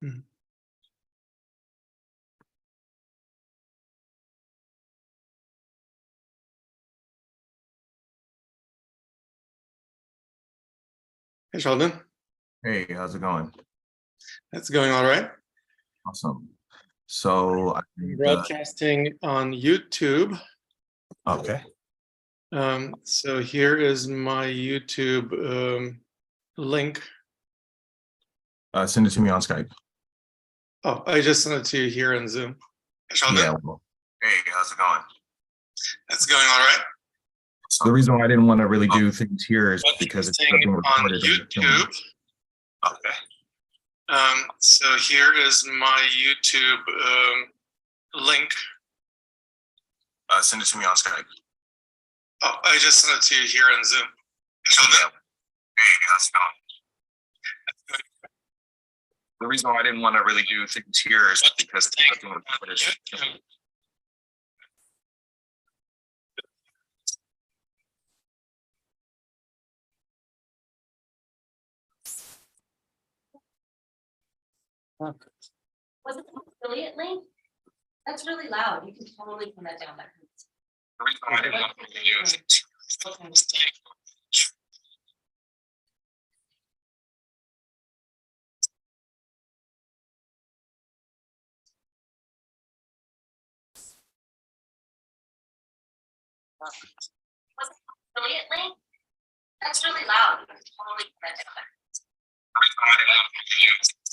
Mhm. Hey, Sheldon. Hey, how's it going? That's going all right. Awesome. So, I'm broadcasting on YouTube. okay. So here is my YouTube link. Send it to me on Skype. Oh, I just sent it to you here in Zoom. Hey, Sheldon. Yeah. Well, hey, how's it going? That's going all right. So the reason why I didn't want to really do things here is because it's Broadcasting being on recorded. YouTube. Okay. So here is my YouTube link. Send it to me on Skype. Oh, I just sent it to you here in Zoom. Hey, Sheldon. Yeah. Hey, how's it going? The reason why I didn't want to really do things here is because it's being recorded. Was it the affiliate link? That's really loud. You can totally turn that down. The reason why I didn't want to really do things Okay. Was it the affiliate link? That's really loud. You can totally turn that down. the reason why I didn't want to really do things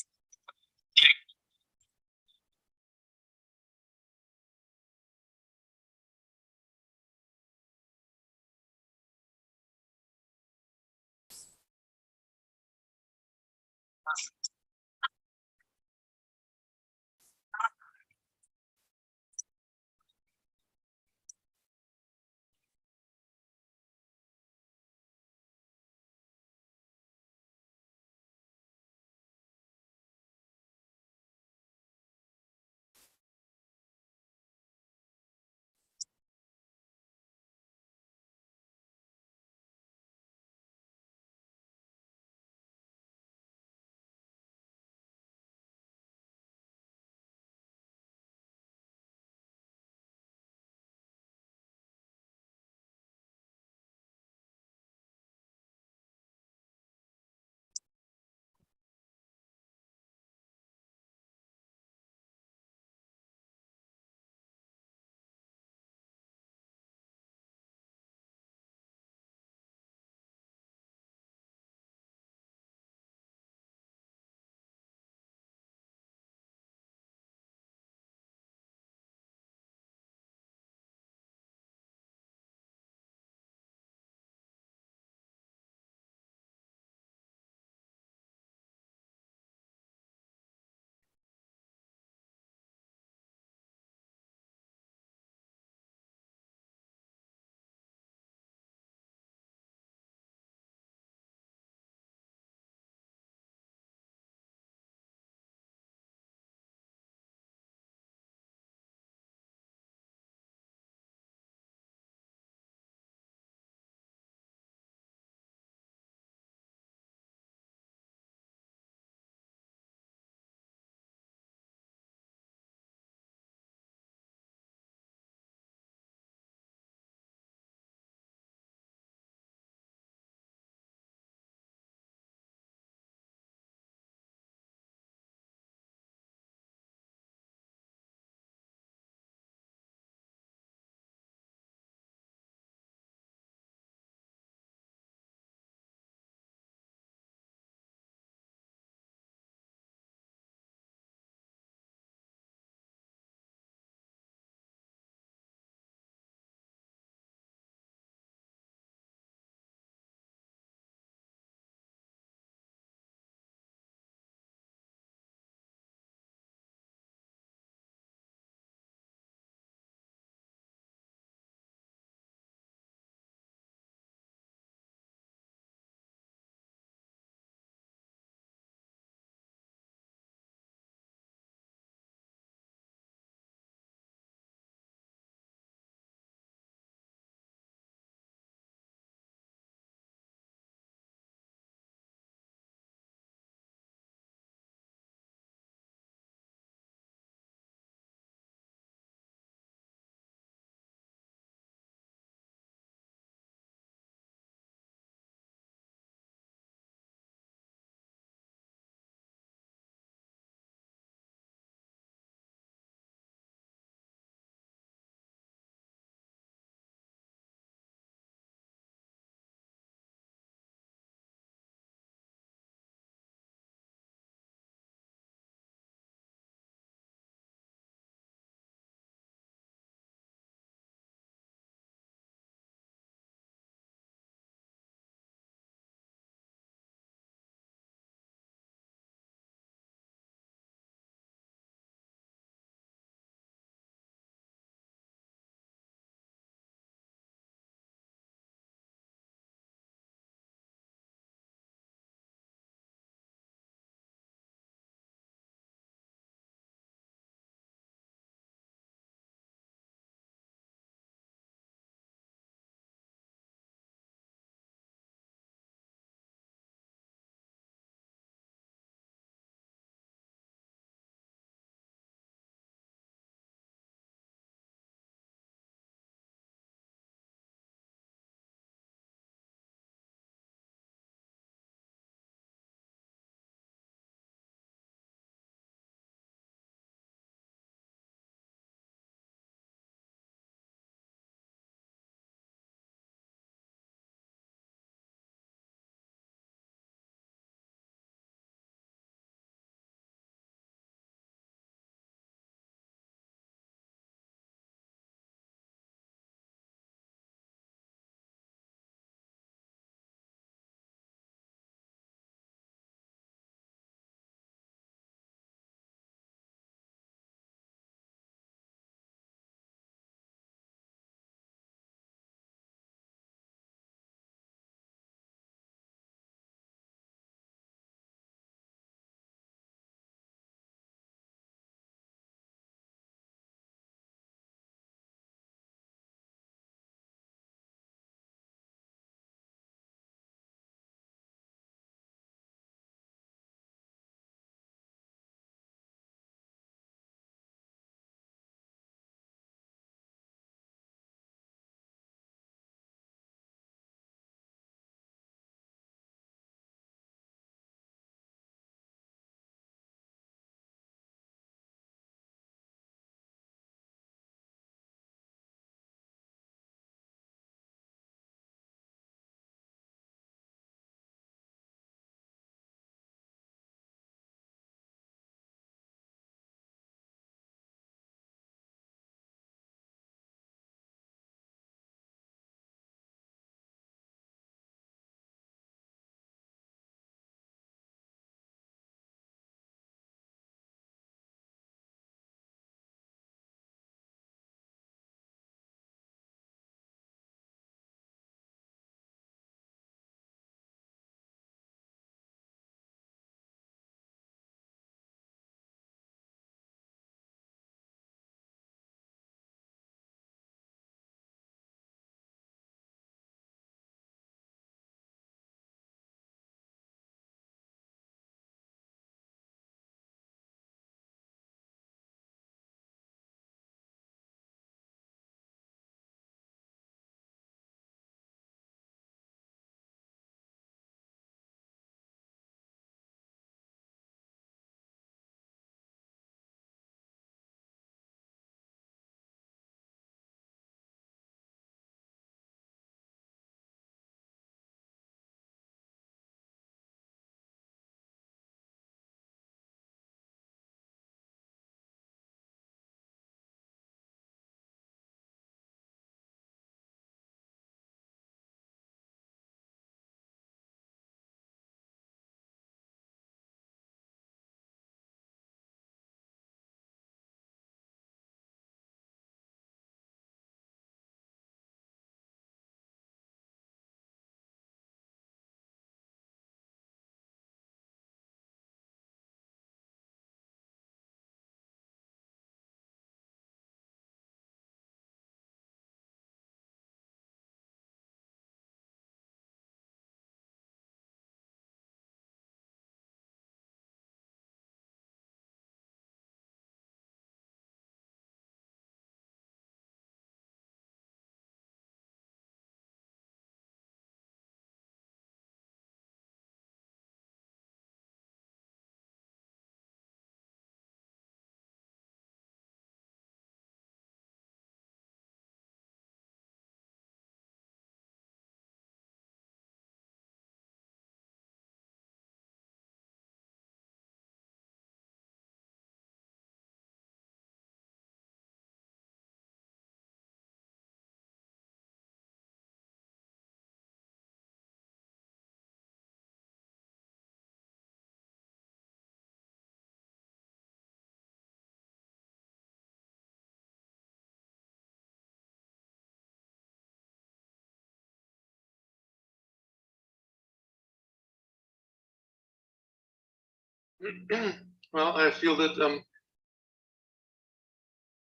Well, I feel that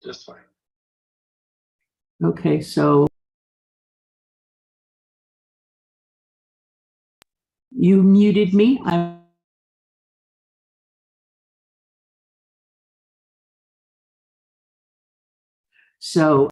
just fine. Okay, so you muted me. So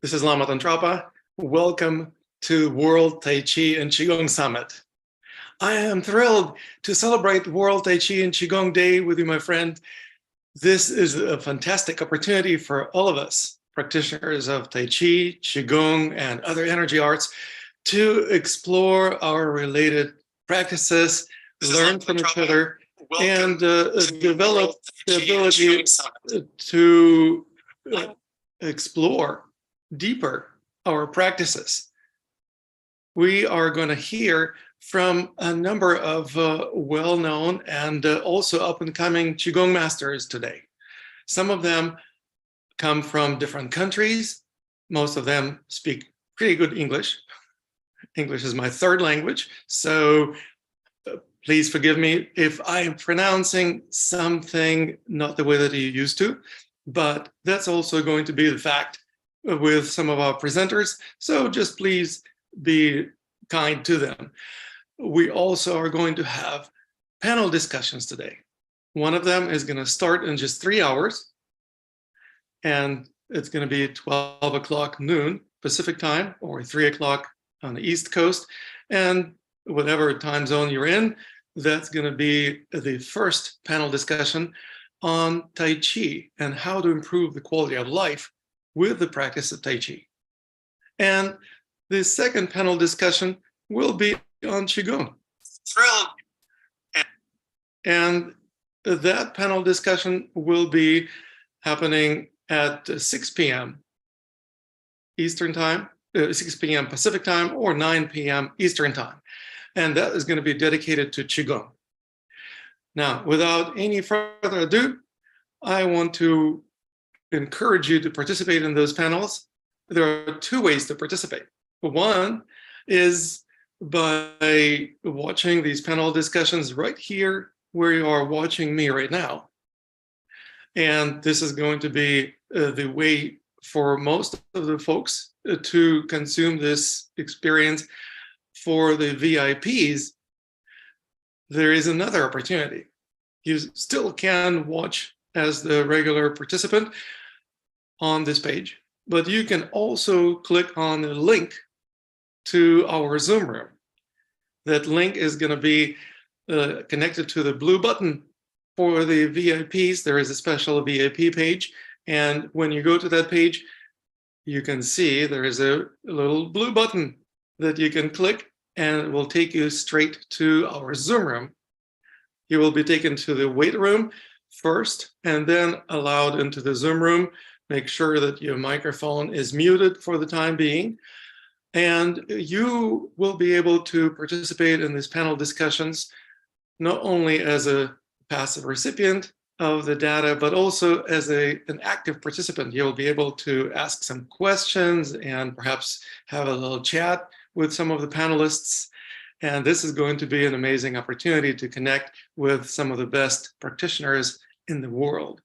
This is Lama Tantrapa. Welcome to World Tai Chi and Qigong Summit. I am thrilled to celebrate World Tai Chi and Qigong Day with you, my friend. This is a fantastic opportunity for all of us, practitioners of Tai Chi, Qigong, and other energy arts, to explore our related practices, learn from each other, and develop the ability to explore deeper our practices. We are going to hear from a number of well-known and also up-and-coming Qigong masters today. Some of them come from different countries. Most of them speak pretty good English. English is my third language, so please forgive me if I am pronouncing something not the way that you used to, but that's also going to be the fact with some of our presenters, so just please be kind to them. We also are going to have panel discussions today. One of them is going to start in just 3 hours, and it's going to be 12 o'clock noon Pacific time, or 3 o'clock on the East Coast, and whatever time zone you're in, that's going to be the first panel discussion on Tai Chi and how to improve the quality of life with the practice of Tai Chi. And the second panel discussion will be on Qigong. Thrilled. And that panel discussion will be happening at 6 p.m. Eastern time, 6 p.m. Pacific time, or 9 p.m. Eastern time. And that is going to be dedicated to Qigong. Now, without any further ado, I want to encourage you to participate in those panels. There are two ways to participate. One is by watching these panel discussions right here where you are watching me right now. And this is going to be the way for most of the folks to consume this experience. For the VIPs, there is another opportunity. You still can watch as the regular participant on this page, but you can also click on the link to our Zoom room. That link is going to be connected to the blue button for the VIPs. There is a special VIP page, and when you go to that page, you can see there is a little blue button that you can click, and it will take you straight to our Zoom room. You will be taken to the wait room first, and then allowed into the Zoom room. Make sure that your microphone is muted for the time being. And you will be able to participate in these panel discussions, not only as a passive recipient of the data, but also as an active participant. You'll be able to ask some questions and perhaps have a little chat with some of the panelists. And this is going to be an amazing opportunity to connect with some of the best practitioners in the world.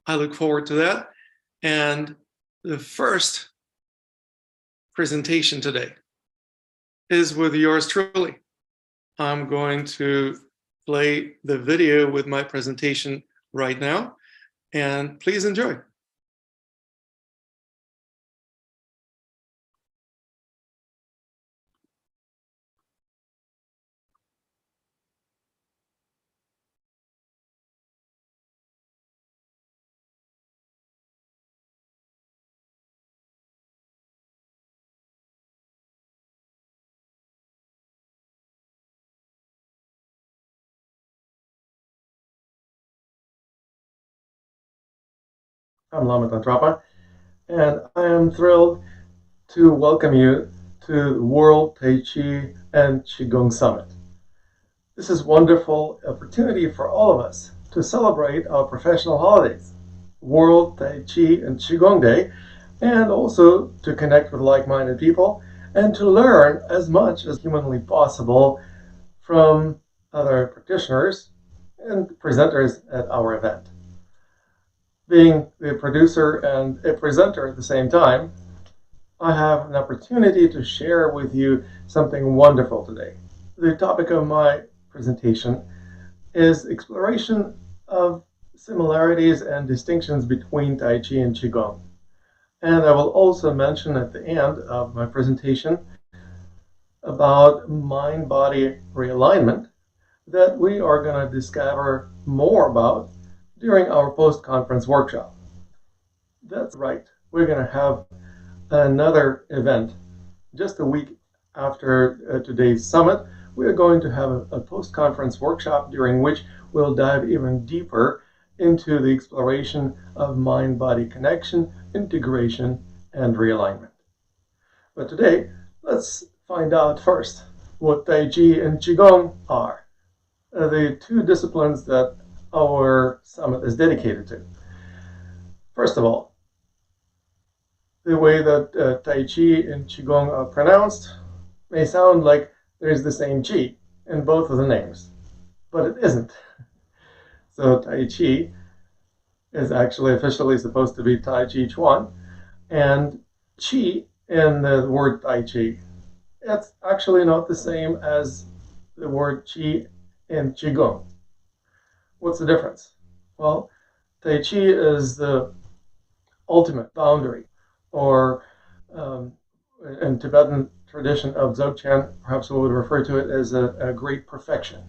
I look forward to that. And the first presentation today is with yours truly. I'm going to play the video with my presentation right now, and please enjoy. I'm Lama Tantrapa, and I am thrilled to welcome you to the World Tai Chi and Qigong Summit. This is a wonderful opportunity for all of us to celebrate our professional holidays, World Tai Chi and Qigong Day, and also to connect with like-minded people and to learn as much as humanly possible from other practitioners and presenters at our event. Being the producer and a presenter at the same time, I have an opportunity to share with you something wonderful today. The topic of my presentation is exploration of similarities and distinctions between Tai Chi and Qigong. And I will also mention at the end of my presentation about mind-body realignment that we are going to discover more about during our post-conference workshop. That's right. We're going to have another event just a week after today's summit. We're going to have a post-conference workshop during which we'll dive even deeper into the exploration of mind-body connection, integration, and realignment. But today, let's find out first what Tai Chi and Qigong are, the two disciplines that our summit is dedicated to. First of all, the way that Tai Chi and Qigong are pronounced may sound like there's the same Chi in both of the names, but it isn't. So Tai Chi is actually officially supposed to be Tai Chi Chuan, and Qi in the word Tai Chi, it's actually not the same as the word Qi in Qigong. What's the difference? Well, Tai Chi is the ultimate boundary, or in Tibetan tradition of Dzogchen, perhaps we would refer to it as a great perfection.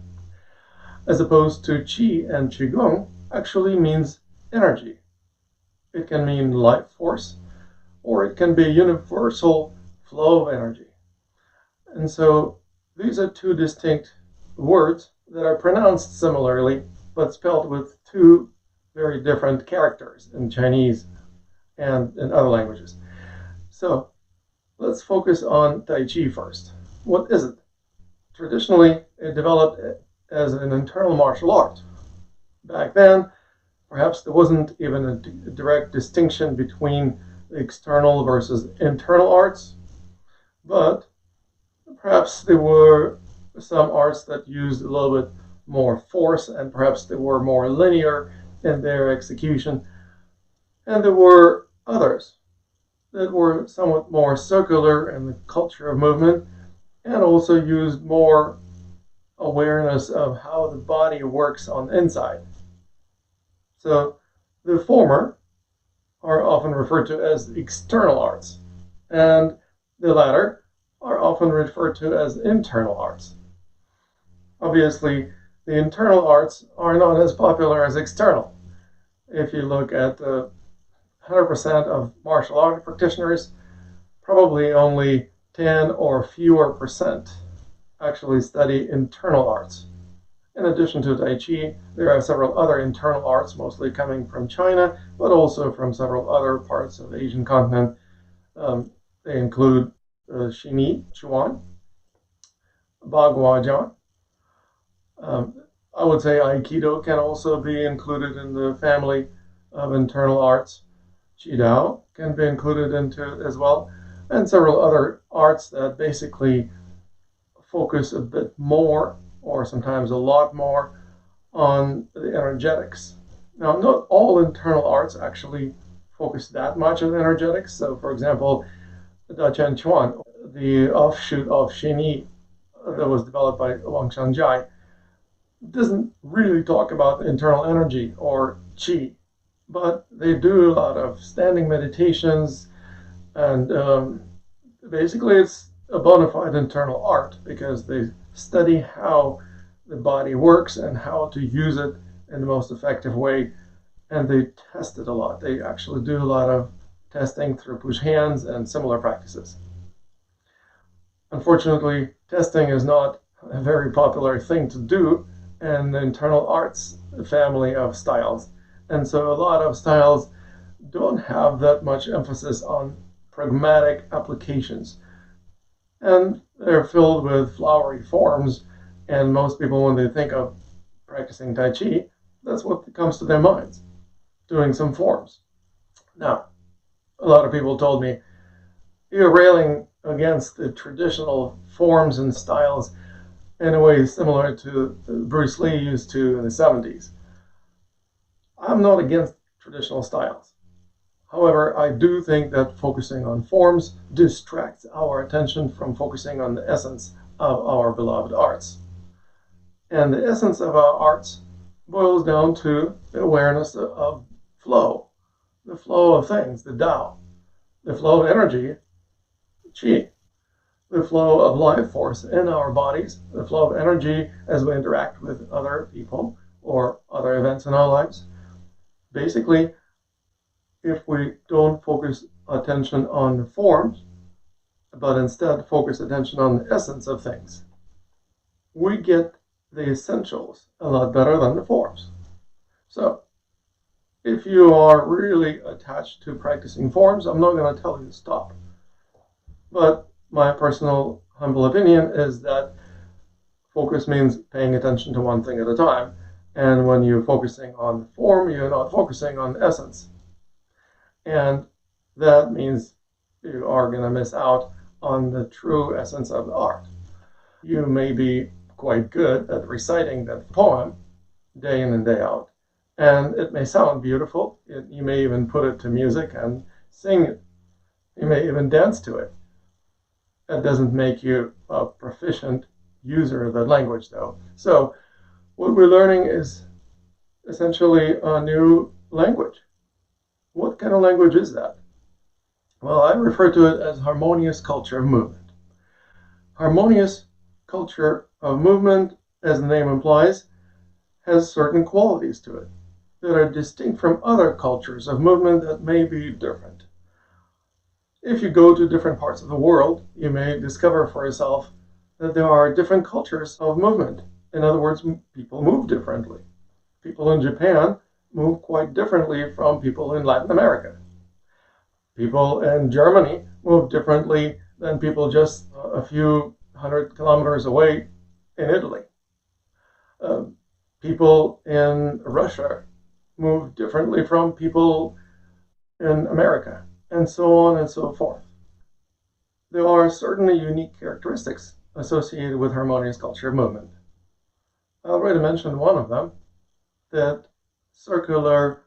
As opposed to Qi and Qigong actually means energy. It can mean life force, or it can be a universal flow of energy. And so these are two distinct words that are pronounced similarly, but spelled with two very different characters in Chinese and in other languages. So let's focus on Tai Chi first. What is it? Traditionally, it developed as an internal martial art. Back then, perhaps there wasn't even a direct distinction between external versus internal arts, but perhaps there were some arts that used a little bit more force, and perhaps they were more linear in their execution. And there were others that were somewhat more circular in the culture of movement, and also used more awareness of how the body works on the inside. So the former are often referred to as external arts, and the latter are often referred to as internal arts. Obviously, the internal arts are not as popular as external. If you look at 100% of martial art practitioners, probably only 10 or fewer percent actually study internal arts. In addition to Tai Chi, there are several other internal arts, mostly coming from China, but also from several other parts of the Asian continent. They include Xini Chuan, Bagua Jian. I would say Aikido can also be included in the family of internal arts. Qidao can be included into it as well, and several other arts that basically focus a bit more, or sometimes a lot more, on the energetics. Now, not all internal arts actually focus that much on energetics. So, for example, Da Chen Chuan, the offshoot of Xinyi that was developed by Wang Shangjai, doesn't really talk about internal energy or qi, but they do a lot of standing meditations, and basically it's a bona fide internal art because they study how the body works and how to use it in the most effective way, and they test it a lot. They actually do a lot of testing through push hands and similar practices. Unfortunately, testing is not a very popular thing to do in the internal arts family of styles. And so a lot of styles don't have that much emphasis on pragmatic applications. And they're filled with flowery forms. And most people, when they think of practicing Tai Chi, that's what comes to their minds, doing some forms. Now, a lot of people told me, you're railing against the traditional forms and styles in a way similar to Bruce Lee used to in the 70s. I'm not against traditional styles. However, I do think that focusing on forms distracts our attention from focusing on the essence of our beloved arts. And the essence of our arts boils down to the awareness of flow, the flow of things, the Tao, the flow of energy, Qi, the flow of life force in our bodies, the flow of energy as we interact with other people or other events in our lives. Basically, if we don't focus attention on the forms, but instead focus attention on the essence of things, we get the essentials a lot better than the forms. So, if you are really attached to practicing forms, I'm not going to tell you to stop. But my personal humble opinion is that focus means paying attention to one thing at a time. And when you're focusing on the form, you're not focusing on the essence. And that means you are going to miss out on the true essence of the art. You may be quite good at reciting that poem day in and day out, and it may sound beautiful. You may even put it to music and sing it. You may even dance to it. That doesn't make you a proficient user of the language, though. So what we're learning is essentially a new language. What kind of language is that? Well, I refer to it as harmonious culture of movement. Harmonious culture of movement, as the name implies, has certain qualities to it that are distinct from other cultures of movement that may be different. If you go to different parts of the world, you may discover for yourself that there are different cultures of movement. In other words, people move differently. People in Japan move quite differently from people in Latin America. People in Germany move differently than people just a few 100 kilometers away in Italy. People in Russia move differently from people in America, and so on and so forth. There are certainly unique characteristics associated with harmonious culture of movement. I already mentioned one of them, that circular,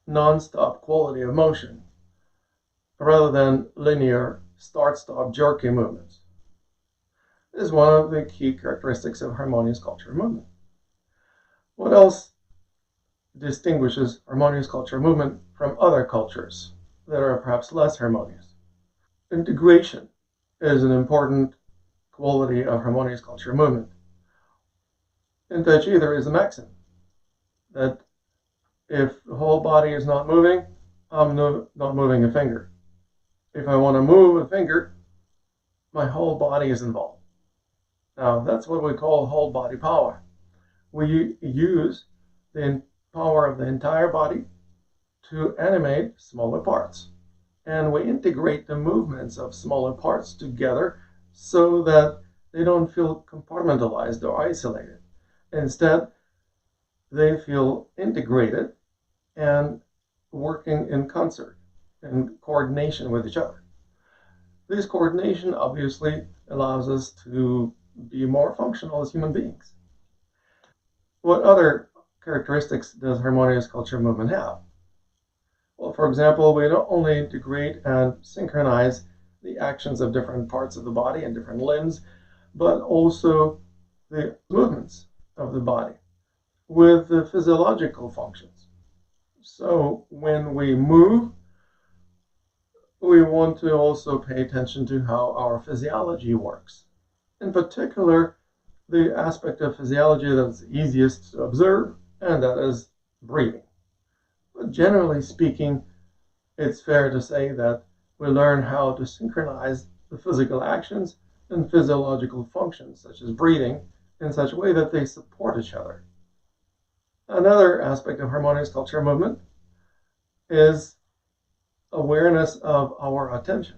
non-stop quality of motion, rather than linear, start-stop, jerky movements. This is one of the key characteristics of harmonious culture of movement. What else distinguishes harmonious culture of movement from other cultures that are perhaps less harmonious? Integration is an important quality of harmonious culture of movement. In Tai Chi, there is a maxim that if the whole body is not moving, I'm not moving a finger. If I want to move a finger, my whole body is involved. Now, that's what we call whole body power. We use the power of the entire body to animate smaller parts. And we integrate the movements of smaller parts together so that they don't feel compartmentalized or isolated. Instead, they feel integrated and working in concert, in coordination with each other. This coordination obviously allows us to be more functional as human beings. What other characteristics does harmonious culture movement have? Well, for example, we not only integrate and synchronize the actions of different parts of the body and different limbs, but also the movements of the body with the physiological functions. So when we move, we want to also pay attention to how our physiology works. In particular, the aspect of physiology that's easiest to observe, and that is breathing. But generally speaking, it's fair to say that we learn how to synchronize the physical actions and physiological functions, such as breathing, in such a way that they support each other. Another aspect of harmonious culture movement is awareness of our attention.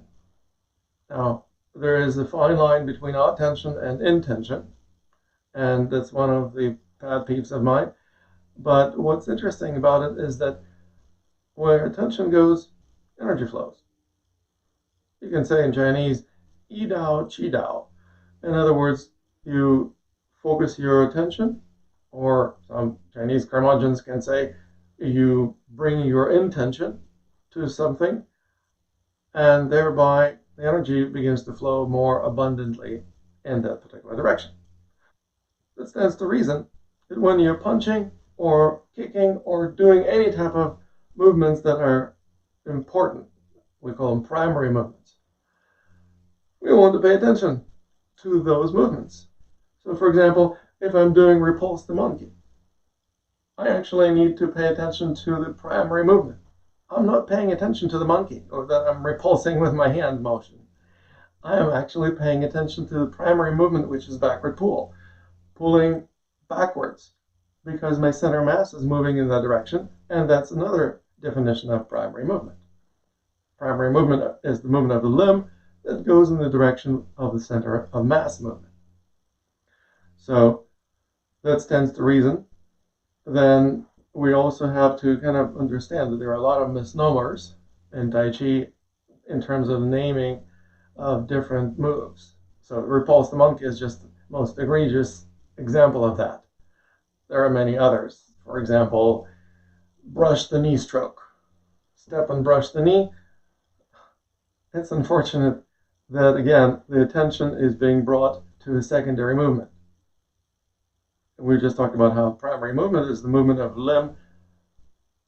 Now, there is a fine line between attention and intention, and that's one of the pet peeves of mine. But what's interesting about it is that where attention goes, energy flows. You can say in Chinese, yi dao, qi dao. In other words, you focus your attention, or some Chinese curmudgeons can say, you bring your intention to something, and thereby the energy begins to flow more abundantly in that particular direction. That stands to reason that when you're punching or kicking or doing any type of movements that are important, we call them primary movements, we want to pay attention to those movements. So, for example, if I'm doing repulse the monkey, I actually need to pay attention to the primary movement. I'm not paying attention to the monkey or that I'm repulsing with my hand motion. I am actually paying attention to the primary movement, which is backward pull, pulling backwards, because my center mass is moving in that direction, and that's another definition of primary movement. Primary movement is the movement of the limb that goes in the direction of the center of mass movement. So that stands to reason. Then we also have to kind of understand that there are a lot of misnomers in Tai Chi in terms of naming of different moves. So repulse the monkey is just the most egregious example of that. There are many others. For example, brush the knee stroke. Step and brush the knee. It's unfortunate that, again, the attention is being brought to a secondary movement. We just talked about how primary movement is the movement of the limb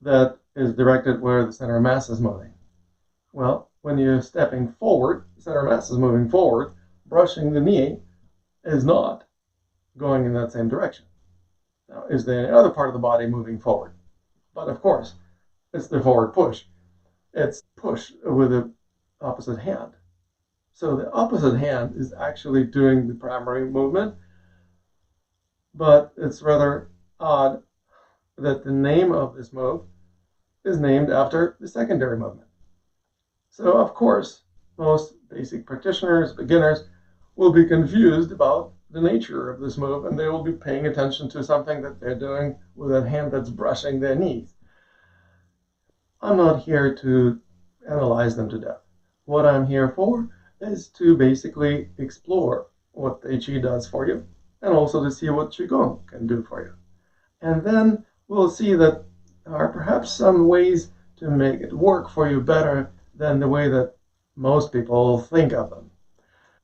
that is directed where the center of mass is moving. Well, when you're stepping forward, the center of mass is moving forward. Brushing the knee is not going in that same direction. Now, is there any other part of the body moving forward? But of course, it's the forward push. It's push with the opposite hand. So the opposite hand is actually doing the primary movement, but it's rather odd that the name of this move is named after the secondary movement. So of course, most basic practitioners, beginners, will be confused about the nature of this move, and they will be paying attention to something that they're doing with a hand that's brushing their knees. I'm not here to analyze them to death. What I'm here for is to basically explore what Tai Chi does for you, and also to see what Qigong can do for you. And then we'll see that there are perhaps some ways to make it work for you better than the way that most people think of them.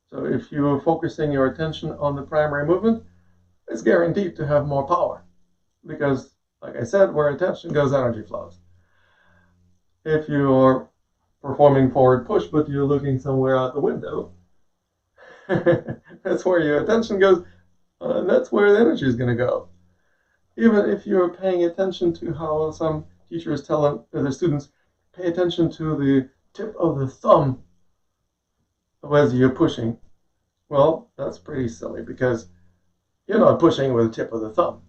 So if you're focusing your attention on the primary movement, it's guaranteed to have more power, because, like I said, where attention goes, energy flows. If you're performing forward push, but you're looking somewhere out the window, that's where your attention goes, and that's where the energy is going to go. Even if you're paying attention to how some teachers tell their students, pay attention to the tip of the thumb as you're pushing. Well, that's pretty silly, because you're not pushing with the tip of the thumb.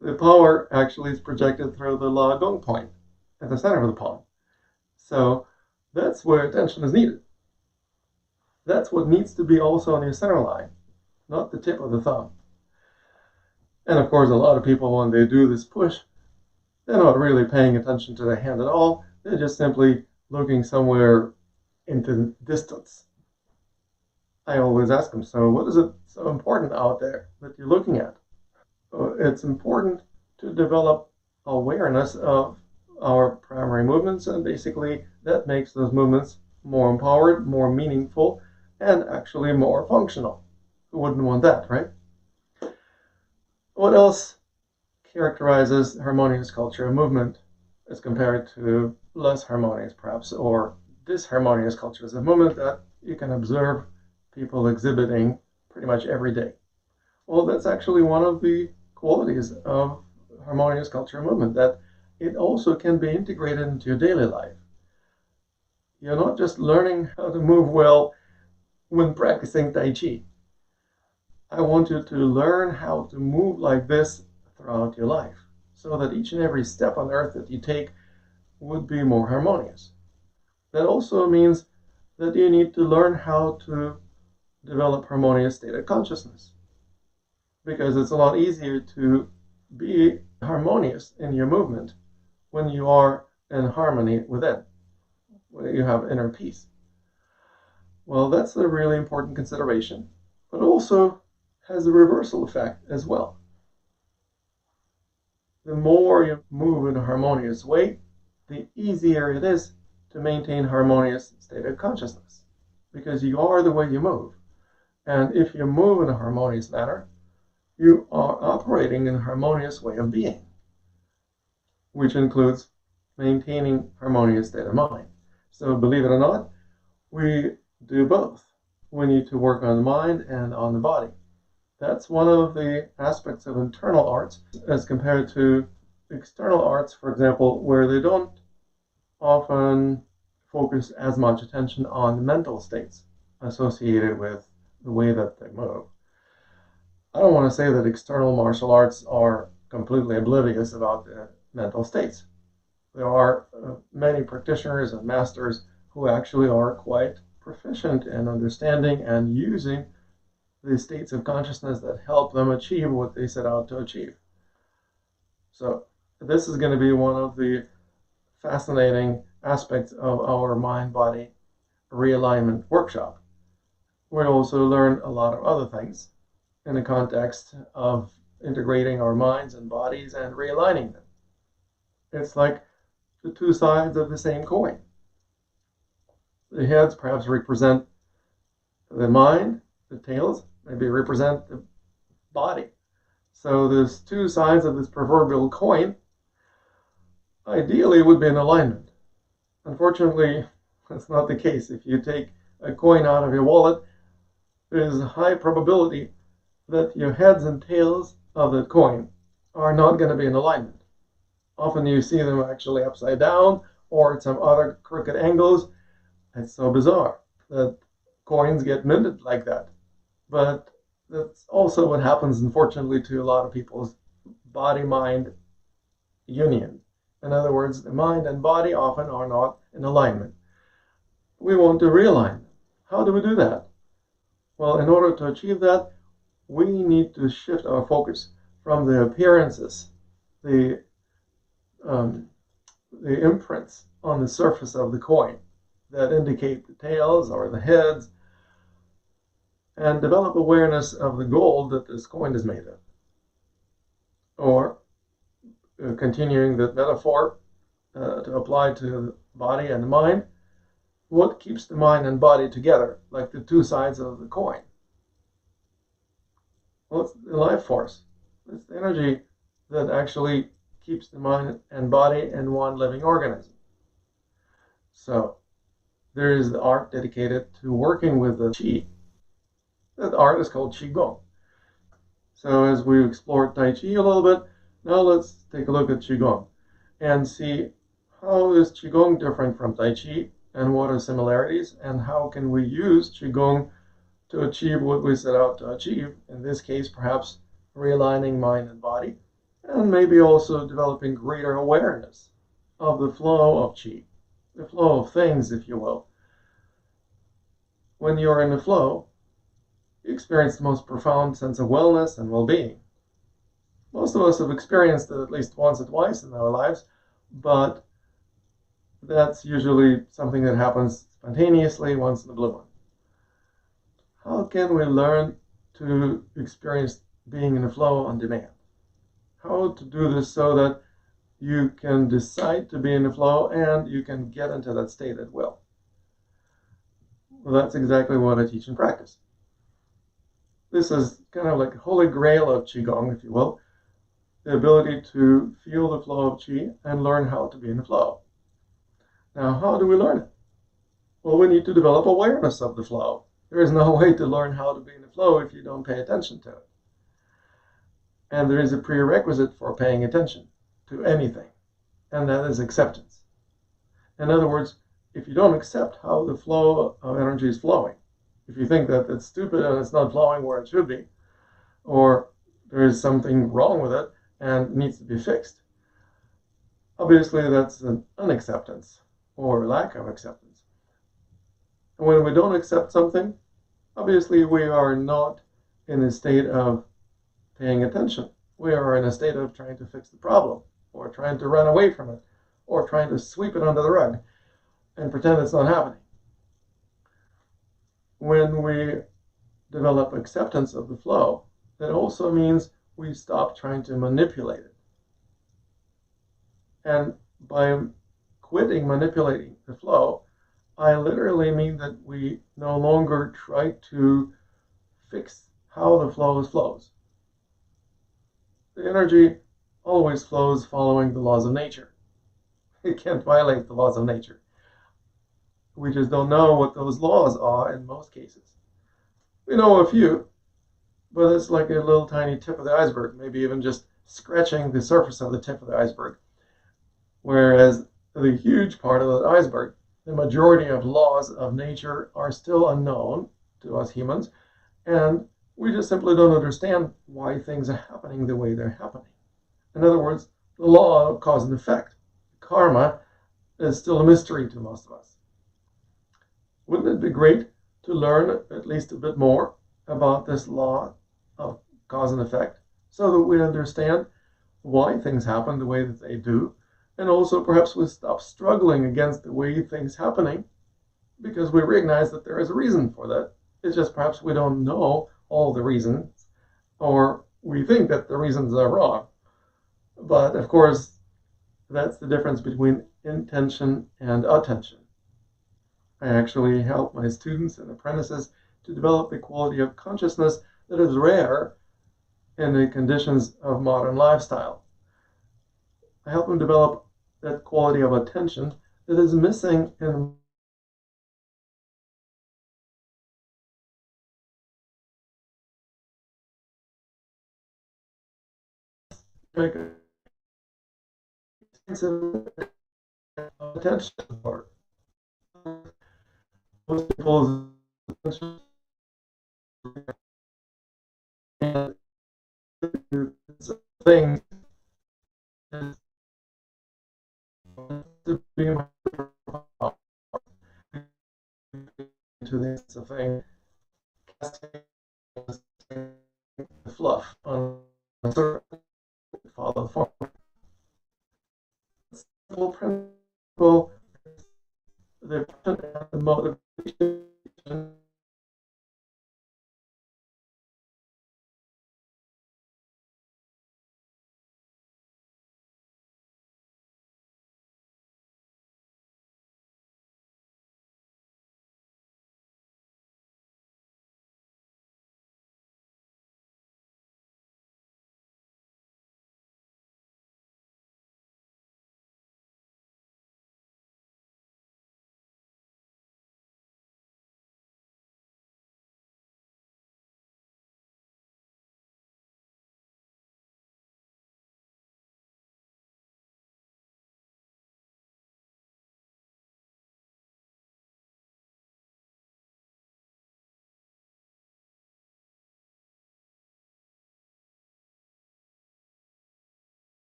The power actually is projected through the La Gong point at the center of the palm. So that's where attention is needed. That's what needs to be also on your center line, not the tip of the thumb. And of course, a lot of people, when they do this push, they're not really paying attention to their hand at all. They're just simply looking somewhere into the distance. I always ask them, so what is it so important out there that you're looking at? It's important to develop awareness of our primary movements, and basically that makes those movements more empowered, more meaningful, and actually more functional. Who wouldn't want that, right? What else characterizes harmonious culture and movement as compared to less harmonious, perhaps, or disharmonious cultures of movement that you can observe people exhibiting pretty much every day? Well, that's actually one of the qualities of harmonious culture and movement, that it also can be integrated into your daily life. You're not just learning how to move well when practicing Tai Chi. I want you to learn how to move like this throughout your life, so that each and every step on earth that you take would be more harmonious. That also means that you need to learn how to develop harmonious state of consciousness, because it's a lot easier to be harmonious in your movement when you are in harmony within, when you have inner peace. Well, that's a really important consideration, but also has a reversal effect as well. The more you move in a harmonious way, the easier it is to maintain harmonious state of consciousness, because you are the way you move. And if you move in a harmonious manner, you are operating in a harmonious way of being, which includes maintaining harmonious state of mind. So believe it or not, we do both. We need to work on the mind and on the body. That's one of the aspects of internal arts as compared to external arts, for example, where they don't often focus as much attention on the mental states associated with the way that they move. I don't want to say that external martial arts are completely oblivious about the mental states. There are many practitioners and masters who actually are quite proficient in understanding and using the states of consciousness that help them achieve what they set out to achieve. So this is going to be one of the fascinating aspects of our mind-body realignment workshop. We also learn a lot of other things in the context of integrating our minds and bodies and realigning them. It's like the two sides of the same coin. The heads perhaps represent the mind, the tails maybe represent the body. So there's two sides of this proverbial coin. Ideally, it would be in alignment. Unfortunately, that's not the case. If you take a coin out of your wallet, there's a high probability that your heads and tails of the coin are not going to be in alignment. Often you see them actually upside down or at some other crooked angles. It's so bizarre that coins get minted like that. But that's also what happens, unfortunately, to a lot of people's body-mind union. In other words, the mind and body often are not in alignment. We want to realign them. How do we do that? Well, in order to achieve that, we need to shift our focus from the appearances, the imprints on the surface of the coin that indicate the tails or the heads, and develop awareness of the gold that this coin is made of. Or, continuing the metaphor to apply to the body and the mind, what keeps the mind and body together, like the two sides of the coin? Well, it's the life force. It's the energy that actually keeps the mind and body in one living organism. So, there is the art dedicated to working with the Qi. That art is called Qigong. So as we explored Tai Chi a little bit, now let's take a look at Qigong and see how is Qigong different from Tai Chi, and what are similarities, and how can we use Qigong to achieve what we set out to achieve, in this case perhaps realigning mind and body, and maybe also developing greater awareness of the flow of Qi, the flow of things, if you will. When you're in the flow, you experience the most profound sense of wellness and well-being. Most of us have experienced it at least once or twice in our lives, but that's usually something that happens spontaneously once in a blue moon. how can we learn to experience being in the flow on demand? How to do this so that you can decide to be in the flow and you can get into that state at will. Well, that's exactly what I teach in practice. This is kind of like holy grail of Qigong, if you will, the ability to feel the flow of Qi and learn how to be in the flow. Now, how do we learn it? Well, we need to develop awareness of the flow. There is no way to learn how to be in the flow if you don't pay attention to it. And there is a prerequisite for paying attention to anything, and that is acceptance. In other words, if you don't accept how the flow of energy is flowing, if you think that it's stupid and it's not flowing where it should be, or there is something wrong with it and needs to be fixed, obviously that's an unacceptance or lack of acceptance. And when we don't accept something, obviously we are not in a state of paying attention. We are in a state of trying to fix the problem, or trying to run away from it, or trying to sweep it under the rug and pretend it's not happening. When we develop acceptance of the flow, that also means we stop trying to manipulate it. And by quitting manipulating the flow, I literally mean that we no longer try to fix how the flow flows. The energy always flows following the laws of nature. It can't violate the laws of nature. We just don't know what those laws are in most cases. We know a few, but it's like a little tiny tip of the iceberg, maybe even just scratching the surface of the tip of the iceberg. Whereas the huge part of the iceberg, the majority of laws of nature are still unknown to us humans, and we just simply don't understand why things are happening the way they're happening. In other words, the law of cause and effect, karma, is still a mystery to most of us. Wouldn't it be great to learn at least a bit more about this law of cause and effect so that we understand why things happen the way that they do, and also perhaps we stop struggling against the way things happening because we recognize that there is a reason for that. It's just perhaps we don't know all the reasons, or we think that the reasons are wrong. But of course, that's the difference between intention and attention. I actually help my students and apprentices to develop the quality of consciousness that is rare in the conditions of modern lifestyle. I help them develop that quality of attention that is missing in attention part. Most people's attention and things to be to this thing, the fluff on the surface, follow the form. Simple principle, the motivation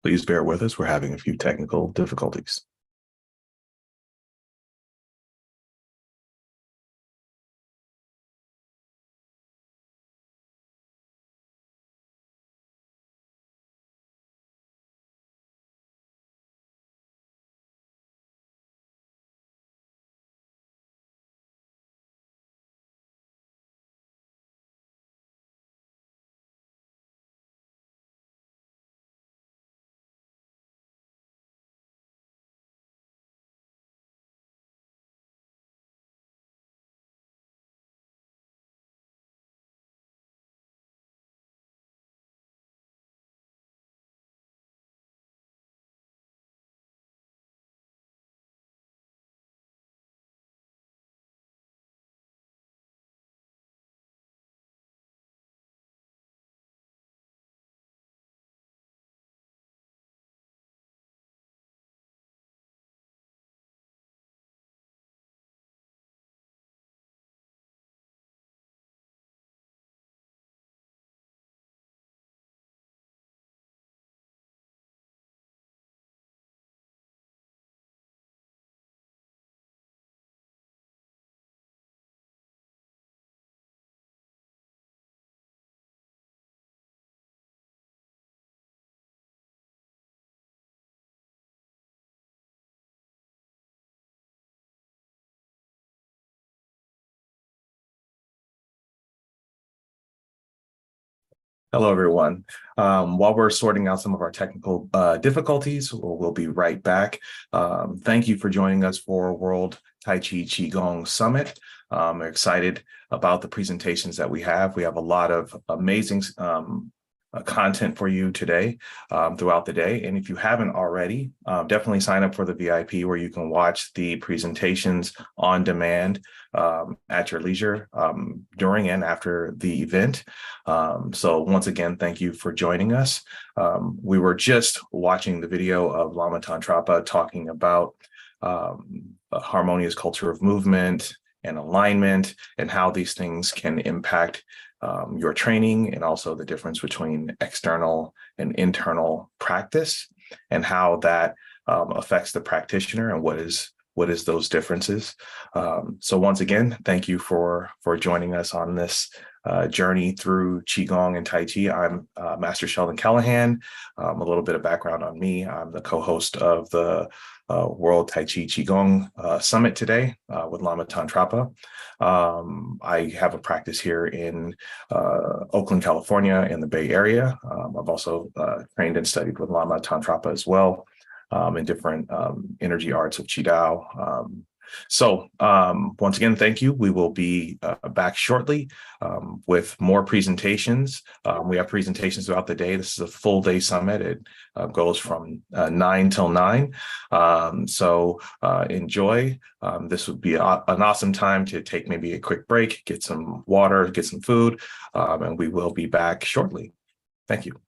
Please bear with us. We're having a few technical difficulties. Hello, everyone. While we're sorting out some of our technical difficulties, we'll be right back. Thank you for joining us for World Tai Chi Qigong Summit. We're excited about the presentations that we have. We have a lot of amazing content for you today throughout the day. And if you haven't already, definitely sign up for the VIP where you can watch the presentations on demand at your leisure during and after the event. So once again, thank you for joining us. We were just watching the video of Lama Tantrapa talking about a harmonious culture of movement and alignment and how these things can impact your training, and also the difference between external and internal practice and how that affects the practitioner and what is those differences. So once again, thank you for joining us on this journey through Qigong and Tai Chi. I'm Master Sheldon Callahan. A little bit of background on me. I'm the co-host of the World Tai Chi Qigong Summit today with Lama Tantrapa. I have a practice here in Oakland, California, in the Bay Area. I've also trained and studied with Lama Tantrapa as well in different energy arts of Qigong. So once again, thank you. We will be back shortly with more presentations. We have presentations throughout the day. This is a full day summit. It goes from 9 till 9. So enjoy. This would be an awesome time to take maybe a quick break, get some water, get some food, and we will be back shortly. Thank you.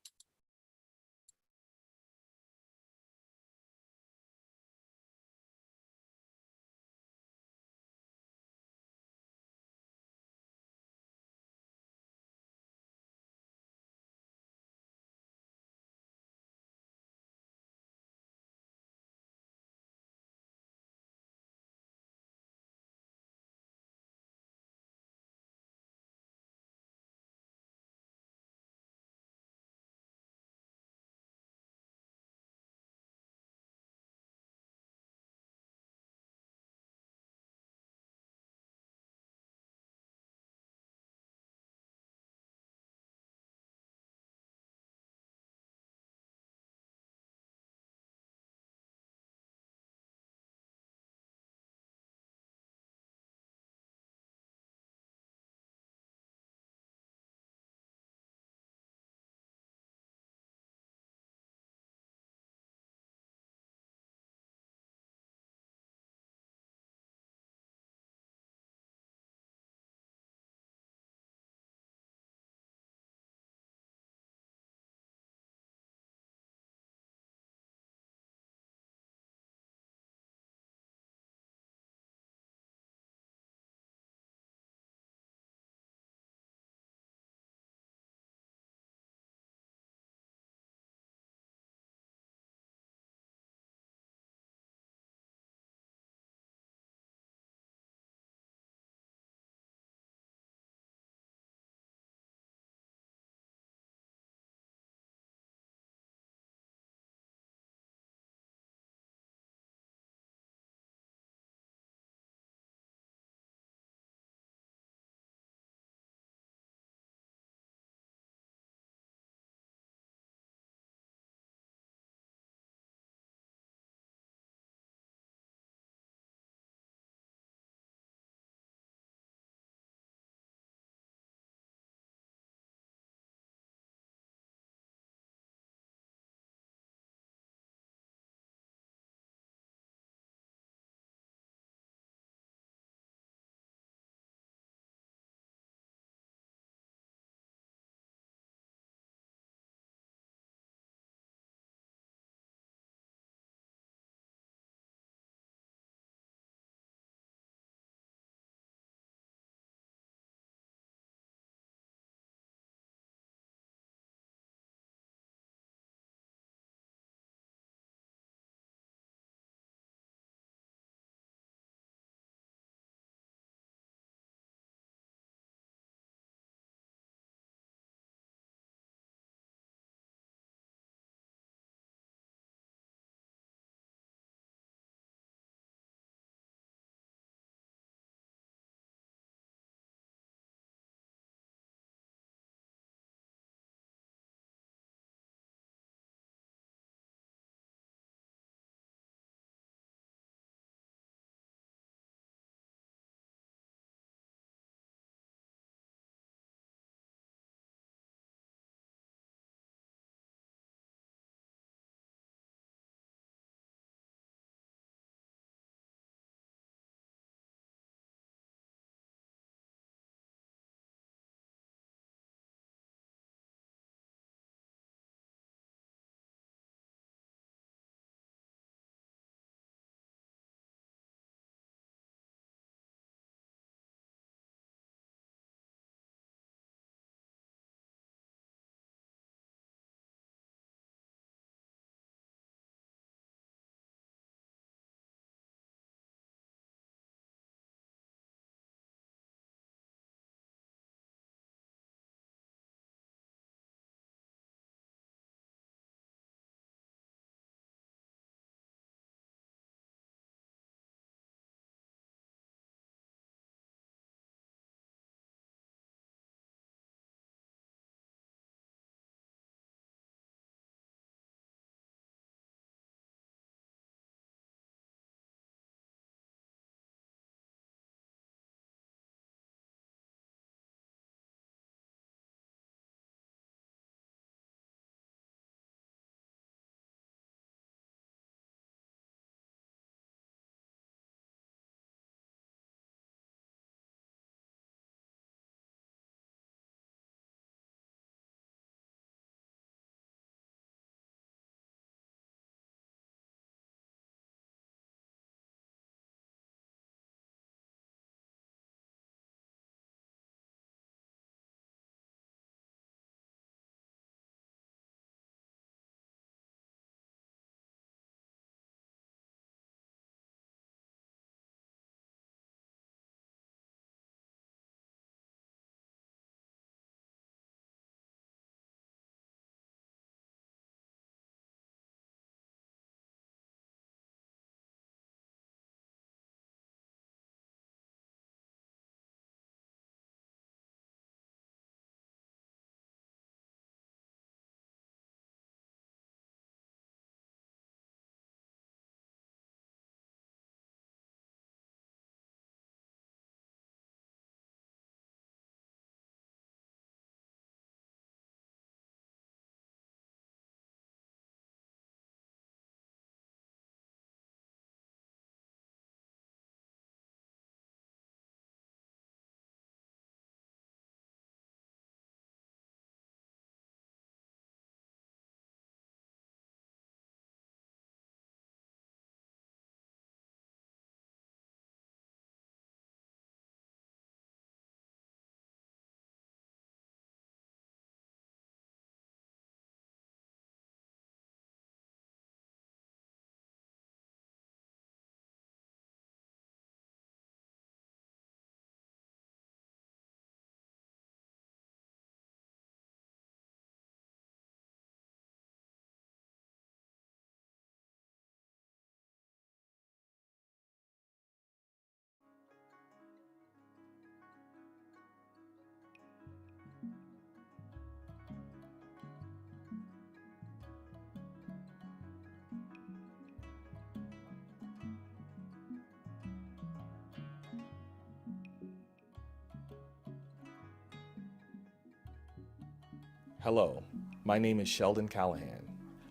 Hello, my name is Sheldon Callahan.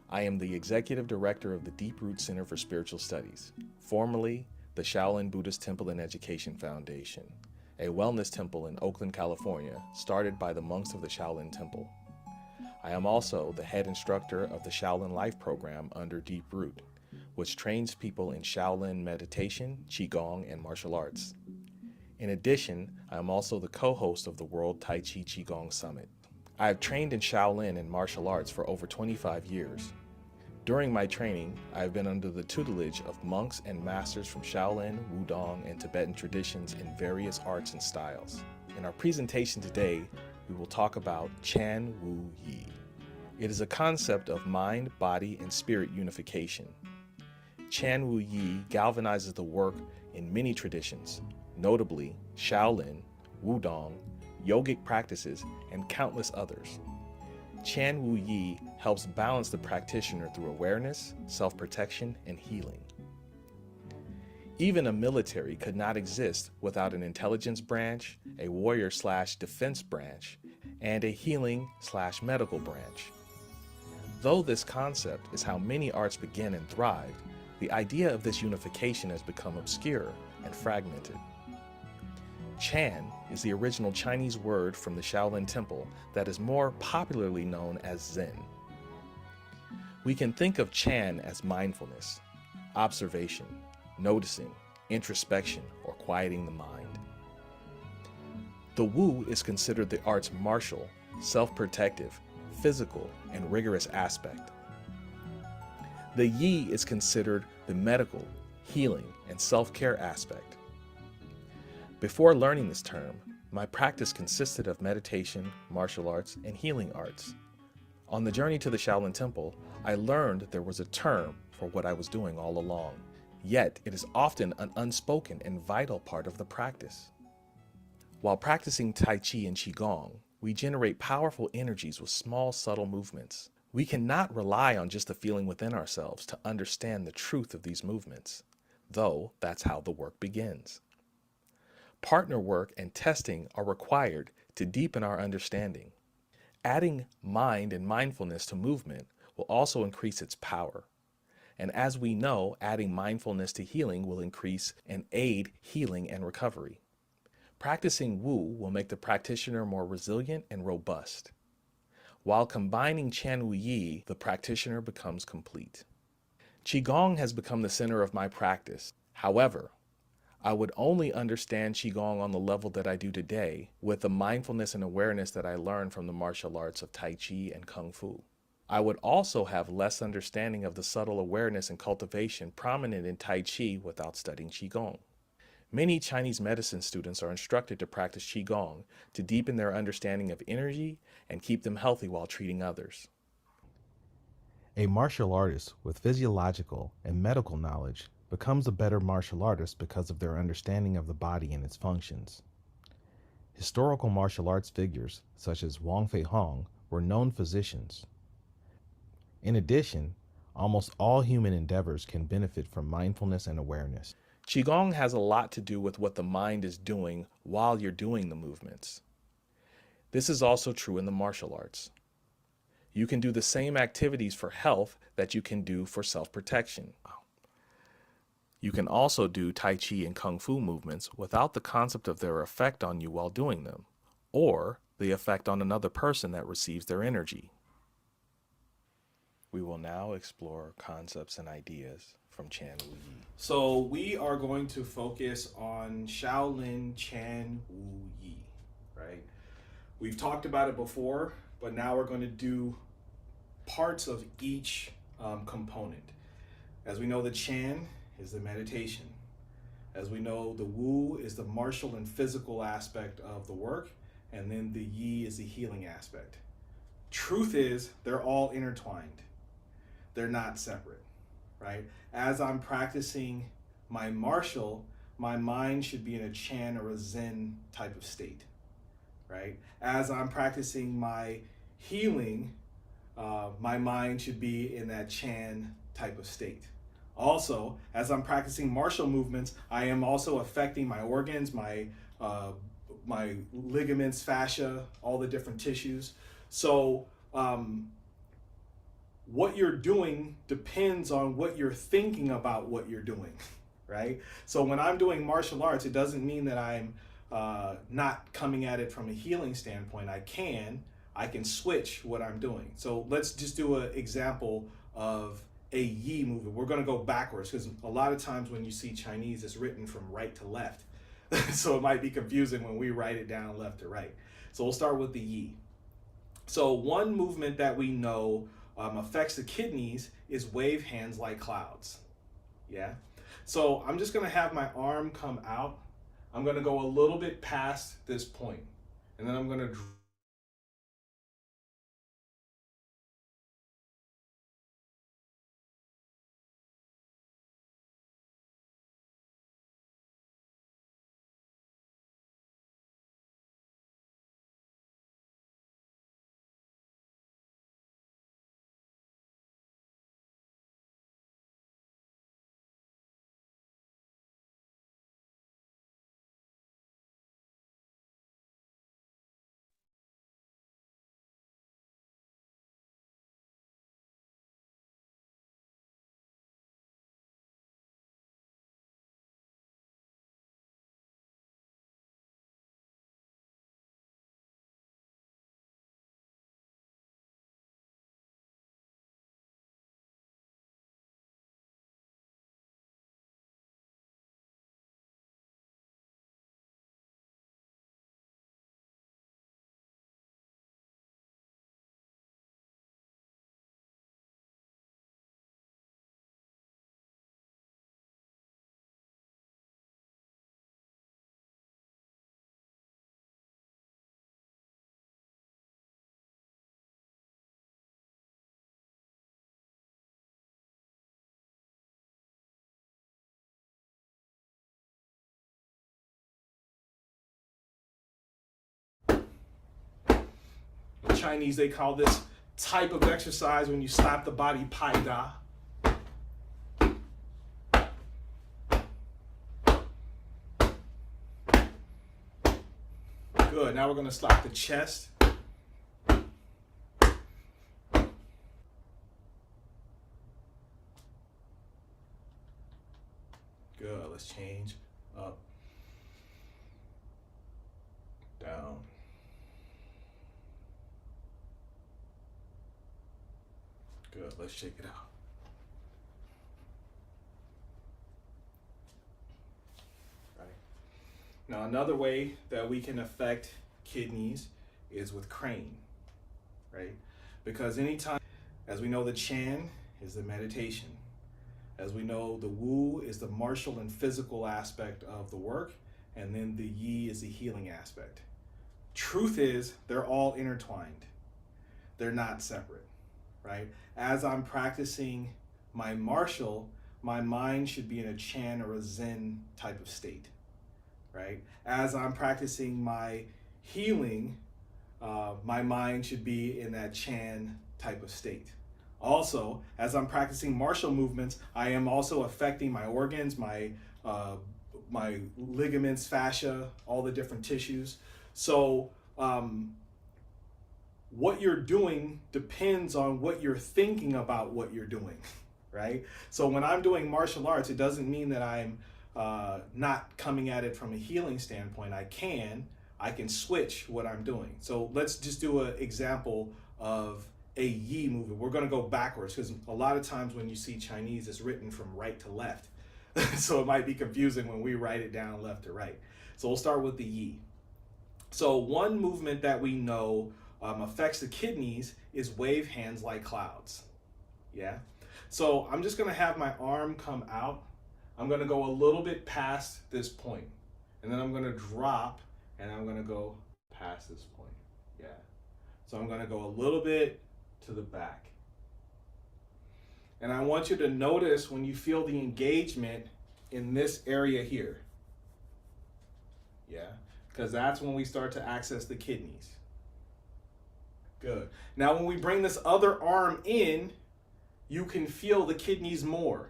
I am the Executive Director of the Deep Root Center for Spiritual Studies, formerly the Shaolin Buddhist Temple and Education Foundation, a wellness temple in Oakland, California, started by the monks of the Shaolin Temple. I am also the head instructor of the Shaolin Life program under Deep Root, which trains people in Shaolin meditation, Qigong, and martial arts. In addition, I am also the co-host of the World Tai Chi Qigong Summit. I have trained in Shaolin and martial arts for over 25 years. During my training, I have been under the tutelage of monks and masters from Shaolin, Wudong, and Tibetan traditions in various arts and styles. In our presentation today, we will talk about Chan Wu Yi. It is a concept of mind, body, and spirit unification. Chan Wu Yi galvanizes the work in many traditions, notably Shaolin, Wudong, yogic practices, and countless others. Chan Wu Yi helps balance the practitioner through awareness, self-protection, and healing. Even a military could not exist without an intelligence branch, a warrior/defense branch, and a healing/medical branch. Though this concept is how many arts began and thrived, the idea of this unification has become obscure and fragmented. Chan is the original Chinese word from the Shaolin Temple that is more popularly known as Zen. We can think of Chan as mindfulness, observation, noticing, introspection, or quieting the mind. The Wu is considered the art's martial, self-protective, physical, and rigorous aspect. The Yi is considered the medical, healing, and self-care aspect. Before learning this term, my practice consisted of meditation, martial arts, and healing arts. On the journey to the Shaolin Temple, I learned there was a term for what I was doing all along, yet it is often an unspoken and vital part of the practice. While practicing Tai Chi and Qigong, we generate powerful energies with small, subtle movements. We cannot rely on just the feeling within ourselves to understand the truth of these movements, though that's how the work begins. Partner work and testing are required to deepen our understanding. Adding mind and mindfulness to movement will also increase its power. And as we know, adding mindfulness to healing will increase and aid healing and recovery. Practicing Wu will make the practitioner more resilient and robust. While combining Chan Wu Yi, the practitioner becomes complete. Qigong has become the center of my practice. However, I would only understand Qigong on the level that I do today with the mindfulness and awareness that I learned from the martial arts of Tai Chi and Kung Fu. I would also have less understanding of the subtle awareness and cultivation prominent in Tai Chi without studying Qigong. Many Chinese medicine students are instructed to practice Qigong to deepen their understanding of energy and keep them healthy while treating others. A martial artist with physiological and medical knowledge becomes a better martial artist because of their understanding of the body and its functions. Historical martial arts figures such as Wang Fei Hong were known physicians. In addition, almost all human endeavors can benefit from mindfulness and awareness. Qigong has a lot to do with what the mind is doing while you're doing the movements. This is also true in the martial arts. You can do the same activities for health that you can do for self-protection. You can also do Tai Chi and Kung Fu movements without the concept of their effect on you while doing them, or the effect on another person that receives their energy. We will now explore concepts and ideas from Chan Wu Yi. So we are going to focus on Shaolin Chan Wu Yi, right? We've talked about it before, but now we're going to do parts of each component. As we know, the Chan is the meditation. As we know, the Wu is the martial and physical aspect of the work, and then the Yi is the healing aspect. Truth is, they're all intertwined. They're not separate, right? As I'm practicing my martial, my mind should be in a Chan or a Zen type of state, right? As I'm practicing my healing, my mind should be in that Chan type of state. Also, as I'm practicing martial movements, I am also affecting my organs, my ligaments, fascia, all the different tissues. So what you're doing depends on what you're thinking about what you're doing, right? So when I'm doing martial arts, it doesn't mean that I'm not coming at it from a healing standpoint. I can switch what I'm doing. So let's just do an example of a yi movement. We're going to go backwards because a lot of times when you see Chinese, it's written from right to left. So it might be confusing when we write it down left to right. So we'll start with the yi. So one movement that we know affects the kidneys is wave hands like clouds. Yeah. So I'm just going to have my arm come out. I'm going to go a little bit past this point, and then I'm going to Chinese, they call this type of exercise when you slap the body pai da. Good. Now we're going to slap the chest. Good. Let's change. Up. Down. Good. Let's shake it out. Right. Now, another way that we can affect kidneys is with crane, right? Because anytime, as we know, the Chan is the meditation. As we know, the Wu is the martial and physical aspect of the work, and then the Yi is the healing aspect. Truth is, they're all intertwined. They're not separate, right? As I'm practicing my martial, my mind should be in a Chan or a Zen type of state, right? As I'm practicing my healing, my mind should be in that Chan type of state. Also, as I'm practicing martial movements, I am also affecting my organs, my ligaments, fascia, all the different tissues. So what you're doing depends on what you're thinking about what you're doing, right? So when I'm doing martial arts, it doesn't mean that I'm not coming at it from a healing standpoint. I can switch what I'm doing. So let's just do an example of a yi movement. We're going to go backwards because a lot of times when you see Chinese, it's written from right to left. So it might be confusing when we write it down left to right. So we'll start with the yi. So one movement that we know affects the kidneys is wave hands like clouds. Yeah. So I'm just going to have my arm come out. I'm going to go a little bit past this point, and then I'm going to drop, and I'm going to go past this point. Yeah. So I'm going to go a little bit to the back. And I want you to notice when you feel the engagement in this area here. Yeah. Because that's when we start to access the kidneys. Good. Now, when we bring this other arm in, you can feel the kidneys more.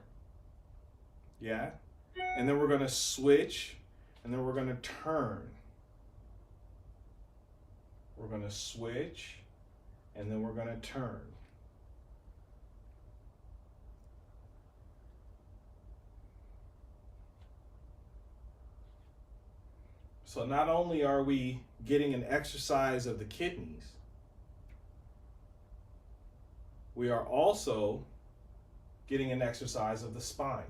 Yeah? And then we're going to switch, and then we're going to turn. We're going to switch, and then we're going to turn. So not only are we getting an exercise of the kidneys, we are also getting an exercise of the spine.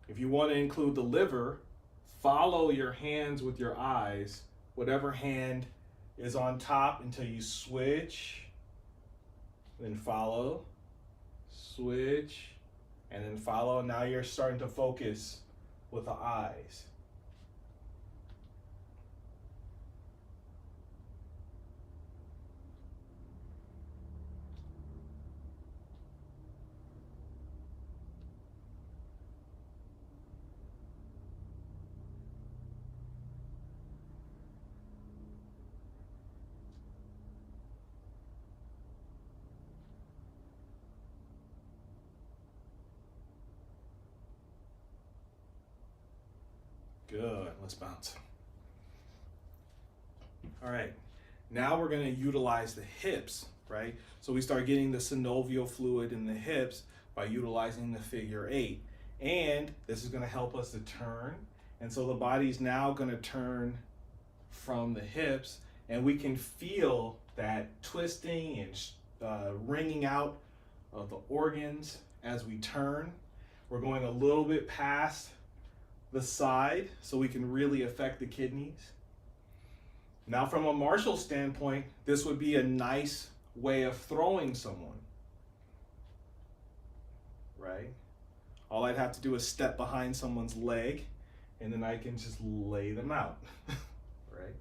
If you want to include the liver, follow your hands with your eyes, whatever hand is on top until you switch, then follow, switch, and then follow. Now you're starting to focus with the eyes. Good, let's bounce. All right, now we're gonna utilize the hips, right? So we start getting the synovial fluid in the hips by utilizing the figure 8. And this is gonna help us to turn. And so the body's now gonna turn from the hips, and we can feel that twisting and wringing out of the organs as we turn. We're going a little bit past the side so we can really affect the kidneys. Now from a martial standpoint, this would be a nice way of throwing someone, right? All I'd have to do is step behind someone's leg and then I can just lay them out, right?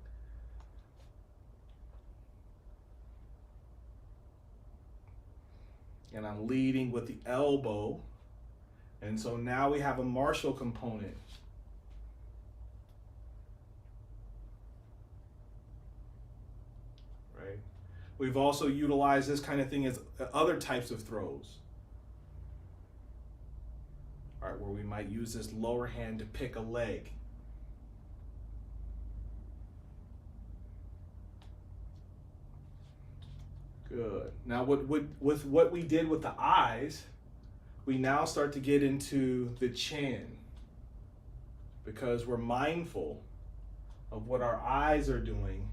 And I'm leading with the elbow. And so now we have a martial component. Right? We've also utilized this kind of thing as other types of throws. All right, where we might use this lower hand to pick a leg. Good. Now with what we did with the eyes, we now start to get into the chin because we're mindful of what our eyes are doing,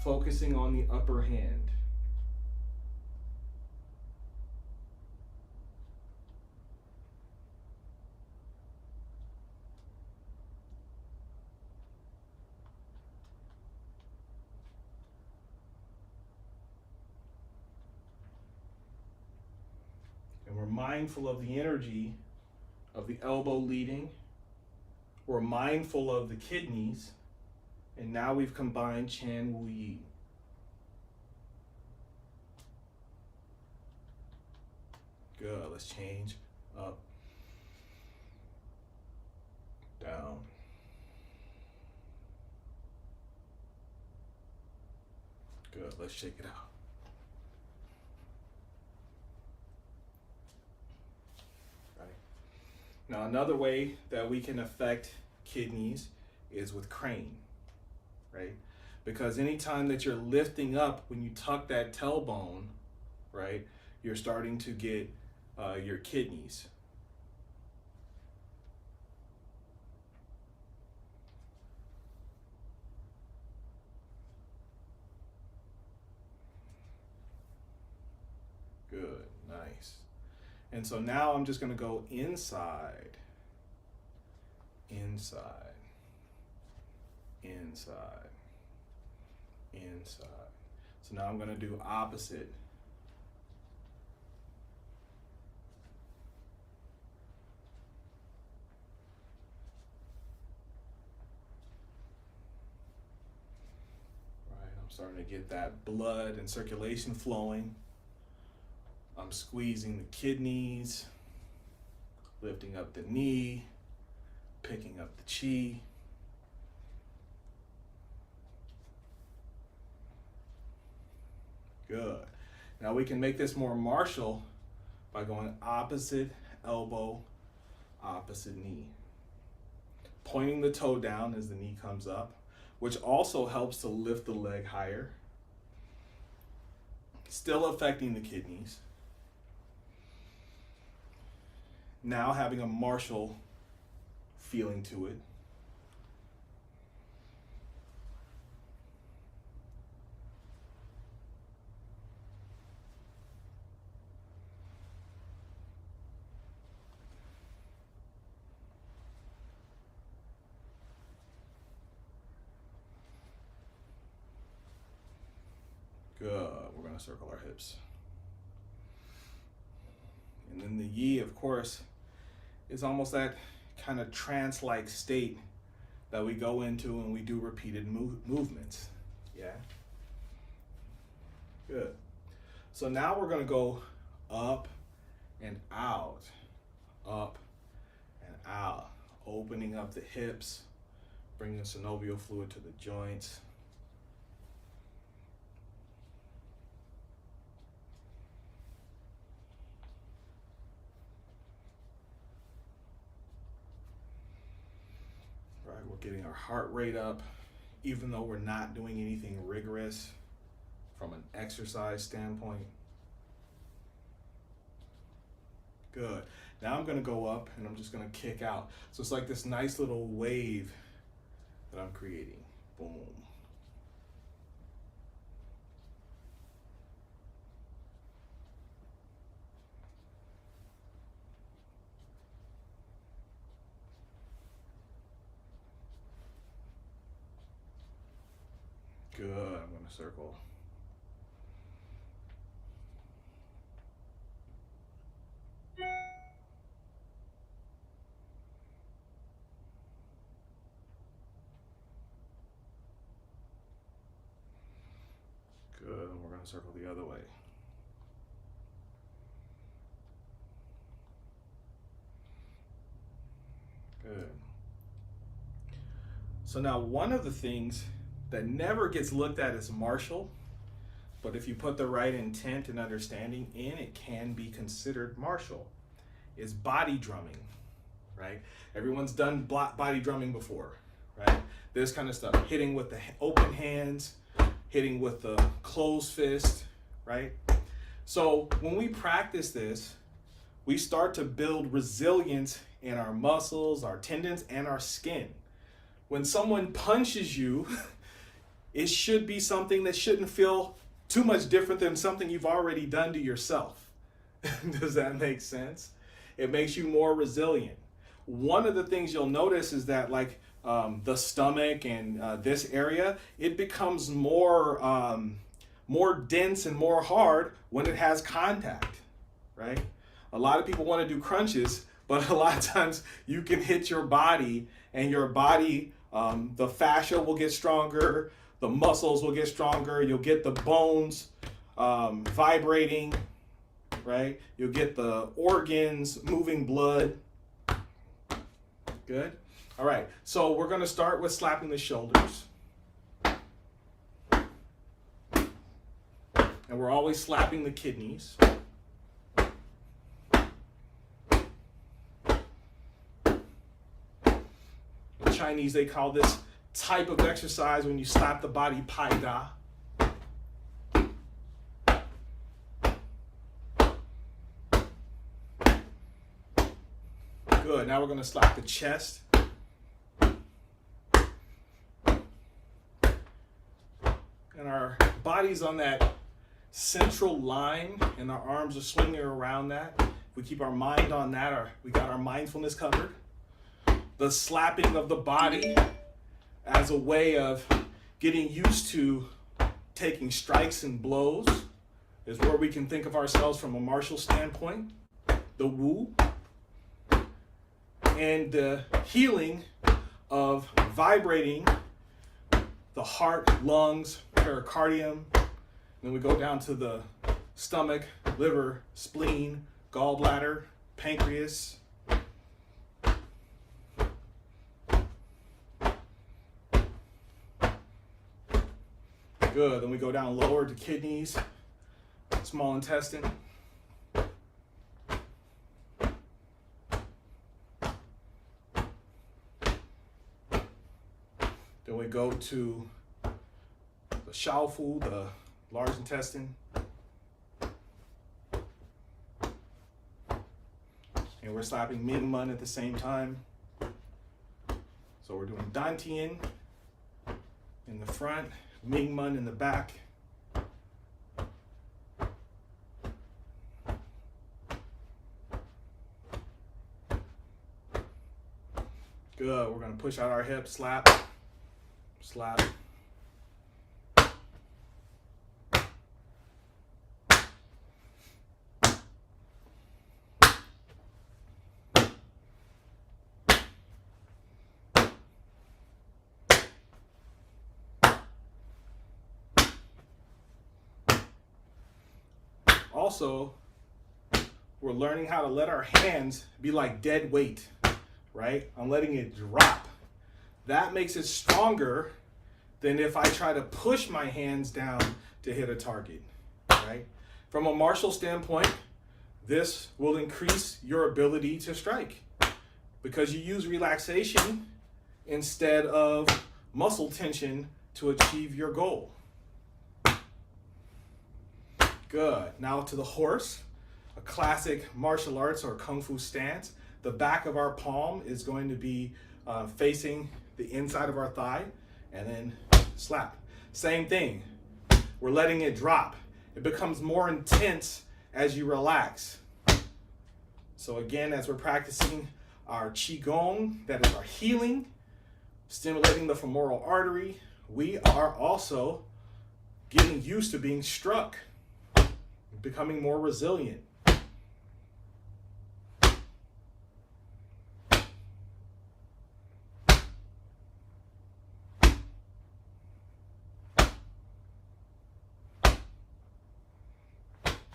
focusing on the upper hand. And we're mindful of the energy of the elbow leading. We're mindful of the kidneys. And now we've combined Chan Wu Yi. Good, let's change up, down. Good, let's shake it out. Right. Now another way that we can affect kidneys is with crane. Right? Because anytime that you're lifting up, when you tuck that tailbone, right, you're starting to get your kidneys. Good, nice. And so now I'm just going to go inside, inside, inside, inside. So now I'm going to do opposite. Right, I'm starting to get that blood and circulation flowing. I'm squeezing the kidneys, lifting up the knee, picking up the chi. Good. Now we can make this more martial by going opposite elbow, opposite knee. Pointing the toe down as the knee comes up, which also helps to lift the leg higher. Still affecting the kidneys. Now having a martial feeling to it. Good. We're going to circle our hips. And then the yi, of course, is almost that kind of trance-like state that we go into when we do repeated movements. Yeah? Good. So now we're going to go up and out, up and out, opening up the hips, bringing synovial fluid to the joints. Right, we're getting our heart rate up, even though we're not doing anything rigorous from an exercise standpoint. Good. Now I'm going to go up and I'm just going to kick out. So it's like this nice little wave that I'm creating. Boom. Good. I'm going to circle. Good. And we're going to circle the other way. Good. So now one of the things that never gets looked at as martial, but if you put the right intent and understanding in, it can be considered martial, is body drumming, right? Everyone's done body drumming before, right? This kind of stuff, hitting with the open hands, hitting with the closed fist, right? So when we practice this, we start to build resilience in our muscles, our tendons, and our skin. When someone punches you, it should be something that shouldn't feel too much different than something you've already done to yourself. Does that make sense? It makes you more resilient. One of the things you'll notice is that like the stomach and this area, it becomes more dense and more hard when it has contact, right? A lot of people want to do crunches, but a lot of times you can hit your body and your body, the fascia will get stronger, the muscles will get stronger, you'll get the bones vibrating, right? You'll get the organs moving blood. Good. All right, so we're going to start with slapping the shoulders. And we're always slapping the kidneys. In Chinese, they call this type of exercise when you slap the body pai da. Good. Now we're going to slap the chest. And our body's on that central line, and our arms are swinging around that. If we keep our mind on that, we got our mindfulness covered. The slapping of the body as a way of getting used to taking strikes and blows is where we can think of ourselves from a martial standpoint. The Wu. And the healing of vibrating the heart, lungs, pericardium. Then we go down to the stomach, liver, spleen, gallbladder, pancreas. Good. Then we go down lower to kidneys, small intestine. Then we go to the Fu, the large intestine. And we're slapping Mingmen at the same time. So we're doing Dantian in the front, Mingmen in the back. Good, we're gonna push out our hips, slap, slap. Also, we're learning how to let our hands be like dead weight, right? I'm letting it drop. That makes it stronger than if I try to push my hands down to hit a target, right? From a martial standpoint, this will increase your ability to strike because you use relaxation instead of muscle tension to achieve your goal. Good. Now to the horse, a classic martial arts or kung fu stance. The back of our palm is going to be facing the inside of our thigh, and then slap. Same thing. We're letting it drop. It becomes more intense as you relax. So again, as we're practicing our Qigong, that is our healing, stimulating the femoral artery, we are also getting used to being struck, becoming more resilient.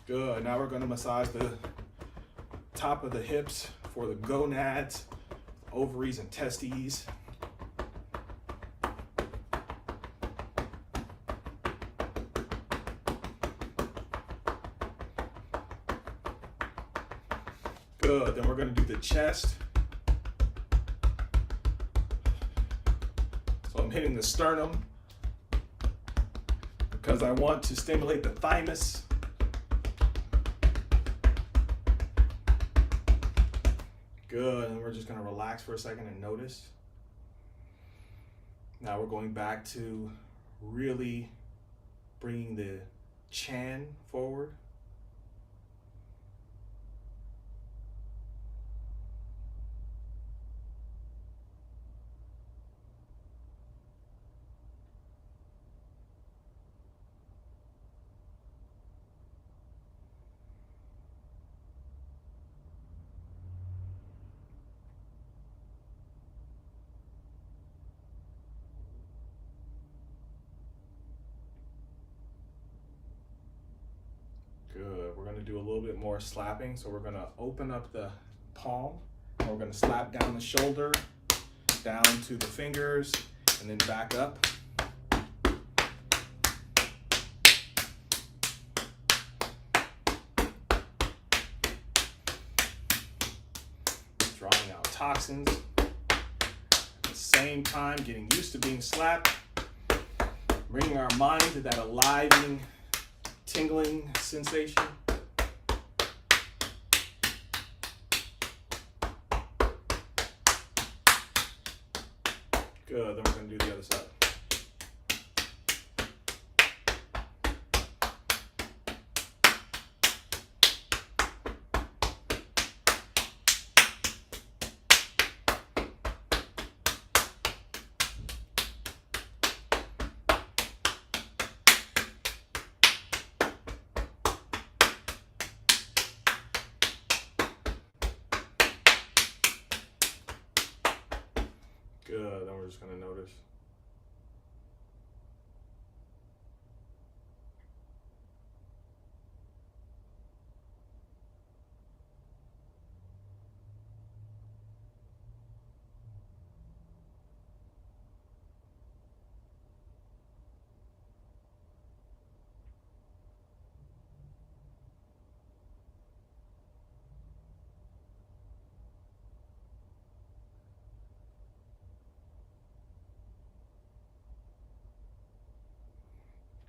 Good. Now we're going to massage the top of the hips for the gonads, ovaries, and testes. Good. Then we're going to do the chest. So I'm hitting the sternum because I want to stimulate the thymus. Good, and we're just gonna relax for a second and notice. Now we're going back to really bringing the chan forward. Good. We're going to do a little bit more slapping. So we're going to open up the palm. And we're going to slap down the shoulder, down to the fingers, and then back up. Drawing out toxins. At the same time, getting used to being slapped. Bringing our mind to that aliving, tingling sensation. Good, then we're going to do the other side. Good, then we're just going to notice.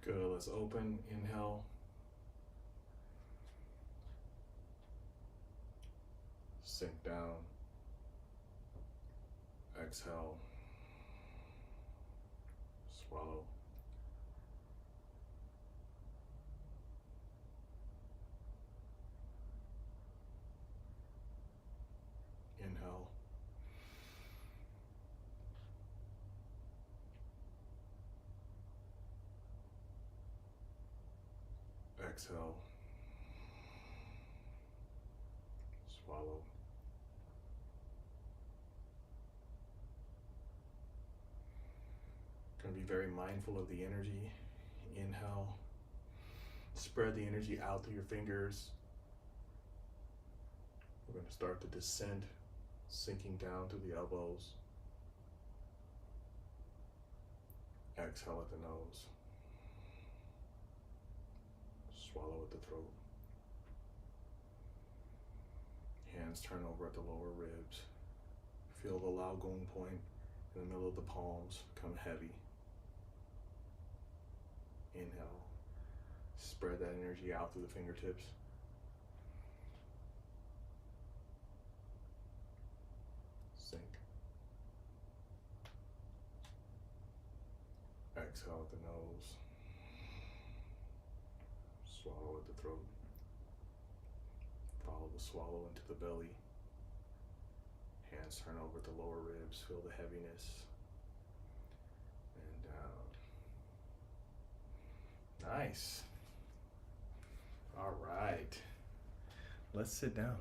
Good. Let's open. Inhale. Sink down. Exhale. Swallow. Inhale. Exhale. Swallow. Going to be very mindful of the energy. Inhale. Spread the energy out through your fingers. We're going to start the descent, sinking down through the elbows. Exhale at the nose. Swallow at the throat. Hands turn over at the lower ribs. Feel the Lao Gong point in the middle of the palms come heavy. Inhale. Spread that energy out through the fingertips. Sink. Exhale at the nose. Swallow at the throat. Follow the swallow into the belly. Hands turn over at the lower ribs. Feel the heaviness. And down. Nice. All right. Let's sit down.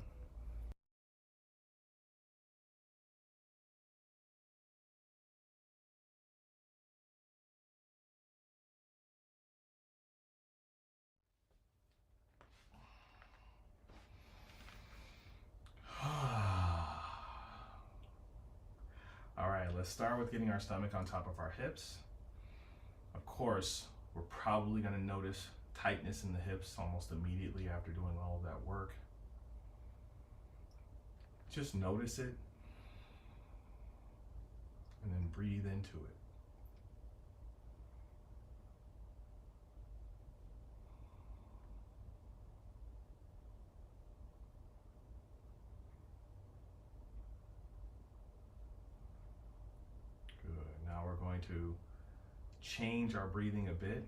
All right, let's start with getting our stomach on top of our hips. Of course, we're probably going to notice tightness in the hips almost immediately after doing all of that work. Just notice it and then breathe into it. Now we're going to change our breathing a bit.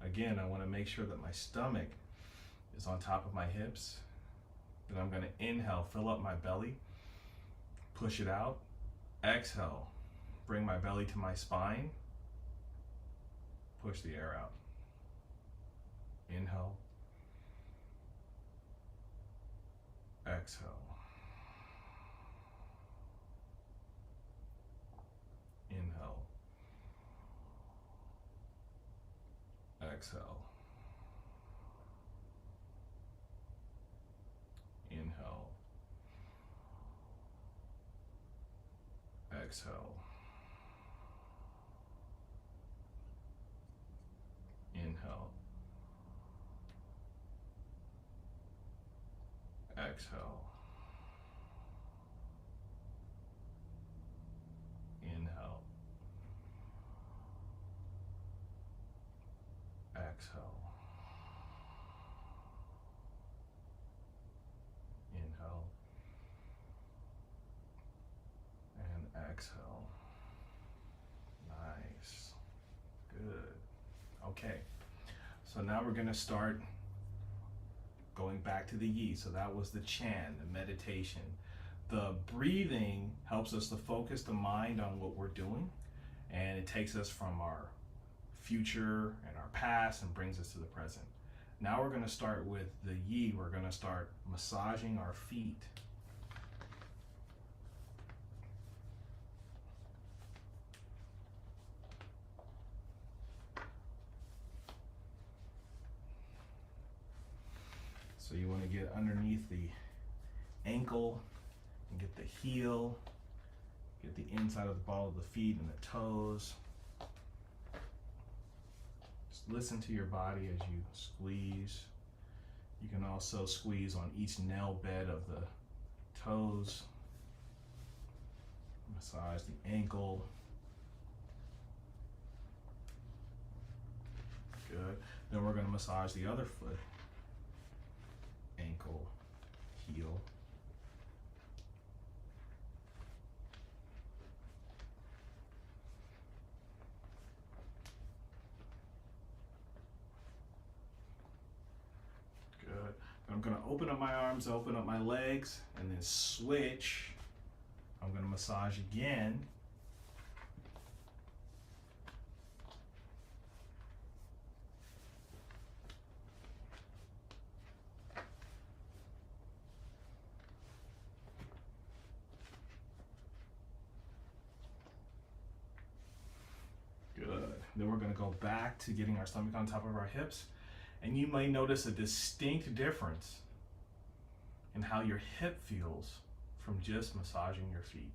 Again, I want to make sure that my stomach is on top of my hips. Then I'm going to inhale, fill up my belly, push it out. Exhale, bring my belly to my spine, push the air out. Inhale. Exhale. Inhale. Exhale. Inhale. Exhale. Inhale. Exhale. Inhale. Exhale. Inhale. And exhale. Nice. Good. Okay. So now we're going to start going back to the yi. So that was the Chan, the meditation. The breathing helps us to focus the mind on what we're doing, and it takes us from our future and our past and brings us to the present. Now we're going to start with the yi. We're going to start massaging our feet. So you want to get underneath the ankle and get the heel, get the inside of the ball of the feet and the toes. Just listen to your body as you squeeze. You can also squeeze on each nail bed of the toes. Massage the ankle. Good. Then we're going to massage the other foot. Ankle, heel. Good. I'm going to open up my arms, open up my legs, and then switch. I'm going to massage again. Good. Then we're going to go back to getting our stomach on top of our hips. And you may notice a distinct difference in how your hip feels from just massaging your feet.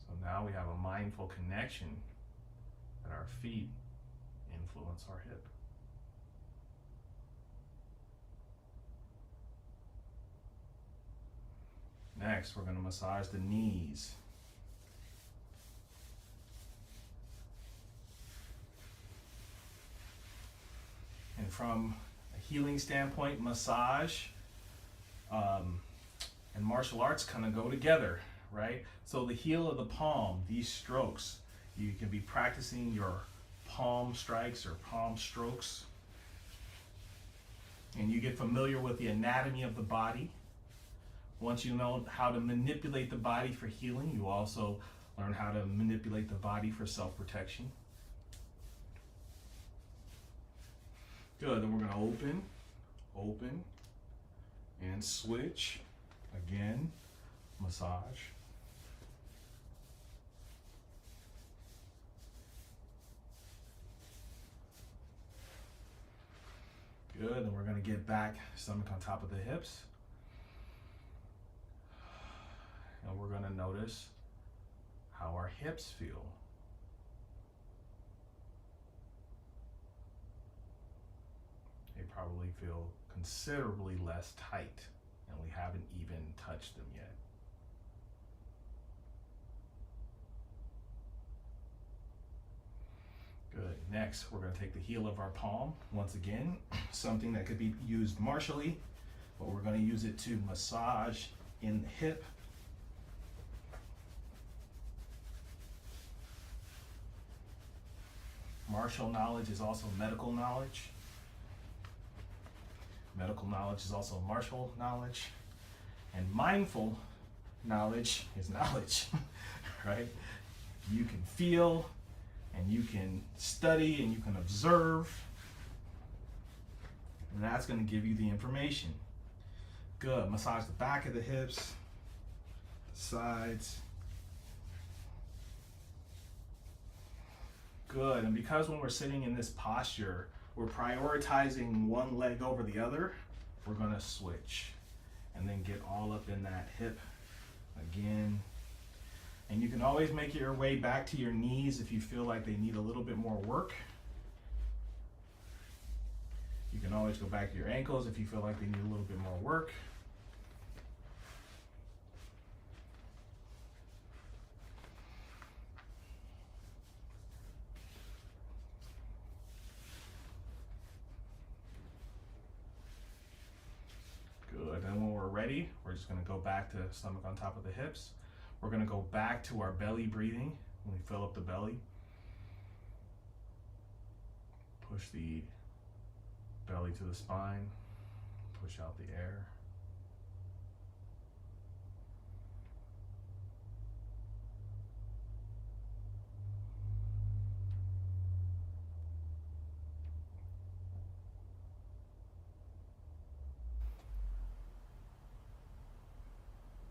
So now we have a mindful connection that our feet influence our hip. Next, we're going to massage the knees. And from a healing standpoint, massage and martial arts kind of go together, right? So the heel of the palm, these strokes, you can be practicing your palm strikes or palm strokes. And you get familiar with the anatomy of the body. Once you know how to manipulate the body for healing, you also learn how to manipulate the body for self-protection. Good, then we're going to open, and switch. Again, massage. Good, then we're going to get back, stomach on top of the hips. And we're going to notice how our hips feel. They probably feel considerably less tight, and we haven't even touched them yet. Good. Next, we're going to take the heel of our palm. Once again, something that could be used martially, but we're going to use it to massage in the hip. Martial knowledge is also medical knowledge. Medical knowledge is also martial knowledge. And mindful knowledge is knowledge, right? You can feel, and you can study, and you can observe. And that's going to give you the information. Good. Massage the back of the hips, the sides. Good. And because when we're sitting in this posture, we're prioritizing one leg over the other, we're going to switch and then get all up in that hip again. And you can always make your way back to your knees if you feel like they need a little bit more work. You can always go back to your ankles if you feel like they need a little bit more work. Good. And when we're ready, we're just going to go back to stomach on top of the hips. We're going to go back to our belly breathing when we fill up the belly. Push the belly to the spine. Push out the air.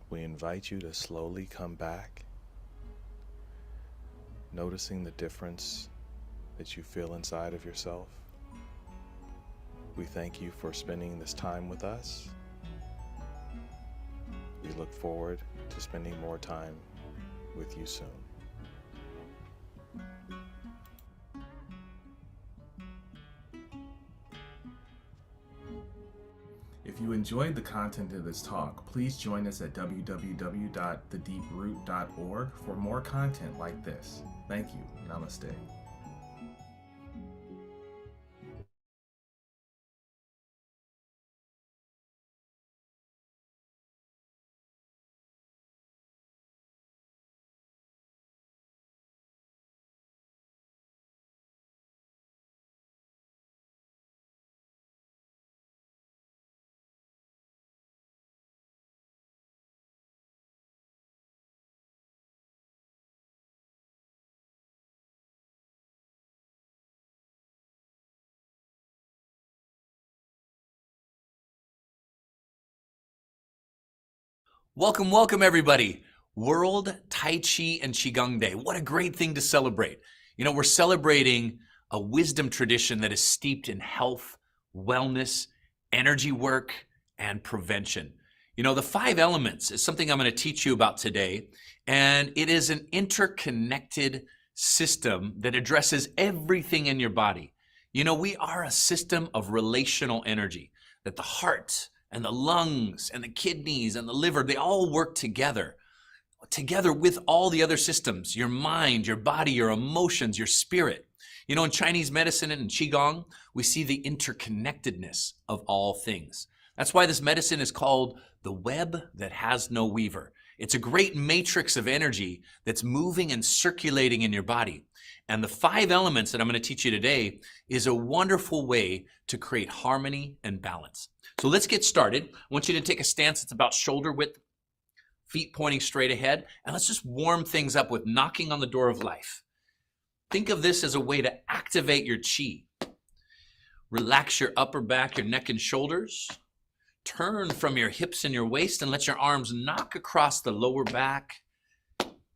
We invite you to slowly come back, noticing the difference that you feel inside of yourself. We thank you for spending this time with us. We look forward to spending more time with you soon. If you enjoyed the content of this talk, please join us at www.thedeeproot.org for more content like this. Thank you. Namaste. Welcome, welcome everybody. World Tai Chi and Qigong Day. What a great thing to celebrate. You know, we're celebrating a wisdom tradition that is steeped in health, wellness, energy work, and prevention. You know, the 5 elements is something I'm going to teach you about today, and it is an interconnected system that addresses everything in your body. You know, we are a system of relational energy, that the heart and the lungs and the kidneys and the liver, they all work together with all the other systems, your mind, your body, your emotions, your spirit. You know, in Chinese medicine and in Qigong, we see the interconnectedness of all things. That's why this medicine is called the web that has no weaver. It's a great matrix of energy that's moving and circulating in your body. And the 5 elements that I'm going to teach you today is a wonderful way to create harmony and balance. So let's get started. I want you to take a stance that's about shoulder width, feet pointing straight ahead, and let's just warm things up with knocking on the door of life. Think of this as a way to activate your chi. Relax your upper back, your neck and shoulders. Turn from your hips and your waist and let your arms knock across the lower back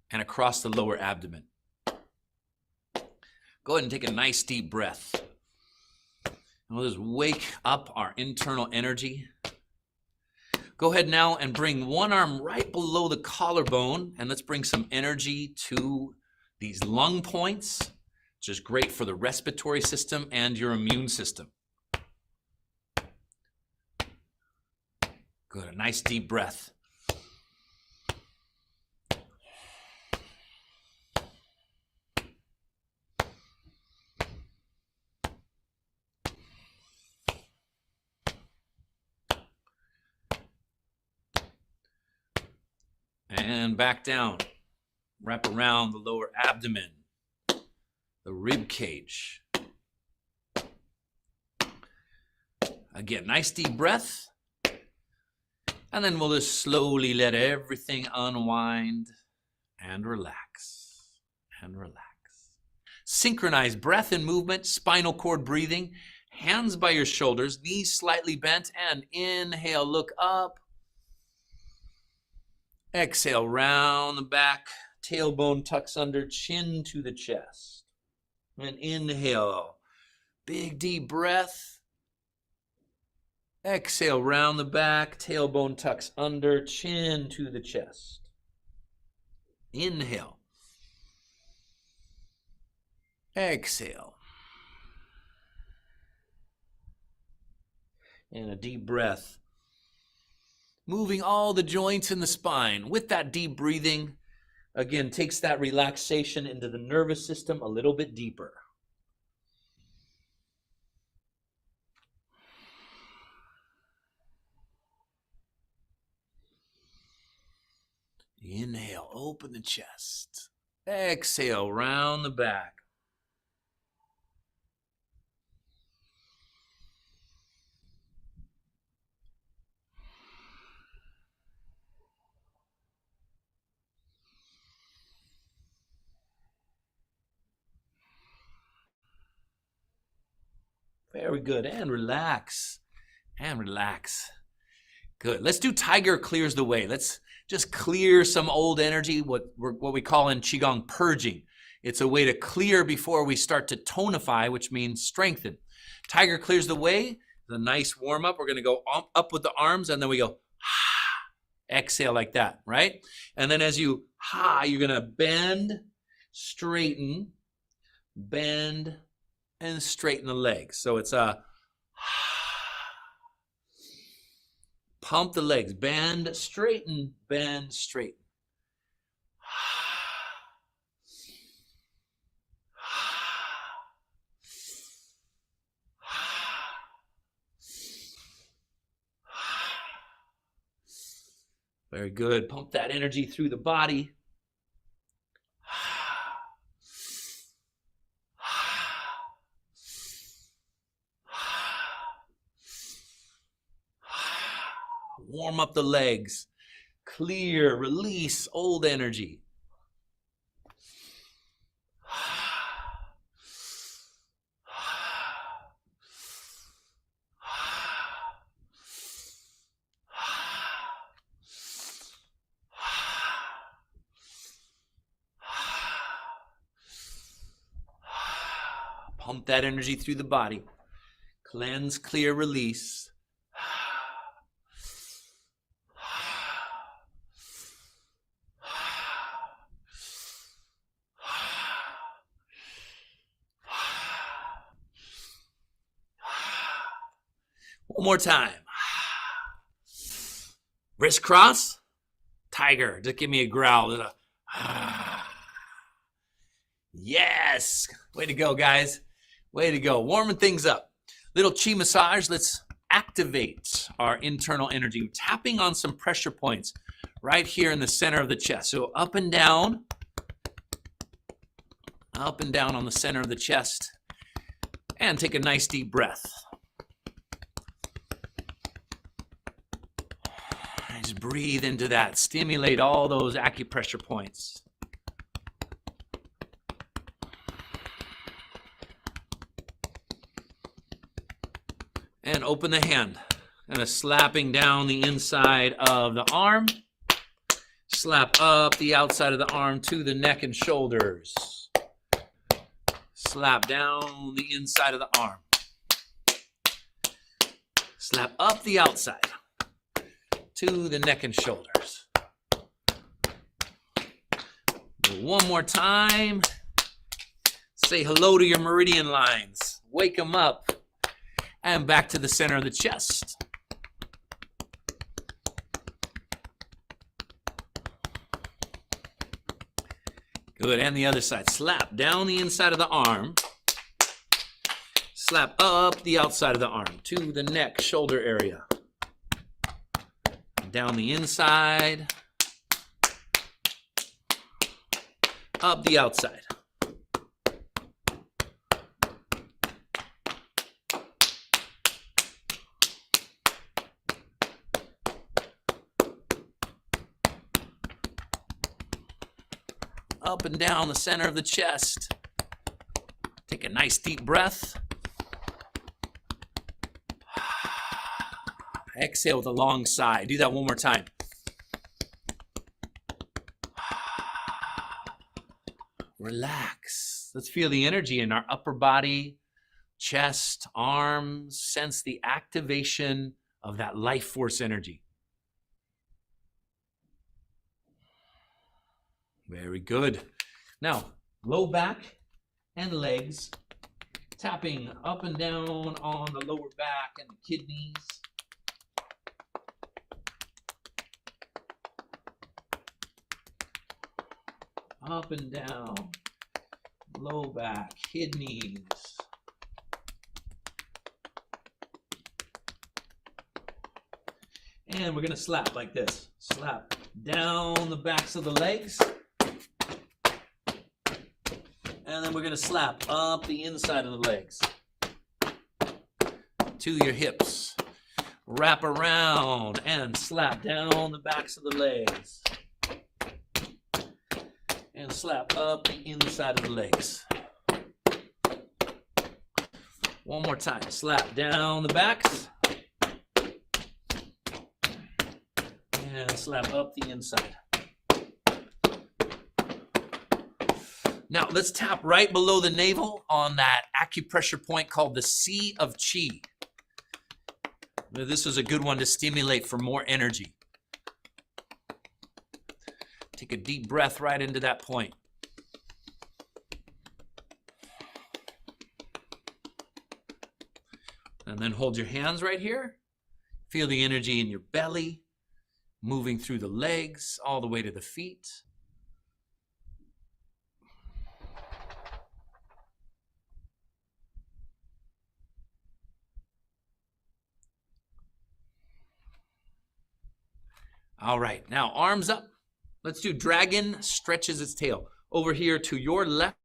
and across the lower abdomen. Go ahead and take a nice deep breath. And we'll just wake up our internal energy. Go ahead now and bring one arm right below the collarbone, and let's bring some energy to these lung points, which is great for the respiratory system and your immune system. Good, a nice deep breath. And back down. Wrap around the lower abdomen, the rib cage. Again, nice deep breath. And then we'll just slowly let everything unwind and relax and relax. Synchronize breath and movement, spinal cord breathing, hands by your shoulders, knees slightly bent, and inhale, look up. Exhale, round the back, tailbone tucks under, chin to the chest. And inhale, big deep breath. Exhale, round the back, tailbone tucks under, chin to the chest. Inhale. Exhale. And a deep breath. Moving all the joints in the spine. With that deep breathing, again, takes that relaxation into the nervous system a little bit deeper. Inhale, open the chest. Exhale, round the back. Very good. And relax. And relax. Good. Let's do Tiger Clears the Way. Let's just clear some old energy, what we call in Qigong purging. It's a way to clear before we start to tonify, which means strengthen. Tiger Clears the Way. The nice warm up. We're going to go up with the arms, and then we go exhale like that, right? And then as you you're going to bend, straighten, bend, and straighten the legs. So it's a Pump the legs. Bend, straighten, bend, straighten. Very good. Pump that energy through the body. Warm up the legs. Clear, release old energy. Pump that energy through the body. Cleanse, clear, release. One more time. Wrist cross. Tiger. Just give me a growl. Yes. Way to go, guys. Way to go. Warming things up. Little chi massage. Let's activate our internal energy. Tapping on some pressure points right here in the center of the chest. So up and down on the center of the chest. And take a nice deep breath. Just breathe into that. Stimulate all those acupressure points. And open the hand. Kind of slapping down the inside of the arm. Slap up the outside of the arm to the neck and shoulders. Slap down the inside of the arm. Slap up the outside to the neck and shoulders. One more time. Say hello to your meridian lines. Wake them up. And back to the center of the chest. Good, and the other side. Slap down the inside of the arm. Slap up the outside of the arm to the neck, shoulder area. Down the inside. Up the outside. Up and down the center of the chest. Take a nice deep breath. Exhale with a long sigh. Do that one more time. Relax. Let's feel the energy in our upper body, chest, arms. Sense the activation of that life force energy. Very good. Now, low back and legs, tapping up and down on the lower back and the kidneys. Up and down, low back, kidneys. And we're gonna slap like this. Slap down the backs of the legs. And then we're going to slap up the inside of the legs to your hips. Wrap around and slap down the backs of the legs. And slap up the inside of the legs. One more time. Slap down the backs. And slap up the inside. Now, let's tap right below the navel on that acupressure point called the Sea of Chi. This is a good one to stimulate for more energy. Take a deep breath right into that point. And then hold your hands right here. Feel the energy in your belly, moving through the legs, all the way to the feet. All right, now arms up. Let's do dragon stretches its tail. Over here to your left.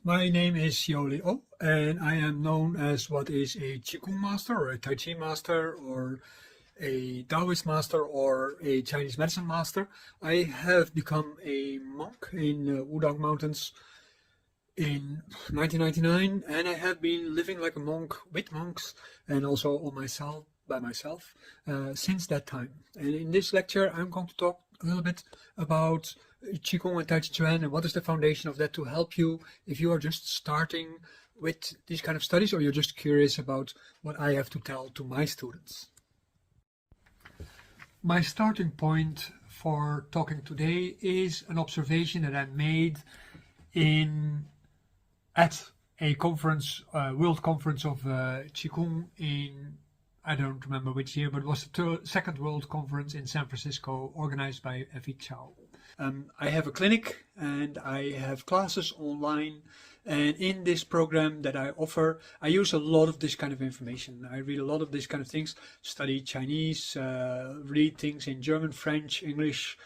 My name is Yoli O, and I am known as what is a Qigong master or a Tai Chi master or a Taoist master or a Chinese medicine master. I have become a monk in Wudang Mountains in 1999, and I have been living like a monk with monks and also on myself by myself since that time. And in this lecture, I'm going to talk a little bit about Qigong and Tai Chi Chuan, and what is the foundation of that to help you if you are just starting with these kind of studies, or you're just curious about what I have to tell to my students. My starting point for talking today is an observation that I made at a conference, World Conference of Qigong in, I don't remember which year, but it was the second World Conference in San Francisco, organized by Effie Chow. I have a clinic and I have classes online, and in this program that I offer, I use a lot of this kind of information. I read a lot of these kind of things, study Chinese, read things in German, French, English,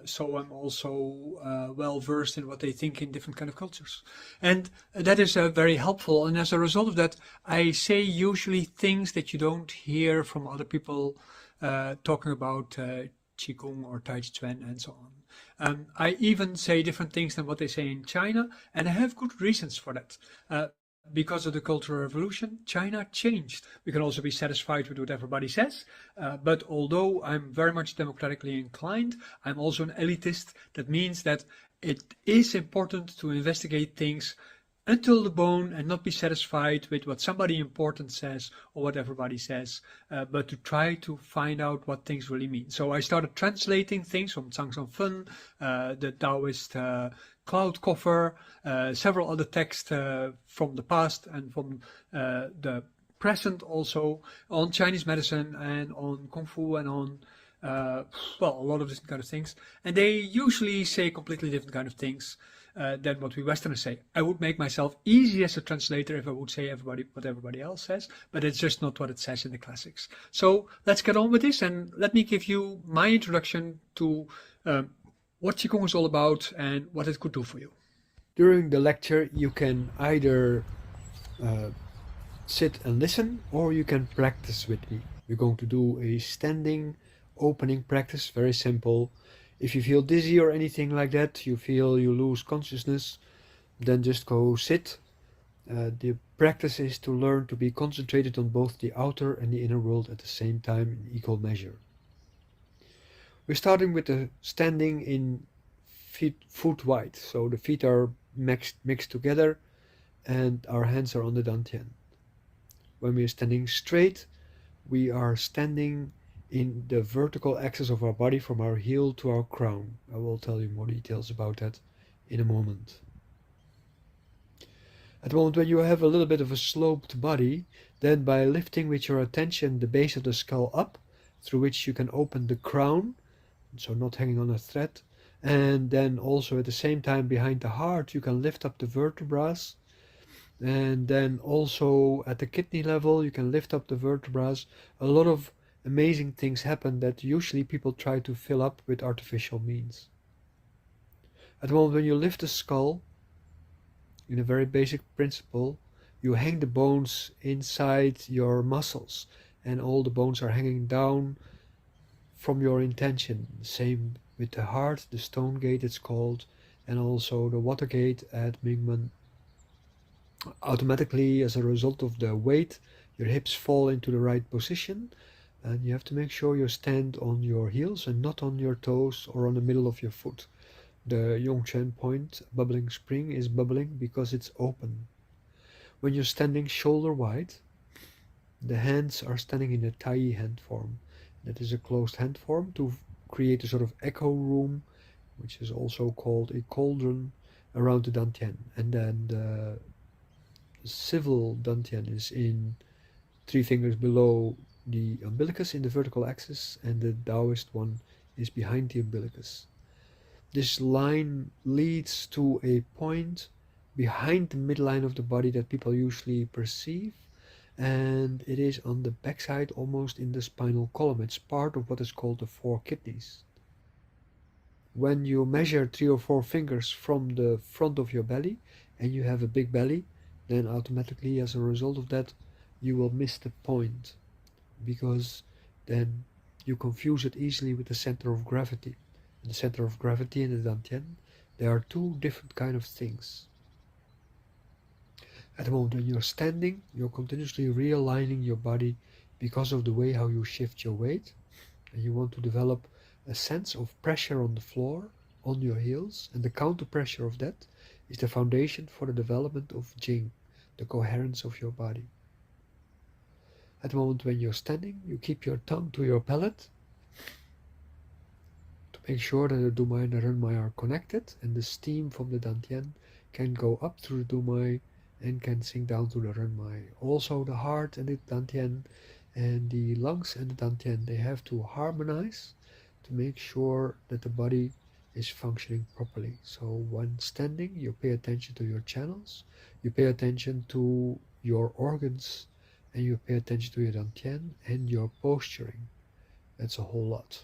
so I'm also well versed in what they think in different kind of cultures, and that is very helpful. And as a result of that, I say usually things that you don't hear from other people talking about Qigong or Tai Chi Chuan and so on. I even say different things than what they say in China, and I have good reasons for that. Because of the Cultural Revolution, China changed. We can also be satisfied with what everybody says, but although I'm very much democratically inclined, I'm also an elitist. That means that it is important to investigate things until the bone and not be satisfied with what somebody important says or what everybody says, but to try to find out what things really mean. So I started translating things from Zhang Feng, the Taoist Cloud Cover, several other texts from the past and from the present also, on Chinese medicine and on Kung Fu and on a lot of different kind of things. And they usually say completely different kind of things than what we Westerners say. I would make myself easy as a translator if I would say what everybody else says, but it's just not what it says in the classics. So let's get on with this, and let me give you my introduction to what Qigong is all about and what it could do for you. During the lecture, you can either sit and listen, or you can practice with me. We're going to do a standing opening practice, very simple. If you feel dizzy or anything like that, you feel you lose consciousness, then just go sit. The practice is to learn to be concentrated on both the outer and the inner world at the same time in equal measure. We're starting with the standing in foot wide, so the feet are mixed together and our hands are on the dantian. When we are standing straight, we are standing in the vertical axis of our body from our heel to our crown. I will tell you more details about that in a moment. At the moment when you have a little bit of a sloped body, then by lifting with your attention the base of the skull up, through which you can open the crown, so not hanging on a thread, and then also at the same time behind the heart you can lift up the vertebrae, and then also at the kidney level you can lift up the vertebrae. A lot of amazing things happen that usually people try to fill up with artificial means. At the moment when you lift the skull, in a very basic principle, you hang the bones inside your muscles, and all the bones are hanging down from your intention. Same with the heart, the stone gate it's called, and also the water gate at Mingmen. Automatically, as a result of the weight, your hips fall into the right position, and you have to make sure you stand on your heels and not on your toes or on the middle of your foot. The Yongchen point, bubbling spring, is bubbling because it's open. When you're standing shoulder wide, the hands are standing in a Tai hand form. That is a closed hand form to create a sort of echo room, which is also called a cauldron, around the dantian. And then the civil dantian is in 3 fingers below the umbilicus in the vertical axis, and the Taoist one is behind the umbilicus. This line leads to a point behind the midline of the body that people usually perceive, and it is on the backside, almost in the spinal column. It's part of what is called the 4 kidneys. When you measure 3 or 4 fingers from the front of your belly and you have a big belly, then automatically as a result of that you will miss the point, because then you confuse it easily with the center of gravity. And the center of gravity and the dantian, there are 2 different kind of things. At the moment when you're standing, you're continuously realigning your body because of the way how you shift your weight, and you want to develop a sense of pressure on the floor on your heels, and the counter pressure of that is the foundation for the development of Jing, the coherence of your body. At the moment when you're standing, you keep your tongue to your palate to make sure that the Dumai and the Renmai are connected, and the steam from the Dantian can go up through the Dumai and can sink down to the Renmai. Also the heart and the Dantian and the lungs and the Dantian, they have to harmonize to make sure that the body is functioning properly. So when standing, you pay attention to your channels, you pay attention to your organs, and you pay attention to your Dantian and your posturing. That's a whole lot.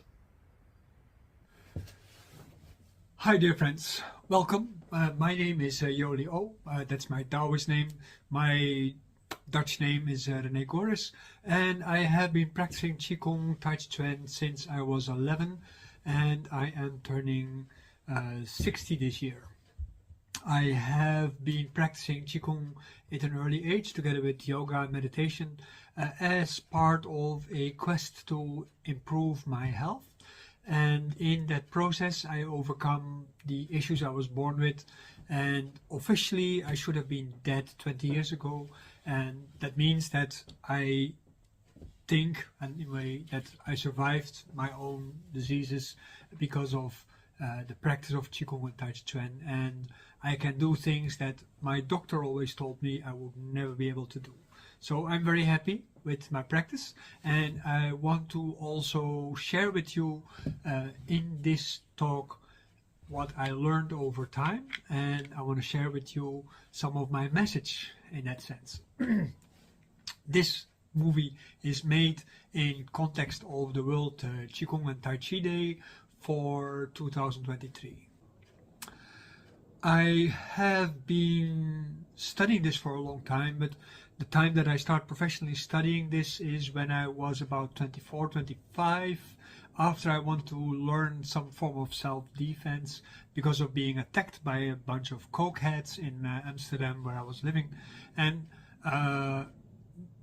Hi dear friends, welcome. My name is Yoli O. That's my Taoist name. My Dutch name is René Goris, and I have been practicing Qigong Tai Chi Chuan since I was 11, and I am turning 60 this year. I have been practicing Qigong at an early age together with yoga and meditation as part of a quest to improve my health. And in that process, I overcome the issues I was born with. And officially, I should have been dead 20 years ago. And that means that I think, anyway, that I survived my own diseases because of the practice of Qigong and Tai Chi Chuan. And I can do things that my doctor always told me I would never be able to do. So I'm very happy with my practice, and I want to also share with you in this talk what I learned over time, and I want to share with you some of my message in that sense. This movie is made in context of the World Qigong and Tai Chi Day for 2023. I have been studying this for a long time, but the time that I start professionally studying this is when I was about 24, 25, after I wanted to learn some form of self-defense because of being attacked by a bunch of cokeheads in Amsterdam where I was living, and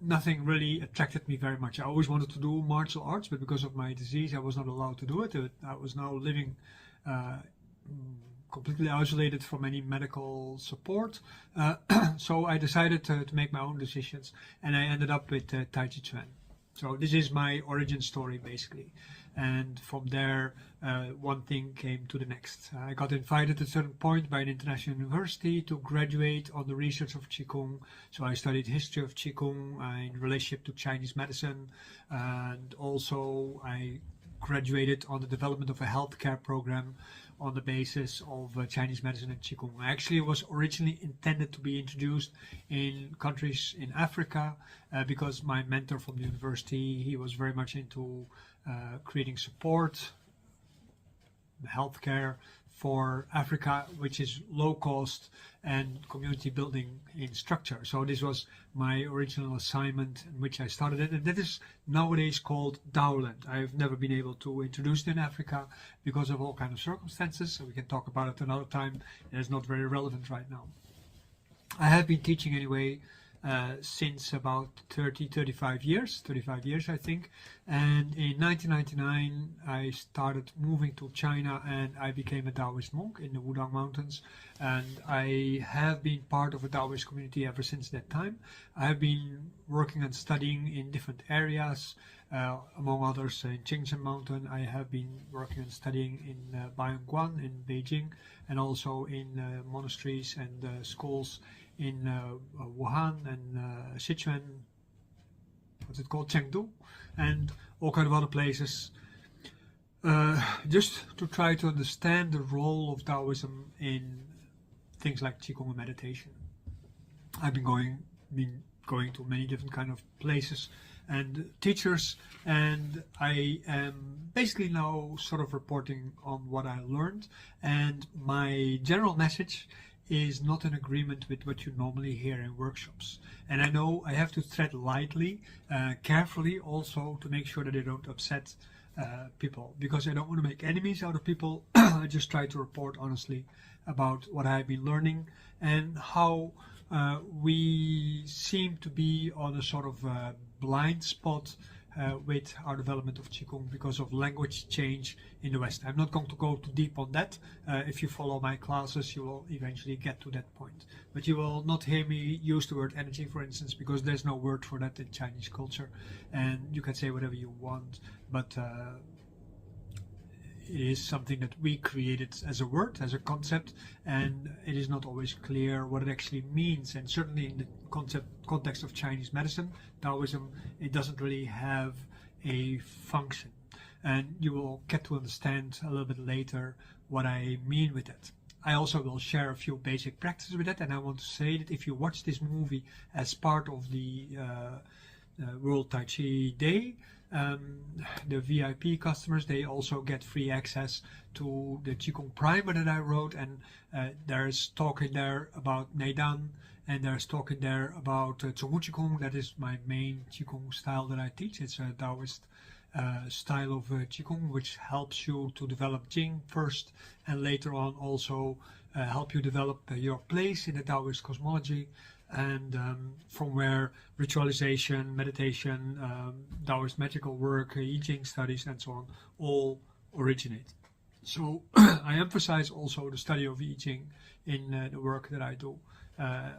nothing really attracted me very much. I always wanted to do martial arts, but because of my disease I was not allowed to do it. I was now living completely isolated from any medical support, so I decided to make my own decisions, and I ended up with Tai Chi Chuan. So this is my origin story basically, and from there one thing came to the next. I got invited at a certain point by an international university to graduate on the research of Qigong, so I studied history of Qigong in relationship to Chinese medicine, and also I graduated on the development of a healthcare program on the basis of Chinese medicine and Qigong. Actually, it was originally intended to be introduced in countries in Africa because my mentor from the university, he was very much into creating support, healthcare for Africa, which is low cost and community building in structure. So this was my original assignment in which I started it, and that is nowadays called Daoland. I've never been able to introduce it in Africa because of all kinds of circumstances, so we can talk about it another time. It is not very relevant right now. I have been teaching anyway since about 35 years I think, and in 1999 I started moving to China and I became a Taoist monk in the Wudang Mountains, and I have been part of a Taoist community ever since that time. I have been working and studying in different areas, among others in Qingzhen Mountain. I have been working and studying in Baiyangguan in Beijing, and also in monasteries and schools in Wuhan and Sichuan, what's it called, Chengdu, and all kind of other places, just to try to understand the role of Taoism in things like Qigong and meditation. I've been going to many different kind of places and teachers, and I am basically now sort of reporting on what I learned, and my general message is not in agreement with what you normally hear in workshops. And I know I have to tread lightly, carefully also, to make sure that I don't upset people, because I don't want to make enemies out of people. I just try to report honestly about what I've been learning and how we seem to be on a sort of blind spot with our development of Qigong because of language change in the West. I'm not going to go too deep on that. If you follow my classes, you will eventually get to that point. But you will not hear me use the word energy, for instance, because there's no word for that in Chinese culture. And you can say whatever you want, but it is something that we created as a word, as a concept, and it is not always clear what it actually means. And certainly in the context of Chinese medicine, Taoism, it doesn't really have a function. And you will get to understand a little bit later what I mean with that. I also will share a few basic practices with that, and I want to say that if you watch this movie as part of the World Tai Chi Day, the VIP customers, they also get free access to the Qigong primer that I wrote, and there's talk in there about Neidan, and there's talk in there about Zhonghu Qigong. That is my main Qigong style that I teach. It's a Taoist style of Qigong, which helps you to develop Jing first, and later on also help you develop your place in the Taoist cosmology, and from where ritualization, meditation, Taoist magical work, I Ching studies, and so on, all originate. So I emphasize also the study of I Ching in the work that I do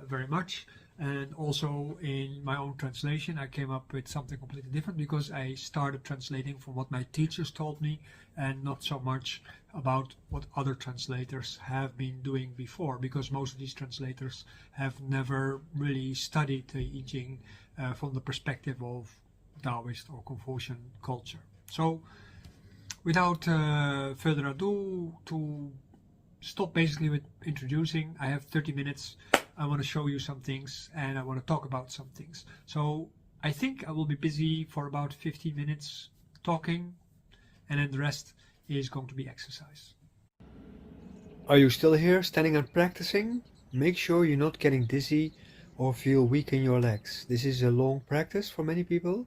very much. And also in my own translation, I came up with something completely different because I started translating from what my teachers told me and not so much about what other translators have been doing before, because most of these translators have never really studied the I Ching from the perspective of Taoist or Confucian culture. So without further ado, to stop basically with introducing, I have 30 minutes. I want to show you some things and I want to talk about some things. So I think I will be busy for about 15 minutes talking, and then the rest is going to be exercise. Are you still here, standing and practicing? Make sure you're not getting dizzy or feel weak in your legs. This is a long practice for many people.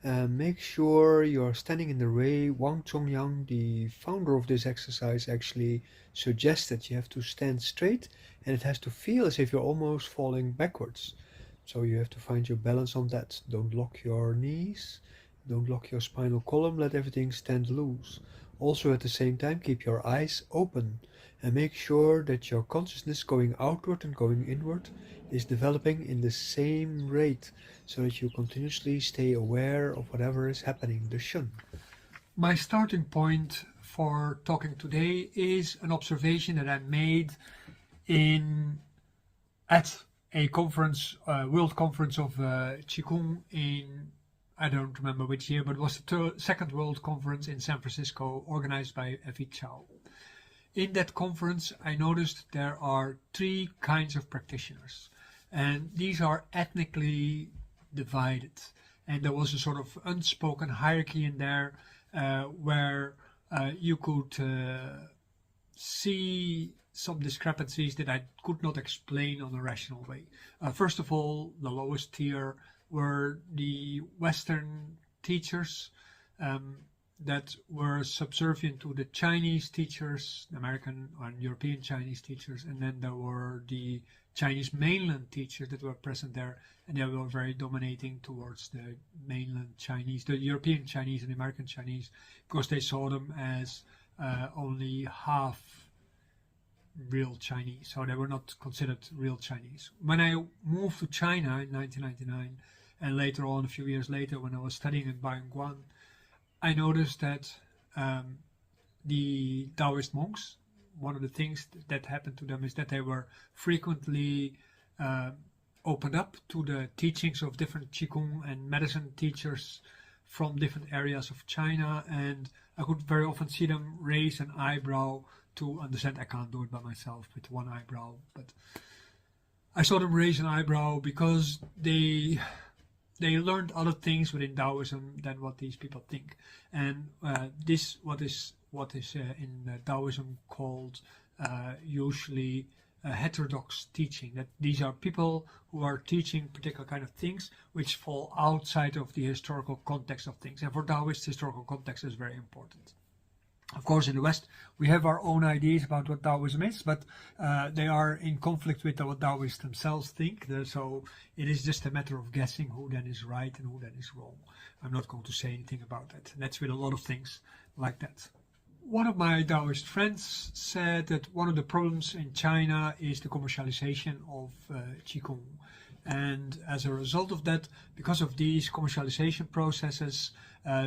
Make sure you're standing in the way Wang Chongyang, the founder of this exercise, actually suggested you have to stand straight and it has to feel as if you're almost falling backwards. So you have to find your balance on that. Don't lock your knees, don't lock your spinal column, let everything stand loose. Also at the same time, keep your eyes open and make sure that your consciousness going outward and going inward is developing in the same rate, so that you continuously stay aware of whatever is happening, the shun. My starting point for talking today is an observation that I made at a conference, World Conference of Qigong in, I don't remember which year, but it was the second World Conference in San Francisco, organized by Effie Chow. In that conference, I noticed there are three kinds of practitioners, and these are ethnically divided. And there was a sort of unspoken hierarchy in there where you could see some discrepancies that I could not explain on a rational way. First of all, the lowest tier were the Western teachers that were subservient to the Chinese teachers, American and European Chinese teachers, and then there were the Chinese mainland teachers that were present there, and they were very dominating towards the mainland Chinese, the European Chinese and American Chinese, because they saw them as only half real Chinese, so they were not considered real Chinese. When I moved to China in 1999, and later on, a few years later, when I was studying in Baiyangguan, I noticed that the Taoist monks, one of the things that happened to them is that they were frequently opened up to the teachings of different Qigong and medicine teachers from different areas of China, and I could very often see them raise an eyebrow to understand. I can't do it by myself with one eyebrow, but I saw them raise an eyebrow because they learned other things within Taoism than what these people think, and this what is in Taoism called usually heterodox teaching. That these are people who are teaching particular kind of things which fall outside of the historical context of things, and for Taoists, historical context is very important. Of course, in the West, we have our own ideas about what Taoism is, but they are in conflict with what Taoists themselves think. So it is just a matter of guessing who then is right and who then is wrong. I'm not going to say anything about that. And that's with a lot of things like that. One of my Taoist friends said that one of the problems in China is the commercialization of Qigong. And as a result of that, because of these commercialization processes,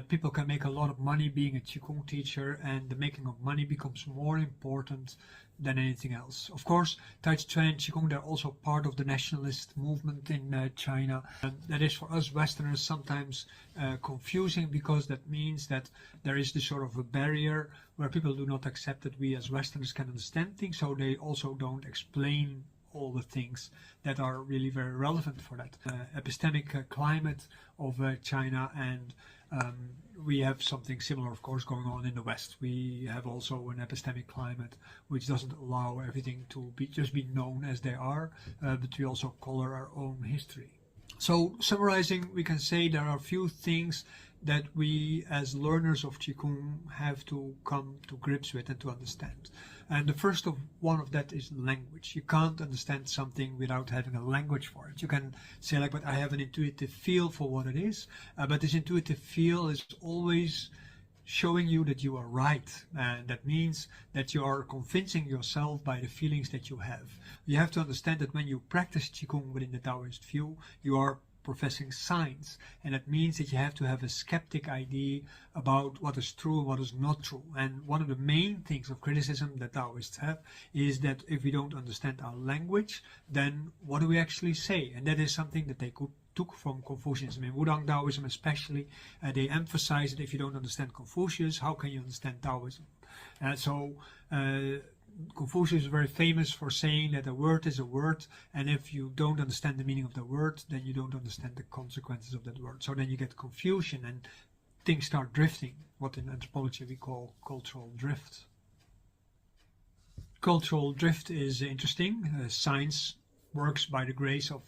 people can make a lot of money being a Qigong teacher, and the making of money becomes more important than anything else. Of course, Tai Chi Chuan and Qigong, they're also part of the nationalist movement in China. And that is for us Westerners sometimes confusing, because that means that there is this sort of a barrier where people do not accept that we as Westerners can understand things, so they also don't explain all the things that are really very relevant for that epistemic climate of China. And we have something similar, of course, going on in the West. We have also an epistemic climate which doesn't allow everything to just be known as they are, but we also color our own history. So summarizing, we can say there are a few things that we as learners of Qigong have to come to grips with and to understand. And the first one of that is language. You can't understand something without having a language for it. You can say like, but I have an intuitive feel for what it is, but this intuitive feel is always showing you that you are right. And that means that you are convincing yourself by the feelings that you have. You have to understand that when you practice Qigong within the Taoist view, you are professing science, and that means that you have to have a skeptic idea about what is true and what is not true. And one of the main things of criticism that Taoists have is that if we don't understand our language, then what do we actually say? And that is something that they took from Confucianism. In Wudang Taoism especially, they emphasize that if you don't understand Confucius, how can you understand Taoism? Confucius is very famous for saying that a word is a word, and if you don't understand the meaning of the word, then you don't understand the consequences of that word. So then you get confusion and things start drifting, what in anthropology we call cultural drift. Cultural drift is interesting. Science works by the grace of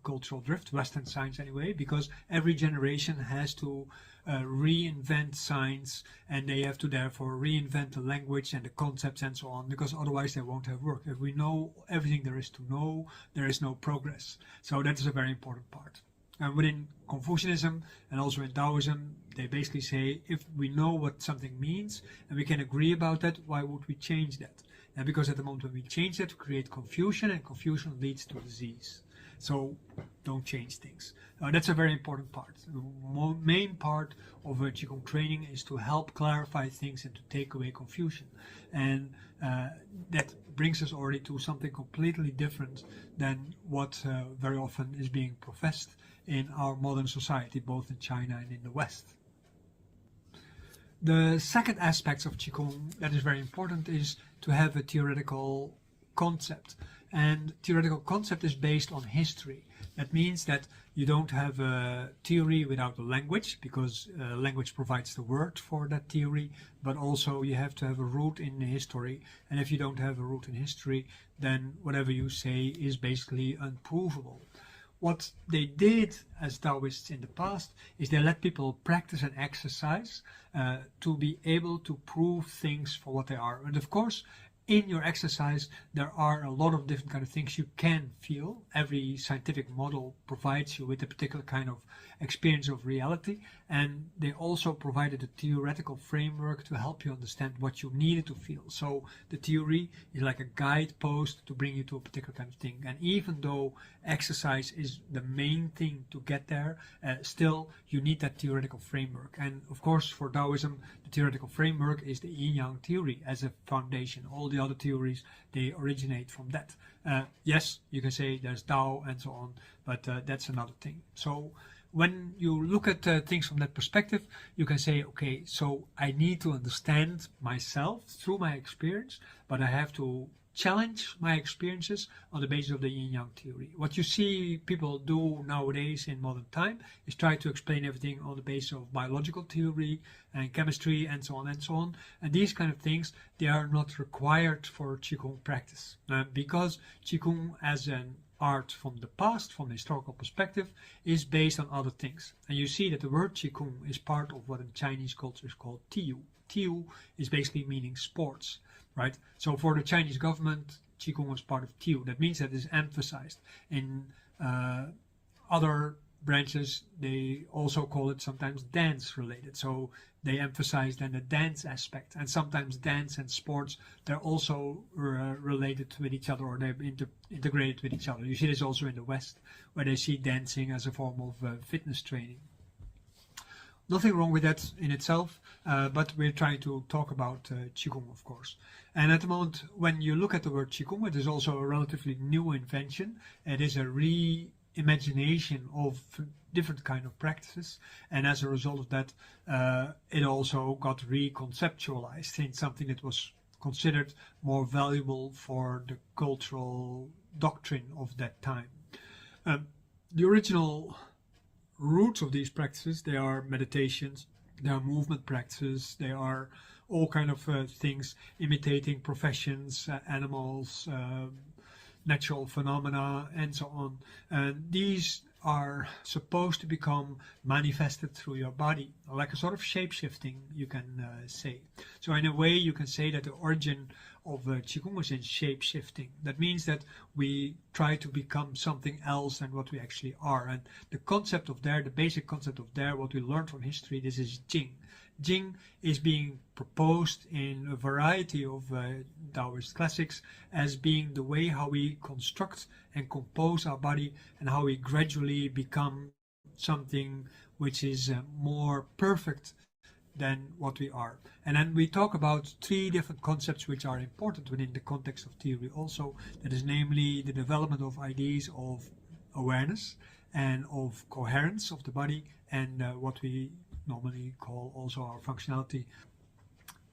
cultural drift, Western science anyway, because every generation has to reinvent science, and they have to therefore reinvent the language and the concepts and so on, because otherwise they won't have work. If we know everything there is to know, there is no progress. So that is a very important part. And within Confucianism and also in Taoism, they basically say, if we know what something means and we can agree about that, why would we change that? And because at the moment when we change that, we create confusion, and confusion leads to disease. So don't change things. That's a very important part. The main part of Qigong training is to help clarify things and to take away confusion. And that brings us already to something completely different than what very often is being professed in our modern society, both in China and in the West. The second aspect of Qigong that is very important is to have a theoretical concept. And theoretical concept is based on history. That means that you don't have a theory without a language, because language provides the word for that theory, but also you have to have a root in history. And if you don't have a root in history, then whatever you say is basically unprovable. What they did as Taoists in the past is they let people practice and exercise to be able to prove things for what they are. And of course, in your exercise, there are a lot of different kind of things you can feel. Every scientific model provides you with a particular kind of experience of reality, and they also provided a theoretical framework to help you understand what you needed to feel. So the theory is like a guidepost to bring you to a particular kind of thing. And even though exercise is the main thing to get there, still you need that theoretical framework. And of course, for Taoism, the theoretical framework is the yin-yang theory as a foundation. All the other theories, they originate from that. Yes, you can say there's Tao and so on, but that's another thing. So when you look at things from that perspective, you can say, okay, so I need to understand myself through my experience, but I have to challenge my experiences on the basis of the yin-yang theory. What you see people do nowadays in modern time is try to explain everything on the basis of biological theory and chemistry and so on and so on. And these kind of things, they are not required for Qigong practice, because Qigong as an art from the past, from a historical perspective, is based on other things. And you see that the word Qigong is part of what in Chinese culture is called Tiyu. Tiu is basically meaning sports, right? So for the Chinese government, Qigong was part of Tiu. That means that it's emphasized. In other branches, they also call it sometimes dance related. So they emphasize then the dance aspect, and sometimes dance and sports, they're also related with each other, or they're integrated with each other. You see this also in the West, where they see dancing as a form of fitness training. Nothing wrong with that in itself, but we're trying to talk about Qigong, of course. And at the moment, when you look at the word Qigong, it is also a relatively new invention. It is a reimagination of different kind of practices, and as a result of that, it also got reconceptualized in something that was considered more valuable for the cultural doctrine of that time. The original roots of these practices, they are meditations, they are movement practices, they are all kind of things imitating professions, animals, natural phenomena, and so on. And these are supposed to become manifested through your body, like a sort of shape-shifting, you can say. So in a way, you can say that the origin of Qigong is in shape-shifting. That means that we try to become something else than what we actually are. And the concept of there, the basic concept of there, what we learned from history, this is Jing. Jing is being proposed in a variety of Taoist classics as being the way how we construct and compose our body, and how we gradually become something which is more perfect than what we are. And then we talk about three different concepts which are important within the context of theory also. That is namely the development of ideas of awareness and of coherence of the body, and what we normally call also our functionality.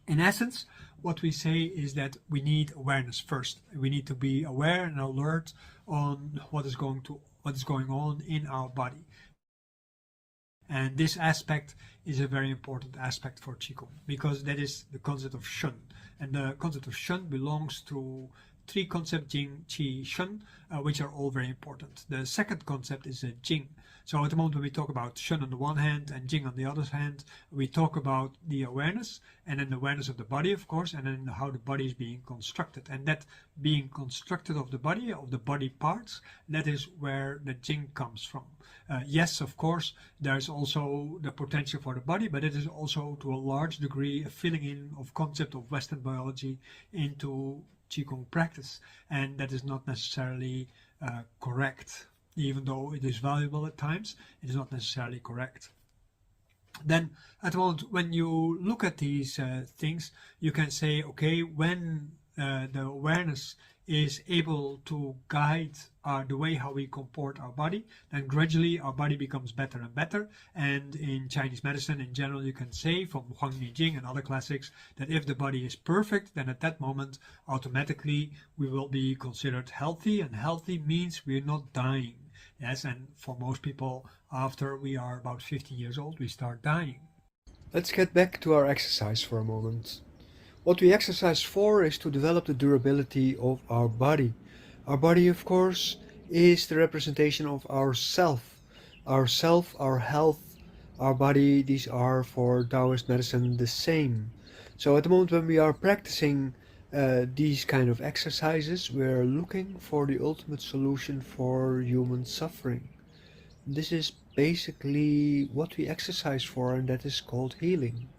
In essence, what we say is that we need awareness first. We need to be aware and alert on what is going on in our body. And this aspect is a very important aspect for Qigong, because that is the concept of Shun. And the concept of Shun belongs to three concepts, Jing, Qi, Shun, which are all very important. The second concept is Jing. So at the moment when we talk about Shun on the one hand and Jing on the other hand, we talk about the awareness, and then the awareness of the body, of course, and then how the body is being constructed. And that being constructed of the body parts, that is where the Jing comes from. Yes, of course, there's also the potential for the body, but it is also to a large degree a filling in of concept of Western biology into Qigong practice, and that is not necessarily correct. Even though it is valuable at times, it is not necessarily correct. Then at the moment when you look at these things, you can say, okay, when the awareness is able to guide the way how we comport our body, then gradually our body becomes better and better. And in Chinese medicine in general, you can say from Huang Jing and other classics that if the body is perfect, then at that moment automatically we will be considered healthy, and healthy means we're not dying. Yes, and for most people, after we are about 50 years old, we start dying. Let's get back to our exercise for a moment. What we exercise for is to develop the durability of our body. Our body, of course, is the representation of our self, our health, our body. These are for Taoist medicine the same. So at the moment when we are practicing these kind of exercises, we're looking for the ultimate solution for human suffering. This is basically what we exercise for, and that is called healing.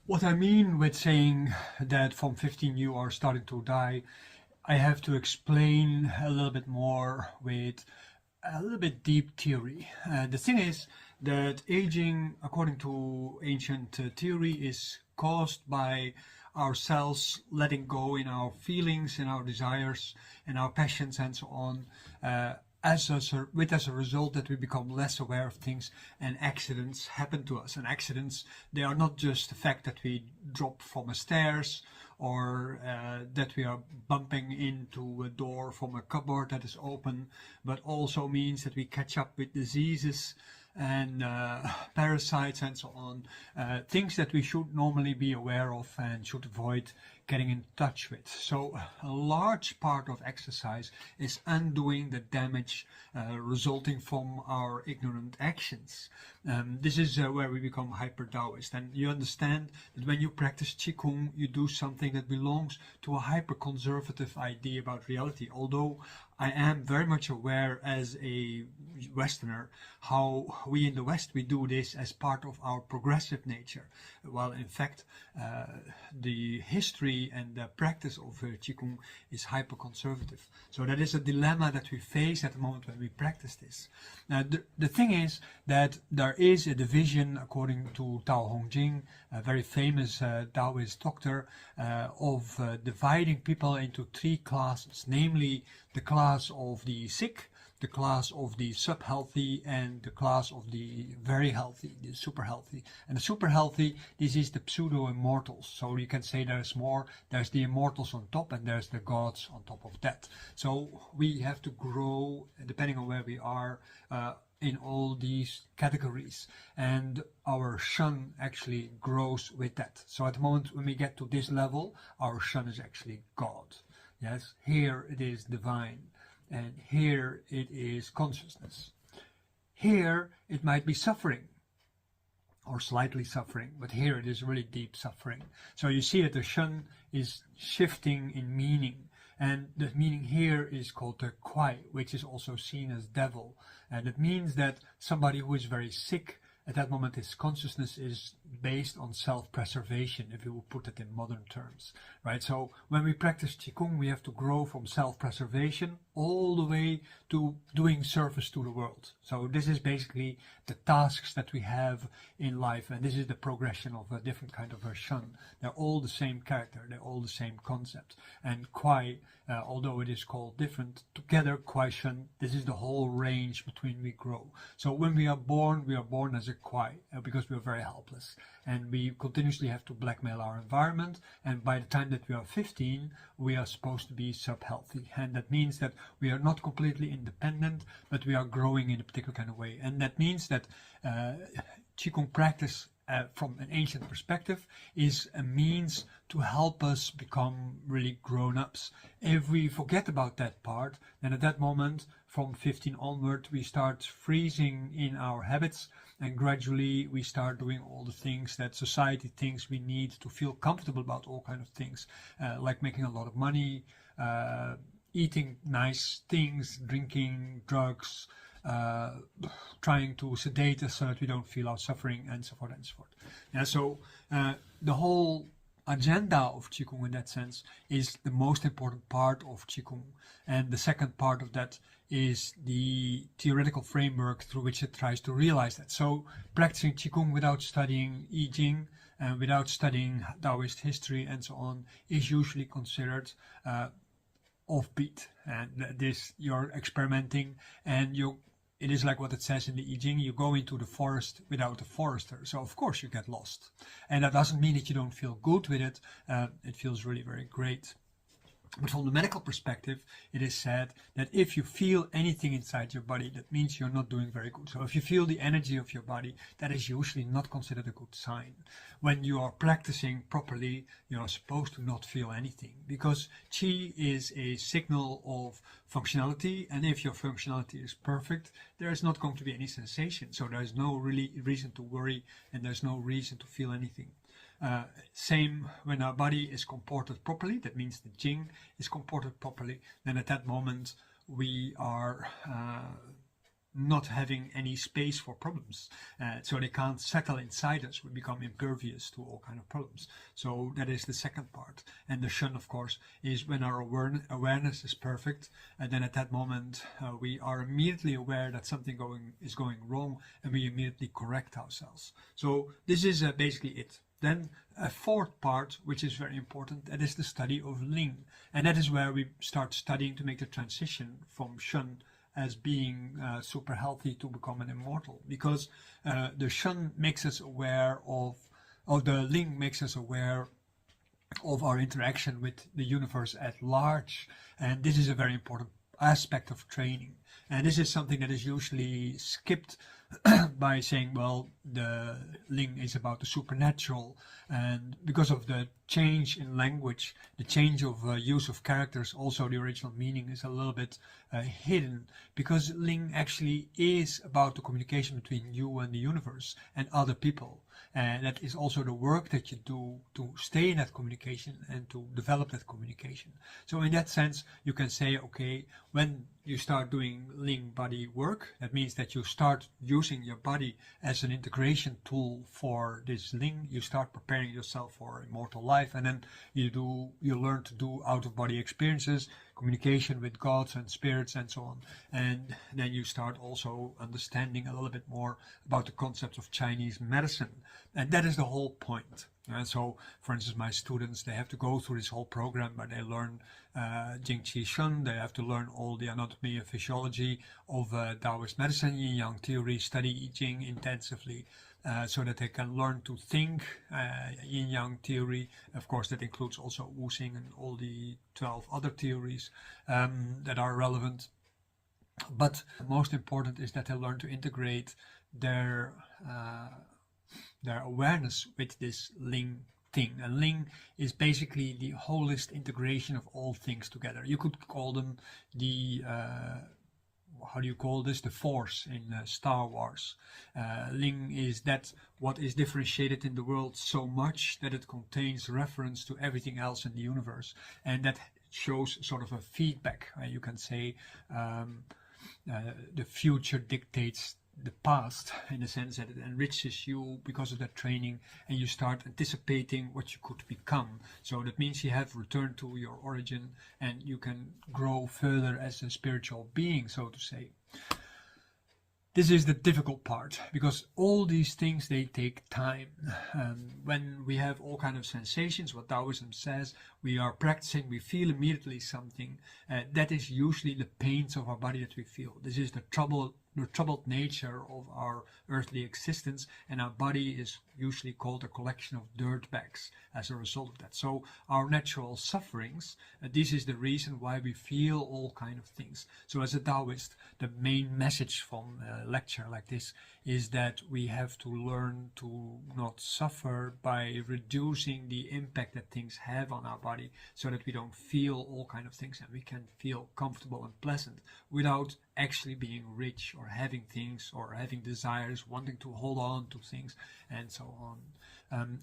What I mean with saying that from 15 you are starting to die, I have to explain a little bit more with a little bit deep theory. The thing is that aging, according to ancient theory, is caused by our cells letting go in our feelings and our desires and our passions and so on, as a result that we become less aware of things, and accidents happen to us. And accidents, they are not just the fact that we drop from a stairs, or that we are bumping into a door from a cupboard that is open, but also means that we catch up with diseases, and parasites and so on, things that we should normally be aware of and should avoid getting in touch with. So a large part of exercise is undoing the damage resulting from our ignorant actions. This is where we become hyper-Taoist, and you understand that when you practice Qigong, you do something that belongs to a hyper-conservative idea about reality. Although I am very much aware as a Westerner how we in the West, we do this as part of our progressive nature, while in fact the history and the practice of Qigong is hyper-conservative. So that is a dilemma that we face at the moment when we practice this. Now the thing is that there is a division, according to Tao Hongjing, a very famous Taoist doctor, of dividing people into three classes, namely the class of the sick, the class of the sub-healthy, and the class of the very healthy, the super healthy. And the super healthy, this is the pseudo-immortals. So you can say there's the immortals on top, and there's the gods on top of that. So we have to grow, depending on where we are, in all these categories, and our Shen actually grows with that. So at the moment when we get to this level, our Shen is actually God. Yes, here it is divine, and here it is consciousness. Here it might be suffering, or slightly suffering, but here it is really deep suffering. So you see that the Shen is shifting in meaning, and the meaning here is called the Kwai, which is also seen as devil. And it means that somebody who is very sick, at that moment his consciousness is based on self-preservation, if you will put it in modern terms, right? So when we practice Qigong, we have to grow from self-preservation all the way to doing service to the world. So this is basically the tasks that we have in life, and this is the progression of a different kind of a Shen. They're all the same character, they're all the same concept. And Kwai, although it is called different, together Kwai Shen, this is the whole range between we grow. So when we are born as a Kwai, because we are very helpless, and we continuously have to blackmail our environment, and by the time that we are 15, we are supposed to be sub-healthy, and that means that we are not completely independent, but we are growing in a particular kind of way. And that means that Qigong practice from an ancient perspective is a means to help us become really grown-ups. If we forget about that part, then at that moment from 15 onward we start freezing in our habits, and gradually we start doing all the things that society thinks we need to feel comfortable about all kinds of things, like making a lot of money, eating nice things, drinking, drugs, trying to sedate us so that we don't feel our suffering, and so forth and so forth. Yeah, so the whole agenda of Qigong in that sense is the most important part of Qigong, and the second part of that is the theoretical framework through which it tries to realize that. So practicing Qigong without studying I Ching and without studying Taoist history and so on is usually considered offbeat, and this you're experimenting, and it is like what it says in the I Ching, you go into the forest without a forester, so of course you get lost. And that doesn't mean that you don't feel good with it, it feels really very great. But from the medical perspective, it is said that if you feel anything inside your body, that means you're not doing very good. So if you feel the energy of your body, that is usually not considered a good sign. When you are practicing properly, you are supposed to not feel anything, because Qi is a signal of functionality, and if your functionality is perfect, there is not going to be any sensation. So there is no really reason to worry, and there's no reason to feel anything. Same when our body is comported properly, that means the Jing is comported properly, then at that moment we are not having any space for problems. So they can't settle inside us, we become impervious to all kinds of problems. So that is the second part. And the Shen, of course, is when our awareness is perfect, and then at that moment we are immediately aware that something is going wrong, and we immediately correct ourselves. So this is basically it. Then a fourth part, which is very important, that is the study of Ling. And that is where we start studying to make the transition from Shen as being super healthy to become an immortal. Because the Shen makes us aware of, or the Ling makes us aware of our interaction with the universe at large. And this is a very important aspect of training. And this is something that is usually skipped by saying, well, the Ling is about the supernatural, and because of the change in language, the change of use of characters, also the original meaning is a little bit hidden, because Ling actually is about the communication between you and the universe and other people. And that is also the work that you do to stay in that communication and to develop that communication. So in that sense, you can say, okay, when you start doing Ling body work, that means that you start using your body as an integration tool for this Ling. You start preparing yourself for immortal life, and then you learn to do out-of-body experiences, communication with gods and spirits and so on. And then you start also understanding a little bit more about the concepts of Chinese medicine. And that is the whole point. And so, for instance, my students, they have to go through this whole program, but they learn Jing Qi Shen, they have to learn all the anatomy and physiology of Taoist medicine, Yin Yang theory, study I Ching intensively, so that they can learn to think Yin Yang theory. Of course, that includes also Wu Xing and all the 12 other theories that are relevant. But most important is that they learn to integrate their awareness with this Ling thing. And Ling is basically the holist integration of all things together. You could call them the how do you call this? The Force in Star Wars. Ling is that what is differentiated in the world so much that it contains reference to everything else in the universe, and that shows sort of a feedback. You can say the future dictates the past, in the sense that it enriches you because of that training, and you start anticipating what you could become. So that means you have returned to your origin, and you can grow further as a spiritual being, so to say. This is the difficult part, because all these things, they take time. When we have all kind of sensations, what Taoism says, we are practicing, we feel immediately something. That is usually the pains of our body that we feel. This is the troubled nature of our earthly existence, and our body is usually called a collection of dirt bags as a result of that. So our natural sufferings, this is the reason why we feel all kind of things. So as a Taoist, the main message from a lecture like this is that we have to learn to not suffer by reducing the impact that things have on our body, so that we don't feel all kind of things, and we can feel comfortable and pleasant without actually being rich or having things or having desires, wanting to hold on to things and so on.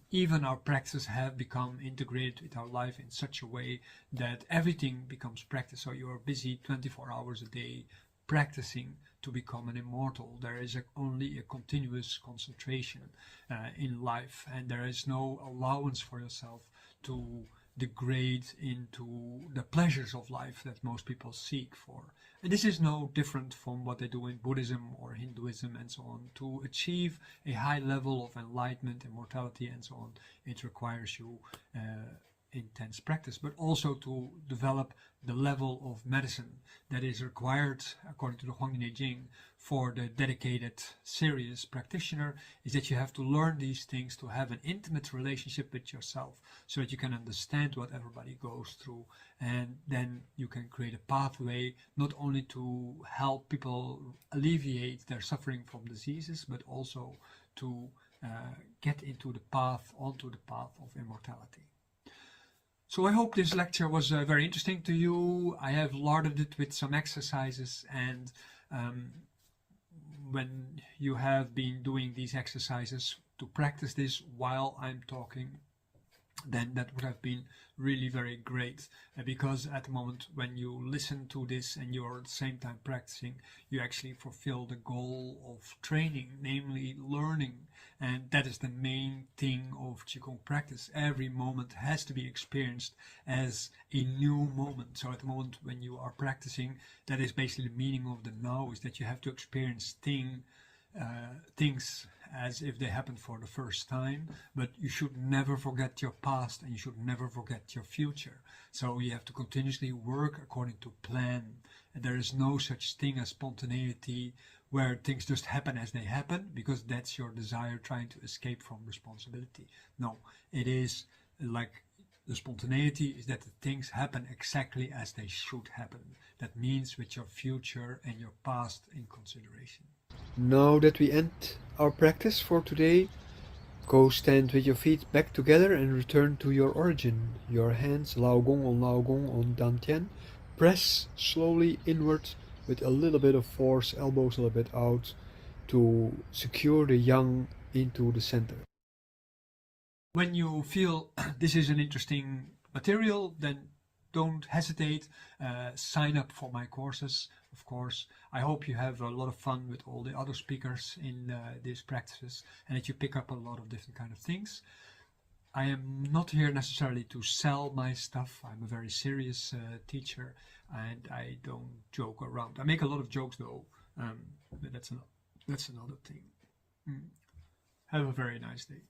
Even our practices have become integrated with our life in such a way that everything becomes practice. So you are busy 24 hours a day practicing to become an immortal. There is only a continuous concentration in life, and there is no allowance for yourself to degrade into the pleasures of life that most people seek for. And this is no different from what they do in Buddhism or Hinduism and so on. To achieve a high level of enlightenment, immortality and so on, it requires you intense practice, but also to develop the level of medicine that is required, according to the Huang Jing, for the dedicated, serious practitioner, is that you have to learn these things to have an intimate relationship with yourself, so that you can understand what everybody goes through, and then you can create a pathway not only to help people alleviate their suffering from diseases, but also to get onto the path of immortality. So I hope this lecture was very interesting to you. I have larded it with some exercises, and when you have been doing these exercises to practice this while I'm talking, then that would have been really very great, because at the moment when you listen to this and you're at the same time practicing, you actually fulfill the goal of training, namely learning. And that is the main thing of Qigong practice. Every moment has to be experienced as a new moment. So at the moment when you are practicing, that is basically the meaning of the now, is that you have to experience things as if they happened for the first time, but you should never forget your past and you should never forget your future. So you have to continuously work according to plan, and there is no such thing as spontaneity where things just happen as they happen because that's your desire trying to escape from responsibility. No, it is like the spontaneity is that the things happen exactly as they should happen. That means with your future and your past in consideration. Now that we end our practice for today, go stand with your feet back together and return to your origin. Your hands Lao Gong on Dantian. Press slowly inward with a little bit of force, elbows a little bit out to secure the yang into the center. When you feel this is an interesting material, then don't hesitate. Sign up for my courses, of course. I hope you have a lot of fun with all the other speakers in these practices and that you pick up a lot of different kind of things. I am not here necessarily to sell my stuff. I'm a very serious teacher and I don't joke around. I make a lot of jokes though, but that's another thing. Have a very nice day.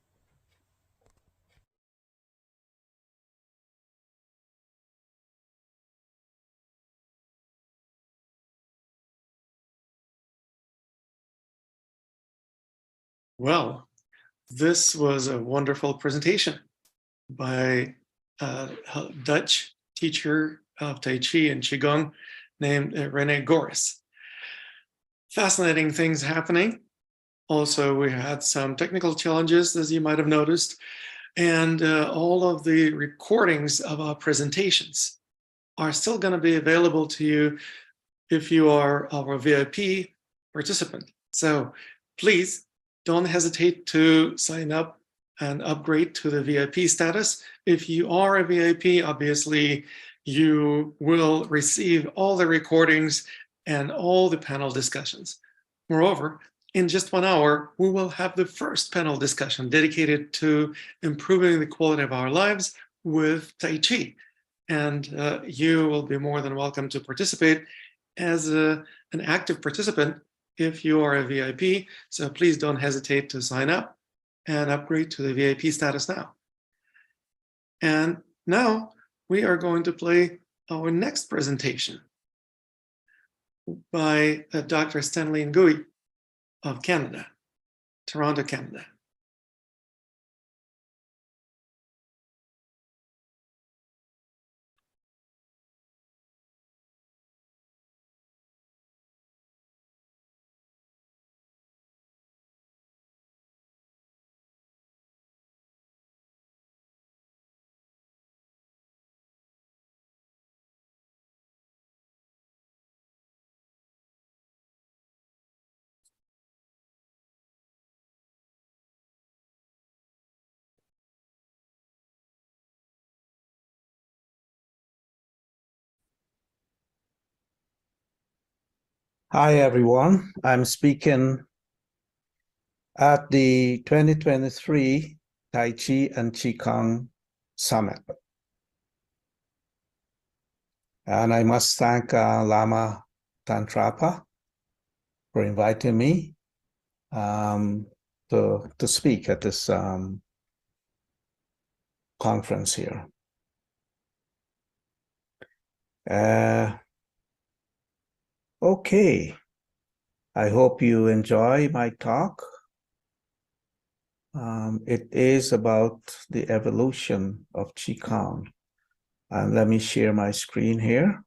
Well, this was a wonderful presentation by a Dutch teacher of Tai Chi and Qigong named Rene Goris. Fascinating things happening. Also, we had some technical challenges, as you might have noticed, and all of the recordings of our presentations are still going to be available to you if you are our VIP participant. So please don't hesitate to sign up and upgrade to the VIP status. If you are a VIP, obviously, you will receive all the recordings and all the panel discussions. Moreover, in just 1 hour, we will have the first panel discussion dedicated to improving the quality of our lives with Tai Chi. And you will be more than welcome to participate as an active participant if you are a VIP. So please don't hesitate to sign up and upgrade to the VIP status now. And now we are going to play our next presentation by Dr. Stanley Ngui of Canada, Toronto, Canada. Hi, everyone. I'm speaking at the 2023 Tai Chi and Qigong Summit. And I must thank Lama Tantrapa for inviting me to speak at this conference here. Okay, I hope you enjoy my talk. It is about the evolution of Qigong. And let me share my screen here.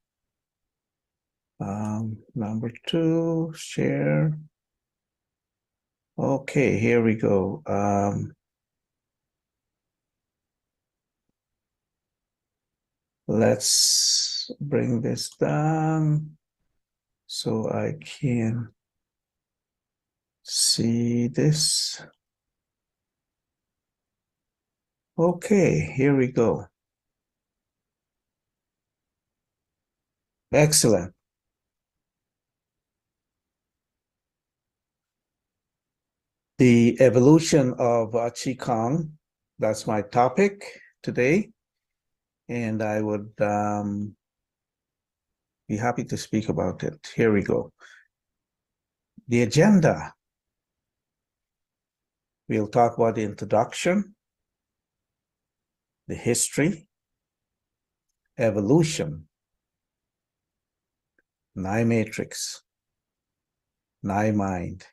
Number 2, share. Okay, here we go. Let's bring this down so I can see this. Okay, here we go. Excellent. The evolution of Qigong, that's my topic today. And I would be happy to speak about it. Here we go. The agenda. We'll talk about the introduction, the history, evolution, Nai matrix, Nai mind.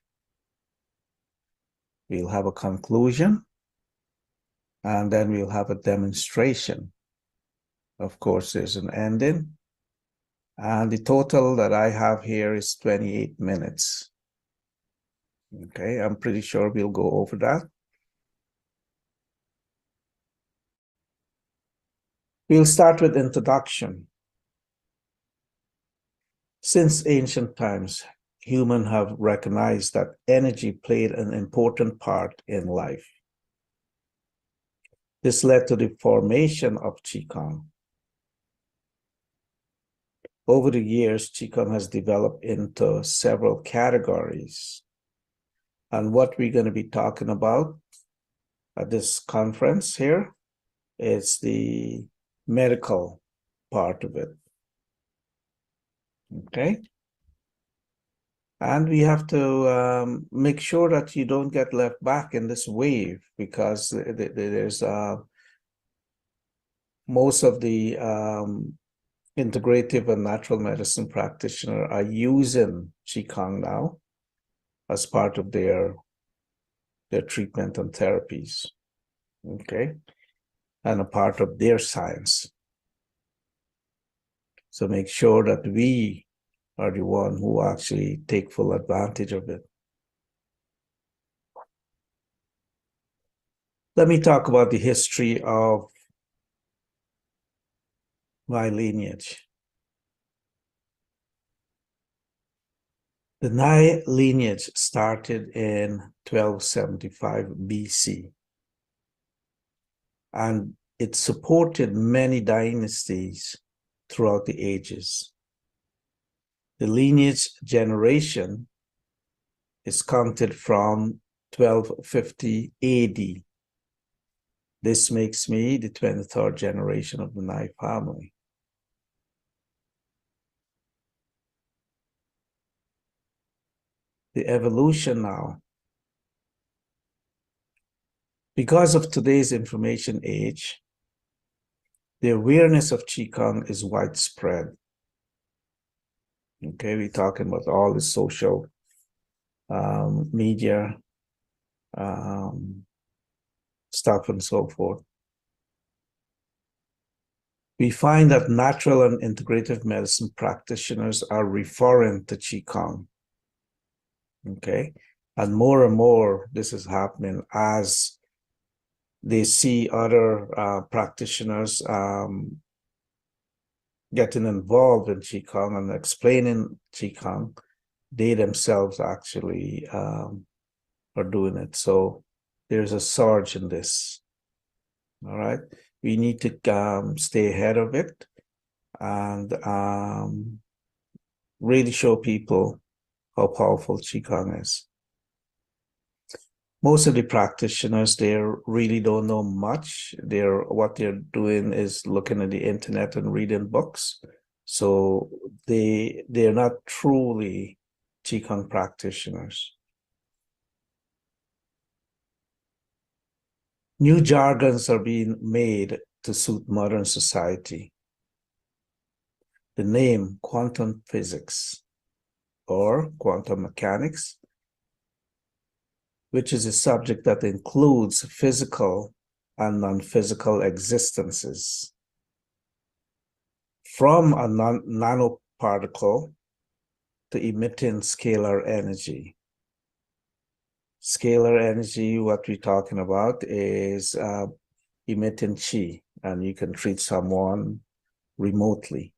We'll have a conclusion, and then we'll have a demonstration. Of course, there's an ending. And the total that I have here is 28 minutes. Okay, I'm pretty sure we'll go over that. We'll start with introduction. Since ancient times, humans have recognized that energy played an important part in life. This led to the formation of Qigong. Over the years, Qigong has developed into several categories. And what we're going to be talking about at this conference here is the medical part of it. Okay? And we have to make sure that you don't get left back in this wave, because there's most of the integrative and natural medicine practitioners are using Qigong now as part of their treatment and therapies, okay, and a part of their science. So make sure that we are the one who actually take full advantage of it. Let me talk about the history of my lineage. The Nai lineage started in 1275 BC, and it supported many dynasties throughout the ages. The lineage generation is counted from 1250 AD. This makes me the 23rd generation of the Nai family. The evolution now. Because of today's information age, the awareness of Qigong is widespread. Okay, we're talking about all the social media stuff and so forth. We find that natural and integrative medicine practitioners are referring to Qigong. Okay, and more this is happening as they see other practitioners getting involved in Qigong and explaining Qigong. They themselves actually are doing it. So there's a surge in this. All right, we need to stay ahead of it and really show people how powerful Qigong is. Most of the practitioners, they really don't know much. What they're doing is looking at the internet and reading books. So they're not truly Qigong practitioners. New jargons are being made to suit modern society. The name quantum physics or quantum mechanics, which is a subject that includes physical and non-physical existences, from a nanoparticle to emitting scalar energy. Scalar energy, what we're talking about is emitting chi, and you can treat someone remotely.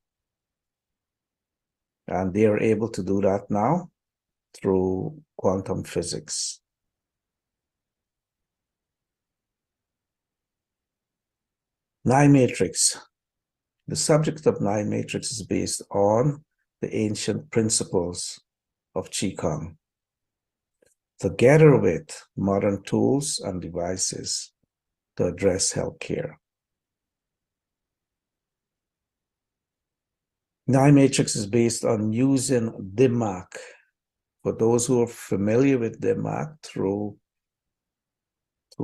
And they're able to do that now through quantum physics. Nai matrix. The subject of Nai matrix is based on the ancient principles of Qigong, together with modern tools and devices to address healthcare. Nai matrix is based on using Dimak. For those who are familiar with Dimak through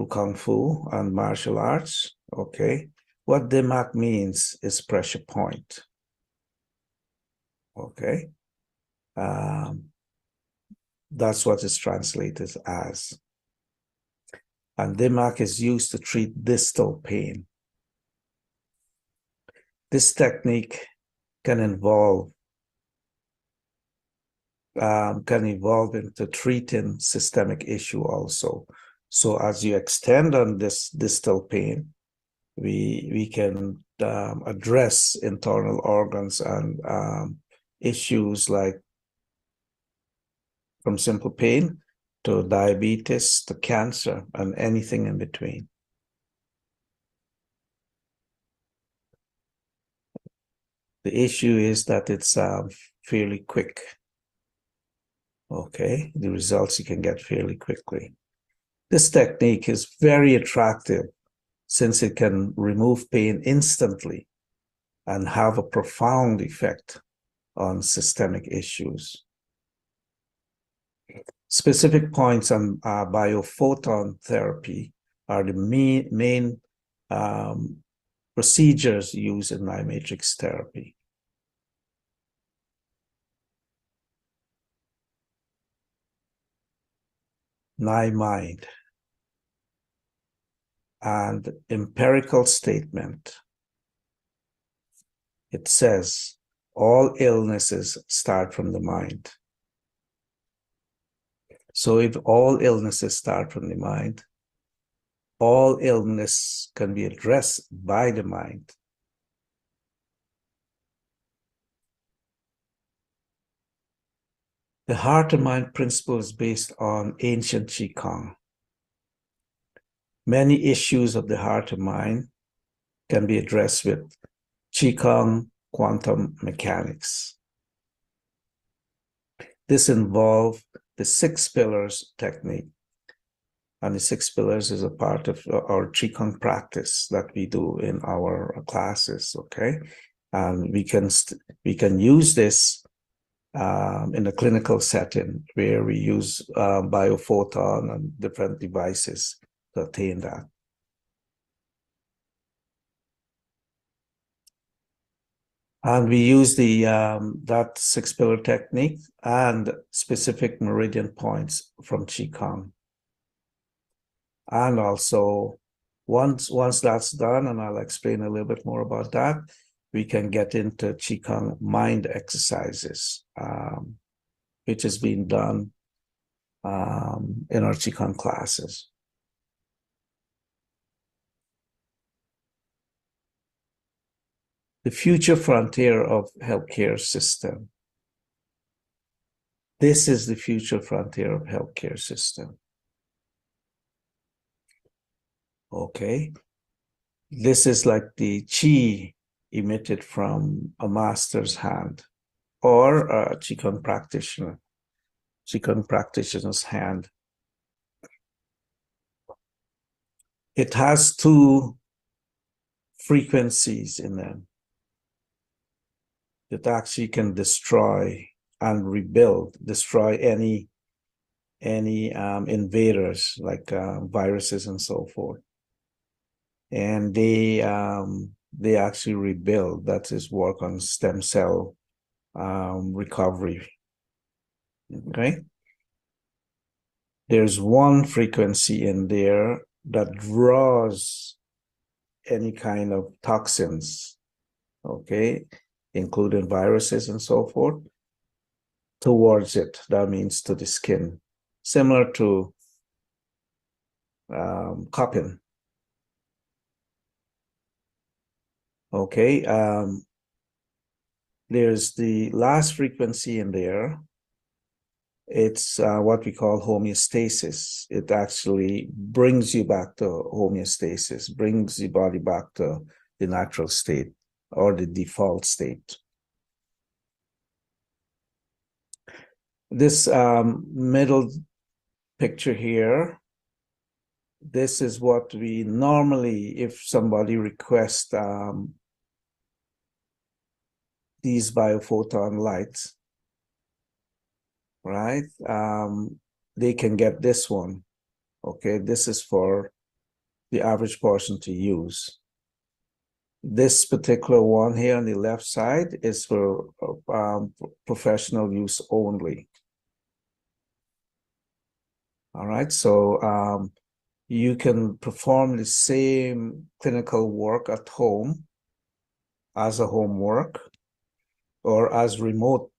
Kung Fu and martial arts, okay, what Dimak means is pressure point. Okay, that's what it's translated as. And Dimak is used to treat distal pain. This technique can involve can evolve into treating systemic issue also. So as you extend on this distal pain, we can address internal organs and issues like from simple pain to diabetes to cancer and anything in between. The issue is that it's fairly quick. Okay, the results you can get fairly quickly. This technique is very attractive since it can remove pain instantly and have a profound effect on systemic issues. Specific points on biophoton therapy are the main procedures used in matrix therapy. Mind and empirical statement. It says all illnesses start from the mind. So if all illnesses start from the mind, all illness can be addressed by the mind. The heart and mind principle is based on ancient Qigong. Many issues of the heart and mind can be addressed with Qigong quantum mechanics. This involves the 6 pillars technique. And the 6 pillars is a part of our Qigong practice that we do in our classes, okay? And we can use this in a clinical setting where we use biophoton and different devices to attain that. And we use the that 6-pillar technique and specific meridian points from Qigong. And also, once that's done, and I'll explain a little bit more about that, we can get into Qigong mind exercises, which is being done in our Qigong classes. The future frontier of healthcare system. This is the future frontier of healthcare system. Okay. This is like the chi emitted from a master's hand or a Qigong practitioner's hand. It has 2 frequencies in them that actually can destroy and rebuild, destroy any invaders like viruses and so forth. And they actually rebuild. That is work on stem cell recovery. Okay. There's 1 frequency in there that draws any kind of toxins, okay, including viruses and so forth, towards it. That means to the skin, similar to cupping. Okay, there's the last frequency in there. It's what we call homeostasis. It actually brings you back to homeostasis, brings the body back to the natural state or the default state. This middle picture here, this is what we normally, if somebody requests these biophoton lights, right? They can get this one. Okay, this is for the average person to use. This particular one here on the left side is for professional use only. All right, so you can perform the same clinical work at home as a homework or as remote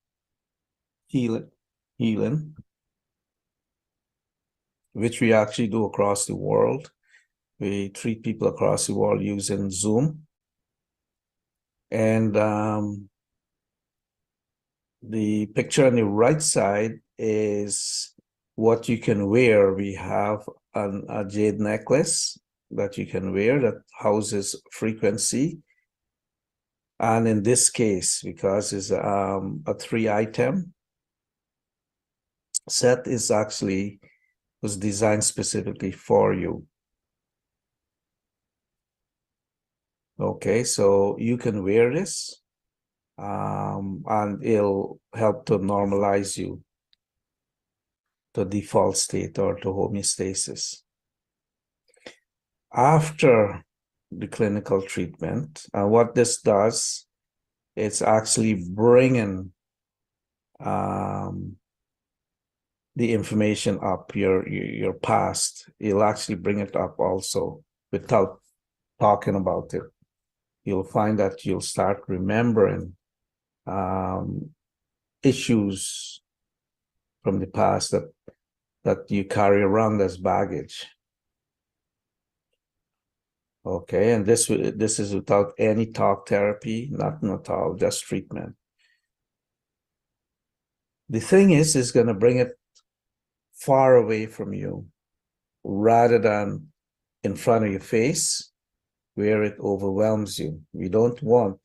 healing healing, which we actually do across the world. We treat people across the world using Zoom. And the picture on the right side is what you can wear. We have a jade necklace that you can wear that houses frequency. And in this case, because it's a 3-item set, was designed specifically for you. Okay, so you can wear this, and it'll help to normalize you to default state or to homeostasis. After the clinical treatment, and what this does, it's actually bringing the information up, your past. It'll actually bring it up also without talking about it. You'll find that you'll start remembering issues from the past that you carry around as baggage. Okay, and this is without any talk therapy, nothing at all, just treatment. The thing is, it's going to bring it far away from you rather than in front of your face where it overwhelms you. We don't want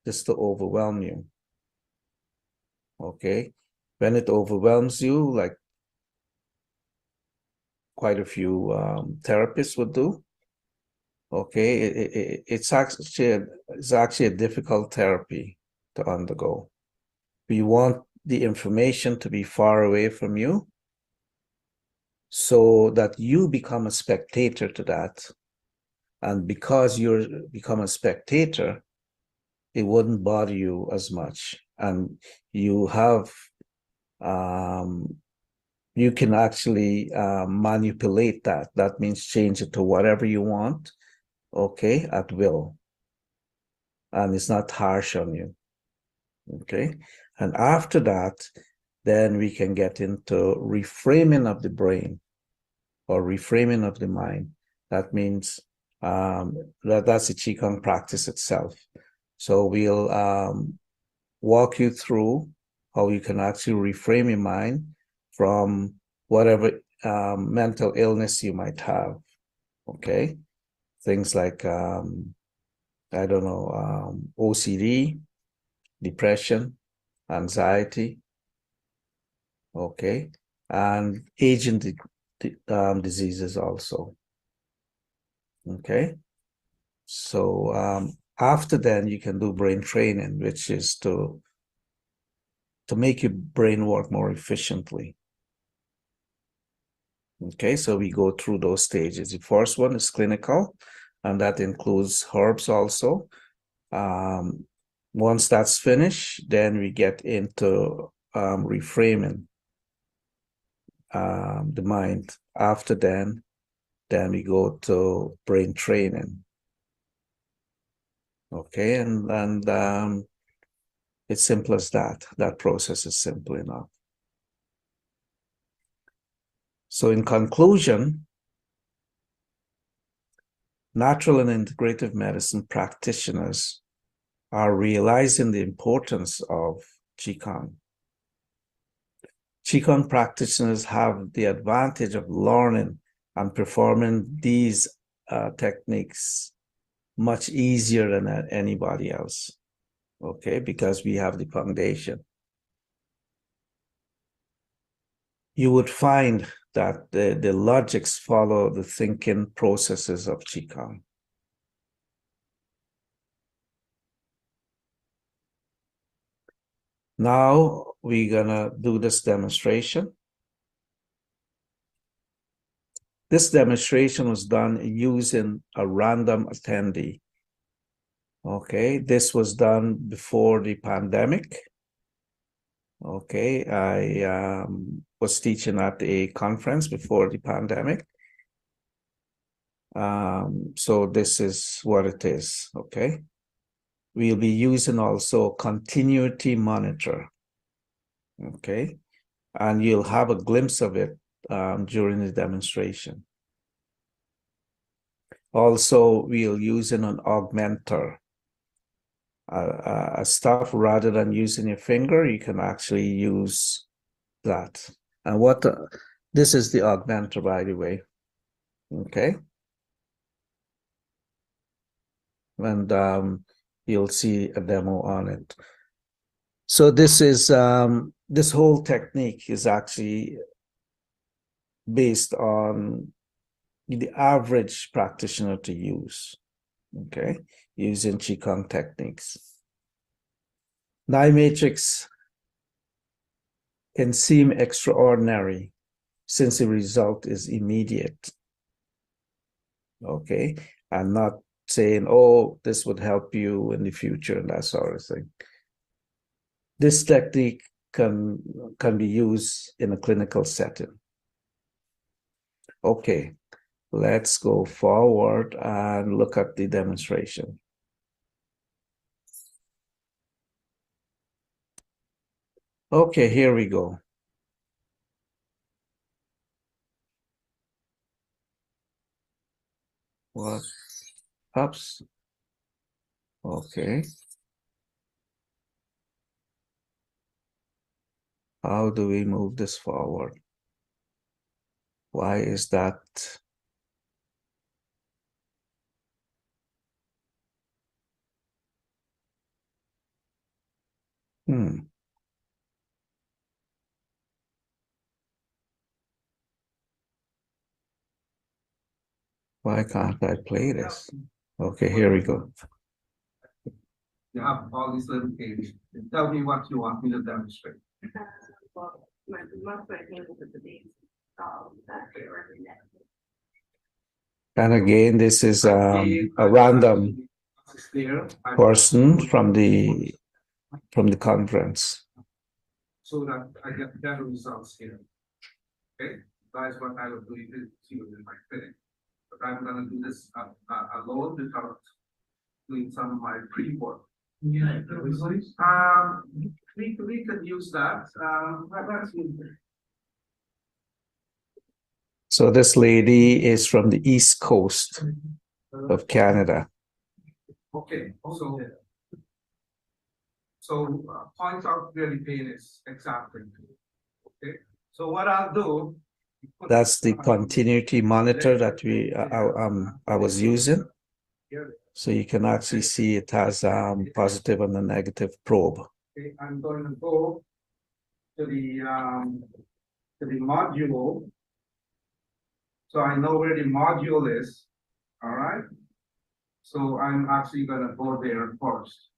this to overwhelm you. Okay, when it overwhelms you, like quite a few therapists would do, okay, it's actually a difficult therapy to undergo. We want the information to be far away from you so that you become a spectator to that. And because you become a spectator, it wouldn't bother you as much. And you have, you can actually manipulate that. That means change it to whatever you want, okay, at will. And it's not harsh on you, okay? And after that, then we can get into reframing of the brain or reframing of the mind. That means that's the Qigong practice itself. So we'll walk you through how you can actually reframe your mind from whatever mental illness you might have, okay? Things like, I don't know, OCD, depression, anxiety, okay? And aging diseases also, okay? So after then, you can do brain training, which is to make your brain work more efficiently. Okay, so we go through those stages. The first one is clinical, and that includes herbs also. Once that's finished, then we get into reframing the mind. After then we go to brain training. Okay, and it's simple as that. That process is simple enough. So in conclusion, natural and integrative medicine practitioners are realizing the importance of Qigong. Qigong practitioners have the advantage of learning and performing these techniques much easier than anybody else, okay, because we have the foundation. You would find that the logics follow the thinking processes of Qigong. Now we're gonna do this demonstration. This demonstration was done using a random attendee. Okay, this was done before the pandemic. Okay, I was teaching at a conference before the pandemic. So this is what it is, okay? We'll be using also continuity monitor, okay? and you'll have a glimpse of it during the demonstration. Also, we'll use an augmenter. Stuff rather than using your finger, you can actually use that. And this is the augmenter, by the way. Okay. And you'll see a demo on it. So this is this whole technique is actually based on the average practitioner to use. Okay, using Qigong techniques. Nine matrix can seem extraordinary since the result is immediate. Okay, and not saying, oh, this would help you in the future and that sort of thing. This technique can be used in a clinical setting. Okay, let's go forward and look at the demonstration. Okay, here we go. What? Ups. Okay. How do we move this forward? Why is that? Why can't I play this? Okay, here we go. You have all these little pages. Tell me what you want me to demonstrate. And again, this is a random person from the conference. So that I get better results here. Okay, that's what I will do to you in my clinic. But I'm gonna do this alone without doing some of my pre-work. Yeah, we could use that. So this lady is from the East Coast of Canada. Okay, so point out where the pain is exactly. Okay, so what I'll do. That's the continuity monitor that I was using. So you can actually see it has positive and a negative probe. Okay, I'm going to go to the module. So I know where the module is. All right. So I'm actually going to go there first.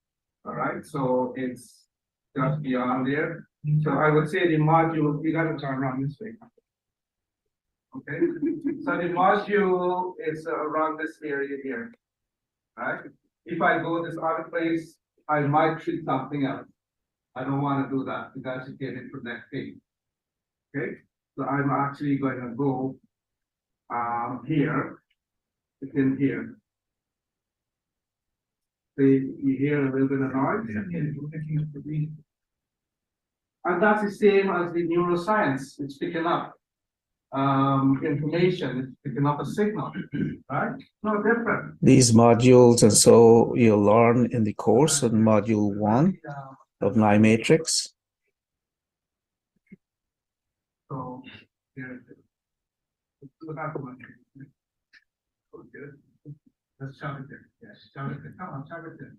All right. So it's just beyond there. So I would say the module, we got to turn around this way. Okay. So the module is around this area here. Right? If I go this other place, I might treat something else. I don't want to do that because you get into neck pain. Okay, so I'm actually going to go here, within here. So you hear a little bit of noise. And that's the same as the neuroscience. It's picking up information, it's picking up a signal, right? No different. These modules, and so you'll learn in the course in module 1 of Nine Matrix. So here it is. Let's shove it in. Yes, shove it in. Come on, shove it in.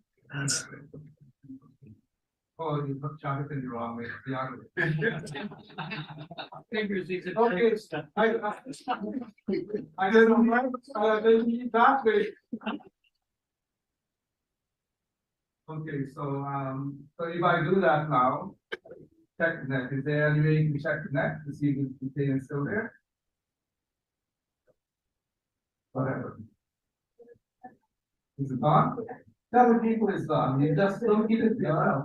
Oh, you put shove it in the wrong way. The other way. Okay, I don't know. That way. Okay, so if I do that now, check the neck. Is there any way you can check the neck to see if the pain is still there? Whatever. Is it gone? Tell the people it's gone. You just don't keep it there.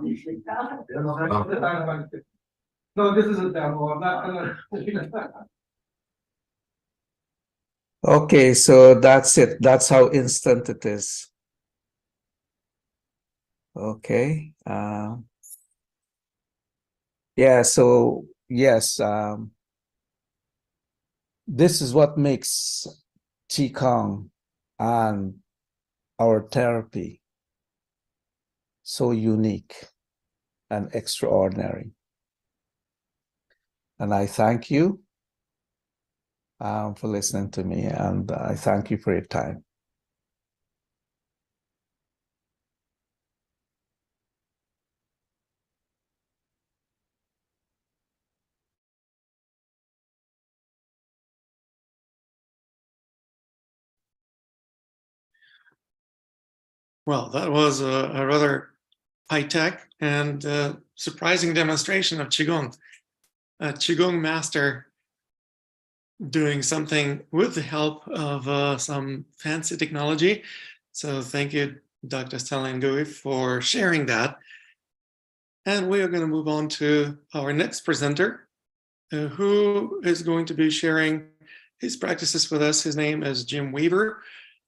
No, this is a demo. I'm not gonna. Okay, so that's it. That's how instant it is. Okay. Yeah, so yes, this is what makes Qigong and our therapy so unique and extraordinary. And I thank you for listening to me, and I thank you for your time. Well, that was a rather high-tech and surprising demonstration of Qigong. A Qigong master doing something with the help of some fancy technology. So thank you, Dr. Stalin Gui, for sharing that. And we are going to move on to our next presenter, who is going to be sharing his practices with us. His name is Jim Weaver,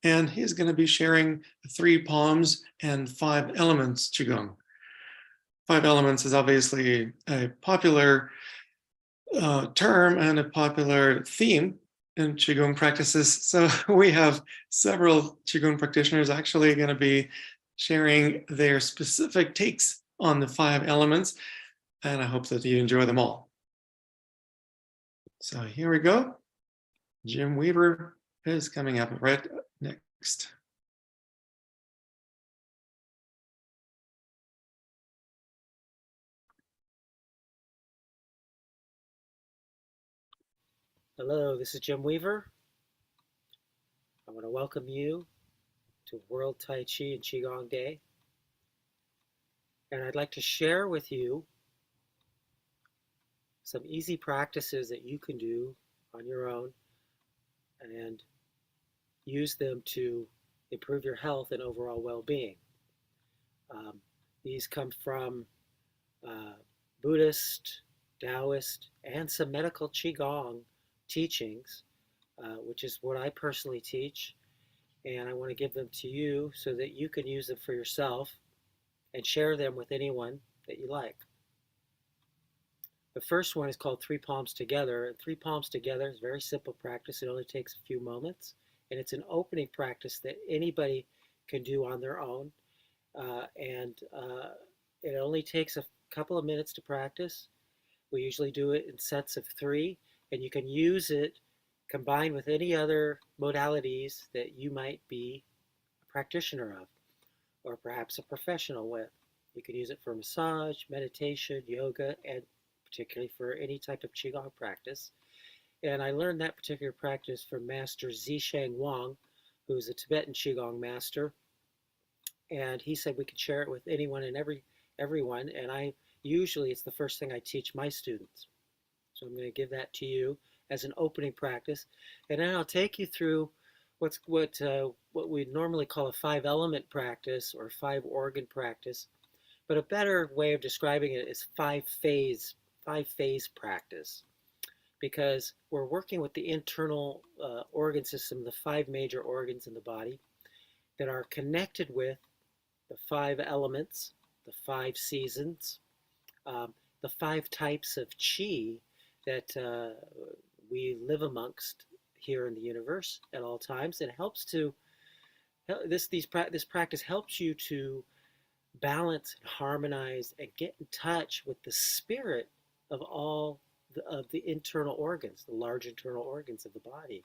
and he's going to be sharing 3 palms and 5 elements Qigong. 5 elements is obviously a popular term and a popular theme in Qigong practices. So we have several Qigong practitioners actually going to be sharing their specific takes on the 5 elements, and I hope that you enjoy them all. So here we go. Jim Weaver is coming up right next. Hello, this is Jim Weaver. I want to welcome you to World Tai Chi and Qigong Day. And I'd like to share with you some easy practices that you can do on your own and use them to improve your health and overall well-being. These come from Buddhist, Taoist, and some medical Qigong teachings, which is what I personally teach. And I want to give them to you so that you can use them for yourself and share them with anyone that you like. The first one is called 3 palms together. And 3 palms together is a very simple practice. It only takes a few moments. And it's an opening practice that anybody can do on their own. It only takes a couple of minutes to practice. We usually do it in sets of 3. And you can use it combined with any other modalities that you might be a practitioner of, or perhaps a professional with. You can use it for massage, meditation, yoga, and particularly for any type of Qigong practice. And I learned that particular practice from Master Zisheng Wang, who's a Tibetan Qigong master. And he said we could share it with anyone and everyone. And usually it's the first thing I teach my students. So I'm going to give that to you as an opening practice. And then I'll take you through what we normally call a 5-element practice or 5-organ practice. But a better way of describing it is 5-phase practice, because we're working with the internal organ system, the 5 major organs in the body that are connected with the 5 elements, the 5 seasons, the 5 types of qi that we live amongst here in the universe at all times. It helps to this practice helps you to balance and harmonize and get in touch with the spirit of all of the internal organs, the large internal organs of the body.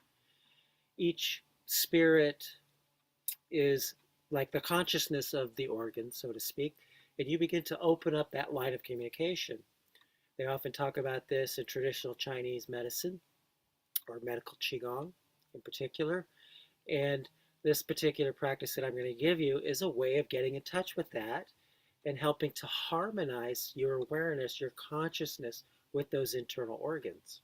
Each spirit is like the consciousness of the organ, so to speak, and you begin to open up that line of communication. They often talk about this in traditional Chinese medicine or medical Qigong in particular. And this particular practice that I'm going to give you is a way of getting in touch with that and helping to harmonize your awareness, your consciousness with those internal organs.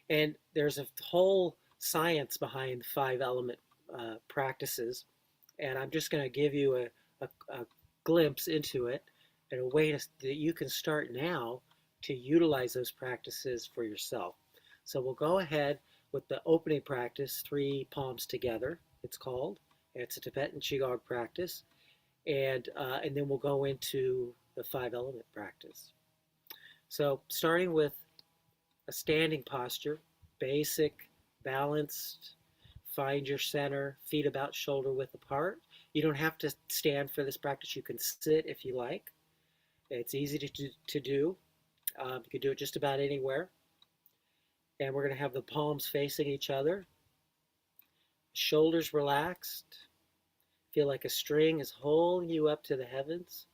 And there's a whole science behind 5-element practices. And I'm just going to give you a glimpse into it and a way that you can start now to utilize those practices for yourself. So we'll go ahead with the opening practice, 3 palms together, it's called. It's a Tibetan Qigong practice. And then we'll go into the 5-element practice. So starting with a standing posture, basic, balanced, find your center, feet about shoulder width apart. You don't have to stand for this practice. You can sit if you like. It's easy to do. You can do it just about anywhere. And we're going to have the palms facing each other, shoulders relaxed. Feel like a string is holding you up to the heavens.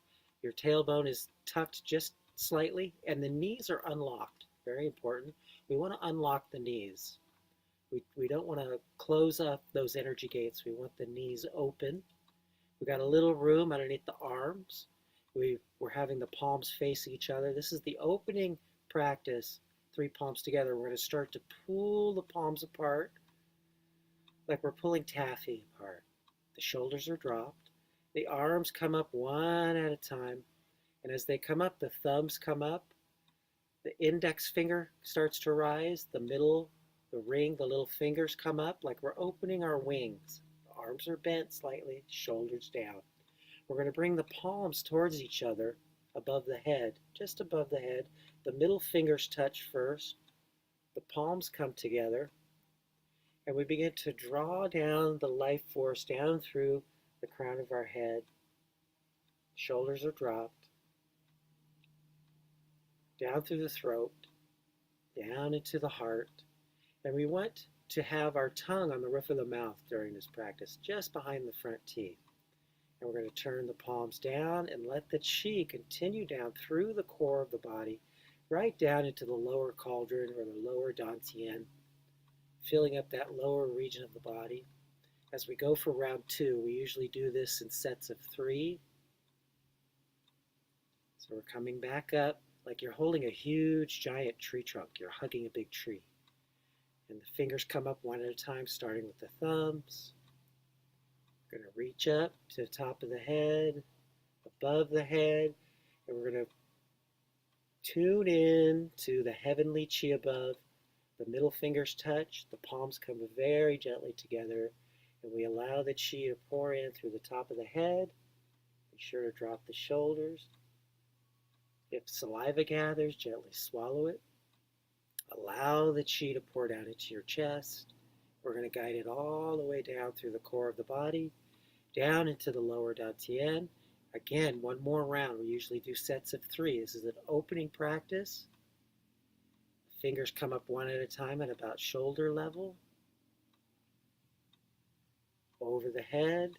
Your tailbone is tucked just slightly, and the knees are unlocked. Very important. We want to unlock the knees. We don't want to close up those energy gates. We want the knees open. We got a little room underneath the arms. We're having the palms face each other. This is the opening practice. 3 palms together. We're going to start to pull the palms apart like we're pulling taffy apart. The shoulders are dropped. The arms come up one at a time. And as they come up, the thumbs come up. The index finger starts to rise. The middle, the ring, the little fingers come up like we're opening our wings. The arms are bent slightly, shoulders down. We're going to bring the palms towards each other above the head, just above the head. The middle fingers touch first. The palms come together. And we begin to draw down the life force down through the crown of our head. Shoulders are dropped. Down through the throat. Down into the heart. And we want to have our tongue on the roof of the mouth during this practice, just behind the front teeth. And we're going to turn the palms down and let the chi continue down through the core of the body, right down into the lower cauldron or the lower dantian, filling up that lower region of the body. As we go for round 2, we usually do this in sets of 3. So we're coming back up like you're holding a huge giant tree trunk. You're hugging a big tree. And the fingers come up one at a time, starting with the thumbs. We're going to reach up to the top of the head, above the head, and we're going to tune in to the heavenly chi above. The middle fingers touch, the palms come very gently together, and we allow the chi to pour in through the top of the head. Be sure to drop the shoulders. If saliva gathers, gently swallow it. Allow the chi to pour down into your chest. We're going to guide it all the way down through the core of the body, down into the lower dantian. Again, one more round. We usually do sets of 3. This is an opening practice. Fingers come up one at a time at about shoulder level. Over the head.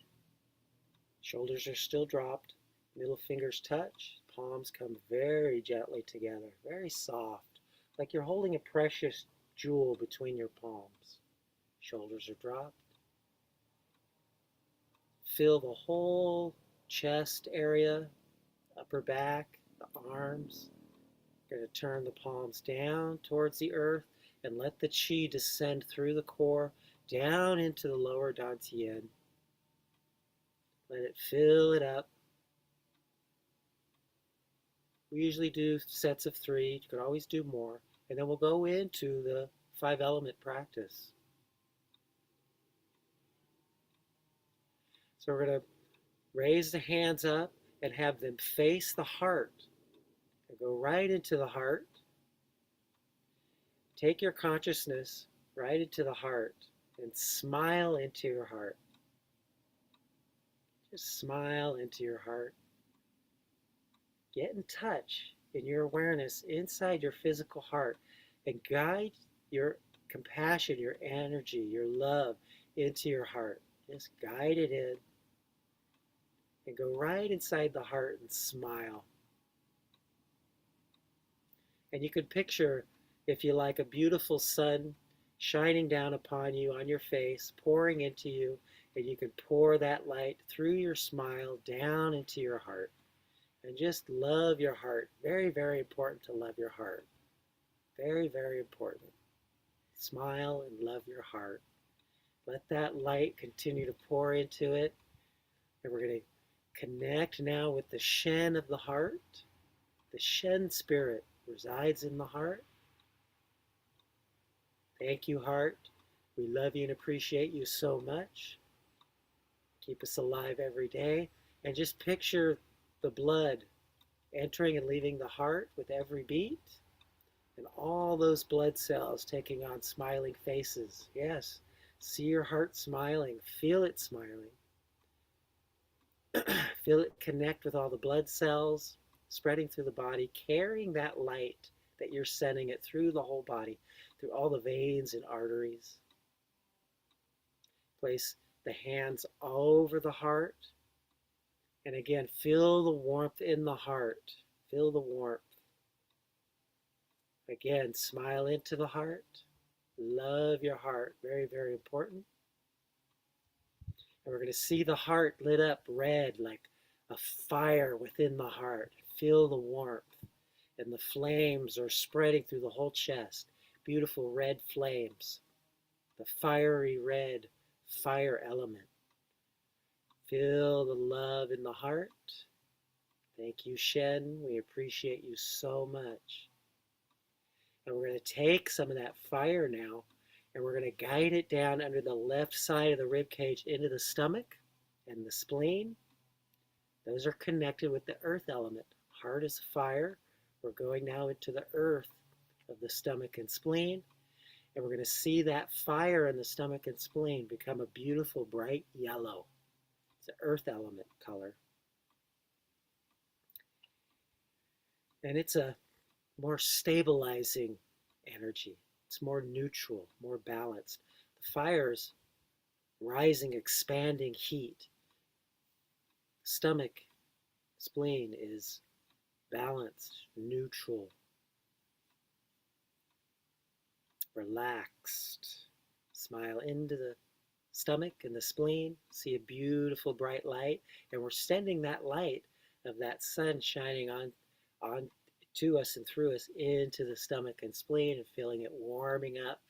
Shoulders are still dropped. Middle fingers touch. Palms come very gently together, very soft, like you're holding a precious jewel between your palms. Shoulders are dropped. Feel the whole chest area, upper back, the arms. You're going to turn the palms down towards the earth and let the chi descend through the core, down into the lower dantian. Let it fill it up. We usually do sets of 3. You could always do more. And then we'll go into the 5-element practice. So we're going to raise the hands up and have them face the heart. And go right into the heart. Take your consciousness right into the heart and smile into your heart. Just smile into your heart. Get in touch in your awareness inside your physical heart and guide your compassion, your energy, your love into your heart. Just guide it in and go right inside the heart and smile. And you could picture, if you like, a beautiful sun shining down upon you on your face, pouring into you, and you can pour that light through your smile down into your heart. And just love your heart. Very, very important to love your heart. Very, very important. Smile and love your heart. Let that light continue to pour into it. And we're going to connect now with the Shen of the heart. The Shen spirit resides in the heart. Thank you, heart. We love you and appreciate you so much. Keep us alive every day. And just picture the blood entering and leaving the heart with every beat. And all those blood cells taking on smiling faces. Yes, see your heart smiling, feel it smiling. Feel it connect with all the blood cells spreading through the body, carrying that light that you're sending it through the whole body, through all the veins and arteries. Place the hands over the heart. And again, feel the warmth in the heart. Feel the warmth. Again, smile into the heart. Love your heart. Very, very important. And we're going to see the heart lit up red like a fire within the heart. Feel the warmth. And the flames are spreading through the whole chest. Beautiful red flames. The fiery red fire element. Feel the love in the heart. Thank you, Shen. We appreciate you so much. And we're going to take some of that fire now, and we're going to guide it down under the left side of the rib cage into the stomach and the spleen. Those are connected with the earth element. Heart is fire. We're going now into the earth of the stomach and spleen. And we're going to see that fire in the stomach and spleen become a beautiful bright yellow. It's an earth element color. And it's a more stabilizing energy. It's more neutral, more balanced. The fire's rising, expanding heat. Stomach, spleen is balanced, neutral, relaxed. Smile into the stomach and the spleen. See a beautiful bright light. And we're sending that light of that sun shining on to us and through us into the stomach and spleen and feeling it warming up.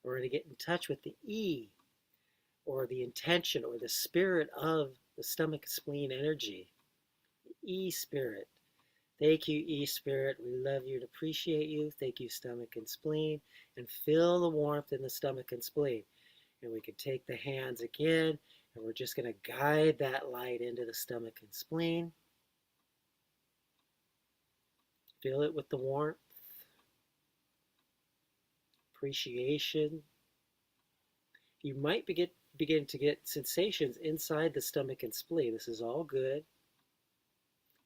We're going to get in touch with the E, or the intention or the spirit of the stomach spleen energy. The E spirit. Thank you, E spirit. We love you and appreciate you. Thank you, stomach and spleen. And feel the warmth in the stomach and spleen. And we can take the hands again, and we're just going to guide that light into the stomach and spleen. Feel it with the warmth, appreciation. You might begin to get sensations inside the stomach and spleen. This is all good.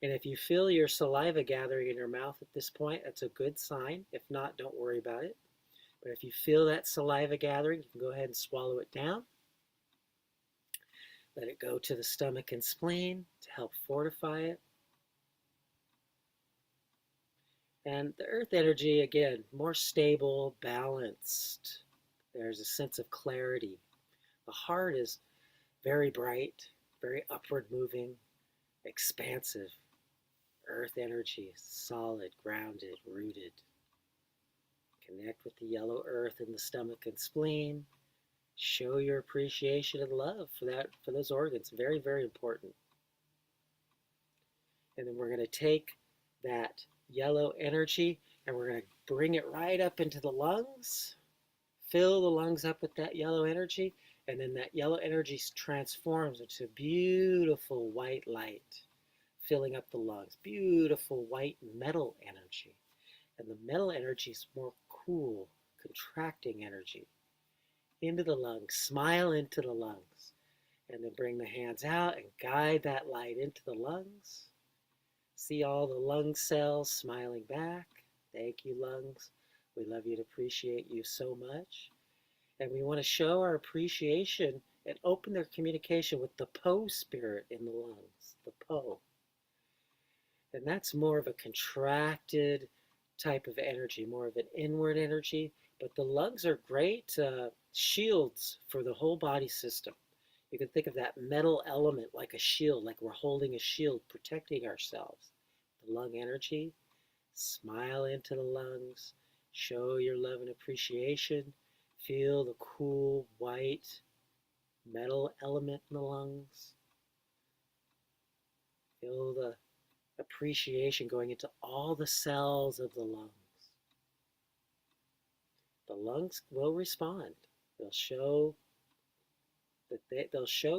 And if you feel your saliva gathering in your mouth at this point, that's a good sign. If not, don't worry about it. But if you feel that saliva gathering, you can go ahead and swallow it down. Let it go to the stomach and spleen to help fortify it. And the earth energy, again, more stable, balanced. There's a sense of clarity. The heart is very bright, very upward moving, expansive. Earth energy, solid, grounded, rooted. Connect with the yellow earth in the stomach and spleen. Show your appreciation and love for those organs. Very, very important. And then we're going to take that yellow energy and we're going to bring it right up into the lungs. Fill the lungs up with that yellow energy, and then that yellow energy transforms into beautiful white light, filling up the lungs. Beautiful white metal energy. And the metal energy is more cool, contracting energy. Into the lungs, smile into the lungs. And then bring the hands out and guide that light into the lungs. See all the lung cells smiling back. Thank you, lungs. We love you and appreciate you so much. And we want to show our appreciation and open their communication with the Po spirit in the lungs, the Po. And that's more of a contracted type of energy, more of an inward energy. But the lungs are great shields for the whole body system. You can think of that metal element like a shield, like we're holding a shield, protecting ourselves. The lung energy, smile into the lungs, show your love and appreciation, feel the cool white metal element in the lungs. Feel the appreciation going into all the cells of the lungs. The lungs will respond. They'll show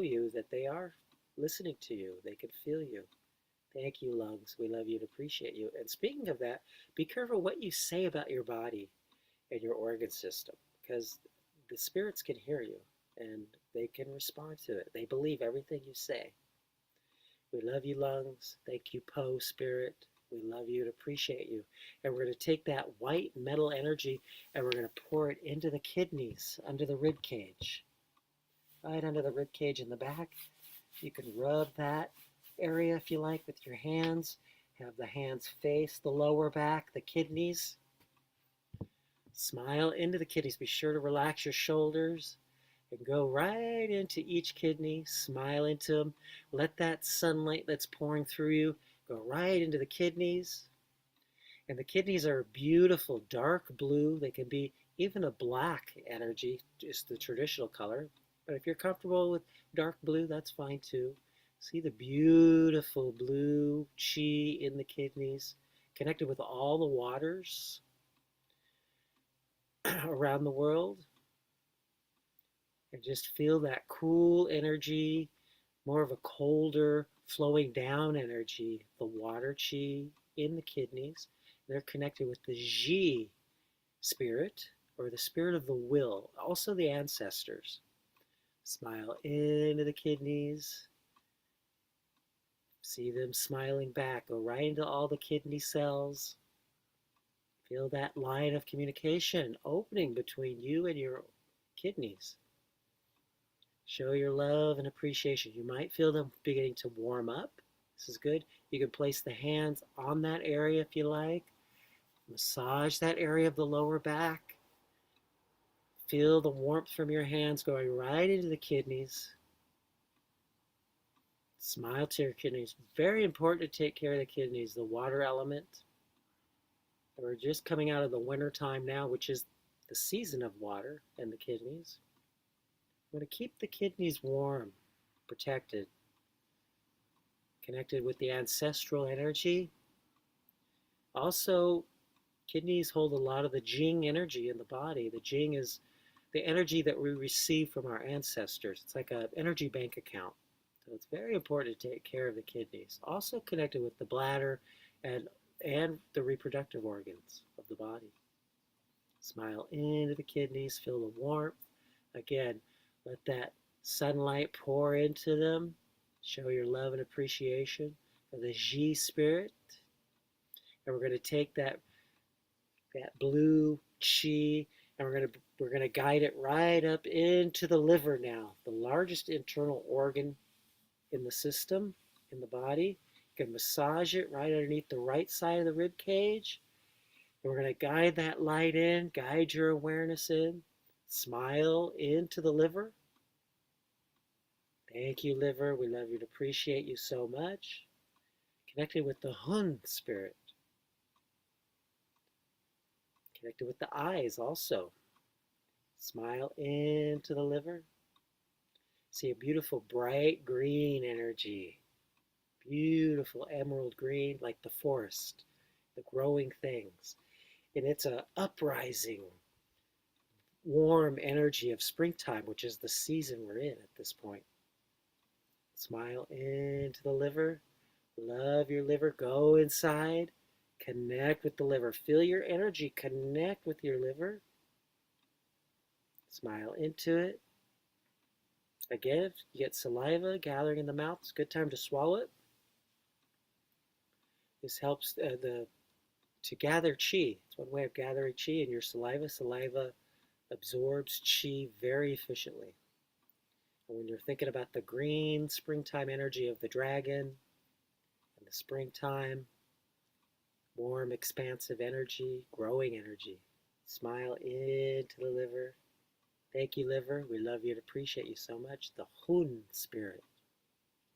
you that they are listening to you. They can feel you. Thank you, lungs. We love you and appreciate you. And speaking of that, be careful what you say about your body and your organ system, because the spirits can hear you and they can respond to it. They believe everything you say. We love you, lungs. Thank you, Po spirit. We love you and appreciate you. And we're going to take that white metal energy and we're going to pour it into the kidneys, under the rib cage. Right under the rib cage in the back. You can rub that area if you like with your hands. Have the hands face the lower back, the kidneys. Smile into the kidneys. Be sure to relax your shoulders and go right into each kidney. Smile into them. Let that sunlight that's pouring through you go right into the kidneys. And the kidneys are beautiful, dark blue. They can be even a black energy, just the traditional color. But if you're comfortable with dark blue, that's fine too. See the beautiful blue chi in the kidneys, connected with all the waters around the world. And just feel that cool energy, more of a colder, flowing down energy, the water chi in the kidneys. They're connected with the Ji spirit, or the spirit of the will, also the ancestors. Smile into the kidneys. See them smiling back. Go right into all the kidney cells. Feel that line of communication opening between you and your kidneys. Show your love and appreciation. You might feel them beginning to warm up. This is good. You can place the hands on that area if you like. Massage that area of the lower back. Feel the warmth from your hands going right into the kidneys. Smile to your kidneys. Very important to take care of the kidneys, the water element. We're just coming out of the winter time now, which is the season of water and the kidneys. We want to keep the kidneys warm, protected, connected with the ancestral energy. Also, kidneys hold a lot of the Jing energy in the body. The Jing is the energy that we receive from our ancestors. It's like an energy bank account. So it's very important to take care of the kidneys. Also connected with the bladder and the reproductive organs of the body. Smile into the kidneys, feel the warmth. Again, let that sunlight pour into them. Show your love and appreciation for the Ji spirit. And we're going to take that blue chi and we're going to guide it right up into the liver now, the largest internal organ in the system, in the body. You can massage it right underneath the right side of the rib cage. And we're going to guide that light in, guide your awareness in. Smile into the liver. Thank you, liver. We love you and appreciate you so much. Connected with the Hun spirit. Connected with the eyes also. Smile into the liver. See a beautiful bright green energy. Beautiful emerald green, like the forest, the growing things. And it's an uprising, warm energy of springtime, which is the season we're in at this point. Smile into the liver. Love your liver. Go inside. Connect with the liver. Feel your energy. Connect with your liver. Smile into it. Again, if you get saliva gathering in the mouth, it's a good time to swallow it. This helps to gather chi. It's one way of gathering chi in your saliva. Saliva absorbs chi very efficiently. And when you're thinking about the green springtime energy of the dragon and the springtime, warm, expansive energy, growing energy, smile into the liver. Thank you, liver. We love you and appreciate you so much. The Hun spirit.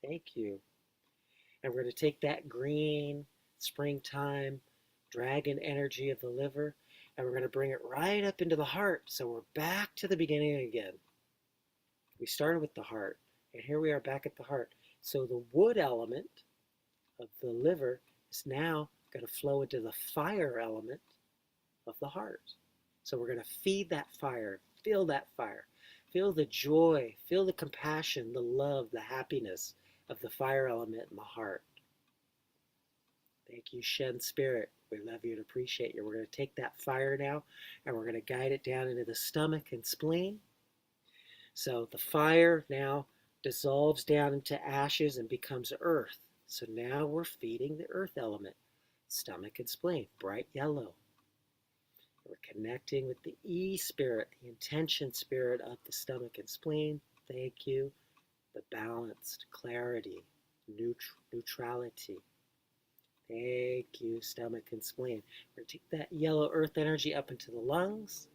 Thank you. And we're going to take that green springtime dragon energy of the liver and we're going to bring it right up into the heart. So we're back to the beginning again. We started with the heart and here we are back at the heart. So the wood element of the liver is now going to flow into the fire element of the heart. So we're going to feed that fire, feel that fire, feel the joy, feel the compassion, the love, the happiness of the fire element in the heart. Thank you, Shen Spirit. We love you and appreciate you. We're going to take that fire now and we're going to guide it down into the stomach and spleen. So the fire now dissolves down into ashes and becomes earth. So now we're feeding the earth element, stomach and spleen, bright yellow. We're connecting with the E spirit, the intention spirit of the stomach and spleen. Thank you. The balanced, clarity, neutrality. Thank you, stomach and spleen. We're going to take that yellow earth energy up into the lungs,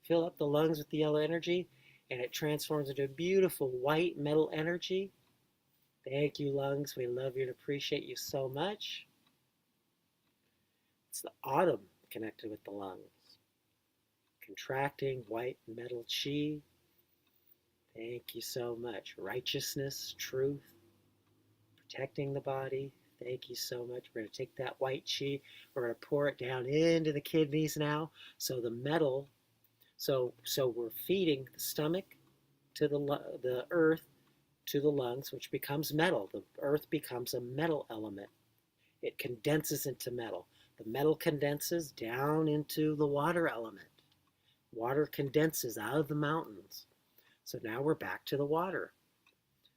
fill up the lungs with the yellow energy, and it transforms into a beautiful white metal energy. Thank you, lungs. We love you and appreciate you so much. It's the autumn connected with the lungs. Contracting white metal chi. Thank you so much. Righteousness, truth, protecting the body. Thank you so much. We're going to take that white chi. We're going to pour it down into the kidneys now. So the metal, so we're feeding the stomach to the earth to the lungs, which becomes metal. The earth becomes a metal element. It condenses into metal. The metal condenses down into the water element. Water condenses out of the mountains. So now we're back to the water.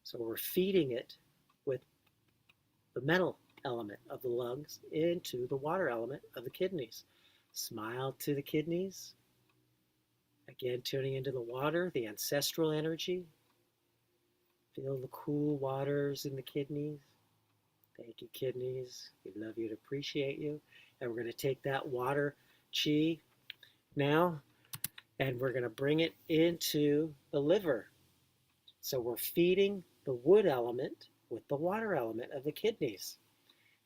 So we're feeding it with the metal element of the lungs into the water element of the kidneys. Smile to the kidneys. Again, tuning into the water, the ancestral energy. Feel the cool waters in the kidneys. Thank you, kidneys. We love you and appreciate you. And we're going to take that water chi now and we're going to bring it into the liver. So we're feeding the wood element with the water element of the kidneys.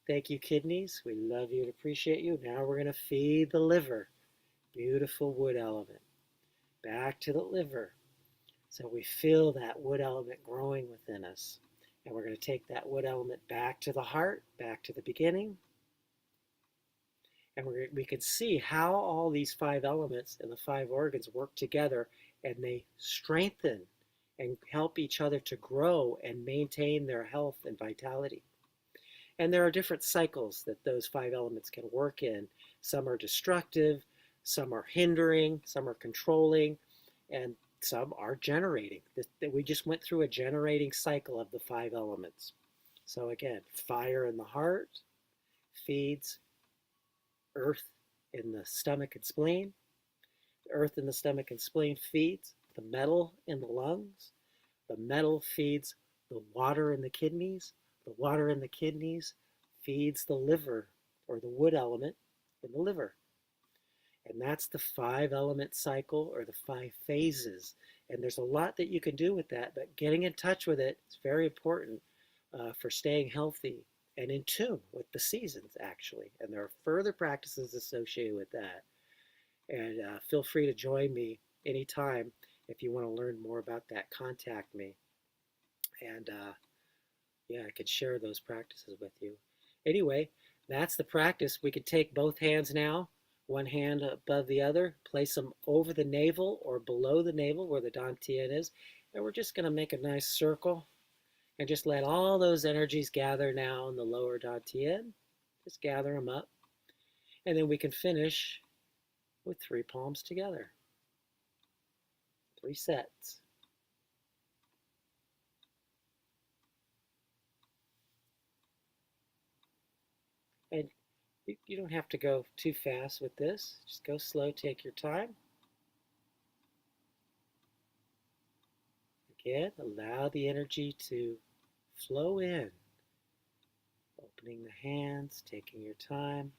Thank you, kidneys. We love you and appreciate you. Now we're going to feed the liver. Beautiful wood element. Back to the liver. So we feel that wood element growing within us. And we're going to take that wood element back to the heart, back to the beginning. And we can see how all these 5 elements and the 5 organs work together and they strengthen and help each other to grow and maintain their health and vitality. And there are different cycles that those 5 elements can work in. Some are destructive, some are hindering, some are controlling, and some are generating. We just went through a generating cycle of the 5 elements. So again, fire in the heart feeds earth in the stomach and spleen. The earth in the stomach and spleen feeds the metal in the lungs. The metal feeds the water in the kidneys. The water in the kidneys feeds the liver, or the wood element in the liver. And that's the 5 element cycle, or the 5 phases. And there's a lot that you can do with that, but getting in touch with it is very important for staying healthy and in tune with the seasons, actually. And there are further practices associated with that. And feel free to join me anytime. If you want to learn more about that, contact me. And yeah, I could share those practices with you. Anyway, that's the practice. We could take both hands now, one hand above the other, place them over the navel or below the navel where the dantian is. And we're just going to make a nice circle and just let all those energies gather now in the lower dantian. Just gather them up. And then we can finish with 3 palms together. 3 sets. And you don't have to go too fast with this. Just go slow, take your time. Again, allow the energy to flow in. Opening the hands, taking your time.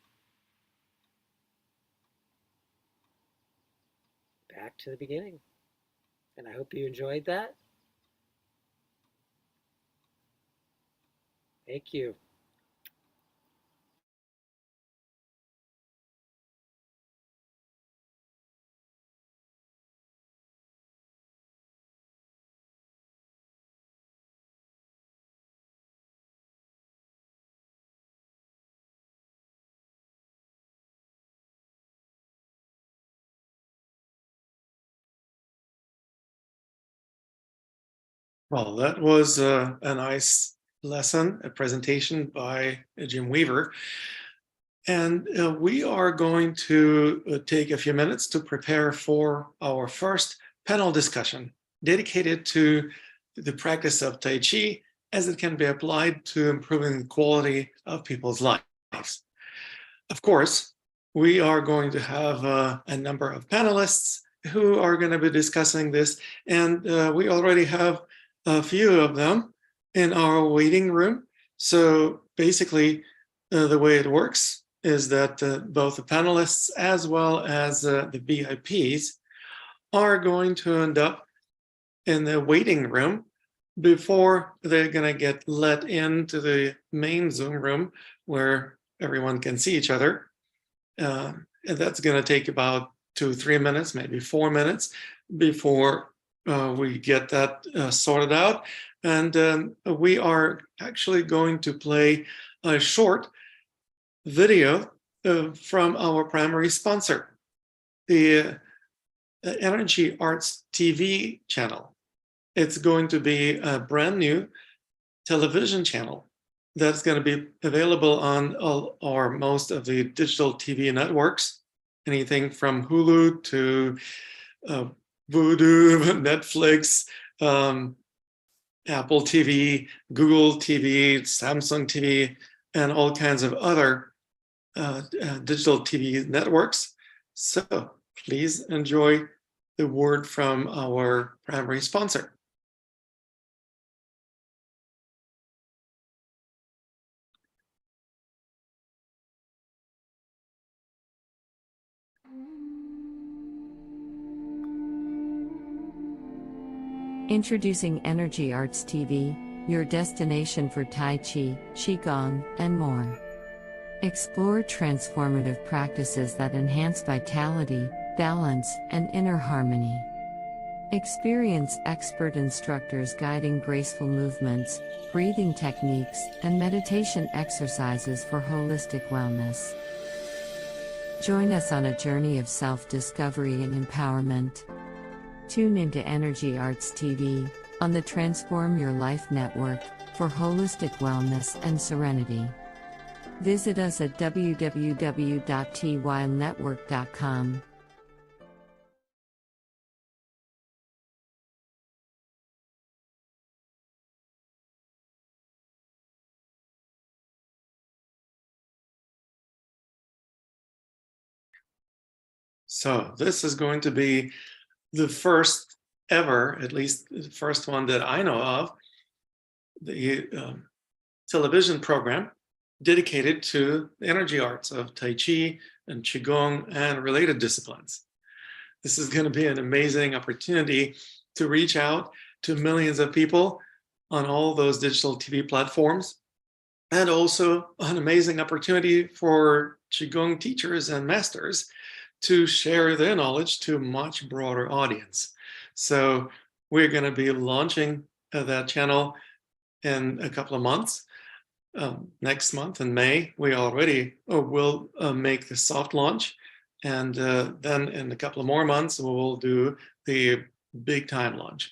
Back to the beginning. And I hope you enjoyed that. Thank you. Well, that was a nice lesson, a presentation by Jim Weaver. And we are going to take a few minutes to prepare for our first panel discussion dedicated to the practice of Tai Chi as it can be applied to improving the quality of people's lives. Of course, we are going to have a number of panelists who are going to be discussing this, and we already have a few of them in our waiting room. So basically, the way it works is that both the panelists as well as the VIPs are going to end up in the waiting room before they're going to get let into the main Zoom room where everyone can see each other. And that's going to take about 2-3 minutes, maybe 4 minutes before we get that sorted out. And we are actually going to play a short video from our primary sponsor, the Energy Arts TV channel. It's going to be a brand new television channel that's going to be available on all or most of the digital TV networks, anything from Hulu to Vudu, Netflix, Apple TV, Google TV, Samsung TV, and all kinds of other digital TV networks. So please enjoy the word from our primary sponsor. Introducing Energy Arts TV, your destination for Tai Chi, Qigong, and more. Explore transformative practices that enhance vitality, balance, and inner harmony. Experience expert instructors guiding graceful movements, breathing techniques, and meditation exercises for holistic wellness. Join us on a journey of self-discovery and empowerment. Tune into Energy Arts TV on the Transform Your Life Network for holistic wellness and serenity. Visit us at www.tynetwork.com. So this is going to be the first ever, at least the first one that I know of, the television program dedicated to the energy arts of Tai Chi and Qigong and related disciplines. This is going to be an amazing opportunity to reach out to millions of people on all those digital TV platforms, and also an amazing opportunity for Qigong teachers and masters to share their knowledge to a much broader audience. So we're going to be launching that channel in a couple of months. Next month in May, we already will make the soft launch. And then in a couple of more months, we will do the big time launch.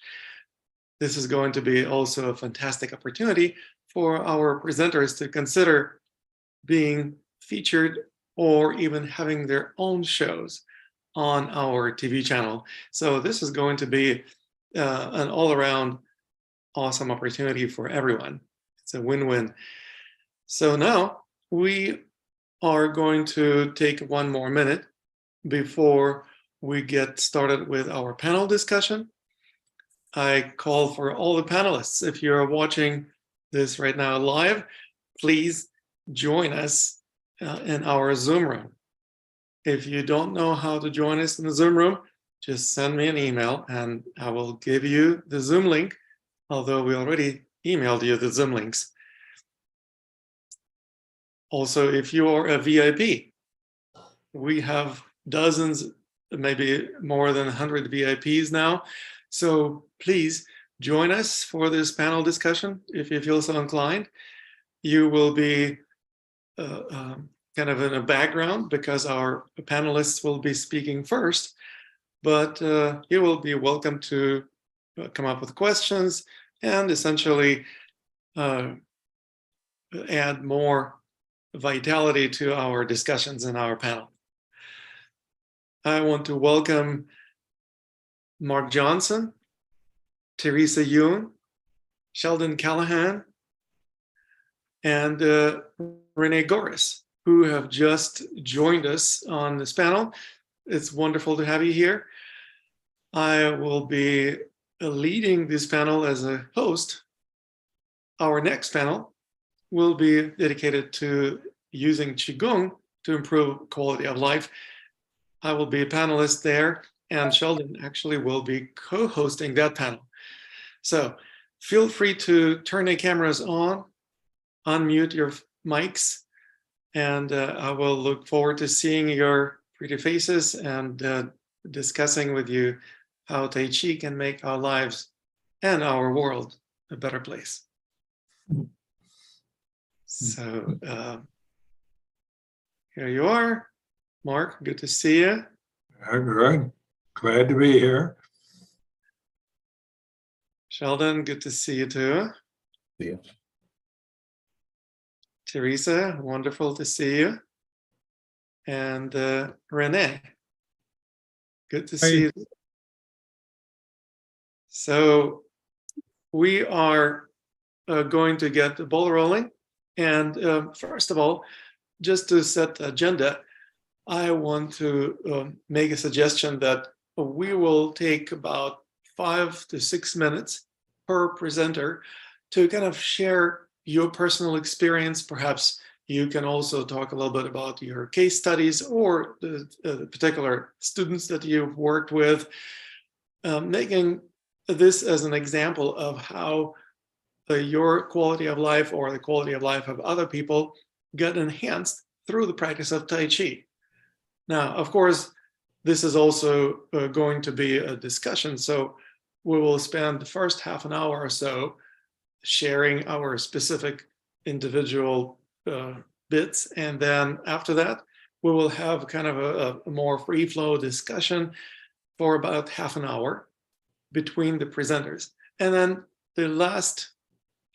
This is going to be also a fantastic opportunity for our presenters to consider being featured or even having their own shows on our TV channel. So this is going to be an all-around awesome opportunity for everyone. It's a win-win. So now we are going to take one more minute before we get started with our panel discussion. I call for all the panelists. If you're watching this right now live, please join us in our Zoom room. If you don't know how to join us in the Zoom room, just send me an email and I will give you the Zoom link, although we already emailed you the Zoom links. Also, if you are a VIP, we have dozens, maybe more than 100 VIPs now. So please join us for this panel discussion if you feel so inclined. You will be kind of in a background because our panelists will be speaking first, but you will be welcome to come up with questions and essentially add more vitality to our discussions in our panel. I want to welcome Mark Johnson, Teresa Yoon, Sheldon Callahan, and Renee Goris, who have just joined us on this panel. It's wonderful to have you here. I will be leading this panel as a host. Our next panel will be dedicated to using Qigong to improve quality of life. I will be a panelist there, and Sheldon actually will be co-hosting that panel. So feel free to turn the cameras on, unmute your mics, and I will look forward to seeing your pretty faces and discussing with you how Tai Chi can make our lives and our world a better place. So here you are. Mark, good to see you. Good. Glad to be here. Sheldon, good to see you too. See you. Teresa, wonderful to see you. And Renee, good to see you. So we are going to get the ball rolling. And first of all, just to set the agenda, I want to make a suggestion that we will take about 5 to 6 minutes per presenter to kind of share your personal experience. Perhaps you can also talk a little bit about your case studies or the particular students that you've worked with, making this as an example of how your quality of life or the quality of life of other people get enhanced through the practice of Tai Chi. Now, of course, this is also going to be a discussion, so we will spend the first half an hour or so sharing our specific individual bits, and then after that, we will have kind of a more free-flow discussion for about half an hour between the presenters. And then the last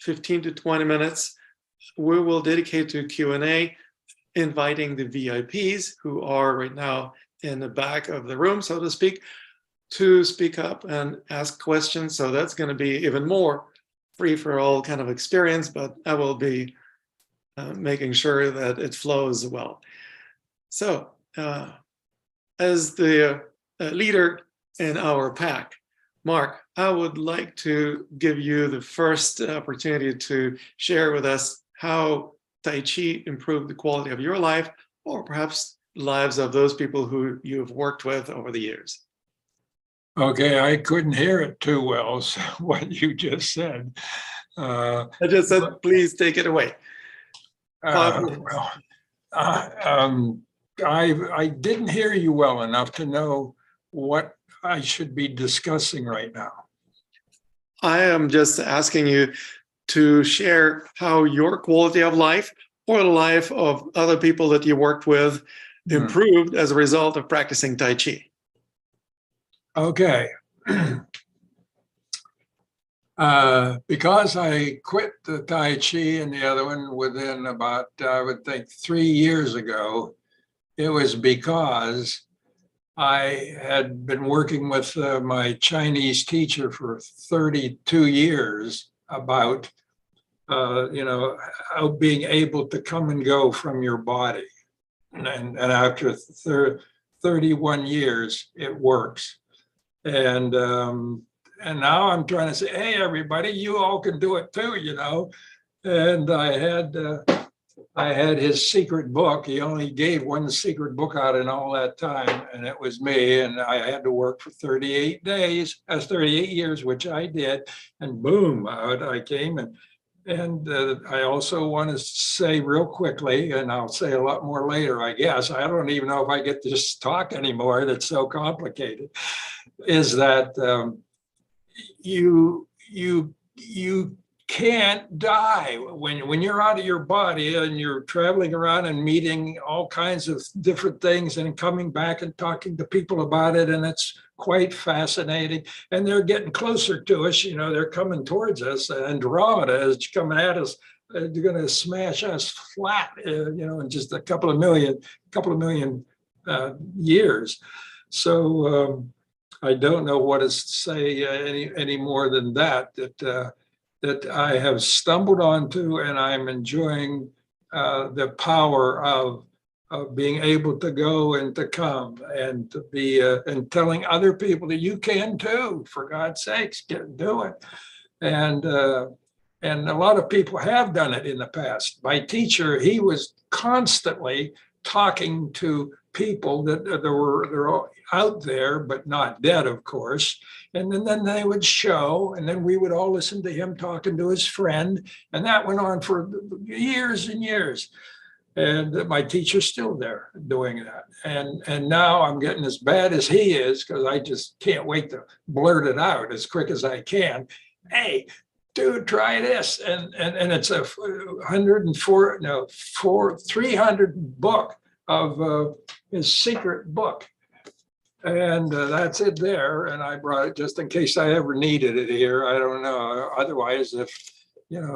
15 to 20 minutes, we will dedicate to Q&A, inviting the VIPs who are right now in the back of the room, so to speak, to speak up and ask questions. So that's going to be even more free-for-all kind of experience, but I will be making sure that it flows well. So as the leader in our pack, Mark, I would like to give you the first opportunity to share with us how Tai Chi improved the quality of your life, or perhaps lives of those people who you've worked with over the years. Okay, I couldn't hear it too well, so what you just said. I just said, please take it away. I didn't hear you well enough to know what I should be discussing right now. I am just asking you to share how your quality of life or the life of other people that you worked with improved as a result of practicing Tai Chi. Okay. Because I quit the Tai Chi and the other one within about, I would think, 3 years ago, it was because I had been working with my Chinese teacher for 32 years about, how being able to come and go from your body. And after 31 years, it works. And now I'm trying to say, hey, everybody, you all can do it too, And I had his secret book. He only gave one secret book out in all that time, and it was me. And I had to work for 38 years, which I did. And boom, out I came. And I also want to say real quickly, and I'll say a lot more later, I guess. I don't even know if I get to just talk anymore. That's so complicated. Is that you can't die when you're out of your body and you're traveling around and meeting all kinds of different things and coming back and talking to people about it, and it's quite fascinating. And they're getting closer to us, they're coming towards us. Andromeda is coming at us going to smash us flat, in just a couple of million years. So I don't know what to say any more than that I have stumbled onto, and I'm enjoying the power of being able to go and to come and to be and telling other people that you can too, for God's sakes, do it. And a lot of people have done it in the past. My teacher, he was constantly talking to people that they're out there, but not dead, of course. And then they would show, and then we would all listen to him talking to his friend. And that went on for years and years. And my teacher's still there doing that. And now I'm getting as bad as he is, because I just can't wait to blurt it out as quick as I can. Hey, dude, try this. And it's a 300 book of his secret book. And that's it there. And I brought it just in case I ever needed it here. I don't know. Otherwise, if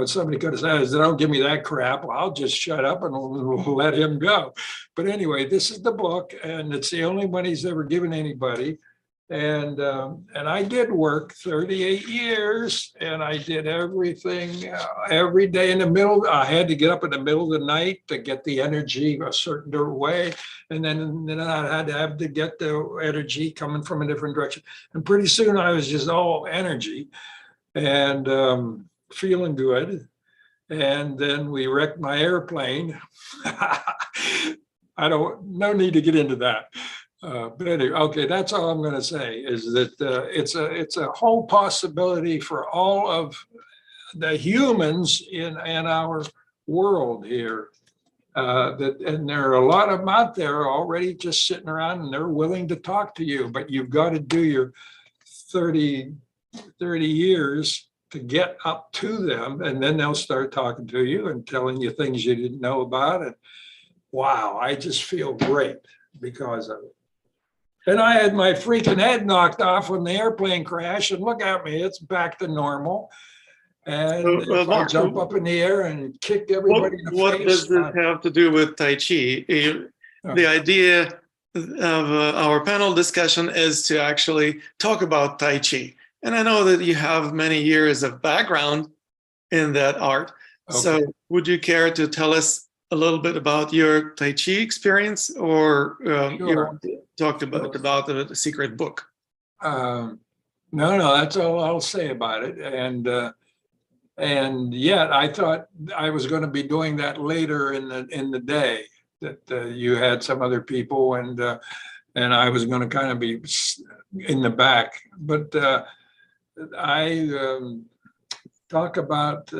somebody could have said, don't give me that crap, well, I'll just shut up and let him go. But anyway, this is the book, and it's the only one he's ever given anybody. And I did work 38 years, and I did everything every day in the middle. I had to get up in the middle of the night to get the energy a certain way. And then I had to get the energy coming from a different direction. And pretty soon I was just all energy and feeling good. And then we wrecked my airplane. No need to get into that. But anyway, okay, that's all I'm going to say, is that it's a whole possibility for all of the humans in our world here. And there are a lot of them out there already just sitting around, and they're willing to talk to you, but you've got to do your 30 years to get up to them, and then they'll start talking to you and telling you things you didn't know about. And wow, I just feel great because of it. And I had my freaking head knocked off when the airplane crashed, and look at me, it's back to normal. And if I jump up in the air and kick everybody in the face. What does this have to do with Tai Chi? The idea of our panel discussion is to actually talk about Tai Chi. And I know that you have many years of background in that art. Okay. So would you care to tell us a little bit about your Tai Chi experience, or Sure. you talked about the secret book? No, that's all I'll say about it. And yet I thought I was going to be doing that later in the day, that you had some other people, and I was going to kind of be in the back. But I talk about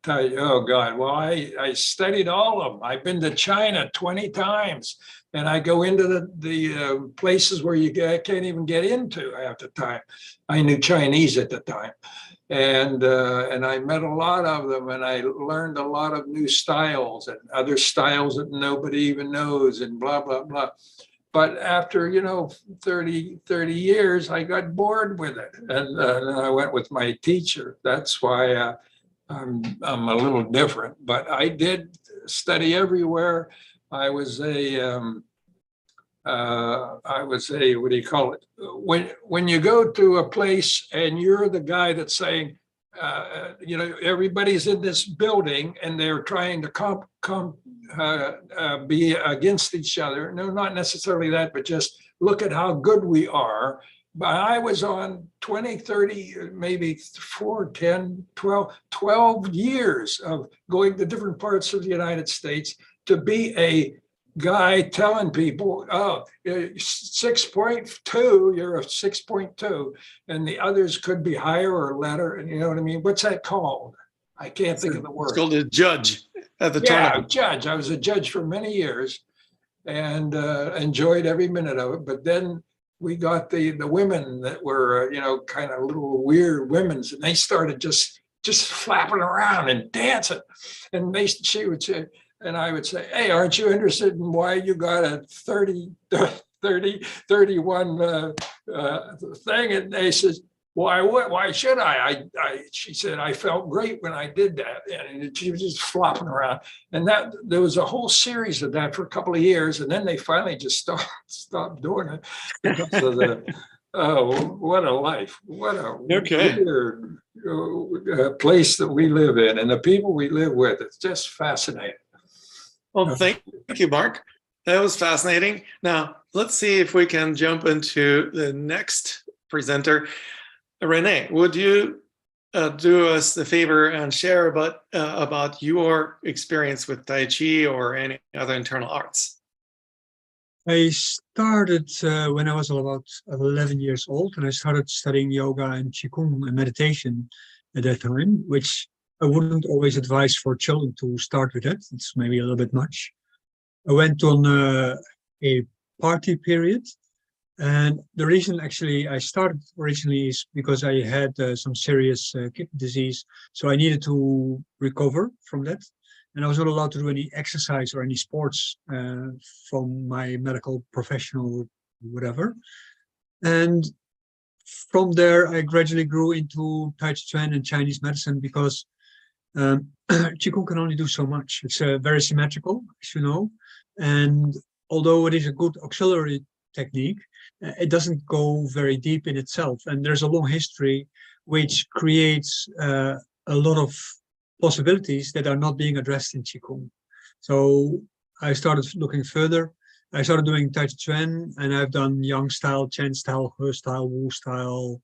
oh God, well, I studied all of them. I've been to China 20 times, and I go into the places where you can't even get into half the time. I knew Chinese at the time. And I met a lot of them, and I learned a lot of new styles and other styles that nobody even knows, and blah, blah, blah. But after, 30 years, I got bored with it. And I went with my teacher. That's why I'm a little different. But I did study everywhere. I was a what do you call it? When you go to a place and you're the guy that's saying, everybody's in this building and they're trying to be against each other. No, not necessarily that, but just look at how good we are. But I was on 20, 30, maybe 4, 10, 12 years of going to different parts of the United States to be a guy telling people, oh, 6.2, you're a 6.2, and the others could be higher or lesser. And you know what I mean? What's that called? I can't think of the word. It's called a judge at the tournament. tournament. Judge. I was a judge for many years and enjoyed every minute of it. But then we got the women that were, kind of little weird women's, and they started just flapping around and dancing. And she would say, and I would say, hey, aren't you interested in why you got a 31 thing? And they says, why should she said, I felt great when I did that. And she was just flopping around. And that there was a whole series of that for a couple of years. And then they finally just stopped doing it because of the, oh, what a life. What a weird place that we live in. And the people we live with, it's just fascinating. Well, thank you, Mark. That was fascinating. Now, let's see if we can jump into the next presenter. Renee, would you do us the favor and share about your experience with Tai Chi or any other internal arts? I started when I was about 11 years old, and I started studying yoga and Qigong and meditation at that time, which I wouldn't always advise for children to start with it. It's maybe a little bit much. I went on a party period, and the reason actually I started originally is because I had some serious kidney disease, so I needed to recover from that. And I was not allowed to do any exercise or any sports from my medical professional, whatever. And from there, I gradually grew into Tai Chi Chuan and Chinese medicine because Qigong can only do so much. It's very symmetrical, as you know. And although it is a good auxiliary technique, it doesn't go very deep in itself. And there's a long history which creates a lot of possibilities that are not being addressed in Qigong. So I started looking further. I started doing Tai Chi Chuan, and I've done Yang style, Chen style, He style, Wu style,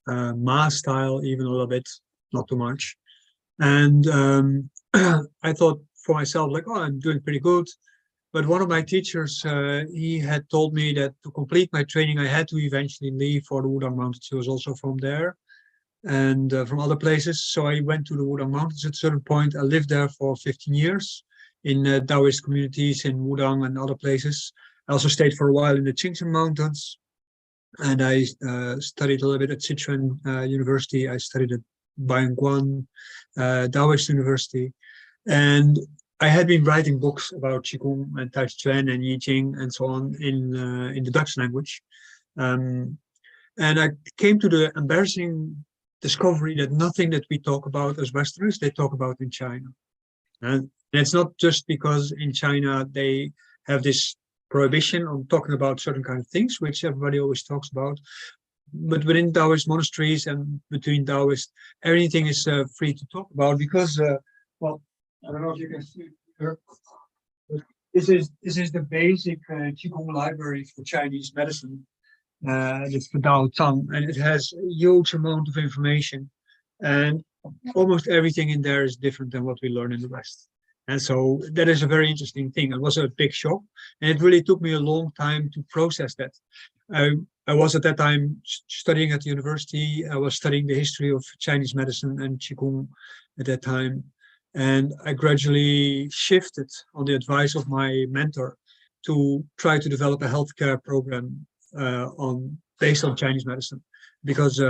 Ma style, even a little bit, not too much. And I thought for myself, like, oh, I'm doing pretty good. But one of my teachers, he had told me that to complete my training, I had to eventually leave for the Wudang Mountains. He was also from there and from other places. So I went to the Wudang Mountains at a certain point. I lived there for 15 years in Taoist communities in Wudang and other places. I also stayed for a while in the Qingchen Mountains. And I studied a little bit at Sichuan University. I studied at Bayangguan Taoist University. And I had been writing books about Qigong and Tai Chi Chuan and I Ching and so on in the Dutch language. And I came to the embarrassing discovery that nothing that we talk about as Westerners, they talk about in China. And it's not just because in China they have this prohibition on talking about certain kind of things, which everybody always talks about. But within Taoist monasteries and between Taoists, everything is free to talk about because, well, I don't know if you can see here. This is the basic Qigong library for Chinese medicine. It's the Dao Tang, and it has a huge amount of information, and almost everything in there is different than what we learn in the West. And so that is a very interesting thing. It was a big shock, and it really took me a long time to process that. I was at that time studying at the university. I was studying the history of Chinese medicine and Qigong at that time. And I gradually shifted on the advice of my mentor to try to develop a healthcare program based on Chinese medicine. Because,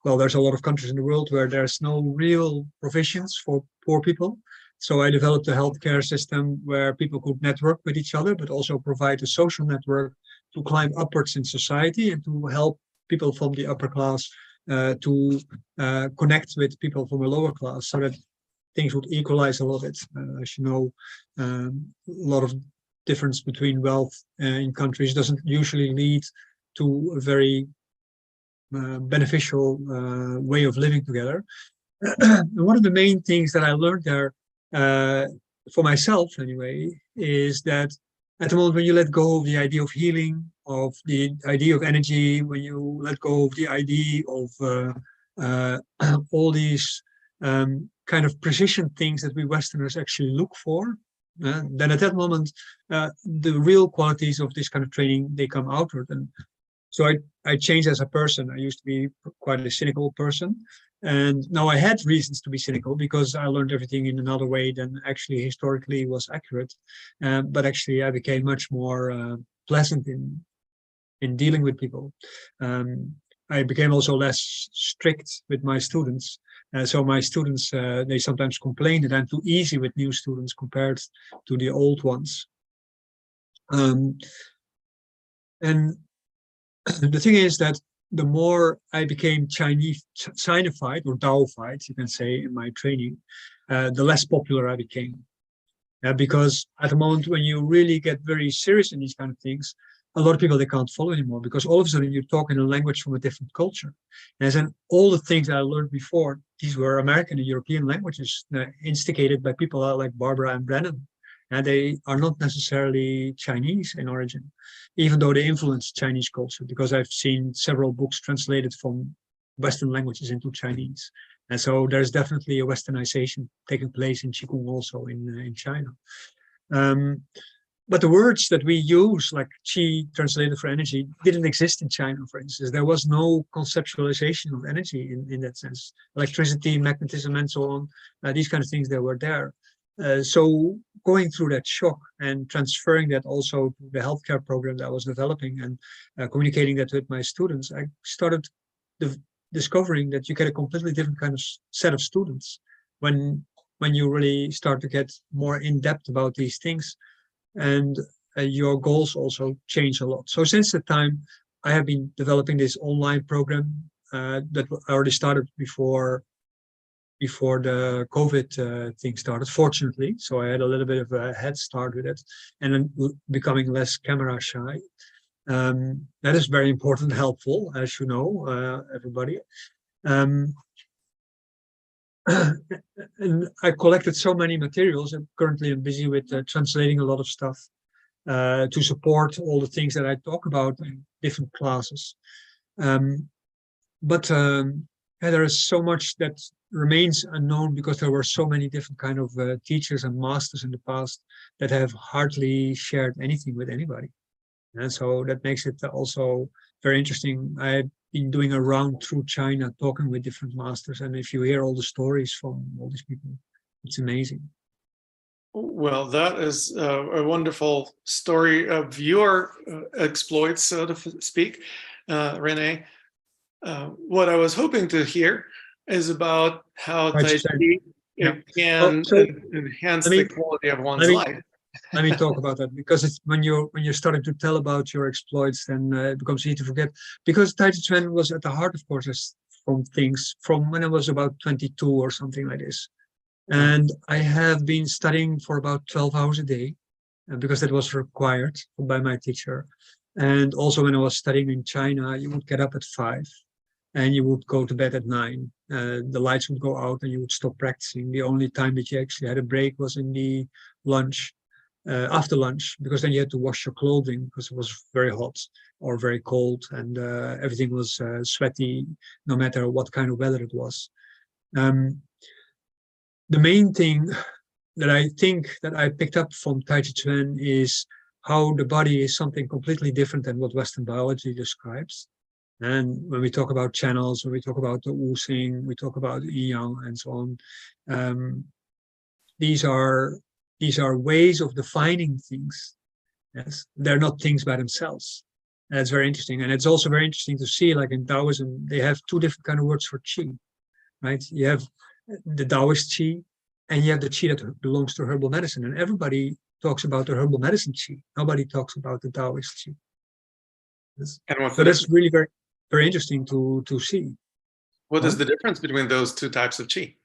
well, there's a lot of countries in the world where there's no real provisions for poor people. So I developed a healthcare system where people could network with each other, but also provide a social network to climb upwards in society and to help people from the upper class to connect with people from a lower class so that things would equalize a little bit. As you know, a lot of difference between wealth in countries doesn't usually lead to a very beneficial way of living together. One of the main things that I learned there, for myself anyway, is that at the moment when you let go of the idea of healing, of the idea of energy, when you let go of the idea of all these kind of precision things that we Westerners actually look for, then at that moment, the real qualities of this kind of training, they come outward. And so I changed as a person. I used to be quite a cynical person. And now I had reasons to be cynical because I learned everything in another way than actually historically was accurate. But actually I became much more pleasant in dealing with people. I became also less strict with my students. So my students, they sometimes complain that I'm too easy with new students compared to the old ones. And the thing is that the more I became Sinified or Taoified, you can say, in my training, the less popular I became. Because at the moment when you really get very serious in these kind of things, a lot of people, they can't follow anymore, because all of a sudden you talk in a language from a different culture. And then all the things that I learned before, these were American and European languages instigated by people like Barbara and Brennan. And they are not necessarily Chinese in origin, even though they influence Chinese culture, because I've seen several books translated from Western languages into Chinese. And so there's definitely a Westernization taking place in Qigong also in China. But the words that we use, like Qi translated for energy, didn't exist in China, for instance. There was no conceptualization of energy in that sense. Electricity, magnetism, and so on, these kind of things, they were there. So going through that shock and transferring that also to the healthcare program that I was developing and communicating that with my students, I started discovering that you get a completely different kind of set of students when you really start to get more in depth about these things. And your goals also change a lot. So since that time, I have been developing this online program that I already started before the COVID thing started, fortunately. So I had a little bit of a head start with it, and then becoming less camera shy. That is very important and helpful, as you know, everybody. And I collected so many materials, and currently I'm busy with translating a lot of stuff to support all the things that I talk about in different classes. But there is so much that remains unknown, because there were so many different kind of teachers and masters in the past that have hardly shared anything with anybody. And so that makes it also very interesting. I've been doing a round through China, talking with different masters. And if you hear all the stories from all these people, it's amazing. Well, that is a wonderful story of your exploits, so to speak, Rene. What I was hoping to hear is about how Tai Chi can enhance the quality of one's life. Let me talk about that, because it's when you're starting to tell about your exploits, then it becomes easy to forget. Because Tai Chi Chuan was at the heart, of course, from when I was about 22 or something like this. And I have been studying for about 12 hours a day, because that was required by my teacher. And also when I was studying in China, you would get up at 5 and you would go to bed at 9. The lights would go out and you would stop practicing. The only time that you actually had a break was in the lunch. After lunch, because then you had to wash your clothing because it was very hot or very cold, and everything was sweaty, no matter what kind of weather it was. The main thing that I think that I picked up from Tai Chi Chuan is how the body is something completely different than what Western biology describes. And when we talk about channels, when we talk about the Wu Xing, we talk about Yin Yang and so on. These are ways of defining things. Yes, they're not things by themselves. And it's very interesting. And it's also very interesting to see, like in Taoism, they have 2 different kind of words for qi, right? You have the Taoist qi, and you have the qi that belongs to herbal medicine. And everybody talks about the herbal medicine qi. Nobody talks about the Taoist qi. Yes. So that's really very, very interesting to see. What is the difference between those 2 types of qi?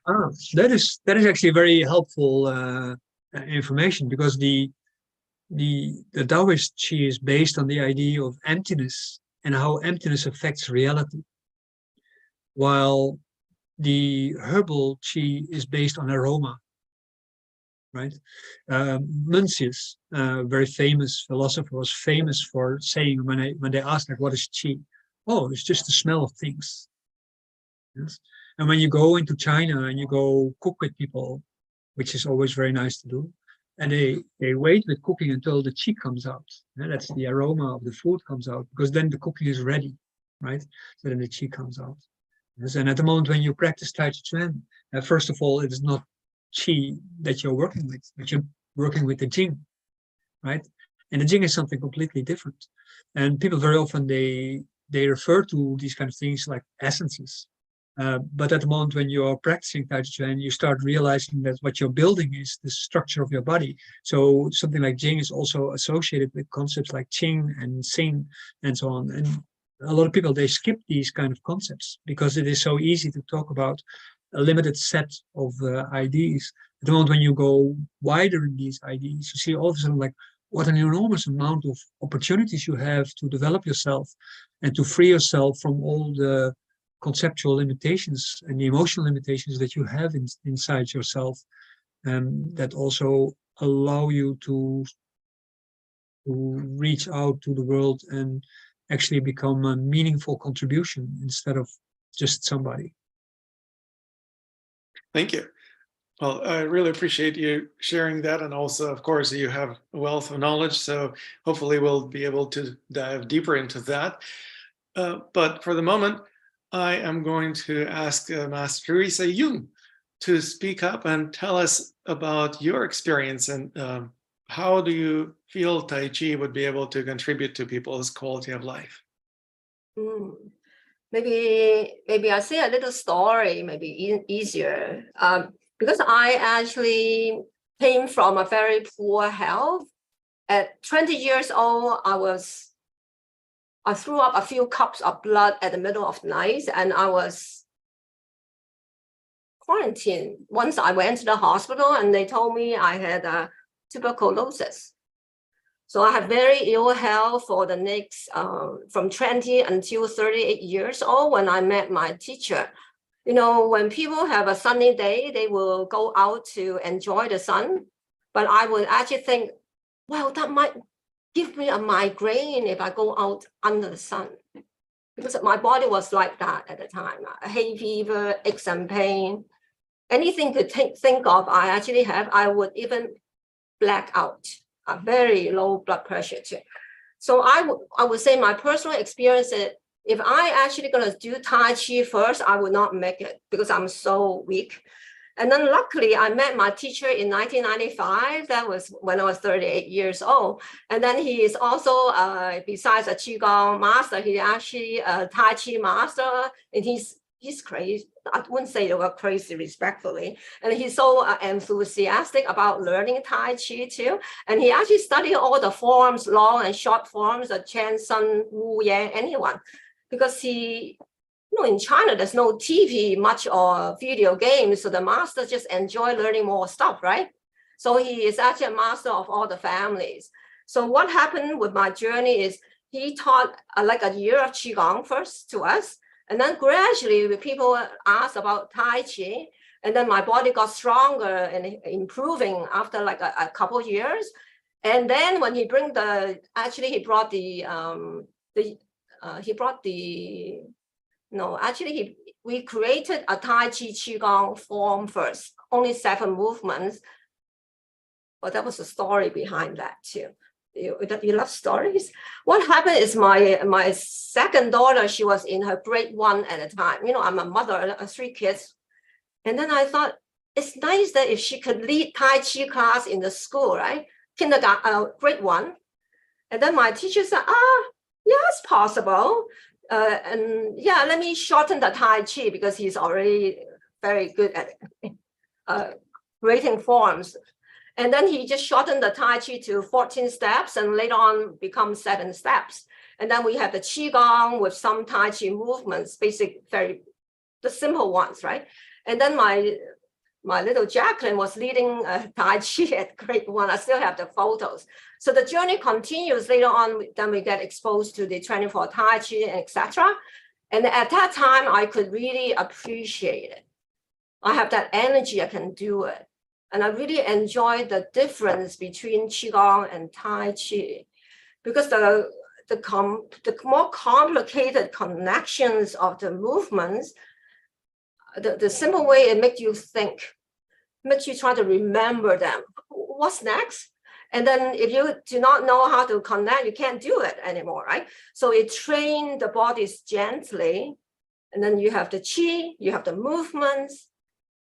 That is actually very helpful information, because the Taoist qi is based on the idea of emptiness and how emptiness affects reality, while the herbal qi is based on aroma, right? Mencius, a very famous philosopher, was famous for saying, when they asked, like, what is qi? Oh, it's just the smell of things. Yes. And when you go into China and you go cook with people, which is always very nice to do, and they wait with cooking until the qi comes out. And that's the aroma of the food comes out, because then the cooking is ready, right? So then the qi comes out. Yes. And at the moment when you practice Tai Chi Chuan, first of all, it is not qi that you're working with, but you're working with the jing, right? And the jing is something completely different. And people very often, they refer to these kind of things like essences. But at the moment when you're practicing Tai Chi Chuan, you start realizing that what you're building is the structure of your body. So something like Jing is also associated with concepts like Qing and Xing and so on. And a lot of people, they skip these kind of concepts because it is so easy to talk about a limited set of ideas. At the moment when you go wider in these ideas, you see all of a sudden like what an enormous amount of opportunities you have to develop yourself and to free yourself from all the conceptual limitations and the emotional limitations that you have inside yourself, that also allow you to reach out to the world and actually become a meaningful contribution instead of just somebody. Thank you. Well, I really appreciate you sharing that. And also, of course, you have a wealth of knowledge. So hopefully we'll be able to dive deeper into that. But for the moment, I am going to ask Master Teresa Jung to speak up and tell us about your experience and how do you feel Tai Chi would be able to contribute to people's quality of life? Maybe I say a little story, maybe easier. Because I actually came from a very poor health. At 20 years old, I threw up a few cups of blood at the middle of the night, and I was quarantined. Once I went to the hospital and they told me I had tuberculosis. So I had very ill health for the next, from 20 until 38 years old when I met my teacher. You know, when people have a sunny day, they will go out to enjoy the sun. But I would actually think, well, that might give me a migraine if I go out under the sun. Because my body was like that at the time. Hay fever, aches and pain. Anything to think of, I actually have. I would even black out. A very low blood pressure too. So I would say my personal experience is if I actually gonna do Tai Chi first, I would not make it because I'm so weak. And then luckily I met my teacher in 1995. That was when I was 38 years old. And then he is also, besides a Qigong master, he actually a Tai Chi master, and he's crazy. I wouldn't say they were crazy respectfully. And he's so enthusiastic about learning Tai Chi too. And he actually studied all the forms, long and short forms, the Chen, Sun, Wu, Yang, anyone. Because he, you know, in China, there's no TV much or video games. So the master just enjoy learning more stuff, right? So he is actually a master of all the families. So what happened with my journey is he taught like a year of Qigong first to us. And then gradually people asked about Tai Chi, and then my body got stronger and improving after like a couple of years. And then when he brought we created a Tai Chi Qigong form first, only 7 movements. But that was a story behind that too. You love stories? What happened is my second daughter, she was in her grade 1 at the time. You know, I'm a mother of 3 kids. And then I thought, it's nice that if she could lead Tai Chi class in the school, right? Kindergarten, grade 1. And then my teacher said, yeah, it's possible. And yeah, let me shorten the Tai Chi because he's already very good at creating forms. And then he just shortened the Tai Chi to 14 steps and later on become 7 steps. And then we have the Qigong with some Tai Chi movements, the simple ones, right? And then my little Jacqueline was leading Tai Chi at grade 1. I still have the photos. So the journey continues later on. Then we get exposed to the 24 Tai Chi, etc. And at that time, I could really appreciate it. I have that energy, I can do it. And I really enjoy the difference between Qigong and Tai Chi because the more complicated connections of the movements, the simple way it makes you think, makes you try to remember them. What's next? And then if you do not know how to connect, you can't do it anymore, right? So it trains the bodies gently. And then you have the Qi, you have the movements,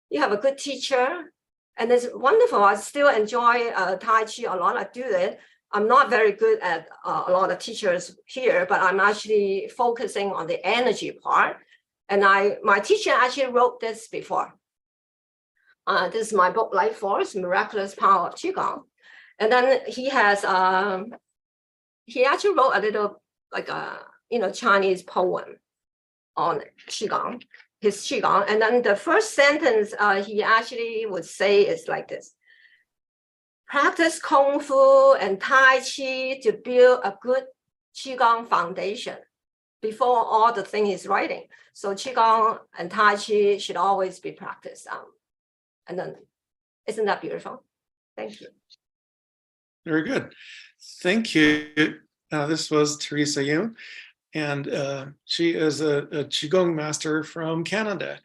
you have a good teacher. And it's wonderful. I still enjoy Tai Chi a lot. I do it. I'm not very good at a lot of teachers here, but I'm actually focusing on the energy part. And my teacher actually wrote this before. This is my book, Life Force, Miraculous Power of Qigong. And then he has, he actually wrote a little, like Chinese poem on Qigong, his Qigong. And then the first sentence he actually would say is like this: practice Kung Fu and Tai Chi to build a good Qigong foundation before all the thing he's writing. So Qigong and Tai Chi should always be practiced. And then, isn't that beautiful? Thank you. Very good. Thank you. This was Teresa Yoon, and she is a Qigong master from Canada.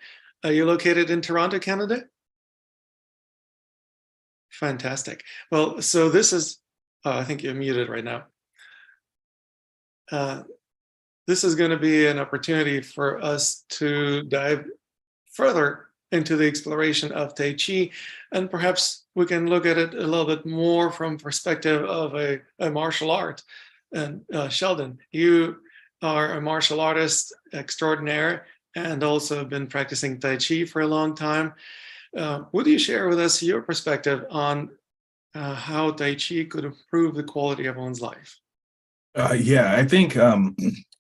Are you located in Toronto, Canada? Fantastic. Well, so this is, I think you're muted right now. This is going to be an opportunity for us to dive further into the exploration of Tai Chi, and perhaps we can look at it a little bit more from perspective of a martial art. And Sheldon, you are a martial artist extraordinaire and also have been practicing Tai Chi for a long time. Would you share with us your perspective on how Tai Chi could improve the quality of one's life? Yeah, I think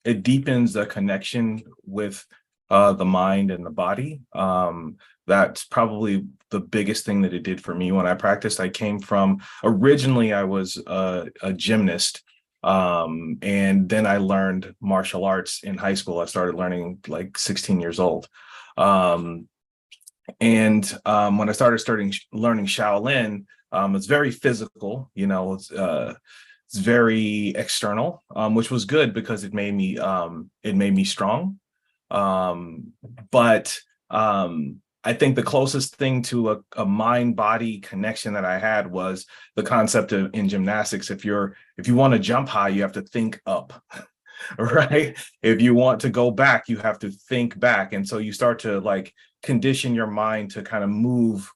it deepens the connection with the mind and the body. That's probably the biggest thing that it did for me when I practiced. I came from, originally I was a gymnast, and then I learned martial arts in high school. I started learning like 16 years old. And when I started learning Shaolin, it's very physical, it's very external, which was good because it made me strong. But I think the closest thing to a mind-body connection that I had was the concept of, in gymnastics, if you want to jump high, you have to think up, right? If you want to go back, you have to think back. And so you start to like condition your mind to kind of move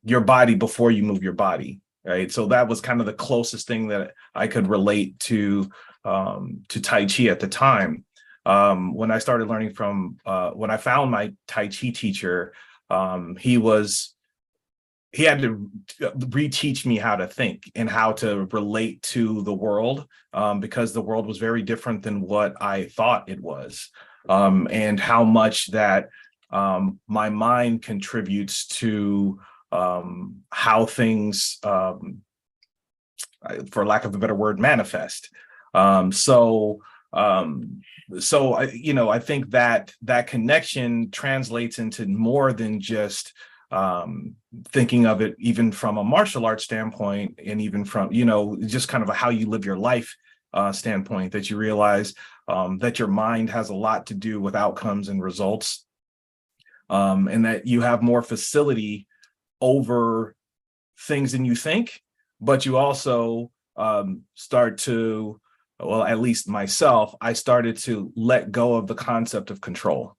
your body before you move your body, right? So that was kind of the closest thing that I could relate to Tai Chi at the time. When I started learning from, when I found my Tai Chi teacher, he had to reteach me how to think and how to relate to the world, because the world was very different than what I thought it was, and how much that my mind contributes to how things, for lack of a better word, manifest. So I think that connection translates into more than just thinking of it even from a martial arts standpoint, and even from, just kind of a how you live your life standpoint, that you realize that your mind has a lot to do with outcomes and results, and that you have more facility over things than you think, but you also start to, well, at least myself, I started to let go of the concept of control,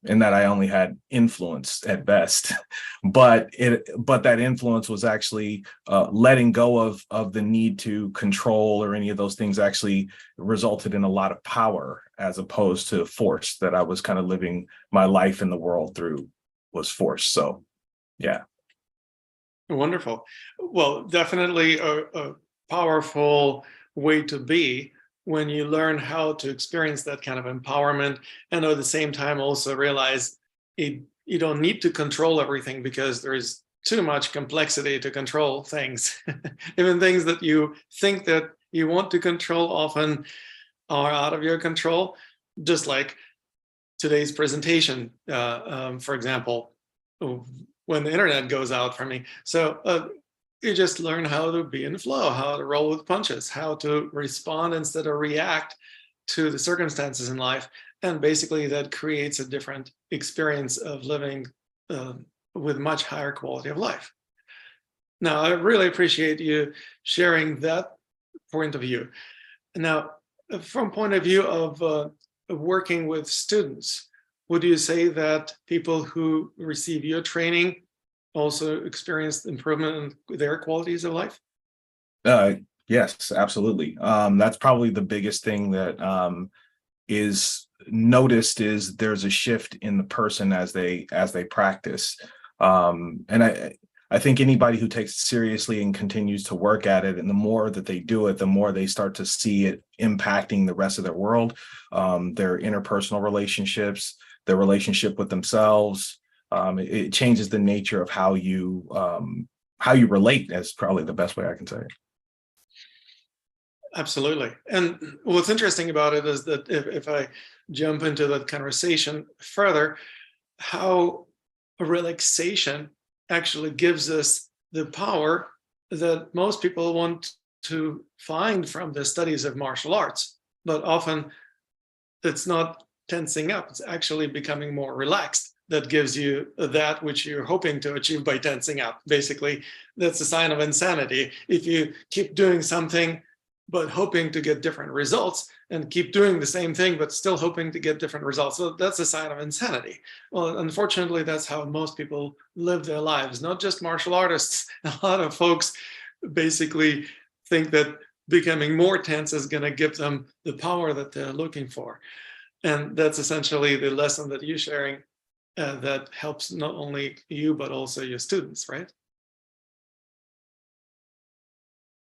and that I only had influence at best. But that influence was actually letting go of the need to control or any of those things, actually resulted in a lot of power as opposed to force, that I was kind of living my life in the world through was force. So, yeah. Wonderful. Well, definitely a powerful way to be when you learn how to experience that kind of empowerment, and at the same time also realize you don't need to control everything, because there is too much complexity to control things. Even things that you think that you want to control often are out of your control, just like today's presentation, for example, when the internet goes out for me. So you just learn how to be in flow, how to roll with punches, how to respond instead of react to the circumstances in life. And basically that creates a different experience of living with much higher quality of life. Now, I really appreciate you sharing that point of view. Now, from point of view of working with students, would you say that people who receive your training also experienced improvement in their qualities of life? Yes, absolutely. That's probably the biggest thing that is noticed, is there's a shift in the person as they practice. And I think anybody who takes it seriously and continues to work at it, and the more that they do it, the more they start to see it impacting the rest of their world, their interpersonal relationships, their relationship with themselves. It changes the nature of how you relate. That's probably the best way I can say it. Absolutely. And what's interesting about it is that if I jump into that conversation further, how relaxation actually gives us the power that most people want to find from the studies of martial arts, but often it's not tensing up, it's actually becoming more relaxed. That gives you that which you're hoping to achieve by tensing up. Basically, that's a sign of insanity. If you keep doing something but hoping to get different results, and keep doing the same thing but still hoping to get different results, so that's a sign of insanity. Well, unfortunately, that's how most people live their lives, not just martial artists. A lot of folks basically think that becoming more tense is going to give them the power that they're looking for. And that's essentially the lesson that you're sharing, that helps not only you, but also your students, right?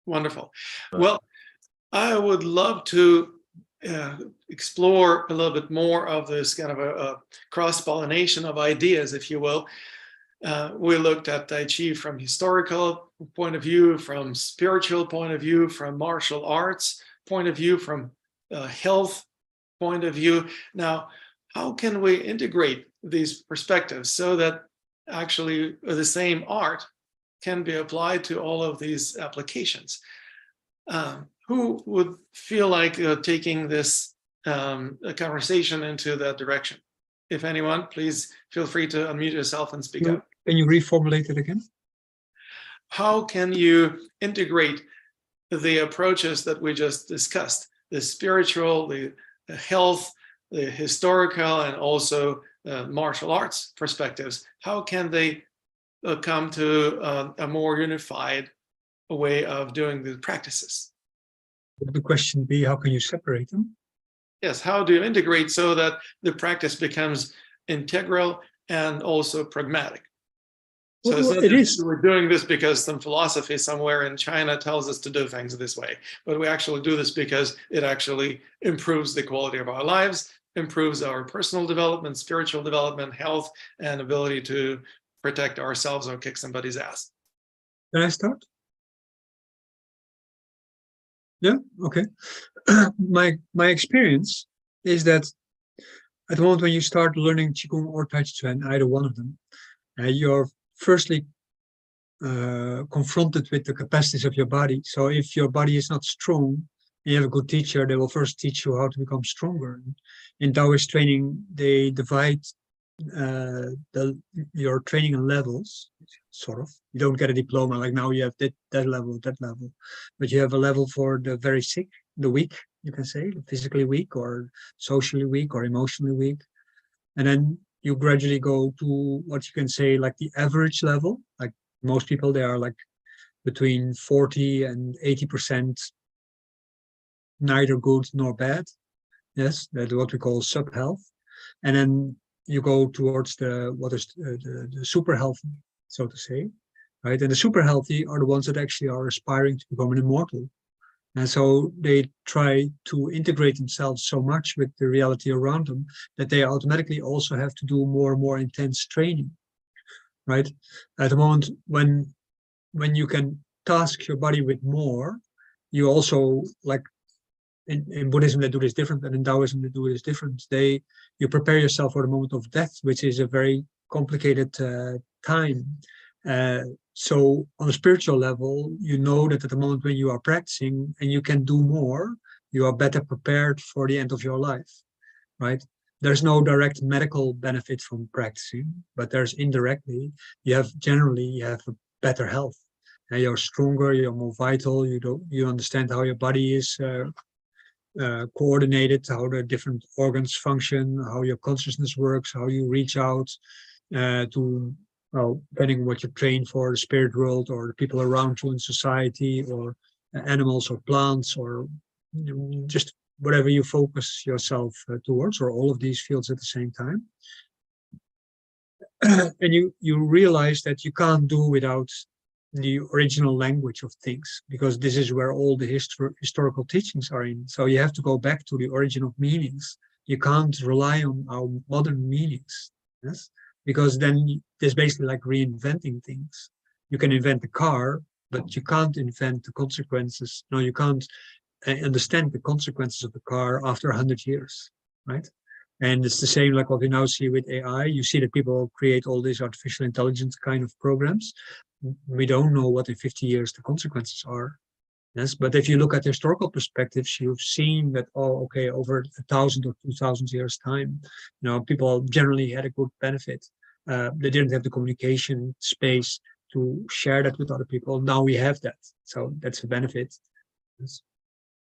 Wonderful. Well, I would love to explore a little bit more of this kind of a cross-pollination of ideas, if you will. We looked at Tai Chi from historical point of view, from spiritual point of view, from martial arts point of view, from health point of view. Now, how can we integrate these perspectives so that actually the same art can be applied to all of these applications? Who would feel like taking this conversation into that direction? If anyone, please feel free to unmute yourself and speak up. Can you reformulate it again? How can you integrate the approaches that we just discussed, the spiritual, the health, the historical, and also martial arts perspectives? How can they come to a more unified way of doing the practices? Would the question be, how can you separate them? Yes, how do you integrate so that the practice becomes integral and also pragmatic? So it's not just we're doing this because some philosophy somewhere in China tells us to do things this way, but we actually do this because it actually improves the quality of our lives, improves our personal development, spiritual development, health, and ability to protect ourselves or kick somebody's ass. Can I start? Yeah, okay. My experience is that at the moment when you start learning Qigong or Tai Chi Chuan, either one of them, you're firstly confronted with the capacities of your body. So if your body is not strong, and you have a good teacher, they will first teach you how to become stronger. In Taoist training, they divide your training in levels, sort of. You don't get a diploma like now you have that level, but you have a level for the very sick, the weak, you can say, the physically weak or socially weak or emotionally weak. And then you gradually go to what you can say like the average level. Like most people, they are like between 40 and 80% neither good nor bad. Yes, that's what we call sub-health. And then you go towards the super healthy, so to say, right? And the super healthy are the ones that actually are aspiring to become an immortal. And so they try to integrate themselves so much with the reality around them that they automatically also have to do more and more intense training, right? At the moment when you can task your body with more, you also, like in Buddhism they do this different, and in Taoism they do this different. You prepare yourself for the moment of death, which is a very complicated time. So on a spiritual level, you know that at the moment when you are practicing and you can do more, you are better prepared for the end of your life, right? There's no direct medical benefit from practicing, but there's indirectly, you have a better health. And you're stronger, you're more vital, you understand how your body is coordinated, how the different organs function, how your consciousness works, how you reach out to, well, depending on what you train for, the spirit world or the people around you in society, or animals or plants, or just whatever you focus yourself towards, or all of these fields at the same time. and you realize that you can't do without the original language of things, because this is where all the historical teachings are in. So you have to go back to the origin of meanings. You can't rely on our modern meanings, yes, because then it's basically like reinventing things. You can invent a car, but you can't invent the consequences. No, you can't understand the consequences of the car after 100 years, right? And it's the same like what we now see with AI. You see that people create all these artificial intelligence kind of programs. We don't know what in 50 years the consequences are. Yes, but if you look at historical perspectives, you've seen that, oh, okay, over 1,000 or 2,000 years time, people generally had a good benefit. They didn't have the communication space to share that with other people. Now we have that, so that's a benefit. Yes.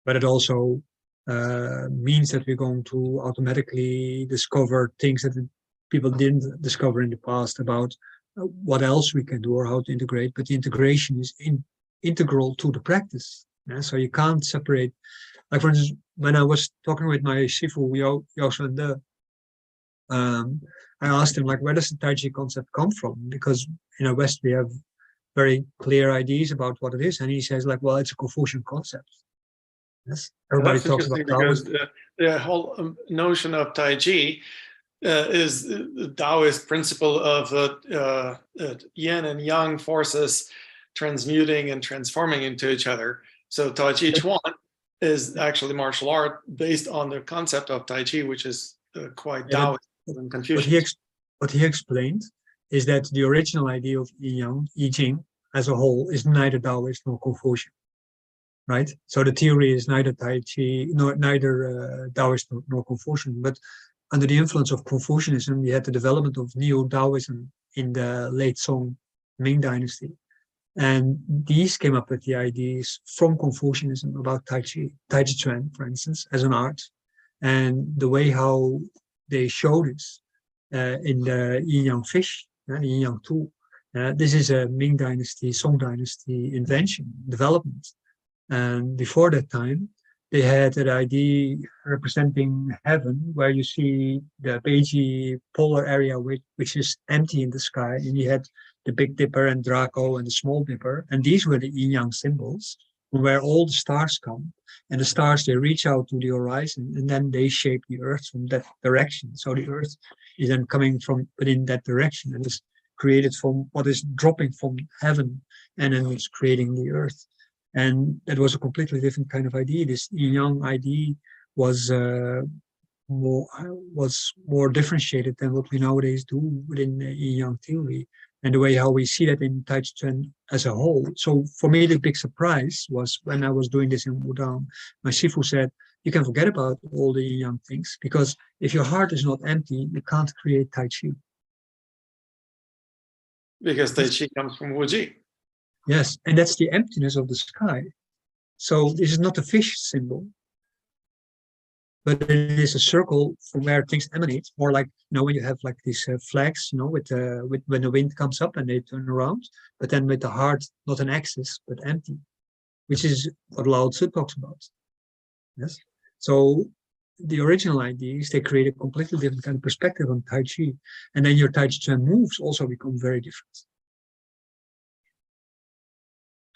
But it also means that we're going to automatically discover things that people didn't discover in the past about what else we can do or how to integrate. But the integration is integral to the practice. Yeah? So you can't separate. Like, for instance, when I was talking with my Sifu, Yoshua, I asked him, like, where does the Tai Chi concept come from? Because in the West, we have very clear ideas about what it is. And he says, like, well, it's a Confucian concept. Yes, everybody talks about because the whole notion of Tai Chi is the Taoist principle of yin and yang forces transmuting and transforming into each other. So Tai Chi Chuan is actually martial art based on the concept of Tai Chi, which is quite Taoist and Confucian. What he explained is that the original idea of Yin Yang, I Ching, as a whole, is neither Taoist nor Confucian. Right, so the theory is neither Tai Chi, neither Taoist nor Confucian. But under the influence of Confucianism, we had the development of Neo-Taoism in the late Song Ming Dynasty, and these came up with the ideas from Confucianism about Tai Chi Chuan, for instance, as an art, and the way how they show this in the Yin Yang fish, Yin Yang tool. This is a Ming Dynasty, Song Dynasty invention, development. And before that time, they had an idea representing heaven, where you see the Beiji polar area, which is empty in the sky, and you had the Big Dipper and Draco and the Small Dipper, and these were the Yin Yang symbols, where all the stars come, and the stars, they reach out to the horizon, and then they shape the Earth from that direction. So the Earth is then coming from within that direction, and is created from what is dropping from heaven, and then it's creating the Earth. And that was a completely different kind of idea. This Yin Yang idea was more differentiated than what we nowadays do within the Yin Yang theory, and the way how we see that in Tai Chi Chuan as a whole. So for me, the big surprise was when I was doing this in Wudang, my Sifu said, you can forget about all the Yin Yang things, because if your heart is not empty, you can't create Tai Chi. Because Tai Chi comes from Wuji. Yes, and that's the emptiness of the sky. So this is not a fish symbol, but it is a circle from where things emanate. Or like, when you have like these flags, with when the wind comes up and they turn around, but then with the heart, not an axis, but empty, which is what Lao Tzu talks about. Yes. So the original ideas, they create a completely different kind of perspective on Tai Chi. And then your Tai Chi Chuan moves also become very different.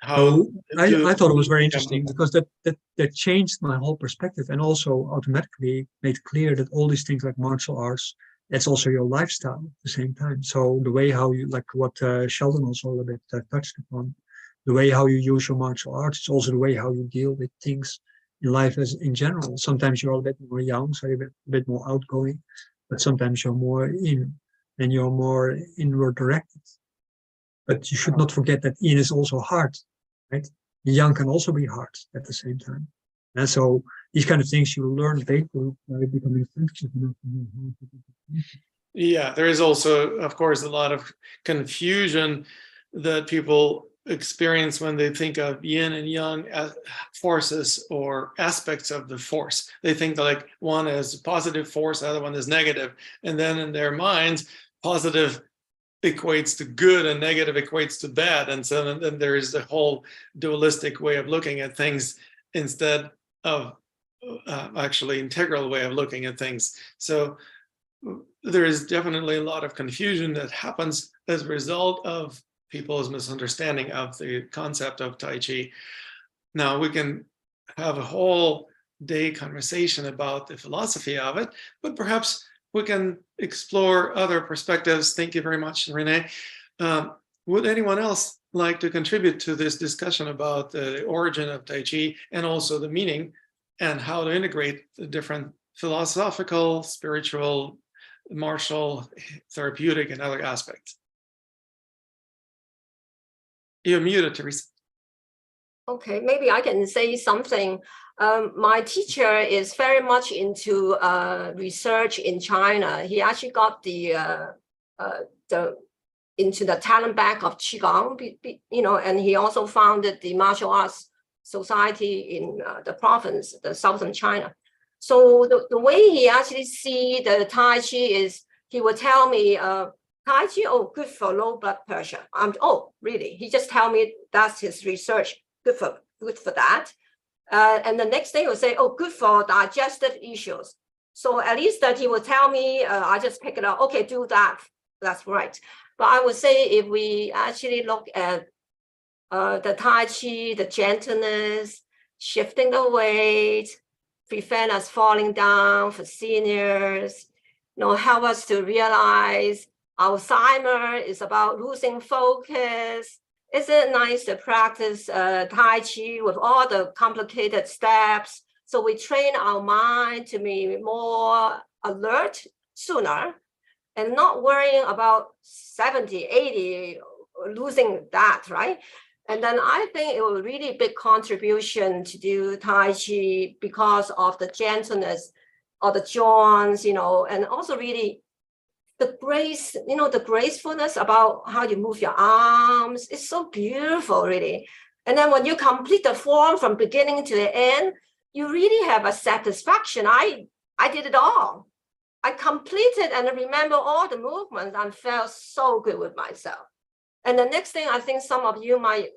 So I thought it was very interesting, because that changed my whole perspective, and also automatically made clear that all these things like martial arts, that's also your lifestyle at the same time. So the way how you, like what Sheldon also a little bit touched upon, the way how you use your martial arts, it's also the way how you deal with things in life as in general. Sometimes you're a bit more young, so you're a bit more outgoing, but sometimes you're more in, and you're more inward directed. But you should not forget that yin is also heart, right? Yang can also be heart at the same time. And so these kind of things you learn basically by becoming sensitive enough to know how to do. Yeah, there is also, of course, a lot of confusion that people experience when they think of yin and yang as forces or aspects of the force. They think that like one is positive force, the other one is negative. And then in their minds, positive equates to good and negative equates to bad. And so then there is the whole dualistic way of looking at things instead of actually integral way of looking at things. So there is definitely a lot of confusion that happens as a result of people's misunderstanding of the concept of Tai Chi. Now, we can have a whole day conversation about the philosophy of it, but perhaps we can explore other perspectives. Thank you very much, Renee. Would anyone else like to contribute to this discussion about the origin of Tai Chi and also the meaning and how to integrate the different philosophical, spiritual, martial, therapeutic, and other aspects? You're muted, Teresa. Okay, maybe I can say something. My teacher is very much into research in China. He actually got into the talent bank of Qigong, and he also founded the martial arts society in the province, the southern China. So the way he actually see the Tai Chi is, he would tell me, Tai Chi, oh, good for low blood pressure. Oh, really? He just tell me that's his research. Good for that. And the next day he would say, oh, good for digestive issues. So at least that he would tell me, I just pick it up. Okay, do that. That's right. But I would say if we actually look at the Tai Chi, the gentleness, shifting the weight, prevent us falling down for seniors, help us to realize Alzheimer is about losing focus. Is it nice to practice Tai Chi with all the complicated steps? So we train our mind to be more alert sooner and not worrying about 70, 80, losing that, right? And then I think it was really big contribution to do Tai Chi because of the gentleness of the joints, and also really the grace, the gracefulness about how you move your arms. It's so beautiful, really. And then when you complete the form from beginning to the end, you really have a satisfaction. I did it all. I completed and I remember all the movements and felt so good with myself. And the next thing I think some of you might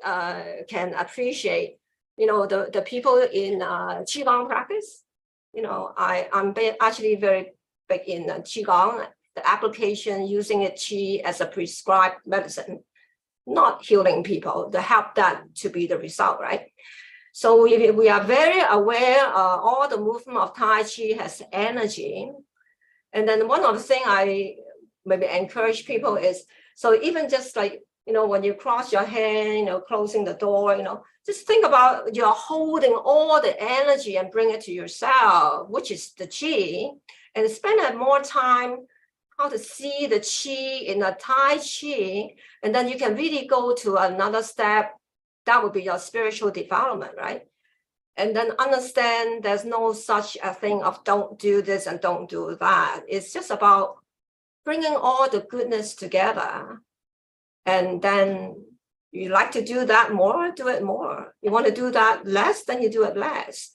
can appreciate, the people in Qigong practice. I'm actually very big in Qigong, the application using it Qi as a prescribed medicine, not healing people, to help that to be the result, right? So we are very aware all the movement of Tai Chi has energy. And then one of the things I maybe encourage people is, so even just like, when you cross your hand, closing the door, just think about you're holding all the energy and bring it to yourself, which is the Qi, and spend more time how to see the Qi in a Tai Chi, and then you can really go to another step. That would be your spiritual development, right? And then understand there's no such a thing of don't do this and don't do that. It's just about bringing all the goodness together. And then you like to do that more, do it more. You want to do that less, then you do it less.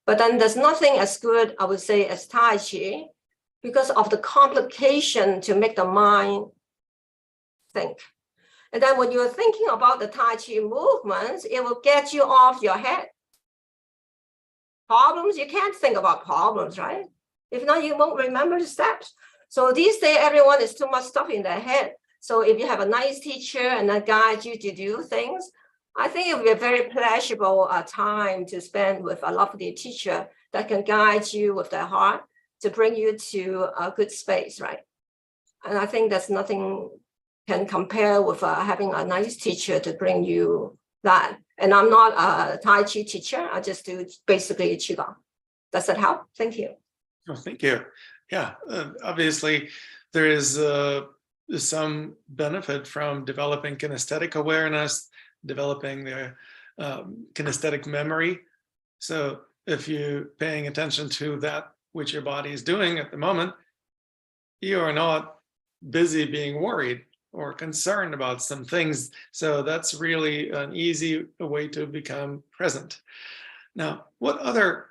But then there's nothing as good, I would say, as Tai Chi, because of the complication to make the mind think. And then when you're thinking about the Tai Chi movements, it will get you off your head. Problems, you can't think about problems, right? If not, you won't remember the steps. So these days, everyone is too much stuff in their head. So if you have a nice teacher and that guides you to do things, I think it will be a very pleasurable time to spend with a lovely teacher that can guide you with their heart to bring you to a good space, right? And I think there's nothing can compare with having a nice teacher to bring you that. And I'm not a Tai Chi teacher. I just do basically Qigong. Does that help? Thank you. Oh, thank you. Yeah, obviously there is some benefit from developing kinesthetic awareness, developing the kinesthetic memory. So if you're paying attention to that which your body is doing at the moment, you are not busy being worried or concerned about some things. So that's really an easy way to become present. Now, what other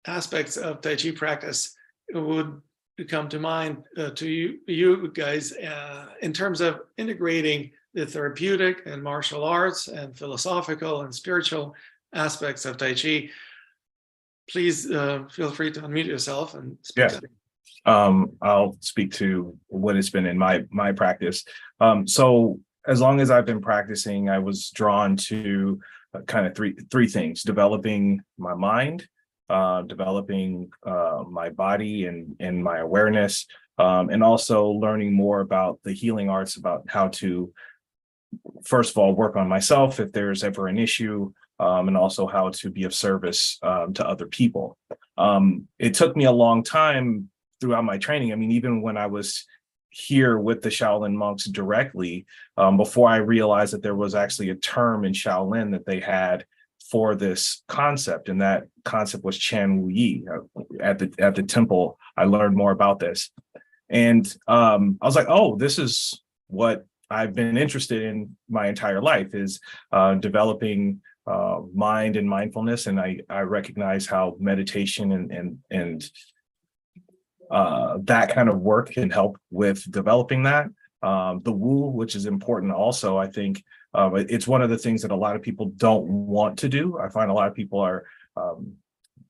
aspects of Tai Chi practice would come to mind to you guys in terms of integrating the therapeutic and martial arts and philosophical and spiritual aspects of Tai Chi? Please feel free to unmute yourself and speak. Yeah. I'll speak to what it's been in my practice. So as long as I've been practicing, I was drawn to kind of three things: developing my mind, developing my body and my awareness, and also learning more about the healing arts, about how to, first of all, work on myself if there's ever an issue, and also how to be of service to other people. It took me a long time throughout my training. I mean, even when I was here with the Shaolin monks directly, before I realized that there was actually a term in Shaolin that they had for this concept, and that concept was Chan Wu Yi. At the temple, I learned more about this, and I was like, oh, this is what I've been interested in my entire life, is developing mind and mindfulness, and I recognize how meditation and that kind of work can help with developing that. The Wu, which is important also, I think it's one of the things that a lot of people don't want to do. I find a lot of people are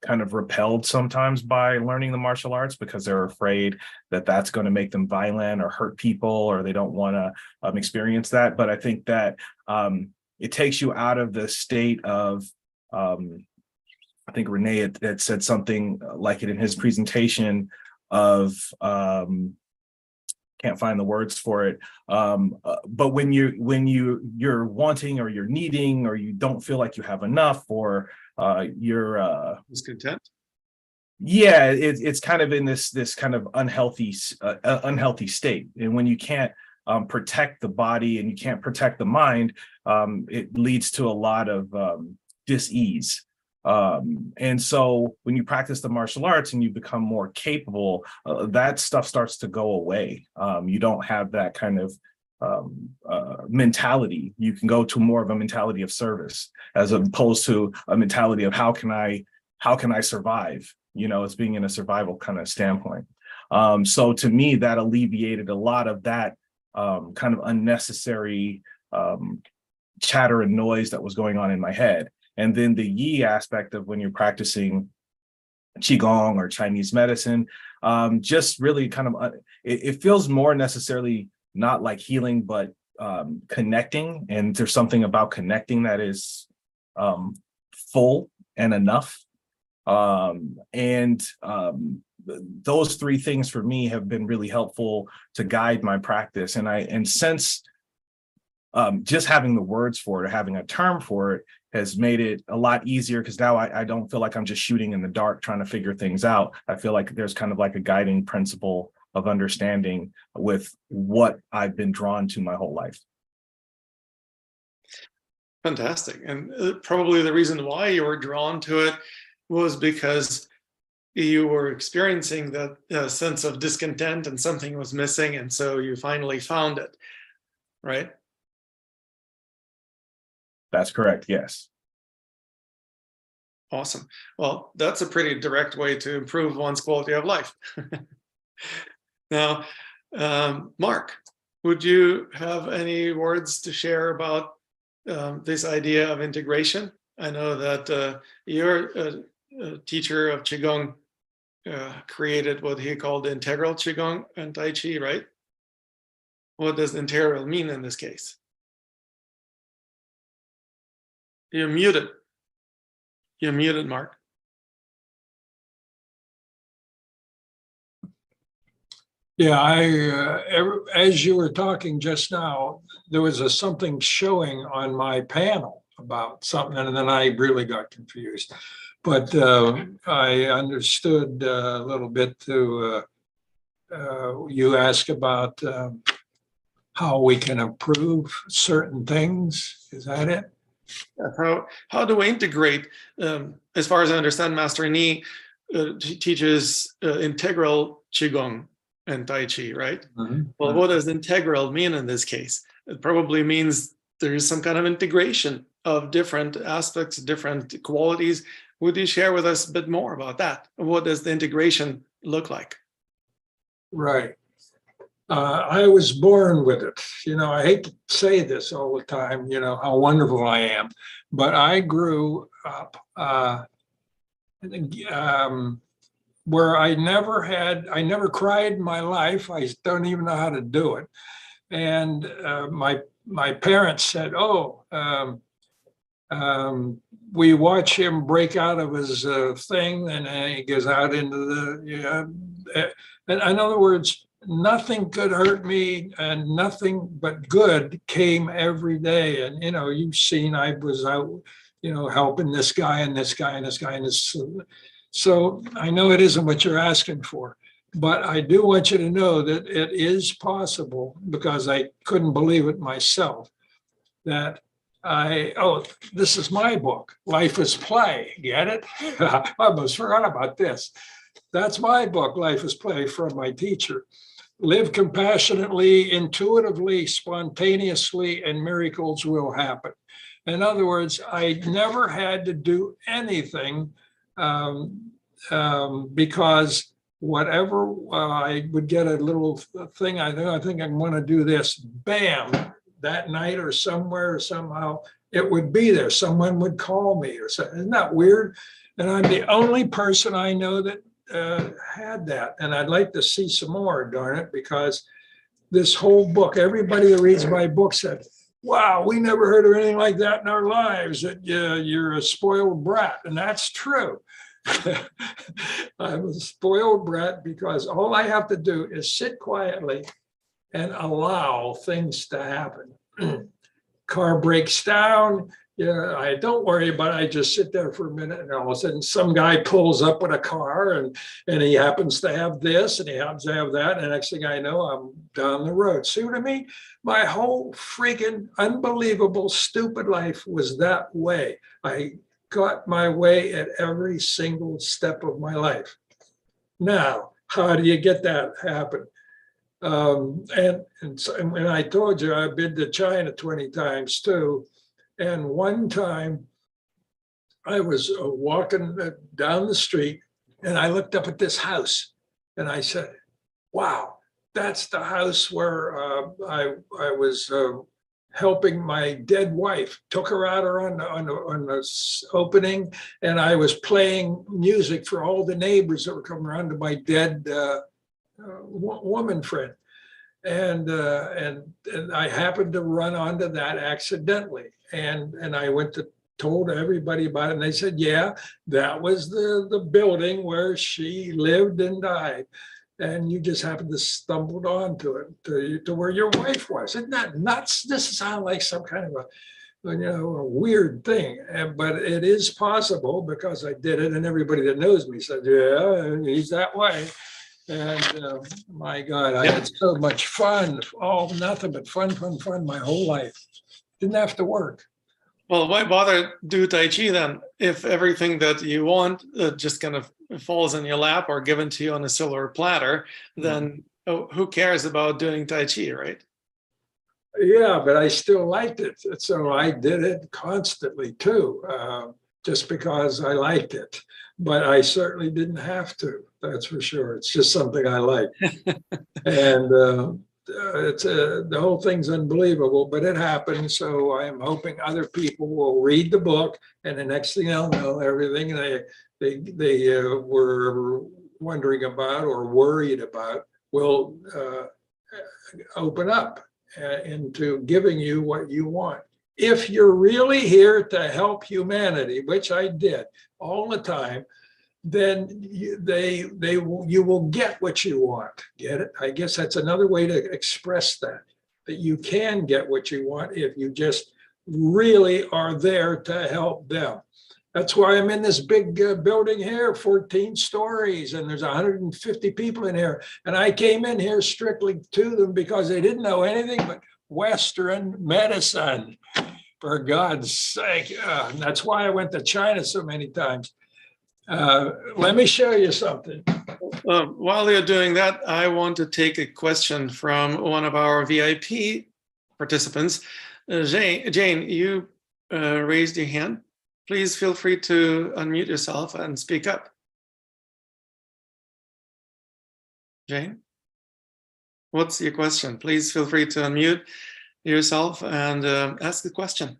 kind of repelled sometimes by learning the martial arts because they're afraid that that's going to make them violent or hurt people, or they don't want to experience that. But I think that it takes you out of the state of, I think Renee had said something like it in his presentation, of can't find the words for it, but when you're wanting, or you're needing, or you don't feel like you have enough, or you're discontent. Yeah, it's kind of in this kind of unhealthy state, and when you can't protect the body and you can't protect the mind, it leads to a lot of dis-ease. And so when you practice the martial arts and you become more capable, that stuff starts to go away. You don't have that kind of mentality. You can go to more of a mentality of service, as opposed to a mentality of how can I survive? You know, it's being in a survival kind of standpoint. So to me, that alleviated a lot of that kind of unnecessary chatter and noise that was going on in my head. And then the Yi aspect of when you're practicing Qigong or Chinese medicine, just really kind of, it feels more necessarily not like healing, but connecting. And there's something about connecting that is full and enough. Those three things for me have been really helpful to guide my practice. And since just having the words for it, or having a term for it, has made it a lot easier, because now I don't feel like I'm just shooting in the dark trying to figure things out. I feel like there's kind of like a guiding principle of understanding with what I've been drawn to my whole life. Fantastic. And probably the reason why you were drawn to it was because you were experiencing that sense of discontent and something was missing, and so you finally found it, right? That's correct, yes. Awesome. Well, that's a pretty direct way to improve one's quality of life. Now, Mark, would you have any words to share about this idea of integration? I know that you're a teacher of Qigong, created what he called integral Qigong and Tai Chi, right? What does integral mean in this case? You're muted. You're muted, Mark. Yeah, as you were talking just now, there was something showing on my panel about something, and then I really got confused. But I understood a little bit to you ask about how we can improve certain things. Is that it? How do we integrate? As far as I understand, Master Ni teaches integral Qigong and Tai Chi, right? Mm-hmm. Well, what does integral mean in this case? It probably means there is some kind of integration of different aspects, different qualities. Would you share with us a bit more about that? What does the integration look like? Right. I was born with it. You know, I hate to say this all the time, you know, how wonderful I am, but I grew up where I never cried in my life. I don't even know how to do it. And my parents said, "Oh, we watch him break out of his thing, and he goes out into the." In other words, nothing could hurt me, and nothing but good came every day. And you've seen I was out, helping this guy and this guy and this guy and this. So I know it isn't what you're asking for. But I do want you to know that it is possible, because I couldn't believe it myself, that this is my book, Life is Play. Get it? I almost forgot about this. That's my book, Life is Play, from my teacher. Live compassionately, intuitively, spontaneously, and miracles will happen. In other words, I never had to do anything because whatever I would get a little thing, I think I want to do this, bam, that night or somewhere or somehow it would be there. Someone would call me or something. Isn't that weird? And I'm the only person I know that had that. And I'd like to see some more, darn it, because this whole book, everybody that reads my book said, "Wow, we never heard of anything like that in our lives, that you're a spoiled brat." And that's true. I'm a spoiled brat because all I have to do is sit quietly and allow things to happen. Car breaks down. I don't worry about it. I just sit there for a minute, and all of a sudden some guy pulls up with a car, and he happens to have this and he happens to have that. And the next thing I know, I'm down the road. See what I mean? My whole freaking unbelievable, stupid life was that way. I got my way at every single step of my life. Now, how do you get that happen? And when I told you I've been to China 20 times too, and one time I was walking down the street, and I looked up at this house, and I said, "Wow, that's the house where I was helping my dead wife. Took her out on the opening, and I was playing music for all the neighbors that were coming around to my dead woman friend." And I happened to run onto that accidentally, and I went to told everybody about it, and they said, "Yeah, that was the building where she lived and died, and you just happened to stumbled onto it to where your wife was." Isn't that nuts? This sounds like some kind of a weird thing, but it is possible because I did it, and everybody that knows me said, "Yeah, he's that way." And my God, I had so much fun. Oh, nothing but fun my whole life. Didn't have to work. Well, why bother do Tai Chi then if everything that you want just kind of falls in your lap or given to you on a silver platter? Then who cares about doing Tai Chi, right? Yeah, but I still liked it. So I did it constantly too, just because I liked it. But I certainly didn't have to, that's for sure. It's just something I like. And it's the whole thing's unbelievable, but it happened. So I am hoping other people will read the book, and the next thing they'll know, everything they were wondering about or worried about will open up into giving you what you want. If you're really here to help humanity, which I did all the time, then you will get what you want. Get it? I guess that's another way to express that you can get what you want if you just really are there to help them. That's why I'm in this big building here, 14 stories, and there's 150 people in here. And I came in here strictly to them because they didn't know anything but Western medicine, for God's sake. That's why I went to China so many times. Let me show you something. While you're doing that, I want to take a question from one of our VIP participants. Jane, you raised your hand. Please feel free to unmute yourself and speak up. Jane, what's your question? Please feel free to unmute yourself and ask the question.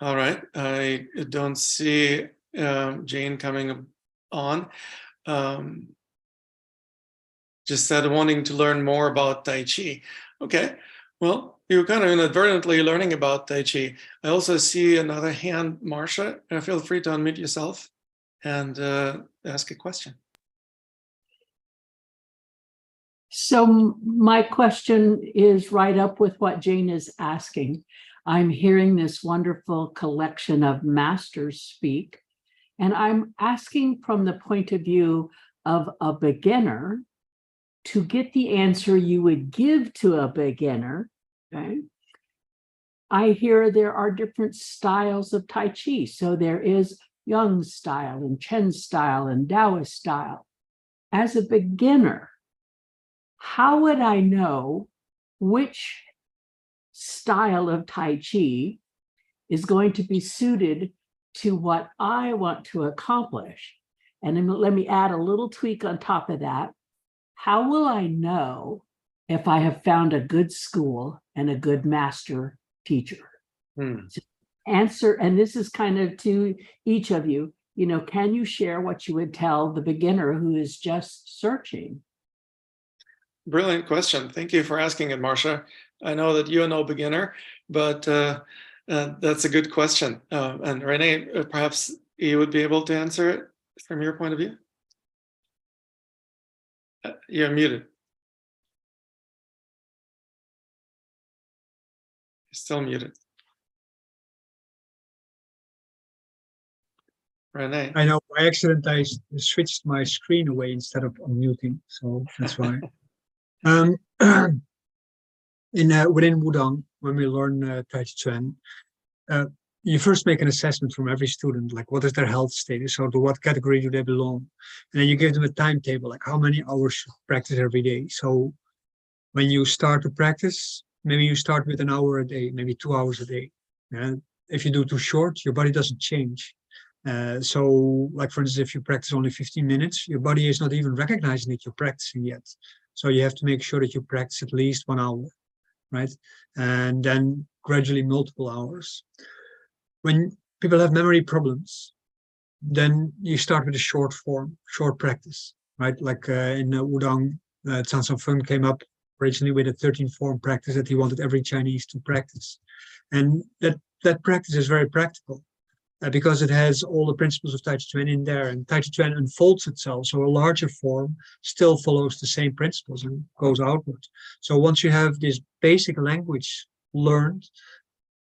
All right. I don't see Jane coming on. Just said wanting to learn more about Tai Chi. Okay. Well, you're kind of inadvertently learning about Tai Chi. I also see another hand, Marcia. Feel free to unmute yourself and ask a question. So my question is right up with what Jane is asking. I'm hearing this wonderful collection of masters speak, and I'm asking from the point of view of a beginner to get the answer you would give to a beginner. Okay. I hear there are different styles of Tai Chi. So there is Yang style and Chen style and Taoist style. As a beginner, how would I know which style of Tai Chi is going to be suited to what I want to accomplish? And then let me add a little tweak on top of that. How will I know if I have found a good school and a good master teacher? So answer, and this is kind of to each of you, can you share what you would tell the beginner who is just searching? Brilliant question. Thank you for asking it, Marcia. I know that you're no beginner, but that's a good question. And Renee, perhaps you would be able to answer it from your point of view. You're muted. You're still muted. Renee. I know by accident I switched my screen away instead of unmuting, so that's why. Within Wudang, when we learn Tai Chi Chuan, you first make an assessment from every student, like what is their health status, or to what category do they belong, and then you give them a timetable, like how many hours should practice every day. So when you start to practice, maybe you start with an hour a day, maybe 2 hours a day. And if you do too short, your body doesn't change. So like for instance, if you practice only 15 minutes, your body is not even recognizing that you're practicing yet. So you have to make sure that you practice at least 1 hour, right? And then gradually multiple hours. When people have memory problems, then you start with a short form, short practice, right? Like in Wudang, Chan San Feng came up originally with a 13 form practice that he wanted every Chinese to practice. And that practice is very practical. Because it has all the principles of Tai Chi Chuan in there, and Tai Chi Chuan unfolds itself. So a larger form still follows the same principles and goes outward. So once you have this basic language learned,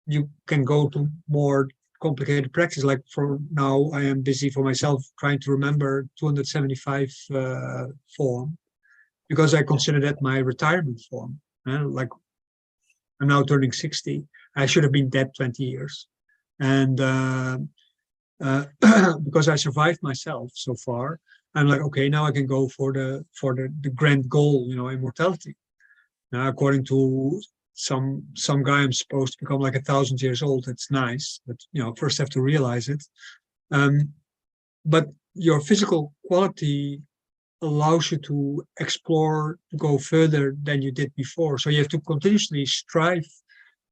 you can go to more complicated practice. Like for now, I am busy for myself trying to remember 275 form, because I consider that my retirement form. Like I'm now turning 60. I should have been dead 20 years. And because I survived myself so far, I'm like, okay, now I can go for the grand goal, immortality. Now, according to some guy, I'm supposed to become like 1,000 years old. That's nice, but first have to realize it. But your physical quality allows you to explore, to go further than you did before. So you have to continuously strive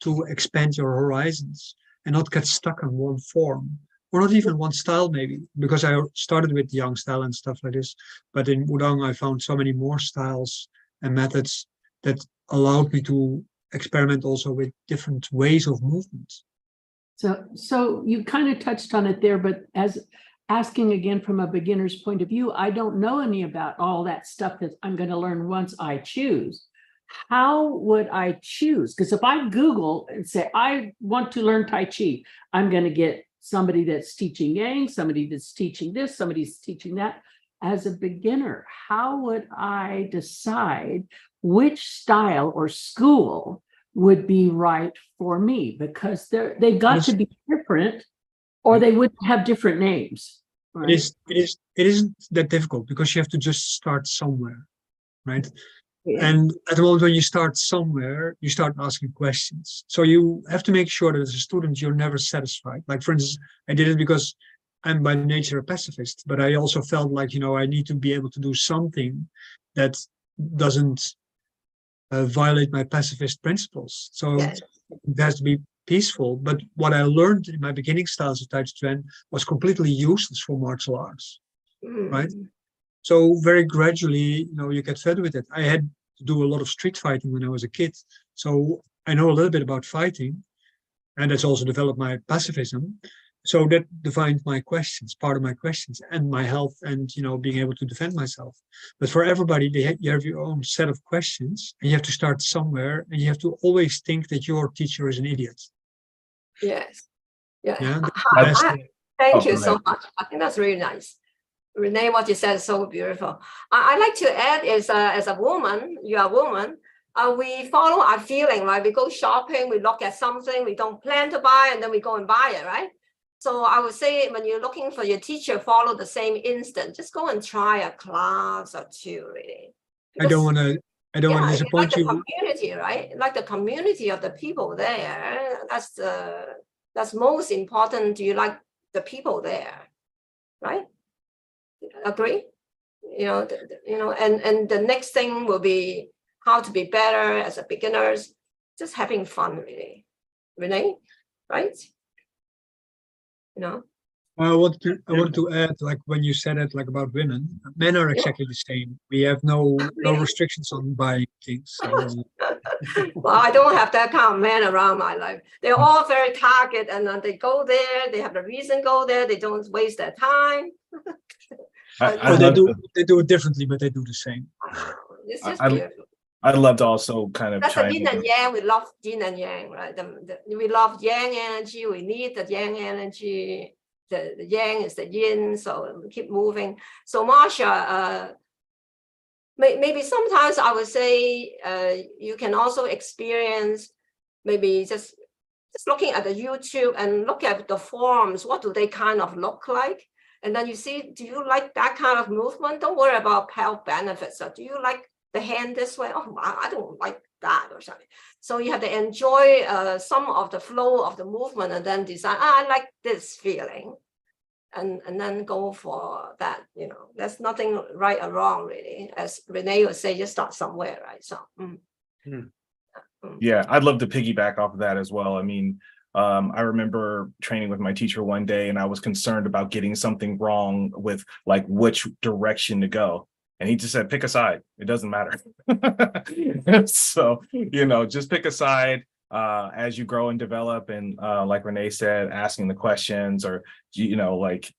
to expand your horizons and not get stuck on one form, or not even one style maybe, because I started with Yang style and stuff like this. But in Wudang, I found so many more styles and methods that allowed me to experiment also with different ways of movement. So you kind of touched on it there, but as asking again from a beginner's point of view, I don't know any about all that stuff that I'm going to learn once I choose. How would I choose? Because if I Google and say, I want to learn Tai Chi, I'm going to get somebody that's teaching Yang, somebody that's teaching this, somebody's teaching that. As a beginner, how would I decide which style or school would be right for me? Because they've got to be different, or they wouldn't have different names. Right? It isn't that difficult, because you have to just start somewhere, right? Yeah. And at the moment when you start somewhere, you start asking questions. So you have to make sure that as a student, you're never satisfied. Like for instance, I did it because I'm by nature a pacifist, but I also felt like, I need to be able to do something that doesn't violate my pacifist principles. So Yes. it has to be peaceful. But what I learned in my beginning styles of Tai Chi Chuan was completely useless for martial arts, right? So very gradually, you get fed with it. I had to do a lot of street fighting when I was a kid, so I know a little bit about fighting, and that's also developed my pacifism. So that defined my questions, part of my questions, and my health, and being able to defend myself. But for everybody, you have your own set of questions, and you have to start somewhere, and you have to always think that your teacher is an idiot. Yes. Yeah. Yeah. Thank you so much. I think that's really nice. Renee, what you said is so beautiful. I like to add is as a woman, you are a woman, we follow our feeling, right? We go shopping, we look at something, we don't plan to buy, and then we go and buy it, right? So I would say when you're looking for your teacher, follow the same instinct. Just go and try a class or two, really. I don't want to disappoint you. Like the community, right? Like the community of the people there. That's most important. Do you like the people there, right? Agree? And the next thing will be how to be better as a beginners. Just having fun, really. Renee, right? I wanted to add, like when you said it, like about women, men are exactly the same. We have no restrictions on buying things. So. Well, I don't have that kind of man around my life. They're all very target, and they go there. They have a reason to go there. They don't waste their time. They do it differently, but they do the same. It's just beautiful. I'd love to also kind of That's the yin and yang. We love yin and yang, right? We love yang energy. We need the yang energy. The yang is the yin, so we keep moving. So Marsha, maybe sometimes I would say you can also experience maybe just looking at the YouTube and look at the forms. What do they kind of look like? And then you see, do you like that kind of movement? Don't worry about health benefits. Or do you like the hand this way? Oh, I don't like that or something. So you have to enjoy some of the flow of the movement and then decide, I like this feeling. And then go for that, there's nothing right or wrong, really. As Renee would say, just start somewhere, right? So. Yeah, I'd love to piggyback off of that as well. I mean, I remember training with my teacher one day, and I was concerned about getting something wrong with like which direction to go. And he just said, pick a side. It doesn't matter. So, just pick a side as you grow and develop. And like Renee said, asking the questions or, like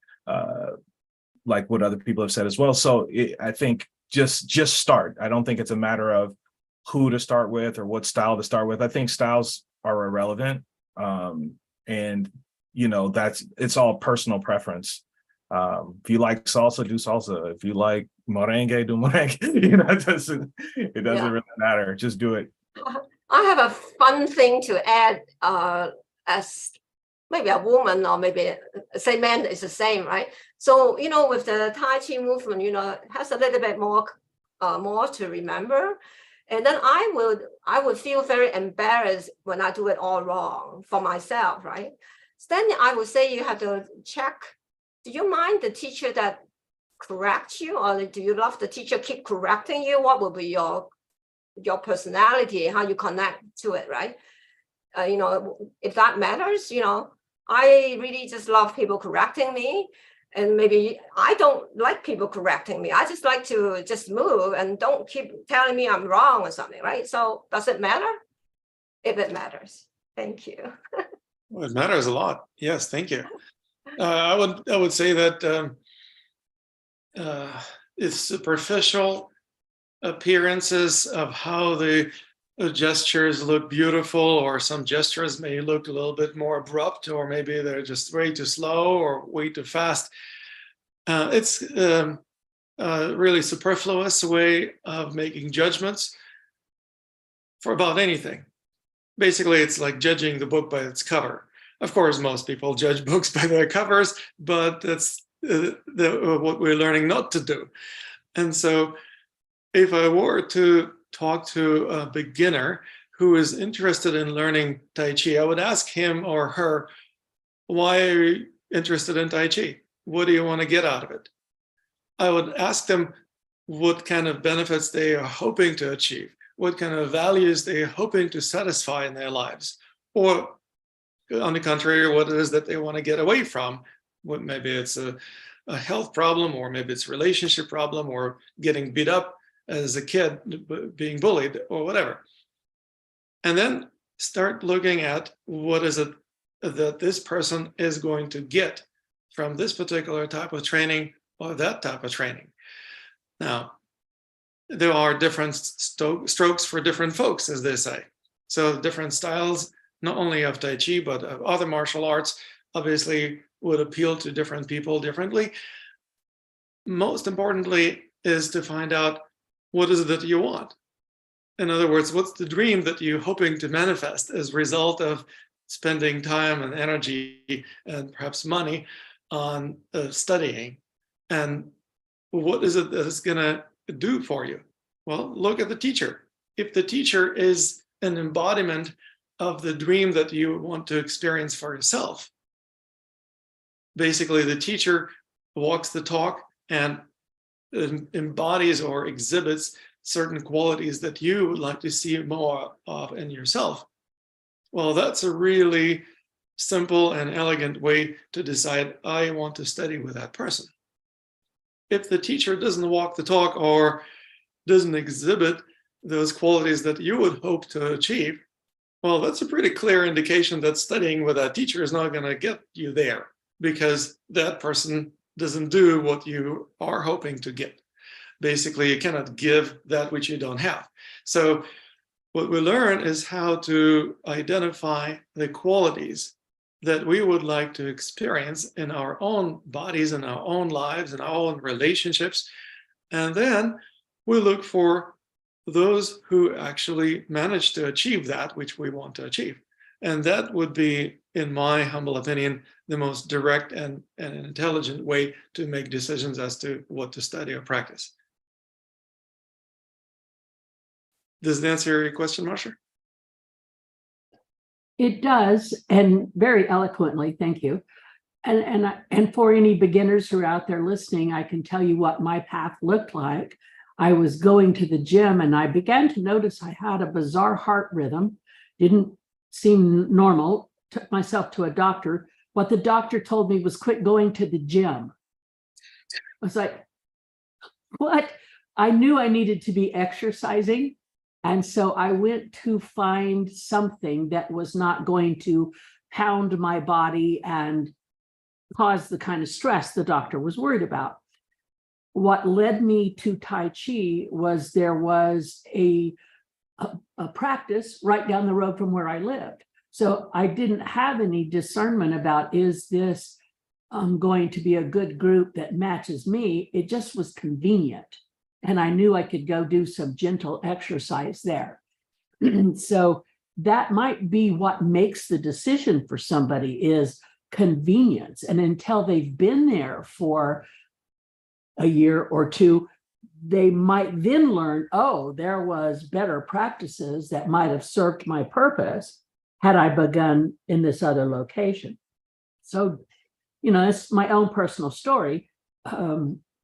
what other people have said as well. So I think just start. I don't think it's a matter of who to start with or what style to start with. I think styles are irrelevant. And it's all personal preference. If you like salsa, do salsa. If you like merengue, do merengue. It doesn't really matter. Just do it. I have a fun thing to add as maybe a woman or maybe say man is the same, right? So, with the Tai Chi movement, it has a little bit more to remember. And then I would feel very embarrassed when I do it all wrong for myself, right? So then I would say you have to check, do you mind the teacher that corrects you, or do you love the teacher keep correcting you? What will be your personality, how you connect to it, right? If that matters, I really just love people correcting me. And maybe I don't like people correcting me. I just like to just move and don't keep telling me I'm wrong or something, right? So does it matter? If it matters. Thank you. Well, it matters a lot. Yes, thank you. I would say that it's superficial appearances of how the gestures look beautiful, or some gestures may look a little bit more abrupt, or maybe they're just way too slow or way too fast. It's a really superfluous way of making judgments for about anything. Basically, it's like judging the book by its cover. Of course, most people judge books by their covers, but that's what we're learning not to do. And so if I were to talk to a beginner who is interested in learning Tai Chi, I would ask him or her, why are you interested in Tai Chi? What do you want to get out of it? I would ask them what kind of benefits they are hoping to achieve, what kind of values they are hoping to satisfy in their lives, or on the contrary, what it is that they want to get away from. Maybe it's a health problem, or maybe it's a relationship problem, or getting beat up as a kid, being bullied, or whatever. And then start looking at what is it that this person is going to get from this particular type of training or that type of training. Now, there are different strokes for different folks, as they say. So different styles, not only of Tai Chi, but of other martial arts, obviously would appeal to different people differently. Most importantly is to find out what is it that you want. In other words, what's the dream that you're hoping to manifest as a result of spending time and energy and perhaps money on studying? And what is it that it's going to do for you? Well, look at the teacher. If the teacher is an embodiment of the dream that you want to experience for yourself, basically the teacher walks the talk and embodies or exhibits certain qualities that you would like to see more of in yourself. Well, that's a really simple and elegant way to decide, I want to study with that person. If the teacher doesn't walk the talk or doesn't exhibit those qualities that you would hope to achieve, well, that's a pretty clear indication that studying with that teacher is not going to get you there, because that person doesn't do what you are hoping to get. Basically, you cannot give that which you don't have. So what we learn is how to identify the qualities that we would like to experience in our own bodies, in our own lives, in our own relationships. And then we look for those who actually manage to achieve that which we want to achieve. And that would be, in my humble opinion, the most direct and intelligent way to make decisions as to what to study or practice. Does it answer your question, Marsha? It does, and very eloquently, thank you. And for any beginners who are out there listening, I can tell you what my path looked like. I was going to the gym and I began to notice I had a bizarre heart rhythm, didn't seem normal, took myself to a doctor. What the doctor told me was quit going to the gym. I was like, what? I knew I needed to be exercising. And so I went to find something that was not going to pound my body and cause the kind of stress the doctor was worried about. What led me to Tai Chi was there was a practice right down the road from where I lived. So I didn't have any discernment about, is this going to be a good group that matches me? It just was convenient. And I knew I could go do some gentle exercise there. So that might be what makes the decision for somebody, is convenience. And until they've been there for a year or two, they might then learn, oh, there was better practices that might have served my purpose had I begun in this other location. So, it's my own personal story.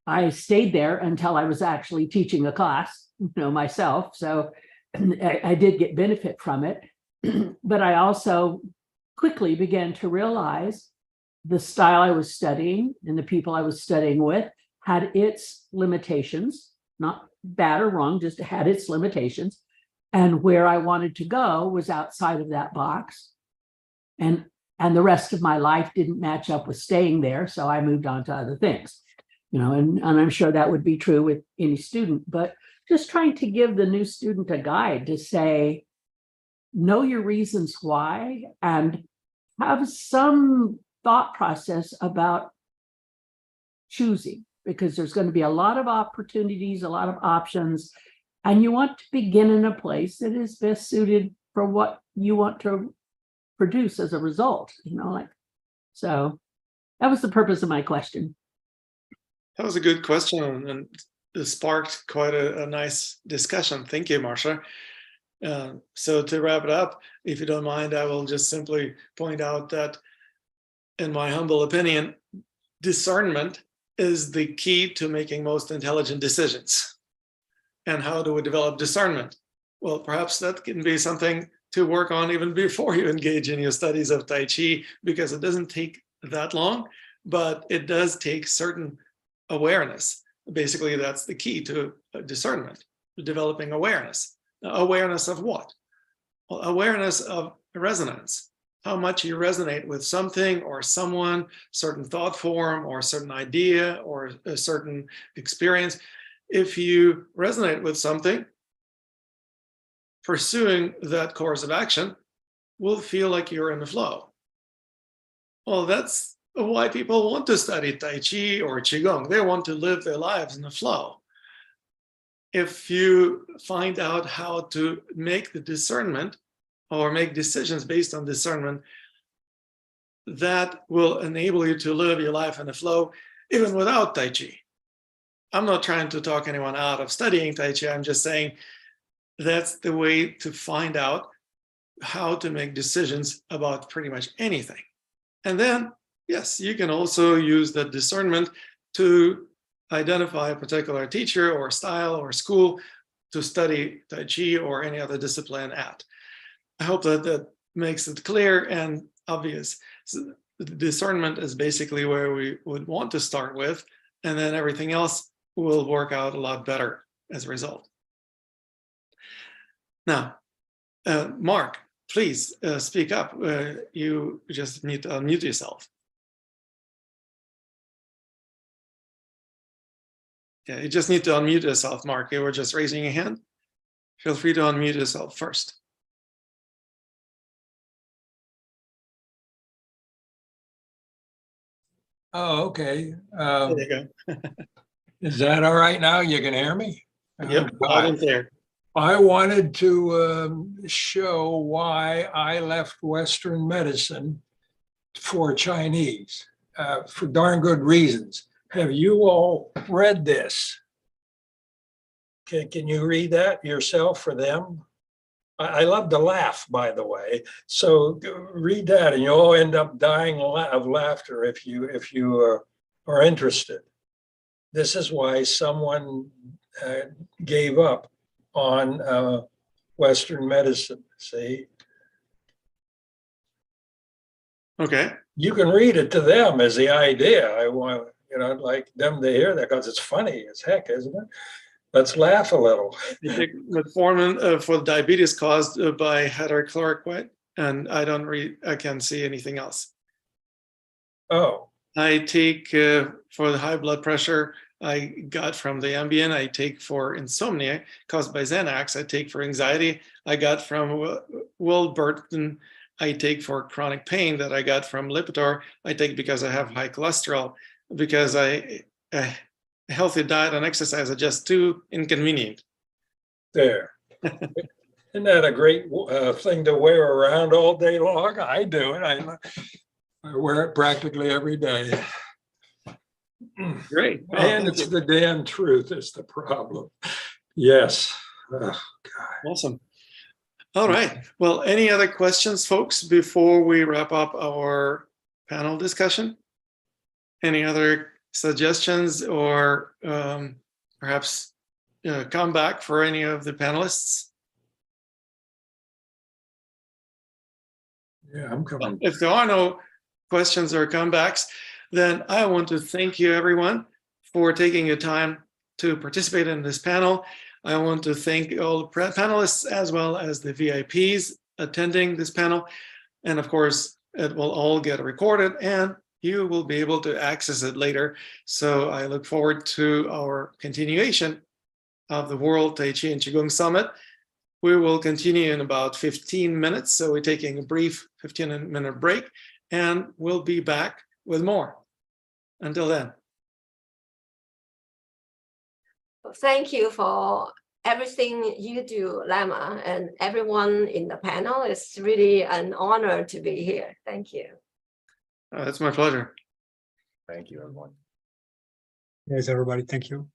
I stayed there until I was actually teaching a class, myself. So I did get benefit from it. But I also quickly began to realize the style I was studying and the people I was studying with had its limitations, not bad or wrong, just had its limitations. And where I wanted to go was outside of that box. And the rest of my life didn't match up with staying there. So I moved on to other things. And I'm sure that would be true with any student, but just trying to give the new student a guide to say, know your reasons why, and have some thought process about choosing, because there's going to be a lot of opportunities, a lot of options, and you want to begin in a place that is best suited for what you want to produce as a result, so that was the purpose of my question. That was a good question, and it sparked quite a nice discussion. Thank you, Marsha. So to wrap it up, if you don't mind, I will just simply point out that, in my humble opinion, discernment is the key to making most intelligent decisions. And how do we develop discernment? Well, perhaps that can be something to work on even before you engage in your studies of Tai Chi, because it doesn't take that long, but it does take certain awareness. Basically, that's the key to discernment, developing awareness. Awareness of what? Well, awareness of resonance, how much you resonate with something or someone, certain thought form or certain idea or a certain experience. If you resonate with something, pursuing that course of action will feel like you're in the flow. Well, that's why people want to study Tai Chi or Qigong. They want to live their lives in the flow. If you find out how to make the discernment or make decisions based on discernment, that will enable you to live your life in the flow, even without Tai Chi. I'm not trying to talk anyone out of studying Tai Chi. I'm just saying that's the way to find out how to make decisions about pretty much anything. And then, yes, you can also use that discernment to identify a particular teacher or style or school to study Tai Chi or any other discipline at. I hope that that makes it clear and obvious. So the discernment is basically where we would want to start with, and then everything else will work out a lot better as a result. Now, Mark, please speak up. You just need to unmute yourself. Yeah, you just need to unmute yourself, Mark. You were just raising your hand. Feel free to unmute yourself first. Oh, okay. There you go. Is that all right now? You can hear me? Yep, loud and clear. I wanted to show why I left Western medicine for Chinese, for darn good reasons. Have you all read this? Can you read that yourself for them? I love to laugh, by the way. So read that, and you'll end up dying of laughter if you are interested. This is why someone gave up on Western medicine. See? Okay. You can read it to them as the idea. I want, I'd like them to hear that because it's funny as heck, isn't it? Let's laugh a little. I take metformin for diabetes caused by hydrochloroquine, and I can't see anything else. Oh. I take for the high blood pressure, I got from the Ambien. I take for insomnia caused by Xanax. I take for anxiety. I got from Will Burton. I take for chronic pain that I got from Lipitor. I take because I have high cholesterol, because a healthy diet and exercise are just too inconvenient. There. Isn't that a great thing to wear around all day long? I do it. I wear it practically every day. Great. Oh, and it's the damn truth is the problem. Yes. Oh, God. Awesome. All right. Well, any other questions, folks, before we wrap up our panel discussion? Any other suggestions or perhaps comeback for any of the panelists? Yeah, I'm coming. If there are no questions or comebacks, then I want to thank you, everyone, for taking your time to participate in this panel. I want to thank all the panelists as well as the VIPs attending this panel. And of course, it will all get recorded and you will be able to access it later. So I look forward to our continuation of the World Tai Chi and Qigong Summit. We will continue in about 15 minutes. So we're taking a brief 15-minute break and we'll be back with more. Until then. Thank you for everything you do, Lama, and everyone in the panel. It's really an honor to be here. Thank you. It's my pleasure. Thank you, everyone. Yes, everybody. Thank you.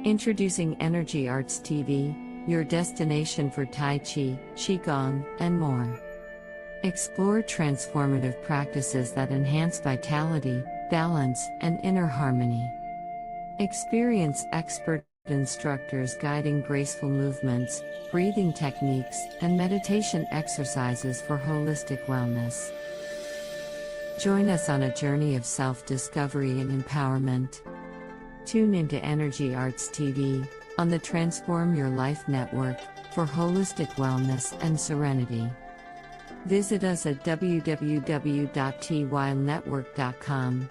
Introducing Energy Arts TV, your destination for Tai Chi, Qigong, and more. Explore transformative practices that enhance vitality, balance, and inner harmony. Experience expert instructors guiding graceful movements, breathing techniques, and meditation exercises for holistic wellness. Join us on a journey of self-discovery and empowerment. Tune into Energy Arts TV on the Transform Your Life Network for holistic wellness and serenity. Visit us at www.tynetwork.com.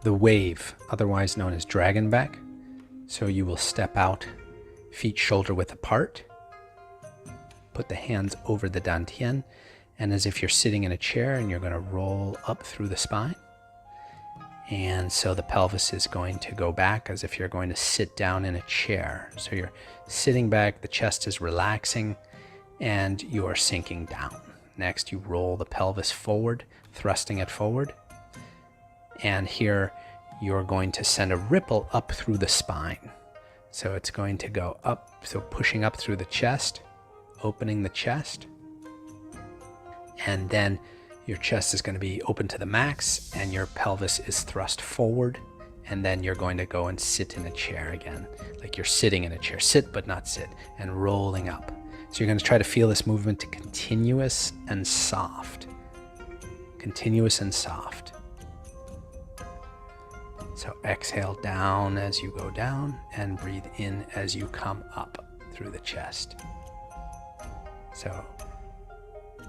the wave, otherwise known as dragon back. So you will step out, feet shoulder width apart, put the hands over the dantian, and as if you're sitting in a chair, and you're going to roll up through the spine. And so the pelvis is going to go back as if you're going to sit down in a chair. So you're sitting back, the chest is relaxing, and you are sinking down. Next, you roll the pelvis forward, thrusting it forward. And here you're going to send a ripple up through the spine. So it's going to go up, so pushing up through the chest, opening the chest. And then your chest is going to be open to the max, and your pelvis is thrust forward. And then you're going to go and sit in a chair again, like you're sitting in a chair. Sit but not sit, and rolling up. So you're going to try to feel this movement to continuous and soft. Continuous and soft. So exhale down as you go down, and breathe in as you come up through the chest. So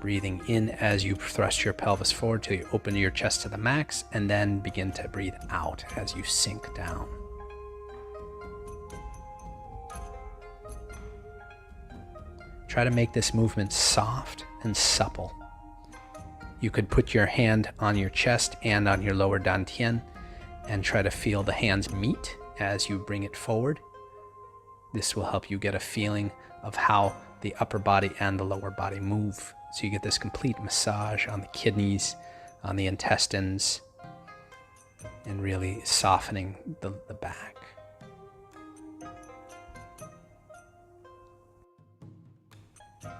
breathing in as you thrust your pelvis forward till you open your chest to the max, and then begin to breathe out as you sink down. Try to make this movement soft and supple. You could put your hand on your chest and on your lower dantian and try to feel the hands meet as you bring it forward. This will help you get a feeling of how the upper body and the lower body move. So you get this complete massage on the kidneys, on the intestines, and really softening the back.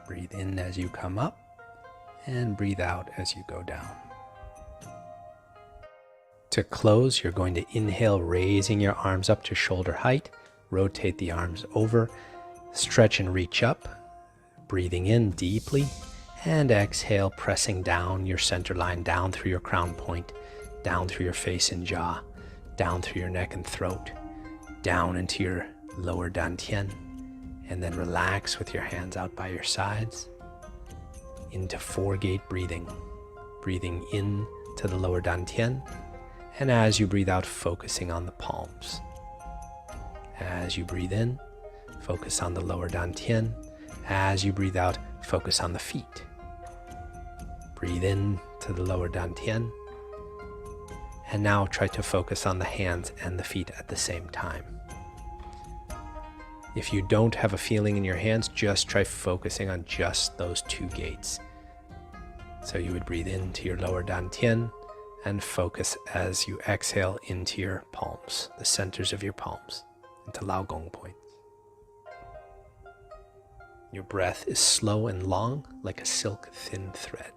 Breathe in as you come up, and breathe out as you go down. To close, you're going to inhale, raising your arms up to shoulder height. Rotate the arms over, stretch and reach up, breathing in deeply, and exhale, pressing down your center line, down through your crown point, down through your face and jaw, down through your neck and throat, down into your lower dantian, and then relax with your hands out by your sides into 4-gate breathing. Breathing in to the lower dantian, and as you breathe out, focusing on the palms. As you breathe in, focus on the lower dantian. As you breathe out, focus on the feet. Breathe in to the lower dantian. And now try to focus on the hands and the feet at the same time. If you don't have a feeling in your hands, just try focusing on just those 2 gates. So you would breathe into your lower dantian and focus as you exhale into your palms, the centers of your palms, into Lao Gong points. Your breath is slow and long, like a silk thin thread.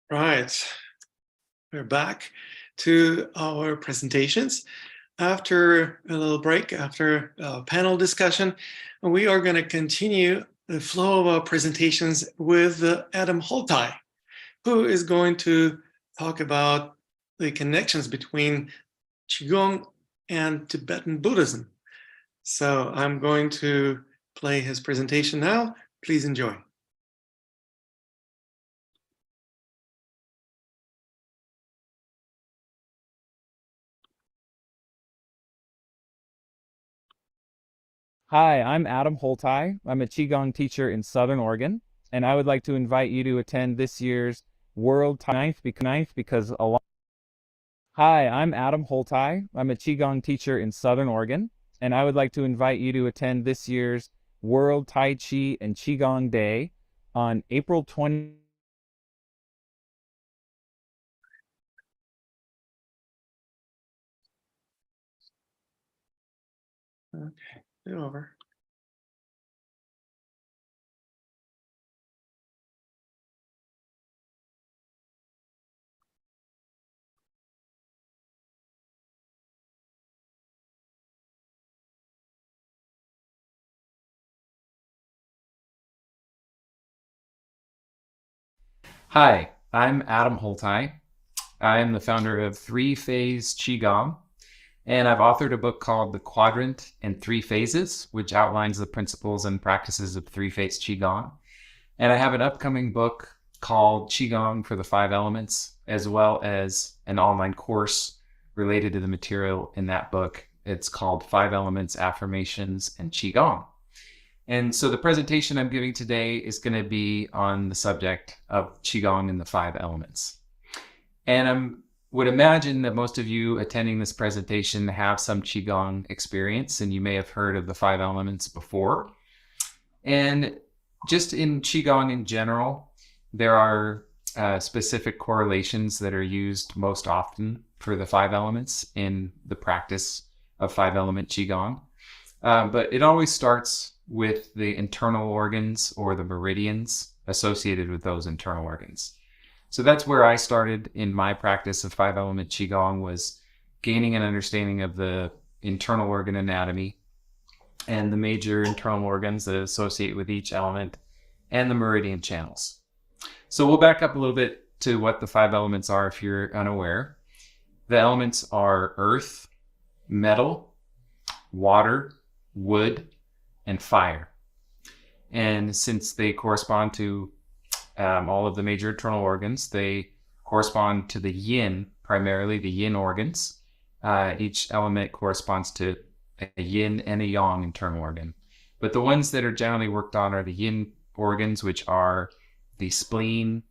Right, we're back to our presentations. After a little break, after a panel discussion, we are going to continue the flow of our presentations with Adam Holtai, who is going to talk about the connections between Qigong and Tibetan Buddhism. So I'm going to play his presentation now. Please enjoy. Hi, I'm Adam Holtai. I'm a Qigong teacher in Southern Oregon, and I would like to invite you to attend this year's World Ninth because along. Hi, I'm Adam Holtai. I'm a Qigong teacher in Southern Oregon, and I would like to invite you to attend this year's World Tai Chi and Qigong Day on April 20. Okay, over. Hi, I'm Adam Holtai. I am the founder of Three Phase Qigong, and I've authored a book called The Quadrant and Three Phases, which outlines the principles and practices of Three Phase Qigong. And I have an upcoming book called Qigong for the Five Elements, as well as an online course related to the material in that book. It's called Five Elements, Affirmations, and Qigong. And so the presentation I'm giving today is going to be on the subject of Qigong and the five elements. And I would imagine that most of you attending this presentation have some Qigong experience, and you may have heard of the five elements before. And just in Qigong in general, there are specific correlations that are used most often for the five elements in the practice of five element Qigong. But it always starts with the internal organs or the meridians associated with those internal organs. So that's where I started in my practice of five element Qigong, was gaining an understanding of the internal organ anatomy and the major internal organs that associate with each element and the meridian channels. So we'll back up a little bit to what the five elements are if you're unaware. The elements are earth, metal, water, wood, and fire. And since they correspond to all of the major internal organs, they correspond to the yin, primarily the yin organs. Each element corresponds to a yin and a yang internal organ. But the ones that are generally worked on are the yin organs, which are the spleen,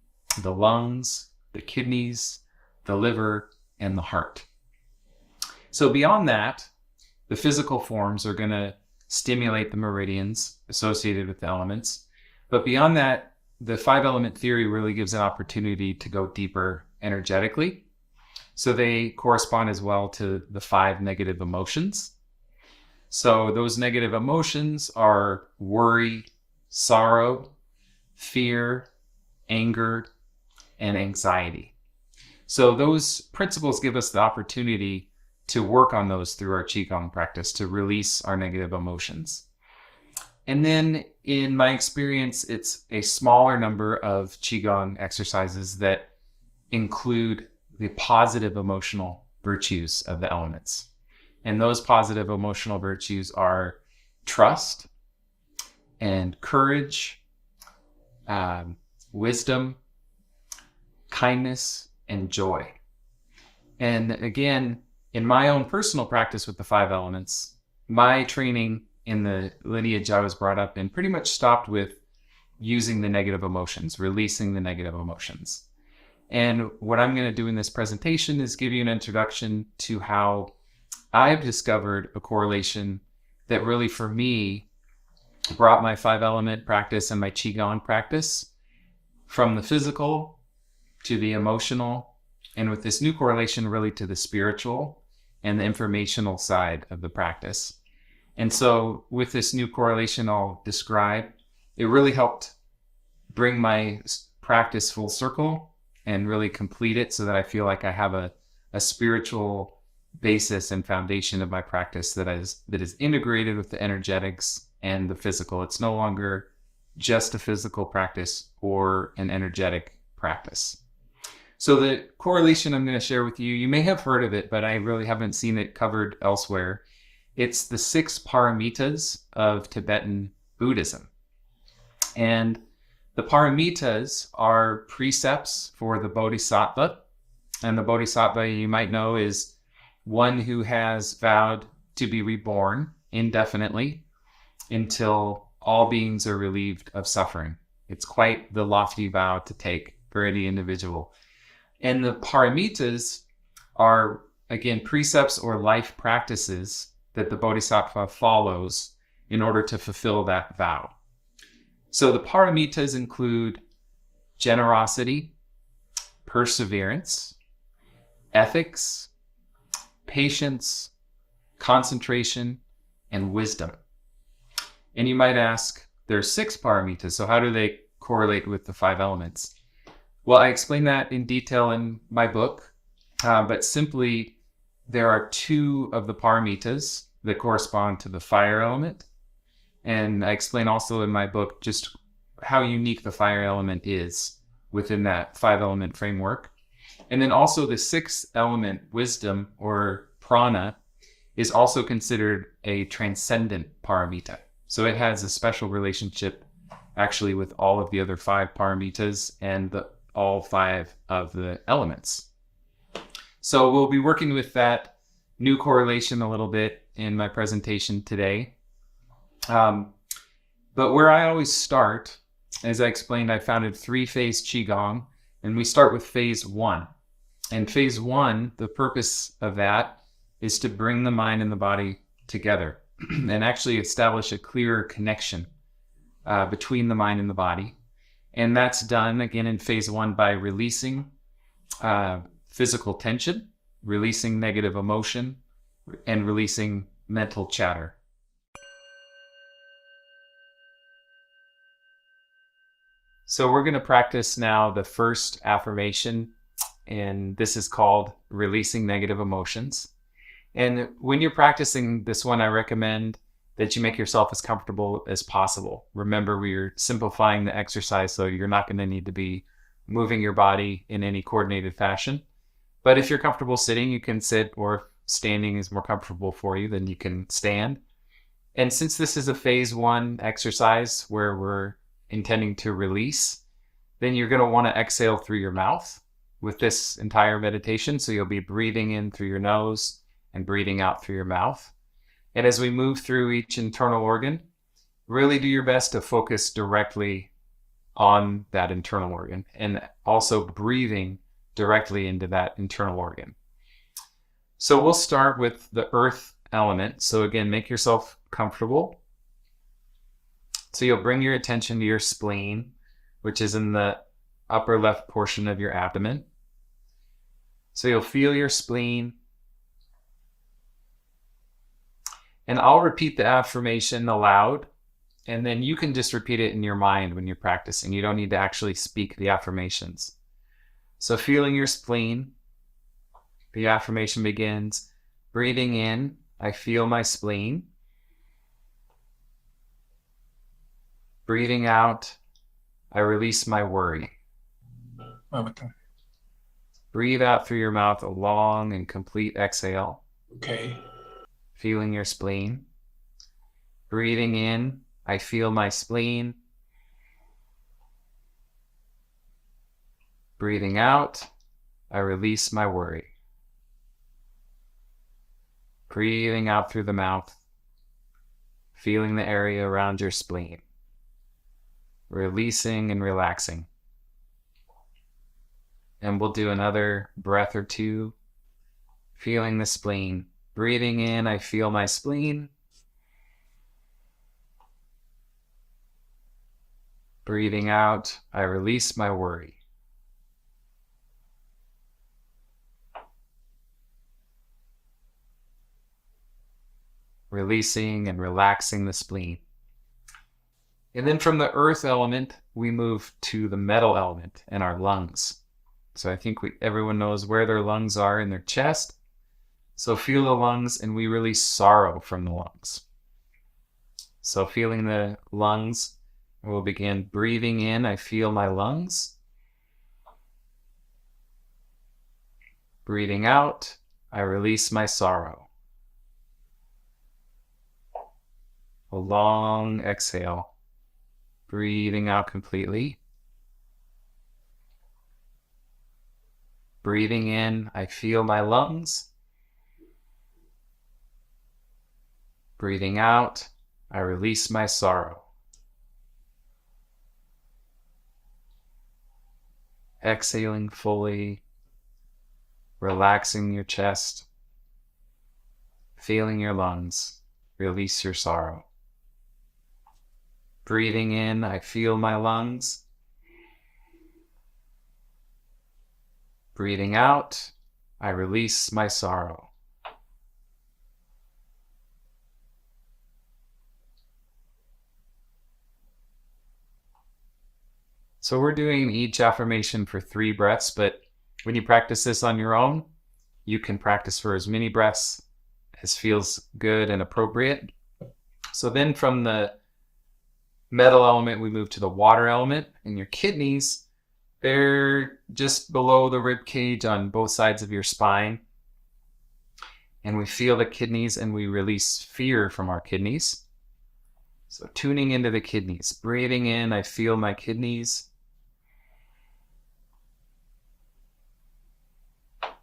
the lungs, the kidneys, the liver, and the heart. So beyond that, the physical forms are going to stimulate the meridians associated with the elements. But beyond that, the five element theory really gives an opportunity to go deeper energetically. So they correspond as well to the five negative emotions. So those negative emotions are worry, sorrow, fear, anger, and anxiety. So those principles give us the opportunity to work on those through our Qigong practice, to release our negative emotions. And then in my experience, it's a smaller number of Qigong exercises that include the positive emotional virtues of the elements. And those positive emotional virtues are trust and courage, wisdom, kindness, and joy. And again, in my own personal practice with the five elements, my training in the lineage I was brought up in pretty much stopped with using the negative emotions, releasing the negative emotions. And what I'm going to do in this presentation is give you an introduction to how I've discovered a correlation that really, for me, brought my five element practice and my Qigong practice from the physical to the emotional, and with this new correlation really to the spiritual and the informational side of the practice. And so with this new correlation I'll describe, it really helped bring my practice full circle and really complete it so that I feel like I have a spiritual basis and foundation of my practice that is integrated with the energetics and the physical. It's no longer just a physical practice or an energetic practice. So the correlation I'm going to share with you, you may have heard of it, but I really haven't seen it covered elsewhere. It's the 6 paramitas of Tibetan Buddhism. And the paramitas are precepts for the bodhisattva. And the bodhisattva, you might know, is one who has vowed to be reborn indefinitely until all beings are relieved of suffering. It's quite the lofty vow to take for any individual. And the paramitas are, again, precepts or life practices that the bodhisattva follows in order to fulfill that vow. So the paramitas include generosity, perseverance, ethics, patience, concentration, and wisdom. And you might ask, there's 6 paramitas, so how do they correlate with the 5 elements? Well, I explain that in detail in my book, but simply there are 2 of the paramitas that correspond to the fire element. And I explain also in my book just how unique the fire element is within that 5 element framework. And then also the 6th element, wisdom or prana, is also considered a transcendent paramita. So it has a special relationship actually with all of the other 5 paramitas and all 5 of the elements. So we'll be working with that new correlation a little bit in my presentation today. But where I always start, as I explained, I founded 3-phase Qigong, and we start with phase 1. And phase 1, the purpose of that is to bring the mind and the body together and actually establish a clearer connection between the mind and the body. And that's done again in phase 1 by releasing physical tension, releasing negative emotion, and releasing mental chatter. So we're going to practice now the first affirmation, and this is called releasing negative emotions. And when you're practicing this one, I recommend that you make yourself as comfortable as possible. Remember, we're simplifying the exercise, so you're not going to need to be moving your body in any coordinated fashion. But if you're comfortable sitting, you can sit, or if standing is more comfortable for you, then you can stand. And since this is a phase 1 exercise where we're intending to release, then you're going to want to exhale through your mouth with this entire meditation. So you'll be breathing in through your nose and breathing out through your mouth. And as we move through each internal organ, really do your best to focus directly on that internal organ and also breathing directly into that internal organ. So we'll start with the earth element. So again, make yourself comfortable. So you'll bring your attention to your spleen, which is in the upper left portion of your abdomen. So you'll feel your spleen. And I'll repeat the affirmation aloud, and then you can just repeat it in your mind when you're practicing. You don't need to actually speak the affirmations. So feeling your spleen, the affirmation begins, breathing in, I feel my spleen. Breathing out, I release my worry. Okay. Breathe out through your mouth a long and complete exhale. Okay. Feeling your spleen. Breathing in, I feel my spleen. Breathing out, I release my worry. Breathing out through the mouth, feeling the area around your spleen. Releasing and relaxing. And we'll do another breath or 2, feeling the spleen. Breathing in, I feel my spleen. Breathing out, I release my worry. Releasing and relaxing the spleen. And then from the earth element, we move to the metal element and our lungs. So I think everyone knows where their lungs are in their chest. So feel the lungs, and we release sorrow from the lungs. So feeling the lungs, we'll begin breathing in, I feel my lungs. Breathing out, I release my sorrow. A long exhale. Breathing out completely. Breathing in, I feel my lungs. Breathing out, I release my sorrow. Exhaling fully, relaxing your chest, feeling your lungs, release your sorrow. Breathing in, I feel my lungs. Breathing out, I release my sorrow. So we're doing each affirmation for 3 breaths, but when you practice this on your own, you can practice for as many breaths as feels good and appropriate. So then from the metal element, we move to the water element, and your kidneys, they're just below the rib cage on both sides of your spine. And we feel the kidneys and we release fear from our kidneys. So tuning into the kidneys, breathing in, I feel my kidneys.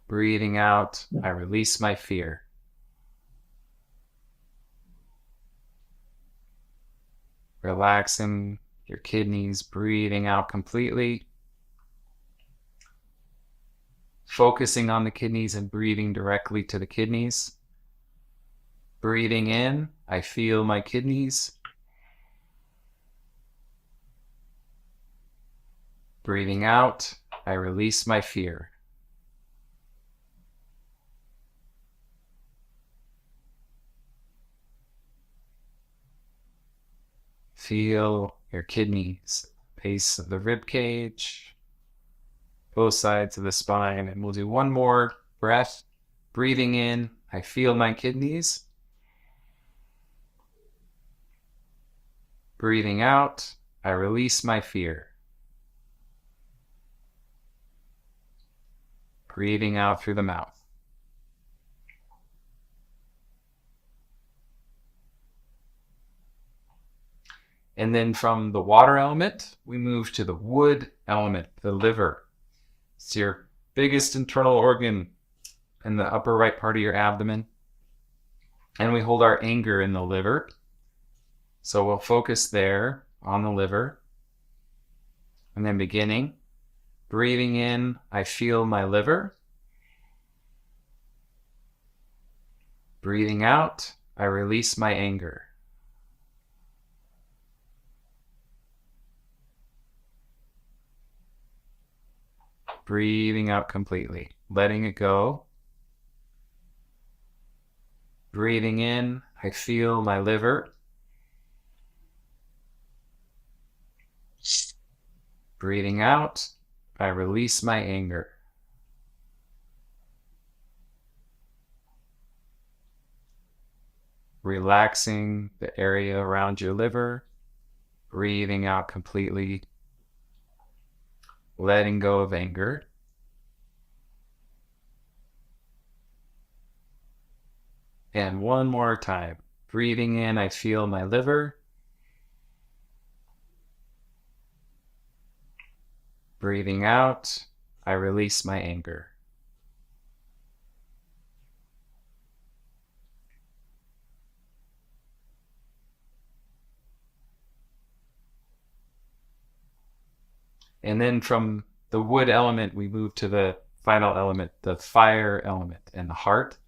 Breathing out, I release my fear. Relaxing your kidneys, breathing out completely. Focusing on the kidneys and breathing directly to the kidneys. Breathing in, I feel my kidneys. Breathing out, I release my fear. Feel your kidneys, base of the rib cage, both sides of the spine, and we'll do one more breath. Breathing in, I feel my kidneys. Breathing out, I release my fear. Breathing out through the mouth. And then from the water element, we move to the wood element, the liver. It's your biggest internal organ in the upper right part of your abdomen. And we hold our anger in the liver. So we'll focus there on the liver. And then beginning, breathing in, I feel my liver. Breathing out, I release my anger. Breathing out completely, letting it go. Breathing in, I feel my liver. Breathing out, I release my anger. Relaxing the area around your liver. Breathing out completely. Letting go of anger. And one more time. Breathing in, I feel my liver. Breathing out, I release my anger. And then from the wood element, we move to the final element, the fire element, and the heart.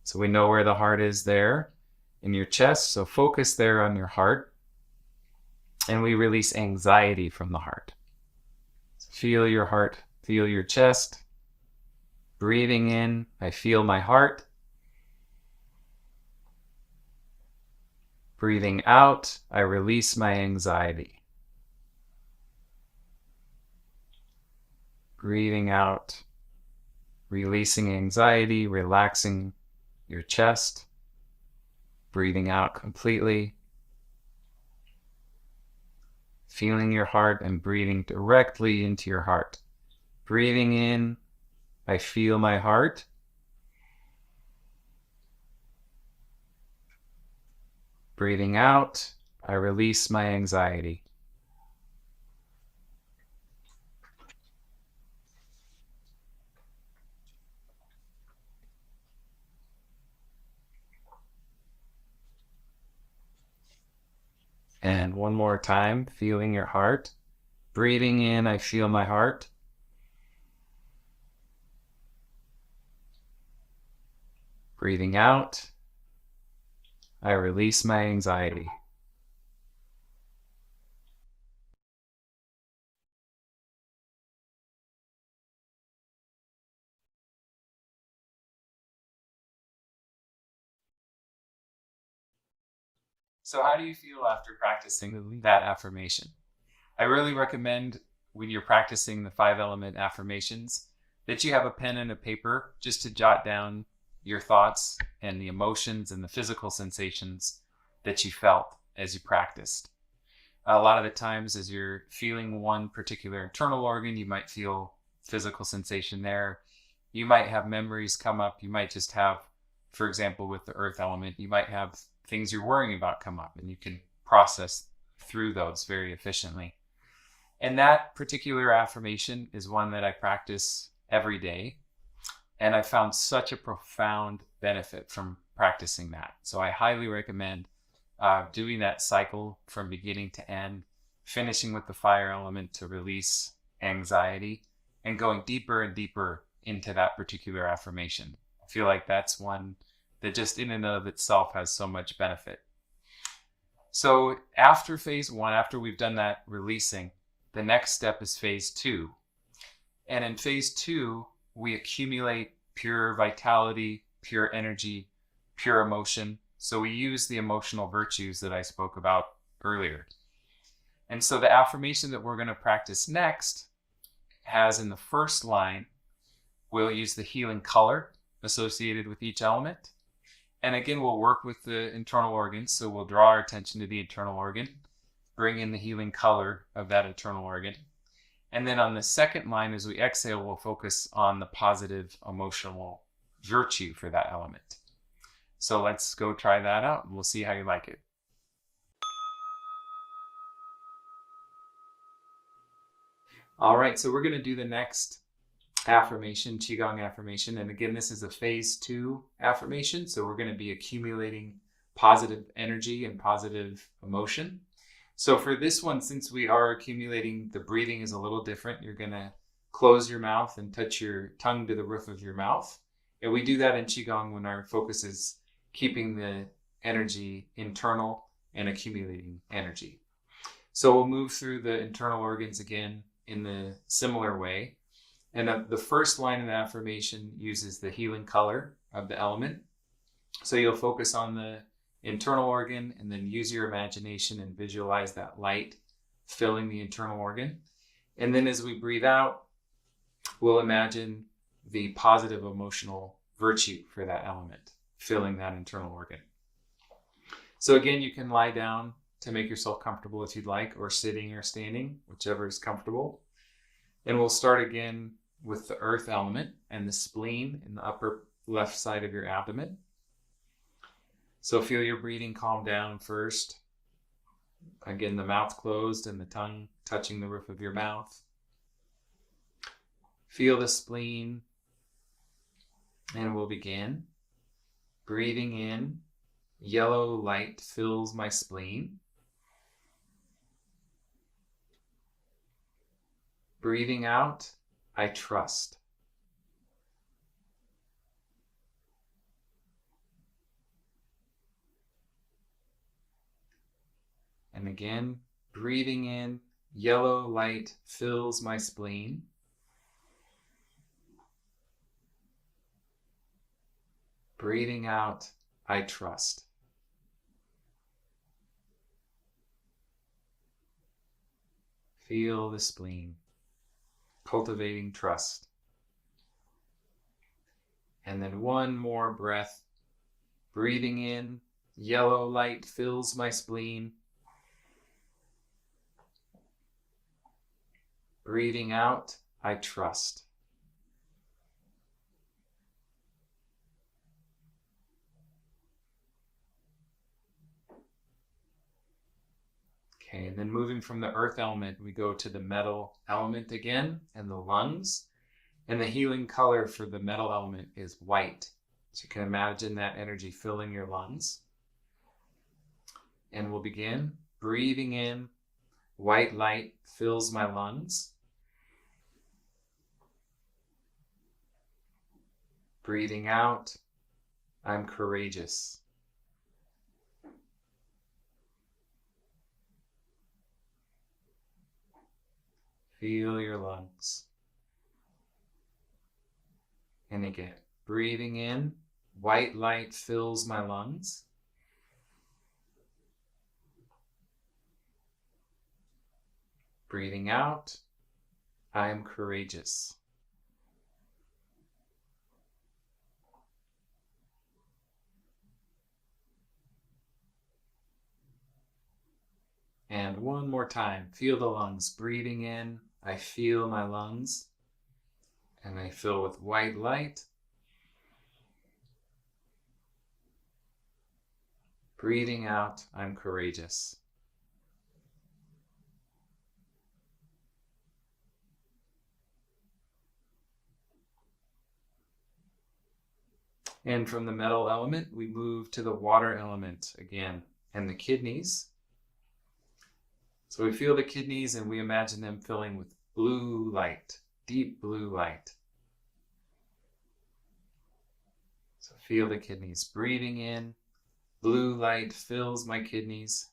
So we know where the heart is there in your chest. So focus there on your heart. And we release anxiety from the heart. So feel your heart, feel your chest. Breathing in, I feel my heart. Breathing out, I release my anxiety. Breathing out, releasing anxiety, relaxing your chest. Breathing out completely. Feeling your heart and breathing directly into your heart. Breathing in, I feel my heart. Breathing out, I release my anxiety. And one more time, feeling your heart. Breathing in, I feel my heart. Breathing out, I release my anxiety. So how do you feel after practicing that affirmation? I really recommend when you're practicing the 5-element affirmations that you have a pen and a paper just to jot down your thoughts and the emotions and the physical sensations that you felt as you practiced. A lot of the times as you're feeling one particular internal organ, you might feel physical sensation there. You might have memories come up. You might just have, for example, with the earth element, you might have things you're worrying about come up, and you can process through those very efficiently. And that particular affirmation is one that I practice every day. And I found such a profound benefit from practicing that. So I highly recommend doing that cycle from beginning to end, finishing with the fire element to release anxiety, and going deeper and deeper into that particular affirmation. I feel like that's one that just in and of itself has so much benefit. So after phase 1, after we've done that releasing, the next step is phase 2. And in phase 2, we accumulate pure vitality, pure energy, pure emotion. So we use the emotional virtues that I spoke about earlier. And so the affirmation that we're going to practice next has in the first line, we'll use the healing color associated with each element. And again, we'll work with the internal organs. So we'll draw our attention to the internal organ, bring in the healing color of that internal organ. And then on the second line, as we exhale, we'll focus on the positive emotional virtue for that element. So let's go try that out and we'll see how you like it. All right, so we're going to do the next affirmation, Qigong affirmation. And again, this is a phase 2 affirmation. So we're going to be accumulating positive energy and positive emotion. So for this one, since we are accumulating, the breathing is a little different. You're going to close your mouth and touch your tongue to the roof of your mouth. And we do that in Qigong when our focus is keeping the energy internal and accumulating energy. So we'll move through the internal organs again in the similar way. And the first line of the affirmation uses the healing color of the element. So you'll focus on the internal organ and then use your imagination and visualize that light filling the internal organ. And then as we breathe out, we'll imagine the positive emotional virtue for that element filling that internal organ. So again, you can lie down to make yourself comfortable if you'd like, or sitting or standing, whichever is comfortable. And we'll start again with the earth element and the spleen in the upper left side of your abdomen. So feel your breathing calm down first. Again, the mouth closed and the tongue touching the roof of your mouth. Feel the spleen. And we'll begin. Breathing in, yellow light fills my spleen. Breathing out, I trust. And again, breathing in, yellow light fills my spleen. Breathing out, I trust. Feel the spleen, cultivating trust. And then one more breath. Breathing in, yellow light fills my spleen. Breathing out, I trust. Okay, and then moving from the earth element, we go to the metal element again and the lungs. And the healing color for the metal element is white. So you can imagine that energy filling your lungs. And we'll begin breathing in, white light fills my lungs. Breathing out, I'm courageous. Feel your lungs. And again, breathing in, white light fills my lungs. Breathing out, I am courageous. And one more time, feel the lungs. Breathing in, I feel my lungs, and they fill with white light. Breathing out, I'm courageous. And from the metal element, we move to the water element again, and the kidneys. So we feel the kidneys and we imagine them filling with blue light, deep blue light. So feel the kidneys. Breathing in, blue light fills my kidneys.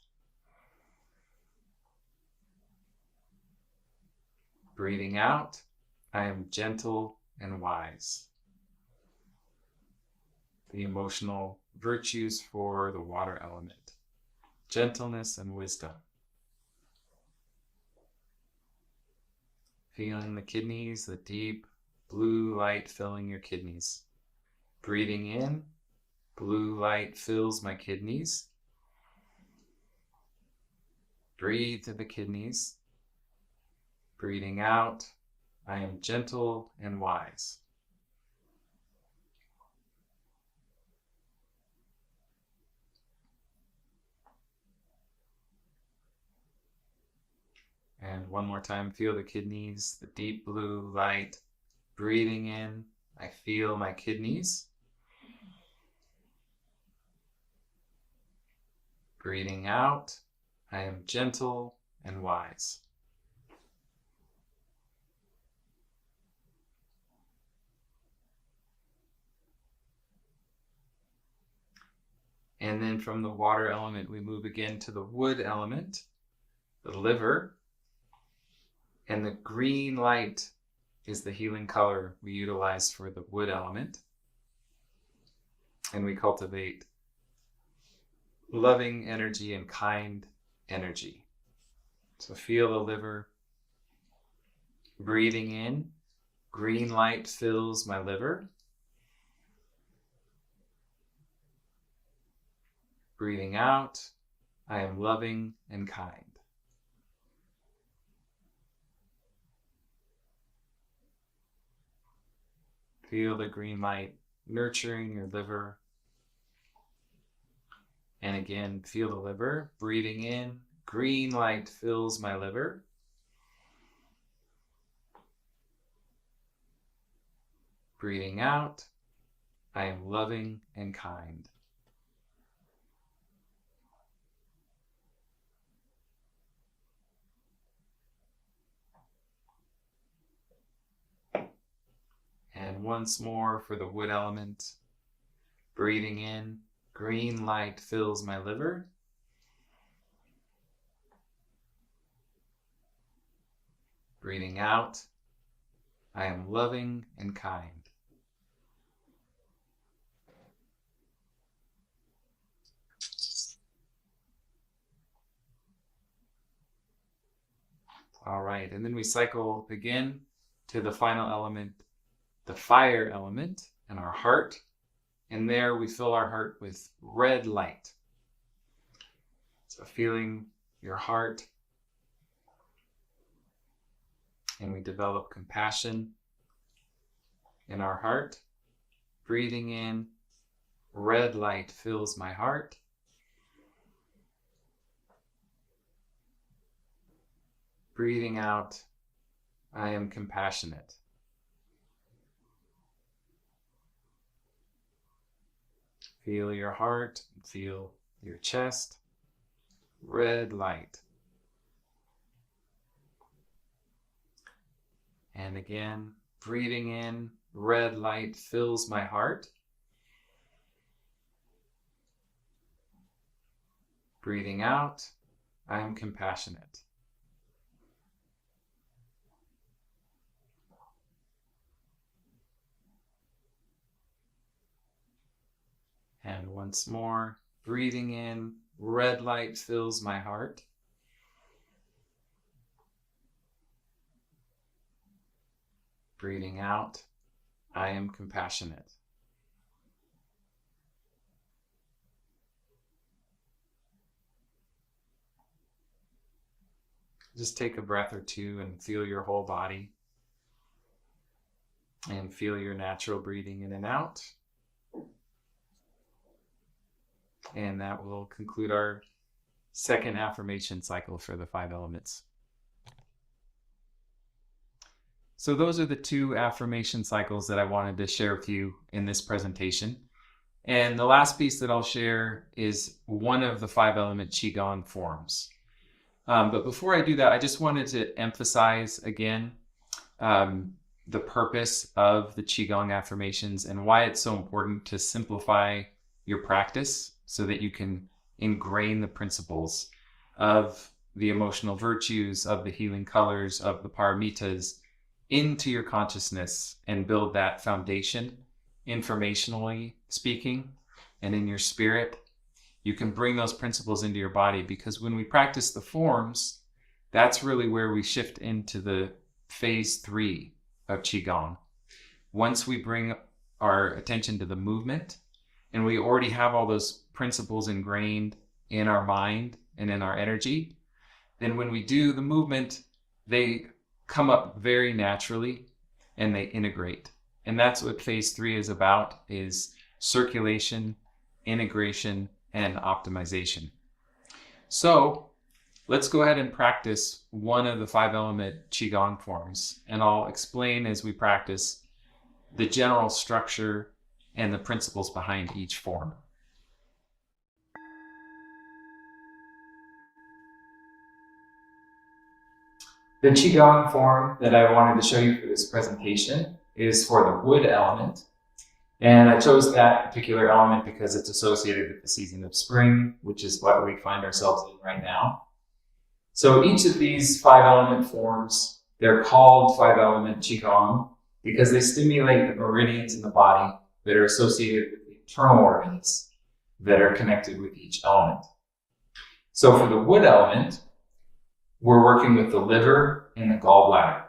Breathing out, I am gentle and wise. The emotional virtues for the water element, gentleness and wisdom. Feeling the kidneys, the deep blue light filling your kidneys. Breathing in, blue light fills my kidneys. Breathe to the kidneys. Breathing out, I am gentle and wise. And one more time, feel the kidneys, the deep blue light. Breathing in, I feel my kidneys. Breathing out, I am gentle and wise. And then from the water element, we move again to the wood element, the liver. And the green light is the healing color we utilize for the wood element. And we cultivate loving energy and kind energy. So feel the liver. Breathing in, green light fills my liver. Breathing out, I am loving and kind. Feel the green light nurturing your liver. And again, feel the liver. Breathing in, green light fills my liver. Breathing out, I am loving and kind. And once more for the wood element. Breathing in, green light fills my liver. Breathing out, I am loving and kind. All right, and then we cycle again to the final element, the fire element, and our heart. And there we fill our heart with red light. So feeling your heart. And we develop compassion in our heart. Breathing in, red light fills my heart. Breathing out, I am compassionate. Feel your heart, feel your chest, red light. And again, breathing in, red light fills my heart. Breathing out, I am compassionate. And once more, breathing in, red light fills my heart. Breathing out, I am compassionate. Just take a breath or two and feel your whole body. And feel your natural breathing in and out. And that will conclude our second affirmation cycle for the 5 elements. So those are the 2 affirmation cycles that I wanted to share with you in this presentation. And the last piece that I'll share is one of the 5 element Qigong forms. But before I do that, I just wanted to emphasize again the purpose of the Qigong affirmations and why it's so important to simplify your practice so that you can ingrain the principles of the emotional virtues, of the healing colors, of the paramitas into your consciousness and build that foundation informationally speaking and in your spirit. You can bring those principles into your body, because when we practice the forms, that's really where we shift into the phase 3 of Qigong. Once we bring our attention to the movement and we already have all those principles ingrained in our mind and in our energy, then when we do the movement, they come up very naturally and they integrate. And that's what phase 3 is about, is circulation, integration, and optimization. So let's go ahead and practice one of the 5 element Qigong forms. And I'll explain as we practice the general structure and the principles behind each form. The Qigong form that I wanted to show you for this presentation is for the wood element. And I chose that particular element because it's associated with the season of spring, which is what we find ourselves in right now. So each of these 5 element forms, they're called 5 element Qigong because they stimulate the meridians in the body that are associated with the internal organs that are connected with each element. So for the wood element, we're working with the liver and the gallbladder.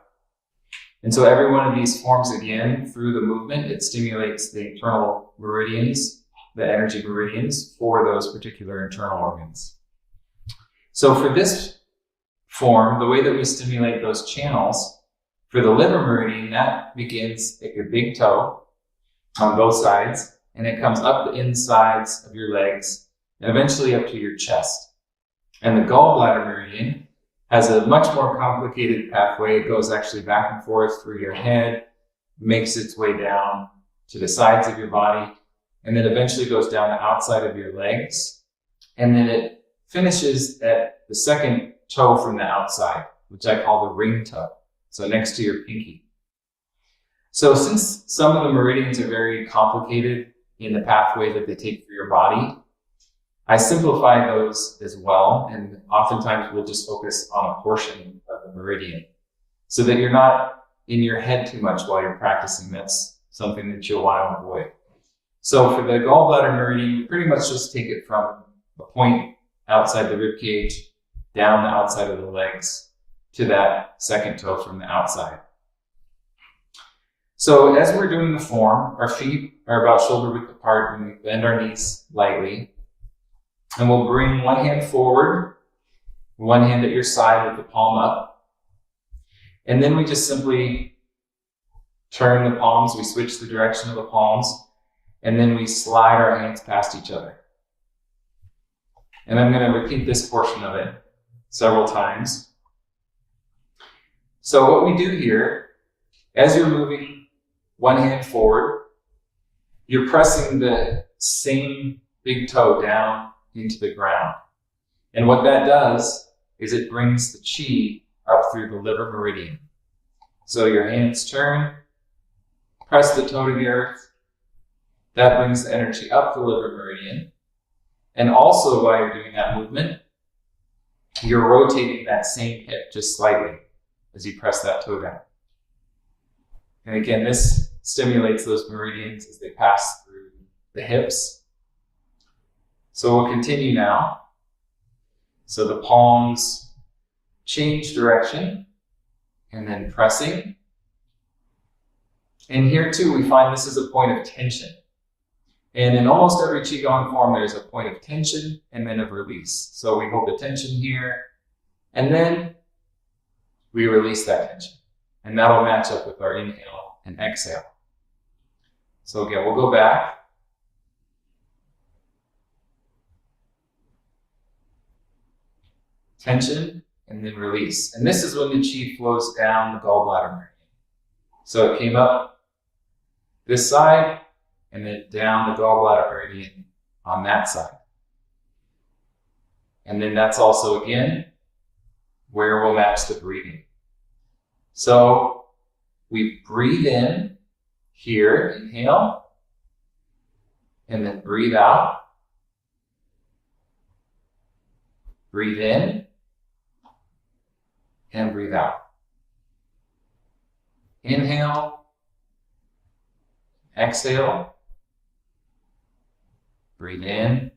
And so every one of these forms, again, through the movement, it stimulates the internal meridians, the energy meridians for those particular internal organs. So for this form, the way that we stimulate those channels, for the liver meridian, that begins at your big toe on both sides, and it comes up the insides of your legs, and eventually up to your chest. And the gallbladder meridian has a much more complicated pathway. It goes actually back and forth through your head, makes its way down to the sides of your body, and then eventually goes down the outside of your legs. And then it finishes at the second toe from the outside, which I call the ring toe. So next to your pinky. So since some of the meridians are very complicated in the pathway that they take through your body, I simplify those as well, and oftentimes we'll just focus on a portion of the meridian so that you're not in your head too much while you're practicing. That's something that you'll want to avoid. So for the gallbladder meridian, you pretty much just take it from a point outside the rib cage, down the outside of the legs, to that second toe from the outside. So as we're doing the form, our feet are about shoulder width apart and we bend our knees lightly. And we'll bring one hand forward, one hand at your side with the palm up. And then we just simply turn the palms, we switch the direction of the palms, and then we slide our hands past each other. And I'm going to repeat this portion of it several times. So what we do here, as you're moving one hand forward, you're pressing the same big toe down into the ground. And what that does is it brings the chi up through the liver meridian. So your hands turn, press the toe to the earth. That brings the energy up the liver meridian. And also while you're doing that movement, you're rotating that same hip just slightly as you press that toe down. And again, this stimulates those meridians as they pass through the hips. So we'll continue now. So the palms change direction and then pressing. And here too, we find this is a point of tension. And in almost every Qigong form, there's a point of tension and then of release. So we hold the tension here, and then we release that tension. And that'll match up with our inhale and exhale. So again, we'll go back. Tension, and then release. And this is when the qi flows down the gallbladder meridian. So it came up this side, and then down the gallbladder meridian on that side. And then that's also, again, where we'll match the breathing. So we breathe in here, inhale, and then breathe out. Breathe in, and breathe out. Inhale, exhale, breathe in,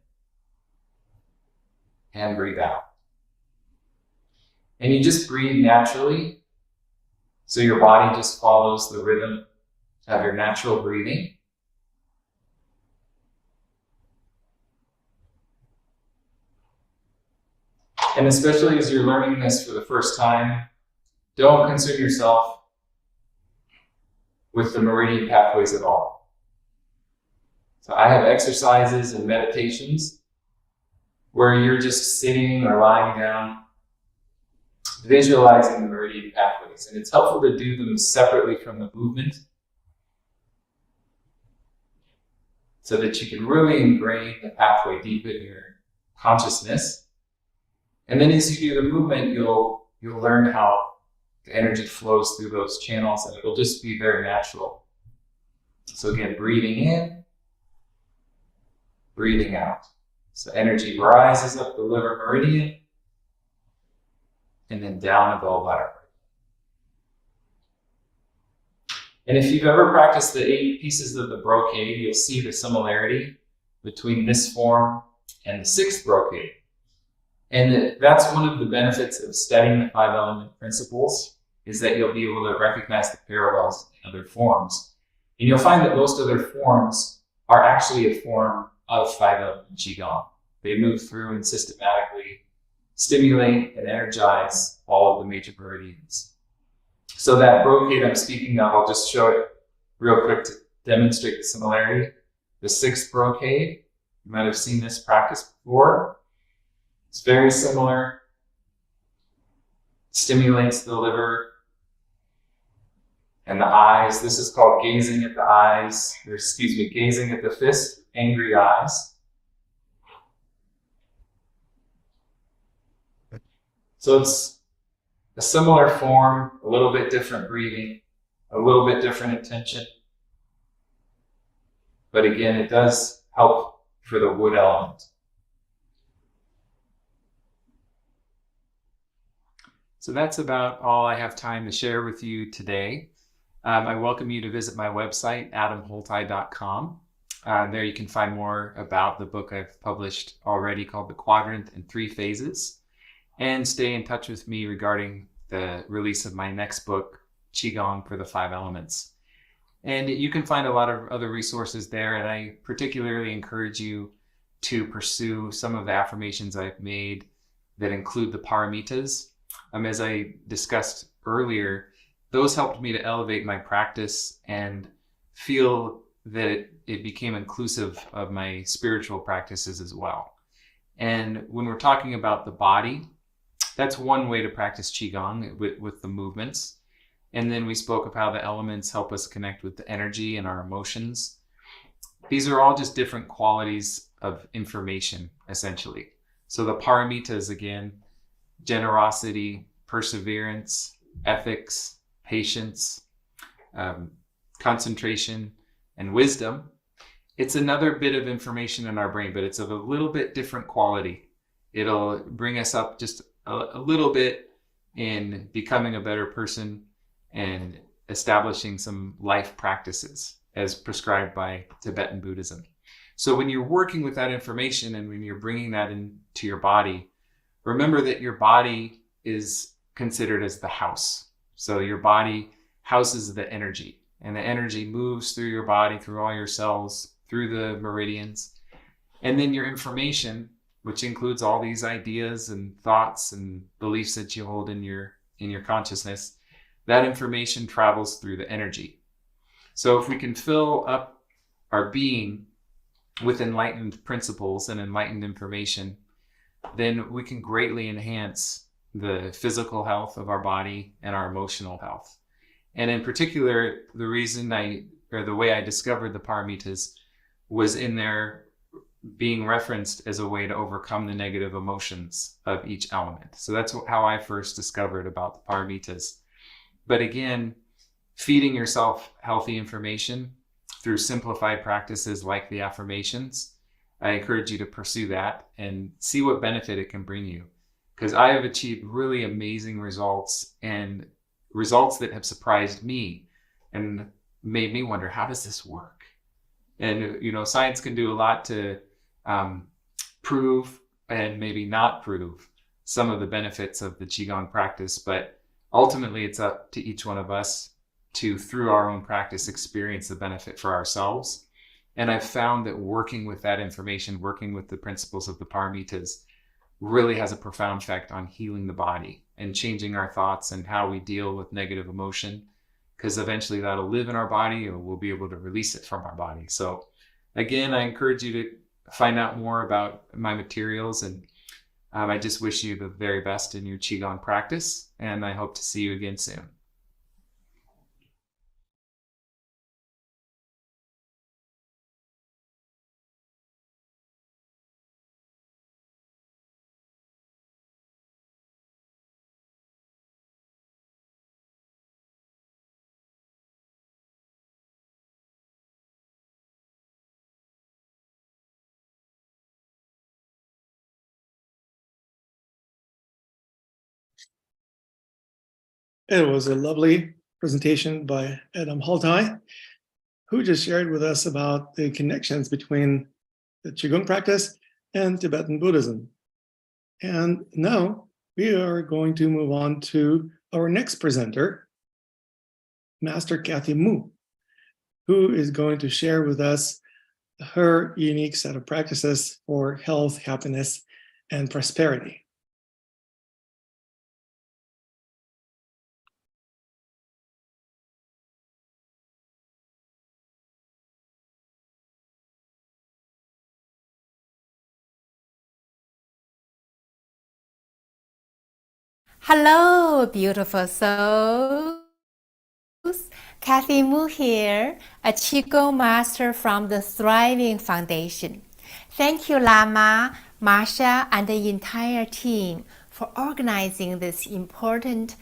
and breathe out. And you just breathe naturally, so your body just follows the rhythm of your natural breathing. And especially as you're learning this for the first time, don't concern yourself with the meridian pathways at all. So I have exercises and meditations where you're just sitting or lying down, visualizing the meridian pathways. And it's helpful to do them separately from the movement so that you can really ingrain the pathway deep in your consciousness. And then as you do the movement, you'll learn how the energy flows through those channels, and it'll just be very natural. So again, breathing in, breathing out. So energy rises up the liver meridian, and then down the gallbladder. And if you've ever practiced the 8 pieces of the brocade, you'll see the similarity between this form and the 6th brocade. And that's one of the benefits of studying the 5 element principles, is that you'll be able to recognize the parallels in other forms. And you'll find that most other forms are actually a form of 5 element Qigong. They move through and systematically stimulate and energize all of the major meridians. So that brocade I'm speaking of, I'll just show it real quick to demonstrate the similarity. The 6th brocade, you might have seen this practice before. It's very similar. Stimulates the liver and the eyes. This is called gazing at the eyes, or excuse me, gazing at the fist, angry eyes. So it's a similar form, a little bit different breathing, a little bit different intention. But again, it does help for the wood element. So that's about all I have time to share with you today. I welcome you to visit my website, adamholtai.com. There you can find more about the book I've published already called The Quadrant and 3 Phases, and stay in touch with me regarding the release of my next book, Qigong for the 5 Elements. And you can find a lot of other resources there, and I particularly encourage you to pursue some of the affirmations I've made that include the paramitas. As I discussed earlier, those helped me to elevate my practice and feel that it became inclusive of my spiritual practices as well. And when we're talking about the body, that's one way to practice Qigong with the movements. And then we spoke of how the elements help us connect with the energy and our emotions. These are all just different qualities of information, essentially. So the paramitas, again, generosity, perseverance, ethics, patience, concentration, and wisdom. It's another bit of information in our brain, but it's of a little bit different quality. It'll bring us up just a little bit in becoming a better person and establishing some life practices as prescribed by Tibetan Buddhism. So when you're working with that information and when you're bringing that into your body, remember that your body is considered as the house. So your body houses the energy. and the energy moves through your body, through all your cells, through the meridians. And then your information, which includes all these ideas and thoughts and beliefs that you hold in your consciousness, that information travels through the energy. So if we can fill up our being with enlightened principles and enlightened information, then we can greatly enhance the physical health of our body and our emotional health. And in particular, the way I discovered the paramitas was in their being referenced as a way to overcome the negative emotions of each element. So that's how I first discovered about the paramitas. But again, feeding yourself healthy information through simplified practices like the affirmations, I encourage you to pursue that and see what benefit it can bring you. Because I have achieved really amazing results, and results that have surprised me and made me wonder, how does this work? And, science can do a lot to prove and maybe not prove some of the benefits of the Qigong practice, but ultimately it's up to each one of us to, through our own practice, experience the benefit for ourselves. And I've found that working with that information, working with the principles of the paramitas, really has a profound effect on healing the body and changing our thoughts and how we deal with negative emotion, because eventually that'll live in our body and we'll be able to release it from our body. So again, I encourage you to find out more about my materials, and I just wish you the very best in your Qigong practice, and I hope to see you again soon. It was a lovely presentation by Adam Haltai, who just shared with us about the connections between the Qigong practice and Tibetan Buddhism. And now we are going to move on to our next presenter, Master Kathy Mu, who is going to share with us her unique set of practices for health, happiness, and prosperity. Hello, beautiful souls. Kathy Mu here, a Qigong master from the Thriving Foundation. Thank you, Lama, Masha, and the entire team for organizing this important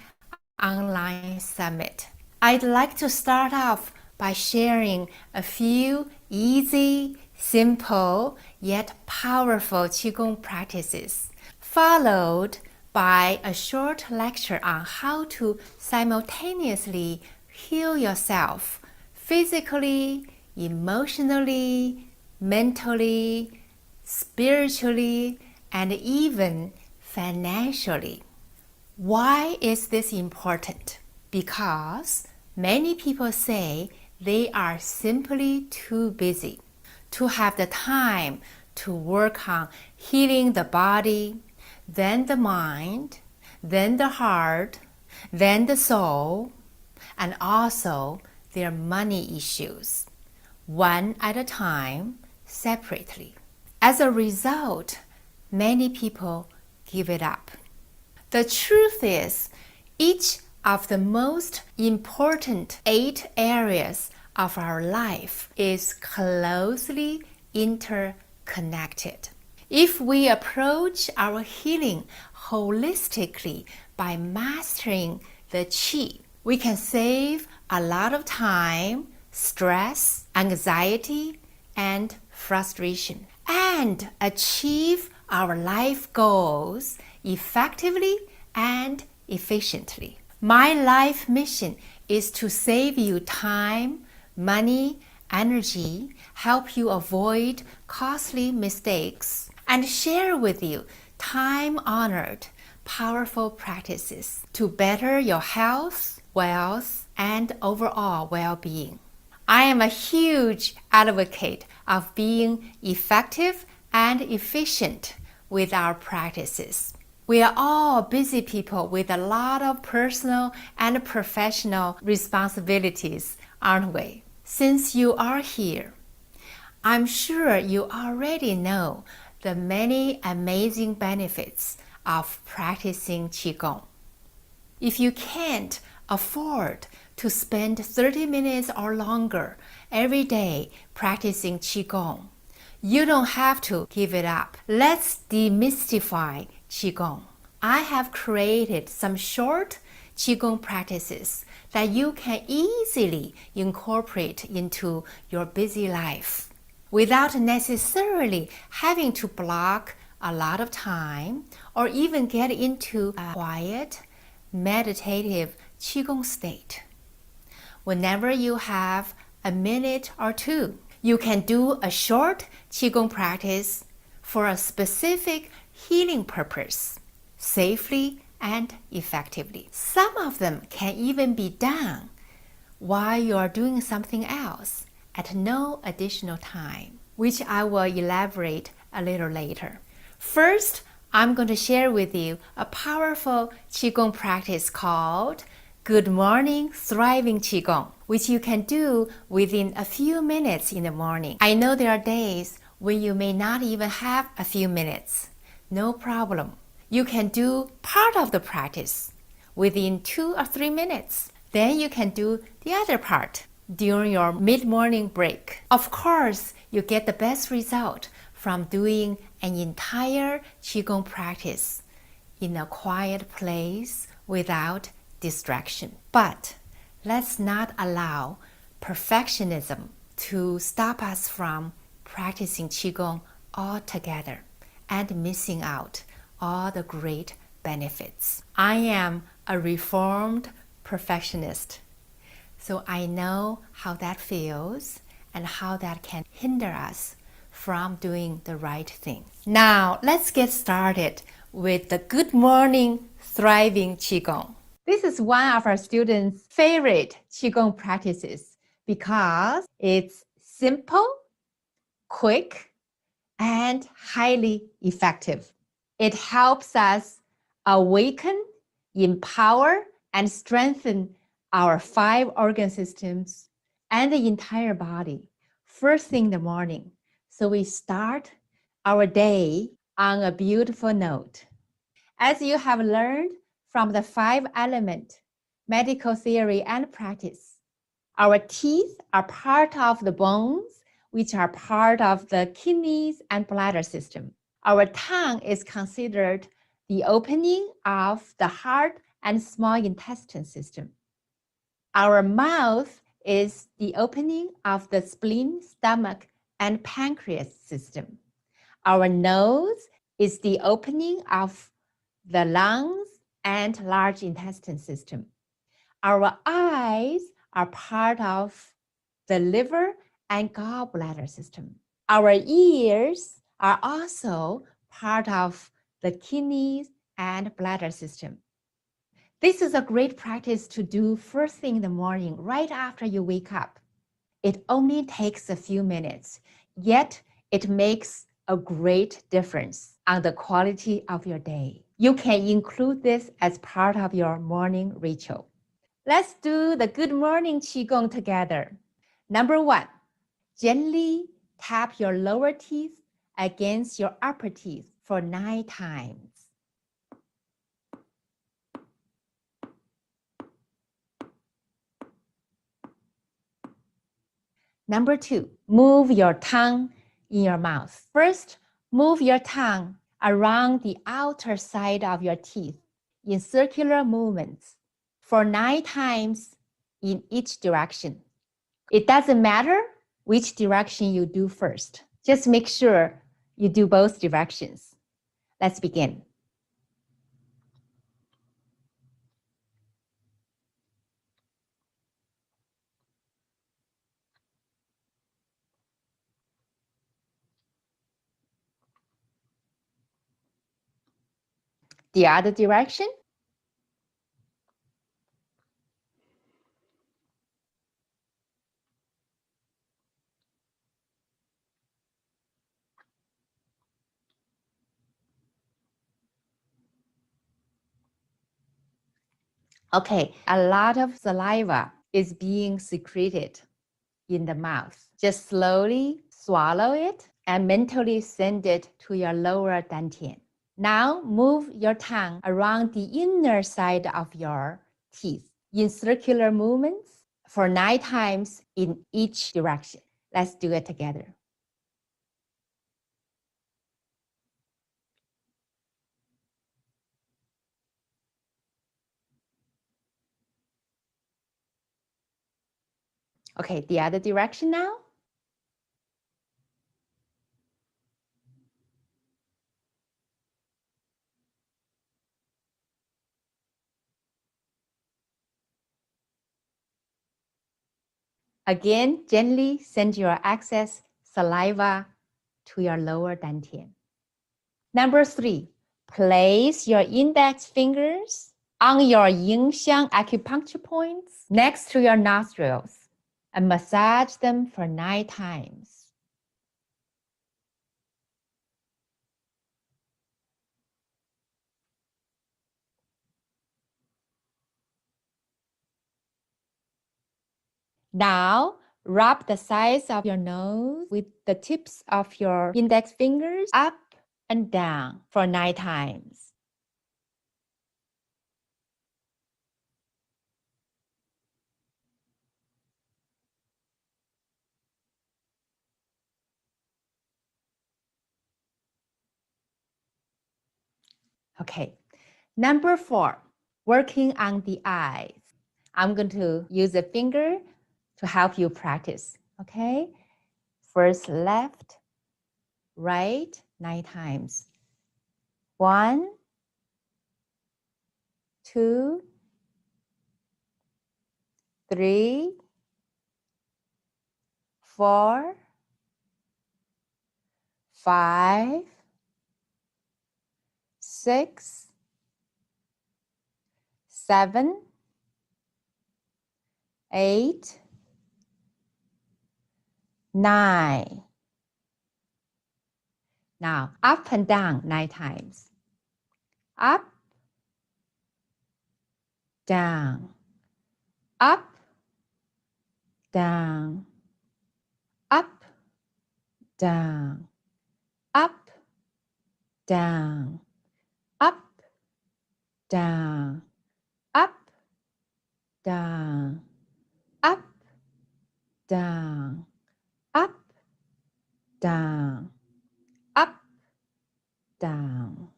online summit. I'd like to start off by sharing a few easy, simple, yet powerful Qigong practices, followed by a short lecture on how to simultaneously heal yourself physically, emotionally, mentally, spiritually, and even financially. Why is this important? Because many people say they are simply too busy to have the time to work on healing the body, then the mind, then the heart, then the soul, and also their money issues, one at a time, separately. As a result, many people give it up. The truth is, each of the most important 8 areas of our life is closely interconnected. If we approach our healing holistically by mastering the qi, we can save a lot of time, stress, anxiety, and frustration, and achieve our life goals effectively and efficiently. My life mission is to save you time, money, energy, help you avoid costly mistakes, and share with you time-honored, powerful practices to better your health, wealth, and overall well-being. I am a huge advocate of being effective and efficient with our practices. We are all busy people with a lot of personal and professional responsibilities, aren't we? Since you are here, I'm sure you already know the many amazing benefits of practicing Qigong. If you can't afford to spend 30 minutes or longer every day practicing Qigong, you don't have to give it up. Let's demystify Qigong. I have created some short Qigong practices that you can easily incorporate into your busy life without necessarily having to block a lot of time or even get into a quiet, meditative Qigong state. Whenever you have a minute or two, you can do a short Qigong practice for a specific healing purpose, safely and effectively. Some of them can even be done while you are doing something else at no additional time, which I will elaborate a little later. First, I'm going to share with you a powerful Qigong practice called Good Morning Thriving Qigong, which you can do within a few minutes in the morning. I know there are days when you may not even have a few minutes. No problem. You can do part of the practice within 2 or 3 minutes. Then you can do the other part during your mid-morning break. Of course, you get the best result from doing an entire Qigong practice in a quiet place without distraction. But let's not allow perfectionism to stop us from practicing Qigong altogether and missing out all the great benefits. I am a reformed perfectionist, so I know how that feels and how that can hinder us from doing the right thing. Now, let's get started with the Good Morning Thriving Qigong. This is one of our students' favorite Qigong practices because it's simple, quick, and highly effective. It helps us awaken, empower, and strengthen our 5 organ systems and the entire body first thing in the morning. So we start our day on a beautiful note. As you have learned from the 5-element medical theory and practice, our teeth are part of the bones, which are part of the kidneys and bladder system. Our tongue is considered the opening of the heart and small intestine system. Our mouth is the opening of the spleen, stomach, and pancreas system. Our nose is the opening of the lungs and large intestine system. Our eyes are part of the liver and gallbladder system. Our ears are also part of the kidneys and bladder system. This is a great practice to do first thing in the morning, right after you wake up. It only takes a few minutes, yet it makes a great difference on the quality of your day. You can include this as part of your morning ritual. Let's do the Good Morning Qigong together. Number 1, gently tap your lower teeth against your upper teeth for 9 times. Number 2, move your tongue in your mouth. First, move your tongue around the outer side of your teeth in circular movements for 9 times in each direction. It doesn't matter which direction you do first. Just make sure you do both directions. Let's begin. The other direction. Okay, a lot of saliva is being secreted in the mouth. Just slowly swallow it and mentally send it to your lower dantian. Now move your tongue around the inner side of your teeth in circular movements for 9 times in each direction. Let's do it together. Okay, the other direction now. Again, gently send your excess saliva to your lower dantian. Number 3, place your index fingers on your yin xiang acupuncture points next to your nostrils and massage them for 9 times. Now, rub the sides of your nose with the tips of your index fingers up and down for 9 times. Okay, number 4, working on the eyes. I'm going to use a finger to help you practice, okay? First left, right, 9 times. 1, 2, 3, 4, 5, 6, 7, 8, 9. Now, up and down 9 times. Up, down, up, down, up, down, up, down, up, down, up, down, up, down, up, down, up, down.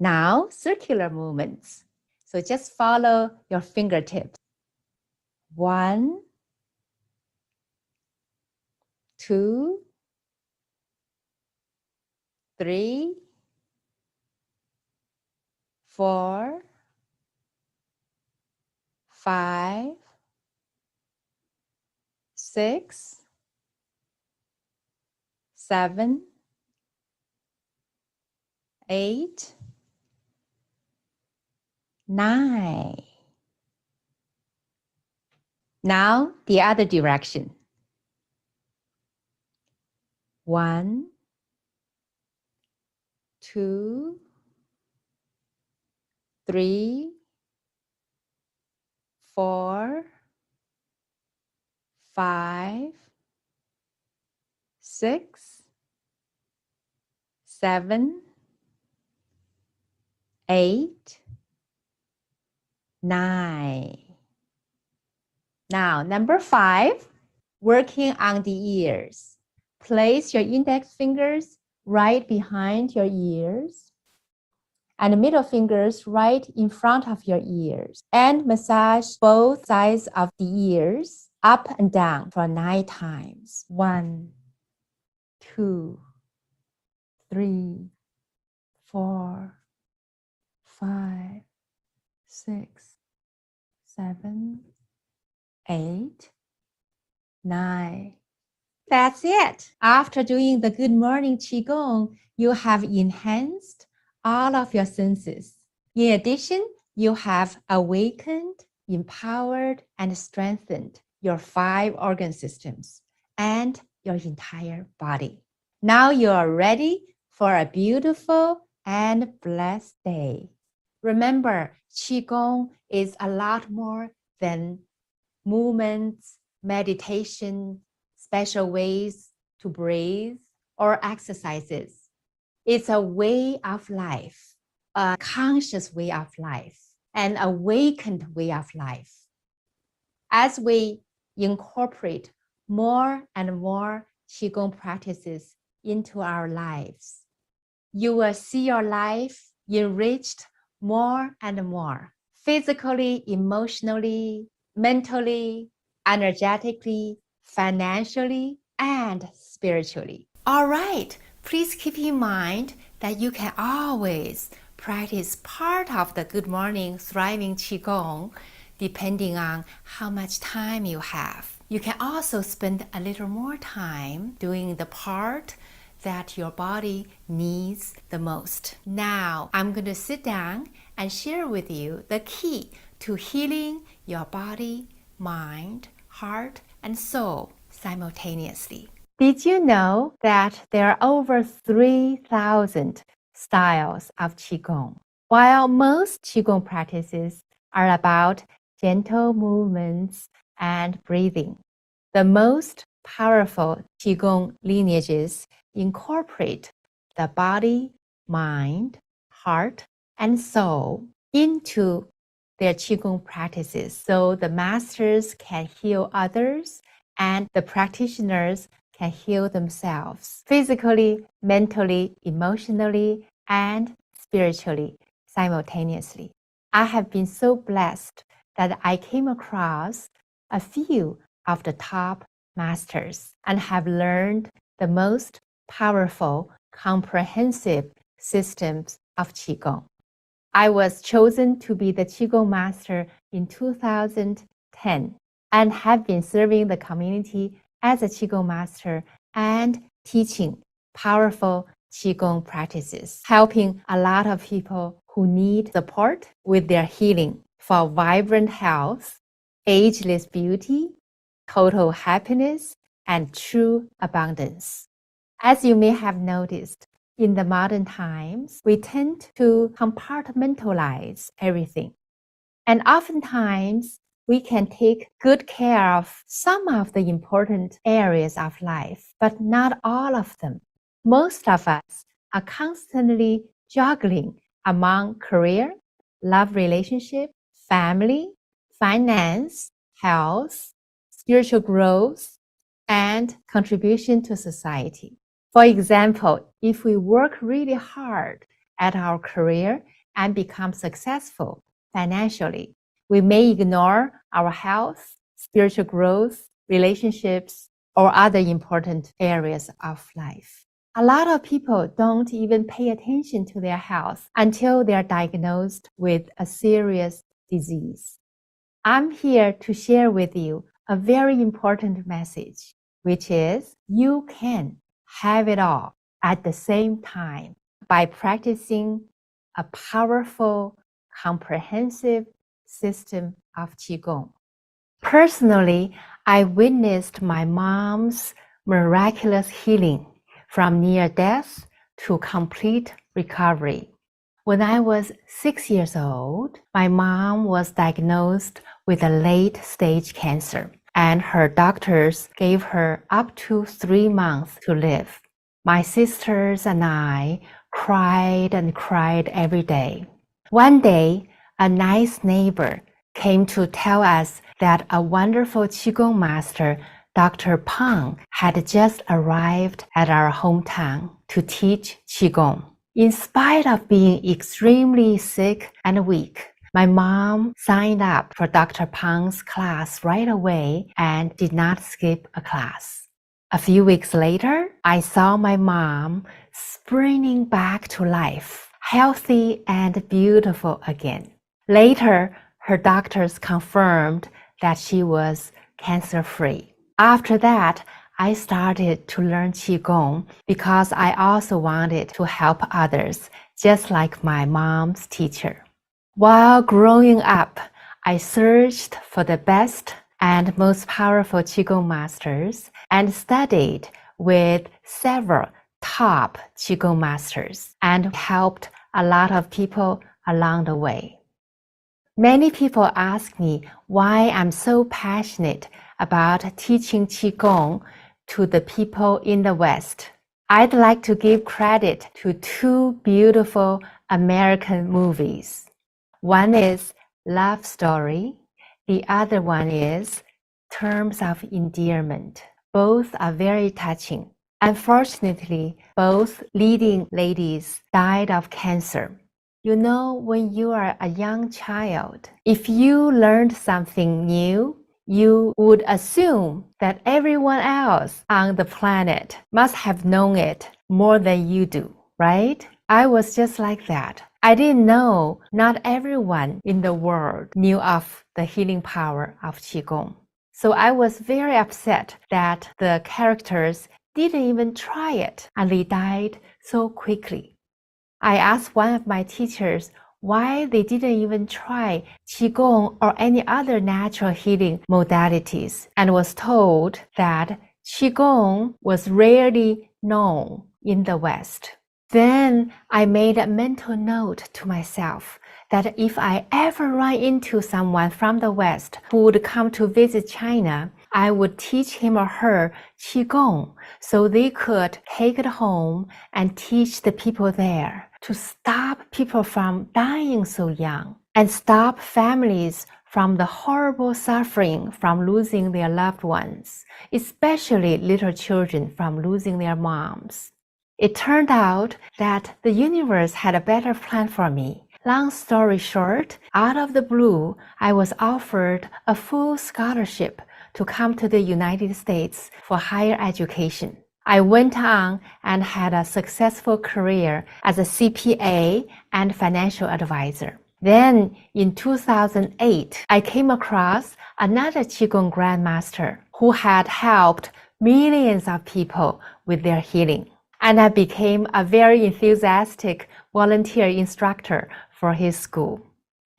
Now, circular movements. So just follow your fingertips. 1, 2, 3, 4, 5, 6, 7, 8, 9. Now the other direction. 1, 2, 3, 4, 5, 6, 7, 8, 9. Now, number 5, working on the ears. Place your index fingers right behind your ears and the middle fingers right in front of your ears and massage both sides of the ears up and down for 9 times. 1, 2, 3, 4, 5, 6, 7, 8, 9. That's it. After doing the Good Morning Qigong, you have enhanced all of your senses. In addition, you have awakened, empowered, and strengthened your 5 organ systems and your entire body. Now you are ready for a beautiful and blessed day. Remember, Qigong is a lot more than movements, meditation, special ways to breathe, or exercises. It's a way of life, a conscious way of life, an awakened way of life. As we incorporate more and more Qigong practices into our lives, you will see your life enriched more and more, physically, emotionally, mentally, energetically, financially, and spiritually. All right, please keep in mind that you can always practice part of the Good Morning Thriving Qigong depending on how much time you have. You can also spend a little more time doing the part that your body needs the most. Now, I'm going to sit down and share with you the key to healing your body, mind, heart, and soul simultaneously. Did you know that there are over 3,000 styles of Qigong? While most Qigong practices are about gentle movements and breathing, the most powerful Qigong lineages incorporate the body, mind, heart, and soul into their Qigong practices so the masters can heal others and the practitioners can heal themselves physically, mentally, emotionally, and spiritually simultaneously. I have been so blessed that I came across a few of the top masters and have learned the most powerful, comprehensive systems of Qigong. I was chosen to be the Qigong master in 2010 and have been serving the community as a Qigong master and teaching powerful Qigong practices, helping a lot of people who need support with their healing for vibrant health, ageless beauty, total happiness, and true abundance. As you may have noticed, in the modern times, we tend to compartmentalize everything. And oftentimes, we can take good care of some of the important areas of life, but not all of them. Most of us are constantly juggling among career, love relationship, family, finance, health, spiritual growth, and contribution to society. For example, if we work really hard at our career and become successful financially, we may ignore our health, spiritual growth, relationships, or other important areas of life. A lot of people don't even pay attention to their health until they are diagnosed with a serious disease. I'm here to share with you a very important message, which is you can have it all at the same time by practicing a powerful, comprehensive system of Qigong. Personally, I witnessed my mom's miraculous healing from near death to complete recovery. When I was 6 years old, my mom was diagnosed with a late-stage cancer, and her doctors gave her up to 3 months to live. My sisters and I cried and cried every day. One day, a nice neighbor came to tell us that a wonderful Qigong master, Dr. Pang, had just arrived at our hometown to teach Qigong. In spite of being extremely sick and weak, my mom signed up for Dr. Pang's class right away and did not skip a class. A few weeks later, I saw my mom springing back to life, healthy and beautiful again. Later, her doctors confirmed that she was cancer-free. After that, I started to learn Qigong because I also wanted to help others, just like my mom's teacher. While growing up, I searched for the best and most powerful Qigong masters and studied with several top Qigong masters and helped a lot of people along the way. Many people ask me why I'm so passionate about teaching Qigong to the people in the West. I'd like to give credit to two beautiful American movies. One is Love Story. The other one is Terms of Endearment. Both are very touching. Unfortunately, both leading ladies died of cancer. You know, when you are a young child, if you learned something new, you would assume that everyone else on the planet must have known it more than you do, right? I was just like that. I didn't know not everyone in the world knew of the healing power of Qigong. So I was very upset that the characters didn't even try it and they died so quickly. I asked one of my teachers why they didn't even try Qigong or any other natural healing modalities and was told that Qigong was rarely known in the West. Then I made a mental note to myself that if I ever run into someone from the West who would come to visit China, I would teach him or her Qigong so they could take it home and teach the people there to stop people from dying so young and stop families from the horrible suffering from losing their loved ones, especially little children from losing their moms. It turned out that the universe had a better plan for me. Long story short, out of the blue, I was offered a full scholarship to come to the United States for higher education. I went on and had a successful career as a CPA and financial advisor. Then in 2008, I came across another Qigong grandmaster who had helped millions of people with their healing. And I became a very enthusiastic volunteer instructor for his school.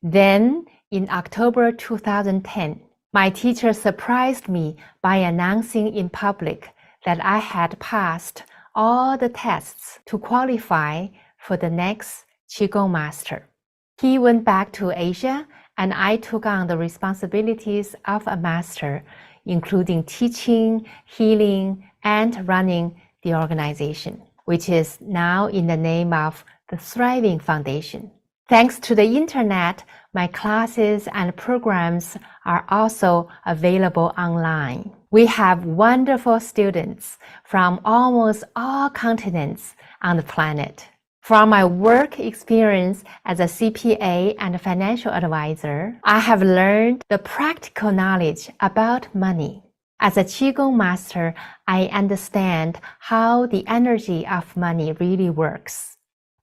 Then, in October 2010, my teacher surprised me by announcing in public that I had passed all the tests to qualify for the next Qigong master. He went back to Asia, and I took on the responsibilities of a master, including teaching, healing, and running the organization, which is now in the name of the Thriving Foundation. Thanks to the internet, my classes and programs are also available online. We have wonderful students from almost all continents on the planet. From my work experience as a CPA and financial advisor, I have learned the practical knowledge about money. As a Qigong master, I understand how the energy of money really works.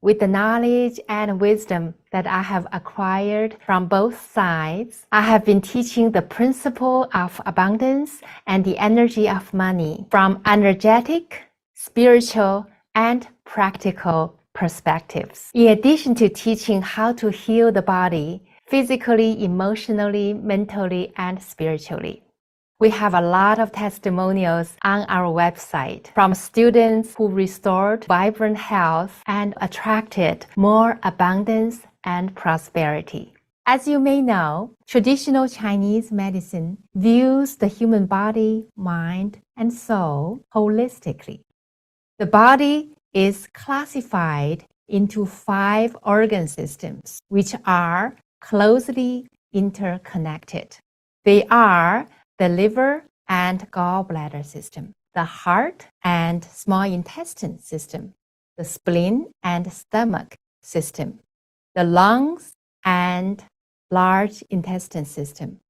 With the knowledge and wisdom that I have acquired from both sides, I have been teaching the principle of abundance and the energy of money from energetic, spiritual, and practical perspectives. In addition to teaching how to heal the body physically, emotionally, mentally, and spiritually. We have a lot of testimonials on our website from students who restored vibrant health and attracted more abundance and prosperity. As you may know, traditional Chinese medicine views the human body, mind, and soul holistically. The body is classified into 5 organ systems, which are closely interconnected. They are the liver and gallbladder system, the heart and small intestine system, the spleen and stomach system, the lungs and large intestine system.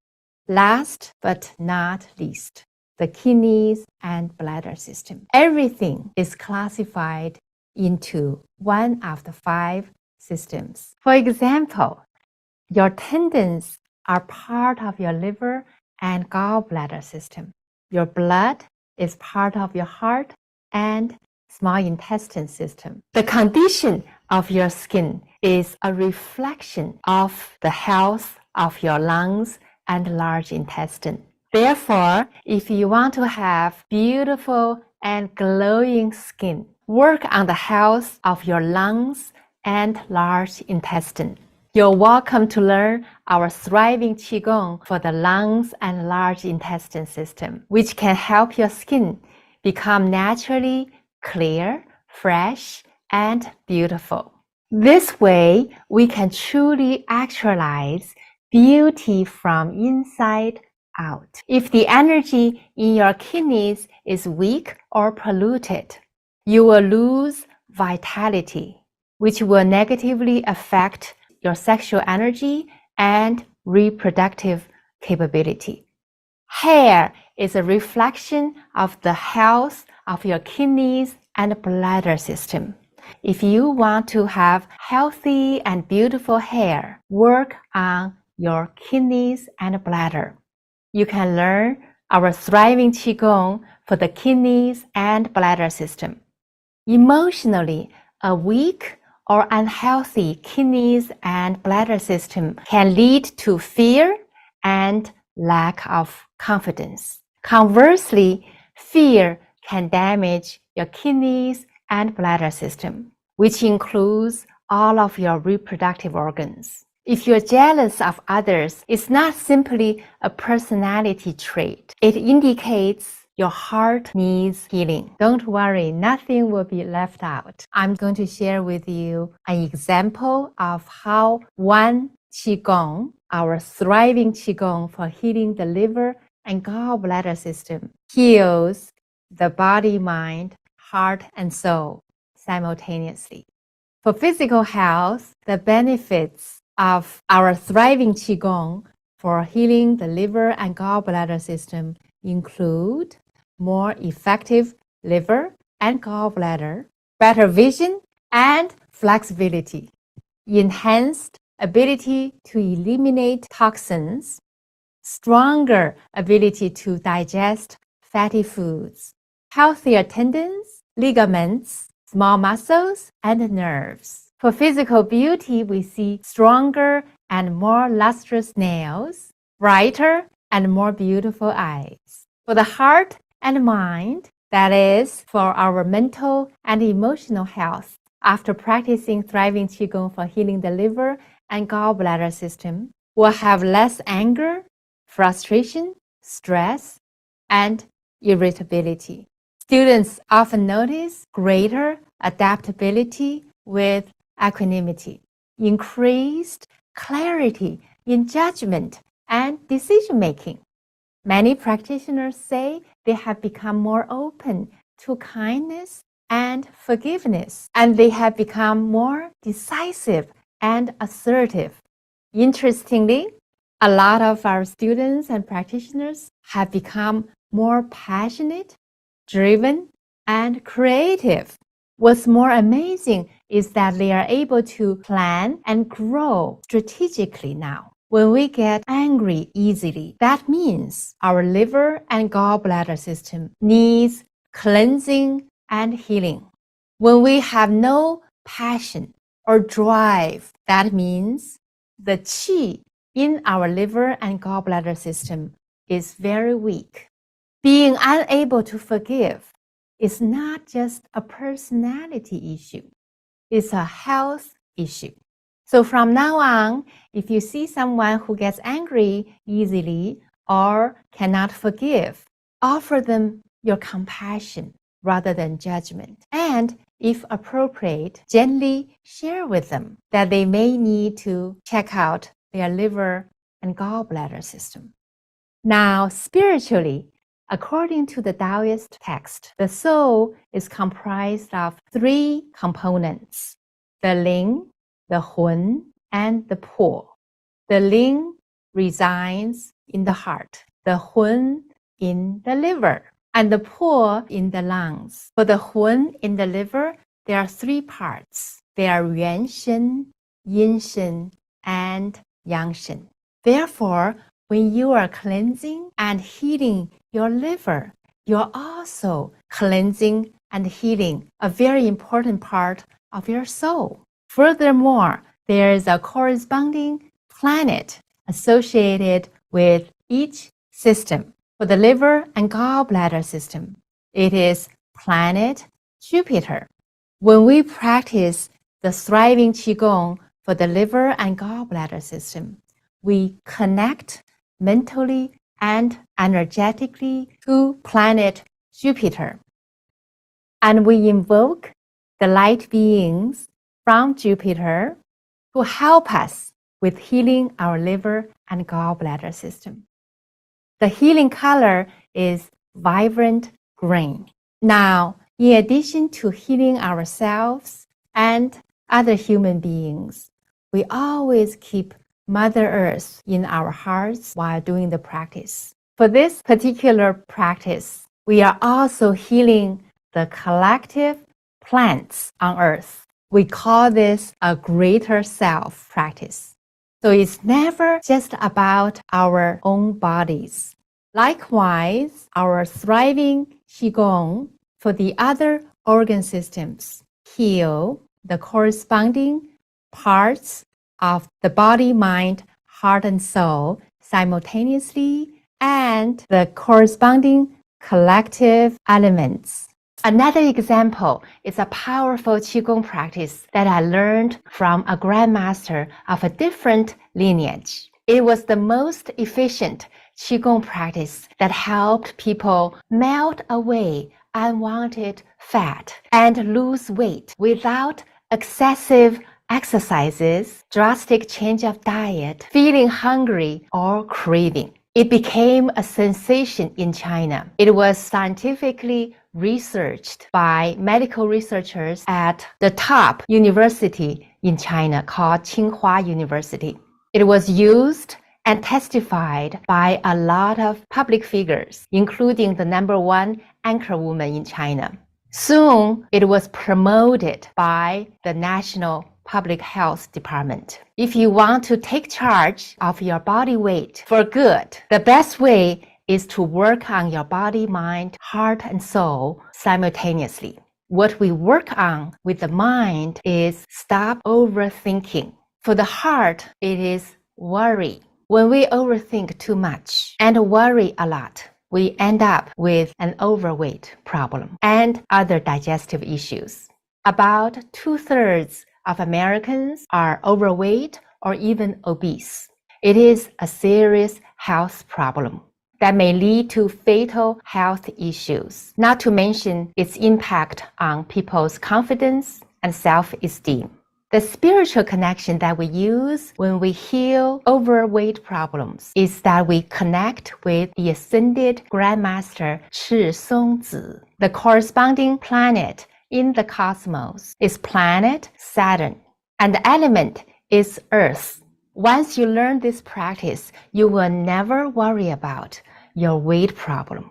Last but not least, the kidneys and bladder system. Everything is classified into one of the 5 systems. For example, your tendons are part of your liver and gallbladder system. Your blood is part of your heart and small intestine system. The condition of your skin is a reflection of the health of your lungs and large intestine. Therefore, if you want to have beautiful and glowing skin, work on the health of your lungs and large intestine. You're welcome to learn our thriving Qigong for the lungs and large intestine system, which can help your skin become naturally clear, fresh, and beautiful. This way, we can truly actualize beauty from inside out. If the energy in your kidneys is weak or polluted, you will lose vitality, which will negatively affect your sexual energy and reproductive capability. Hair is a reflection of the health of your kidneys and bladder system. If you want to have healthy and beautiful hair, work on your kidneys and bladder. You can learn our thriving Qigong for the kidneys and bladder system. Emotionally, a weak or unhealthy kidneys and bladder system can lead to fear and lack of confidence. Conversely, fear can damage your kidneys and bladder system, which includes all of your reproductive organs. If you're jealous of others, it's not simply a personality trait. It indicates your heart needs healing. Don't worry, nothing will be left out. I'm going to share with you an example of how one Qigong, our thriving Qigong for healing the liver and gallbladder system, heals the body, mind, heart, and soul simultaneously. For physical health, the benefits of our thriving Qigong for healing the liver and gallbladder system include more effective liver and gallbladder, better vision and flexibility, enhanced ability to eliminate toxins, stronger ability to digest fatty foods, healthier tendons, ligaments, small muscles, and nerves. For physical beauty, we see stronger and more lustrous nails, brighter and more beautiful eyes. For the heart and mind, that is, for our mental and emotional health, after practicing thriving Qigong for healing the liver and gallbladder system, we'll have less anger, frustration, stress, and irritability. Students often notice greater adaptability with equanimity, increased clarity in judgment and decision-making. Many practitioners say they have become more open to kindness and forgiveness, and they have become more decisive and assertive. Interestingly, a lot of our students and practitioners have become more passionate, driven, and creative. What's more amazing is that they are able to plan and grow strategically now. When we get angry easily, that means our liver and gallbladder system needs cleansing and healing. When we have no passion or drive, that means the qi in our liver and gallbladder system is very weak. Being unable to forgive is not just a personality issue, it's a health issue. So from now on, if you see someone who gets angry easily or cannot forgive, offer them your compassion rather than judgment. And if appropriate, gently share with them that they may need to check out their liver and gallbladder system. Now, spiritually, according to the Taoist text, the soul is comprised of three components: the Ling, the Hun, and the Po. The Ling resides in the heart, the Hun in the liver, and the Po in the lungs. For the Hun in the liver, there are three parts. They are Yuan Shen, Yin Shen, and Yang Shen. Therefore, when you are cleansing and healing your liver, you're also cleansing and healing a very important part of your soul. Furthermore, there is a corresponding planet associated with each system. For the liver and gallbladder system, it is planet Jupiter. When we practice the thriving Qigong for the liver and gallbladder system. We connect mentally and energetically to planet Jupiter. And we invoke the light beings from Jupiter to help us with healing our liver and gallbladder system. The healing color is vibrant green. Now, in addition to healing ourselves and other human beings, we always keep Mother Earth in our hearts while doing the practice. For this particular practice, we are also healing the collective plants on Earth. We call this a greater self practice. So it's never just about our own bodies. Likewise, our thriving Qigong for the other organ systems heal the corresponding parts of the body, mind, heart, and soul simultaneously, and the corresponding collective elements. Another example is a powerful Qigong practice that I learned from a grandmaster of a different lineage. It was the most efficient Qigong practice that helped people melt away unwanted fat and lose weight without excessive exercises, drastic change of diet, feeling hungry, or craving. It became a sensation in China. It was scientifically researched by medical researchers at the top university in China called Tsinghua University. It was used and testified by a lot of public figures, including the #1 anchor woman in China. Soon, it was promoted by the National Public Health Department. If you want to take charge of your body weight for good, the best way is to work on your body, mind, heart, and soul simultaneously. What we work on with the mind is stop overthinking. For the heart, it is worry. When we overthink too much and worry a lot, we end up with an overweight problem and other digestive issues. About 2/3 of Americans are overweight or even obese. It is a serious health problem that may lead to fatal health issues, not to mention its impact on people's confidence and self-esteem. The spiritual connection that we use when we heal overweight problems is that we connect with the ascended Grandmaster Shi Songzi. The corresponding planet in the cosmos is planet Saturn, and the element is Earth. Once you learn this practice, you will never worry about your weight problem.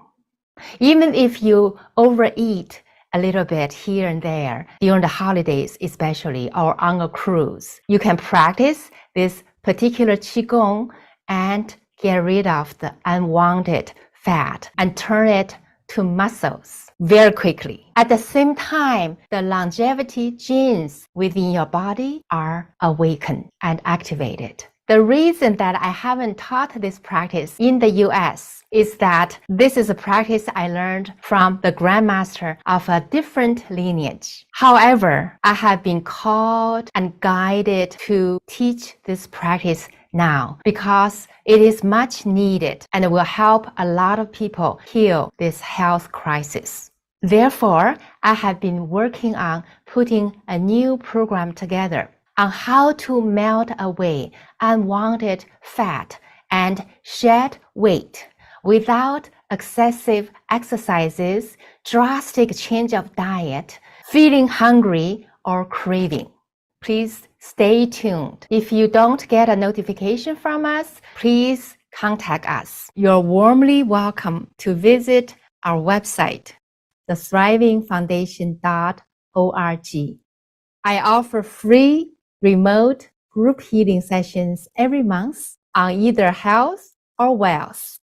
Even if you overeat a little bit here and there during the holidays, especially, or on a cruise, you can practice this particular Qigong and get rid of the unwanted fat and turn it to muscles very quickly. At the same time, the longevity genes within your body are awakened and activated. The reason that I haven't taught this practice in the US is that this is a practice I learned from the grandmaster of a different lineage. However, I have been called and guided to teach this practice now because it is much needed and will help a lot of people heal this health crisis. Therefore, I have been working on putting a new program together on how to melt away unwanted fat and shed weight without excessive exercises, drastic change of diet, feeling hungry, or craving. Please stay tuned. If you don't get a notification from us, please contact us. You're warmly welcome to visit our website, thethrivingfoundation.org. I offer free remote group healing sessions every month on either health or wealth.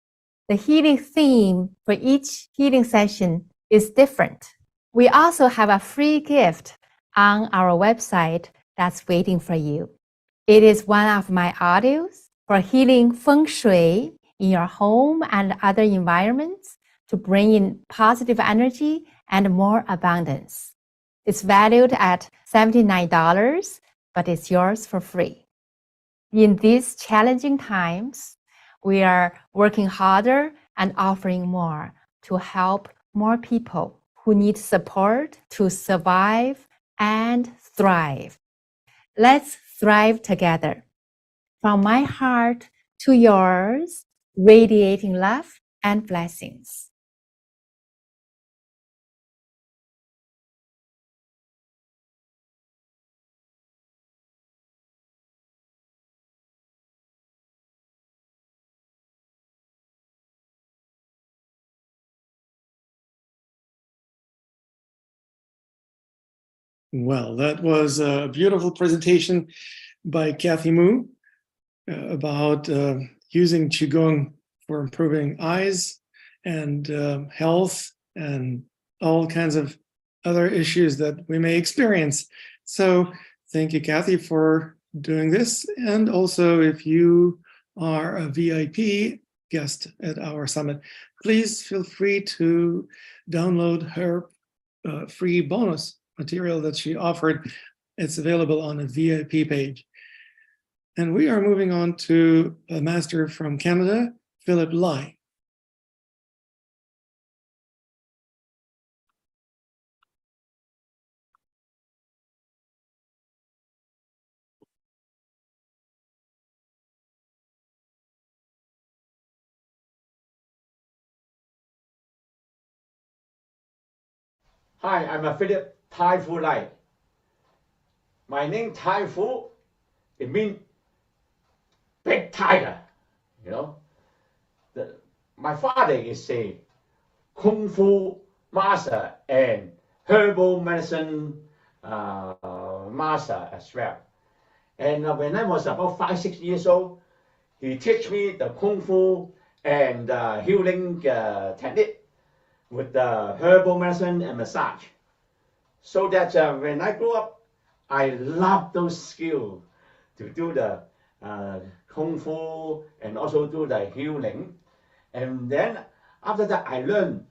The healing theme for each healing session is different. We also have a free gift on our website that's waiting for you. It is one of my audios for healing feng shui in your home and other environments to bring in positive energy and more abundance. It's valued at $79, but it's yours for free. In these challenging times, we are working harder and offering more to help more people who need support to survive and thrive. Let's thrive together. From my heart to yours, radiating love and blessings. Well, that was a beautiful presentation by Kathy Moo about using Qigong for improving eyes and health and all kinds of other issues that we may experience. So thank you, Kathy, for doing this. And also, if you are a VIP guest at our summit, please feel free to download her free bonus material that she offered. It's available on a VIP page. And we are moving on to a master from Canada, Philip Lai. Hi, I'm a Philip Tai Fu Lai. My name Tai Fu, it means big tiger, you know. My father is a Kung Fu master and herbal medicine master as well. And when I was about 5-6 years old, he taught me the Kung Fu and healing technique with the herbal medicine and massage. So that when I grew up, I loved those skills to do the Kung Fu and also do the healing. And then after that, I learned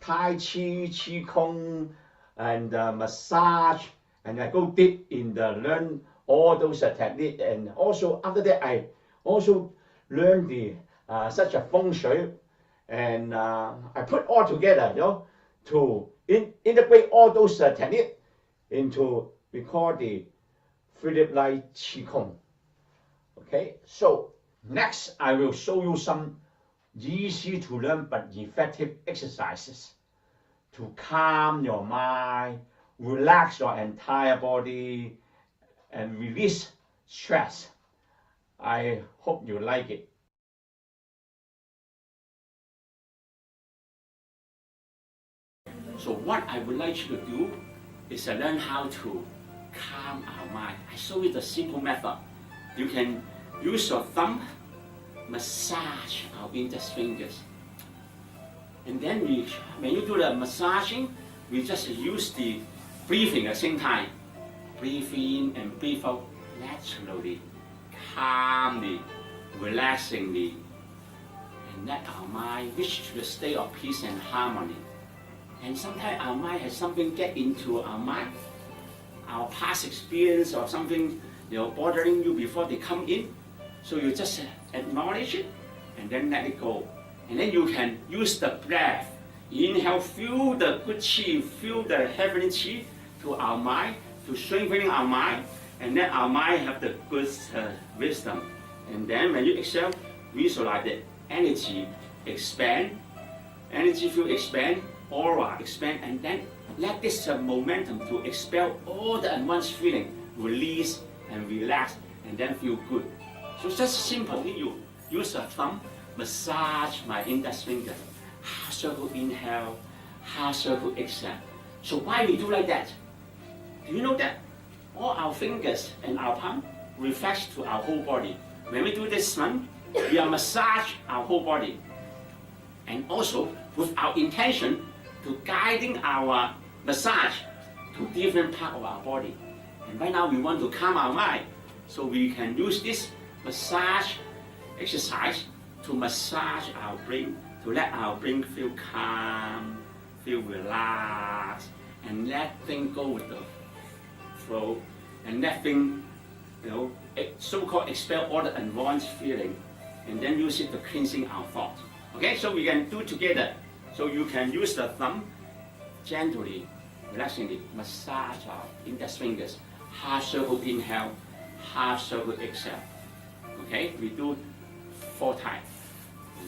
Tai Chi, Qi Kong, and massage, and I go deep in the learn all those techniques. And also after that, I also learned the such a feng shui, and I put all together, you know, to integrate all those techniques into we call the Philip Lai Qi Kong. Okay, so next I will show you some easy to learn but effective exercises to calm your mind, relax your entire body, and release stress. I hope you like it. So what I would like you to do is to learn how to calm our mind. I show you the simple method. You can use your thumb, massage our index fingers. And then when you do the massaging, we just use the breathing at the same time. Breathe in and breathe out naturally, calmly, relaxingly. And let our mind reach to the state of peace and harmony. And sometimes our mind has something get into our mind, our past experience or something bothering you before they come in. So you just acknowledge it and then let it go. And then you can use the breath. Inhale, feel the good qi, feel the heavenly qi to our mind, to strengthening our mind, and then our mind have the good wisdom. And then when you exhale, visualize the energy expand, energy field expand, aura expand, and then let this momentum to expel all the unwanted feeling, release and relax, and then feel good. So just simple. You use a thumb, massage my index finger, half circle inhale, half circle exhale. So why we do like that? Do you know that all our fingers and our palm reflects to our whole body? When we do this one, we are massage our whole body, and also with our intention to guiding our massage to different part of our body. And right now we want to calm our mind, so we can use this massage exercise to massage our brain, to let our brain feel calm, feel relaxed, and let things go with the flow, and let things so-called expel all the unwanted feeling, and then use it to cleansing our thought. Okay, so we can do together. So you can use the thumb gently, relaxingly massage our index fingers. Half circle inhale, half circle exhale. Okay, we do 4 times.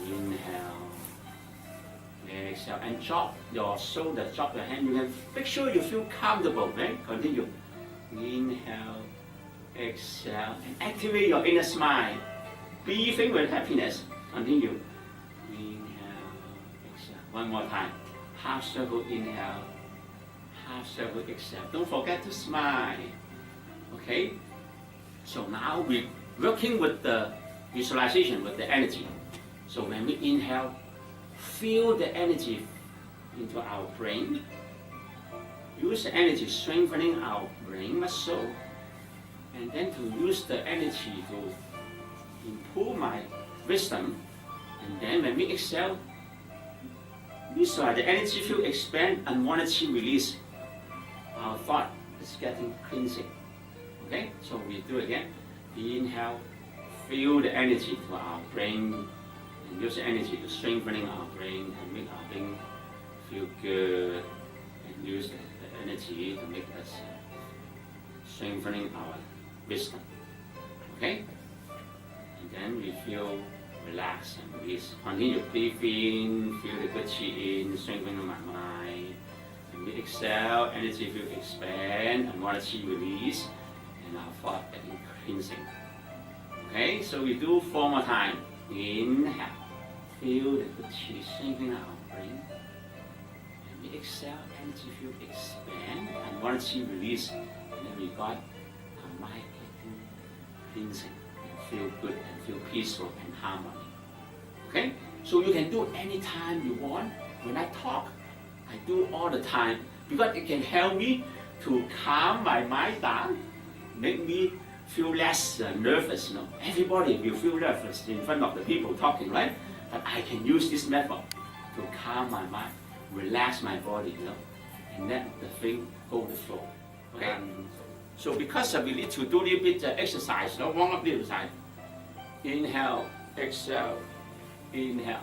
Inhale, exhale, and drop your shoulder, drop your hand. You can make sure you feel comfortable. Okay, continue. Inhale, exhale, and activate your inner smile. Breathing with happiness. Continue. Inhale, exhale. One more time. Half circle inhale, half circle exhale. Don't forget to smile. Okay? So now we're working with the visualization, with the energy. So when we inhale, feel the energy into our brain. Use the energy strengthening our brain muscle. And then to use the energy to improve my wisdom. And then when we exhale, visualize the energy field expand and wanted to release. Our thought is getting cleansing. Okay, so we do again. Inhale, feel the energy to our brain, and use the energy to strengthening our brain and make our brain feel good. And use the energy to make us strengthening our wisdom. Okay, and then we feel relaxed and release. Continue, breathe in, feel the good chi in, strengthening my mind. And we exhale, energy field expand, and water chi release, and our thought getting cleansing. Okay, so we do 4 more times. Inhale, feel the good chi strengthening our brain. And we exhale, energy field expand, and water chi release, and then we got our mind getting cleansing. Feel good and feel peaceful and harmony. Okay? So you can do anytime you want. When I talk, I do all the time because it can help me to calm my mind down, make me feel less nervous. You know, everybody will feel nervous in front of the people talking, right? But I can use this method to calm my mind, relax my body, you know, and let the thing go with the flow. Okay? So because we need to do a little bit exercise, no? Warm up little time. Inhale, exhale, inhale,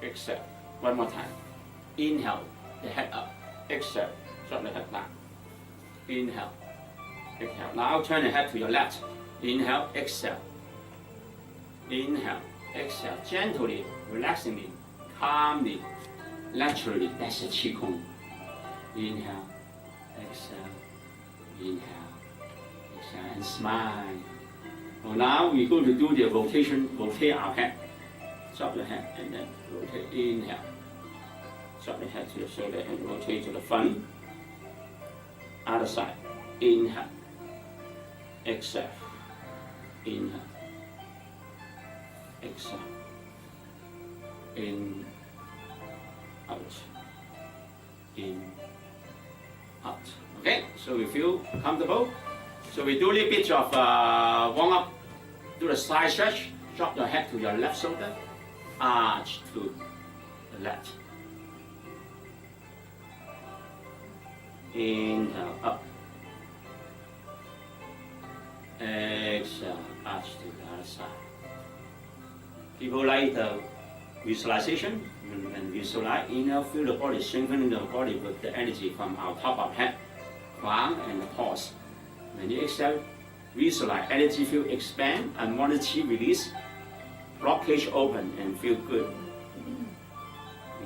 exhale. One more time. Inhale, the head up. Exhale, drop the head down. Inhale, exhale. Now turn the head to your left. Inhale, exhale. Inhale, exhale. Gently, relaxingly, calmly, naturally. That's the Qigong. Inhale, exhale, inhale, exhale, and smile. So now we're going to do the rotation, rotate our head. Drop the head and then rotate, inhale. Drop the head to the shoulder and rotate to the front. Other side, inhale. Exhale, inhale. Exhale, in, out, in, out. Okay, so we feel comfortable. So we do a little bit of warm up, do the side stretch, drop your head to your left shoulder, arch to the left. Inhale, up. Exhale, arch to the other side. People like the visualization, and visualize, inhale, feel the body, strengthening the body with the energy from our top of head, crown, and the pulse. When you exhale, visualize energy field expand and water chi release, blockage open and feel good.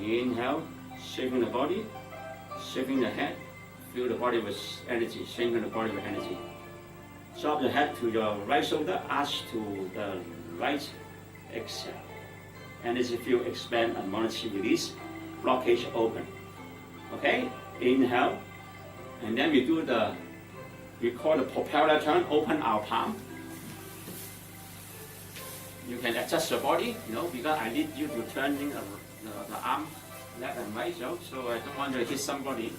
Inhale, shaping the body, shaping the head, feel the body with energy, strengthen the body with energy. Drop the head to your right shoulder, arch to the right, exhale. Energy field expand and water chi release, blockage open. Okay, inhale, and then we call the propeller turn, open our palm. You can adjust your body, you know, because I need you to turn the arm left and right, so I don't want to hit somebody.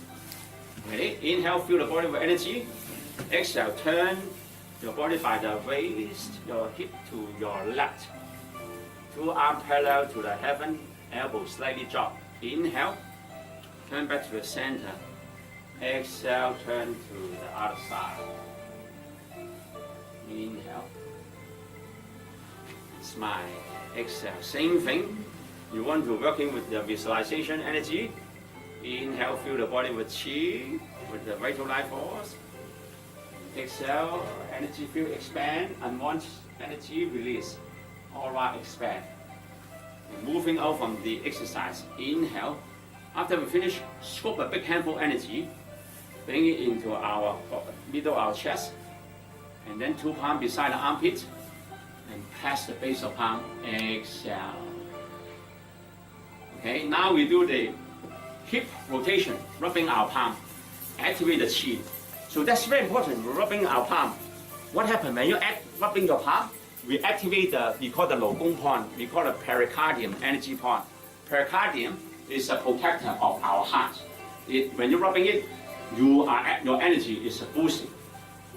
Ready? Inhale, feel the body with energy. Exhale, turn your body by the waist, your hip to your left. 2 arms parallel to the heaven, elbow slightly drop. Inhale, turn back to the center. Exhale, turn to the other side. Inhale. Smile. Exhale. Same thing. You want to working with the visualization energy. Inhale, fill the body with chi, with the vital life force. Exhale, energy field expand, unwanted energy release. Aura expand. And moving out from the exercise. Inhale. After we finish, scoop a big handful energy, bring it into our middle of our chest, and then two palms beside the armpit, and press the base of palm. Exhale. Okay, now we do the hip rotation, rubbing our palm, activate the chi. So that's very important, rubbing our palm. What happens when you rubbing your palm? We activate we call the Logong point, we call the pericardium energy point. Pericardium is a protector of our heart. When you're rubbing it, your energy is boosting.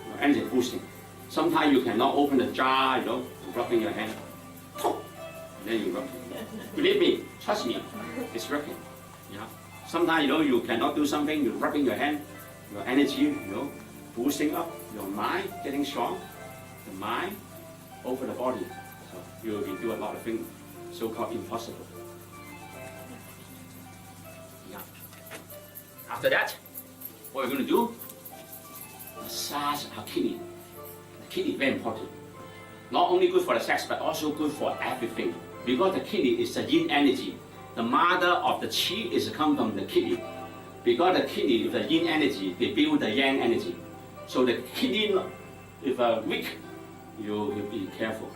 Your energy is boosting. Sometimes you cannot open the jar, rubbing your hand. And then you rub. Believe me, trust me, it's working. Yeah. Sometimes you cannot do something, you're rubbing your hand, your energy, boosting up, your mind getting strong, the mind over the body. So you will do a lot of things, so-called impossible. Yeah. After that, what we're going to do, massage our kidney. The kidney is very important. Not only good for the sex, but also good for everything. Because the kidney is the yin energy. The mother of the chi is come from the kidney. Because the kidney is the yin energy, they build the yang energy. So the kidney, if weak, you be careful.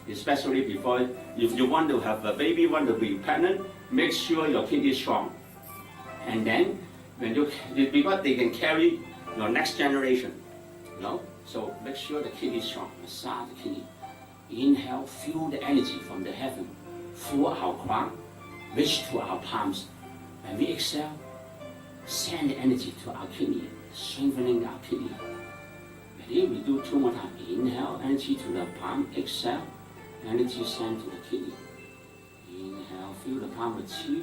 Especially before, if you want to have a baby, want to be pregnant, make sure your kidney is strong. And then, because they can carry your next generation, So make sure the kidney is strong. Massage the kidney. Inhale, feel the energy from the heaven, through our crown, reach to our palms. When we exhale, send the energy to our kidney, strengthening our kidney. Ready? We do 2 more times. Inhale, energy to the palm. Exhale, energy sent to the kidney. Inhale, feel the palm with chi.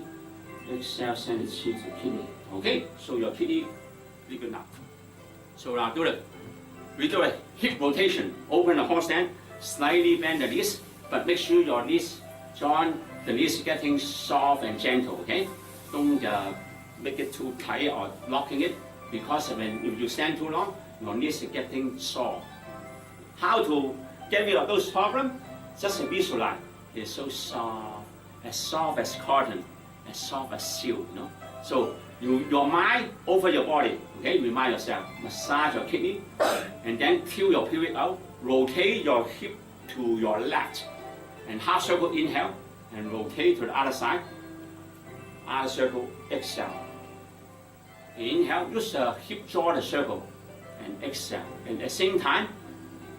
Exhale, send the chi to the kidney. Okay, so your kidney is good now. So now we do a hip rotation. Open the horse stand, slightly bend the knees, but make sure your knees, join the knees getting soft and gentle, okay? Don't make it too tight or locking it, because if you stand too long, your knees are getting sore. How to get rid of those problems? Just visualize. It's so soft as cotton, as soft as silk, So your mind over your body, okay? Remind yourself, massage your kidney, and then feel your pelvic out. Rotate your hip to your left, and half circle inhale, and rotate to the other side. Other circle, exhale. Inhale, use the hip draw the circle, and exhale. And at the same time,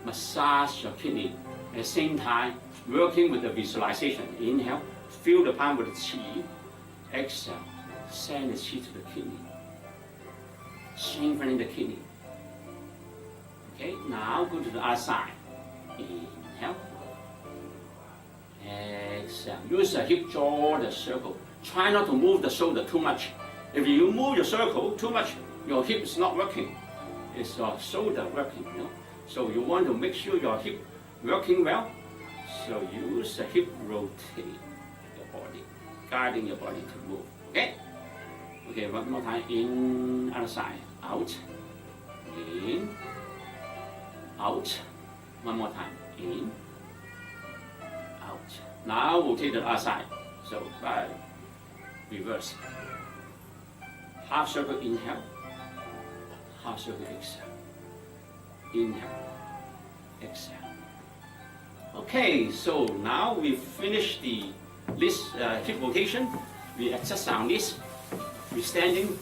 massage your kidney. At the same time, working with the visualization. Inhale, fill the palm with the chi. Exhale, send the chi to the kidney. Strengthening the kidney. Okay, now go to the other side. Inhale. Exhale. Use the hip draw the circle. Try not to move the shoulder too much. If you move your circle too much, your hip is not working. It's your shoulder working. So you want to make sure your hip working well. So use the hip rotate your body, guiding your body to move. Okay? Okay, one more time. In, other side. Out. In. Out. One more time. In. Out. Now rotate the other side. So by reverse. Half circle inhale. Half circle exhale. Inhale. Exhale. Okay, so now we finish the hip rotation. We adjust our knees. We're standing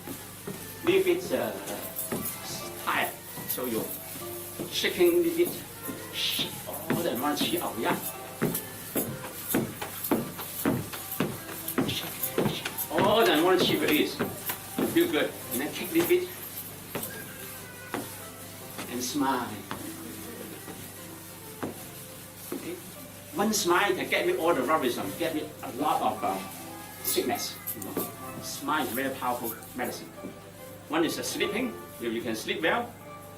a little bit tired. So you're shaking a little bit. All the energy out, yeah. All the energy release. Feel good. And then kick a little bit. And smile. Okay. One smile can get rid of all the rubbish, get rid of a lot of sickness. Smile is very powerful medicine. One is sleeping. If you can sleep well,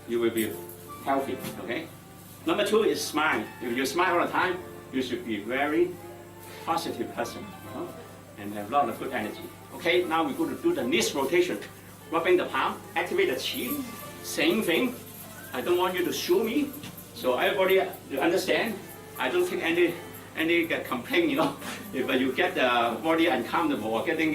you will be healthy. Okay. Number 2 is smile. If you smile all the time, you should be very positive person, you know, and have a lot of good energy. Okay, now we're going to do the wrist rotation. Rubbing the palm, activate the chi. Same thing. I don't want you to show me. So everybody you understand. I don't take any complaint, you know. If you get the body uncomfortable or getting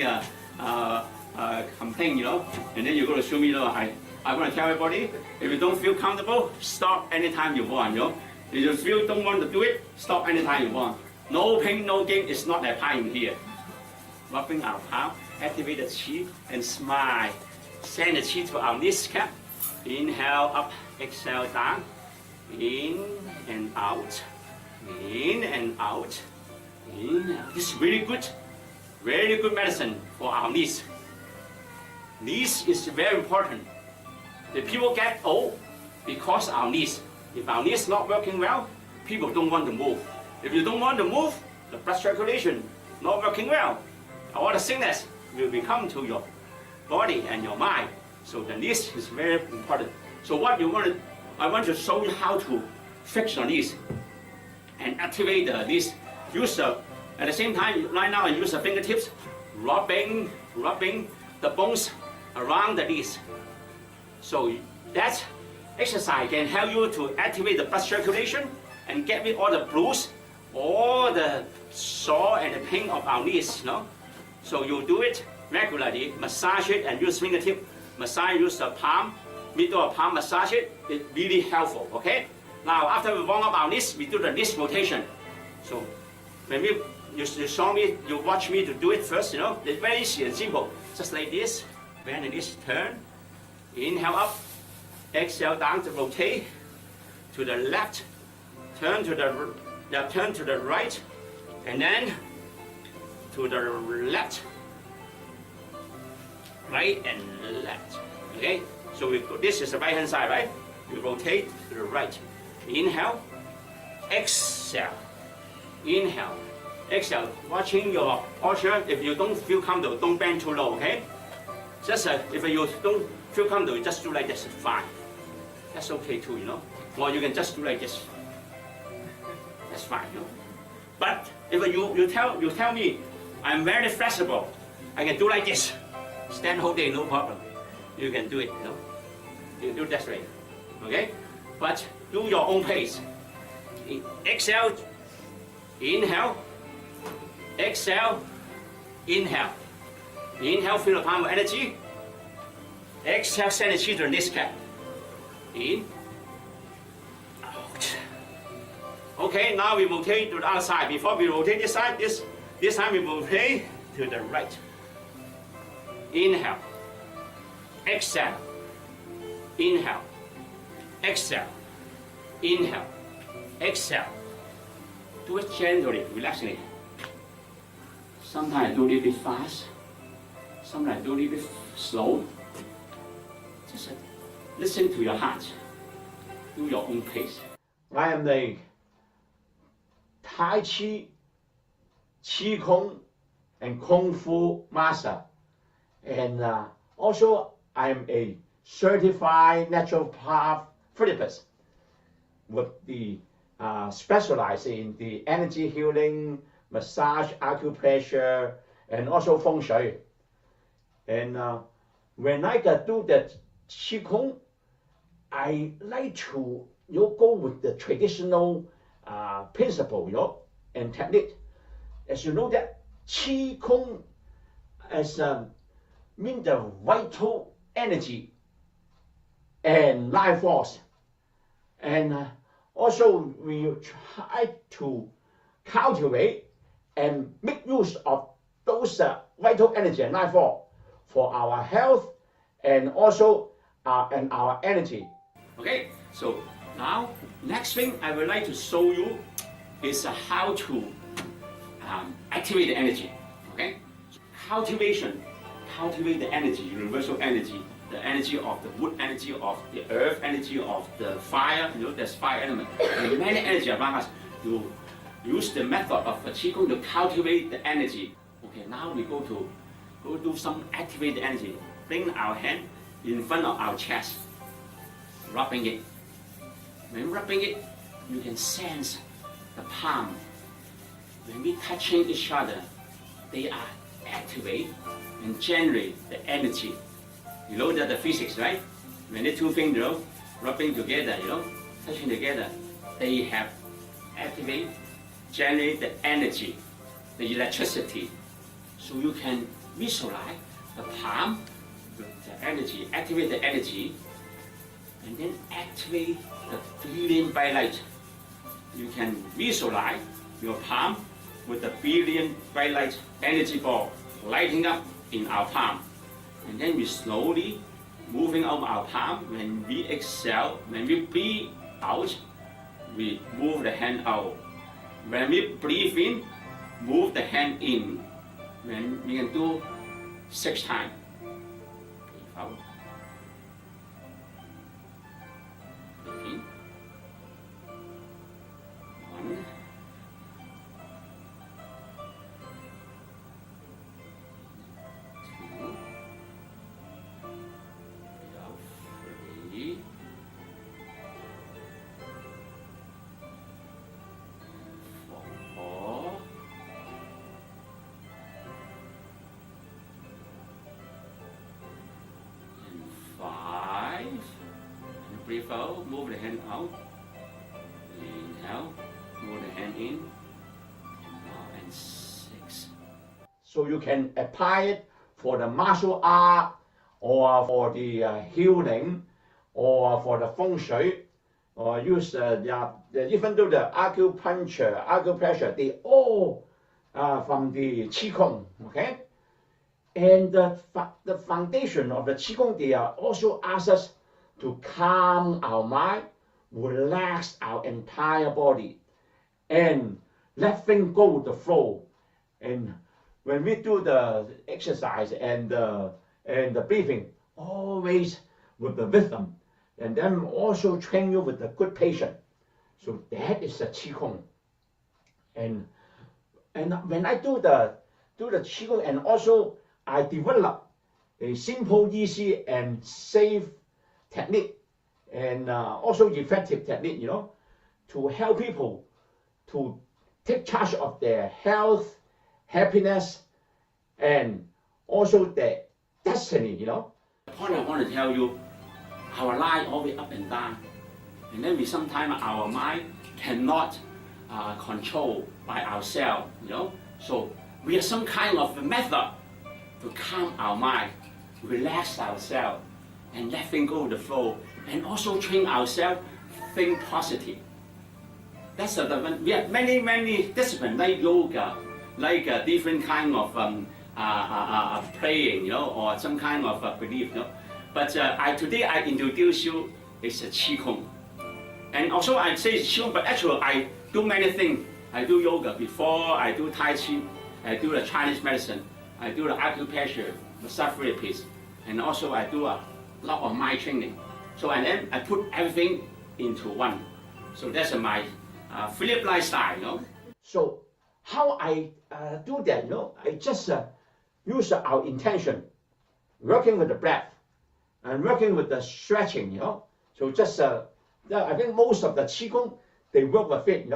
complaint, you know, and then you're going to show me, you know, I want to tell everybody, if you don't feel comfortable, stop anytime you want, you know. If you feel don't want to do it, stop anytime you want. No pain, no gain, it's not applying here. Rubbing our palm, activate the chi, and smile. Send the chi to our knees cap. Inhale up, exhale down. In and out. In and out. In and out. This is really good medicine for our knees. Knees is very important. The people get old because our knees. If our knees not working well, people don't want to move. If you don't want to move, the blood circulation not working well. All the sickness will become to your body and your mind. So the knees is very important. So what you want to, I want to show you how to fix your knees and activate the knees. Use the, at the same time, right now I use the fingertips, rubbing the bones around the knees. So that exercise can help you to activate the blood circulation and get rid of all the bruise, all the sore and the pain of our knees, you know. So you do it regularly, massage it and use fingertip, massage, use the palm, middle of palm, massage it, it's really helpful, okay? Now after we warm up our knees, we do the wrist rotation. So when you saw me, you watch me to do it first, you know, it's very easy and simple. Just like this, when the knees turn, inhale up, exhale down to rotate to the left, turn to the right, and then to the left, right and left. Okay, so this is the right hand side, right? You rotate to the right. Inhale, exhale, inhale, exhale. Watching your posture. If you don't feel comfortable, don't bend too low. Okay. Just if you don't feel comfortable, just do like this. Fine. That's okay too, you know. Or you can just do like this. That's fine, you know. But if you tell me, I'm very flexible, I can do like this. Stand whole day, no problem. You can do it, you know. You can do that way, okay? But do your own pace. Exhale, inhale, exhale, inhale. Inhale, feel the palm of energy. Exhale, send the chi to the next cap. In, out. Okay, now we rotate to the other side. Before we rotate this side, this time we rotate to the right. Inhale, exhale, inhale, exhale, inhale, exhale. Do it gently, relaxingly. Sometimes do a little bit fast, sometimes do a little bit slow. Just listen to your heart. Do your own pace. I am the Tai Chi, Qi Kong, and Kung Fu master. And also, I'm a certified naturopath therapist with the specialize in the energy healing, massage, acupressure, and also feng shui. And when I do the Qigong, I like to go with the traditional principle, and technique. As you know that Qigong as mean the vital energy and life force, and also we try to cultivate and make use of those vital energy and life force for our health and also and our energy. Okay, so now next thing I would like to show you is how to activate the energy. Okay, cultivate the energy, universal energy, the energy of the wood, energy of the earth, energy of the fire. You know, there's fire element. There's many energy around us. You use the method of Qigong to cultivate the energy. Okay, now we go do some activate the energy. Bring our hand in front of our chest, rubbing it. When rubbing it, you can sense the palm. When we touching each other, they are activate and generate the energy. You know that the physics, right? When the two fingers rubbing together, touching together, they have activate, generate the energy, the electricity. So you can visualize the palm with the energy, activate the energy, and then activate the brilliant bright light. You can visualize your palm with the brilliant bright light energy ball lighting up in our palm. And then we slowly moving out our palm. When we exhale, when we breathe out, we move the hand out. When we breathe in, move the hand in. When we can do 6 times. Breathe out. Breathe in. 1. 2. Breathe out. 3. 4. 5. And breathe out, move the hand out. Inhale, move the hand in. And 6. So you can apply it for the martial art, or for the healing, or for the feng shui, or use even though the acupressure, they all from the Qigong, okay? And the foundation of the Qigong, they are also ask us to calm our mind, relax our entire body, and let things go with the flow. And when we do the exercise and the breathing, always with the rhythm, and then also train you with the good patient. So that is the Qigong. And when I do the Qigong, and also I develop a simple, easy, and safe technique, and also effective technique, to help people to take charge of their health, happiness, and also their destiny, The point I want to tell you, our life always up and down. And then sometimes our mind cannot control by ourselves, So we have some kind of a method to calm our mind, relax ourselves, and let things go with the flow, and also train ourselves think positive. That's we have many disciplines like yoga, like different kind of praying, or some kind of belief, But today I introduce you is a Qigong. And also I say Qigong, but actually I do many things. I do yoga before, I do Tai Chi, I do the Chinese medicine, I do the acupressure, massage therapist, and also I do a lot of mind training. So and then I put everything into one. So that's my Philip lifestyle, So how I do that, I just use our intention, working with the breath, and working with the stretching, So just, I think most of the Qigong, they work with it,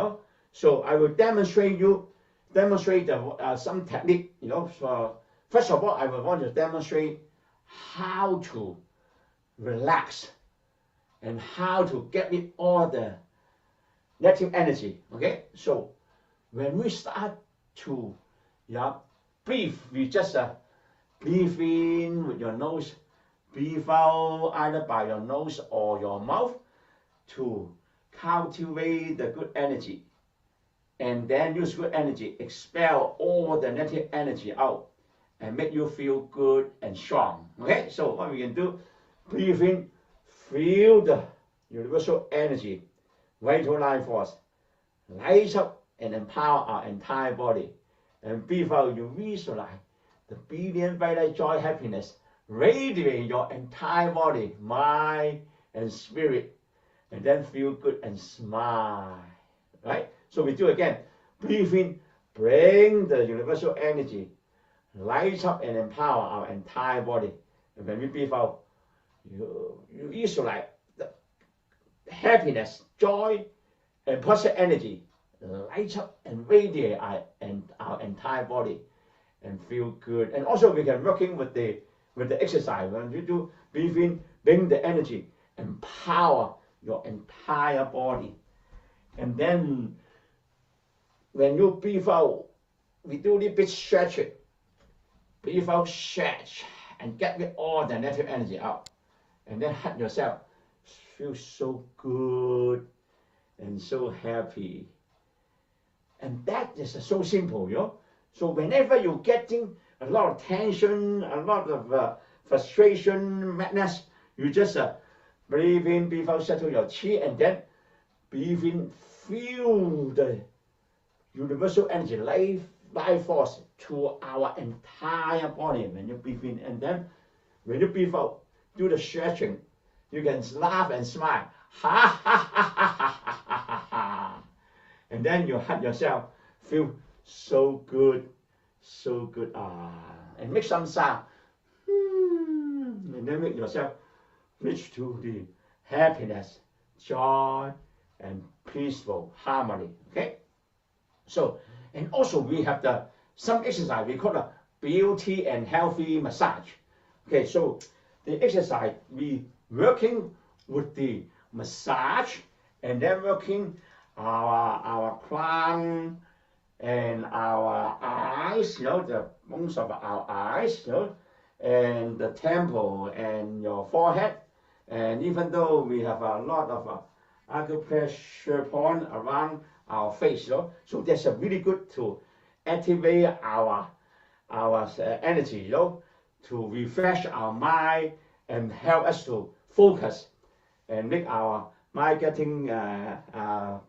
So I will demonstrate some technique, So first of all, I will want to demonstrate how to relax and how to get rid all the negative energy, okay? So when we start to breathe, we just breathe in with your nose, breathe out either by your nose or your mouth to cultivate the good energy. And then use good energy, expel all the negative energy out and make you feel good and strong. Okay, so what we can do, breathe in, feel the universal energy, vital life force, light up and empower our entire body. And breathe out, you visualize the brilliant, bright light, joy, happiness, radiate your entire body, mind, and spirit. And then feel good and smile, right? So we do again, breathe in, bring the universal energy, light up and empower our entire body. And when we breathe out, you visualize the happiness, joy, and positive energy light up and radiate our entire body and feel good. And also we can working with the exercise. When you do breathe in, bring the energy, empower your entire body. And then when you breathe out, we do a little bit stretching. Breathe out, stretch, and get rid all the negative energy out. And then hug yourself. Feel so good and so happy. And that is so simple, you know. So whenever you're getting a lot of tension, a lot of frustration, madness, you just breathe in, breathe out, settle your chi, and then breathe in, feel the universal energy, life force to our entire body when you breathe in. And then when you breathe out, do the stretching. You can laugh and smile. Ha ha ha ha ha ha ha ha. And then you hug yourself. Feel so good, so good. And make some sound. And then make yourself reach to the happiness, joy, and peaceful harmony. Okay? So, and also we have some exercise we call the beauty and healthy massage. Okay, so the exercise we working with the massage and then working our crown and our eyes, you know, the bones of our eyes, you know, and the temple and your forehead. And even though we have a lot of acupressure point around our face, you know, so that's really good to activate our energy, you know, to refresh our mind and help us to focus and make our mind getting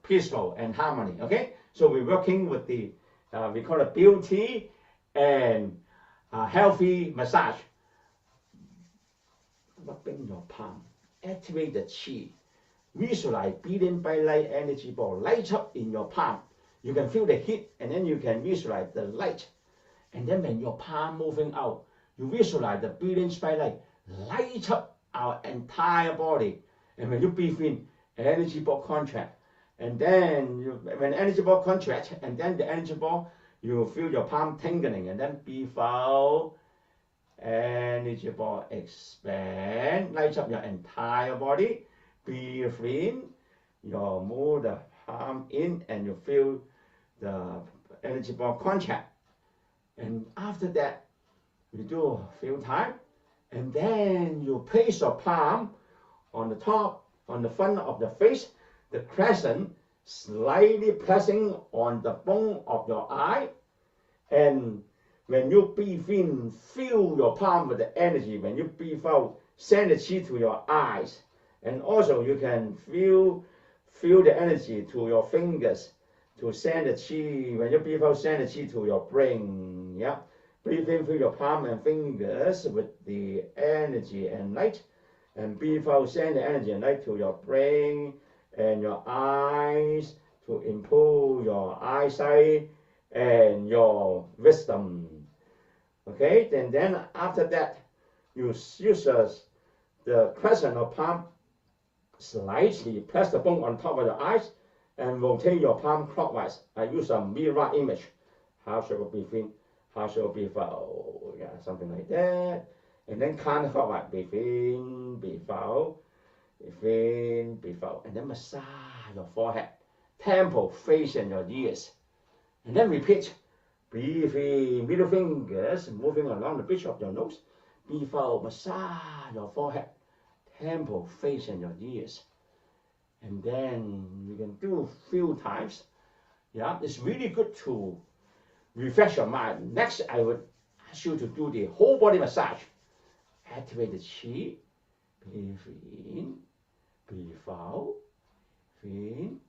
peaceful and harmony. Okay, so we're working with the we call it beauty and healthy massage. Rubbing your palm, activate the chi. Visualize billion by light energy ball light up in your palm. You can feel the heat, and then you can visualize the light. And then when your palm moving out, you visualize the billions by light up our entire body. And when you breathe in, energy ball contract. And then when energy ball contract, and then the energy ball, you feel your palm tingling, and then breathe out, energy ball expand, light up your entire body. Breathe in, you move the palm in, and you feel the energy ball contract. And after that, you do a few times, and then you place your palm on the top, on the front of the face, the crescent, slightly pressing on the bone of your eye. And when you breathe in, fill your palm with the energy. When you breathe out, send the chi to your eyes. And also you can feel the energy to your fingers to send the chi. When you breathe out, send the chi to your brain. Yeah. Breathe in, fill your palm and fingers with the energy and light. And breathe out, send the energy and light to your brain and your eyes to improve your eyesight and your wisdom. Okay, and then after that, you use the crescent of palm, slightly press the bone on top of the eyes and rotate your palm clockwise. I use a mirror image. How should it be in? How should it be out? Yeah, something like that. And then counterclockwise. Breathe in, breathe out, breathe in, breathe out. And then massage your forehead, temple, face, and your ears. And then repeat. Breathe in, middle fingers moving along the bridge of your nose. Breathe out, massage your forehead, temple, face, and your ears. And then you can do a few times. Yeah, it's really good to refresh your mind. Next, I would ask you to do the whole body massage. Activate the chi. Breathe in, breathe out, breathe in,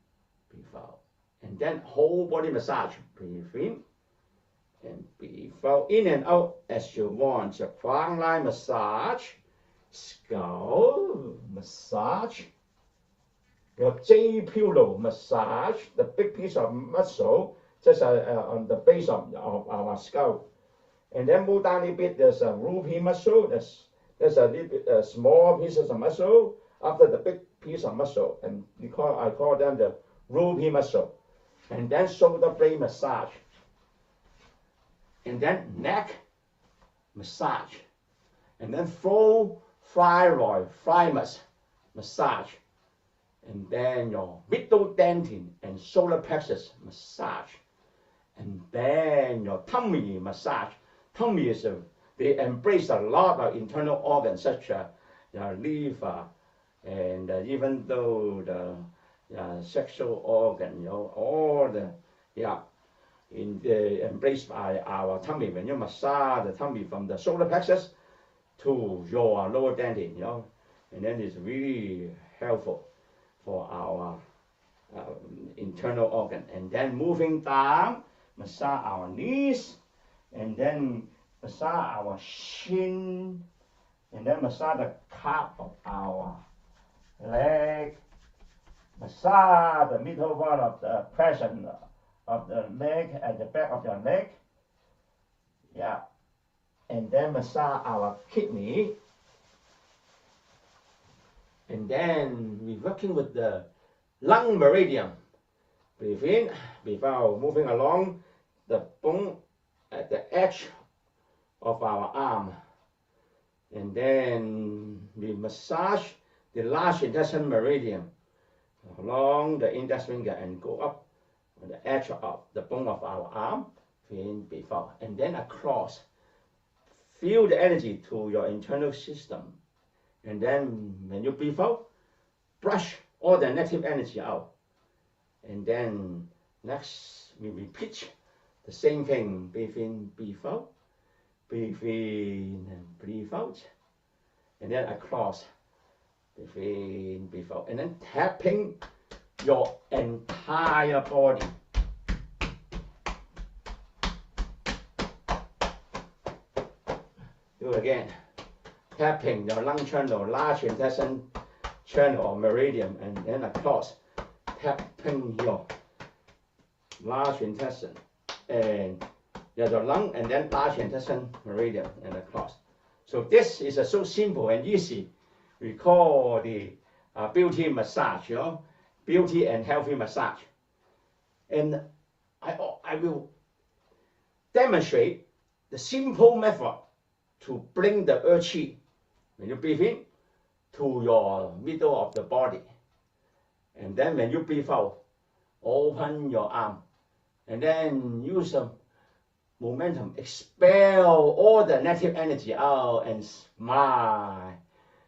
breathe out. And then whole body massage. Breathe in and breathe out. In and out as you want. The crown line massage, skull massage, your J pillow massage, the big piece of muscle just on the base of our skull. And then move down a bit, there's a rupee muscle, there's a little bit small pieces of muscle after the big piece of muscle. And I call them the Ruby muscle, and then shoulder blade massage, and then neck massage, and then full thyroid thymus massage, and then your middle dentin and solar plexus massage, and then your tummy massage. Tummy is they embrace a lot of internal organs such as your liver, and even though the sexual organ, all the embraced by our tummy. When you massage the tummy from the solar plexus to your lower dentin, and then it's really helpful for our internal organ. And then moving down, massage our knees, and then massage our shin, and then massage the calf of our leg, massage the middle part of the present of the leg at the back of your leg, and then massage our kidney, and then we're working with the lung meridian. Breathe in, breathe out, moving along the bone at the edge of our arm, and then we massage the large intestine meridian along the index finger and go up on the edge of the bone of our arm, in, before, and then across. Feel the energy to your internal system, and then when you breathe out, brush all the negative energy out. And then next we repeat the same thing. Breathe in, breathe out, breathe in and breathe out, and then across. Breathe in, breathe out, and then tapping your entire body. Do it again. Tapping your lung channel, large intestine channel or meridian, and then across. Tapping your large intestine and your lung, and then large intestine meridian and across. So this is so simple and easy. We call the beauty massage, beauty and healthy massage. And I will demonstrate the simple method to bring the earth chi, when you breathe in, to your middle of the body. And then when you breathe out, open your arm, and then use some momentum, expel all the negative energy out and smile.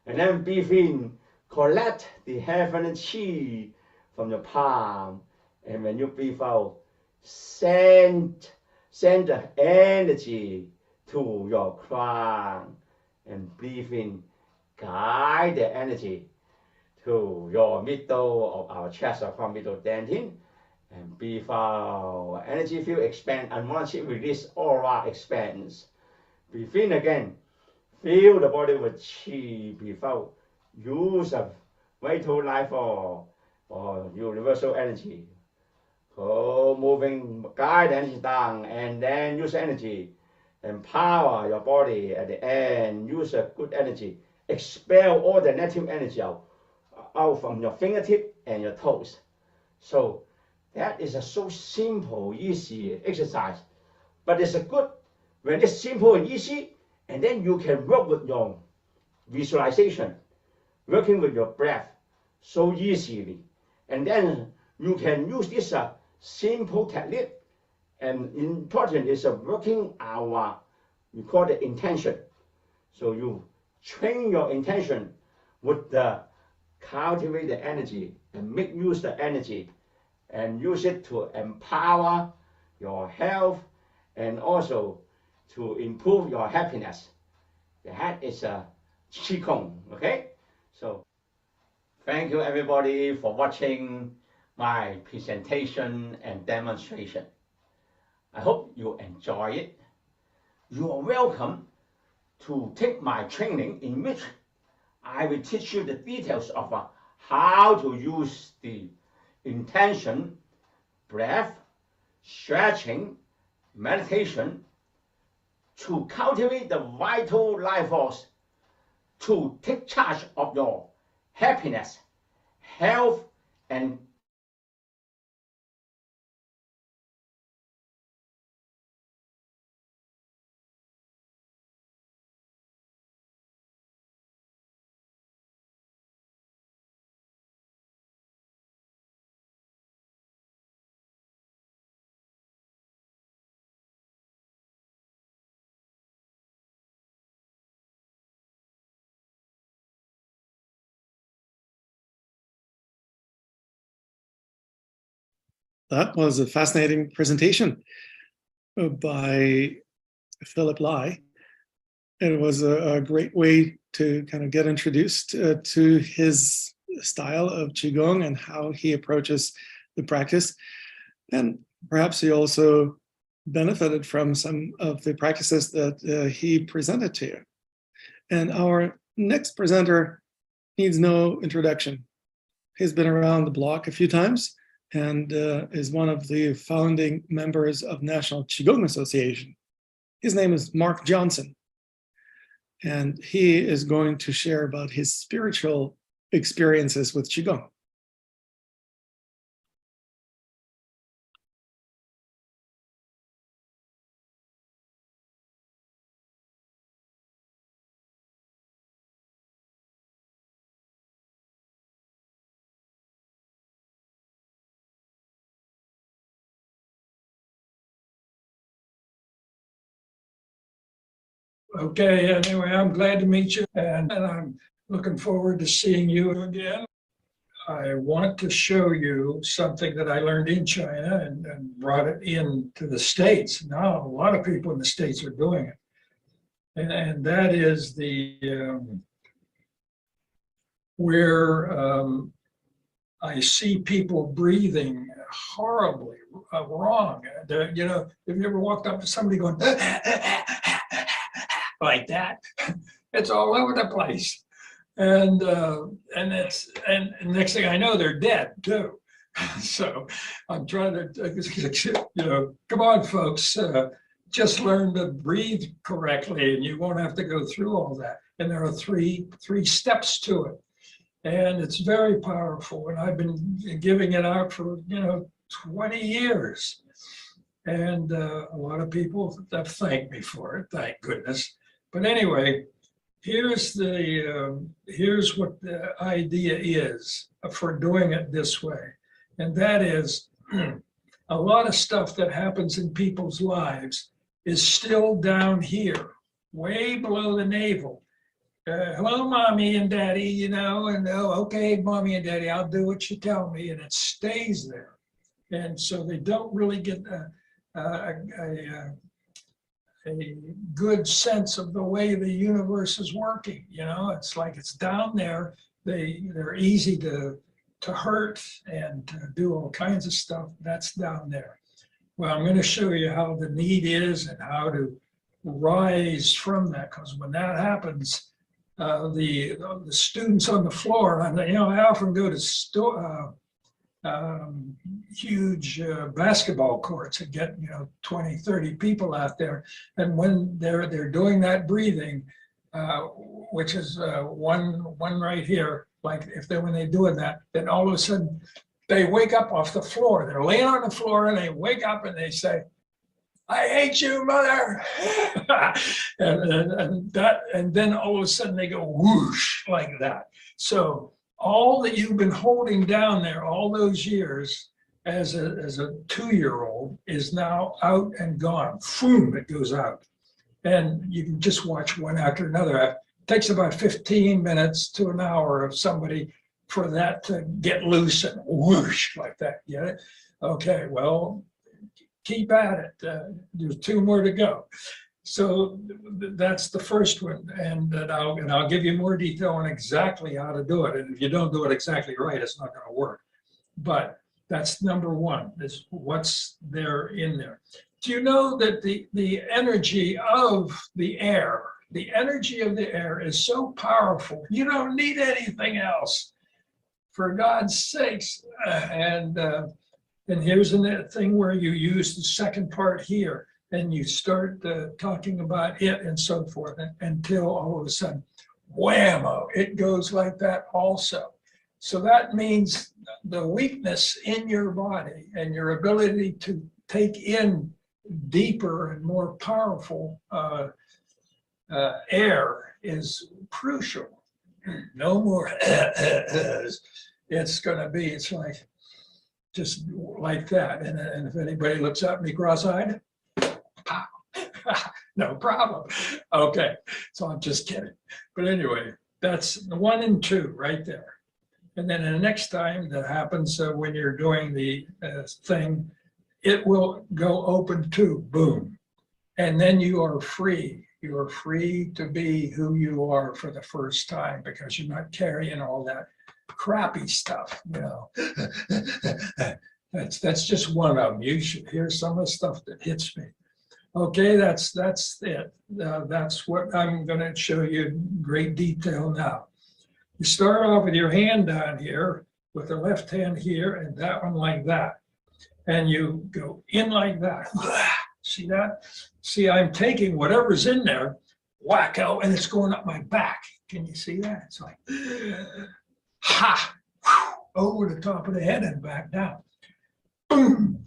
And then breathe in, collect the heavenly chi from your palm, and when you breathe out, send the energy to your crown, and breathe in, guide the energy to your middle of our chest, or middle dentin, and breathe out, energy field expand, unwanted release, aura expands. Breathe in again, fill the body with chi. Breathe out, use of vital life or universal energy. Go moving, guide energy down, and then use energy. Empower your body at the end, use a good energy. Expel all the negative energy out from your fingertip and your toes. So that is a so simple, easy exercise. But it's a good, when it's simple and easy, and then you can work with your visualization, working with your breath so easily. And then you can use this simple technique. And important is working our, we call it intention. So you train your intention with the cultivate the energy and make use the energy and use it to empower your health and also to improve your happiness. That is a Qigong, okay? So thank you everybody for watching my presentation and demonstration. I hope you enjoy it. You are welcome to take my training, in which I will teach you the details of how to use the intention, breath, stretching, meditation to cultivate the vital life force to take charge of your happiness, health, and That was a fascinating presentation by Philip Lai. It was a great way to kind of get introduced to his style of Qigong and how he approaches the practice. And perhaps he also benefited from some of the practices that he presented to you. And our next presenter needs no introduction. He's been around the block a few times and is one of the founding members of National Qigong Association. His name is Mark Johnson, and he is going to share about his spiritual experiences with Qigong. Okay, anyway, I'm glad to meet you, and I'm looking forward to seeing you again. I want to show you something that I learned in China and brought it into the States. Now, a lot of people in the States are doing it. And that is where I see people breathing horribly wrong. You know, have you ever walked up to somebody going like that? It's all over the place. And next thing I know, they're dead too. So I'm trying to, you know, come on, folks, just learn to breathe correctly, and you won't have to go through all that. And there are three steps to it, and it's very powerful. And I've been giving it out for 20 years, and a lot of people have thanked me for it. Thank goodness. But anyway. Here's what the idea is for doing it this way. And that is a lot of stuff that happens in people's lives is still down here, way below the navel. Hello, mommy and daddy, you know, and okay, mommy and daddy, I'll do what you tell me. And it stays there. And so they don't really get a good sense of the way the universe is working. You know, it's like it's down there. They're easy to hurt and to do all kinds of stuff. That's down there. Well, I'm going to show you how the need is and how to rise from that. Because when that happens, the students on the floor, and I often go to huge basketball courts and get 20, 30 people out there, and when they're doing that breathing, which is one right here, like when they're doing that, then all of a sudden they wake up off the floor. They're laying on the floor and they wake up and they say, "I hate you, mother," and then all of a sudden they go whoosh like that. So all that you've been holding down there all those years as a 2-year-old is now out and gone. Boom, it goes out. And you can just watch one after another. It takes about 15 minutes to an hour of somebody for that to get loose and whoosh like that. Get it? Okay, well, keep at it. There's 2 more to go. So that's the first one, and I'll give you more detail on exactly how to do it. And if you don't do it exactly right, it's not going to work. But that's number 1, is what's there in there. Do you know that the energy of the air is so powerful, you don't need anything else, for God's sakes. And here's a thing where you use the second part here. And you start talking about it and so forth until all of a sudden, whammo, it goes like that also. So that means the weakness in your body and your ability to take in deeper and more powerful air is crucial. No more. It's going to be, it's like, just like that. And if anybody looks at me cross-eyed, no problem. Okay, so I'm just kidding. But anyway, that's 1 and 2 right there. And then the next time that happens when you're doing the thing, it will go open too, boom. And then you are free. You are free to be who you are for the first time because you're not carrying all that crappy stuff, you know. That's just one of them. You should hear some of the stuff that hits me. Okay, that's it. That's what I'm going to show you in great detail now. You start off with your hand down here, with the left hand here, and that one like that. And you go in like that. See that? See, I'm taking whatever's in there, whack out, and it's going up my back. Can you see that? It's like, ha, over the top of the head and back down. Boom,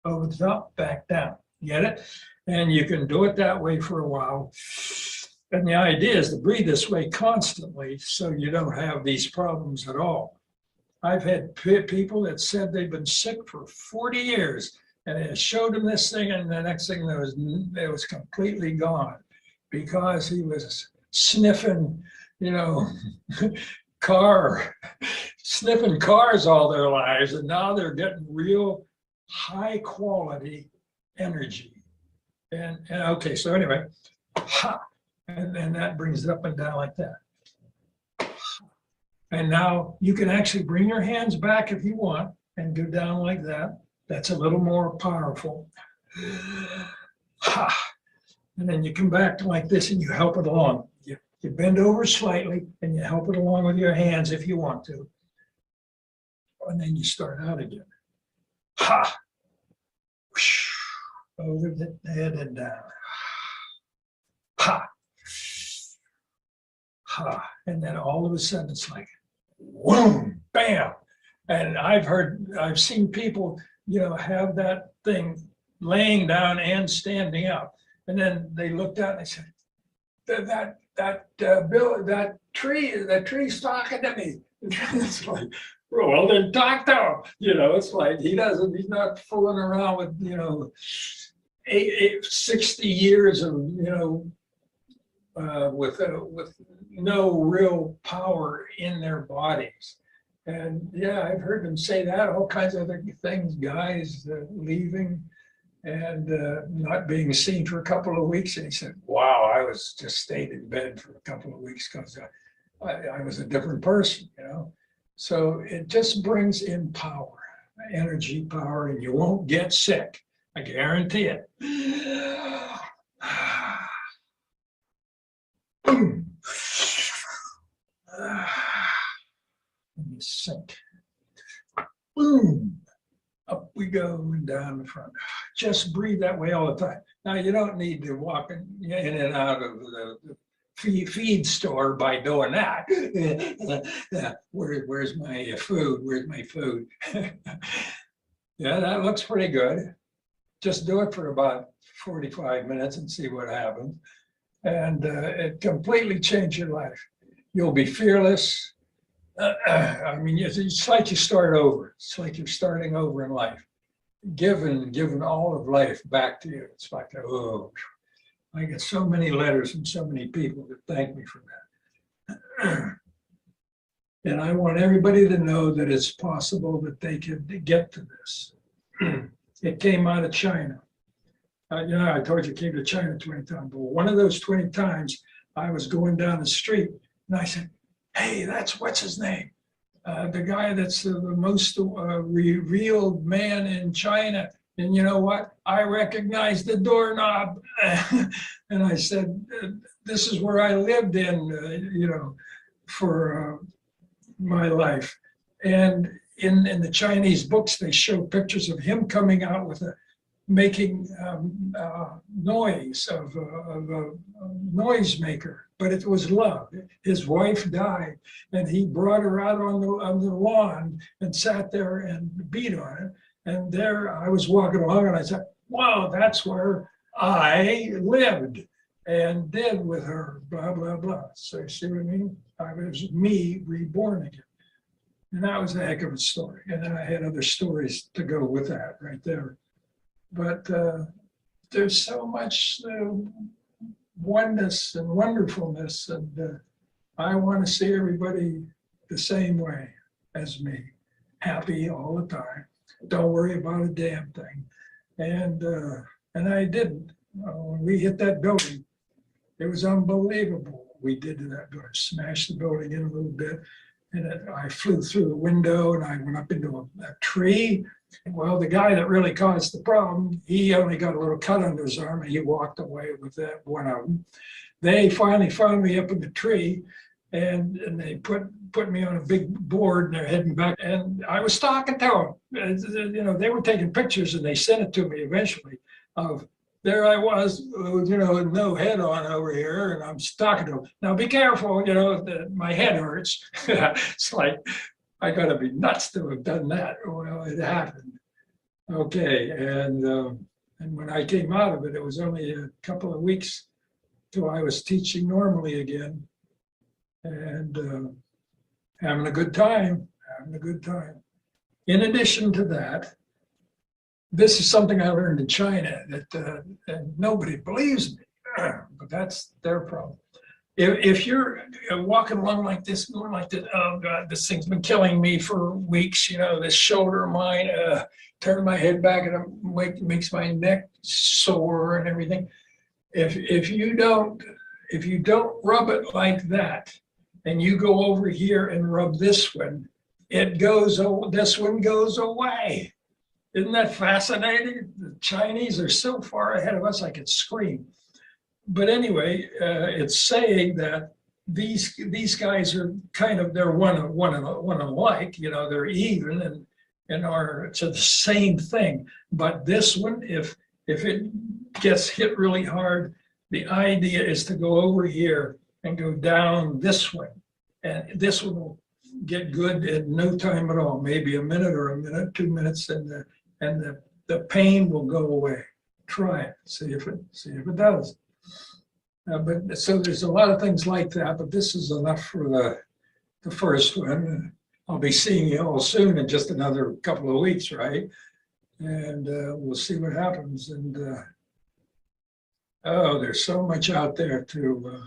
over the top, back down. Get it? And you can do it that way for a while. And the idea is to breathe this way constantly so you don't have these problems at all. I've had people that said they've been sick for 40 years and I showed them this thing, and the next thing it was completely gone because he was sniffing, you know, sniffing cars all their lives, and now they're getting real high quality energy. And okay, so anyway, ha, and then that brings it up and down like that. And now you can actually bring your hands back if you want and go down like that. That's a little more powerful. Ha. And then you come back to like this and you help it along. You bend over slightly and you help it along with your hands if you want to. And then you start out again. Ha. Over the head and down. Ha. Ha. And then all of a sudden it's like, whoom, bam. And I've seen people, you know, have that thing laying down and standing up. And then they looked out and they said, that tree's talking to me. It's like, well, then talk to him. You know, it's like he's not fooling around with, you know, 60 years of, you know, with no real power in their bodies. And yeah, I've heard them say that, all kinds of other things, guys leaving and not being seen for a couple of weeks. And he said, wow, I was just stayed in bed for a couple of weeks because I was a different person, you know. So it just brings in power, energy, power, and you won't get sick. I guarantee it. Boom. And you sink. Boom. Up we go and down the front. Just breathe that way all the time. Now you don't need to walk in and out of the feed store by doing that. Where's my food? Where's my food? Yeah, that looks pretty good. Just do it for about 45 minutes and see what happens. And it completely changed your life. You'll be fearless. I mean, it's like you start over. It's like you're starting over in life. Given all of life back to you. It's like, oh, I get so many letters from so many people that thank me for that. And I want everybody to know that it's possible that they could get to this. It came out of China. You know, I told you it came to China 20 times, but one of those 20 times I was going down the street and I said, hey, that's what's his name? The guy that's the most revealed man in China. And you know what? I recognized the doorknob. And I said, this is where I lived in, you know, for my life. And in the Chinese books, they show pictures of him coming out with making noise of a noisemaker, but it was love. His wife died, and he brought her out on the lawn and sat there and beat on it. And there I was walking along, and I said, "Wow, that's where I lived and did with her." Blah blah blah. So you see what I mean? It was me reborn again, and that was a heck of a story. And then I had other stories to go with that right there. But there's so much oneness and wonderfulness, and I want to see everybody the same way as me, happy all the time. Don't worry about a damn thing. And I didn't. When we hit that building, it was unbelievable. We did to that building, smashed the building in a little bit. And I flew through the window and I went up into a tree. Well, the guy that really caused the problem, he only got a little cut under his arm and he walked away with that, one of them. They finally found me up in the tree and they put me on a big board and they're heading back. And I was talking to them. You know, they were taking pictures and they sent it to me eventually of, there I was, you know, with no head on over here, and I'm talking to him. Now be careful, you know, my head hurts. It's like, I gotta be nuts to have done that. Well, it happened. Okay, and when I came out of it, it was only a couple of weeks till I was teaching normally again, and having a good time, In addition to that, this is something I learned in China that and nobody believes me, but that's their problem. If you're walking along like this, going like this, oh God, this thing's been killing me for weeks, you know, this shoulder of mine, turn my head back and it makes my neck sore and everything. If you don't rub it like that, and you go over here and rub this one, this one goes away. Isn't that fascinating? The Chinese are so far ahead of us, I could scream. But anyway, it's saying that these guys are kind of, they're one alike, you know, they're even and are to the same thing. But this one, if it gets hit really hard, the idea is to go over here and go down this way, and this one will get good in no time at all, maybe a minute or a minute, 2 minutes, and the pain will go away. Try it, see if it does. But so there's a lot of things like that, but this is enough for the first one. I'll be seeing you all soon in just another couple of weeks, right? And we'll see what happens. And oh, there's so much out there to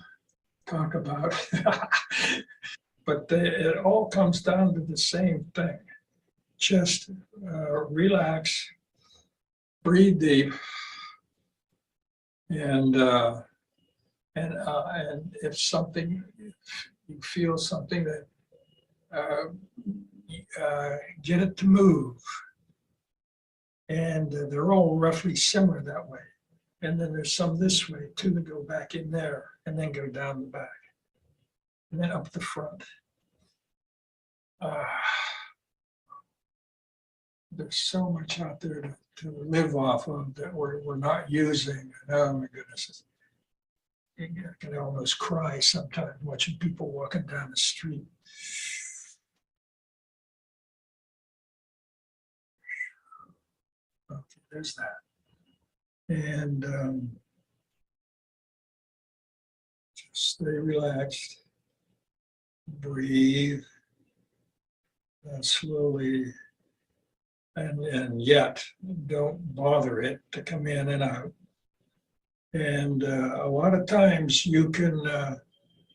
talk about. But it all comes down to the same thing. Just relax, breathe deep, and if you feel something that get it to move, and they're all roughly similar that way. And then there's some this way too that go back in there and then go down the back and then up the front. There's so much out there to live off of that we're not using. Oh my goodness. I can almost cry sometimes watching people walking down the street. Okay, there's that. And just stay relaxed, breathe, and slowly, and yet don't bother it to come in and out. And a lot of times you can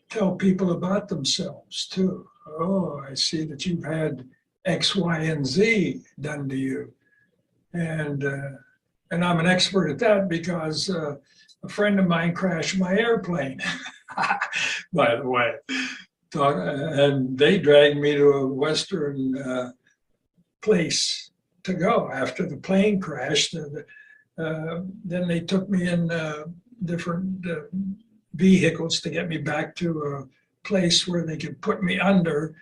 tell people about themselves too. Oh, I see that you've had X, Y, and Z done to you. And I'm an expert at that because a friend of mine crashed my airplane, by the way. And they dragged me to a Western place to go after the plane crashed. Then they took me in different vehicles to get me back to a place where they could put me under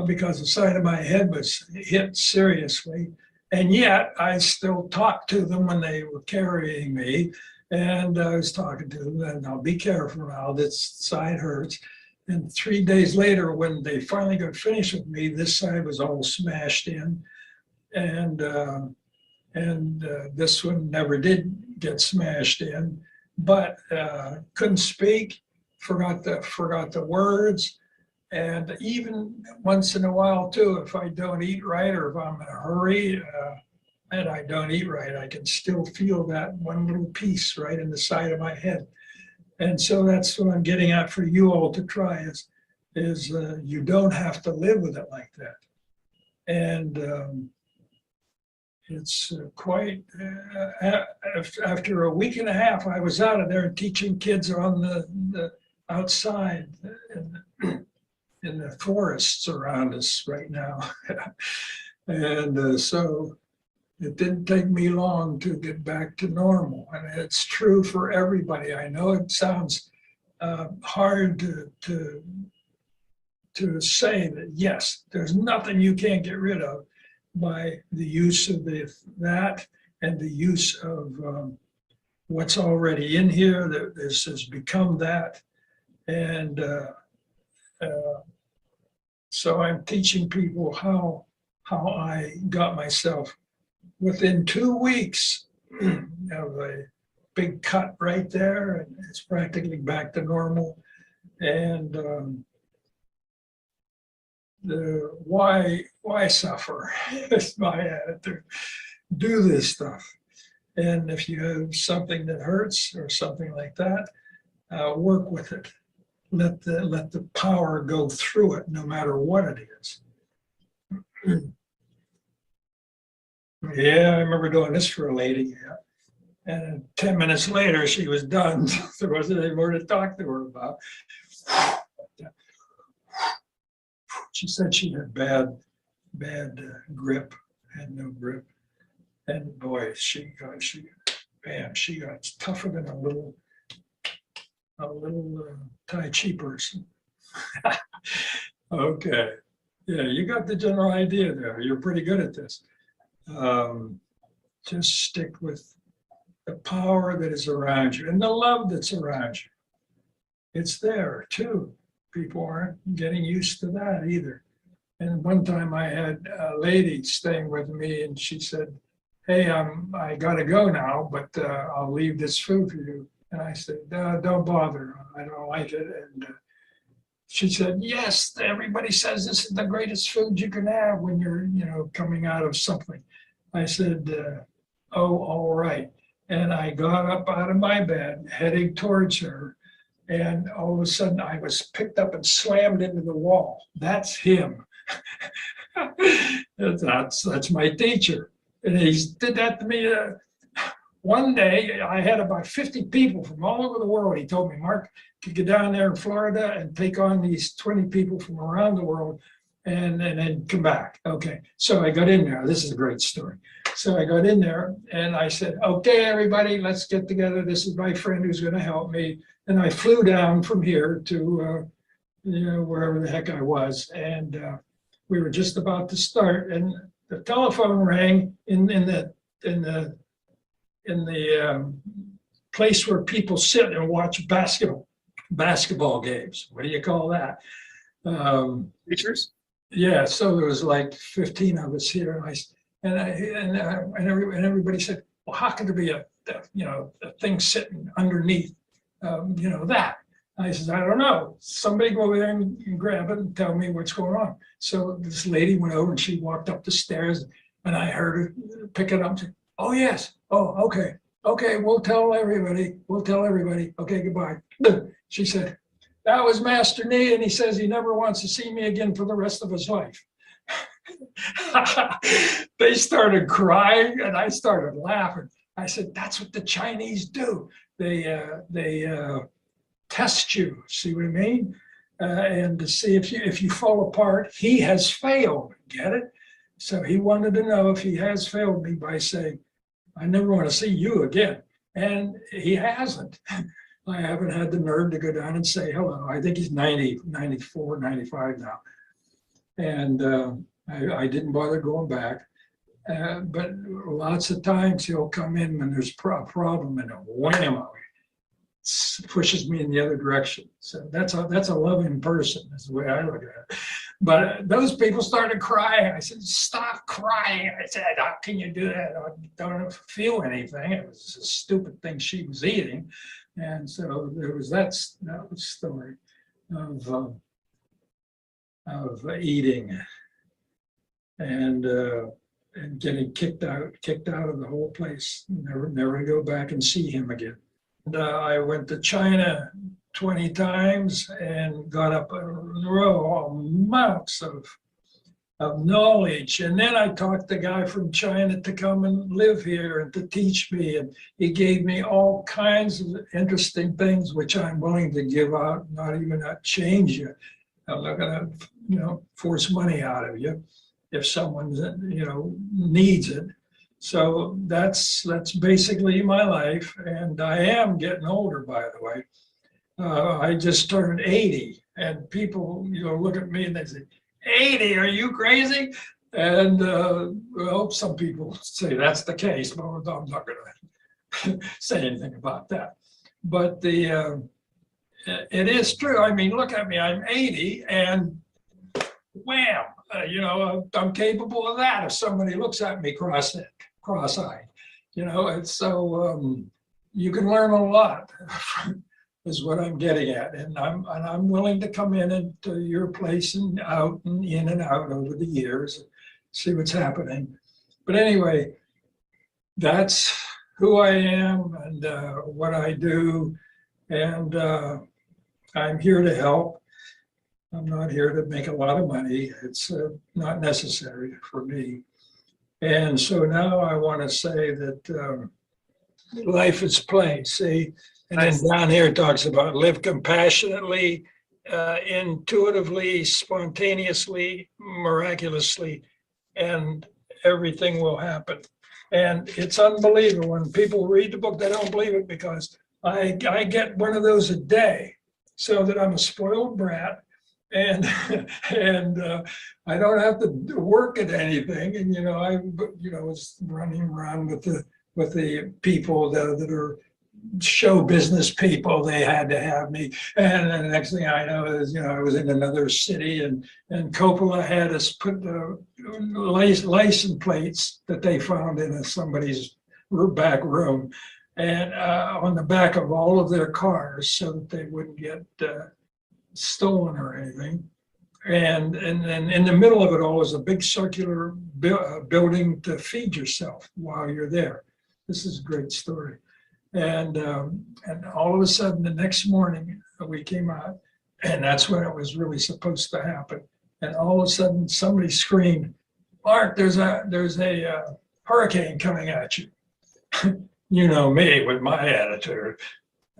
because the side of my head was hit seriously. And yet I still talked to them when they were carrying me. And I was talking to them, and I'll be careful now, this side hurts. And 3 days later, when they finally got finished with me, this side was all smashed in. And this one never did get smashed in, but couldn't speak, forgot the words. And even once in a while too, if I don't eat right or if I'm in a hurry and I don't eat right, I can still feel that one little piece right in the side of my head. And so that's what I'm getting at for you all to try is is you don't have to live with it like that. And it's quite, after a week and a half, I was out of there teaching kids on the outside in the forests around us right now. And so it didn't take me long to get back to normal. And it's true for everybody. I know it sounds hard to say that, yes, there's nothing you can't get rid of by the use of that and the use of what's already in here, that this has become that. And so I'm teaching people how I got myself within 2 weeks of a big cut right there, and it's practically back to normal. And the why suffer is my attitude. Do this stuff. And if you have something that hurts or something like that, work with it. Let the power go through it, no matter what it is. Yeah, I remember doing this for a lady. Yeah. And 10 minutes later, she was done. There wasn't any more to talk to her about. She said she had bad grip, had no grip. And boy, she got tougher than a little Tai Chi person. Okay. Yeah, you got the general idea there. You're pretty good at this. Just stick with the power that is around you and the love that's around you. It's there too. People aren't getting used to that either. And one time I had a lady staying with me, and she said, "Hey, I gotta go now, but I'll leave this food for you." And I said, "Don't bother. I don't like it." And she said, "Yes, everybody says this is the greatest food you can have when you're, coming out of something." I said, "Oh, all right." And I got up out of my bed, heading towards her, and all of a sudden I was picked up and slammed into the wall. That's him. That's my teacher. And he did that to me. One day I had about 50 people from all over the world. He told me, "Mark, you could go down there in Florida and take on these 20 people from around the world and then come back." Okay, so I got in there. This is a great story. So I got in there and I said, "Okay, everybody, let's get together. This is my friend who's going to help me." And I flew down from here to wherever the heck I was. And we were just about to start, and the telephone rang in the place where people sit and watch basketball games. What do you call that? Teachers? Yeah, so there was like 15 of us here, and everybody said, "Well, how could there be a thing sitting underneath that?" I said, "I don't know. Somebody go over there and grab it and tell me what's going on." So this lady went over and she walked up the stairs, and I heard her pick it up and say, "Oh, yes. Oh, okay. Okay, we'll tell everybody. We'll tell everybody. Okay, goodbye." She said, "That was Master Nee, and he says he never wants to see me again for the rest of his life." They started crying, and I started laughing. I said, "That's what the Chinese do. They test you. See what I mean? And to see if you fall apart. He has failed. Get it? So he wanted to know if he has failed me by saying, 'I never want to see you again.' And he hasn't. I haven't had the nerve to go down and say hello. I think he's 90, 94, 95 now. And I didn't bother going back. But lots of times he'll come in when there's a problem, and wham, pushes me in the other direction. So that's a loving person, is the way I look at it. But those people started crying. I said, "Stop crying." I said, "How can you do that? I don't feel anything." It was a stupid thing she was eating. And so there was that story of eating and getting kicked out of the whole place. Never to go back and see him again. And I went to China 20 times and got up a row amounts of knowledge. And then I taught the guy from China to come and live here and to teach me. And he gave me all kinds of interesting things, which I'm willing to give out, not change you. I'm not going to, force money out of you if someone, needs it. So that's basically my life. And I am getting older, by the way. I just turned 80, and people, look at me and they say, 80, are you crazy? And well, some people say that's the case, but I'm not going to say anything about that. But it is true. I mean, look at me, I'm 80, and wham, I'm capable of that if somebody looks at me cross-eyed. It's so you can learn a lot. Is what I'm getting at, and I'm willing to come in into your place and out and in and out over the years, see what's happening. But anyway, that's who I am and what I do, and I'm here to help. I'm not here to make a lot of money. It's not necessary for me. And so now I want to say that life is plain. See. And then down here it talks about live compassionately, intuitively, spontaneously, miraculously, and everything will happen. And it's unbelievable. When people read the book, they don't believe it because I get one of those a day, so that I'm a spoiled brat, and I don't have to work at anything. And I was running around with the people that are show business people. They had to have me, and then the next thing I know is I was in another city, and Coppola had us put the license plates that they found in somebody's back room and on the back of all of their cars so that they wouldn't get stolen or anything. And then in the middle of it all is a big circular building to feed yourself while you're there. This is a great story. And all of a sudden, the next morning, we came out, and that's when it was really supposed to happen. And all of a sudden, somebody screamed, "Mark, there's a hurricane coming at you." You know me with my attitude.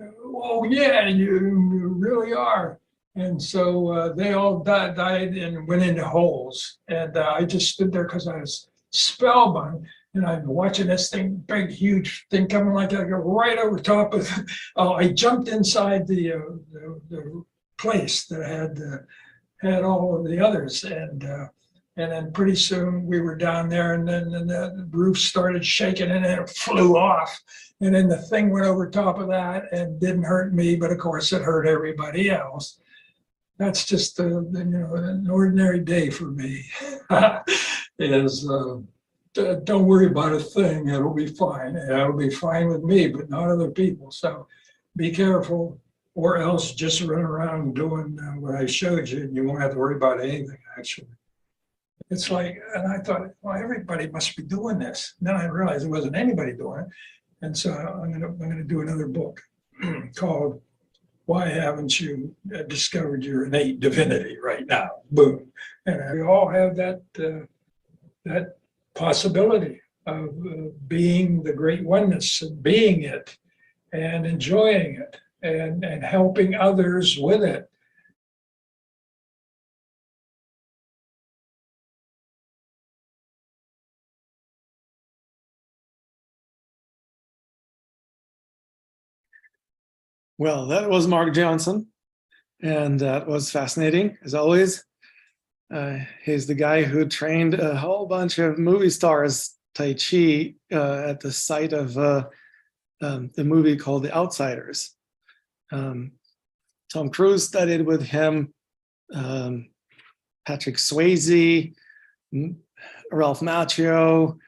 Oh yeah, you really are. And so they all died and went into holes. And I just stood there because I was spellbound. And I'm watching this thing, big, huge thing coming like that, go right over top of. I jumped inside the place that had all of the others, and then pretty soon we were down there, and then the roof started shaking, and then it flew off, and then the thing went over top of that and didn't hurt me, but of course it hurt everybody else. That's just an ordinary day for me. Don't worry about a thing, it'll be fine. It'll be fine with me, but not other people. So be careful, or else just run around doing what I showed you, and you won't have to worry about anything, actually. It's like, and I thought, well, everybody must be doing this. And then I realized it wasn't anybody doing it. And so I'm gonna do another book called Why Haven't You Discovered Your Innate Divinity Right Now? Boom. And we all have that possibility of being the great oneness and being it and enjoying it and helping others with it. Well, that was Mark Johnson, and that was fascinating, as always. He's the guy who trained a whole bunch of movie stars Tai Chi at the site of the movie called The Outsiders. Tom Cruise studied with him, Patrick Swayze, Ralph Macchio,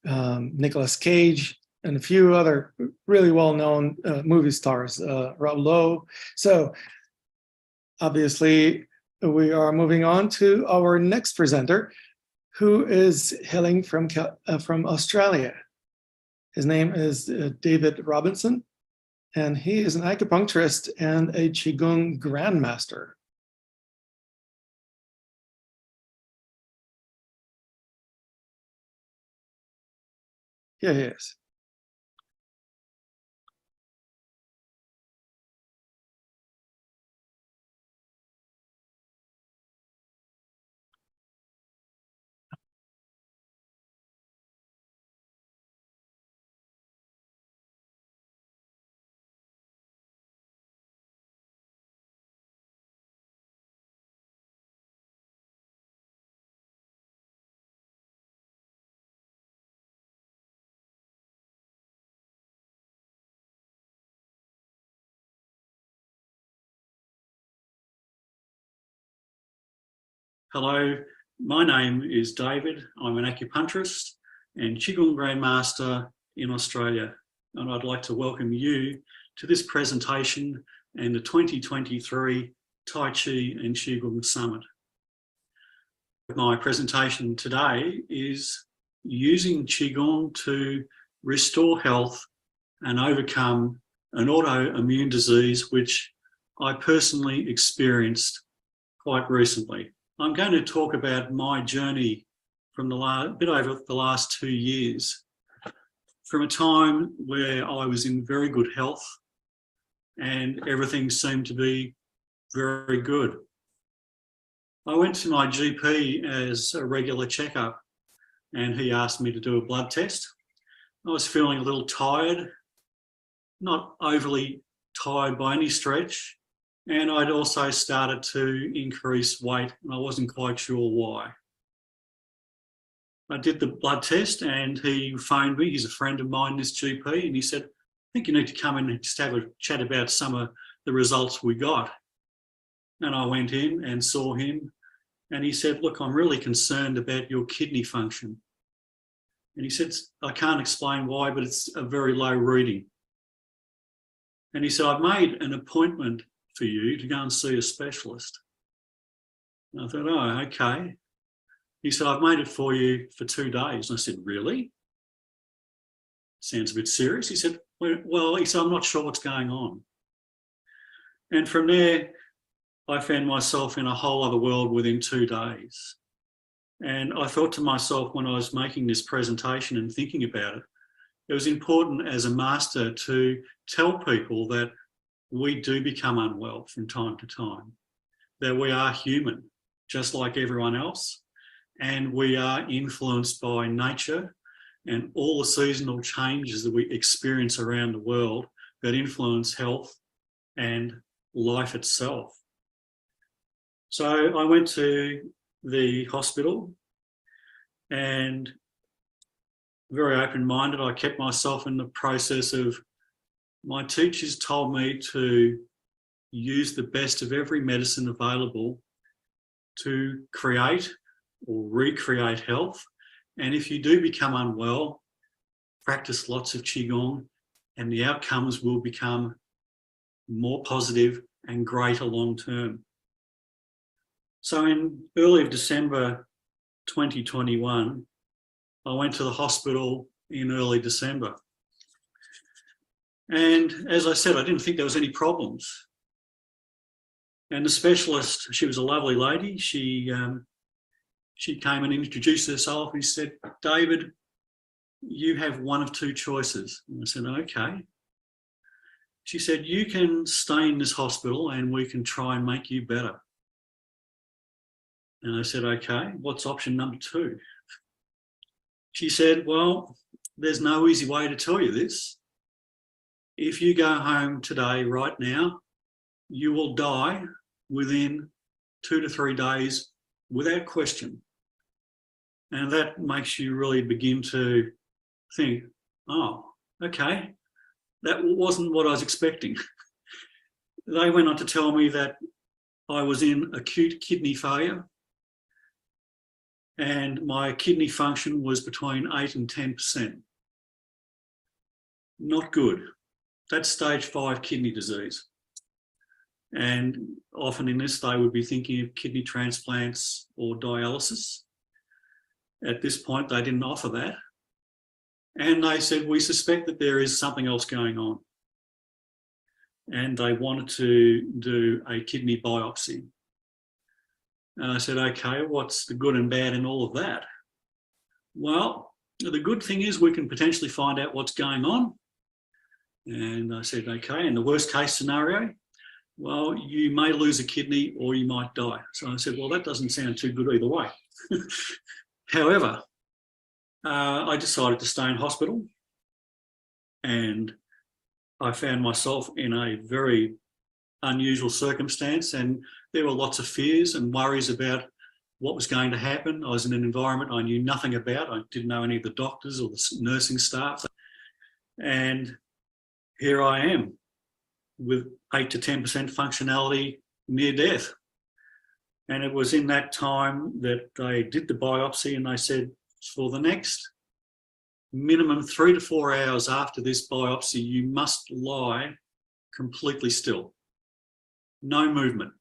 Nicolas Cage, and a few other really well-known movie stars, Rob Lowe. So obviously, we are moving on to our next presenter, who is hailing from Australia. His name is David Robinson, and he is an acupuncturist and a Qigong grandmaster. Here he is. Hello, my name is David. I'm an acupuncturist and Qigong Grandmaster in Australia, and I'd like to welcome you to this presentation and the 2023 Tai Chi and Qigong Summit. My presentation today is using Qigong to restore health and overcome an autoimmune disease which I personally experienced quite recently. I'm going to talk about my journey from the bit over the last 2 years, from a time where I was in very good health and everything seemed to be very good. I went to my GP as a regular checkup and he asked me to do a blood test. I was feeling a little tired, not overly tired by any stretch. And I'd also started to increase weight and I wasn't quite sure why. I did the blood test and he phoned me. He's a friend of mine, this GP, and he said, I think you need to come in and just have a chat about some of the results we got. And I went in and saw him and he said, look, I'm really concerned about your kidney function. And he said, I can't explain why, but it's a very low reading. And he said, I've made an appointment for you to go and see a specialist. And I thought, oh, okay. He said, I've made it for you for 2 days. And I said, really? Sounds a bit serious. He said, well, he said, I'm not sure what's going on. And from there, I found myself in a whole other world within 2 days. And I thought to myself when I was making this presentation and thinking about it, it was important as a master to tell people that we do become unwell from time to time, that we are human, just like everyone else, and we are influenced by nature and all the seasonal changes that we experience around the world that influence health and life itself. So I went to the hospital and very open-minded, I kept myself in the process of my teachers told me to use the best of every medicine available to create or recreate health. And if you do become unwell, practice lots of Qigong and the outcomes will become more positive and greater long term. So in early December 2021, I went to the hospital in early December. And as I said, I didn't think there was any problems. And the specialist, she was a lovely lady. She came and introduced herself and she said, David, you have one of two choices. And I said, okay. She said, you can stay in this hospital and we can try and make you better. And I said, okay, what's option number two? She said, well, there's no easy way to tell you this. If you go home today, right now, you will die within 2 to 3 days without question. And that makes you really begin to think, oh, okay, that wasn't what I was expecting. They went on to tell me that I was in acute kidney failure and my kidney function was between 8 and 10%. Not good. That's stage 5 kidney disease. And often in this, they would be thinking of kidney transplants or dialysis. At this point, they didn't offer that. And they said, we suspect that there is something else going on. and they wanted to do a kidney biopsy. And I said, okay, what's the good and bad in all of that? Well, the good thing is we can potentially find out what's going on. And I said, okay, in the worst case scenario, well, you may lose a kidney or you might die. So I said, well, that doesn't sound too good either way. However, I decided to stay in hospital, and I found myself in a very unusual circumstance, and there were lots of fears and worries about what was going to happen. I was in an environment I knew nothing about. I didn't know any of the doctors or the nursing staff. And here I am with 8 to 10% functionality near death. And it was in that time that they did the biopsy, and they said, for the next minimum 3 to 4 hours after this biopsy, you must lie completely still. No movement.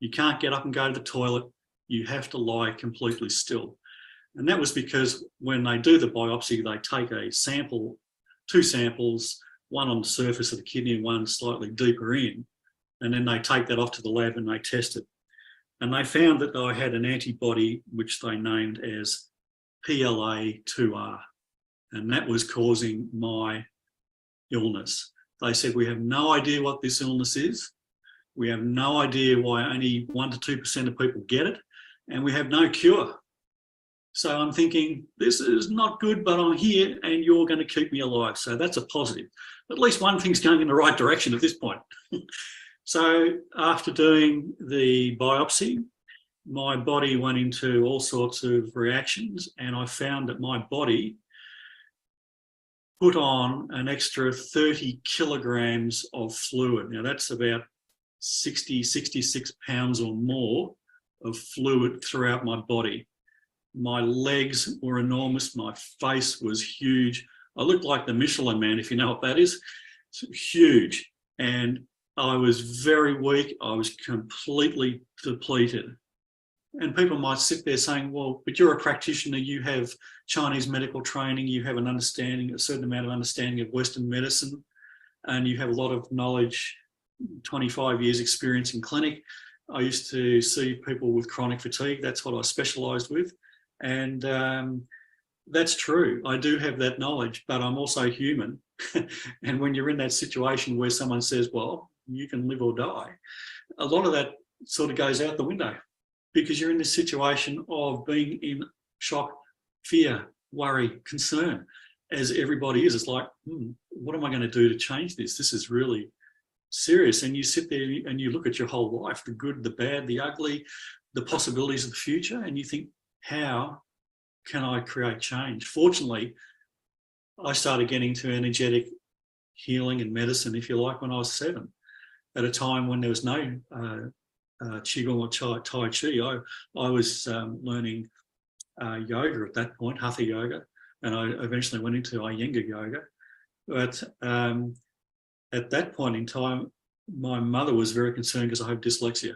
You can't get up and go to the toilet. You have to lie completely still. And that was because when they do the biopsy, they take a sample, 2 samples, one on the surface of the kidney and one slightly deeper in. And then they take that off to the lab and they test it. And they found that I had an antibody, which they named as PLA2R. And that was causing my illness. They said, we have no idea what this illness is. We have no idea why only 1 to 2% of people get it. And we have no cure. So I'm thinking, this is not good, but I'm here and you're going to keep me alive. So that's a positive. At least one thing's going in the right direction at this point. So after doing the biopsy, my body went into all sorts of reactions, and I found that my body put on an extra 30 kilograms of fluid. Now that's about 60, 66 pounds or more of fluid throughout my body. My legs were enormous. My face was huge. I looked like the Michelin Man, if you know what that is. It's huge. And I was very weak. I was completely depleted. And people might sit there saying, well, but you're a practitioner, you have Chinese medical training, you have an understanding, a certain amount of understanding of Western medicine, and you have a lot of knowledge, 25 years experience in clinic. I used to see people with chronic fatigue. That's what I specialised with. And that's true. I do have that knowledge, but I'm also human. And when you're in that situation where someone says, well, you can live or die, a lot of that sort of goes out the window, because you're in this situation of being in shock, fear, worry, concern, as everybody is. It's like, what am I going to do to change this? This is really serious. And you sit there and you look at your whole life, the good, the bad, the ugly, the possibilities of the future, and you think, how can I create change? Fortunately, I started getting to energetic healing and medicine, if you like, when I was 7, at a time when there was no Qigong or Tai Chi. I was learning yoga at that point, Hatha yoga, and I eventually went into Iyengar yoga. But at that point in time, my mother was very concerned because I have dyslexia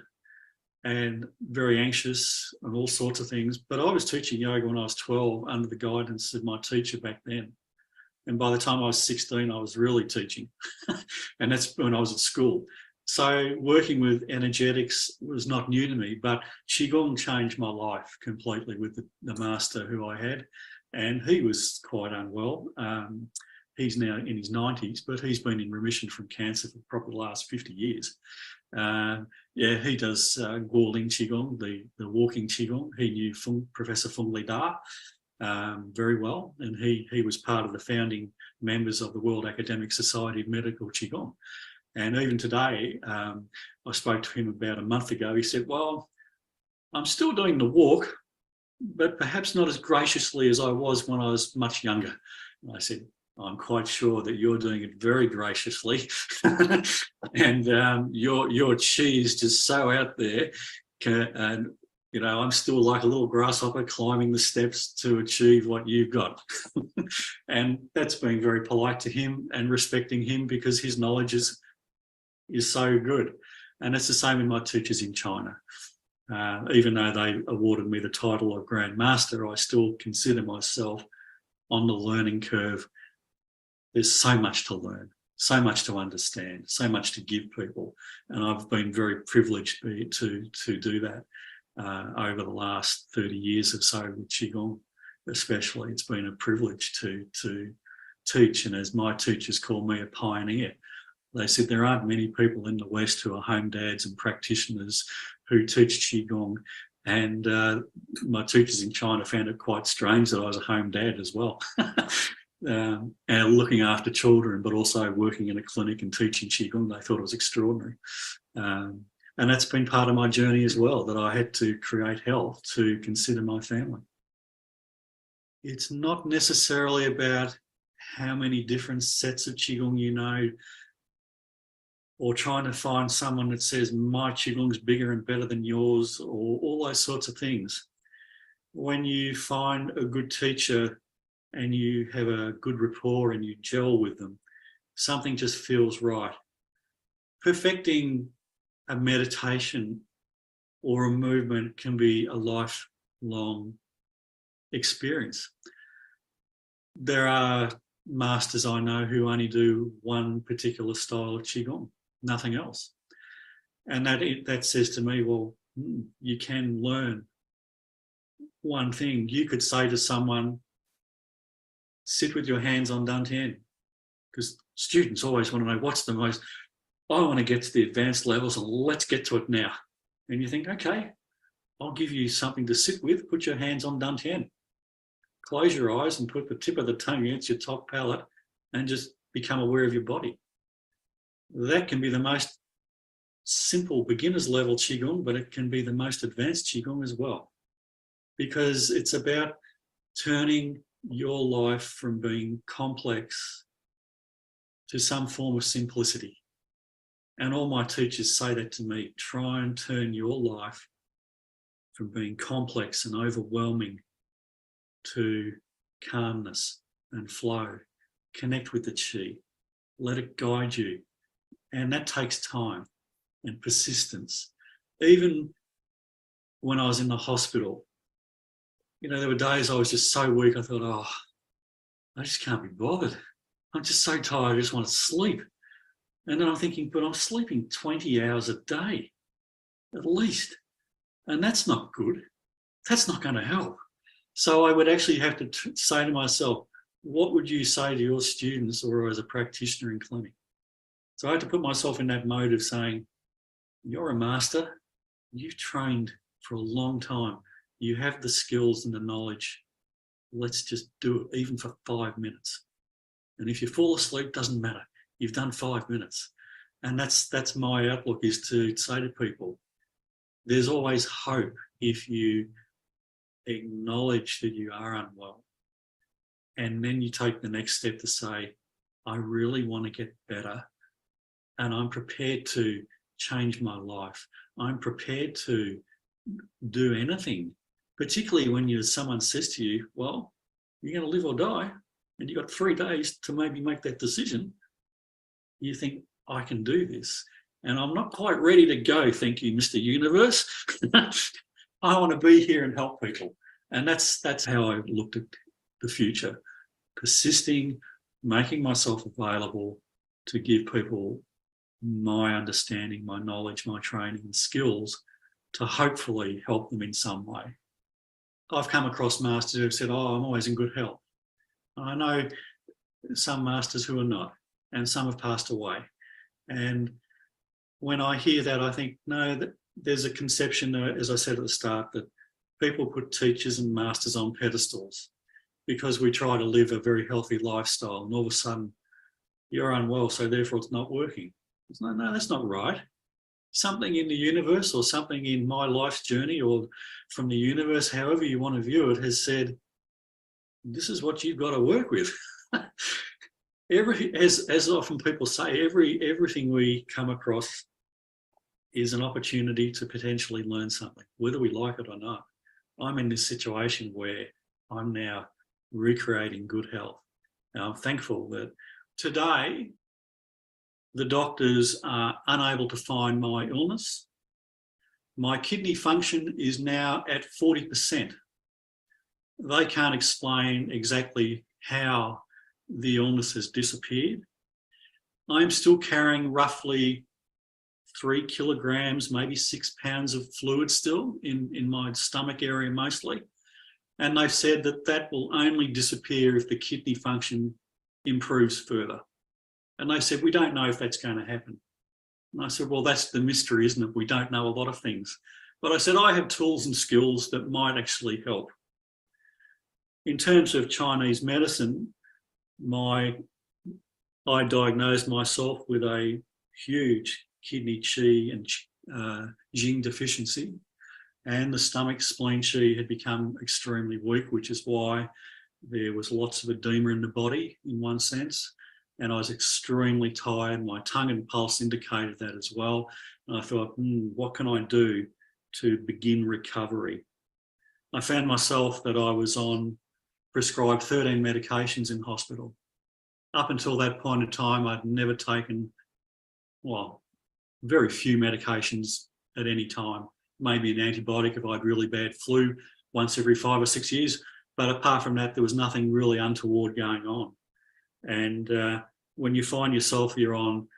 and very anxious and all sorts of things. But I was teaching yoga when I was 12 under the guidance of my teacher back then. And by the time I was 16, I was really teaching. And that's when I was at school. So working with energetics was not new to me, but Qigong changed my life completely with the master who I had. And he was quite unwell. He's now in his 90s, but he's been in remission from cancer for probably the last 50 years. Yeah, he does Guoling Qigong, the walking Qigong. He knew Professor Feng Li Da very well, and he was part of the founding members of the World Academic Society of Medical Qigong. And even today, I spoke to him about a month ago. He said, well, I'm still doing the walk, but perhaps not as graciously as I was when I was much younger. And I said, I'm quite sure that you're doing it very graciously. And your chi is just so out there. And, you know, I'm still like a little grasshopper climbing the steps to achieve what you've got. And that's being very polite to him and respecting him, because his knowledge is so good. And it's the same with my teachers in China. Even though they awarded me the title of Grand Master, I still consider myself on the learning curve. There's so much to learn, so much to understand, so much to give people. And I've been very privileged to do that over the last 30 years or so with Qigong, especially. It's been a privilege to teach. And as my teachers call me, a pioneer. They said there aren't many people in the West who are home dads and practitioners who teach Qigong. And my teachers in China found it quite strange that I was a home dad as well. And looking after children, but also working in a clinic and teaching Qigong. They thought it was extraordinary. And that's been part of my journey as well, that I had to create health to consider my family. It's not necessarily about how many different sets of Qigong you know, or trying to find someone that says my Qigong's bigger and better than yours, or all those sorts of things. When you find a good teacher and you have a good rapport and you gel with them, something just feels right. Perfecting a meditation or a movement can be a lifelong experience. There are masters I know who only do one particular style of Qigong, nothing else. And that says to me, well, you can learn one thing. You could say to someone, sit with your hands on Dantian, because students always want to know what's the most, I want to get to the advanced levels and let's get to it now. And you think, okay, I'll give you something to sit with, put your hands on Dantian. Close your eyes and put the tip of the tongue against your top palate and just become aware of your body. That can be the most simple beginner's level Qigong, but it can be the most advanced Qigong as well, because it's about turning your life from being complex to some form of simplicity. And all my teachers say that to me, try and turn your life from being complex and overwhelming to calmness and flow. Connect with the Qi, let it guide you. And that takes time and persistence. Even when I was in the hospital, you know, there were days I was just so weak, I thought, oh, I just can't be bothered. I'm just so tired, I just want to sleep. And then I'm thinking, but I'm sleeping 20 hours a day, at least. And that's not good. That's not going to help. So I would actually have to say to myself, what would you say to your students or as a practitioner in clinic? So I had to put myself in that mode of saying, you're a master, you've trained for a long time, you have the skills and the knowledge, let's just do it, even for 5 minutes. And if you fall asleep, doesn't matter, you've done 5 minutes. And that's my outlook, is to say to people, there's always hope if you acknowledge that you are unwell. And then you take the next step to say, I really want to get better. And I'm prepared to change my life. I'm prepared to do anything, particularly when someone says to you, well, you're going to live or die, and you've got 3 days to maybe make that decision. You think, I can do this. And I'm not quite ready to go, thank you, Mr. Universe. I want to be here and help people. And that's how I looked at the future, persisting, making myself available to give people my understanding, my knowledge, my training and skills to hopefully help them in some way. I've come across masters who have said, oh, I'm always in good health. I know some masters who are not, and some have passed away. And when I hear that, I think, no, there's a conception, as I said at the start, that people put teachers and masters on pedestals because we try to live a very healthy lifestyle, and all of a sudden you're unwell, so therefore it's not working. No, that's not right. Something in the universe, or something in my life's journey, or from the universe, however you want to view it, has said, this is what you've got to work with. As often people say, everything we come across is an opportunity to potentially learn something, whether we like it or not. I'm in this situation where I'm now recreating good health. Now, I'm thankful that today the doctors are unable to find my illness. My kidney function is now at 40%. They can't explain exactly how the illness has disappeared. I'm still carrying roughly 3 kilograms, maybe 6 pounds of fluid still in my stomach area mostly. And they've said that that will only disappear if the kidney function improves further. And they said, we don't know if that's going to happen. And I said, well, that's the mystery, isn't it? We don't know a lot of things. But I said, I have tools and skills that might actually help. In terms of Chinese medicine, I diagnosed myself with a huge kidney qi and jing deficiency, and the stomach spleen qi had become extremely weak, which is why there was lots of edema in the body in one sense. And I was extremely tired. My tongue and pulse indicated that as well. And I thought, what can I do to begin recovery? I found myself that I was on prescribed 13 medications in hospital. Up until that point in time, I'd never taken, well, very few medications at any time. Maybe an antibiotic if I had really bad flu once every 5 or 6 years. But apart from that, there was nothing really untoward going on. And when you find yourself, you're on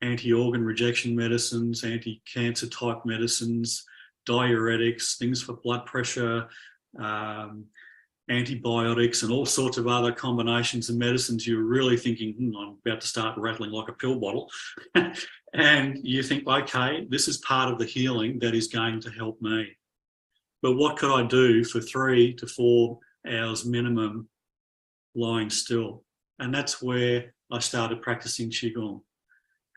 anti-organ rejection medicines, anti-cancer type medicines, diuretics, things for blood pressure, antibiotics and all sorts of other combinations of medicines, you're really thinking, I'm about to start rattling like a pill bottle. And you think, okay, this is part of the healing that is going to help me. But what could I do for 3 to 4 hours minimum lying still? And that's where I started practicing Qigong.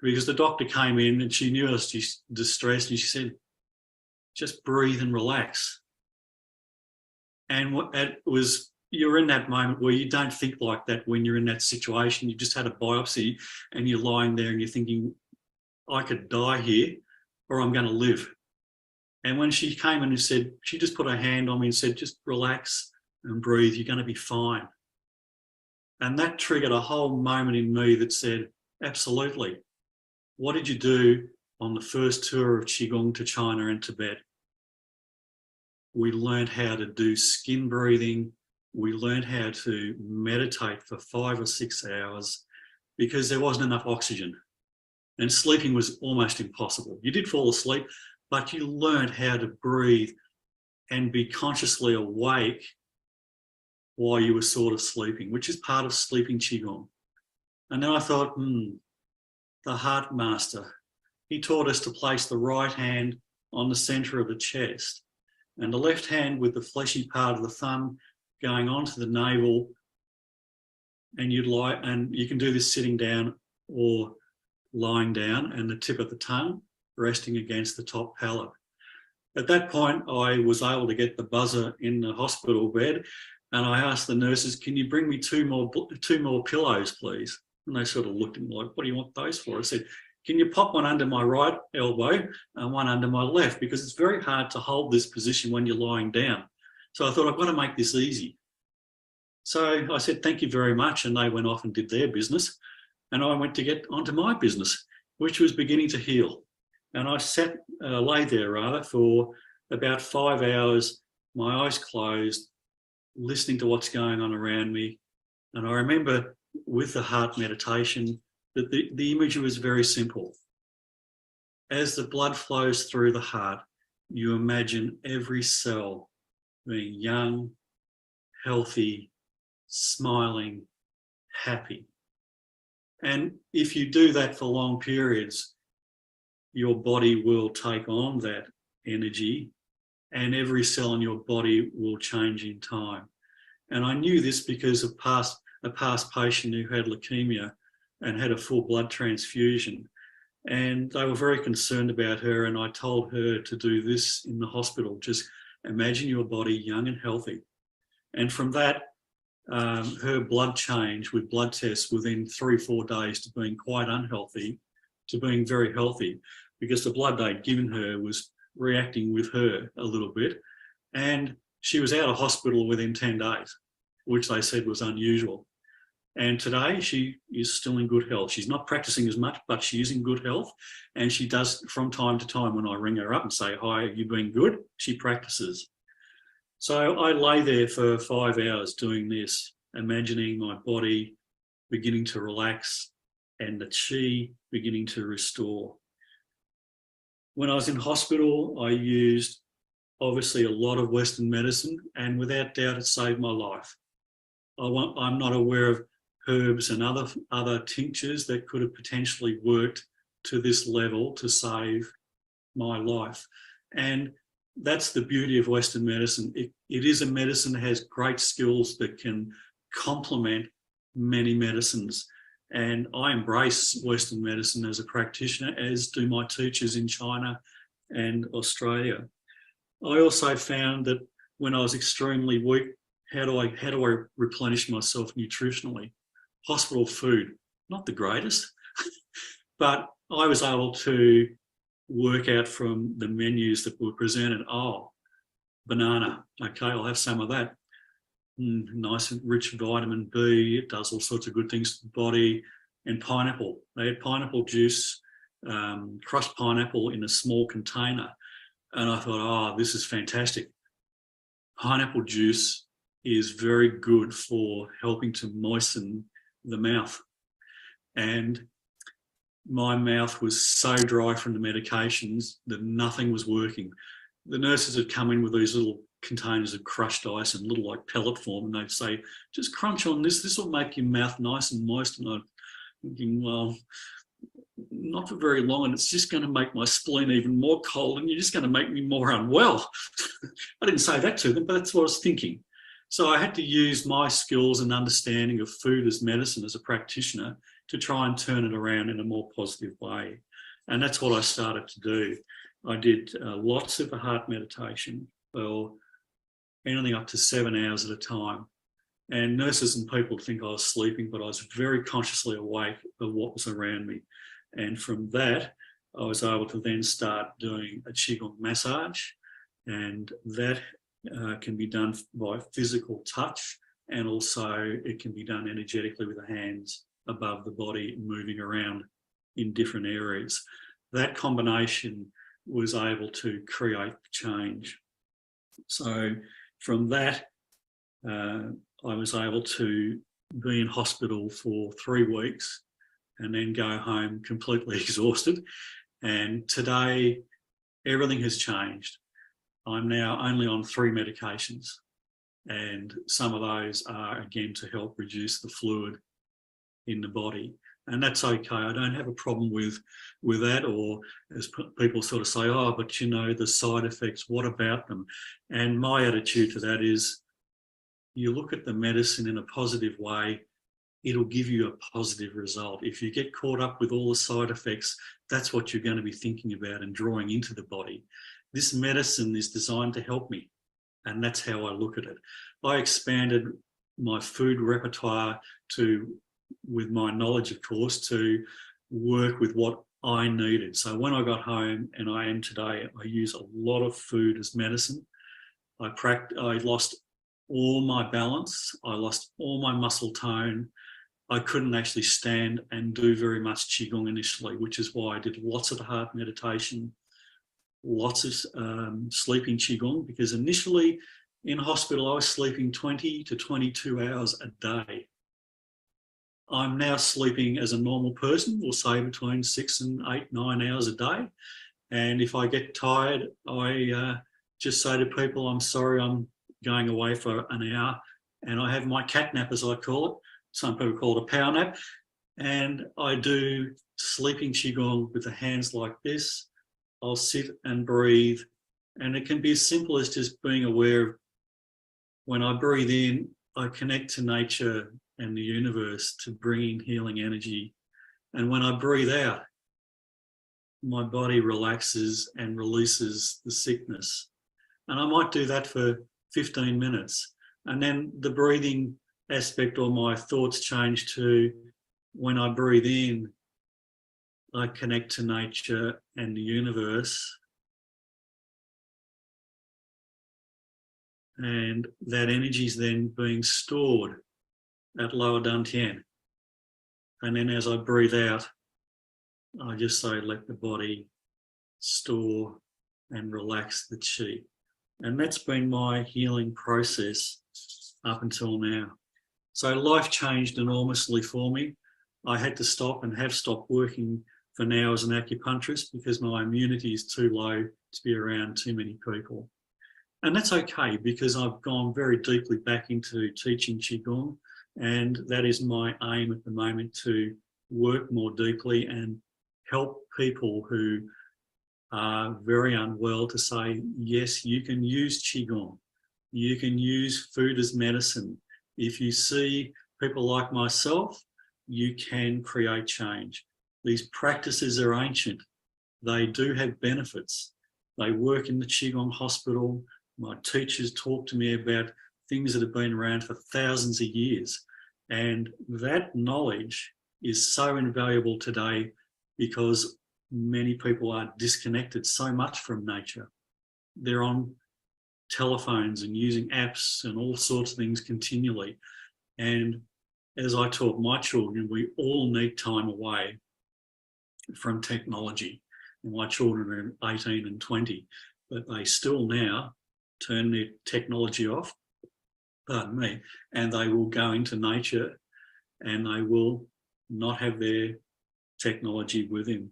Because the doctor came in and she knew I was distressed and she said, just breathe and relax. And it was, you're in that moment where you don't think like that when you're in that situation. You just had a biopsy and you're lying there and you're thinking, I could die here or I'm going to live. And when she came in and said, she just put her hand on me and said, just relax and breathe, you're going to be fine. And that triggered a whole moment in me that said, absolutely. What did you do on the first tour of Qigong to China and Tibet? We learned how to do skin breathing. We learned how to meditate for 5 or 6 hours because there wasn't enough oxygen and sleeping was almost impossible. You did fall asleep, but you learned how to breathe and be consciously awake while you were sort of sleeping, which is part of sleeping Qigong. And then I thought, the heart master, he taught us to place the right hand on the center of the chest and the left hand with the fleshy part of the thumb going onto the navel. And you can do this sitting down or lying down, and the tip of the tongue resting against the top palate. At that point, I was able to get the buzzer in the hospital bed, and I asked the nurses, can you bring me two more pillows, please? And they sort of looked at me like, what do you want those for? I said, can you pop one under my right elbow and one under my left? Because it's very hard to hold this position when you're lying down. So I thought, I've got to make this easy. So I said, thank you very much. And they went off and did their business. And I went to get onto my business, which was beginning to heal. And I lay there for about 5 hours, my eyes closed, listening to what's going on around me. And I remember with the heart meditation that the imagery was very simple. As the blood flows through the heart, you imagine every cell being young, healthy, smiling, happy. And if you do that for long periods, your body will take on that energy and every cell in your body will change in time. And I knew this because of a past patient who had leukemia and had a full blood transfusion. And they were very concerned about her, and I told her to do this in the hospital. Just imagine your body young and healthy. And from that, her blood changed with blood tests within 3 or 4 days to being quite unhealthy to being very healthy, because the blood they'd given her was reacting with her a little bit. And she was out of hospital within 10 days, which they said was unusual. And today she is still in good health. She's not practicing as much, but she is in good health. And she does from time to time when I ring her up and say, hi, have you been good? She practices. So I lay there for 5 hours doing this, imagining my body beginning to relax, and the chi beginning to restore. When I was in hospital, I used obviously a lot of Western medicine, and without doubt it saved my life. I'm not aware of herbs and other tinctures that could have potentially worked to this level to save my life. And that's the beauty of Western medicine. It is a medicine that has great skills that can complement many medicines. And I embrace Western medicine as a practitioner, as do my teachers in China and Australia. I also found that when I was extremely weak, how do I replenish myself nutritionally? Hospital food, not the greatest, but I was able to work out from the menus that were presented. Oh, banana, okay, I'll have some of that. Nice and rich vitamin B, it does all sorts of good things to the body. And pineapple, they had pineapple juice, crushed pineapple in a small container. And I thought, oh, this is fantastic. Pineapple juice is very good for helping to moisten the mouth. And my mouth was so dry from the medications that nothing was working. The nurses had come in with these little containers of crushed ice in little like pellet form, and they'd say, just crunch on this, this will make your mouth nice and moist. And I'm thinking, well, not for very long, and it's just going to make my spleen even more cold, and you're just going to make me more unwell. I didn't say that to them, but that's what I was thinking. So I had to use my skills and understanding of food as medicine as a practitioner to try and turn it around in a more positive way. And that's what I started to do. I did lots of heart meditation, well, anything up to 7 hours at a time. And nurses and people think I was sleeping, but I was very consciously awake of what was around me. And from that, I was able to then start doing a Qigong massage, and that can be done by physical touch, and also it can be done energetically with the hands above the body, moving around in different areas. That combination was able to create change. So from that, I was able to be in hospital for 3 weeks and then go home completely exhausted. And today, everything has changed. I'm now only on 3 medications, and some of those are, again, to help reduce the fluid in the body. And that's okay. I don't have a problem with that, or as people sort of say, oh, but you know, the side effects, what about them? And my attitude to that is, you look at the medicine in a positive way, it'll give you a positive result. If you get caught up with all the side effects, that's what you're going to be thinking about and drawing into the body. This medicine is designed to help me, and that's how I look at it. I expanded my food repertoire to, with my knowledge, of course, to work with what I needed. So when I got home, and I am today, I use a lot of food as medicine. I lost all my balance. I lost all my muscle tone. I couldn't actually stand and do very much Qigong initially, which is why I did lots of heart meditation, lots of sleeping Qigong, because initially in hospital, I was sleeping 20 to 22 hours a day. I'm now sleeping as a normal person, we'll say between 6 and 8, 9 hours a day. And if I get tired, I just say to people, I'm sorry, I'm going away for an hour. And I have my cat nap, as I call it. Some people call it a power nap. And I do sleeping Qigong with the hands like this. I'll sit and breathe. And it can be as simple as just being aware of, when I breathe in, I connect to nature and the universe to bring in healing energy. And when I breathe out, my body relaxes and releases the sickness. And I might do that for 15 minutes. And then the breathing aspect, or my thoughts, change to, when I breathe in, I connect to nature and the universe. And that energy is then being stored at lower dantian. And then as I breathe out, I just say, let the body store and relax the chi. And that's been my healing process up until now. So life changed enormously for me. I had to stop and have stopped working for now as an acupuncturist because my immunity is too low to be around too many people. And that's okay because I've gone very deeply back into teaching Qigong, and that is my aim at the moment, to work more deeply and help people who are very unwell to say, yes, you can use Qigong. You can use food as medicine. If you see people like myself, you can create change. These practices are ancient. They do have benefits. They work in the Qigong hospital. My teachers talk to me about things that have been around for thousands of years. And that knowledge is so invaluable today because many people are disconnected so much from nature. They're on telephones and using apps and all sorts of things continually. And as I taught my children, we all need time away from technology. And my children are 18 and 20, but they still now turn their technology off, pardon me, and they will go into nature and they will not have their technology with them.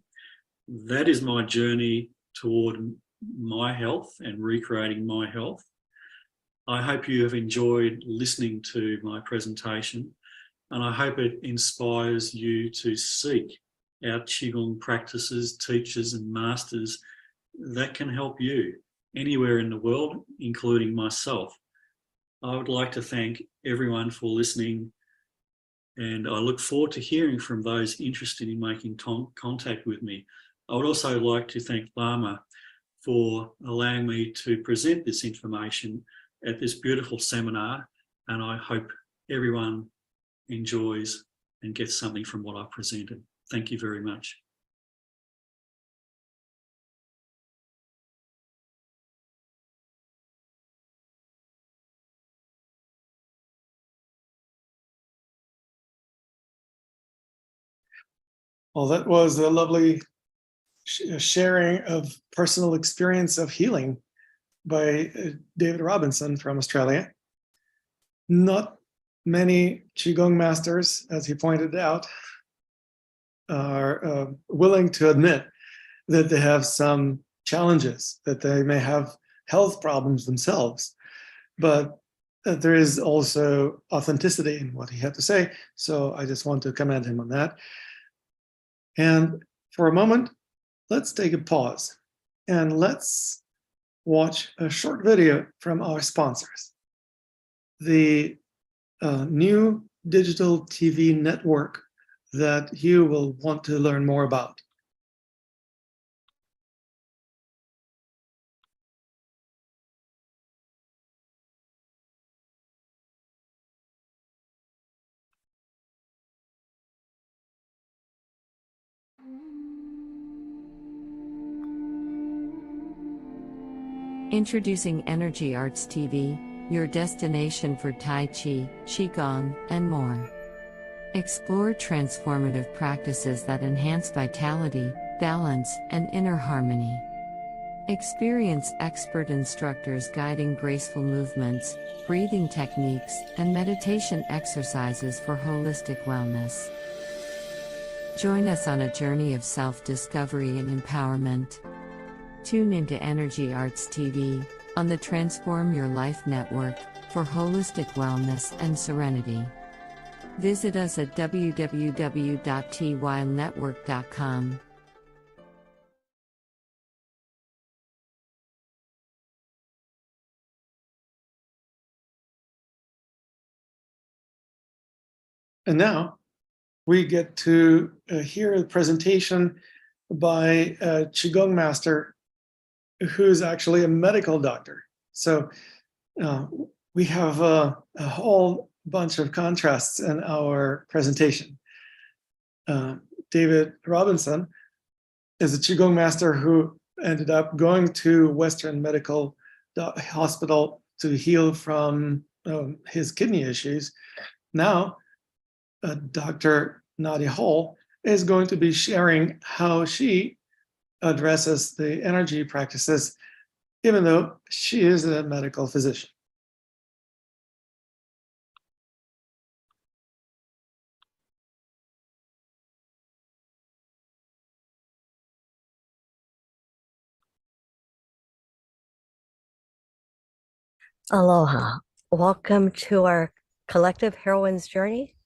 That is my journey toward my health and recreating my health. I hope you have enjoyed listening to my presentation, and I hope it inspires you to seek out Qigong practices, teachers and masters that can help you anywhere in the world, including myself. I would like to thank everyone for listening, and I look forward to hearing from those interested in making contact with me. I would also like to thank Lama for allowing me to present this information at this beautiful seminar, and I hope everyone enjoys and gets something from what I've presented. Thank you very much. Well, that was a lovely sharing of personal experience of healing by David Robinson from Australia. Not many Qigong masters, as he pointed out, are willing to admit that they have some challenges, that they may have health problems themselves, but there is also authenticity in what he had to say. So I just want to commend him on that. And for a moment, let's take a pause and let's watch a short video from our sponsors. The new digital TV network that you will want to learn more about. Introducing Energy Arts TV, your destination for Tai Chi, Qigong, and more. Explore transformative practices that enhance vitality, balance, and inner harmony. Experience expert instructors guiding graceful movements, breathing techniques, and meditation exercises for holistic wellness. Join us on a journey of self-discovery and empowerment. Tune into Energy Arts TV on the Transform Your Life Network for holistic wellness and serenity. Visit us at www.tynetwork.com. And now we get to hear a presentation by a Qigong master who's actually a medical doctor. So we have a whole bunch of contrasts in our presentation. David Robinson is a Qigong master who ended up going to Western Medical Hospital to heal from his kidney issues. Now, Dr. Nadia Hall is going to be sharing how she addresses the energy practices, even though she is a medical physician. Aloha. Welcome to our collective heroines journey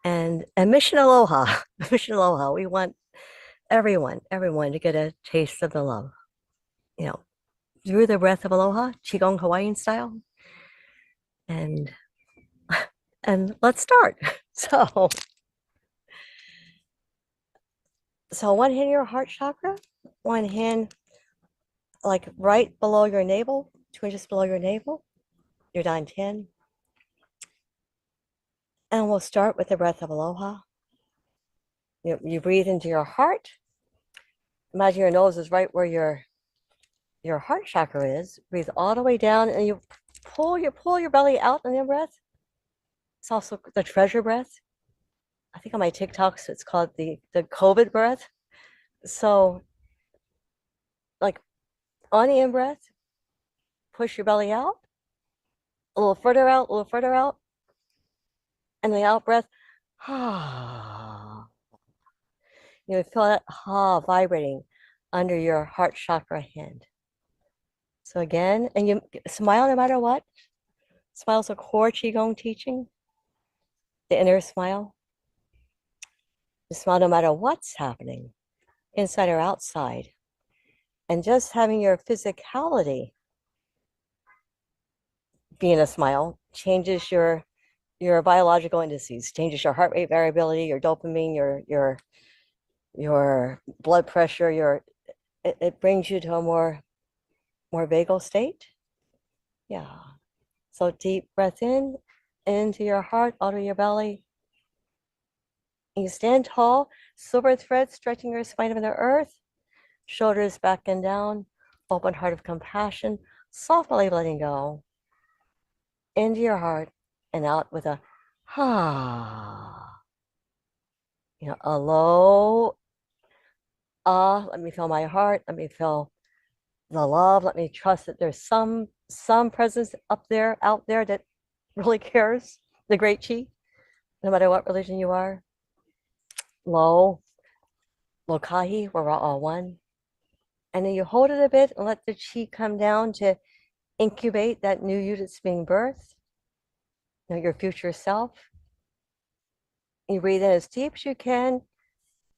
and mission aloha. Mission aloha. We want everyone to get a taste of the love. You know, through the breath of aloha, Qigong Hawaiian style. And let's start. So one hand in your heart chakra, one hand like right below your navel, 2 inches below your navel. You're down 10. And we'll start with the breath of aloha. You breathe into your heart. Imagine your nose is right where your heart chakra is. Breathe all the way down, and you pull your belly out in your breath. It's also the treasure breath. I think on my TikToks it's called the COVID breath. So, like on the in breath, push your belly out, a little further out, and the out breath, you feel that vibrating under your heart chakra hand. So again, and you smile no matter what. Smile's a core Qigong teaching, the inner smile. You smile no matter what's happening, inside or outside. And just having your physicality being a smile changes your biological indices, changes your heart rate variability, your dopamine, your blood pressure, it brings you to a more vagal state. Yeah. So deep breath in, into your heart, out of your belly. And you stand tall, silver thread stretching your spine over the earth, shoulders back and down, open heart of compassion, softly letting go into your heart and out with a a low let me feel my heart, let me feel the love, let me trust that there's some presence out there that really cares, the great chi, no matter what religion you are. Low kahi, where we're all one. And then you hold it a bit and let the chi come down to incubate that new you that's being birthed, your future self. You breathe in as deep as you can,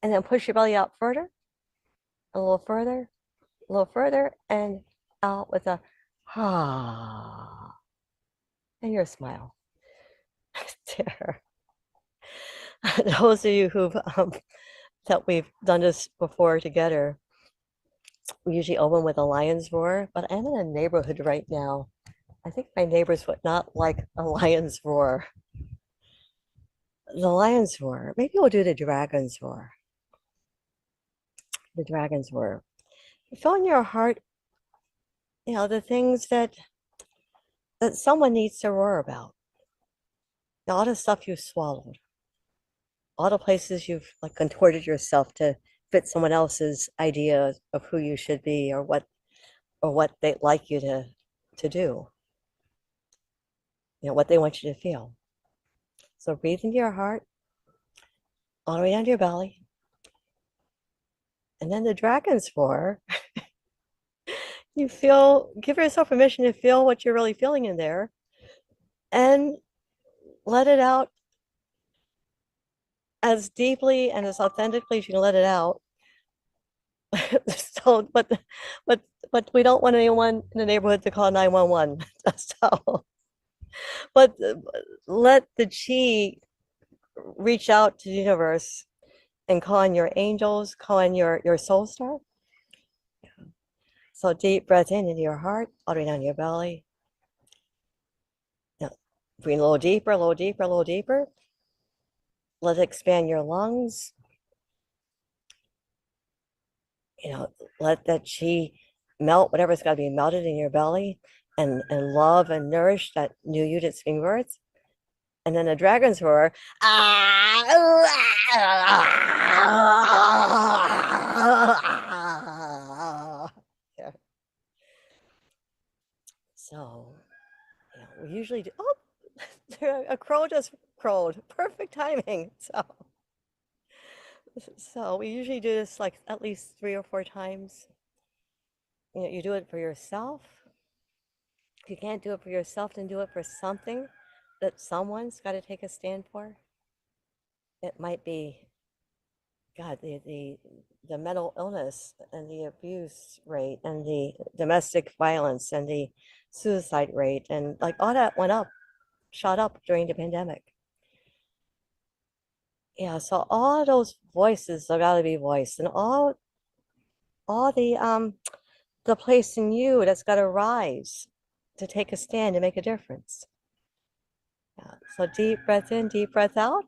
and then push your belly out further, a little further, and out with a and your smile. There. Those of you who've that we've done this before together, we usually open with a lion's roar, but I'm in a neighborhood right now. I think my neighbors would not like a lion's roar. The lion's roar. Maybe we'll do the dragon's roar. The dragon's roar. Feel in your heart, the things that someone needs to roar about. All the stuff you've swallowed. All the places you've contorted yourself to fit someone else's idea of who you should be or what they'd like you to do. What they want you to feel. So breathe into your heart, all the way down to your belly. And then the dragon's roar. Give yourself permission to feel what you're really feeling in there and let it out as deeply and as authentically as you can let it out. So, but we don't want anyone in the neighborhood to call 911. So, but let the chi reach out to the universe and call on your angels, call on your soul star. So deep breath in into your heart, all the way down your belly. Now, breathe a little deeper, a little deeper, a little deeper. Let it expand your lungs. Let that chi melt whatever's got to be melted in your belly and love and nourish that new you that's being birthed. And then the dragon's roar. Yeah. So, we usually do. Oh, a crow just crowed. Perfect timing. So we usually do this at least 3 or 4 times. You do it for yourself. If you can't do it for yourself, then do it for something that someone's got to take a stand for. It might be, God, the mental illness and the abuse rate and the domestic violence and the suicide rate, and like all that went up, shot up during the pandemic. Yeah, so all those voices have got to be voiced, and all the place in you that's got to rise to take a stand and make a difference. Yeah. So deep breath in, deep breath out,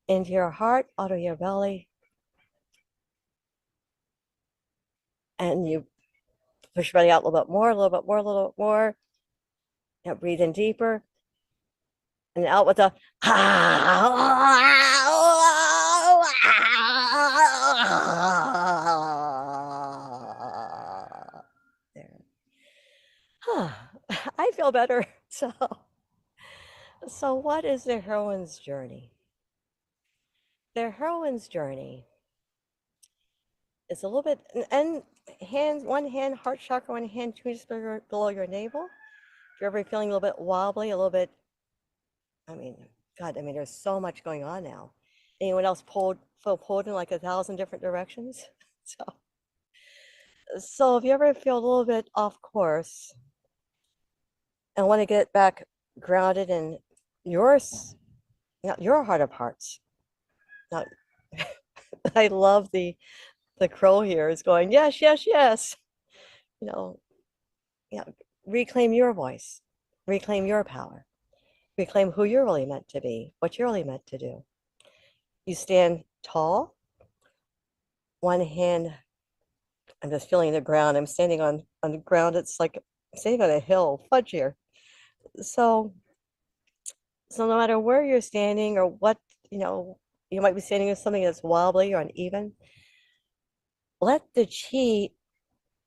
into your heart, out of your belly, and you push your belly out a little bit more, a little bit more, a little bit more. Now breathe in deeper, and out with a there. I feel better. So what is the heroine's journey? The heroine's journey is a little bit, and hands, one hand, heart chakra, one hand, 2 inches below your navel. If you're ever feeling a little bit wobbly, a little bit, I mean, God, I mean, there's so much going on now. Anyone else feel pulled in like 1,000 different directions? So if you ever feel a little bit off course and want to get back grounded in yours, your heart of hearts. Now, I love the crow here is going, yes, yes, yes. Reclaim your voice, reclaim your power, reclaim who you're really meant to be, what you're really meant to do. You stand tall, one hand, I'm just feeling the ground. I'm standing on the ground. It's like I'm standing on a hill, fudge here. So no matter where you're standing or what, you might be standing with something that's wobbly or uneven, let the chi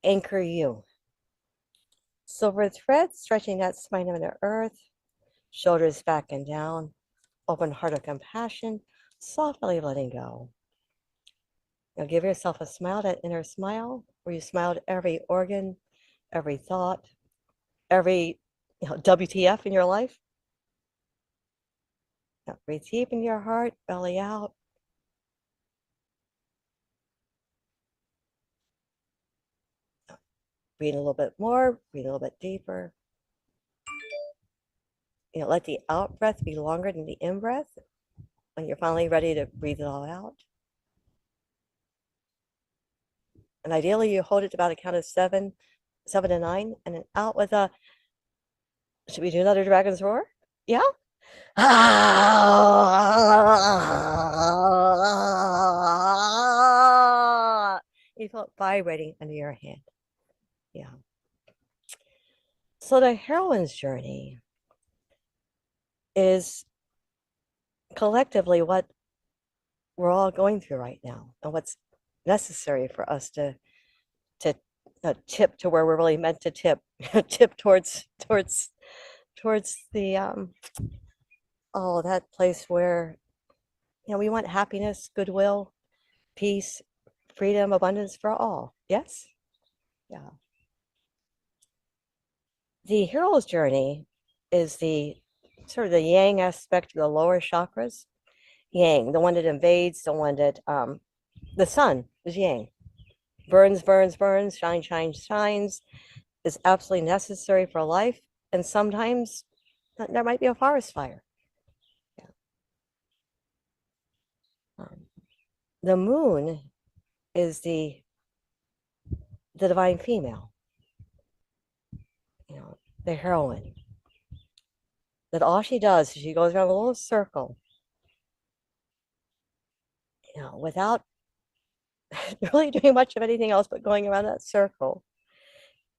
anchor you. Silver thread stretching that spine of the earth, shoulders back and down, open heart of compassion, softly letting go. Now give yourself a smile, that inner smile, where you smiled every organ, every thought, every WTF in your life. Now breathe deep in your heart, belly out. Breathe a little bit more, breathe a little bit deeper. Let the out breath be longer than the in breath. When you're finally ready to breathe it all out. And ideally you hold it to about a count of 7 to 9, and then out with a, should we do another dragon's roar? Yeah? You feel it vibrating under your hand. Yeah. So the heroine's journey is collectively what we're all going through right now, and what's necessary for us to tip to where we're really meant to tip, tip towards the that place where we want happiness, goodwill, peace, freedom, abundance for all. Yes? Yeah. The hero's journey is the sort of the yang aspect of the lower chakras. Yang, the one that invades, the one that the sun is yang. Burns, burns, burns, shines, shines, shines, is absolutely necessary for life. And sometimes there might be a forest fire. Yeah. The moon is the divine female, the heroine. That all she does is she goes around a little circle, without really doing much of anything else but going around that circle.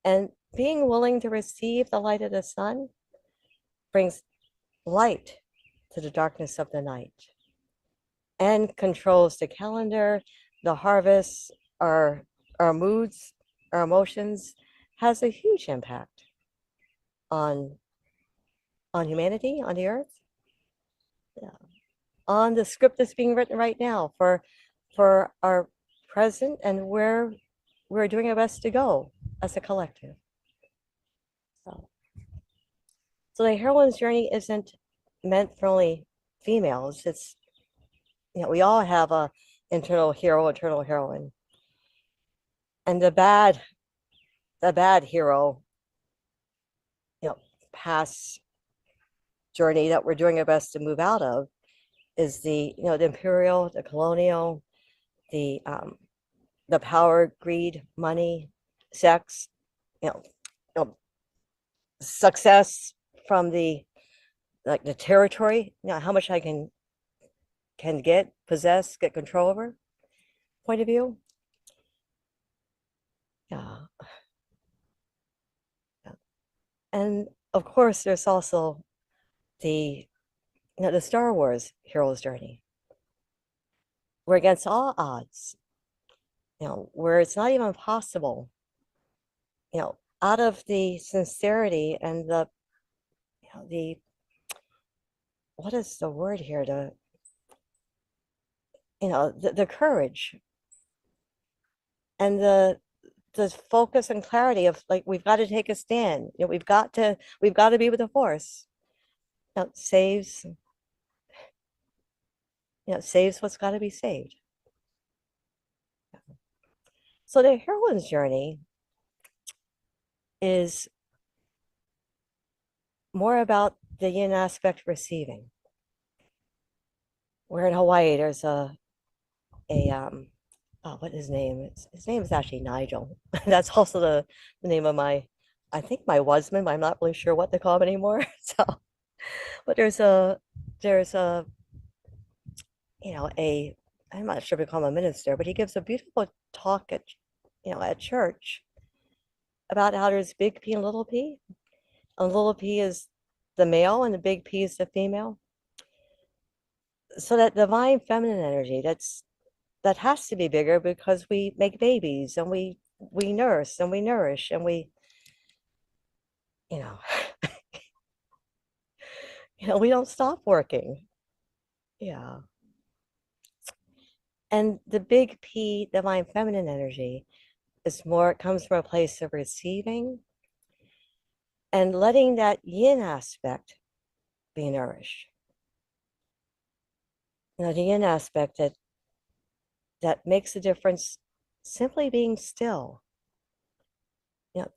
And being willing to receive the light of the sun brings light to the darkness of the night and controls the calendar, the harvest, our moods, our emotions, has a huge impact on humanity, on the earth, on the script that's being written right now for our present and where we're doing our best to go as a collective. So So the heroine's journey isn't meant for only females. It's, we all have a internal hero, internal heroine. And the bad hero, past journey that we're doing our best to move out of is the imperial, the colonial, the power, greed, money, sex, you know, success from the territory, how much I can get, possess, get control over point of view. Yeah. And of course, there's also the the Star Wars hero's journey. We're against all odds, where it's not even possible, out of the sincerity and the what is the word here? The courage and the focus and clarity of we've got to take a stand. We've got to be with the force. Saves what's got to be saved. So the heroine's journey is more about the yin aspect receiving. We're in Hawaii. There's what his name? His name is actually Nigel. That's also the name of I think my husband, but I'm not really sure what to call him anymore. So, but there's a I'm not sure if we call him a minister, but he gives a beautiful talk at church about how there's big P and little p. And little p is the male and the big P is the female. So that divine feminine energy that has to be bigger because we make babies and we nurse and we nourish and we we don't stop working. Yeah. And the big P, divine feminine energy, it comes from a place of receiving and letting that yin aspect be nourished. The yin aspect that makes a difference simply being still,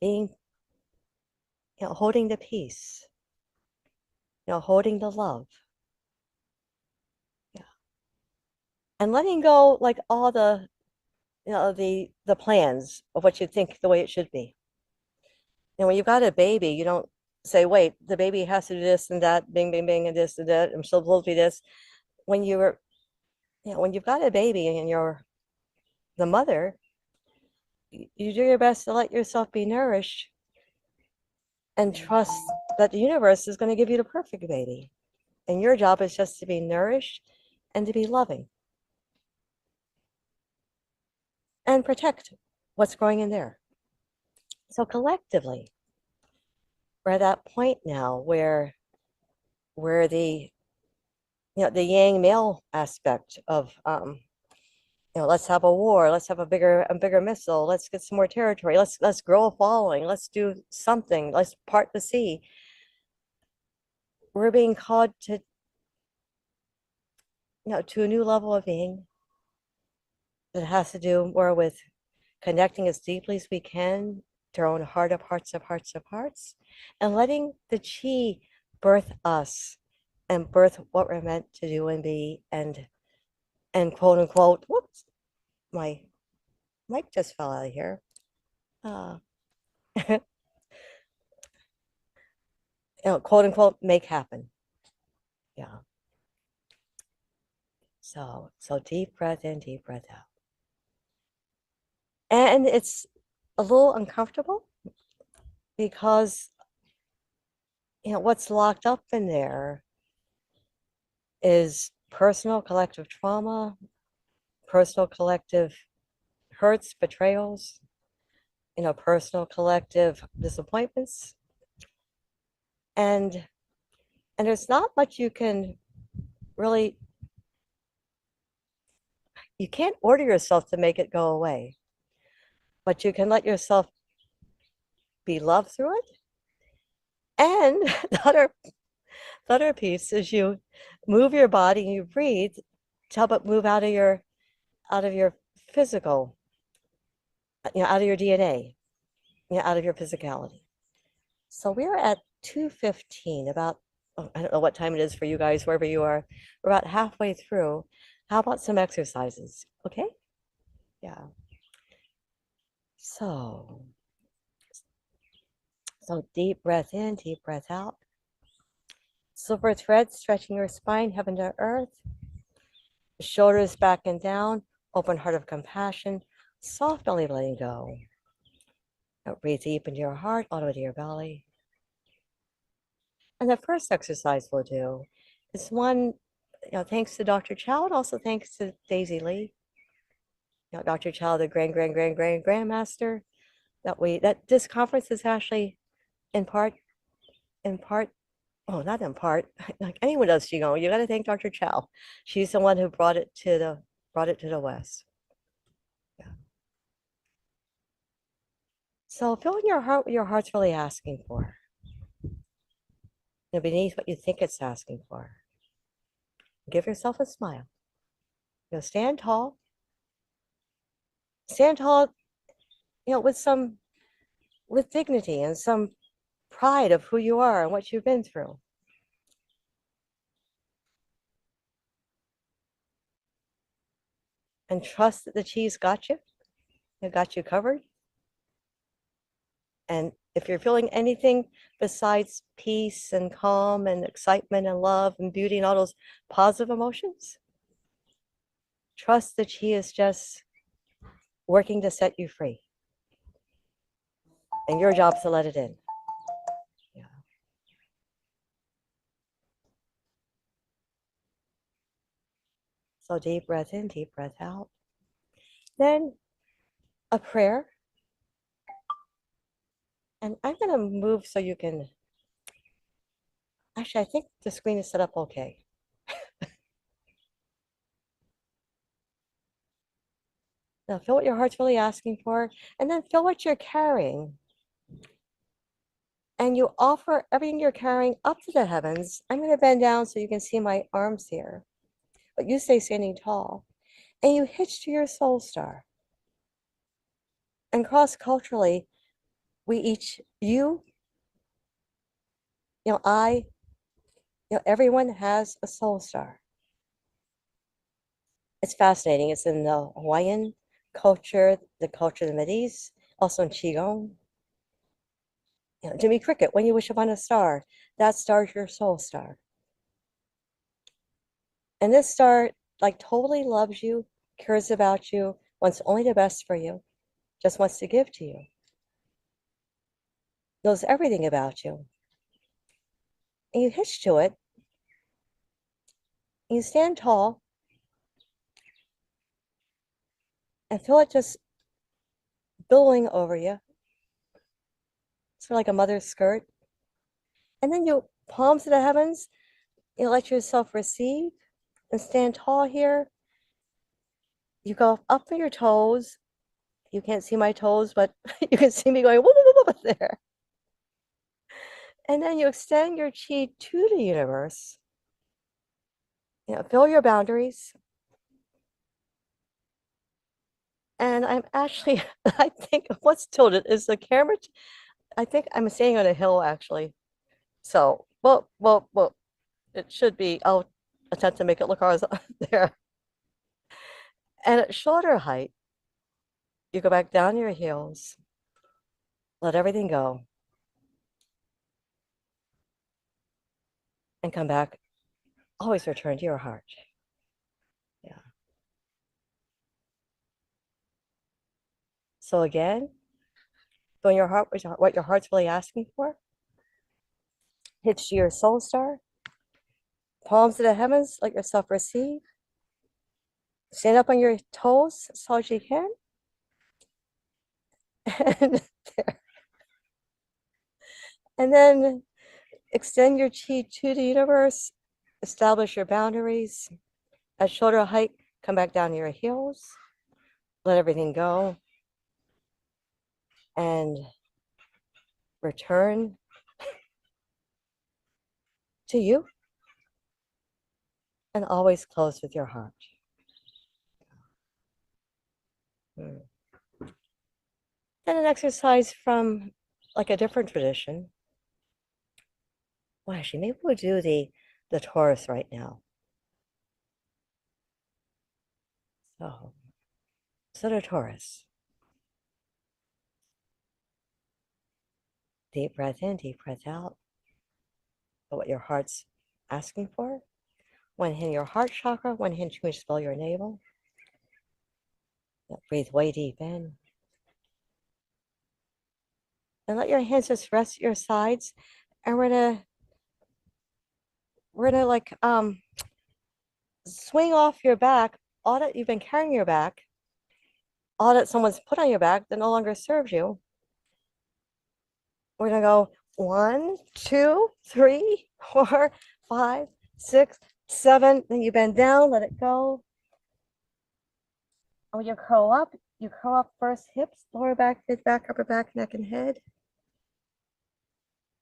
being, holding the peace, holding the love. Yeah. And letting go all the, the plans of what you think the way it should be. When you've got a baby, you don't say, wait, the baby has to do this and that, bing, bing, bing, and this and that, I'm supposed to be this. When you've got a baby and you're the mother, you do your best to let yourself be nourished and trust that the universe is going to give you the perfect baby. And your job is just to be nourished and to be loving and protect what's growing in there. So collectively, we're at that point now where the the yang male aspect of let's have a war, let's have a bigger missile, let's get some more territory, let's grow a following, let's do something, let's part the sea. We're being called to to a new level of being that has to do more with connecting as deeply as we can to our own heart of hearts of hearts of hearts, and letting the chi birth us and birth what we're meant to do and be, and quote unquote, whoops, my mic just fell out of here. Quote unquote, make happen. Yeah. So deep breath in, deep breath out. And it's a little uncomfortable because what's locked up in there is personal collective trauma, personal collective hurts, betrayals, personal collective disappointments. And there's not much you can really, you can't order yourself to make it go away, but you can let yourself be loved through it And the other piece is you move your body and you breathe to help it move out of your physical, out of your DNA, out of your physicality. So we're at 2:15, about, I don't know what time it is for you guys, wherever you are. We're about halfway through. How about some exercises? Okay? Yeah. So deep breath in, deep breath out. Silver thread stretching your spine, heaven to earth. Shoulders back and down, open heart of compassion, soft belly letting go. Now breathe deep into your heart, all the way to your belly. And the first exercise we'll do is one, thanks to Dr. Chow, and also thanks to Daisy Lee. Dr. Chow, the grandmaster, that this conference is actually in part, oh, not in part, like anyone does Qigong, you got to thank Dr. Chow. She's the one who brought it to the West. Yeah. So feel in your heart what your heart's really asking for. Beneath what you think it's asking for. Give yourself a smile. Stand tall. Stand tall, with dignity and some pride of who you are and what you've been through. And trust that the Chi's got you. They've got you covered. And if you're feeling anything besides peace and calm and excitement and love and beauty and all those positive emotions, trust that Chi is just working to set you free. And your job is to let it in. Yeah. So deep breath in, deep breath out. Then a prayer. And I'm going to move so you can, actually, I think the screen is set up okay. Now feel what your heart's really asking for, and then feel what you're carrying. And you offer everything you're carrying up to the heavens. I'm going to bend down so you can see my arms here, but you stay standing tall. And you hitch to your soul star. And cross-culturally, we each, I, everyone has a soul star. It's fascinating. It's in the Hawaiian culture, the culture of the Mideast, also in Qigong. Jimmy Cricket, when you wish upon a star, that star is your soul star. And this star, totally loves you, cares about you, wants only the best for you, just wants to give to you, knows everything about you. And you hitch to it, and you stand tall, and feel it just billowing over you. Sort of like a mother's skirt. And then you palms to the heavens, you let yourself receive and stand tall here. You go up on your toes. You can't see my toes, but you can see me going whoop, whoop, whoop, whoop, there. And then you extend your chi to the universe. Fill your boundaries. And I'm actually, I think what's tilted is the camera. I think I'm standing on a hill, actually. So, well, it should be, I'll attempt to make it look horizontal there. And at shoulder height, you go back down your heels, let everything go, and come back. Always return to your heart. Yeah. So again, go in your heart, what your heart's really asking for. Hitch to your soul star. Palms to the heavens, let yourself receive. Stand up on your toes as tall as you can. And there. And then extend your chi to the universe. Establish your boundaries. At shoulder height, come back down to your heels. Let everything go. And return to you, and always close with your heart. Then an exercise from like a different tradition. Well, actually, maybe we'll do the Taurus right now. So the Taurus. Deep breath in, deep breath out. But what your heart's asking for. One hand your heart chakra, one hand 2 inches below your navel. Breathe way deep in. And let your hands just rest at your sides. And we're gonna like swing off your back, all that you've been carrying your back, all that someone's put on your back that no longer serves you. We're gonna go 1, 2, 3, 4, 5, 6, 7. Then you bend down, let it go. And when you curl up first, hips, lower back, mid back, upper back, neck, and head.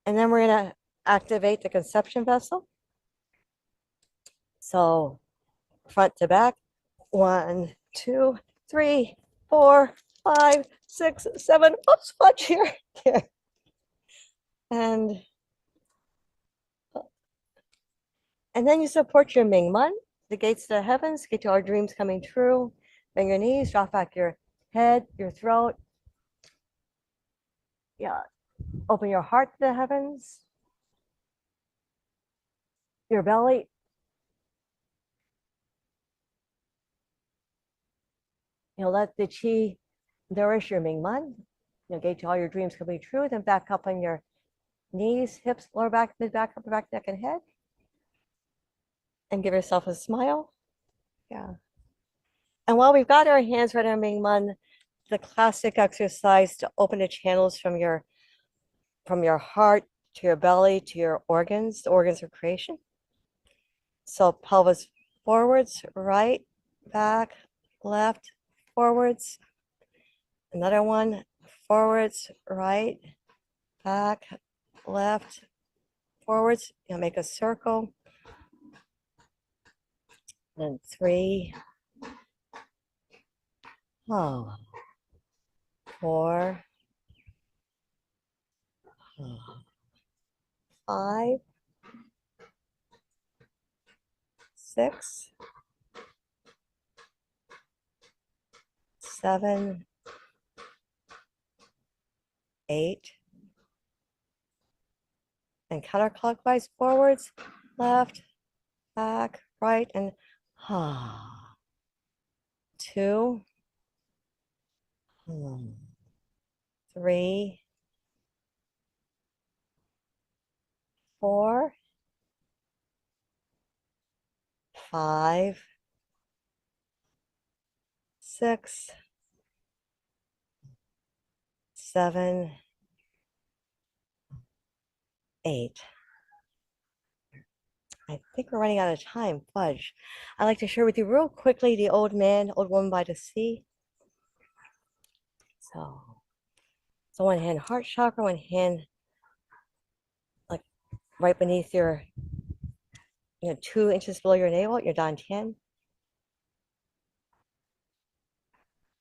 And then we're gonna activate the conception vessel. So front to back, 1, 2, 3, 4, 5, 6, 7. Oops, fudge here. Here. And then you support your Mingmen, the gates to the heavens, get to our dreams coming true. Bend your knees, drop back your head, your throat. Yeah. Open your heart to the heavens. Your belly. Let the chi nourish your Mingmen. Gate to all your dreams coming true. Then back up on your knees, hips, lower back, mid back, upper back, neck, and head. And give yourself a smile. Yeah. And while we've got our hands right on Mingmen, the classic exercise to open the channels from your heart to your belly to your organs, the organs of creation. So pelvis forwards, right, back, left, forwards. Another one, forwards, right, back, left, forwards. You'll make a circle. Then 3, 4, 5, 6, 7, 8, and counterclockwise forwards, left, back, right, and 2, 3, 4, 5, 6, 7, 8. I think we're running out of time. Fudge. I'd like to share with you real quickly the old man, old woman by the sea. So one hand heart chakra, one hand like right beneath your, 2 inches below your navel, your dantian.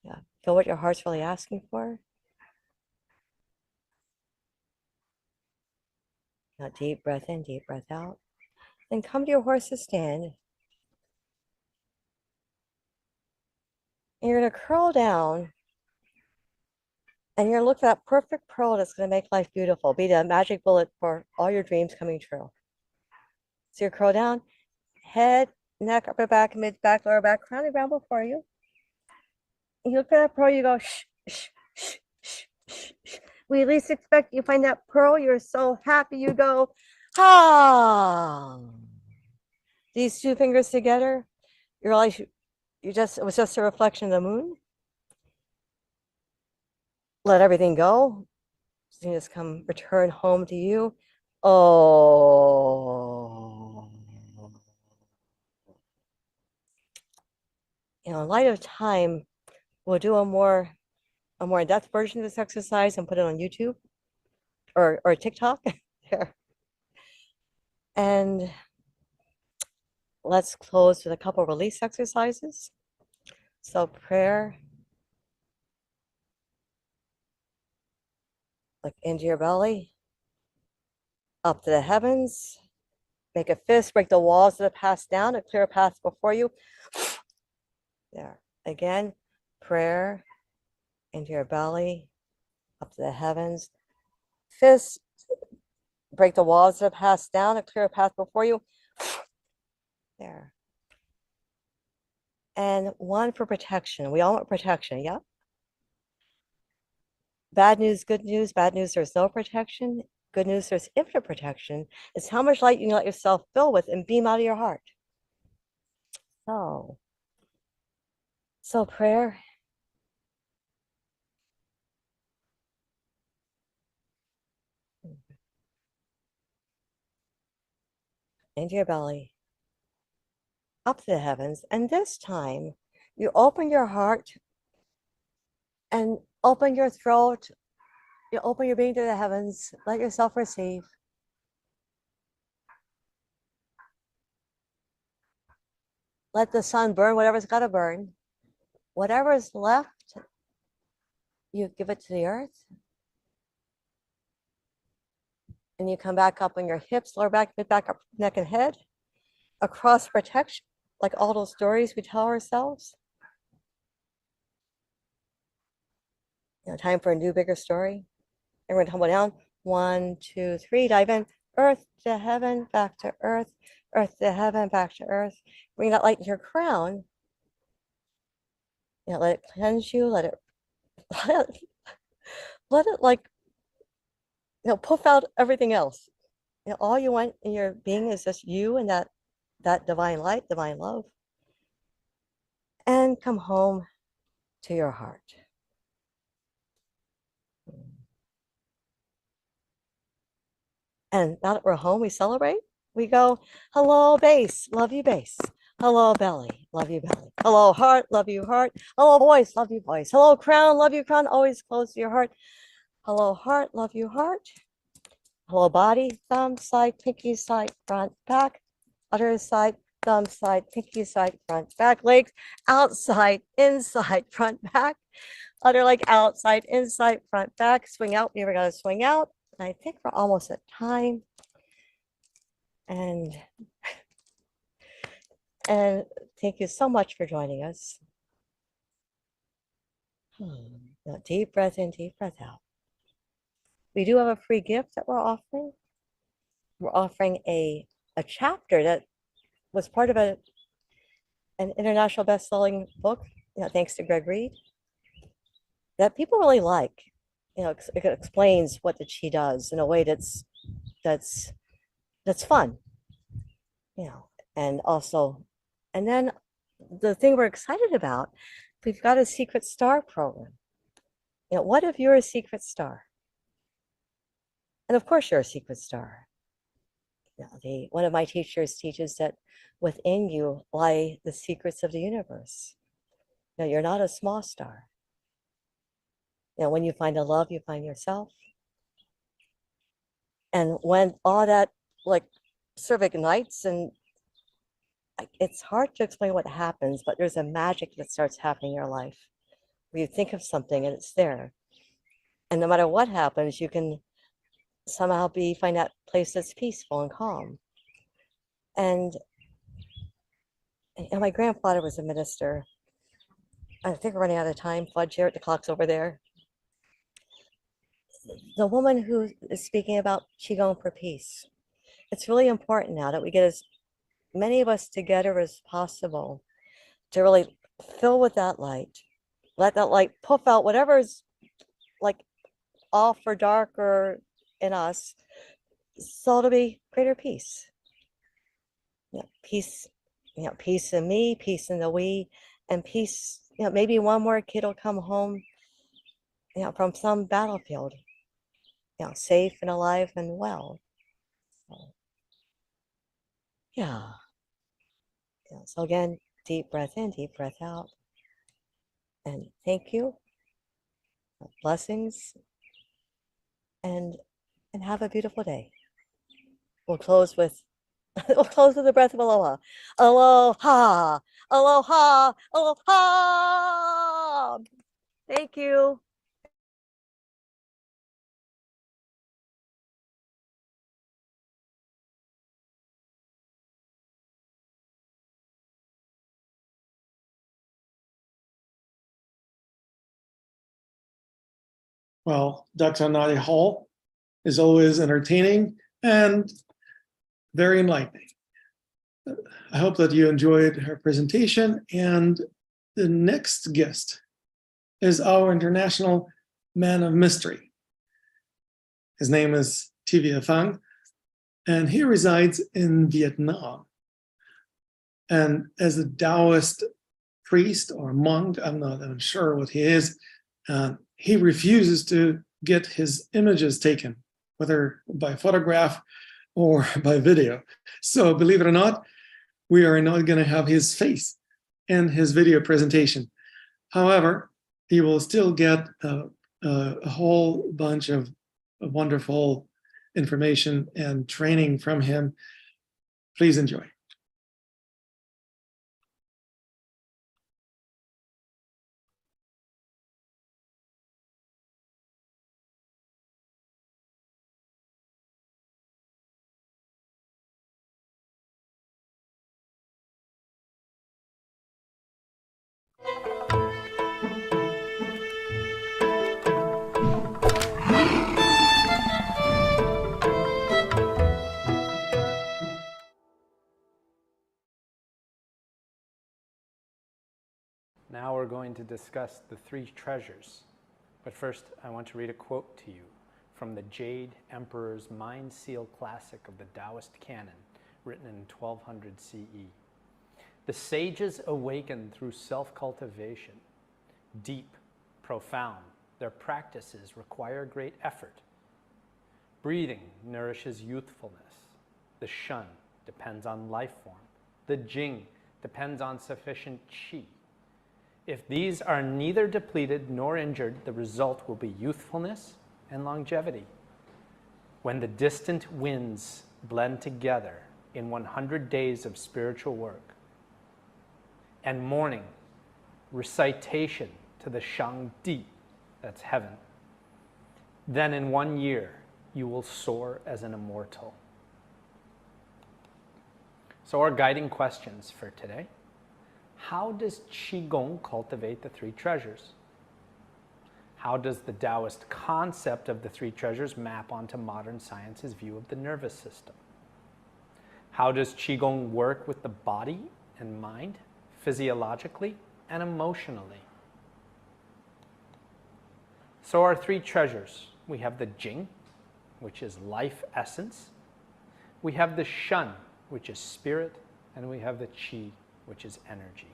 Yeah, feel what your heart's really asking for. Now deep breath in, deep breath out. Then come to your horse's stand. And you're going to curl down. And you're going to look for that perfect pearl that's going to make life beautiful. Be the magic bullet for all your dreams coming true. So you curl down, head, neck, upper back, mid back, lower back, crown and ground before you. And you look for that pearl, you go, shh, shh, shh, shh, shh, shh. We least expect you find that pearl. You're so happy. You go, These 2 fingers together, you realize it was just a reflection of the moon. Let everything go. So you just return home to you. Oh. In light of time, we'll do a more in-depth version of this exercise and put it on YouTube or TikTok. There. And let's close with a couple release exercises. So prayer, look into your belly, up to the heavens, make a fist, break the walls that have passed down, a clear path before you. There, again, prayer, into your belly, up to the heavens, fist, break the walls that have passed down, a clear path before you. There. And one for protection. We all want protection, yeah? Bad news, good news. Bad news, there's no protection. Good news, there's infinite protection. It's how much light you can let yourself fill with and beam out of your heart. So prayer. Into your belly, up to the heavens. And this time, you open your heart and open your throat. You open your being to the heavens. Let yourself receive. Let the sun burn whatever's got to burn. Whatever is left, you give it to the earth. And you come back up on your hips, lower back, mid back, up, neck and head. Across protection, like all those stories we tell ourselves. Time for a new, bigger story. Everyone tumble down. 1, 2, 3, dive in. Earth to heaven, back to earth. Earth to heaven, back to earth. Bring that light into your crown. Let it cleanse you. Let it like, puff out everything else. All you want in your being is just you and that divine light, divine love. And come home to your heart. And now that we're home, we celebrate. We go, hello, base, love you, base. Hello, belly, love you, belly. Hello, heart, love you, heart. Hello, voice, love you, voice. Hello, crown, love you, crown. Always close to your heart. Hello, heart, love you, heart. Hello, body, thumb, side, pinky, side, front, back. Other side, thumb, side, pinky, side, front, back. Legs, outside, inside, front, back. Other leg, outside, inside, front, back. Swing out. You ever got to swing out? I think we're almost at time. And thank you so much for joining us. Now, deep breath in, deep breath out. We do have a free gift that we're offering. We're offering a chapter that was part of an international best-selling book, thanks to Greg Reed, that people really like. It explains what the chi does in a way that's fun. And also, and then the thing we're excited about, we've got a secret star program. What if you're a secret star? And of course you're a secret star. One of my teachers teaches that within you lie the secrets of the universe. You're not a small star. When you find a love, you find yourself. And when all that sort of ignites, and it's hard to explain what happens, but there's a magic that starts happening in your life where you think of something and it's there. And no matter what happens, you can somehow find that place that's peaceful and calm. And my grandfather was a minister. I think we're running out of time. Fudge here, the clock's over there. The woman who is speaking about Qigong for peace. It's really important now that we get as many of us together as possible to really fill with that light. Let that light puff out whatever's off or dark or in us, so to be greater peace. Peace, peace in me, peace in the we, and peace. Maybe one more kid will come home, from some battlefield, safe and alive and well. So again, deep breath in, deep breath out, and thank you. Blessings, and have a beautiful day. We'll close with We'll close with the breath of aloha. Aloha, aloha, aloha. Thank you. Well, Dr. Nadia Hall is always entertaining and very enlightening. I hope that you enjoyed her presentation, and the next guest is our international man of mystery. His name is Tivia Phang, and he resides in Vietnam. And as a Taoist priest or monk, I'm not even sure what he is, he refuses to get his images taken, whether by photograph or by video. So believe it or not, we are not going to have his face in his video presentation. However, he will still get a whole bunch of wonderful information and training from him. Please enjoy. Now we're going to discuss the three treasures. But first, I want to read a quote to you from the Jade Emperor's Mind Seal Classic of the Taoist Canon, written in 1200 CE. The sages awaken through self-cultivation. Deep, profound, their practices require great effort. Breathing nourishes youthfulness. The shun depends on life form. The jing depends on sufficient qi. If these are neither depleted nor injured, the result will be youthfulness and longevity. When the distant winds blend together in 100 days of spiritual work, and morning recitation to the Shangdi, that's heaven, then in 1 year you will soar as an immortal. So our guiding questions for today: how does Qigong cultivate the three treasures? How does the Taoist concept of the three treasures map onto modern science's view of the nervous system? How does Qigong work with the body and mind, physiologically and emotionally? So our three treasures: we have the Jing, which is life essence. We have the Shun, which is spirit. And we have the Qi, which is energy.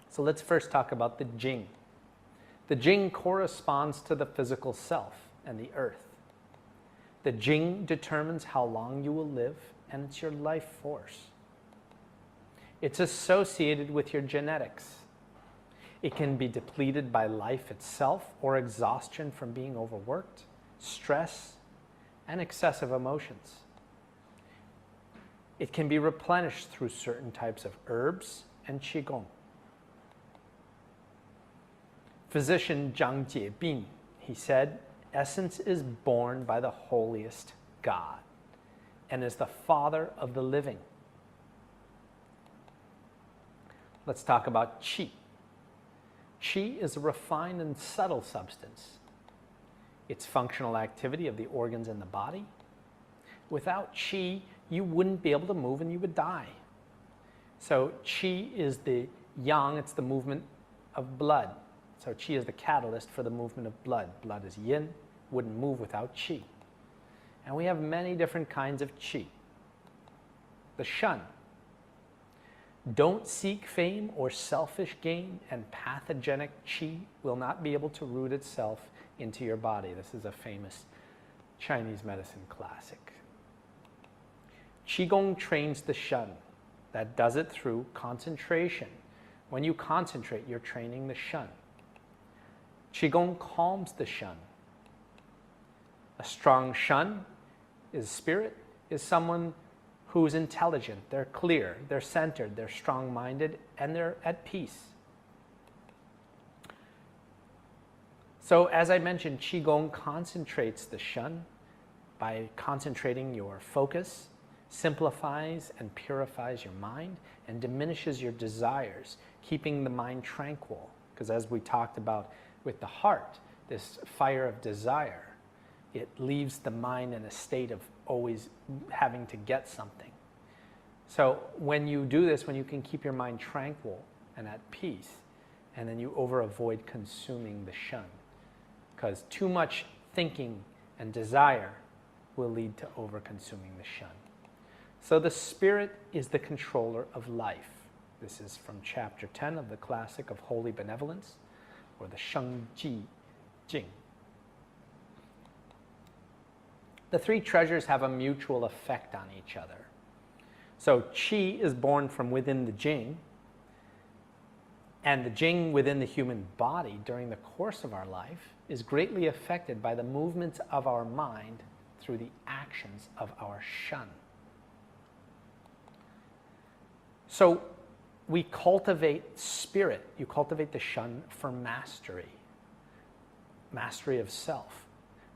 So let's first talk about the Jing. The Jing corresponds to the physical self and the earth. The Jing determines how long you will live, and it's your life force. It's associated with your genetics. It can be depleted by life itself or exhaustion from being overworked, stress, and excessive emotions. It can be replenished through certain types of herbs and Qigong. Physician Zhang Jiebin, he said, essence is born by the holiest God and is the father of the living. Let's talk about Qi. Qi is a refined and subtle substance. It's functional activity of the organs in the body. Without Qi, you wouldn't be able to move and you would die. So Qi is the yang, it's the movement of blood. So Qi is the catalyst for the movement of blood. Blood is yin, wouldn't move without Qi. And we have many different kinds of Qi. The Shun. Don't seek fame or selfish gain, and pathogenic Qi will not be able to root itself into your body. This is a famous Chinese medicine classic. Qigong trains the Shun. That does it through concentration. When you concentrate, you're training the Shun. Qigong calms the Shun. A strong Shun is spirit, is someone who's intelligent, they're clear, they're centered, they're strong-minded, and they're at peace. So as I mentioned, Qigong concentrates the Shen by concentrating your focus, simplifies and purifies your mind, and diminishes your desires, keeping the mind tranquil. Because as we talked about with the heart, this fire of desire, it leaves the mind in a state of always having to get something. So when you do this, when you can keep your mind tranquil and at peace, and then you avoid consuming the Shen, because too much thinking and desire will lead to over-consuming the Shen. So the spirit is the controller of life. This is from chapter 10 of the classic of Holy Benevolence, or the Sheng Ji Jing. The three treasures have a mutual effect on each other. So qi is born from within the Jing, and the Jing within the human body during the course of our life is greatly affected by the movements of our mind through the actions of our Shen. So we cultivate spirit. You cultivate the Shen for mastery, mastery of self.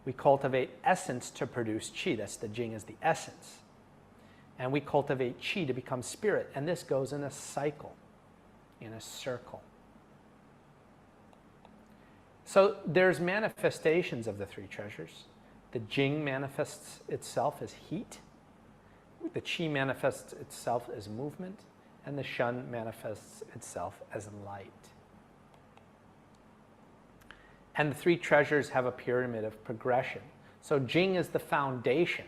We cultivate essence to produce qi. That's the Jing as the essence. And we cultivate qi to become spirit. And this goes in a cycle, in a circle. So there's manifestations of the three treasures. The Jing manifests itself as heat. The qi manifests itself as movement. And the Shen manifests itself as light. And the three treasures have a pyramid of progression. So Jing is the foundation.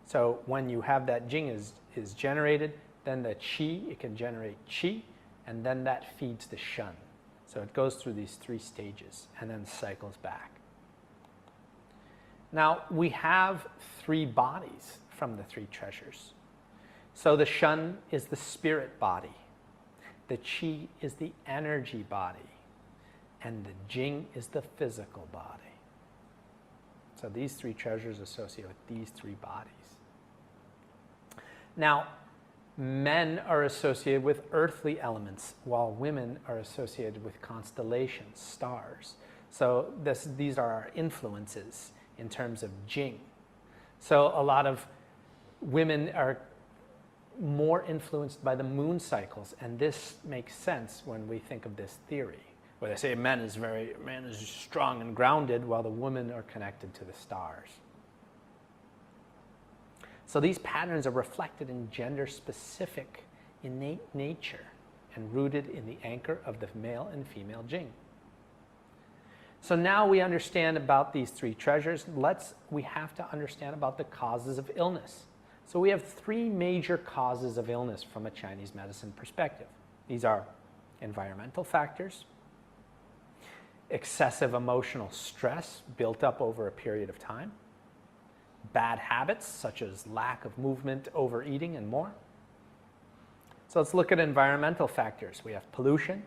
So when you have that Jing is generated, then the qi, it can generate qi, and then that feeds the Shen. So it goes through these three stages and then cycles back. Now we have three bodies from the three treasures. So the Shen is the spirit body. The qi is the energy body. And the Jing is the physical body. So these three treasures associate with these three bodies. Now, men are associated with earthly elements, while women are associated with constellations, stars. So these are our influences in terms of Jing. So a lot of women are more influenced by the moon cycles, and this makes sense when we think of this theory, where they say man is strong and grounded, while the women are connected to the stars. So these patterns are reflected in gender-specific innate nature and rooted in the anchor of the male and female Jing. So now we understand about these three treasures. We have to understand about the causes of illness. So we have three major causes of illness from a Chinese medicine perspective. These are environmental factors, excessive emotional stress built up over a period of time, bad habits such as lack of movement, overeating, and more. So let's look at environmental factors. We have pollution.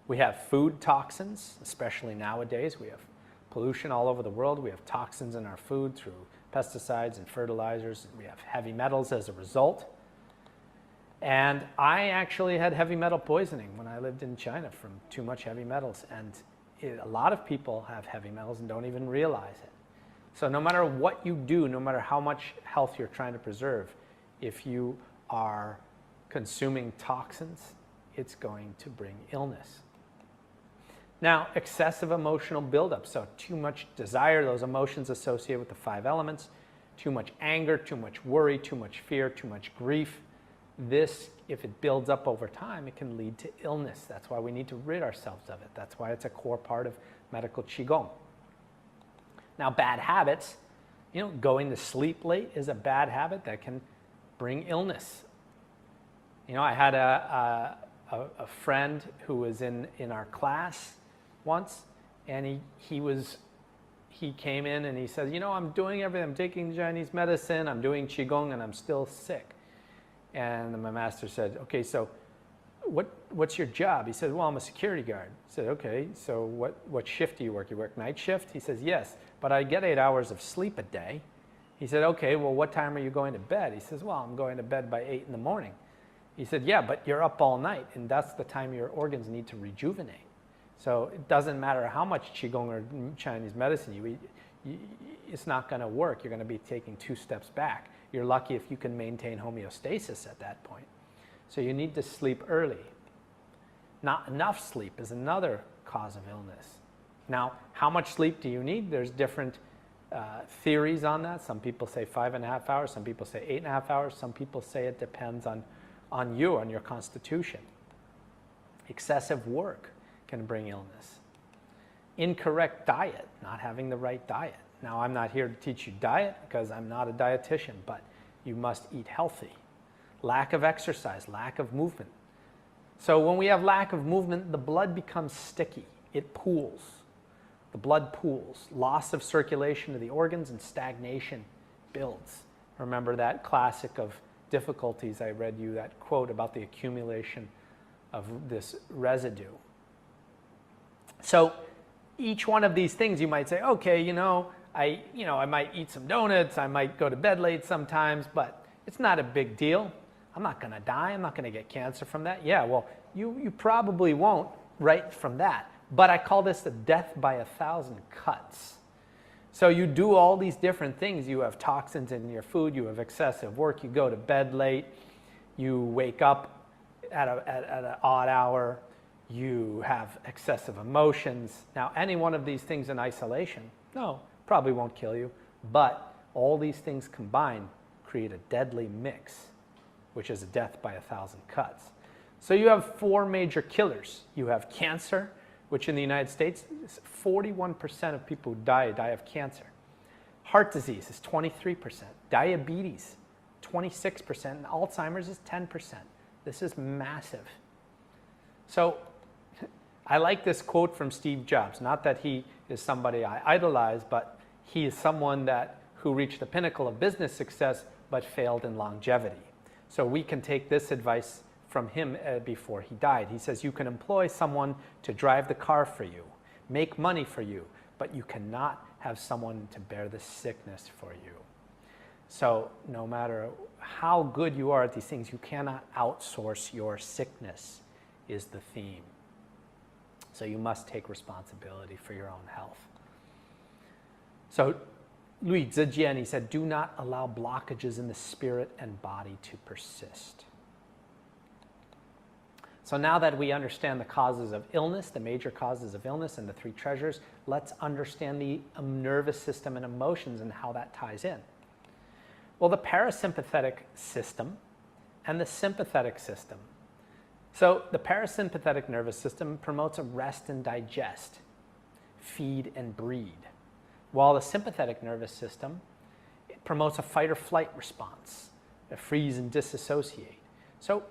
We have food toxins, especially nowadays. We have pollution all over the world. We have toxins in our food through pesticides and fertilizers. We have heavy metals as a result. And I actually had heavy metal poisoning when I lived in China from too much heavy metals. And a lot of people have heavy metals and don't even realize it. So no matter what you do, no matter how much health you're trying to preserve, if you are consuming toxins, it's going to bring illness. Now, excessive emotional buildup. So too much desire, those emotions associated with the five elements, too much anger, too much worry, too much fear, too much grief. This, if it builds up over time, it can lead to illness. That's why we need to rid ourselves of it. That's why it's a core part of medical Qigong. Now, bad habits, going to sleep late is a bad habit that can bring illness. I had a friend who was in our class once, and he came in and he said, I'm doing everything. I'm taking Chinese medicine, I'm doing Qigong, and I'm still sick. And my master said, okay, so what's your job? He said, well, I'm a security guard. I said, okay, so what shift do you work? You work night shift? He says, yes, but I get 8 hours of sleep a day, He said, okay, well, what time are you going to bed? He says, well, I'm going to bed by 8 in the morning. He said, yeah, but you're up all night, and that's the time your organs need to rejuvenate. So it doesn't matter how much Qigong or Chinese medicine you eat, it's not going to work. You're going to be taking 2 steps back. You're lucky if you can maintain homeostasis at that point. So you need to sleep early. Not enough sleep is another cause of illness. Now, how much sleep do you need? There's different theories on that. Some people say 5.5 hours. Some people say 8.5 hours. Some people say it depends on you, on your constitution. Excessive work can bring illness. Incorrect diet, not having the right diet. Now, I'm not here to teach you diet because I'm not a dietitian, but you must eat healthy. Lack of exercise, lack of movement. So when we have lack of movement, the blood becomes sticky. It pools. The blood pools. Loss of circulation to the organs and stagnation builds. Remember that classic of difficulties I read you, that quote about the accumulation of this residue. So each one of these things you might say, okay, I might eat some donuts, I might go to bed late sometimes, but it's not a big deal. I'm not going to die. I'm not going to get cancer from that. Yeah, well, you probably won't right from that. But I call this the death by 1,000 cuts. So you do all these different things. You have toxins in your food. You have excessive work. You go to bed late. You wake up at an odd hour. You have excessive emotions. Now, any one of these things in isolation, no, probably won't kill you. But all these things combined create a deadly mix, which is a death by 1,000 cuts. So you have 4 major killers. You have cancer, which in the United States, 41% of people who die of cancer. Heart disease is 23%. Diabetes, 26%. And Alzheimer's is 10%. This is massive. So I like this quote from Steve Jobs. Not that he is somebody I idolize, but he is someone who reached the pinnacle of business success but failed in longevity. So we can take this advice from him before he died. He says, you can employ someone to drive the car for you, make money for you, but you cannot have someone to bear the sickness for you. So no matter how good you are at these things, you cannot outsource your sickness, is the theme. So you must take responsibility for your own health. So Lui Zijian, he said, do not allow blockages in the spirit and body to persist. So now that we understand the causes of illness, the major causes of illness and the 3 treasures, let's understand the nervous system and emotions and how that ties in. Well, the parasympathetic system and the sympathetic system. So the parasympathetic nervous system promotes a rest and digest, feed and breed, while the sympathetic nervous system promotes a fight or flight response, a freeze and disassociate. So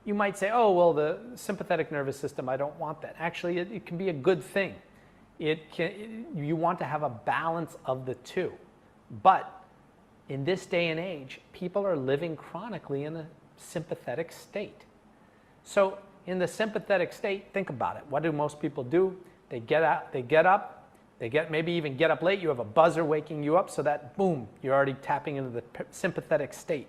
you might say, oh, well, the sympathetic nervous system, I don't want that. Actually, it can be a good thing. You want to have a balance of the 2. But in this day and age, people are living chronically in a sympathetic state. So in the sympathetic state, think about it. What do most people do? They get up, maybe even get up late. You have a buzzer waking you up so that, boom, you're already tapping into the sympathetic state.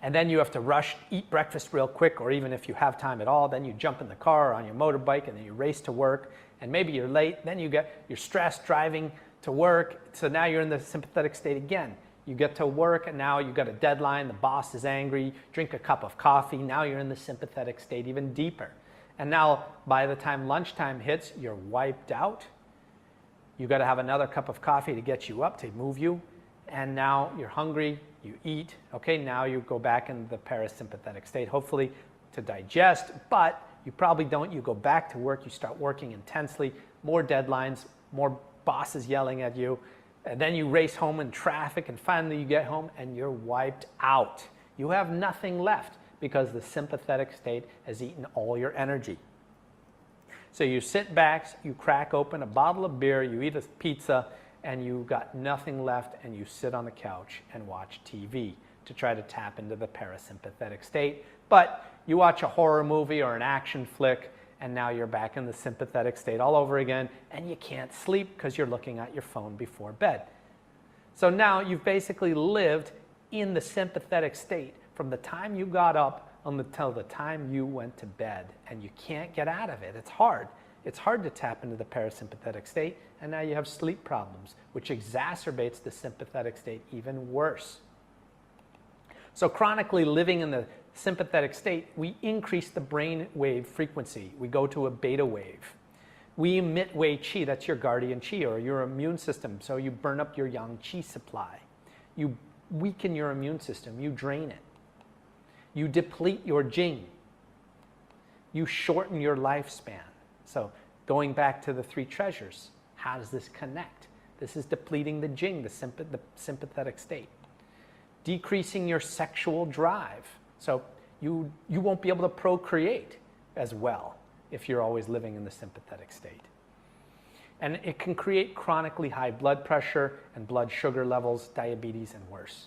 And then you have to rush, eat breakfast real quick, or even if you have time at all, then you jump in the car or on your motorbike and then you race to work, and maybe you're late, then you're stressed driving to work, so now you're in the sympathetic state again. You get to work and now you've got a deadline, the boss is angry, drink a cup of coffee, now you're in the sympathetic state even deeper. And now by the time lunchtime hits, you're wiped out. You've got to have another cup of coffee to get you up, to move you, and now you're hungry, you eat, okay, now you go back in the parasympathetic state, hopefully to digest, but you probably don't. You go back to work, you start working intensely, more deadlines, more bosses yelling at you, and then you race home in traffic, and finally you get home and you're wiped out. You have nothing left because the sympathetic state has eaten all your energy. So you sit back, you crack open a bottle of beer, you eat a pizza, and you've got nothing left, and you sit on the couch and watch TV to try to tap into the parasympathetic state. But you watch a horror movie or an action flick, and now you're back in the sympathetic state all over again, and you can't sleep because you're looking at your phone before bed. So now you've basically lived in the sympathetic state from the time you got up until the time you went to bed, and you can't get out of it. It's hard. It's hard to tap into the parasympathetic state, and now you have sleep problems, which exacerbates the sympathetic state even worse. So chronically living in the sympathetic state, we increase the brain wave frequency. We go to a beta wave. We emit Wei Qi, that's your guardian Qi or your immune system, so you burn up your Yang Qi supply. You weaken your immune system, you drain it. You deplete your Jing. You shorten your lifespan. So going back to the three treasures, how does this connect? This is depleting the Jing, the sympathetic state. Decreasing your sexual drive. So you won't be able to procreate as well if you're always living in the sympathetic state. And it can create chronically high blood pressure and blood sugar levels, diabetes, and worse.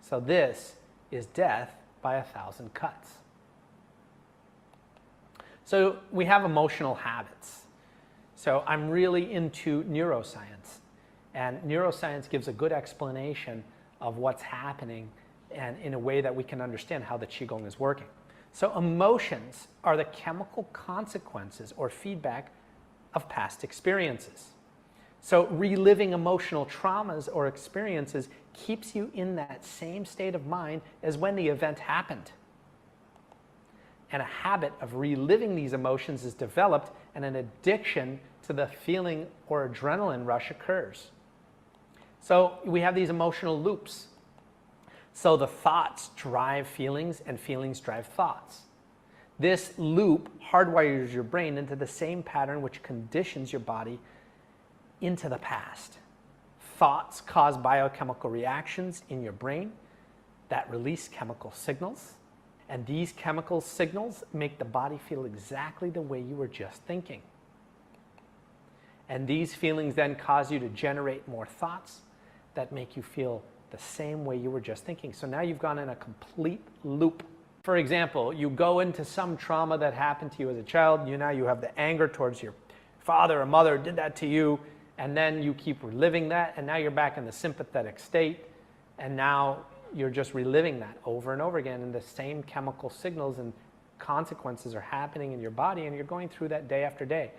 So this is death by 1,000 cuts. So we have emotional habits. So I'm really into neuroscience. And neuroscience gives a good explanation of what's happening and in a way that we can understand how the Qigong is working. So emotions are the chemical consequences or feedback of past experiences. So reliving emotional traumas or experiences keeps you in that same state of mind as when the event happened. And a habit of reliving these emotions is developed, and an addiction to the feeling or adrenaline rush occurs. So we have these emotional loops. So the thoughts drive feelings, and feelings drive thoughts. This loop hardwires your brain into the same pattern which conditions your body into the past. Thoughts cause biochemical reactions in your brain that release chemical signals, and these chemical signals make the body feel exactly the way you were just thinking. And these feelings then cause you to generate more thoughts that make you feel the same way you were just thinking. So now you've gone in a complete loop. For example, you go into some trauma that happened to you as a child. Now you have the anger towards your father or mother did that to you, and then you keep reliving that, and now you're back in the sympathetic state, and now you're just reliving that over and over again, and the same chemical signals and consequences are happening in your body, and you're going through that day after day.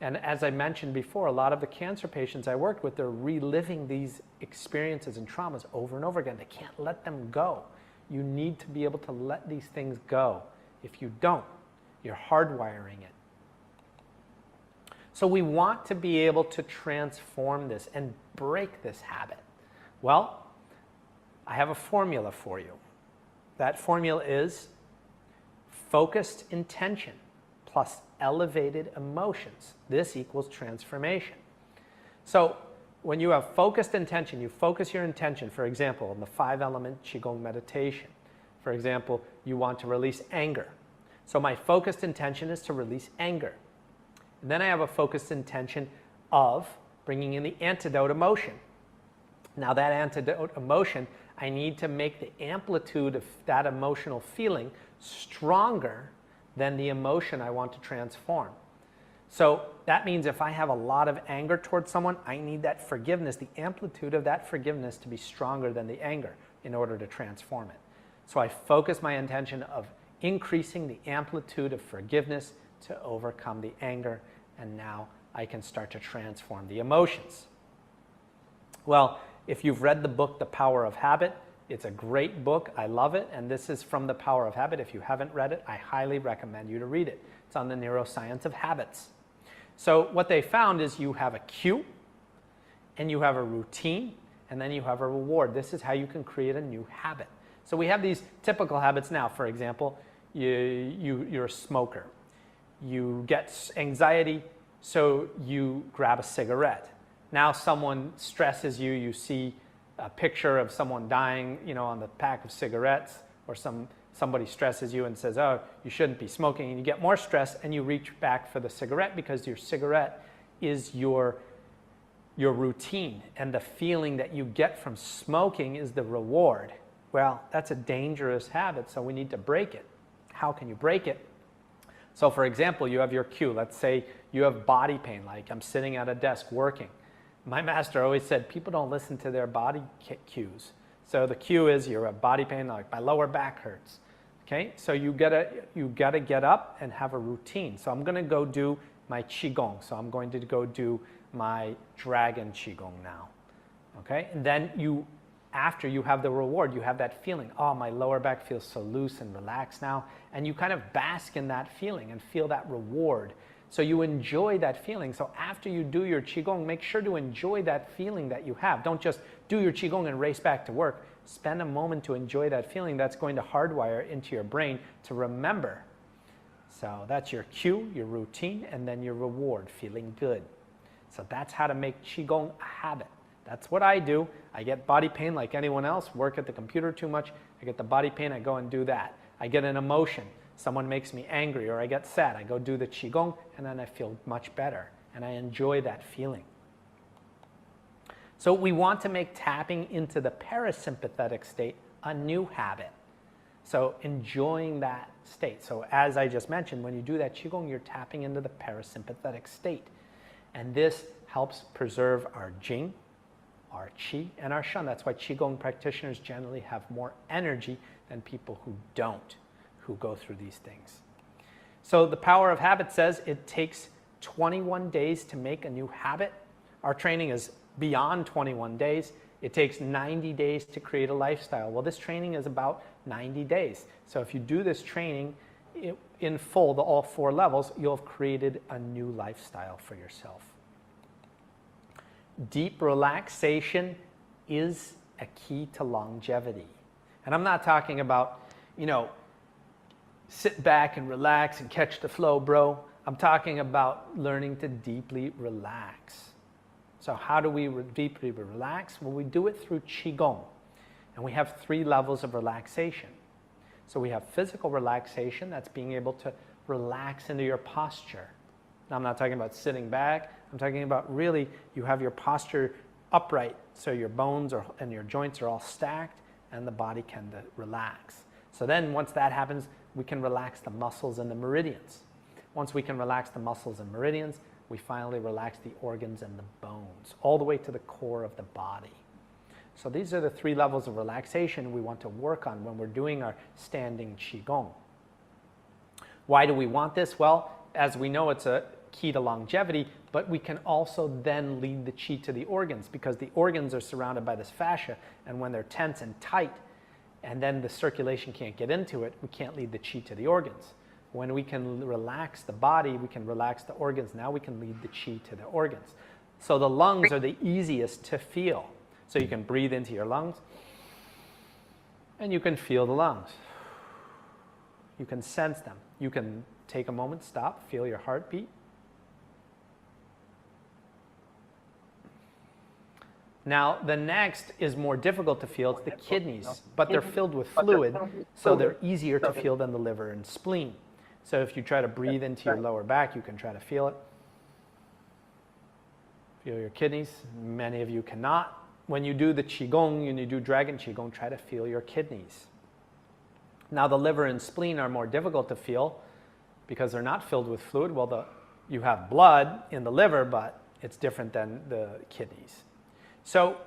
And as I mentioned before, a lot of the cancer patients I worked with, they're reliving these experiences and traumas over and over again. They can't let them go. You need to be able to let these things go. If you don't, you're hardwiring it. So we want to be able to transform this and break this habit. Well, I have a formula for you. That formula is focused intention plus elevated emotions. This equals transformation. So when you have focused intention, you focus your intention, for example, in the 5-element Qigong meditation. For example, you want to release anger. So my focused intention is to release anger. And then I have a focused intention of bringing in the antidote emotion. Now that antidote emotion, I need to make the amplitude of that emotional feeling stronger than the emotion I want to transform. So that means if I have a lot of anger towards someone, I need that forgiveness, the amplitude of that forgiveness to be stronger than the anger in order to transform it. So I focus my intention of increasing the amplitude of forgiveness to overcome the anger, and now I can start to transform the emotions. Well, if you've read the book, The Power of Habit, it's a great book. I love it. And this is from The Power of Habit. If you haven't read it, I highly recommend you to read it. It's on the neuroscience of habits. So what they found is you have a cue, and you have a routine, and then you have a reward. This is how you can create a new habit. So we have these typical habits now. For example, you're a smoker. You get anxiety, so you grab a cigarette. Now someone stresses you, you see a picture of someone dying, on the pack of cigarettes, or somebody stresses you and says, oh, you shouldn't be smoking, and you get more stress and you reach back for the cigarette because your cigarette is your routine, and the feeling that you get from smoking is the reward. Well, that's a dangerous habit, so we need to break it. How can you break it? So for example, you have your cue. Let's say you have body pain, like I'm sitting at a desk working. My master always said people don't listen to their body cues. So the cue is you're a body pain, like my lower back hurts. Okay, so you gotta get up and have a routine. So I'm gonna go do my qigong. So I'm going to go do my dragon qigong now. Okay, and then after you have the reward, you have that feeling, oh, my lower back feels so loose and relaxed now, and you kind of bask in that feeling and feel that reward. So you enjoy that feeling. So after you do your qigong, make sure to enjoy that feeling that you have. Don't just do your qigong and race back to work. Spend a moment to enjoy that feeling. That's going to hardwire into your brain to remember. So that's your cue, your routine, and then your reward, feeling good. So that's how to make qigong a habit. That's what I do. I get body pain like anyone else, work at the computer too much. I get the body pain, I go and do that. I get an emotion. Someone makes me angry or I get sad. I go do the qigong and then I feel much better and I enjoy that feeling. So we want to make tapping into the parasympathetic state a new habit. So enjoying that state. So as I just mentioned, when you do that qigong, you're tapping into the parasympathetic state. And this helps preserve our jing, our qi, and our shen. That's why qigong practitioners generally have more energy than people who don't, who go through these things. So the power of habit says it takes 21 days to make a new habit. Our training is beyond 21 days. It takes 90 days to create a lifestyle. Well, this training is about 90 days. So if you do this training in full, all 4 levels, you'll have created a new lifestyle for yourself. Deep relaxation is a key to longevity. And I'm not talking about, sit back and relax and catch the flow, bro. I'm talking about learning to deeply relax. So how do we deeply relax? Well, we do it through qigong. And we have 3 levels of relaxation. So we have physical relaxation, that's being able to relax into your posture. Now, I'm not talking about sitting back. I'm talking about really, you have your posture upright, so your bones and your joints are all stacked, and the body can relax. So then once that happens, we can relax the muscles and the meridians. Once we can relax the muscles and meridians, we finally relax the organs and the bones, all the way to the core of the body. So these are the 3 levels of relaxation we want to work on when we're doing our standing qigong. Why do we want this? Well, as we know, it's a key to longevity, but we can also then lead the qi to the organs, because the organs are surrounded by this fascia, and when they're tense and tight, and then the circulation can't get into it, we can't lead the qi to the organs. When we can relax the body, we can relax the organs. Now we can lead the qi to the organs. So the lungs are the easiest to feel. So you can breathe into your lungs, and you can feel the lungs. You can sense them. You can take a moment, stop, feel your heartbeat. Now, the next is more difficult to feel. It's the kidneys, but they're filled with fluid, so they're easier to feel than the liver and spleen. So if you try to breathe into your lower back, you can try to feel it. Feel your kidneys. Many of you cannot. When you do the qigong, when you do dragon qigong, try to feel your kidneys. Now, the liver and spleen are more difficult to feel because they're not filled with fluid. Well, you have blood in the liver, but it's different than the kidneys. So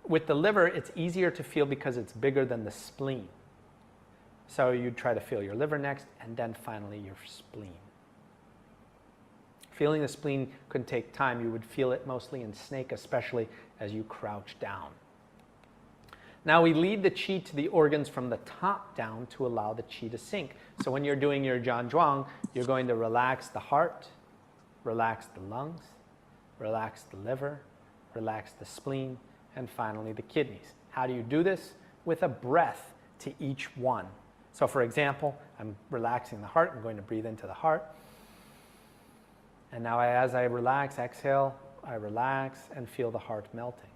with the liver, it's easier to feel because it's bigger than the spleen. So you try to feel your liver next, and then finally your spleen. Feeling the spleen could take time. You would feel it mostly in snake, especially as you crouch down. Now we lead the qi to the organs from the top down to allow the qi to sink. So when you're doing your Jianzhuang, you're going to relax the heart, relax the lungs, relax the liver, relax the spleen, and finally the kidneys. How do you do this? With a breath to each one. So for example, I'm relaxing the heart. I'm going to breathe into the heart. And now as I relax, exhale, I relax and feel the heart melting.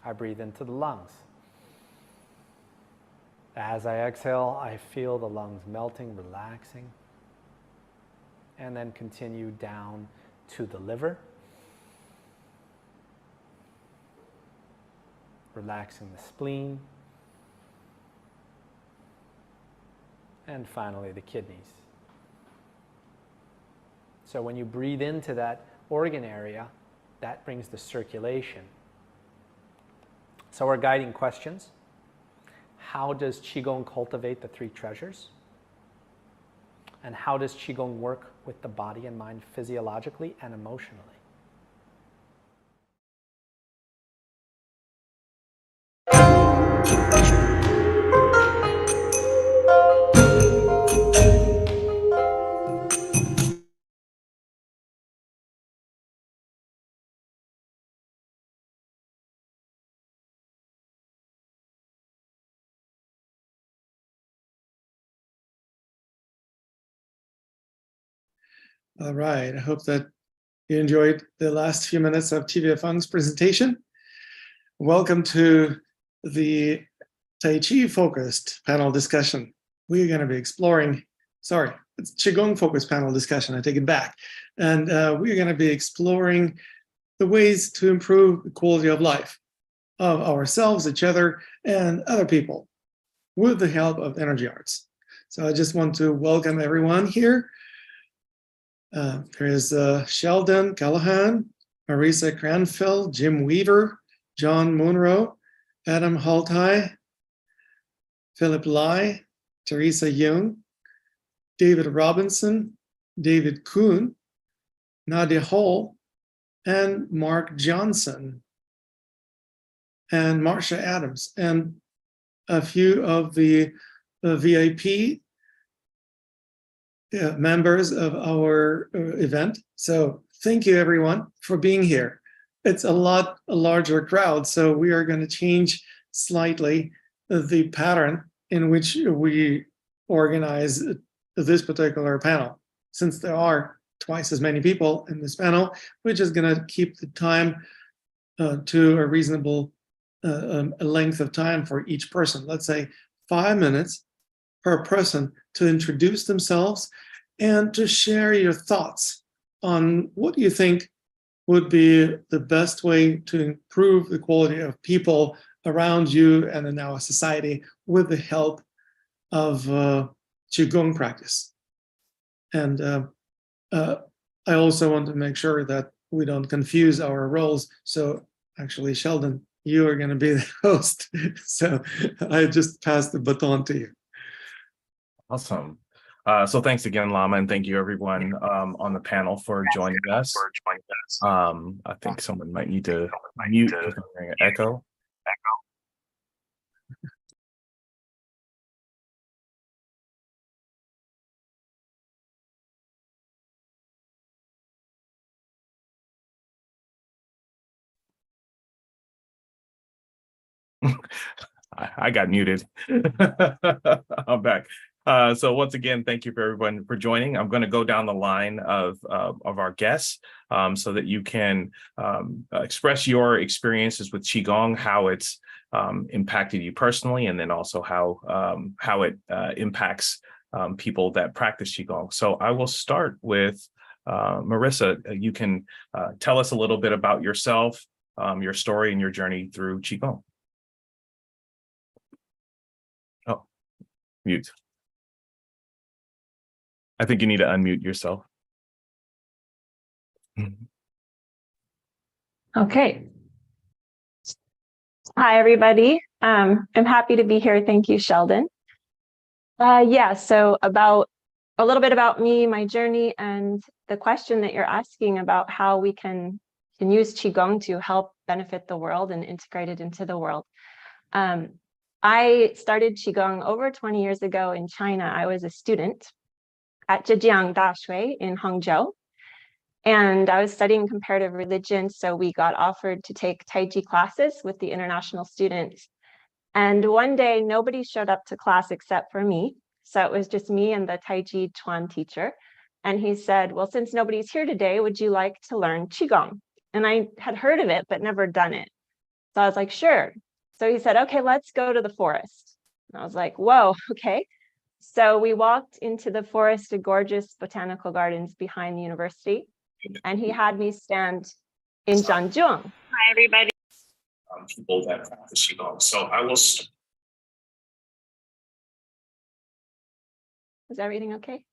I breathe into the lungs. As I exhale, I feel the lungs melting, relaxing. And then continue down to the liver. Relaxing the spleen. And finally, the kidneys. So when you breathe into that organ area, that brings the circulation. So our guiding questions: how does Qigong cultivate the three treasures? And how does Qigong work with the body and mind physiologically and emotionally? All right, I hope that you enjoyed the last few minutes of Tivia Feng's presentation. Welcome to the Tai Chi focused panel discussion. We're going to be exploring, sorry, it's Qigong focused panel discussion, I take it back. And we're going to be exploring the ways to improve the quality of life of ourselves, each other, and other people with the help of energy arts. So I just want to welcome everyone here. There is Sheldon Callahan, Marisa Cranfield, Jim Weaver, John Munro, Adam Haltai, Philip Lai, Teresa Young, David Robinson, David Kuhn, Nadia Hall, and Mark Johnson, and Marcia Adams, and a few of the VIP members of our event. So thank you everyone for being here. It's a larger crowd, so we are going to change slightly the pattern in which we organize this particular panel. Since there are twice as many people in this panel, we're just going to keep the time to a reasonable length of time for each person. Let's say 5 minutes per person to introduce themselves and to share your thoughts on what you think would be the best way to improve the quality of people around you and in our society with the help of Qigong practice. And I also want to make sure that we don't confuse our roles. So actually, Sheldon, you are going to be the host. So I just passed the baton to you. Awesome. So thanks again, Lama, and thank you everyone on the panel for joining us. I think someone might need to mute because I'm hearing an echo. I got muted. I'm back. So once again, thank you for everyone for joining. I'm going to go down the line of our guests so that you can express your experiences with Qigong, how it's impacted you personally, and then also how it impacts people that practice Qigong. So I will start with Marisa. You can tell us a little bit about yourself, your story, and your journey through Qigong. Oh, mute. I think you need to unmute yourself. Okay. Hi, everybody. I'm happy to be here. Thank you, Sheldon. Yeah, so a little bit about me, my journey, and the question that you're asking about how we can use Qigong to help benefit the world and integrate it into the world. I started Qigong over 20 years ago in China. I was a student at Zhejiang Dashui in Hangzhou. And I was studying comparative religion, so we got offered to take Tai Chi classes with the international students. And one day, nobody showed up to class except for me. So it was just me and the Tai Chi Chuan teacher. And he said, well, since nobody's here today, would you like to learn Qigong? And I had heard of it, but never done it. So I was like, sure. So he said, okay, let's go to the forest. And I was like, whoa, okay. So we walked into the forest, gorgeous botanical gardens behind the university. And he had me stand in Zhanjiang. Hi, everybody. People that practice Qigong. So I will. Is everything okay?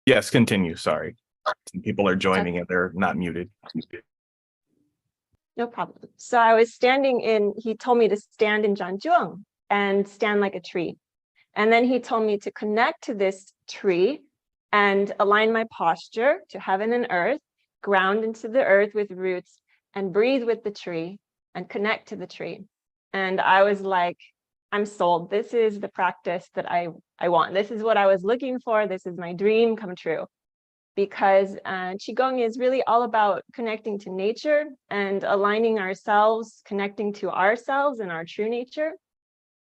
Yes, continue. Sorry. Some people are joining and they're not muted. No problem. So I was standing he told me to stand in Zhanzhuang and stand like a tree. And then he told me to connect to this tree and align my posture to heaven and earth, ground into the earth with roots, and breathe with the tree and connect to the tree. And I was like, I'm sold. This is the practice that I want. This is what I was looking for. This is my dream come true. Because Qigong is really all about connecting to nature and aligning ourselves, connecting to ourselves and our true nature.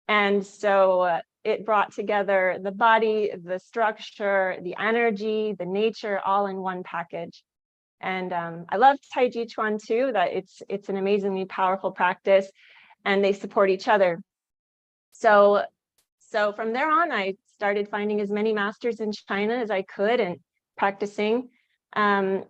And so it brought together the body, the structure, the energy, the nature, all in one package. And I love Tai Chi Chuan too, that it's an amazingly powerful practice and they support each other. So from there on, I started finding as many masters in China as I could and practicing, and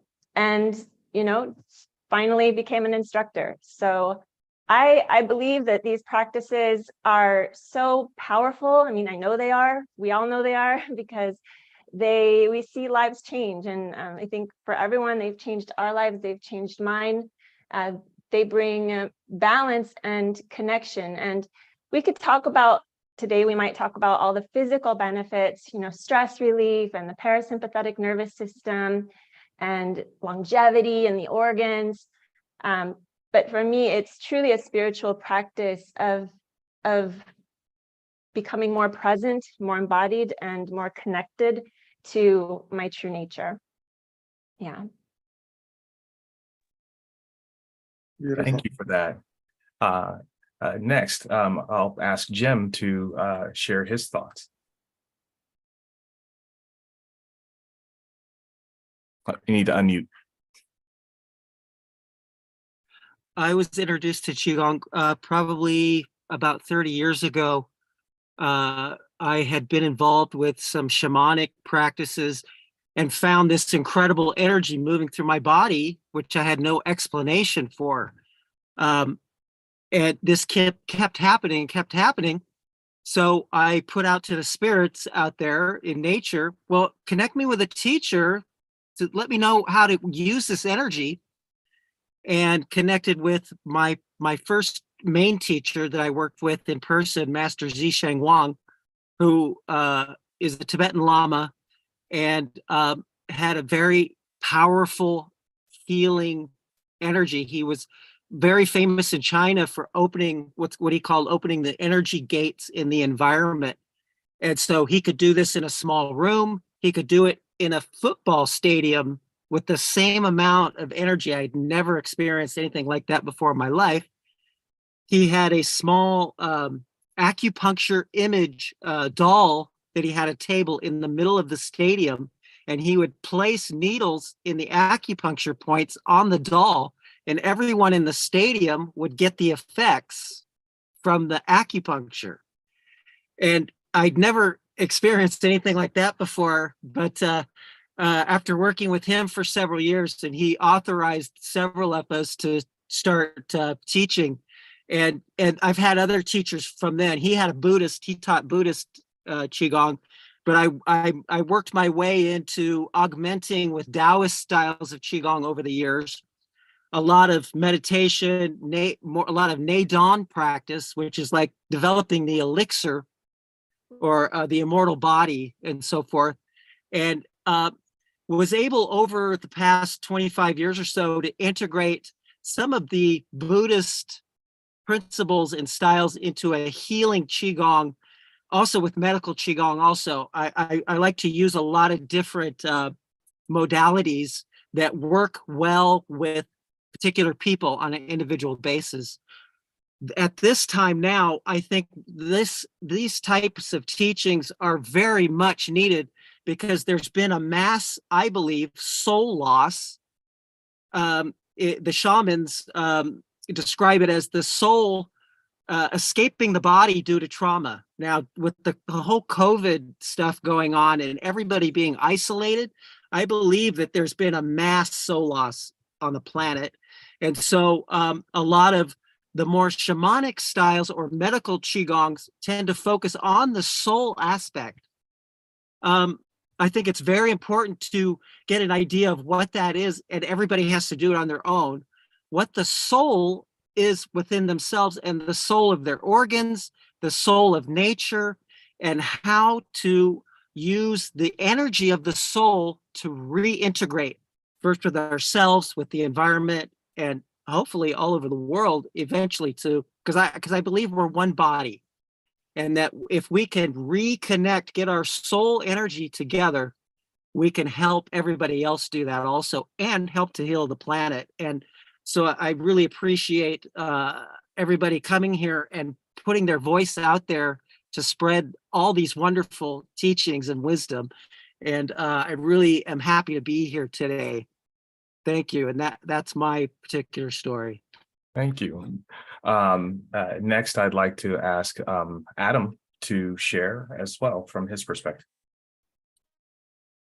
finally became an instructor. So I believe that these practices are so powerful. I mean, I know they are. We all know they are because we see lives change, and I think for everyone, they've changed our lives. They've changed mine. They bring balance and connection, and we could talk about. Today, we might talk about all the physical benefits, stress relief and the parasympathetic nervous system and longevity and the organs. But for me, it's truly a spiritual practice of becoming more present, more embodied, and more connected to my true nature. Yeah. Thank you for that. Next, I'll ask Jim to share his thoughts. You need to unmute. I was introduced to Qigong probably about 30 years ago. I had been involved with some shamanic practices and found this incredible energy moving through my body, which I had no explanation for. And this kept happening. So I put out to the spirits out there in nature, well, connect me with a teacher to let me know how to use this energy, and connected with my first main teacher that I worked with in person, Master Zisheng Wang, who is the Tibetan Lama and had a very powerful healing energy. He was very famous in China for opening what he called opening the energy gates in the environment. And so he could do this in a small room. He could do it in a football stadium with the same amount of energy. I'd never experienced anything like that before in my life. He had a small acupuncture image doll that he had a table in the middle of the stadium, and he would place needles in the acupuncture points on the doll, and everyone in the stadium would get the effects from the acupuncture. And I'd never experienced anything like that before, but after working with him for several years, and he authorized several of us to start teaching. And I've had other teachers from then. He taught Buddhist Qigong, but I worked my way into augmenting with Taoist styles of Qigong over the years. A lot of meditation, a lot of Neidan practice, which is like developing the elixir or the immortal body and so forth. And was able over the past 25 years or so to integrate some of the Buddhist principles and styles into a healing Qigong, also with medical Qigong also. I like to use a lot of different modalities that work well with particular people on an individual basis. At this time now, I think these types of teachings are very much needed because there's been a mass, I believe, soul loss. The shamans describe it as the soul escaping the body due to trauma. Now, with the whole COVID stuff going on and everybody being isolated, I believe that there's been a mass soul loss on the planet. And so a lot of the more shamanic styles or medical Qigongs tend to focus on the soul aspect. I think it's very important to get an idea of what that is, and everybody has to do it on their own, what the soul is within themselves and the soul of their organs, the soul of nature, and how to use the energy of the soul to reintegrate first with ourselves, with the environment, and hopefully all over the world eventually too, because I believe we're one body. And that if we can reconnect, get our soul energy together, we can help everybody else do that also and help to heal the planet. And so I really appreciate everybody coming here and putting their voice out there to spread all these wonderful teachings and wisdom. And I really am happy to be here today. Thank you. And that's my particular story. Thank you. Next, I'd like to ask Adam to share as well from his perspective.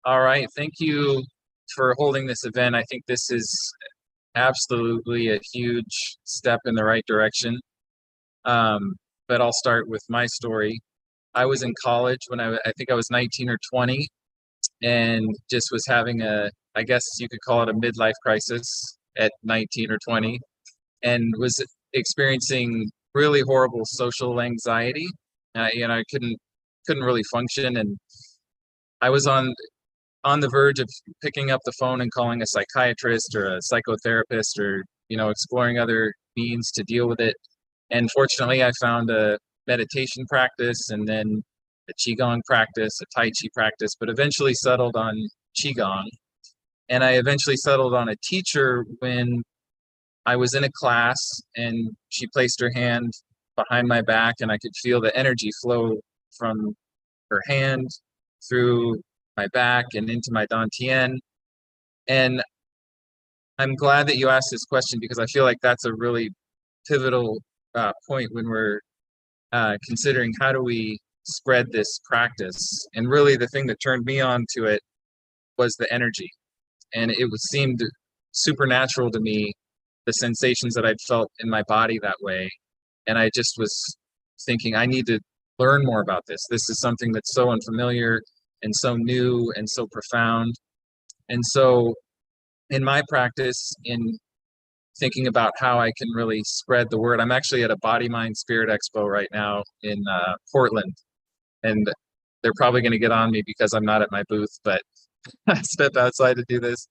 All right. Thank you for holding this event. I think this is absolutely a huge step in the right direction. But I'll start with my story. I was in college when I think I was 19 or 20 and just was having I guess you could call it a midlife crisis at 19 or 20, and was experiencing really horrible social anxiety. I couldn't really function, and I was on the verge of picking up the phone and calling a psychiatrist or a psychotherapist, or exploring other means to deal with it. And fortunately, I found a meditation practice, and then a qigong practice, a tai chi practice, but eventually settled on qigong. And I eventually settled on a teacher when I was in a class and she placed her hand behind my back, and I could feel the energy flow from her hand through my back and into my dantian. And I'm glad that you asked this question, because I feel like that's a really pivotal point when we're considering how do we spread this practice. And really the thing that turned me on to it was the energy. And it seemed supernatural to me, the sensations that I'd felt in my body that way. And I just was thinking, I need to learn more about this. This is something that's so unfamiliar and so new and so profound. And so in my practice, in thinking about how I can really spread the word, I'm actually at a Body, Mind, Spirit Expo right now in Portland. And they're probably going to get on me because I'm not at my booth, but I step outside to do this.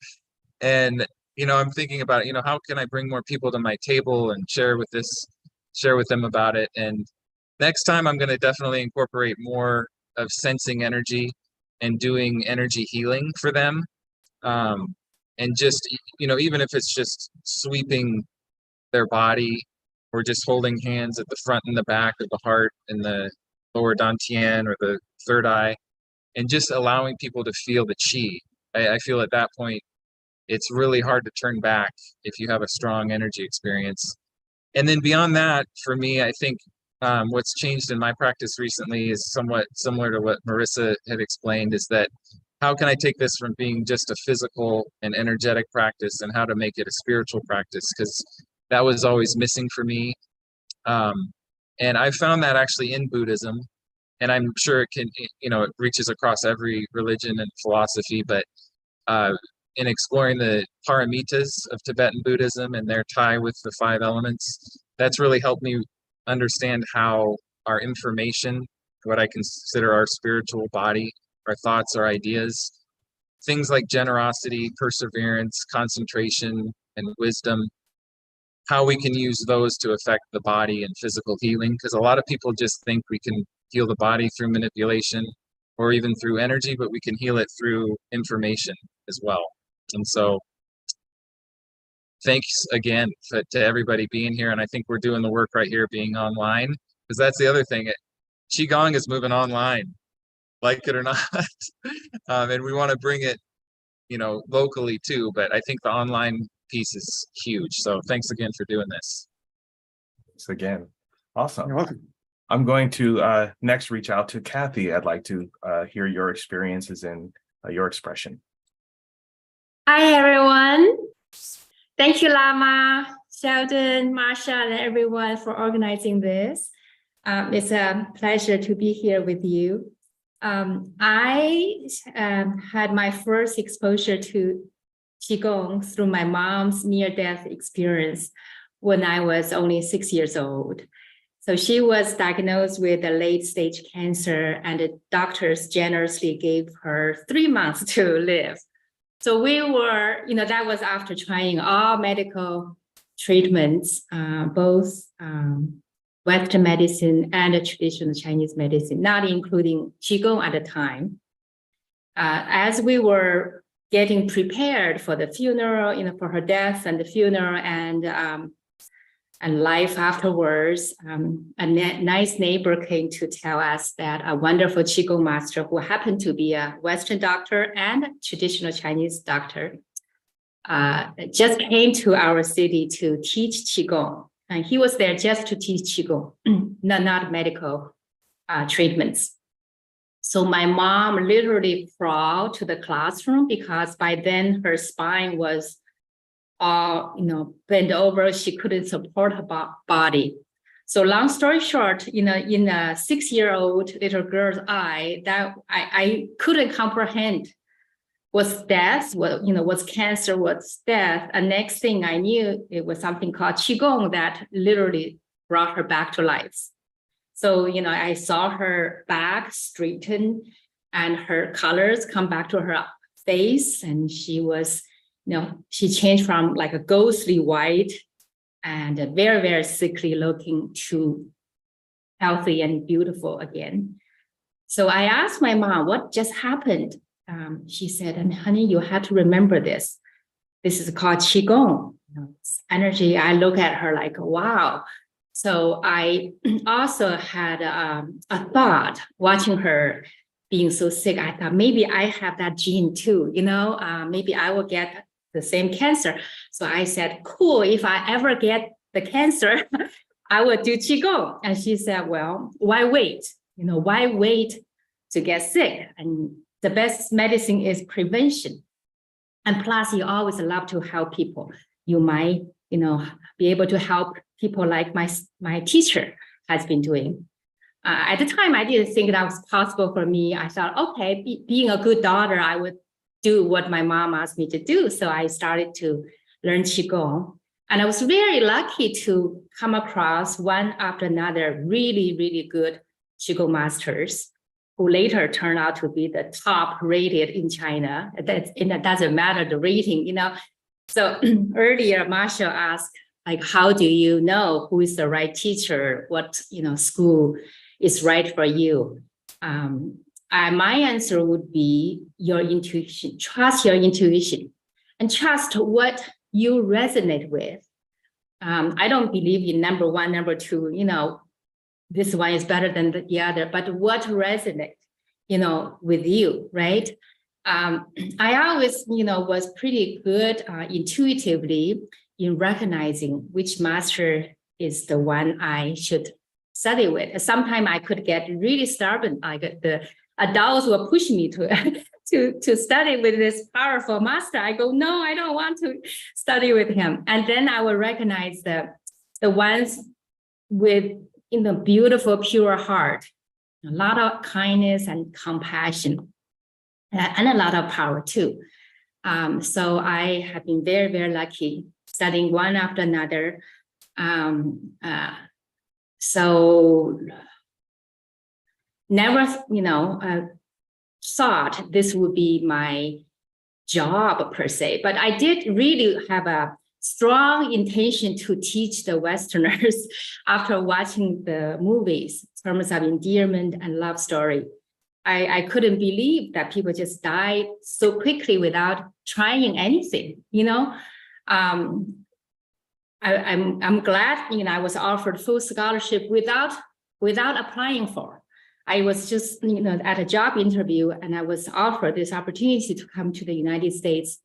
And, I'm thinking about, how can I bring more people to my table and share with them about it. And next time I'm going to definitely incorporate more of sensing energy and doing energy healing for them. And just, even if it's just sweeping their body or just holding hands at the front and the back of the heart and the lower dantian or the third eye, and just allowing people to feel the qi. I feel at that point, it's really hard to turn back if you have a strong energy experience. And then beyond that, for me, I think what's changed in my practice recently is somewhat similar to what Marissa had explained, is that how can I take this from being just a physical and energetic practice and how to make it a spiritual practice? Because that was always missing for me. And I found that actually in Buddhism, and I'm sure it reaches across every religion and philosophy, but in exploring the paramitas of Tibetan Buddhism and their tie with the 5 elements, that's really helped me understand how our information, what I consider our spiritual body, our thoughts, our ideas, things like generosity, perseverance, concentration, and wisdom, how we can use those to affect the body and physical healing. Because a lot of people just think we can heal the body through manipulation or even through energy, but we can heal it through information as well. And so thanks again to everybody being here. And I think we're doing the work right here being online, because that's the other thing. Qigong is moving online, like it or not. And we want to bring it, locally too, but I think the online piece is huge. So thanks again for doing this. Thanks again. Awesome. You're welcome. I'm going to next reach out to Kathy. I'd like to hear your experiences and your expression. Hi, everyone. Thank you, Lama, Sheldon, Marsha, and everyone for organizing this. It's a pleasure to be here with you. I had my first exposure to Qigong through my mom's near-death experience when I was only 6 years old. So she was diagnosed with a late-stage cancer, and the doctors generously gave her 3 months to live. So we were, that was after trying all medical treatments, both Western medicine and traditional Chinese medicine, not including Qigong at the time. As we were getting prepared for the funeral, for her death and the funeral and life afterwards, a nice neighbor came to tell us that a wonderful Qigong master who happened to be a Western doctor and traditional Chinese doctor just came to our city to teach Qigong. And he was there just to teach Qigong, not medical treatments. So my mom literally crawled to the classroom because by then her spine was bent over. She couldn't support her body. So long story short, in a 6-year-old little girl's eye, that I couldn't comprehend was death, was cancer, was death. And next thing I knew, it was something called Qigong that literally brought her back to life. So, I saw her back straighten and her colors come back to her face. And she was, she changed from like a ghostly white and a very, very sickly looking to healthy and beautiful again. So I asked my mom, what just happened? She said, and honey, you have to remember this. This is called Qigong. It's energy. I look at her like, wow. So I also had a thought watching her being so sick. I thought maybe I have that gene too, maybe I will get the same cancer. So I said, cool, if I ever get the cancer, I will do Qigong. And she said, well, why wait? Why wait to get sick? And the best medicine is prevention. And plus, you always love to help people. You might, be able to help people like my teacher has been doing. At the time, I didn't think that was possible for me. I thought, okay, being a good daughter, I would do what my mom asked me to do. So I started to learn Qigong. And I was very lucky to come across one after another really, really good Qigong masters who later turned out to be the top rated in China. It doesn't matter the rating, So earlier, Marshall asked, like, how do you know who is the right teacher? What, school is right for you? My answer would be your intuition. Trust your intuition and trust what you resonate with. I don't believe in number one, number two, this one is better than the other, but what resonates, with you, right? I always, was pretty good intuitively in recognizing which master is the one I should study with. Sometimes I could get really stubborn. Like the adults will push me to study with this powerful master. I go, no, I don't want to study with him. And then I will recognize the ones with beautiful, pure heart, a lot of kindness and compassion, and a lot of power too. So I have been very, very lucky studying one after another. So never, thought this would be my job per se, but I did really have a strong intention to teach the Westerners after watching the movies in terms of endearment and love story. I couldn't believe that people just died so quickly without trying anything, I'm glad, I was offered full scholarship without applying for. I was just, at a job interview, and I was offered this opportunity to come to the United States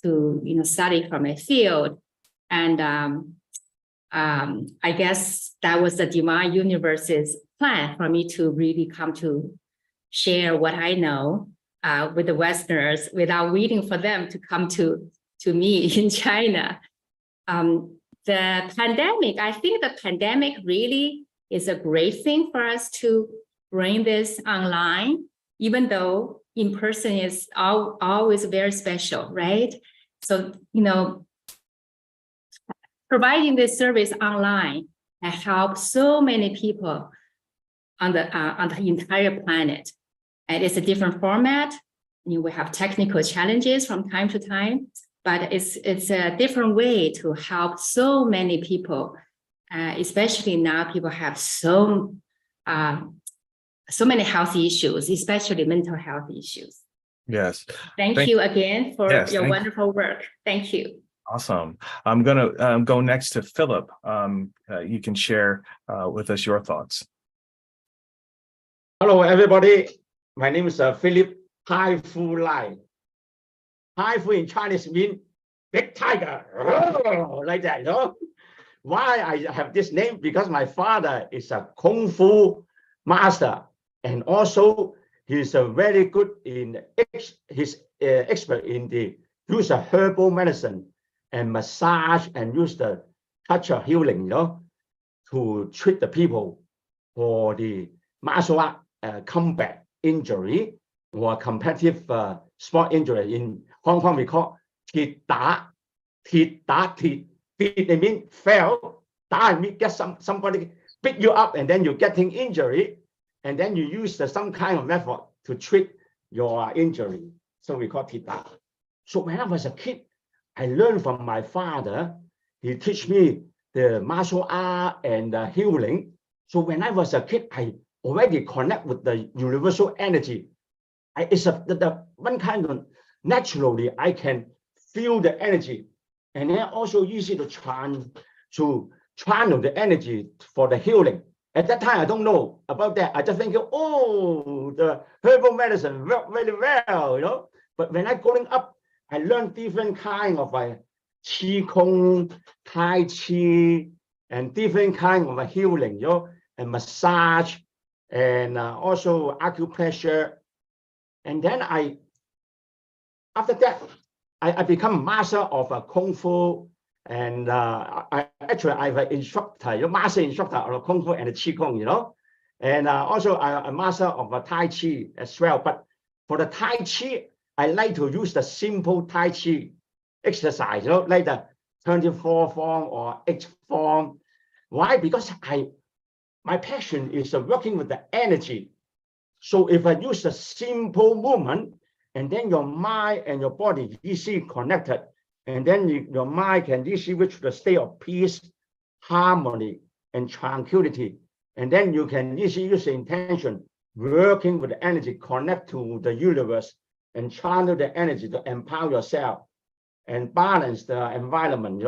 to, study from a field. And I guess that was the divine universe's plan for me to really come to share what I know with the Westerners without waiting for them to come to me in China. The pandemic, I think the pandemic really is a great thing for us to bring this online. even though in person is always very special, right? So, providing this service online has helped so many people on the entire planet. And it's a different format. We have technical challenges from time to time, but it's a different way to help so many people, especially now people have so many health issues, especially mental health issues. Yes. Thank you again for your wonderful work. Thank you. Awesome. I'm going to go next to Philip. You can share with us your thoughts. Hello, everybody. My name is Philip Hai Fu Lai. Hai Fu in Chinese means big tiger, like that, Why I have this name? Because my father is a Kung Fu master, and also he's very good in he's expert in the use of herbal medicine and massage and use the touch of healing, to treat the people for the martial art combat injury or competitive sport injury. In Hong Kong, we call 鐵打鐵. It means fell. 打 means get somebody pick you up and then you're getting injury, and then you use some kind of method to treat your injury. So we call 鐵打. So when I was a kid, I learned from my father. He teach me the martial art and healing. So when I was a kid, I already connect with the universal energy. It's the one kind of naturally I can feel the energy, and then also easy to channel the energy for the healing. At that time, I don't know about that. I just think, the herbal medicine work very well, But when I growing up, I learned different kind of qi kong, tai chi, and different kind of healing, and massage, and also acupressure. And then after that, I become master of Kung Fu, and I'm an instructor, master instructor of Kung Fu and Qi Kong, and also I'm a master of Tai Chi as well. But for the Tai Chi, I like to use the simple Tai Chi exercise, like the 24 form or 8 form. Why? Because my passion is working with the energy. So if I use a simple movement, and then your mind and your body easily connected, and then your mind can easily reach the state of peace, harmony, and tranquility. And then you can easily use the intention, working with the energy, connect to the universe, and channel the energy to empower yourself and balance the environment.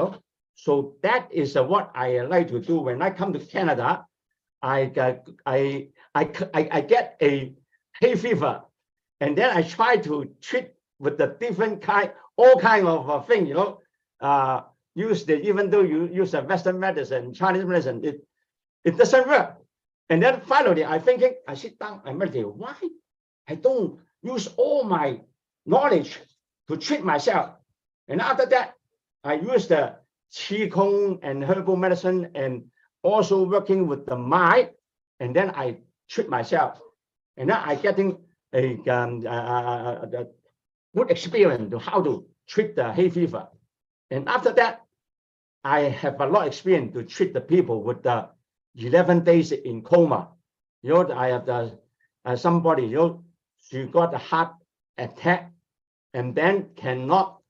So that is what I like to do. When I come to Canada, I get a hay fever, and then I try to treat with the different all kind of thing, even though you use a Western medicine, Chinese medicine, it doesn't work. And then finally, I sit down, I meditate. Why I don't use all my knowledge to treat myself? And after that, I use the Qi Kong and herbal medicine, and also working with the mind, and then I treat myself, and then I getting a good experience to how to treat the hay fever. And after that, I have a lot of experience to treat the people with the 11 days in coma. I have somebody, she got a heart attack, and then cannot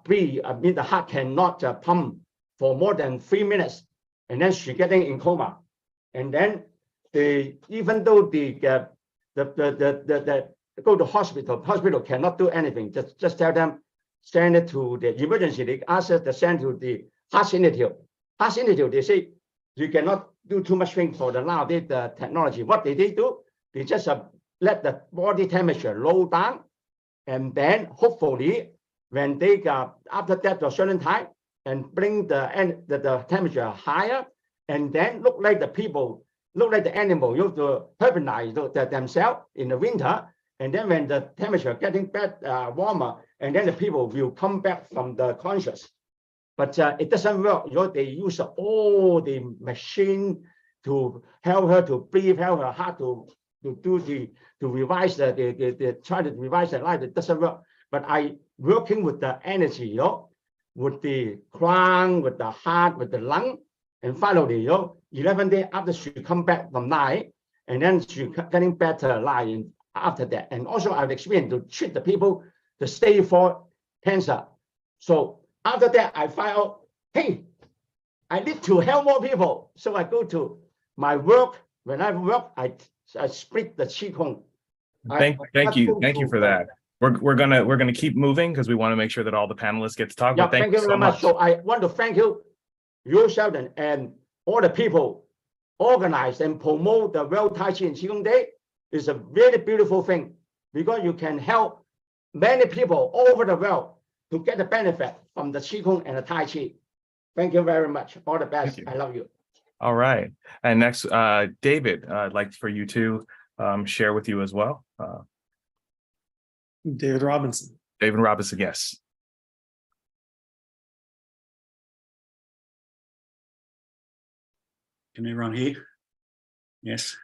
breathe. I mean, the heart cannot pump for more than 3 minutes, and then she getting in coma. And then even though go to hospital cannot do anything. Just tell them, send it to the emergency. They ask us to send to the Heart Institute. Heart Institute, they say you cannot do too much thing for the nowadays the technology. What they do? They just let the body temperature low down, and then hopefully when they after that to a certain time, and bring the temperature higher, and then look like the animal, you have to hibernate themselves in the winter. And then when the temperature getting warmer, and then the people will come back from the conscious. But it doesn't work. They use all the machine to help her to breathe, help her heart to do to revise the try to revise the life. It doesn't work. But I working with the energy, with the crown, with the heart, with the lung, and finally, 11 days after she come back from night, and then she getting better lying after that. And also I've experienced to treat the people the stage 4 cancer. So after that, I find out, hey, I need to help more people. So I go to my work. When I work, I split the Qigong. Thank you for that. We're gonna keep moving because we want to make sure that all the panelists get to talk. Yeah, but thank you very much. So I want to thank you, Sheldon, and all the people organize and promote the World Tai Chi and Qigong Day. It's a very beautiful thing because you can help many people all over the world to get the benefit from the Qigong and the Tai Chi. Thank you very much. All the best. I love you. All right. And next, David, I'd like for you to share with you as well. David Robinson. David Robinson, yes. Can everyone hear? Yes.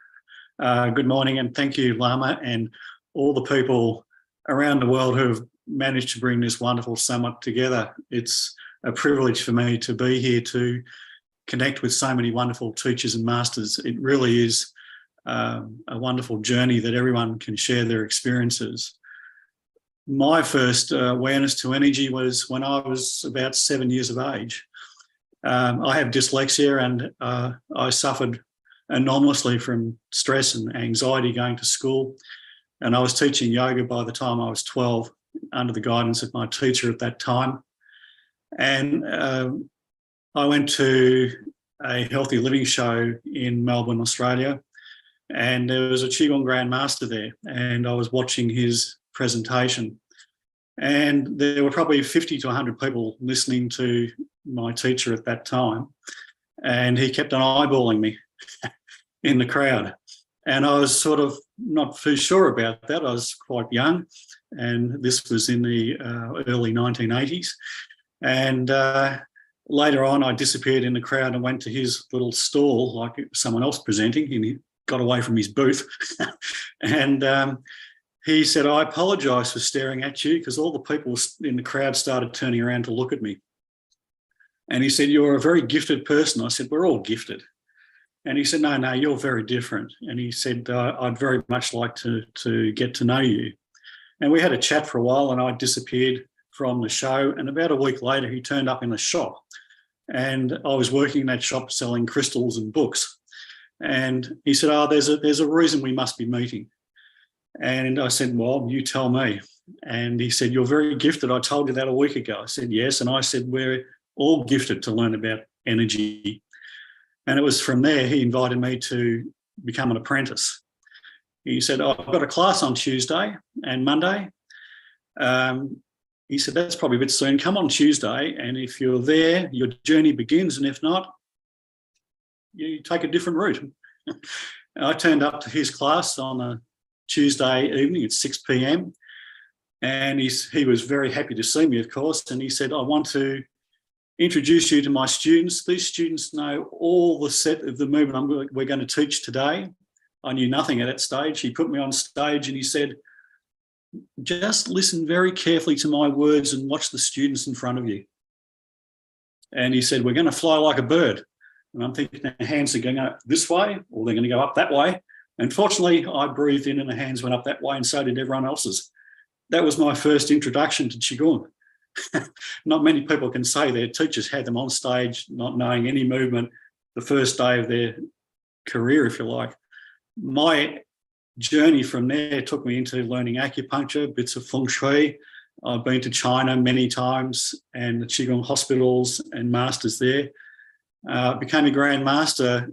Good morning, and thank you, Lama, and all the people around the world who have managed to bring this wonderful summit together. It's a privilege for me to be here to connect with so many wonderful teachers and masters. It really is a wonderful journey that everyone can share their experiences. My first awareness to energy was when I was about 7 years of age. I have dyslexia, and I suffered enormously from stress and anxiety going to school. And I was teaching yoga by the time I was 12 under the guidance of my teacher at that time. And I went to a healthy living show in Melbourne, Australia, and there was a Qigong Grand Master there, and I was watching his presentation. And there were probably 50 to 100 people listening to my teacher at that time, and he kept on eyeballing me in the crowd. And I was sort of not too sure about that. I was quite young, and this was in the early 1980s. And later on, I disappeared in the crowd and went to his little stall, like someone else presenting, and he got away from his booth. And he said, I apologise for staring at you, because all the people in the crowd started turning around to look at me. And he said, you're a very gifted person. I said, we're all gifted. And he said, no, you're very different. And he said, I'd very much like to get to know you. And we had a chat for a while, and I disappeared from the show. And about a week later, he turned up in a shop. And I was working in that shop selling crystals and books. And he said, there's a reason we must be meeting. And I said, well, you tell me. And he said, you're very gifted. I told you that a week ago. I said, yes. And I said, we're all gifted to learn about energy. And it was from there he invited me to become an apprentice. He said, I've got a class on Tuesday and Monday. He said, that's probably a bit soon. Come on Tuesday, and if you're there, your journey begins. And if not, you take a different route. I turned up to his class on a Tuesday evening at 6 p.m. And he was very happy to see me, of course. And he said, I want to introduce you to my students. These students know all the set of the movement we're going to teach today. I knew nothing at that stage. He put me on stage and he said, just listen very carefully to my words and watch the students in front of you. And he said, we're going to fly like a bird. And I'm thinking their hands are going up this way, or they're going to go up that way. And fortunately, I breathed in and the hands went up that way, and so did everyone else's. That was my first introduction to Qigong. Not many people can say their teachers had them on stage, not knowing any movement, the first day of their career, if you like. My journey from there took me into learning acupuncture, bits of feng shui. I've been to China many times, and the Qigong hospitals and masters there. Became a Grand Master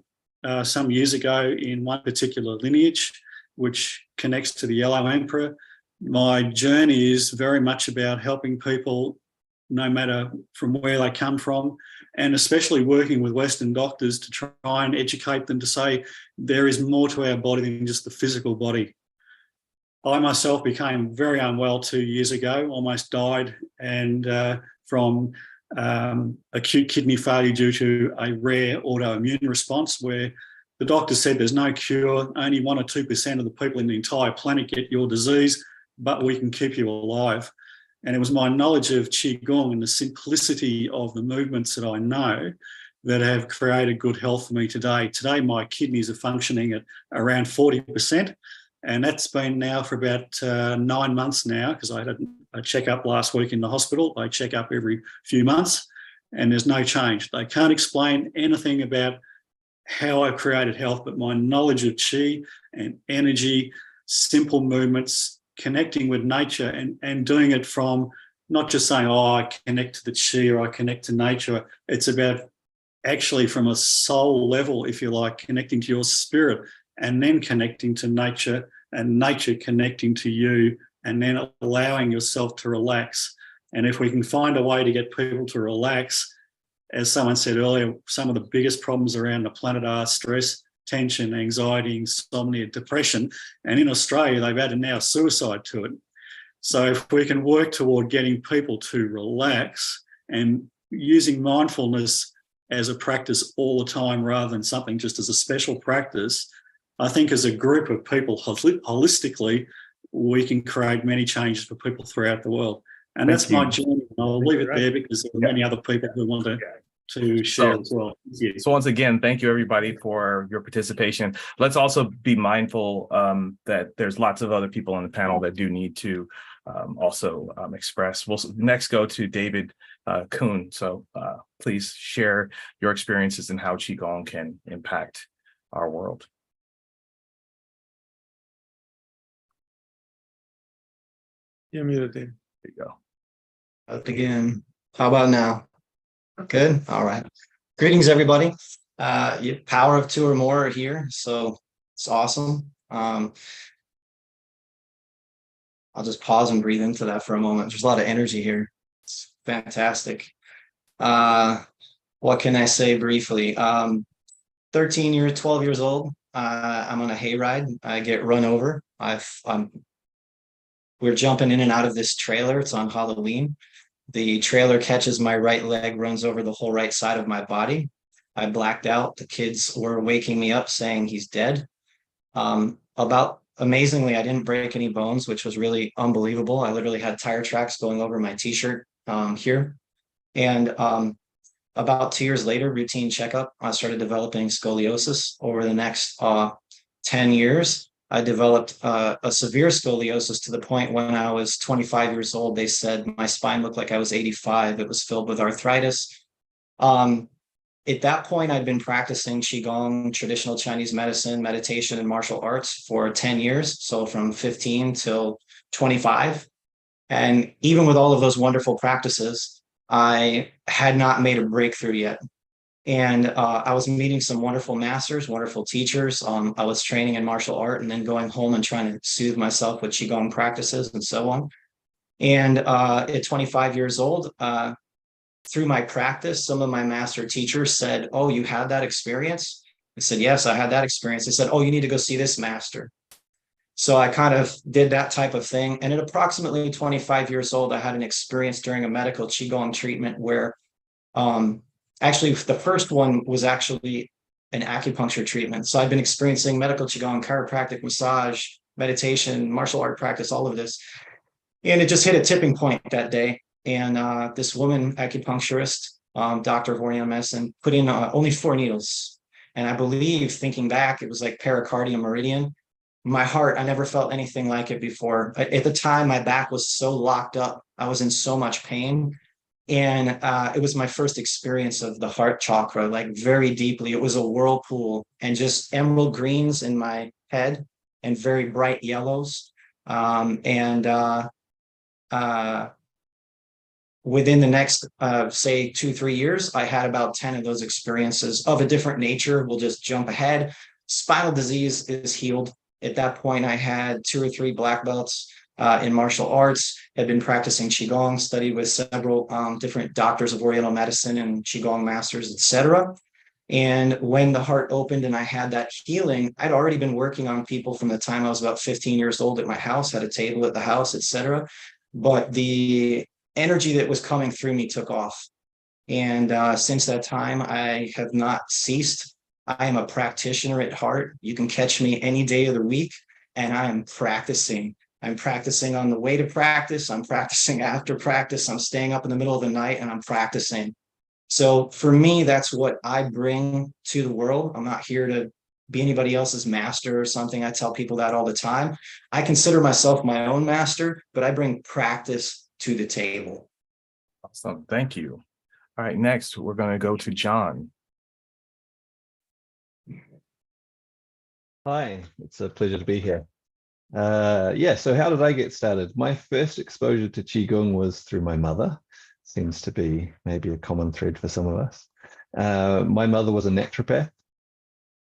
some years ago in one particular lineage, which connects to the Yellow Emperor. My journey is very much about helping people, no matter from where they come from, and especially working with Western doctors to try and educate them to say there is more to our body than just the physical body. I myself became very unwell 2 years ago, almost died, and from acute kidney failure due to a rare autoimmune response where the doctor said there's no cure, only 1 or 2% of the people in the entire planet get your disease, but we can keep you alive. And it was my knowledge of Qigong and the simplicity of the movements that I know that have created good health for me today. Today, my kidneys are functioning at around 40%. And that's been now for about 9 months now, because I had a checkup last week in the hospital. I check up every few months and there's no change. They can't explain anything about how I've created health, but my knowledge of Qi and energy, simple movements, connecting with nature and doing it from not just saying, oh, I connect to the Qi or I connect to nature. It's about actually from a soul level, if you like, connecting to your spirit and then connecting to nature and nature connecting to you and then allowing yourself to relax. And if we can find a way to get people to relax, as someone said earlier, some of the biggest problems around the planet are stress, tension, anxiety, insomnia, depression. And in Australia, they've added now suicide to it. So if we can work toward getting people to relax and using mindfulness as a practice all the time rather than something just as a special practice, I think as a group of people holistically, we can create many changes for people throughout the world. And that's my journey. I'll leave it there because there are many other people who want to share as well. So once again, thank you everybody for your participation. Let's also be mindful that there's lots of other people on the panel that do need to also express. We'll next go to David Kuhn. So please share your experiences and how Qigong can impact our world. You're muted, David. There you go. Again, how about now? Good. All right. Greetings, everybody. Power of 2 or more are here, so it's awesome. I'll just pause and breathe into that for a moment. There's a lot of energy here. It's fantastic. What can I say briefly? 12 years old. I'm on a hayride. I get run over. We're jumping in and out of this trailer. It's on Halloween. The trailer catches my right leg, runs over the whole right side of my body. I blacked out. The kids were waking me up saying he's dead. Amazingly, I didn't break any bones, which was really unbelievable. I literally had tire tracks going over my t-shirt here. And about 2 years later, routine checkup, I started developing scoliosis. Over the next 10 years, I developed a severe scoliosis to the point when I was 25 years old, they said my spine looked like I was 85. It was filled with arthritis. At that point, I'd been practicing Qigong, traditional Chinese medicine, meditation, and martial arts for 10 years. So from 15 till 25. And even with all of those wonderful practices, I had not made a breakthrough yet. And I was meeting some wonderful masters, wonderful teachers. I was training in martial art and then going home and trying to soothe myself with Qigong practices and so on. And at 25 years old, through my practice, some of my master teachers said, "Oh, you had that experience?" I said, "Yes, I had that experience." They said, "Oh, you need to go see this master." So I kind of did that type of thing. And at approximately 25 years old, I had an experience during a medical Qigong treatment where actually, the first one was actually an acupuncture treatment. So I've been experiencing medical Qigong, chiropractic, massage, meditation, martial art practice, all of this. And it just hit a tipping point that day. And this woman acupuncturist, doctor of Oriental medicine, put in only 4 needles. And I believe, thinking back, it was like pericardium meridian. My heart, I never felt anything like it before. At the time, my back was so locked up. I was in so much pain. And it was my first experience of the heart chakra, like very deeply. It was a whirlpool and just emerald greens in my head and very bright yellows. Within the next, say, 2-3 years, I had about 10 of those experiences of a different nature. We'll just jump ahead. Spinal disease is healed. At that point, I had 2 or 3 black belts in martial arts, had been practicing Qigong, studied with several different doctors of Oriental medicine and Qigong masters, etc. And when the heart opened and I had that healing, I'd already been working on people from the time I was about 15 years old at my house, had a table at the house, etc. But the energy that was coming through me took off. And since that time, I have not ceased I am a practitioner at heart. You can catch me any day of the week, and I am practicing. I'm practicing on the way to practice. I'm practicing after practice. I'm staying up in the middle of the night and I'm practicing. So for me, that's what I bring to the world. I'm not here to be anybody else's master or something. I tell people that all the time. I consider myself my own master, but I bring practice to the table. Awesome. Thank you. All right, next we're going to go to John. Hi, it's a pleasure to be here. Yeah, so how did I get started? My first exposure to Qigong was through my mother. Seems to be maybe a common thread for some of us. My mother was a naturopath,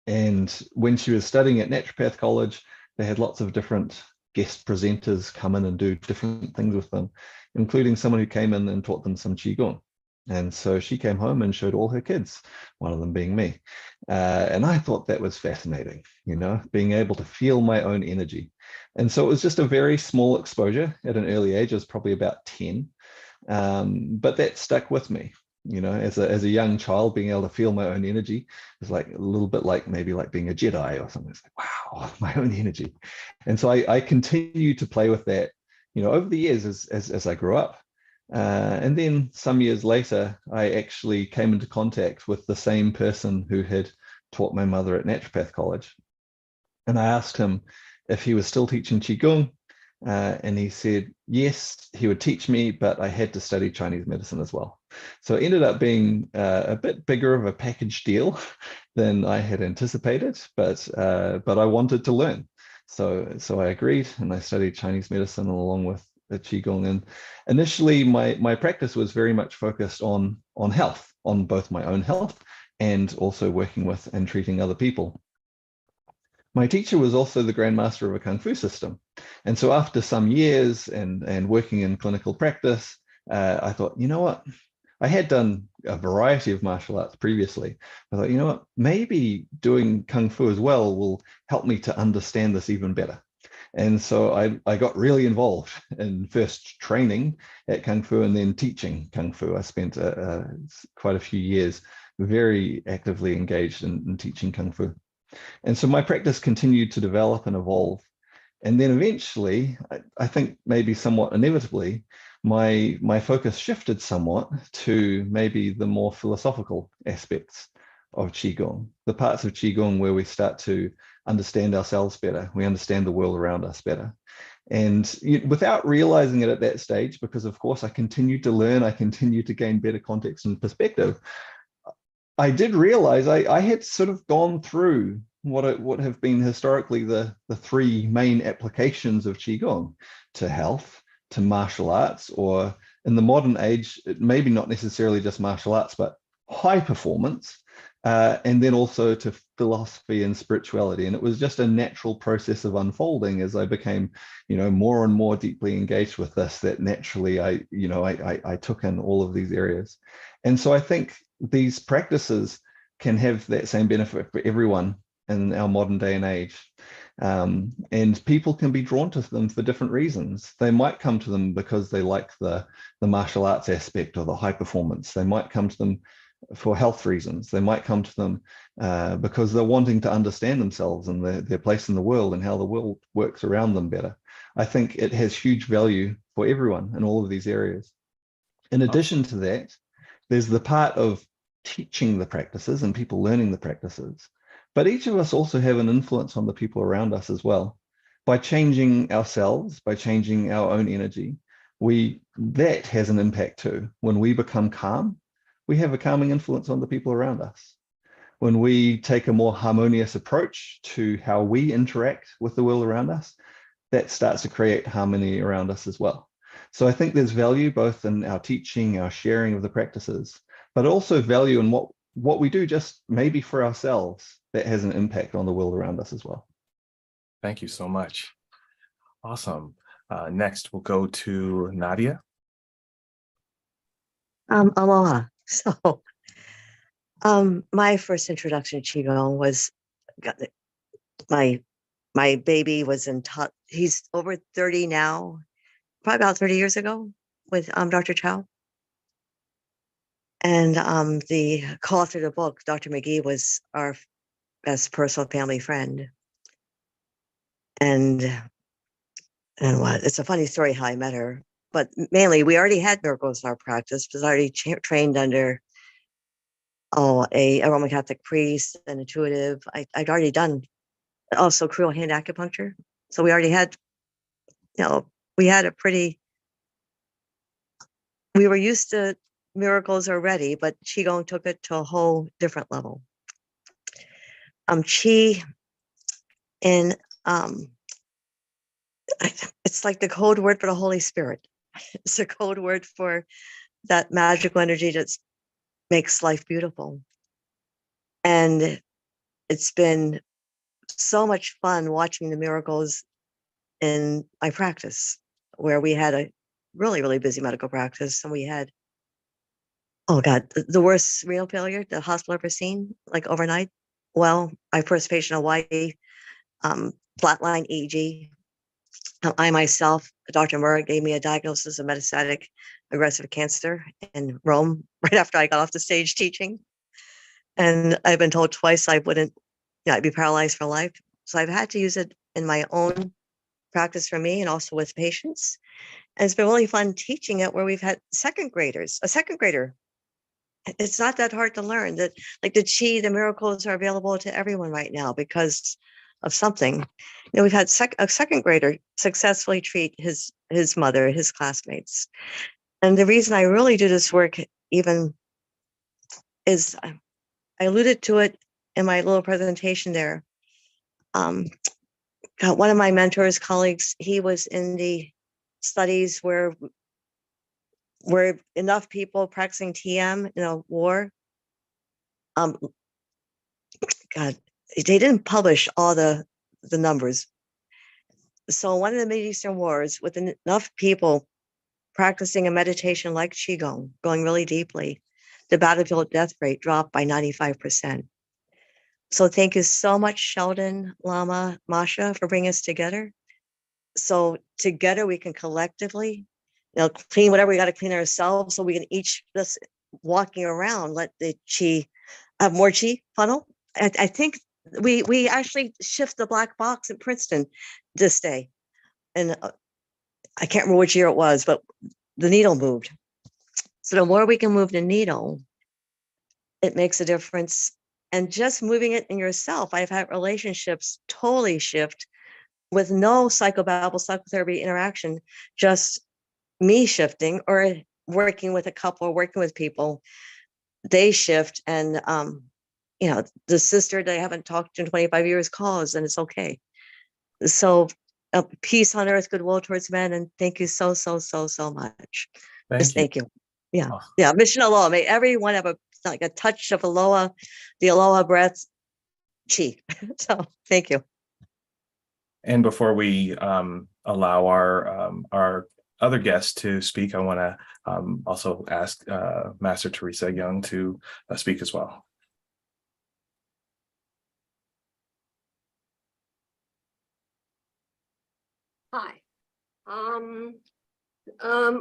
and when she was studying at naturopath college, they had lots of different guest presenters come in and do different things with them, including someone who came in and taught them some Qigong. And so she came home and showed all her kids, one of them being me. And I thought that was fascinating, you know, being able to feel my own energy. And so it was just a very small exposure at an early age. I was probably about 10. But that stuck with me, you know, as a young child, being able to feel my own energy is like a little bit like maybe like being a Jedi or something. It's like, wow, my own energy. And so I continued to play with that, you know, over the years as I grew up. And then some years later, I actually came into contact with the same person who had taught my mother at naturopath college. And I asked him if he was still teaching Qigong. And he said, yes, he would teach me, but I had to study Chinese medicine as well. So it ended up being a bit bigger of a package deal than I had anticipated, but I wanted to learn. So I agreed, and I studied Chinese medicine along with the Qigong. And initially, my practice was very much focused on health, on both my own health and also working with and treating other people. My teacher was also the grandmaster of a Kung Fu system. And so after some years and working in clinical practice, I thought, you know what? I had done a variety of martial arts previously. I thought, you know what? Maybe doing Kung Fu as well will help me to understand this even better. And so I got really involved in first training at Kung Fu and then teaching Kung Fu. I spent quite a few years very actively engaged in teaching Kung Fu. And so my practice continued to develop and evolve. And then eventually, I think maybe somewhat inevitably, my focus shifted somewhat to maybe the more philosophical aspects of Qigong, the parts of Qigong where we start to understand ourselves better, we understand the world around us better. And without realizing it at that stage, because of course I continued to learn, I continued to gain better context and perspective, I did realize I had sort of gone through what have been historically the three main applications of Qigong to health, to martial arts, or in the modern age, maybe not necessarily just martial arts, but high performance, and then also to philosophy and spirituality. And it was just a natural process of unfolding as I became, you know, more and more deeply engaged with this, that naturally I took in all of these areas. And so I think these practices can have that same benefit for everyone in our modern day and age. And people can be drawn to them for different reasons. They might come to them because they like the martial arts aspect or the high performance. They might come to them for health reasons. They might come to them because they're wanting to understand themselves and their place in the world and how the world works around them better. I think it has huge value for everyone in all of these areas. In addition to that, there's the part of teaching the practices and people learning the practices. But each of us also have an influence on the people around us as well. By changing ourselves, by changing our own energy, that has an impact too. When we become calm, we have a calming influence on the people around us. When we take a more harmonious approach to how we interact with the world around us, that starts to create harmony around us as well. So I think there's value both in our teaching, our sharing of the practices, but also value in what we do just maybe for ourselves that has an impact on the world around us as well. Thank you so much. Awesome. Next, we'll go to Nadia. Aloha. So, my first introduction to Qigong was my baby was he's over 30 now, probably about 30 years ago with Dr. Chow. And the co-author of the book, Dr. McGee, was our best personal family friend. And what? It's a funny story how I met her, but mainly we already had miracles in our practice because I already trained under a Roman Catholic priest, an intuitive. I'd already done also cruel hand acupuncture, so we already had, we had a pretty. We were used to miracles already, but Qigong took it to a whole different level. Qi in it's like the code word for the Holy Spirit. It's a code word for that magical energy that makes life beautiful. And it's been so much fun watching the miracles in my practice, where we had a really, really busy medical practice, and we had, oh God, the worst renal failure the hospital ever seen, like overnight. Well, my first patient in Hawaii, flatline EEG. I myself, Dr. Murray gave me a diagnosis of metastatic aggressive cancer in Rome right after I got off the stage teaching. And I've been told twice I wouldn't, I'd be paralyzed for life. So I've had to use it in my own practice for me and also with patients. And it's been really fun teaching it, where we've had a second grader. It's not that hard to learn that, like the Qi, the miracles are available to everyone right now because of something. We've had a second grader successfully treat his mother, his classmates. And the reason I really do this work even is, I alluded to it in my little presentation there. One of my mentors, colleagues, he was in the studies where enough people practicing TM in a war. God, they didn't publish all the numbers. So one of the Middle Eastern wars, with enough people practicing a meditation like Qigong, going really deeply, the battlefield death rate dropped by 95%. So thank you so much, Sheldon, Lama, Masha, for bringing us together. So together we can collectively, clean whatever we got to clean ourselves, so we can each just walking around, let the Qi have more Qi funnel. I think we actually shift the black box in Princeton this day. And I can't remember which year it was, but the needle moved. So the more we can move the needle, it makes a difference. And just moving it in yourself, I've had relationships totally shift with no psychobabble, psychotherapy interaction, just me shifting or working with a couple or working with people. They shift, and the sister that I haven't talked to in 25 years calls, and it's okay. So peace on earth, goodwill towards men, and thank you so much. Thank you. Yeah. Mission aloha. May everyone have a touch of aloha, the aloha breath, Qi. So thank you. And before we allow our other guests to speak, I want to also ask Master Teresa Young to speak as well. Hi.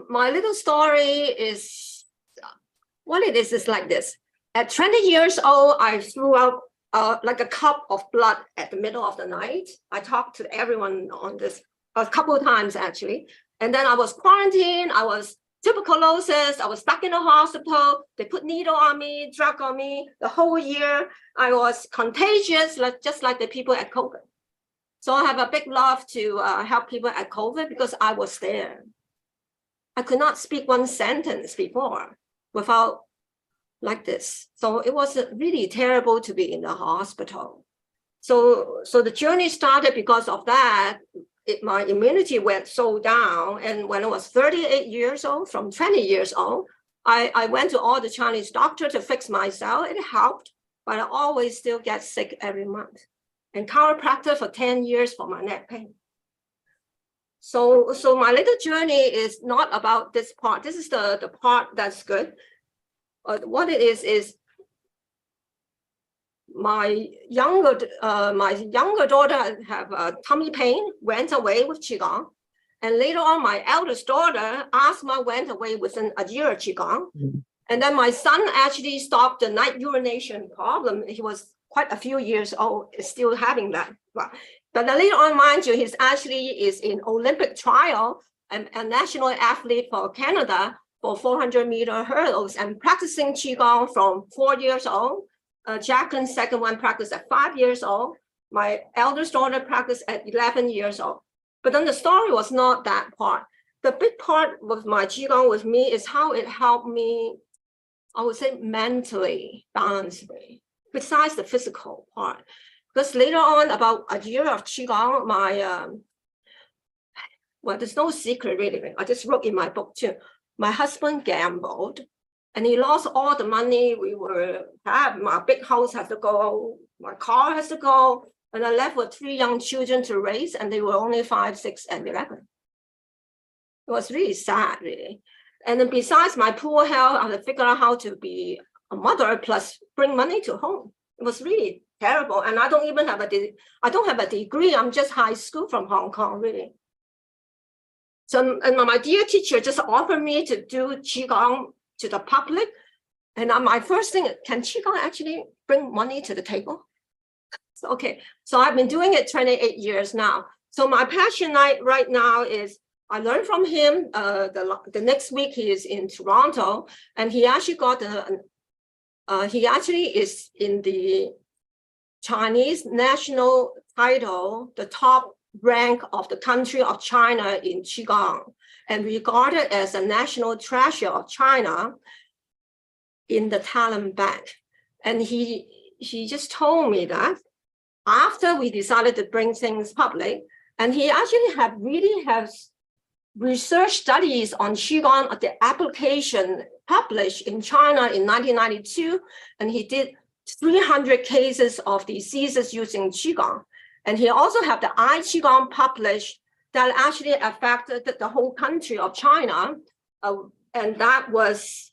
My little story is, what it is like this. At 20 years old, I threw out like a cup of blood at the middle of the night. I talked to everyone on this a couple of times, actually. And then I was quarantined. I was tuberculosis. I was stuck in the hospital. They put needle on me, drug on me. The whole year, I was contagious, just like the people at COVID. So I have a big love to help people at COVID because I was there. I could not speak one sentence before without like this. So it was really terrible to be in the hospital. So the journey started because of that. My immunity went so down. And when I was 38 years old, from 20 years old, I went to all the Chinese doctors to fix myself. It helped, but I always still get sick every month. And chiropractor for 10 years for my neck pain. So my little journey is not about this part. This is the part that's good. What it is my younger daughter have a tummy pain, went away with Qigong. And later on, my eldest daughter, asthma, went away within a year of Qigong. And then my son actually stopped the night urination problem. He was quite a few years old, is still having that. But then later on, mind you, he's actually is in Olympic trial and a national athlete for Canada for 400-meter hurdles and practicing Qigong from 4 years old. Jacqueline's second one practiced at 5 years old. My eldest daughter practiced at 11 years old. But then the story was not that part. The big part with my Qigong with me is how it helped me, I would say, mentally balance me, besides the physical part. Because later on, about a year of Qigong, well, there's no secret really. I just wrote in my book too. My husband gambled and he lost all the money we had. My big house has to go, my car has to go, and I left with 3 young children to raise, and they were only 5, 6, and 11. It was really sad, really. And then besides my poor health, I had to figure out how to be a mother plus bring money to home. It was really terrible. And I don't even have I don't have a degree. I'm just high school from Hong Kong, really. So, and my dear teacher just offered me to do Qigong to the public. And my first thing, can Qigong actually bring money to the table? So, okay, so I've been doing it 28 years now. So my passion right now is I learned from him. The next week he is in Toronto, and he actually got he actually is in the Chinese national title, the top rank of the country of China in Qigong, and regarded as a national treasure of China in the talent bank. And he just told me that after we decided to bring things public, and he actually really has research studies on Qigong, the application published in China in 1992, and he did 300 cases of diseases using Qigong. And he also have the Qigong published that actually affected the whole country of China. And that was,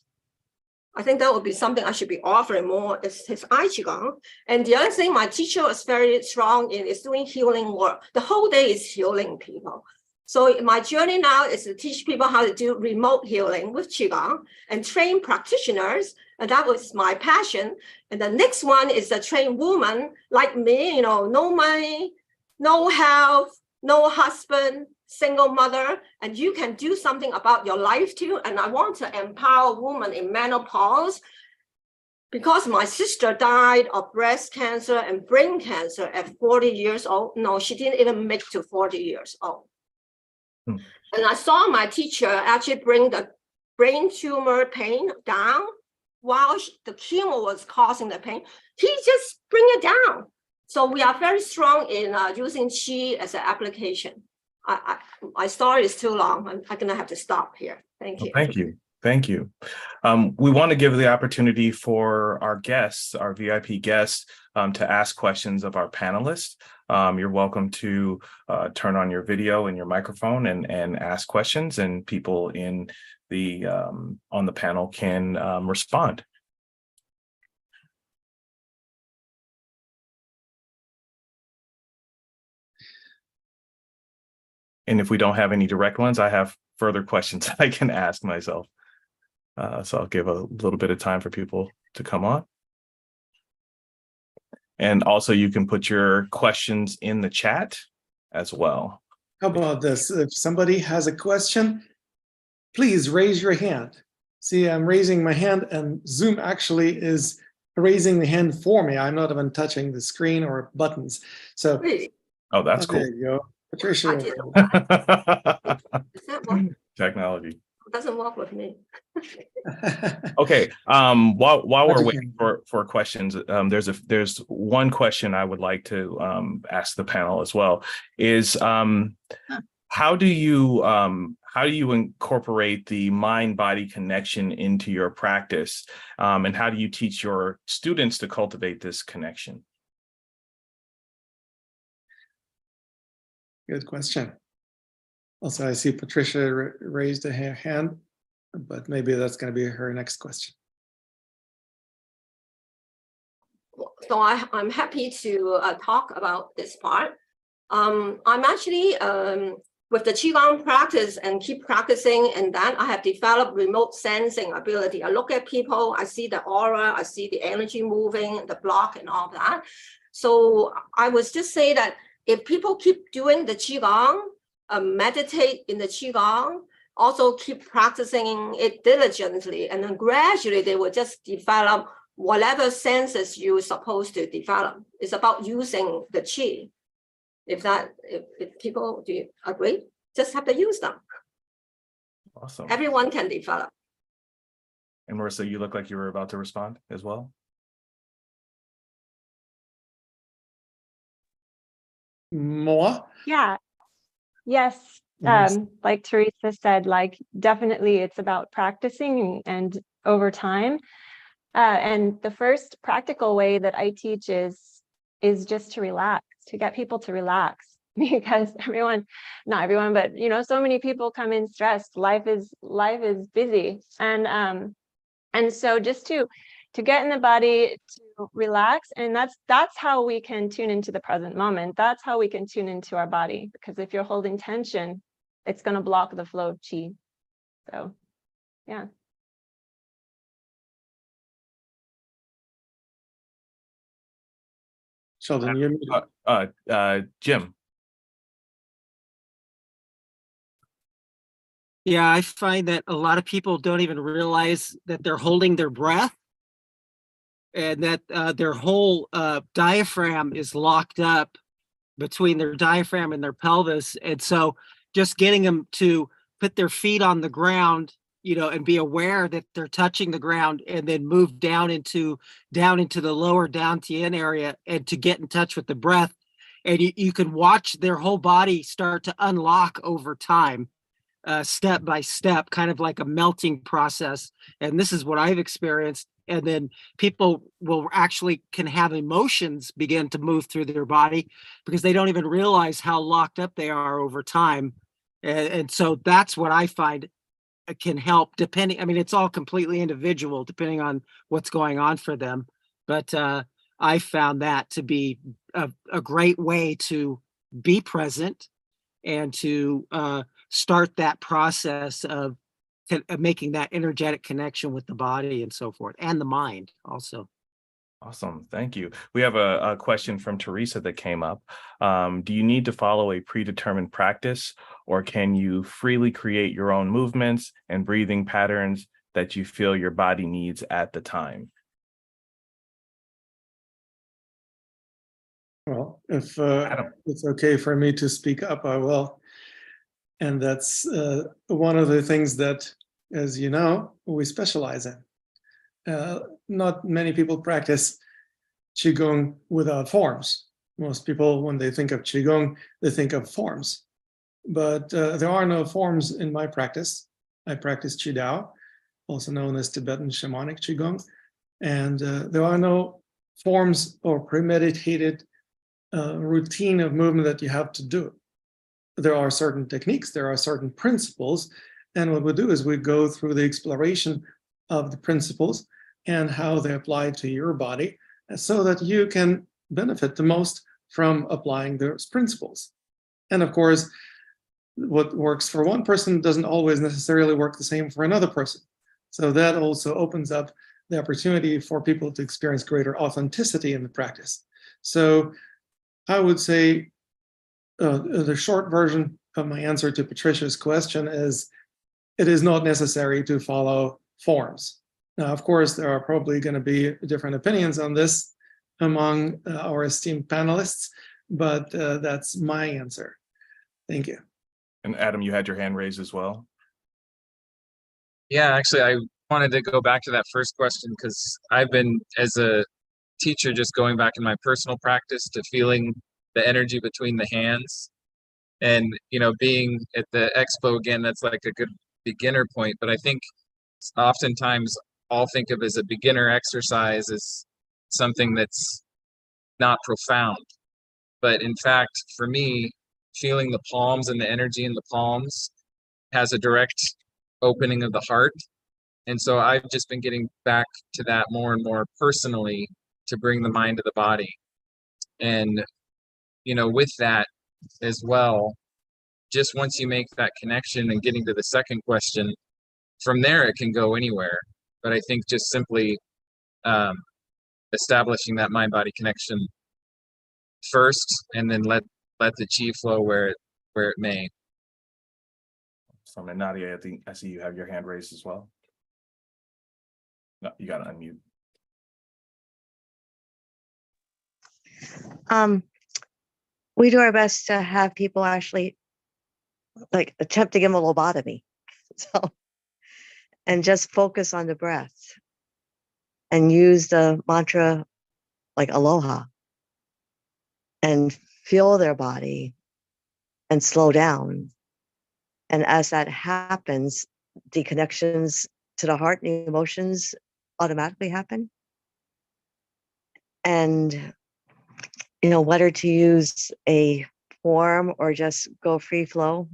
I think that would be something I should be offering more, is his Qigong. And the other thing my teacher was very strong in is doing healing work. The whole day is healing people. So my journey now is to teach people how to do remote healing with Qigong and train practitioners. And that was my passion. And the next one is to train women like me, no money, no health, no husband, single mother, and you can do something about your life too. And I want to empower women in menopause because my sister died of breast cancer and brain cancer at 40 years old. No, she didn't even make to 40 years old. And I saw my teacher actually bring the brain tumor pain down while the chemo was causing the pain. He just bring it down. So we are very strong in using Qi as an application. My story is too long. I'm going to have to stop here. Thank you. Well, thank you. Thank you. We want to give the opportunity for our guests, our VIP guests, to ask questions of our panelists. You're welcome to turn on your video and your microphone and ask questions, and people in the on the panel can respond. And if we don't have any direct ones, I have further questions I can ask myself. So I'll give a little bit of time for people to come on. And also you can put your questions in the chat as well. How about this? If somebody has a question, please raise your hand. See, I'm raising my hand and Zoom actually is raising the hand for me. I'm not even touching the screen or buttons. So, oh, that's cool. There you go. Patricia. Technology. It doesn't work with me. Okay. While we're waiting for questions, there's one question I would like to ask the panel as well. Is how do you incorporate the mind-body connection into your practice, and how do you teach your students to cultivate this connection? Good question. Also, I see Patricia raised her hand, but maybe that's going to be her next question. So I'm happy to talk about this part. I'm actually with the Qigong practice and keep practicing, and then I have developed remote sensing ability. I look at people, I see the aura, I see the energy moving, the block and all that. So I was just say that if people keep doing the Qigong, meditate in the Qigong, also keep practicing it diligently, and then gradually they will just develop whatever senses you're supposed to develop. It's about using the Qi. If people, do you agree? Just have to use them. Awesome. Everyone can develop. And Marissa, you look like you were about to respond as well. More? Yeah. Yes. Yes. Like Teresa said, like definitely it's about practicing and over time. And the first practical way that I teach is just to relax, to get people to relax, because not everyone, but so many people come in stressed. Life is busy, and so just to get in the body, to relax, and that's how we can tune into the present moment. That's how we can tune into our body, because if you're holding tension, it's going to block the flow of qi. So, yeah. Sheldon, you Jim. Yeah, I find that a lot of people don't even realize that they're holding their breath, and that their whole diaphragm is locked up between their diaphragm and their pelvis. And so just getting them to put their feet on the ground, and be aware that they're touching the ground, and then move down into the lower dantian area, and to get in touch with the breath. And you can watch their whole body start to unlock over time, step by step, kind of like a melting process. And this is what I've experienced. And then people can have emotions begin to move through their body, because they don't even realize how locked up they are over time. And so that's what I find can help, depending. I mean, it's all completely individual depending on what's going on for them. But I found that to be a great way to be present and to start that process of making that energetic connection with the body and so forth, and the mind also. Awesome. Thank you. We have a question from Teresa that came up. Do you need to follow a predetermined practice, or can you freely create your own movements and breathing patterns that you feel your body needs at the time? Well, if it's okay for me to speak up, I will. And that's one of the things that, as you know, we specialize in. Not many people practice Qigong without forms. Most people, when they think of Qigong, they think of forms. But there are no forms in my practice. I practice Qidao, also known as Tibetan Shamanic Qigong. And there are no forms or premeditated routine of movement that you have to do. There are certain techniques, there are certain principles. And what we do is we go through the exploration of the principles and how they apply to your body, so that you can benefit the most from applying those principles. And of course, what works for one person doesn't always necessarily work the same for another person. So that also opens up the opportunity for people to experience greater authenticity in the practice. So I would say the short version of my answer to Patricia's question is, it is not necessary to follow forms. Now, of course, there are probably going to be different opinions on this among our esteemed panelists, but that's my answer. Thank you. And Adam, you had your hand raised as well. Yeah, actually, I wanted to go back to that first question, because I've been, as a teacher, just going back in my personal practice to feeling the energy between the hands. And, being at the expo again, that's like a good beginner point. But I think oftentimes I'll think of as a beginner exercise as something that's not profound. But in fact, for me, feeling the palms and the energy in the palms has a direct opening of the heart. And so I've just been getting back to that more and more personally, to bring the mind to the body. And, with that as well, just once you make that connection and getting to the second question, from there it can go anywhere. But I think just simply establishing that mind-body connection first, and then let the chi flow where it may. So, and Nadia, I think I see you have your hand raised as well. No, you got to unmute. We do our best to have people actually like attempt to give them a lobotomy. So, and just focus on the breath and use the mantra like aloha and feel their body and slow down. And as that happens, the connections to the heart and the emotions automatically happen. And, you know, whether to use a form or just go free flow,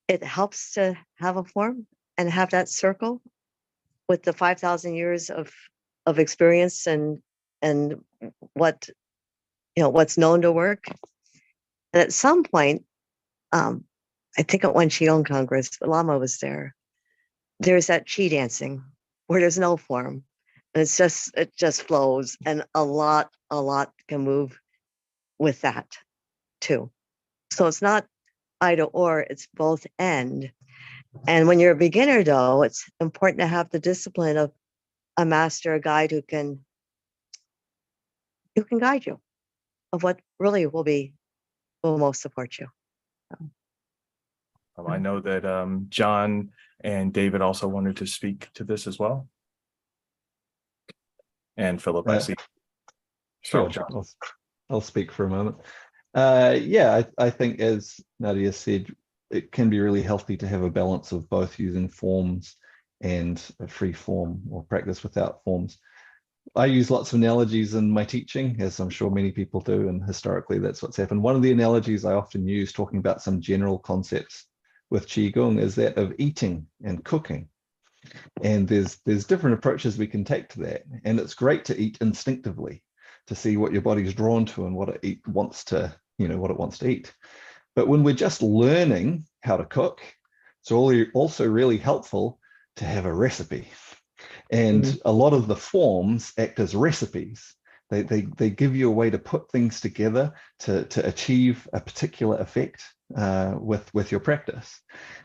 it helps to have a form and have that circle with the 5,000 years of experience and what, you know, what's known to work. And at some point, I think at one Qigong Congress, Lama was there. There's that Qi dancing where there's no form. And it just flows. And a lot can move with that too. So it's not either or, it's both and. And when you're a beginner though, it's important to have the discipline of a master, a guide who can guide you of what really will most support you. I know that John and David also wanted to speak to this as well. And Philip, I see. Sure, I'll speak for a moment. Yeah, I think as Nadia said, it can be really healthy to have a balance of both using forms and a free form or practice without forms. I use lots of analogies in my teaching, as I'm sure many people do, and historically that's what's happened. One of the analogies I often use, talking about some general concepts with Qigong, is that of eating and cooking. And there's different approaches we can take to that. And it's great to eat instinctively, to see what your body's drawn to and what it wants to eat. But when we're just learning how to cook, it's also really helpful to have a recipe. And a lot of the forms act as recipes. They give you a way to put things together to achieve a particular effect with your practice.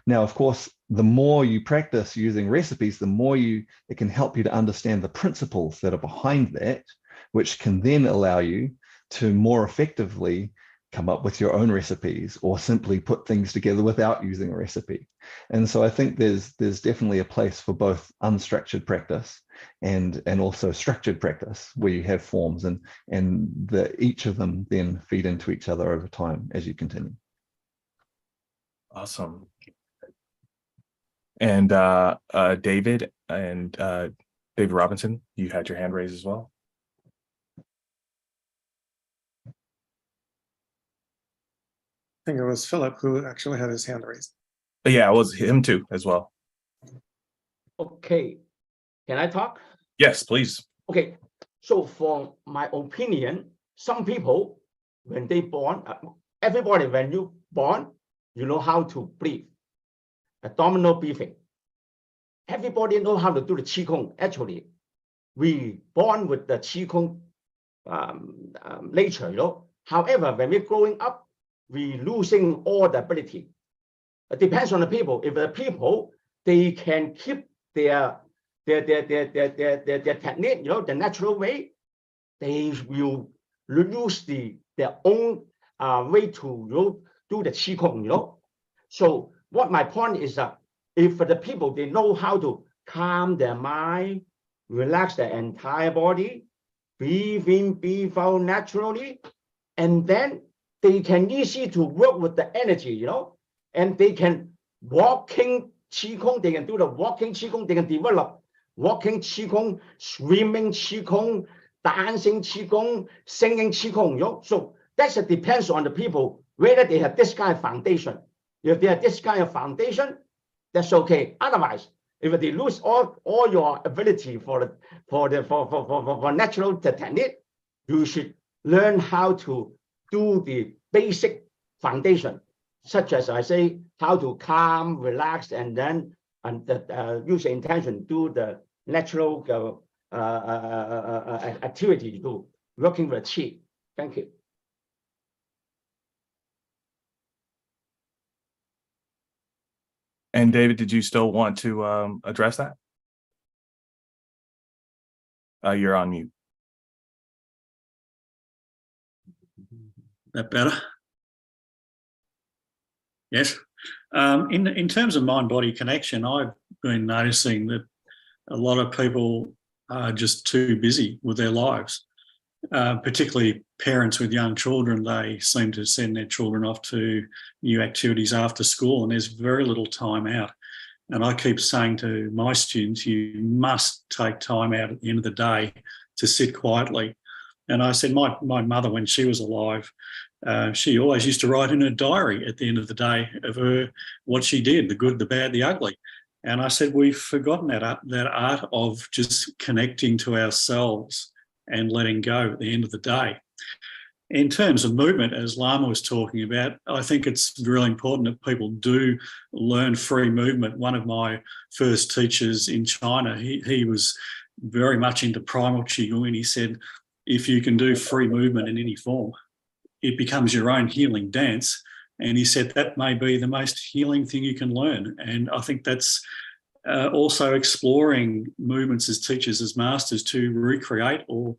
Now, of course, the more you practice using recipes, the more it can help you to understand the principles that are behind that, which can then allow you to more effectively come up with your own recipes or simply put things together without using a recipe. And so I think there's definitely a place for both unstructured practice and also structured practice where you have forms and each of them then feed into each other over time as you continue. Awesome. And David Robinson, you had your hand raised as well. I think it was Philip who actually had his hand raised. But yeah, it was him too as well. Okay, can I talk? Yes, please. Okay, so for my opinion, some people, when they born, everybody, when you born, you know how to breathe, abdominal breathing. Everybody know how to do the Qigong. Actually, we born with the Qigong nature, you know. However, when we're growing up, we losing all the ability. It depends on the people. If the people, they can keep their technique, you know, the natural way, they will lose their own way to do the Qigong, you know. So what my point is that if the people, they know how to calm their mind, relax their entire body, breathe in, breathe out naturally, and then they can easy to work with the energy, you know, and they can walking Qigong, they can do the walking Qigong, they can develop walking Qigong, swimming Qigong, dancing Qigong, singing Qigong, you know. So that depends on the people, whether they have this kind of foundation. If they have this kind of foundation, that's okay. Otherwise, if they lose all your ability for natural technique, you should learn how to do the basic foundation. such as I say, how to calm, relax, and then use the intention, do the natural activity to do, working with qi. Thank you. And David, did you still want to address that? You're on mute. That better? Yes. In terms of mind-body connection, I've been noticing that a lot of people are just too busy with their lives, particularly parents with young children. They seem to send their children off to new activities after school, and there's very little time out. And I keep saying to my students, you must take time out at the end of the day to sit quietly. And I said, my mother, when she was alive, she always used to write in her diary at the end of the day of her what she did, the good, the bad, the ugly. And I said, we've forgotten that art of just connecting to ourselves and letting go at the end of the day. In terms of movement, as Lama was talking about, I think it's really important that people do learn free movement. One of my first teachers in China, he was very much into primal Qigong, and he said, if you can do free movement in any form, it becomes your own healing dance. And he said that may be the most healing thing you can learn. And I think that's also exploring movements as teachers, as masters, to recreate or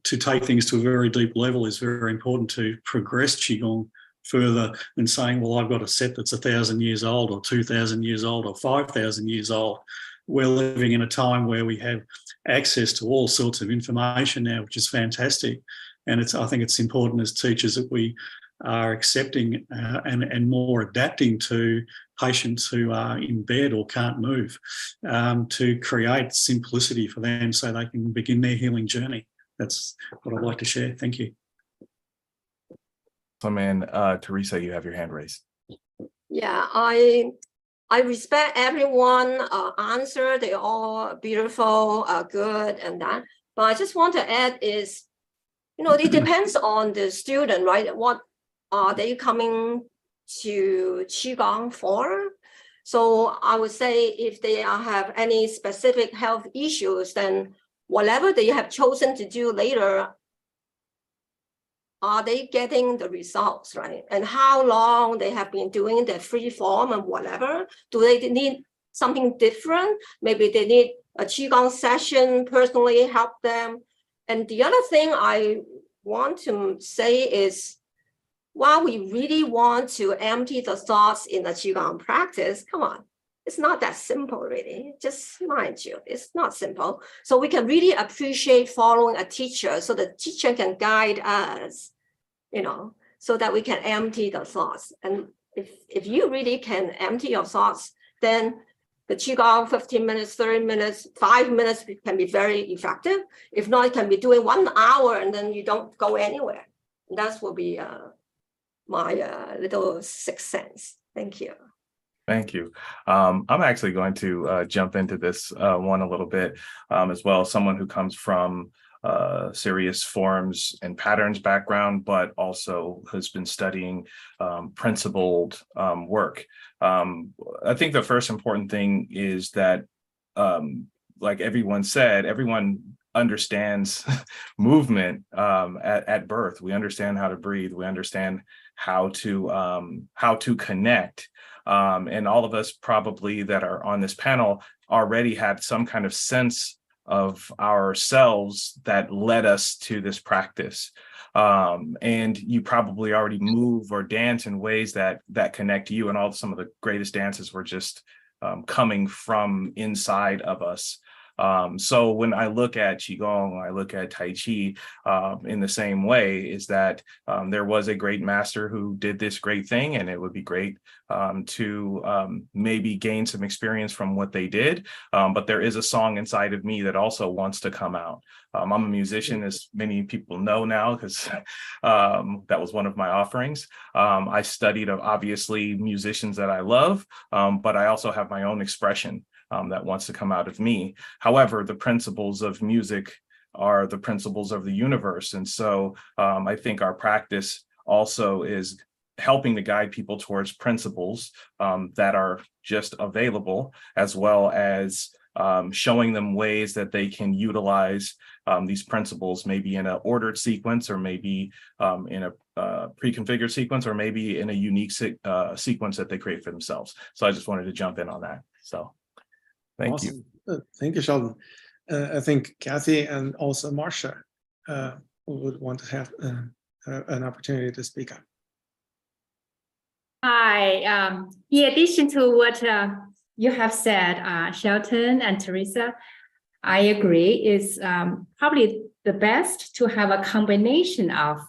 to take things to a very deep level is very important to progress Qigong further than saying, well, I've got a set that's 1,000 years old or 2,000 years old or 5,000 years old. We're living in a time where we have access to all sorts of information now, which is fantastic. And I think it's important as teachers that we are accepting and more adapting to patients who are in bed or can't move, to create simplicity for them so they can begin their healing journey. That's what I'd like to share. Thank you. So, man, Teresa, you have your hand raised. Yeah, I respect everyone answer. They're all beautiful, good, and that. But I just want to add is, it depends on the student, right? What are they coming to Qigong for? So I would say if they have any specific health issues, then whatever they have chosen to do later, are they getting the results, right? And how long they have been doing the free form and whatever? Do they need something different? Maybe they need a Qigong session personally help them. And the other thing I want to say is, while we really want to empty the thoughts in the Qigong practice, come on, it's not that simple, really. Just mind you, it's not simple. So we can really appreciate following a teacher so the teacher can guide us, so that we can empty the thoughts. And if you really can empty your thoughts, then the Qigong 15 minutes, 30 minutes, 5 minutes can be very effective. If not, it can be doing 1 hour and then you don't go anywhere. And that will be my little sixth sense. Thank you. Thank you. I'm actually going to jump into this one a little bit as well. Someone who comes from serious forms and patterns background, but also has been studying principled work. I think the first important thing is that, like everyone said, everyone understands movement at birth. We understand how to breathe. We understand how to connect. And all of us probably that are on this panel already had some kind of sense of ourselves that led us to this practice. And you probably already move or dance in ways that connect you. And some of the greatest dances were just coming from inside of us. So when I look at Qigong, I look at Tai Chi in the same way, is that there was a great master who did this great thing, and it would be great to maybe gain some experience from what they did. But there is a song inside of me that also wants to come out. I'm a musician, as many people know now, because that was one of my offerings. I studied, obviously, musicians that I love, but I also have my own expression that wants to come out of me. However, the principles of music are the principles of the universe. And so I think our practice also is helping to guide people towards principles that are just available, as well as showing them ways that they can utilize these principles, maybe in an ordered sequence, or maybe in a pre-configured sequence, or maybe in a unique sequence that they create for themselves. So I just wanted to jump in on that. So thank you. Thank you, Sheldon. I think Kathy and also Marcia would want to have an opportunity to speak up. Hi. In addition to what you have said, Shelton and Teresa, I agree. It's probably the best to have a combination of,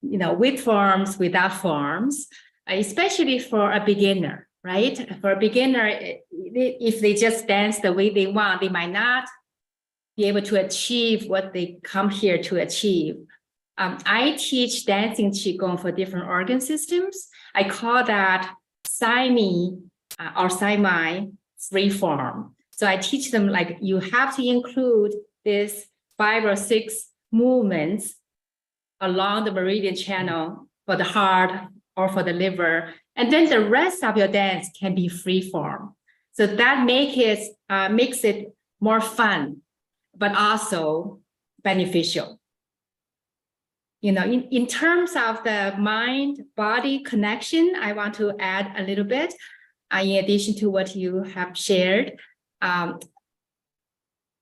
with forms, without forms, especially for a beginner, right? For a beginner, if they just dance the way they want, they might not be able to achieve what they come here to achieve. I teach dancing Qigong for different organ systems. I call that Sai-Mi or Sai-Mai free form. So I teach them, like, you have to include this 5 or 6 movements along the meridian channel for the heart or for the liver. And then the rest of your dance can be free form. So that makes it more fun, but also beneficial. In terms of the mind-body connection, I want to add a little bit, in addition to what you have shared.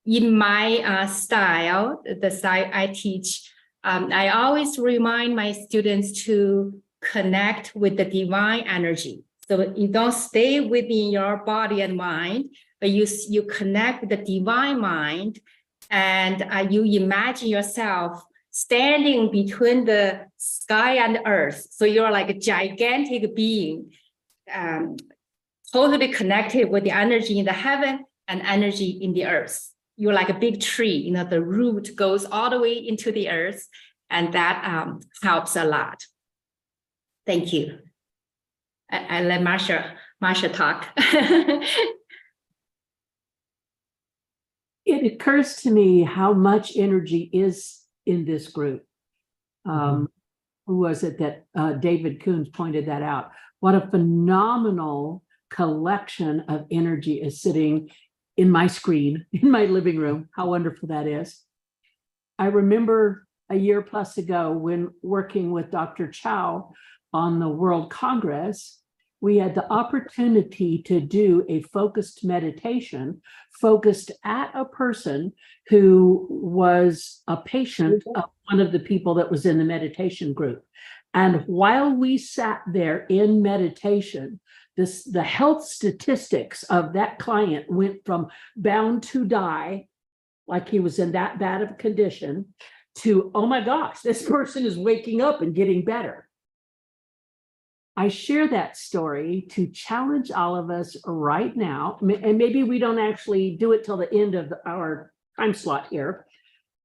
In my style, the style I teach, I always remind my students to connect with the divine energy. So you don't stay within your body and mind, but you connect with the divine mind, and you imagine yourself standing between the sky and earth. So you're like a gigantic being, totally connected with the energy in the heaven and energy in the earth. You're like a big tree, the root goes all the way into the earth, and that helps a lot. Thank you. I let Marsha talk. It occurs to me how much energy is in this group. Who was it that David Coons pointed that out? What a phenomenal collection of energy is sitting in my screen, in my living room. How wonderful that is. I remember a year plus ago when working with Dr. Chow on the World Congress, we had the opportunity to do a focused meditation focused at a person who was a patient of one of the people that was in the meditation group. And while we sat there in meditation, the health statistics of that client went from bound to die, like he was in that bad of a condition, to, oh my gosh, this person is waking up and getting better. I share that story to challenge all of us right now, and maybe we don't actually do it till the end of our time slot here,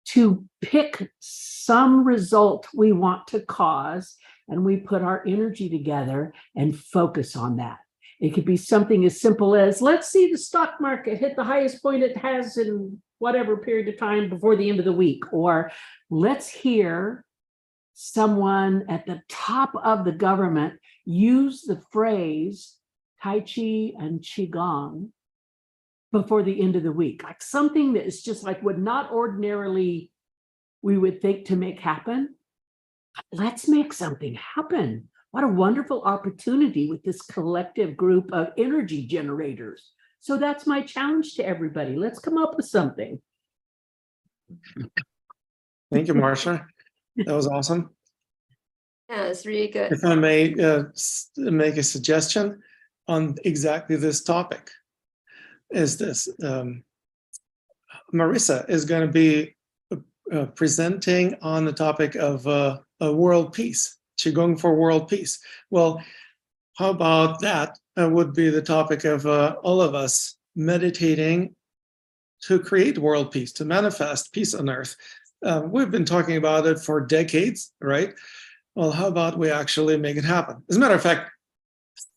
to pick some result we want to cause, and we put our energy together and focus on that. It could be something as simple as, let's see the stock market hit the highest point it has in whatever period of time before the end of the week, or let's hear someone at the top of the government use the phrase Tai Chi and Qigong before the end of the week, like something that is just like would not ordinarily we would think to make happen. Let's make something happen. What a wonderful opportunity with this collective group of energy generators. So that's my challenge to everybody. Let's come up with something. Thank you, Marcia. That was awesome. Yeah, it's really good. If I may make a suggestion on exactly this topic, is this. Marissa is going to be presenting on the topic of world peace, Qigong for world peace. Well, how about that would be the topic of all of us meditating to create world peace, to manifest peace on earth. We've been talking about it for decades, right? Well, how about we actually make it happen? As a matter of fact,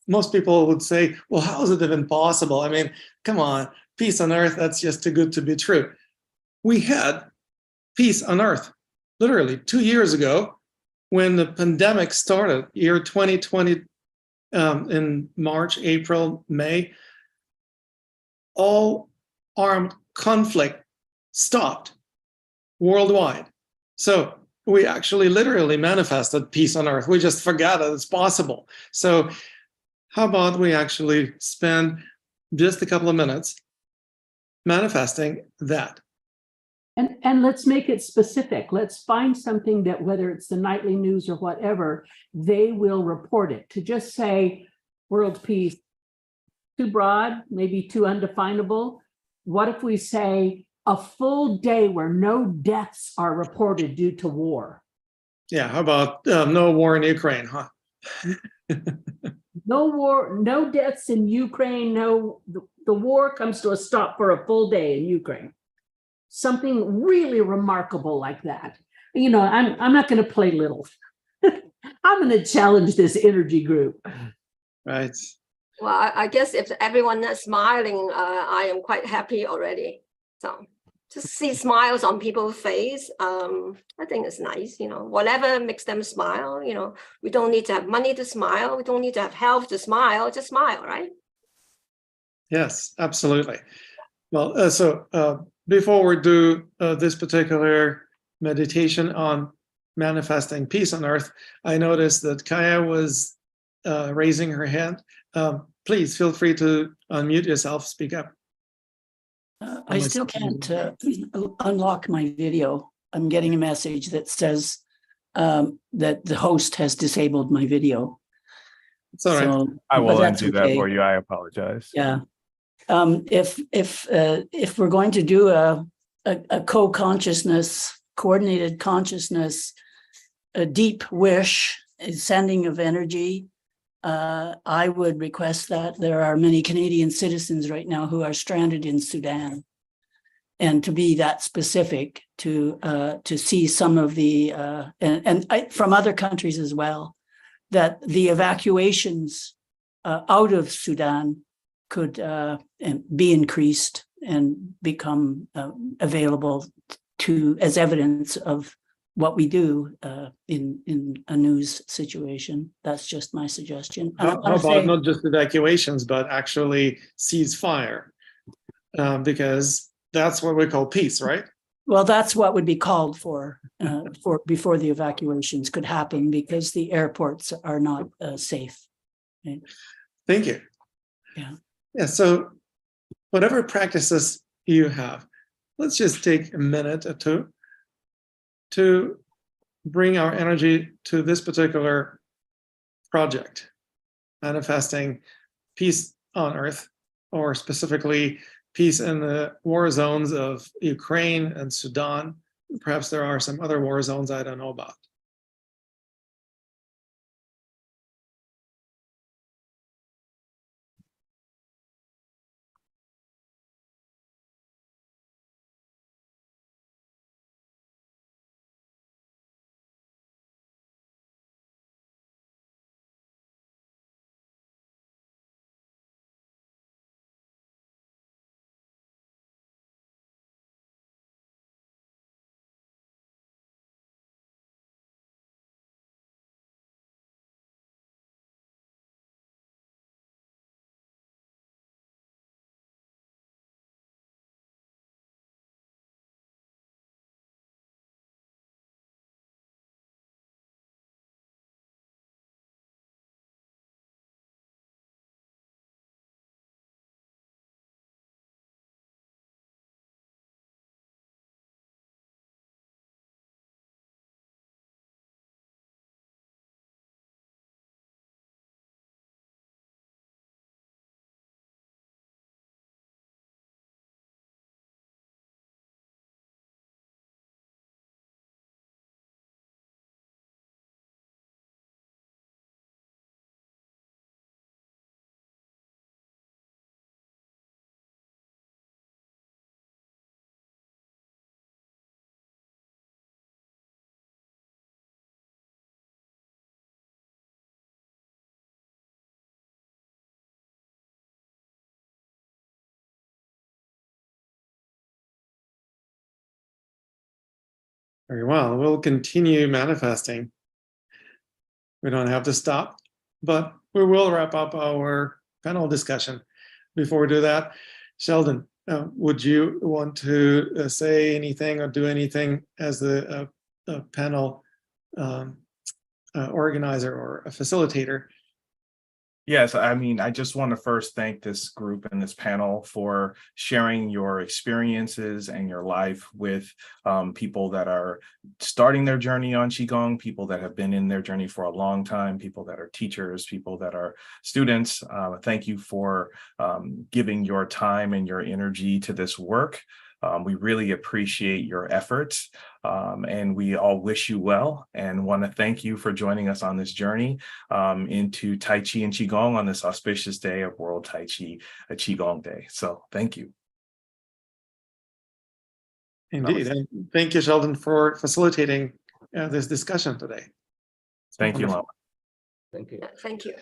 most people would say, well, how is it even possible? I mean, come on, peace on earth, that's just too good to be true. We had peace on earth, literally 2 years ago, when the pandemic started, year 2020, in March, April, May, all armed conflict stopped worldwide. So we actually literally manifested peace on earth. We just forgot that it's possible. So how about we actually spend just a couple of minutes manifesting that? And let's make it specific. Let's find something that, whether it's the nightly news or whatever, they will report it. To just say world peace, too broad, maybe too undefinable. What if we say a full day where no deaths are reported due to war? Yeah, how about no war in Ukraine, huh? No war, no deaths in Ukraine, the war comes to a stop for a full day in Ukraine. Something really remarkable like that. You know, I'm not going to play little. I'm going to challenge this energy group. Right. Well, I guess if everyone is smiling, I am quite happy already. So just see smiles on people's face. I think it's nice, you know, whatever makes them smile. You know, we don't need to have money to smile. We don't need to have health to smile. Just smile, right? Yes, absolutely. Well, before we do this particular meditation on manifesting peace on earth, I noticed that Kaya was raising her hand. Please feel free to unmute yourself, speak up. I still can't unlock my video. I'm getting a message that says that the host has disabled my video. It's all right. So, I will but that's undo that okay. for you. I apologize. Yeah. If we're going to do a co-consciousness, coordinated consciousness, a deep wish, a sending of energy, I would request that. There are many Canadian citizens right now who are stranded in Sudan, and to be that specific, to see some of the from other countries as well, that the evacuations out of Sudan could be increased and become available to as evidence of what we do in a news situation. That's just my suggestion. And How about not just evacuations, but actually ceasefire? Because that's what we call peace, right? Well, that's what would be called for before the evacuations could happen, because the airports are not safe. Right? Thank you. Yeah. Yeah. So whatever practices you have, let's just take a minute or two to bring our energy to this particular project, manifesting peace on earth, or specifically peace in the war zones of Ukraine and Sudan. Perhaps there are some other war zones I don't know about. Very well. We'll continue manifesting. We don't have to stop, but we will wrap up our panel discussion. Before we do that, Sheldon, would you want to say anything or do anything as the panel organizer or a facilitator? Yes, I mean, I just want to first thank this group and this panel for sharing your experiences and your life with people that are starting their journey on Qigong, people that have been in their journey for a long time, people that are teachers, people that are students. Thank you for giving your time and your energy to this work. We really appreciate your efforts, and we all wish you well and want to thank you for joining us on this journey into Tai Chi and Qigong on this auspicious day of World Tai Chi Qigong Day. So thank you. Indeed, and thank you, Sheldon, for facilitating this discussion today. Thank you, Lama. Thank you. Thank you.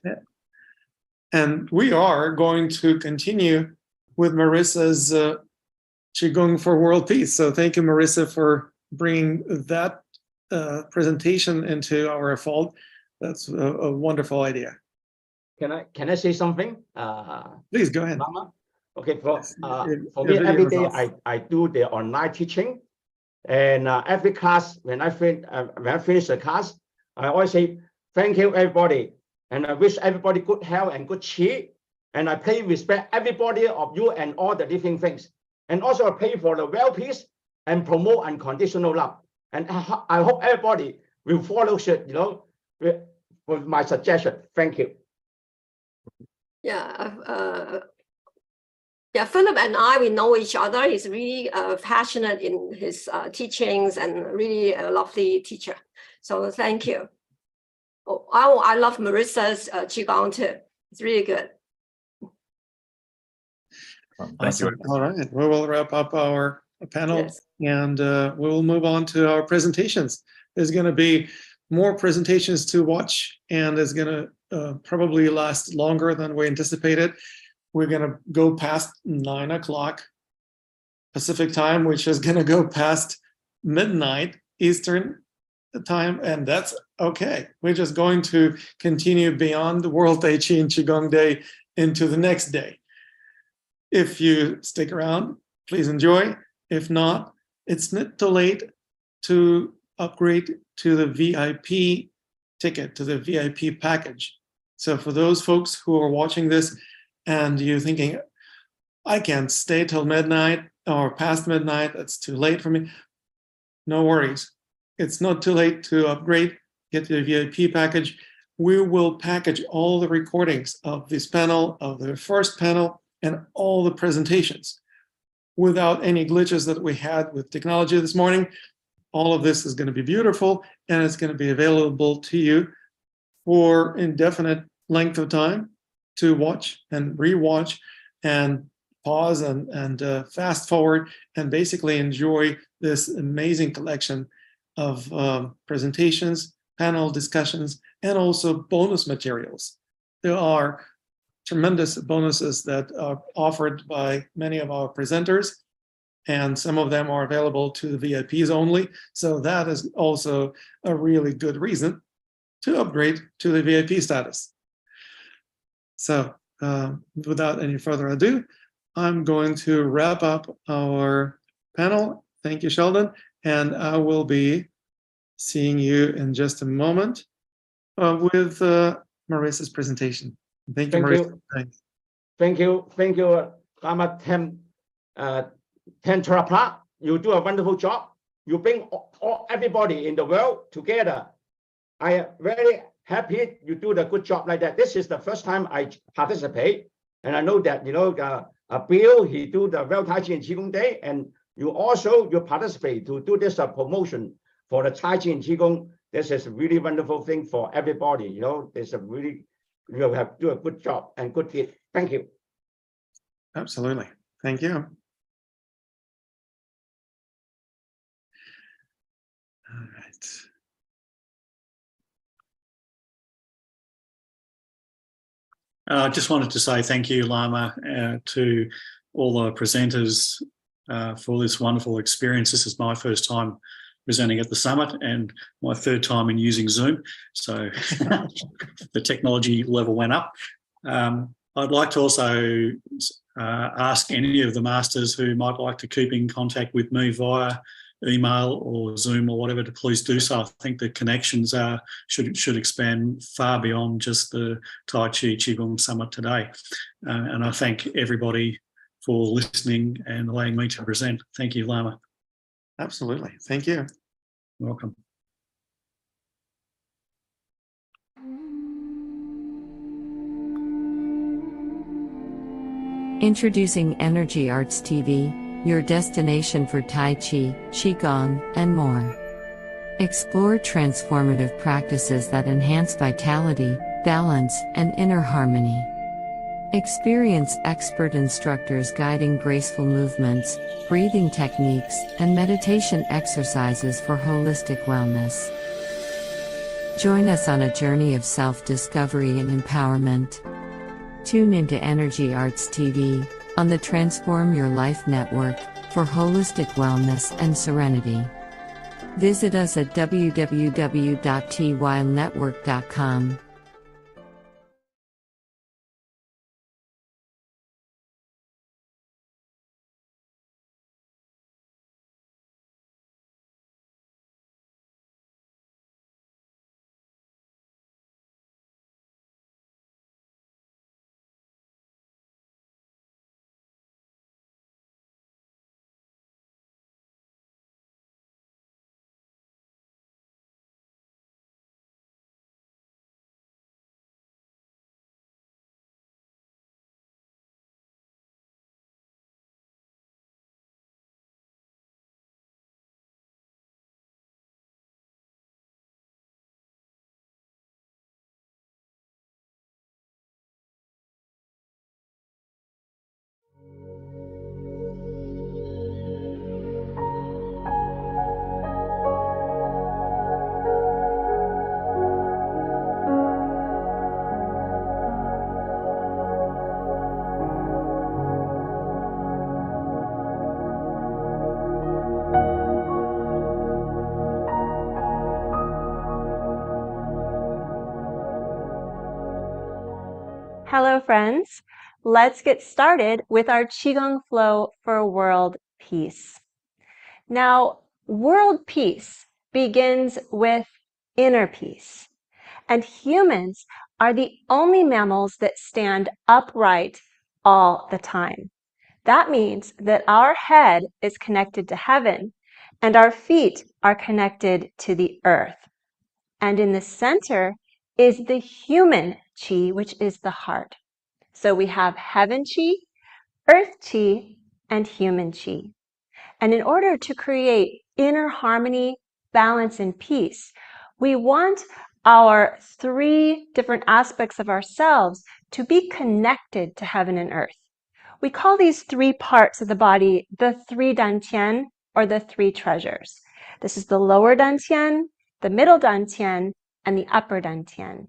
And we are going to continue with Marissa's Qigong for World Peace. So thank you, Marissa, for bringing that presentation into our fold. That's a wonderful idea. Can I say something? Please go ahead. Lama? Okay, for your me, every day off. I do the online teaching, and every class when I finish the class, I always say thank you everybody, and I wish everybody good health and good chi, and I pay respect everybody of you and all the living things, and also I pay for the world peace and promote unconditional love, and I hope everybody will follow suit, with my suggestion. Thank you. Yeah, Philip and I, we know each other. He's really passionate in his teachings and really a lovely teacher. So thank you. Oh, I love Marissa's Qigong too. It's really good. Awesome. All right, we will wrap up our panel. Yes. And we will move on to our presentations. There's going to be more presentations to watch, and it's going to probably last longer than we anticipated. We're going to go past 9 o'clock Pacific time, which is going to go past midnight Eastern time, and that's okay. We're just going to continue beyond the World Tai Chi and Qigong Day into the next day. If you stick around, please enjoy. If not, it's not too late to upgrade to the VIP ticket, to the VIP package. So for those folks who are watching this and you're thinking, I can't stay till midnight or past midnight, that's too late for me. No worries. It's not too late to upgrade, get the VIP package. We will package all the recordings of this panel, of the first panel, and all the presentations without any glitches that we had with technology this morning. All of this is going to be beautiful, and it's going to be available to you for indefinite length of time to watch and rewatch and pause and fast forward and basically enjoy this amazing collection of presentations, panel discussions, and also bonus materials. There are tremendous bonuses that are offered by many of our presenters, and some of them are available to the VIPs only. So that is also a really good reason to upgrade to the VIP status. So without any further ado, I'm going to wrap up our panel. Thank you, Sheldon. And I will be seeing you in just a moment with Marissa's presentation. Thank you, Marissa. Thank you, Lama Tantrapa. You do a wonderful job. You bring everybody in the world together. I am very happy you do the good job like that. This is the first time I participate, and I know that Bill, he do the World Tai Chi and Qigong Day, and you participate to do this promotion for the Tai Chi and Qigong. This is a really wonderful thing for everybody. There's a really, you have to do a good job and good deed. Thank you. Absolutely. Thank you. All right. I just wanted to say thank you, Lama, to all the presenters for this wonderful experience. This is my first time presenting at the summit and my third time in using Zoom. So the technology level went up. I'd like to also ask any of the masters who might like to keep in contact with me via email or Zoom or whatever to please do so. I think the connections should expand far beyond just the Tai Chi Qigong Summit today. And I thank everybody for listening and allowing me to present. Thank you, Lama. Absolutely. Thank you. Welcome. Introducing Energy Arts TV, your destination for Tai Chi, Qigong, and more. Explore transformative practices that enhance vitality, balance, and inner harmony. Experience expert instructors guiding graceful movements, breathing techniques, and meditation exercises for holistic wellness. Join us on a journey of self-discovery and empowerment. Tune into Energy Arts TV on the Transform Your Life Network for holistic wellness and serenity. Visit us at www.tynetwork.com. Hello, friends. Let's get started with our Qigong flow for world peace. Now, world peace begins with inner peace, and humans are the only mammals that stand upright all the time. That means that our head is connected to heaven and our feet are connected to the earth. And in the center is the human chi, which is the heart. So we have heaven chi, earth chi, and human chi. And in order to create inner harmony, balance, and peace, we want our three different aspects of ourselves to be connected to heaven and earth. We call these three parts of the body the three dantian, or the three treasures. This is the lower dantian, the middle dantian, and the upper dantian.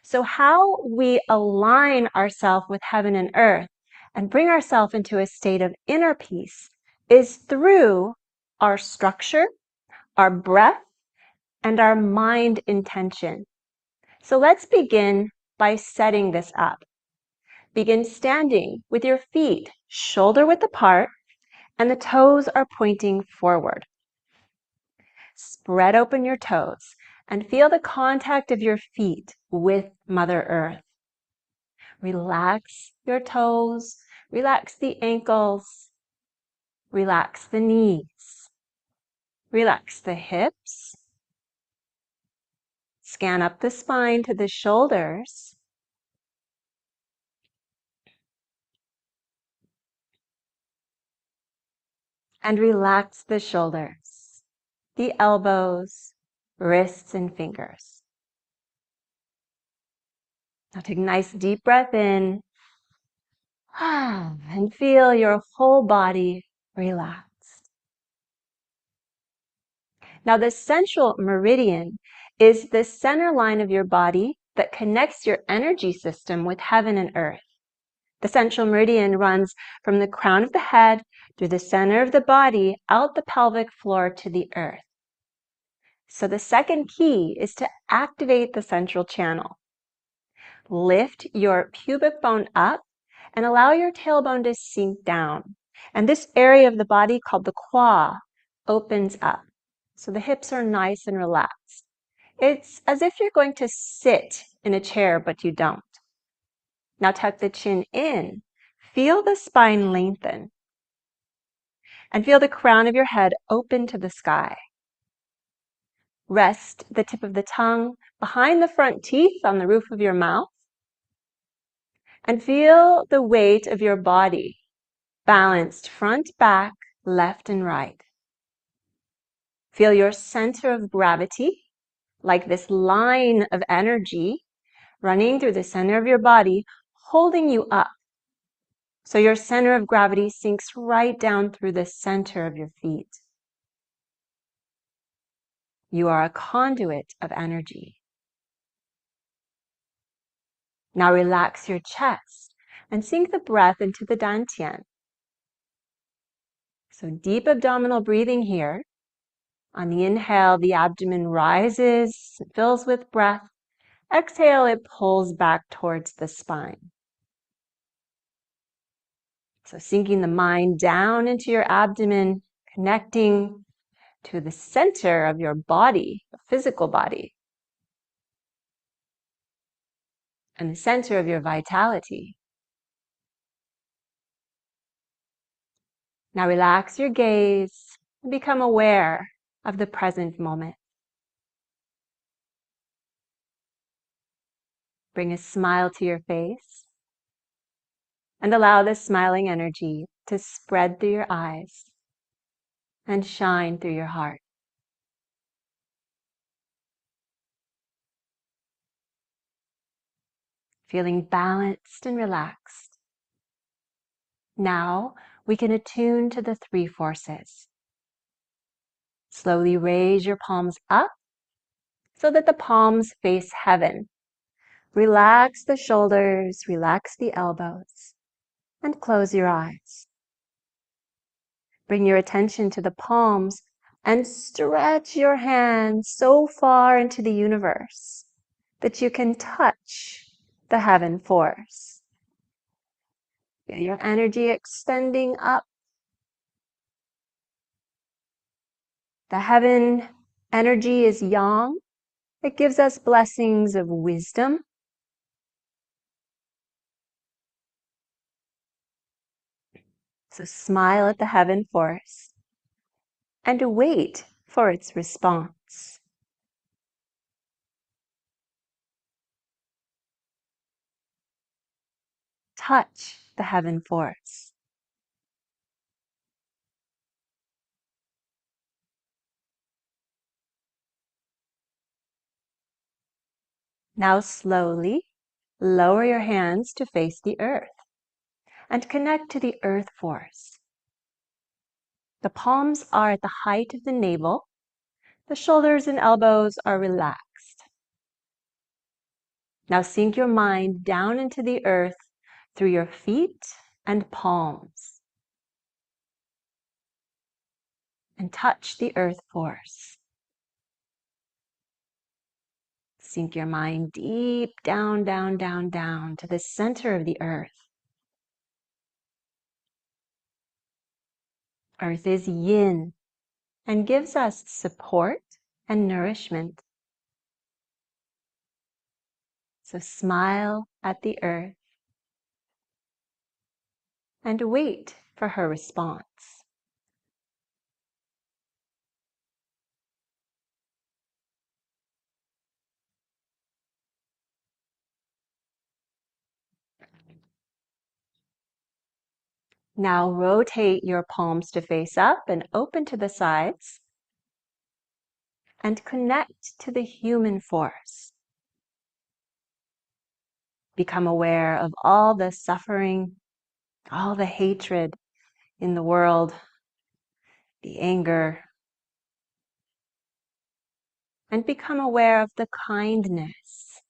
So how we align ourselves with heaven and earth and bring ourselves into a state of inner peace is through our structure, our breath, and our mind intention. So let's begin by setting this up. Begin standing with your feet shoulder width apart and the toes are pointing forward. Spread open your toes and feel the contact of your feet with Mother Earth. Relax your toes, relax the ankles, relax the knees, relax the hips, scan up the spine to the shoulders, and relax the shoulders, the elbows, wrists, and fingers. Now take a nice deep breath in and feel your whole body relaxed. Now the central meridian is the center line of your body that connects your energy system with heaven and earth. The central meridian runs from the crown of the head through the center of the body, out the pelvic floor to the earth. So the second key is to activate the central channel. Lift your pubic bone up and allow your tailbone to sink down. And this area of the body called the qua opens up. So the hips are nice and relaxed. It's as if you're going to sit in a chair, but you don't. Now tuck the chin in. Feel the spine lengthen. And feel the crown of your head open to the sky. Rest the tip of the tongue behind the front teeth on the roof of your mouth. And feel the weight of your body balanced front, back, left, and right. Feel your center of gravity, like this line of energy running through the center of your body, holding you up. So your center of gravity sinks right down through the center of your feet. You are a conduit of energy. Now relax your chest and sink the breath into the dantian. So deep abdominal breathing here. On the inhale, the abdomen rises, fills with breath. Exhale, it pulls back towards the spine. So sinking the mind down into your abdomen, connecting to the center of your body, the physical body, and the center of your vitality. Now relax your gaze and become aware of the present moment. Bring a smile to your face and allow this smiling energy to spread through your eyes and shine through your heart. Feeling balanced and relaxed. Now we can attune to the three forces. Slowly raise your palms up so that the palms face heaven. Relax the shoulders, relax the elbows, and close your eyes. Bring your attention to the palms and stretch your hands so far into the universe that you can touch the heaven force. Feel your energy extending up. The heaven energy is yang. It gives us blessings of wisdom. So smile at the heaven force and wait for its response. Touch the heaven force. Now slowly lower your hands to face the earth and connect to the earth force. The palms are at the height of the navel. The shoulders and elbows are relaxed. Now sink your mind down into the earth through your feet and palms and touch the earth force. Sink your mind deep down, down, down, down to the center of the earth. Earth is yin and gives us support and nourishment. So smile at the earth and wait for her response. Now rotate your palms to face up and open to the sides and connect to the human force. Become aware of all the suffering, all the hatred in the world, the anger, and become aware of the kindness,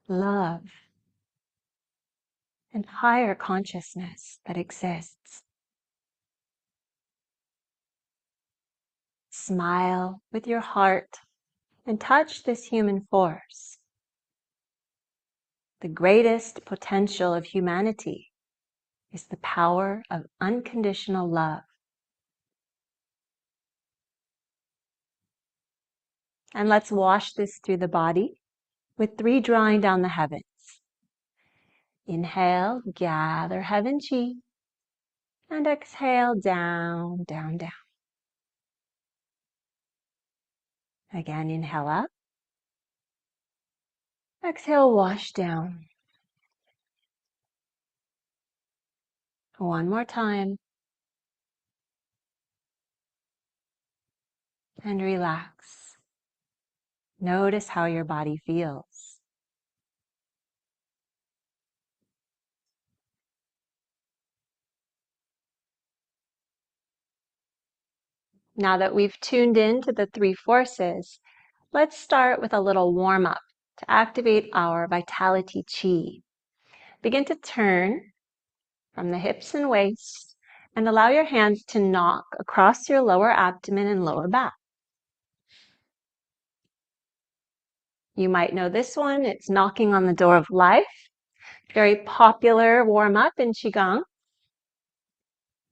love, and higher consciousness that exists. Smile with your heart and touch this human force. The greatest potential of humanity is the power of unconditional love. And let's wash this through the body with 3 drawing down the heavens. Inhale, gather heaven chi. And exhale, down, down, down. Again, inhale up. Exhale, wash down. One more time. And relax. Notice how your body feels. Now that we've tuned in to the 3 forces, let's start with a little warm-up to activate our vitality chi. Begin to turn from the hips and waist and allow your hands to knock across your lower abdomen and lower back. You might know this one. It's knocking on the door of life. Very popular warm-up in Qigong.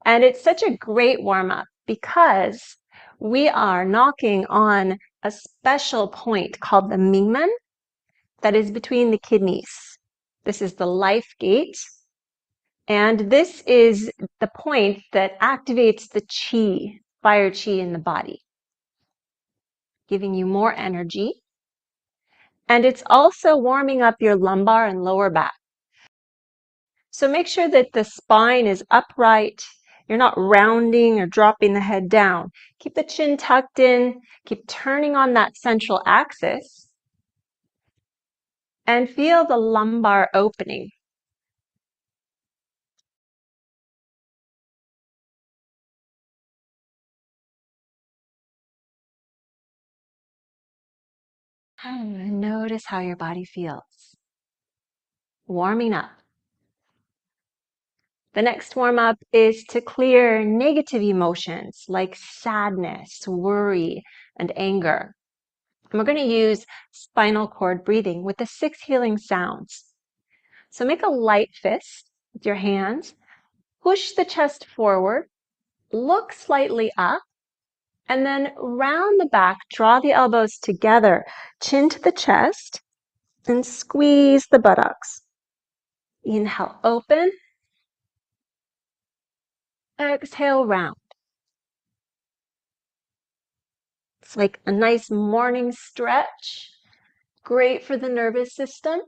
And it's such a great warm-up because we are knocking on a special point called the Mingmen that is between the kidneys. This is the life gate. And this is the point that activates the chi, fire chi in the body, giving you more energy. And it's also warming up your lumbar and lower back. So make sure that the spine is upright. You're not rounding or dropping the head down. Keep the chin tucked in. Keep turning on that central axis. And feel the lumbar opening. And notice how your body feels. Warming up. The next warm-up is to clear negative emotions like sadness, worry, and anger. And we're going to use spinal cord breathing with the 6 healing sounds. So make a light fist with your hands. Push the chest forward. Look slightly up. And then round the back, draw the elbows together, chin to the chest, and squeeze the buttocks. Inhale, open. Exhale, round. It's like a nice morning stretch. Great for the nervous system.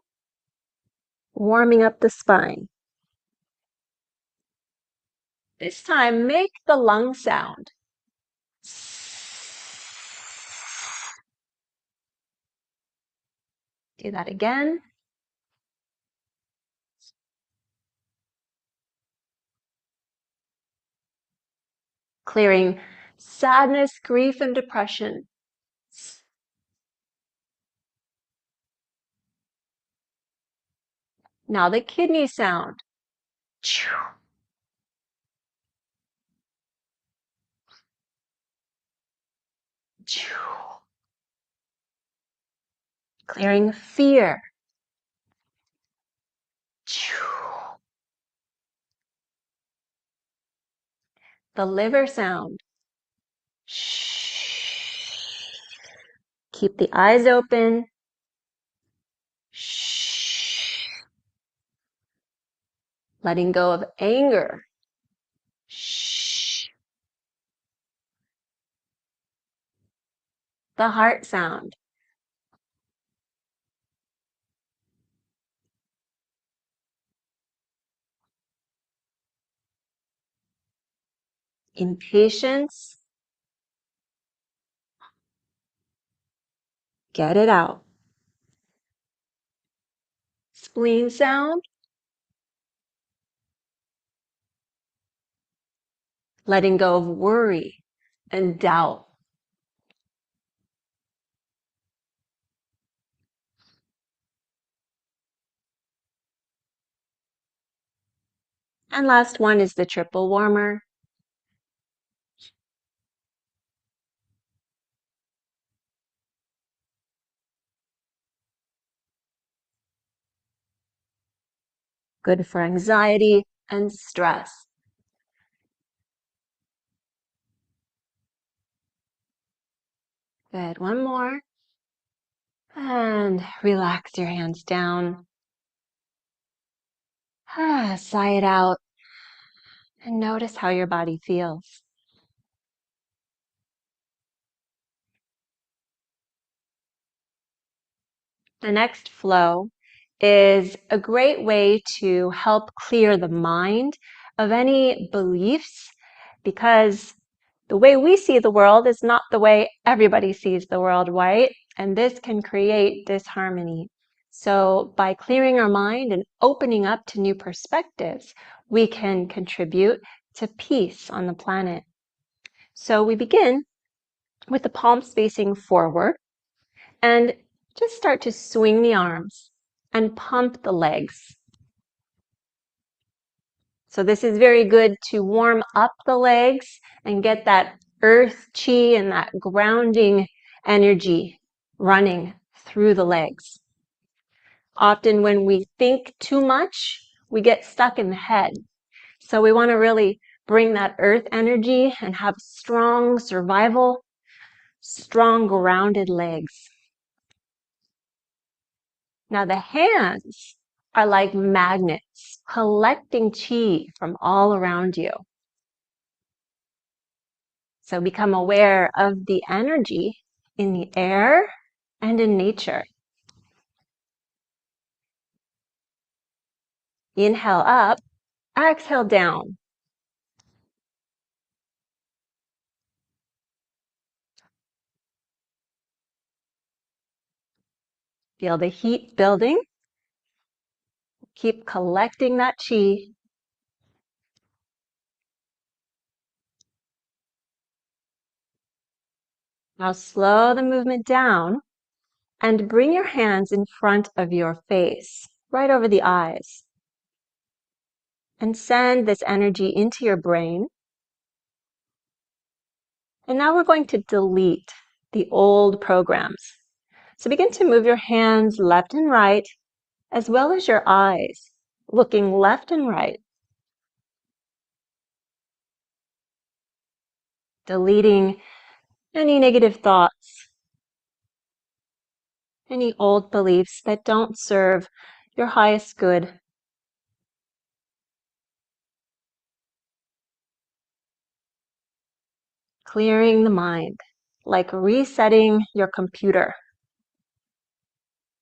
Warming up the spine. This time, make the lung sound. Do that again. Clearing sadness, grief, and depression. Now the kidney sound. Clearing fear. The liver sound. Keep the eyes open. Letting go of anger. The heart sound. Impatience. Get it out. Spleen sound. Letting go of worry and doubt. And last one is the triple warmer. Good for anxiety and stress. Good. One more. And relax your hands down. Sigh it out. And notice how your body feels. The next flow is a great way to help clear the mind of any beliefs, because the way we see the world is not the way everybody sees the world, right? And this can create disharmony. So by clearing our mind and opening up to new perspectives, we can contribute to peace on the planet. So we begin with the palms facing forward and just start to swing the arms and pump the legs. So this is very good to warm up the legs and get that earth chi and that grounding energy running through the legs. Often when we think too much, we get stuck in the head. So we want to really bring that earth energy and have strong survival, strong grounded legs. Now the hands are like magnets, collecting chi from all around you. So become aware of the energy in the air and in nature. Inhale up, exhale down. Feel the heat building. Keep collecting that chi. Now slow the movement down and bring your hands in front of your face, right over the eyes. And send this energy into your brain. And now we're going to delete the old programs. So begin to move your hands left and right, as well as your eyes, looking left and right. Deleting any negative thoughts, any old beliefs that don't serve your highest good. Clearing the mind, like resetting your computer,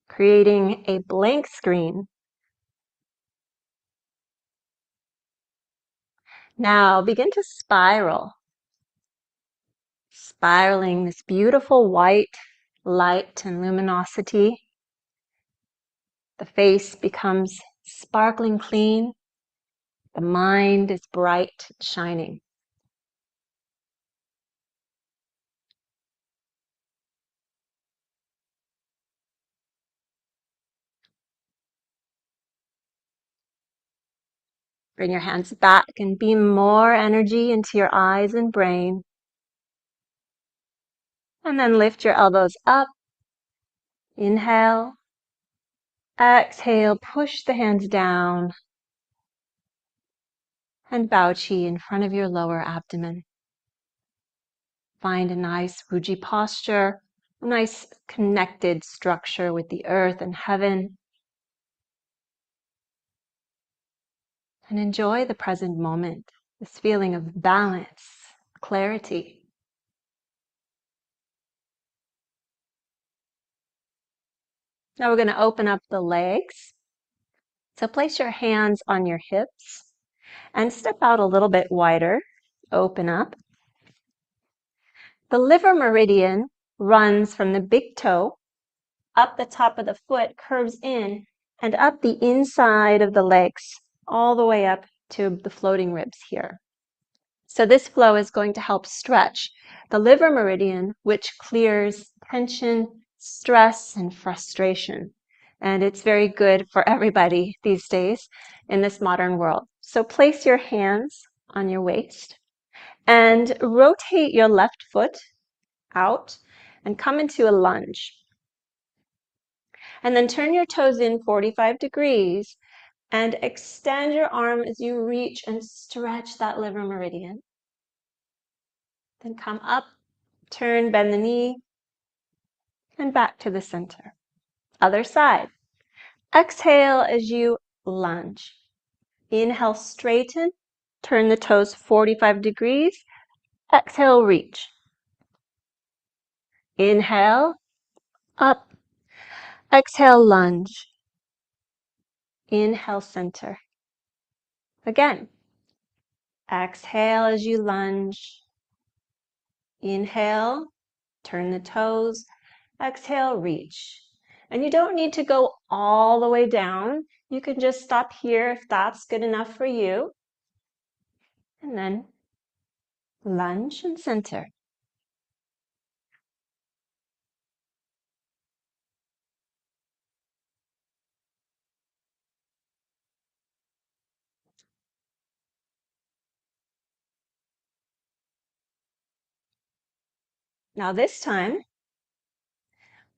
creating a blank screen. Now begin to spiral, spiraling this beautiful white light and luminosity. The face becomes sparkling clean. The mind is bright, shining. Bring your hands back and beam more energy into your eyes and brain. And then lift your elbows up. Inhale. Exhale, push the hands down. And bow chi in front of your lower abdomen. Find a nice Fuji posture, a nice connected structure with the earth and heaven. And enjoy the present moment, this feeling of balance, clarity. Now we're going to open up the legs. So place your hands on your hips and step out a little bit wider. Open up. The liver meridian runs from the big toe up the top of the foot, curves in, and up the inside of the legs, all the way up to the floating ribs here. So this flow is going to help stretch the liver meridian, which clears tension, stress, and frustration. And it's very good for everybody these days in this modern world. So place your hands on your waist and rotate your left foot out and come into a lunge. And then turn your toes in 45 degrees And extend your arm as you reach and stretch that liver meridian. Then come up, turn, bend the knee, and back to the center. Other side. Exhale as you lunge. Inhale, straighten, turn the toes 45 degrees. Exhale, reach. Inhale, up. Exhale, lunge. Inhale, center. Again. Exhale as you lunge. Inhale, turn the toes. Exhale, reach. And you don't need to go all the way down. You can just stop here if that's good enough for you. And then lunge and center. Now this time,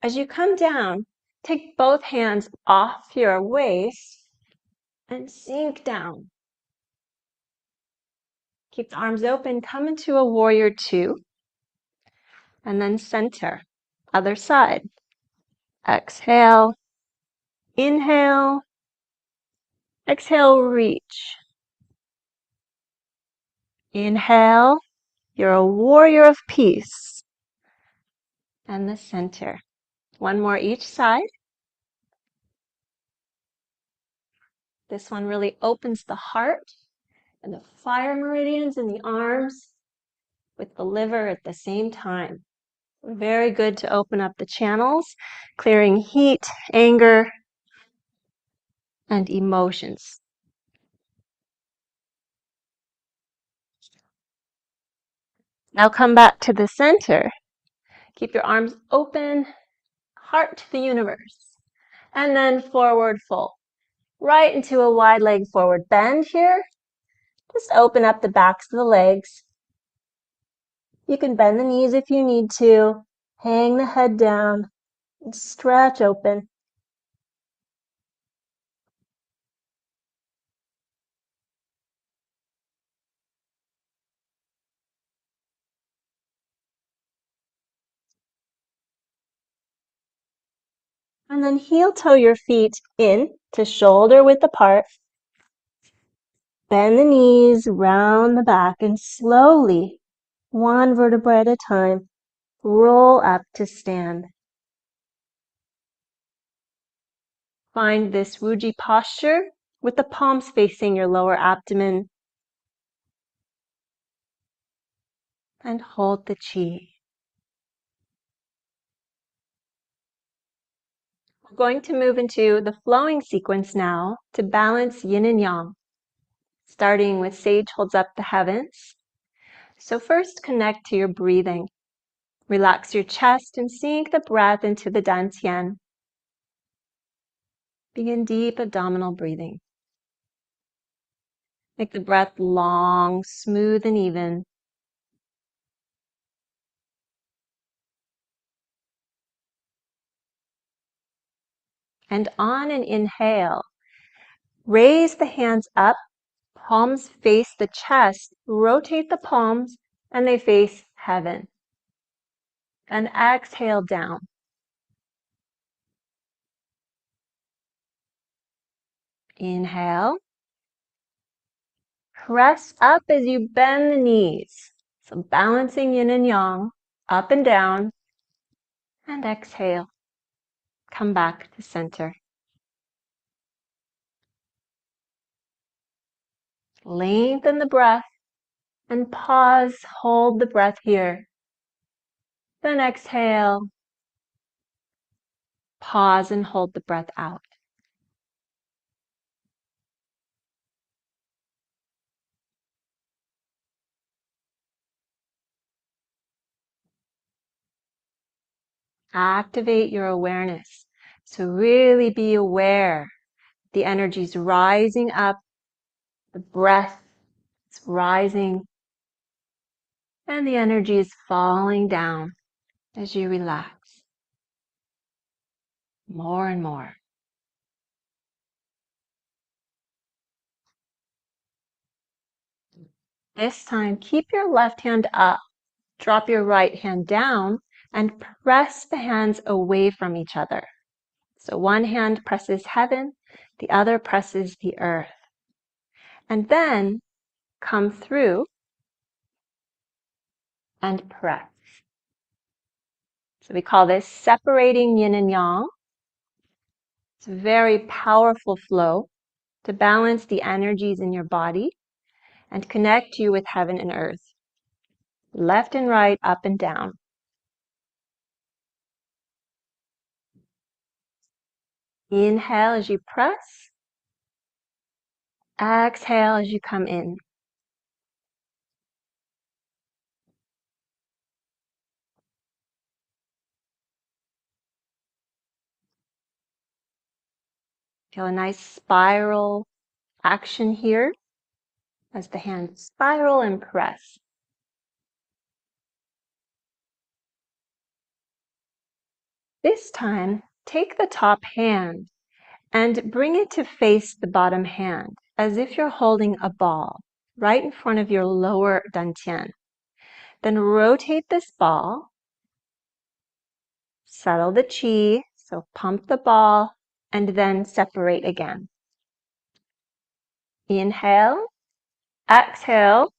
as you come down, take both hands off your waist and sink down. Keep the arms open, come into a warrior two, and then center. Other side. Exhale, inhale, exhale, reach. Inhale, you're a warrior of peace. And the center. One more each side. This one really opens the heart and the fire meridians in the arms with the liver at the same time. Very good to open up the channels, clearing heat, anger, and emotions. Now come back to the center. Keep your arms open, heart to the universe. And then forward fold. Right into a wide leg forward bend here. Just open up the backs of the legs. You can bend the knees if you need to. Hang the head down and stretch open. And then heel toe your feet in to shoulder width apart. Bend the knees, round the back, and slowly, one vertebra at a time, roll up to stand. Find this Wuji posture with the palms facing your lower abdomen. And hold the chi. We're going to move into the flowing sequence now to balance yin and yang, starting with sage holds up the heavens. So first connect to your breathing. Relax your chest and sink the breath into the dantian. Begin deep abdominal breathing. Make the breath long, smooth, and even. And on an inhale, raise the hands up, palms face the chest, rotate the palms, and they face heaven. And exhale down. Inhale. Press up as you bend the knees. So balancing yin and yang, up and down. And exhale. Come back to center. Lengthen the breath and pause. Hold the breath here. Then exhale. Pause and hold the breath out. Activate your awareness. So really be aware. The energy's rising up. The breath is rising. And the energy is falling down as you relax. More and more. This time, keep your left hand up. Drop your right hand down and press the hands away from each other. So one hand presses heaven, the other presses the earth. And then come through and press. So we call this separating yin and yang. It's a very powerful flow to balance the energies in your body and connect you with heaven and earth. Left and right, up and down. Inhale as you press. Exhale as you come in. Feel a nice spiral action here as the hands spiral and press. This time, take the top hand and bring it to face the bottom hand as if you're holding a ball right in front of your lower dantian. Then rotate this ball, settle the chi, so pump the ball, and then separate again. Inhale, exhale,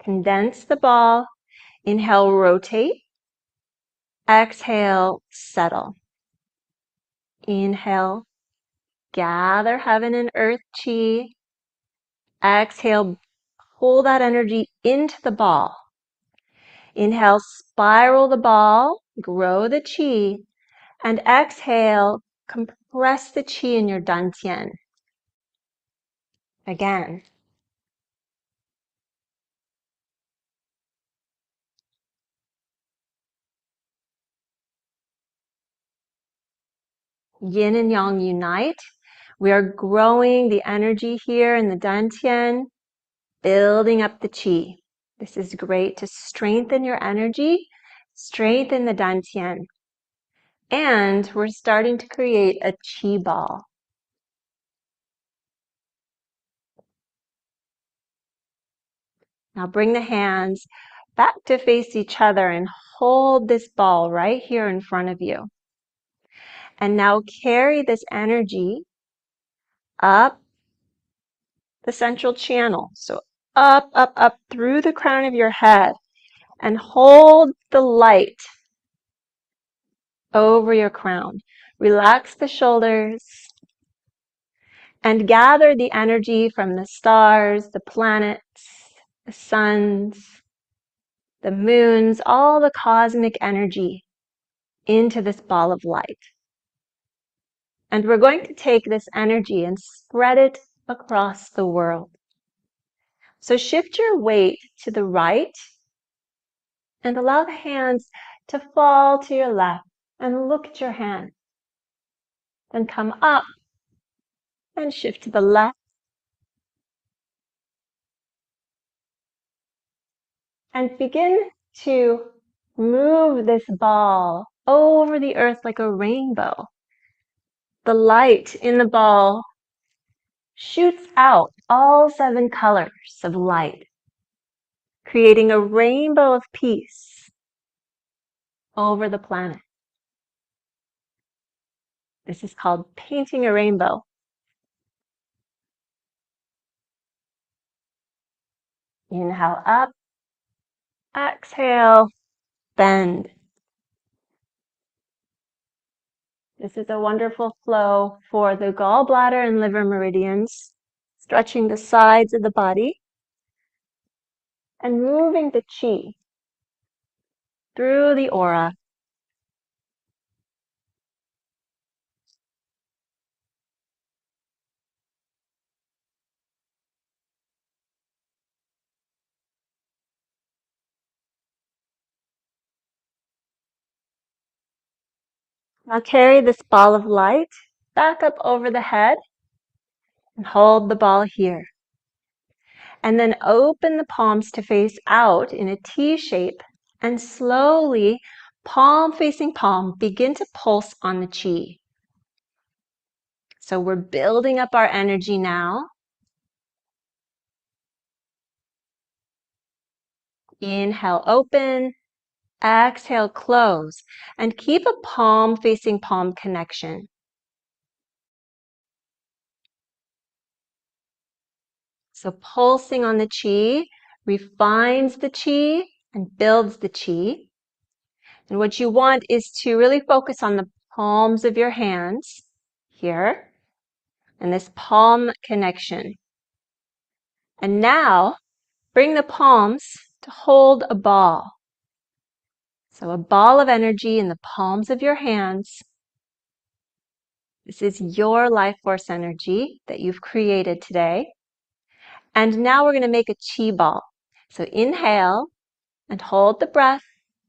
condense the ball. Inhale, rotate. Exhale, settle. Inhale, gather heaven and earth chi. Exhale, pull that energy into the ball. Inhale, spiral the ball, grow the chi, and exhale, compress the chi in your dantian. Again. Yin and yang unite. We are growing the energy here in the dantian, building up the chi. This is great to strengthen your energy, strengthen the dantian. And we're starting to create a chi ball. Now bring the hands back to face each other and hold this ball right here in front of you. And now carry this energy up the central channel. So up, up, up through the crown of your head and hold the light over your crown. Relax the shoulders and gather the energy from the stars, the planets, the suns, the moons, all the cosmic energy into this ball of light. And we're going to take this energy and spread it across the world. So shift your weight to the right and allow the hands to fall to your left and look at your hand. Then come up and shift to the left. And begin to move this ball over the earth like a rainbow. The light in the ball shoots out all 7 colors of light, creating a rainbow of peace over the planet. This is called painting a rainbow. Inhale up, exhale, bend. This is a wonderful flow for the gallbladder and liver meridians, stretching the sides of the body and moving the chi through the aura. Now carry this ball of light back up over the head and hold the ball here. And then open the palms to face out in a T shape and slowly, palm facing palm, begin to pulse on the chi. So we're building up our energy now. Inhale, open. Exhale, close. And keep a palm facing palm connection. So pulsing on the chi refines the chi and builds the chi. And what you want is to really focus on the palms of your hands here and this palm connection. And now bring the palms to hold a ball. So a ball of energy in the palms of your hands. This is your life force energy that you've created today. And now we're going to make a chi ball. So inhale and hold the breath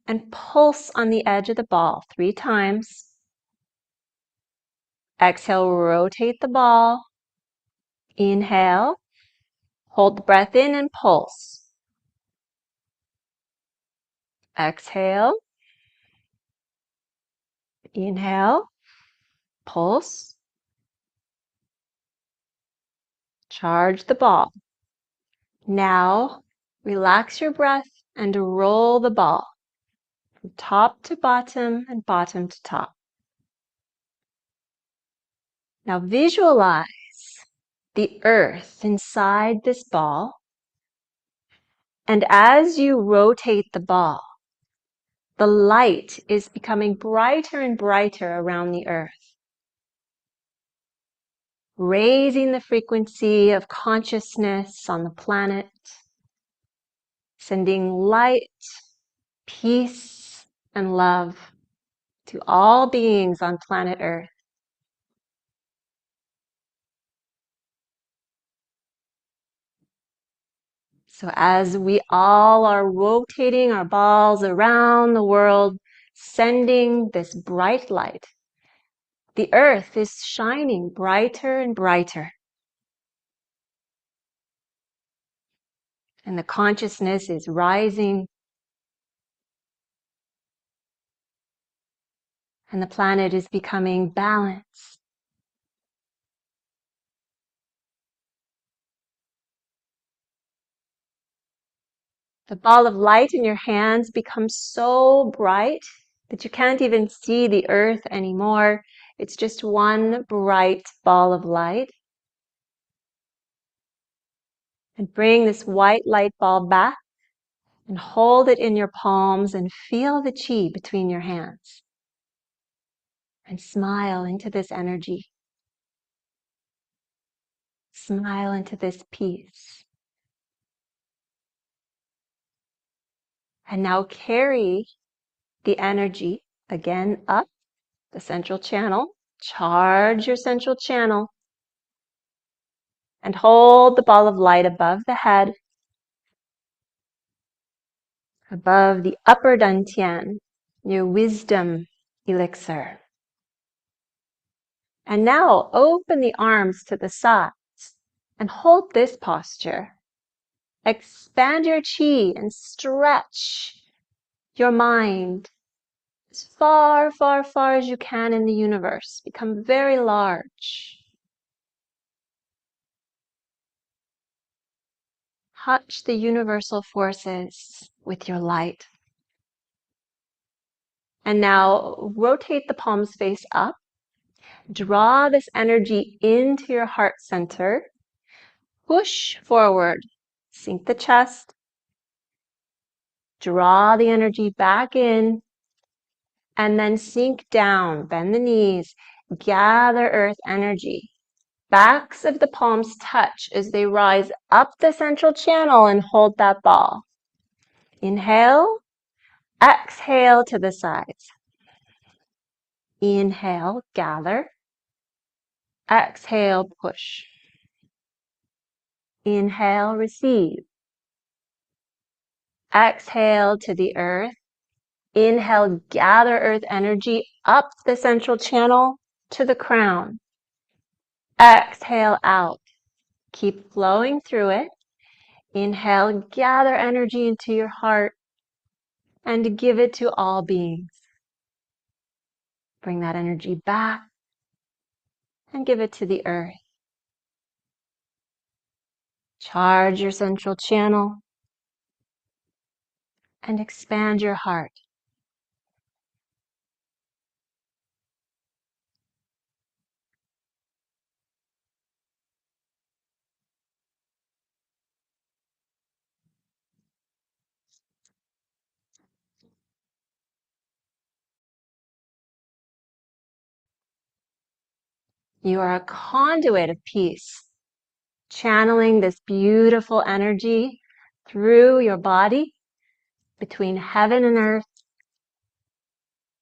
and pulse on the edge of the ball 3 times. Exhale, rotate the ball. Inhale, hold the breath in and pulse. Exhale, inhale, pulse. Charge the ball. Now, relax your breath and roll the ball from top to bottom and bottom to top. Now visualize the earth inside this ball. And as you rotate the ball, the light is becoming brighter and brighter around the earth, raising the frequency of consciousness on the planet, sending light, peace, and love to all beings on planet Earth. So as we all are rotating our balls around the world, sending this bright light, the earth is shining brighter and brighter. And the consciousness is rising. And the planet is becoming balanced. The ball of light in your hands becomes so bright that you can't even see the earth anymore. It's just one bright ball of light. And bring this white light ball back and hold it in your palms and feel the chi between your hands. And smile into this energy. Smile into this peace. And now carry the energy again up the central channel. Charge your central channel. And hold the ball of light above the head, above the upper dantian, your wisdom elixir. And now open the arms to the sides and hold this posture. Expand your chi and stretch your mind as far, far, far as you can in the universe. Become very large. Touch the universal forces with your light. And now rotate the palms face up. Draw this energy into your heart center. Push forward. Sink the chest. Draw the energy back in. And then sink down. Bend the knees. Gather earth energy. Backs of the palms touch as they rise up the central channel and hold that ball. Inhale. Exhale to the sides. Inhale, gather. Exhale, push. Inhale, receive. Exhale to the earth. Inhale, gather earth energy up the central channel to the crown. Exhale out. Keep flowing through it. Inhale, gather energy into your heart and give it to all beings. Bring that energy back and give it to the earth. Charge your central channel. and expand your heart. You are a conduit of peace, channeling this beautiful energy through your body, between heaven and earth,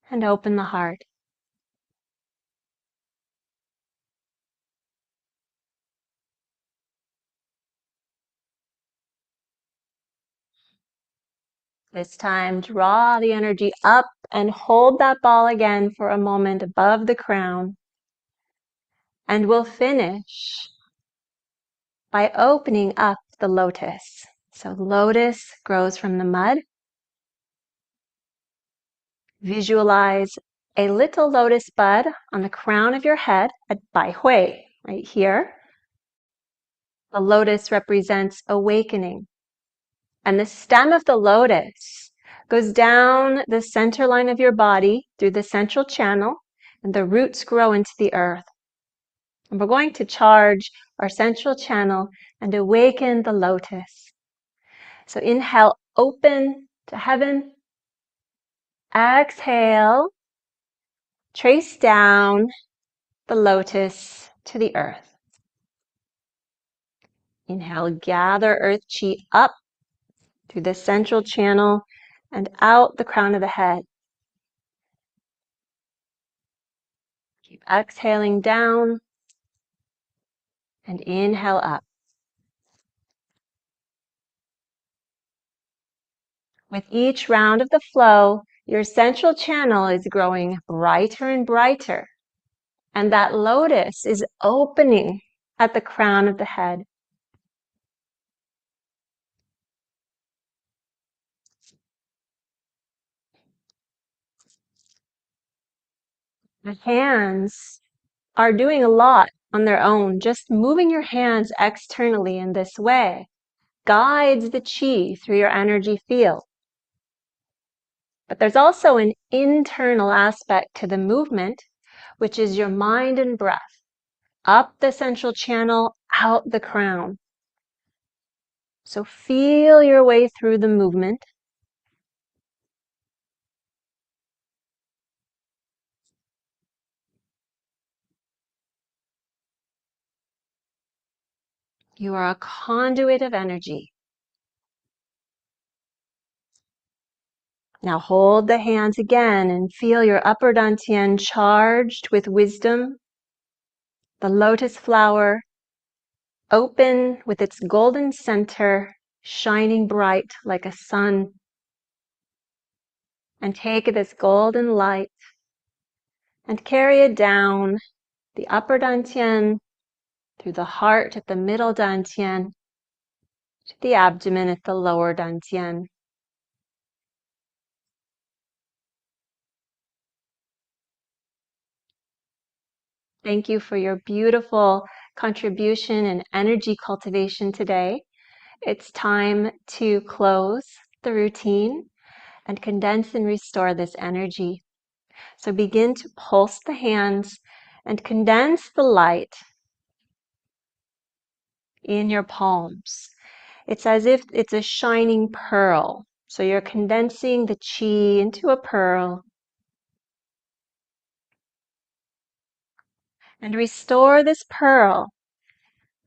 and open the heart. This time, draw the energy up and hold that ball again for a moment above the crown. And we'll finish by opening up the lotus. So lotus grows from the mud. Visualize a little lotus bud on the crown of your head at Bai Hui, right here. The lotus represents awakening. And the stem of the lotus goes down the center line of your body through the central channel, and the roots grow into the earth. And we're going to charge our central channel and awaken the lotus. So inhale, open to heaven. Exhale, trace down the lotus to the earth. Inhale, gather earth chi up through the central channel and out the crown of the head. Keep exhaling down and inhale up. With each round of the flow, your central channel is growing brighter and brighter, and that lotus is opening at the crown of the head. The hands are doing a lot on their own. Just moving your hands externally in this way guides the chi through your energy field. But there's also an internal aspect to the movement, which is your mind and breath. Up the central channel, out the crown. So feel your way through the movement. You are a conduit of energy. Now hold the hands again and feel your upper dantian charged with wisdom. The lotus flower open with its golden center shining bright like a sun. And take this golden light and carry it down the upper dantian, through the heart at the middle dantian, to the abdomen at the lower dantian. Thank you for your beautiful contribution and energy cultivation today. It's time to close the routine and condense and restore this energy. So begin to pulse the hands and condense the light in your palms. It's as if it's a shining pearl. So you're condensing the chi into a pearl. And restore this pearl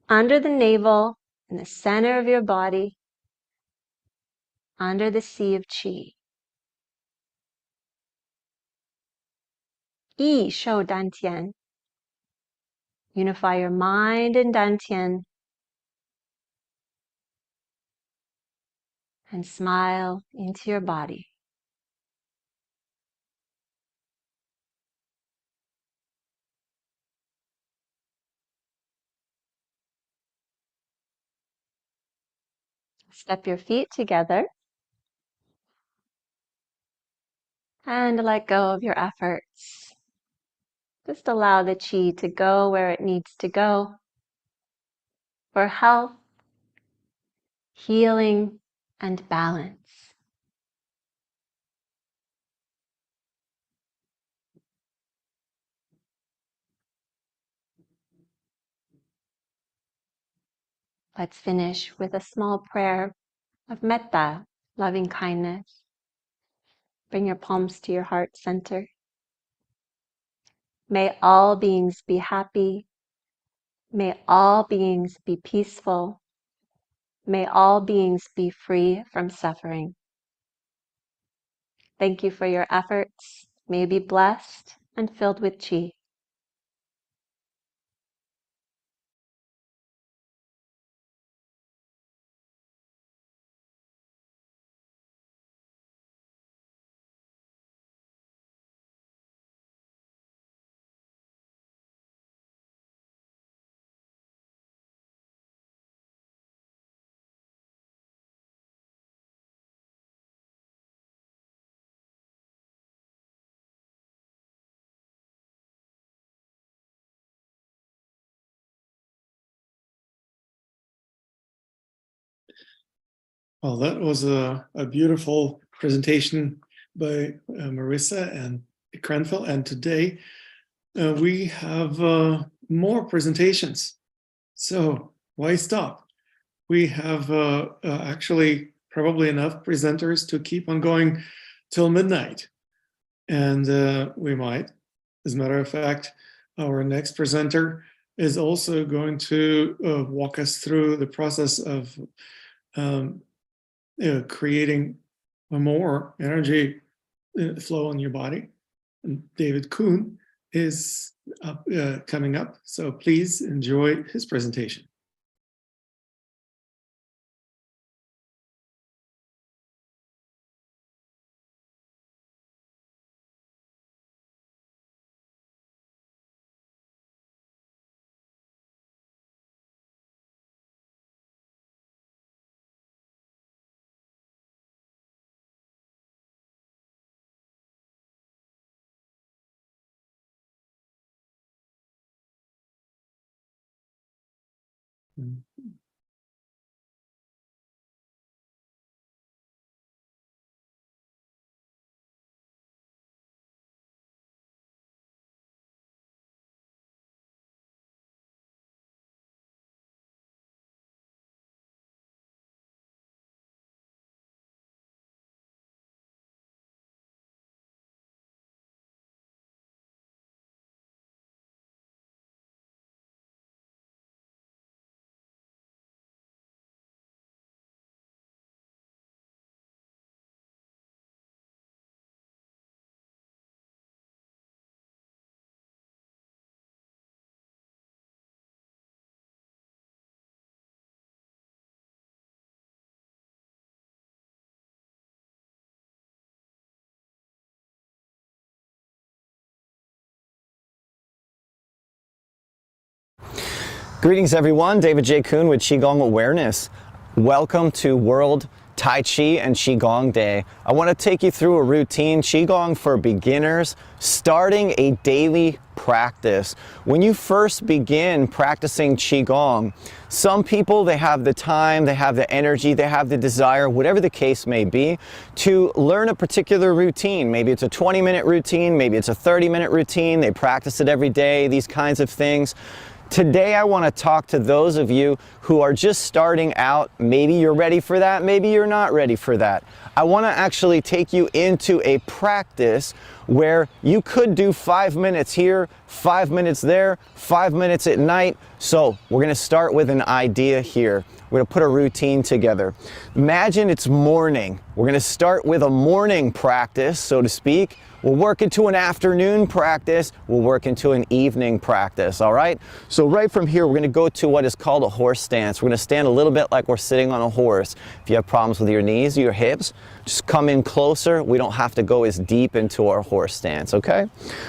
under the navel, in the center of your body, under the sea of chi. Yi shou dantian. Unify your mind and dantian. And smile into your body. Step your feet together. And let go of your efforts. Just allow the chi to go where it needs to go for health, healing, and balance. Let's finish with a small prayer of metta, loving kindness. Bring your palms to your heart center. May all beings be happy. May all beings be peaceful. May all beings be free from suffering. Thank you for your efforts. May you be blessed and filled with qi. Well, that was a beautiful presentation by Marissa and Cranfield. And today we have more presentations. So why stop? We have actually probably enough presenters to keep on going till midnight. And we might. As a matter of fact, our next presenter is also going to walk us through the process of creating a more energy flow in your body. And David Kuhn is coming up, so please enjoy his presentation. Greetings everyone, David J. Kuhn with Qigong Awareness. Welcome to World Tai Chi and Qigong Day. I want to take you through a routine, Qigong for beginners, starting a daily practice. When you first begin practicing Qigong, some people, they have the time, they have the energy, they have the desire, whatever the case may be, to learn a particular routine. Maybe it's a 20-minute routine, maybe it's a 30-minute routine, they practice it every day, these kinds of things. Today I want to talk to those of you who are just starting out. Maybe you're ready for that, maybe you're not ready for that. I want to actually take you into a practice where you could do 5 minutes here, 5 minutes there, 5 minutes at night. So we're going to start with an idea here. We're going to put a routine together. Imagine it's morning. We're going to start with a morning practice, so to speak. We'll work into an afternoon practice. We'll work into an evening practice, all right? So right from here, we're going to go to what is called a horse stance. We're going to stand a little bit like we're sitting on a horse. If you have problems with your knees, your hips, just come in closer. We don't have to go as deep into our horse stance, okay?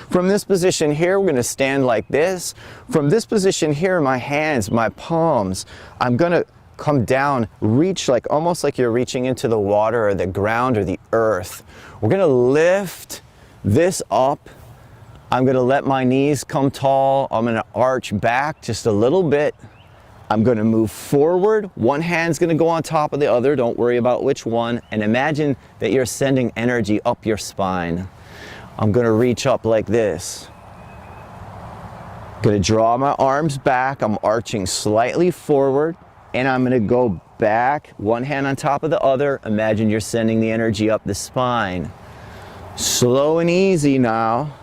From this position here, we're going to stand like this. From this position here, my hands, my palms, I'm going to come down, reach like almost like you're reaching into the water or the ground or the earth. We're going to lift this up. I'm going to let my knees come tall. I'm going to arch back just a little bit. I'm going to move forward. One hand's going to go on top of the other. Don't worry about which one. And imagine that you're sending energy up your spine. I'm going to reach up like this. Going to draw my arms back. I'm arching slightly forward. and I'm gonna go back, one hand on top of the other. Imagine you're sending the energy up the spine. Slow and easy now.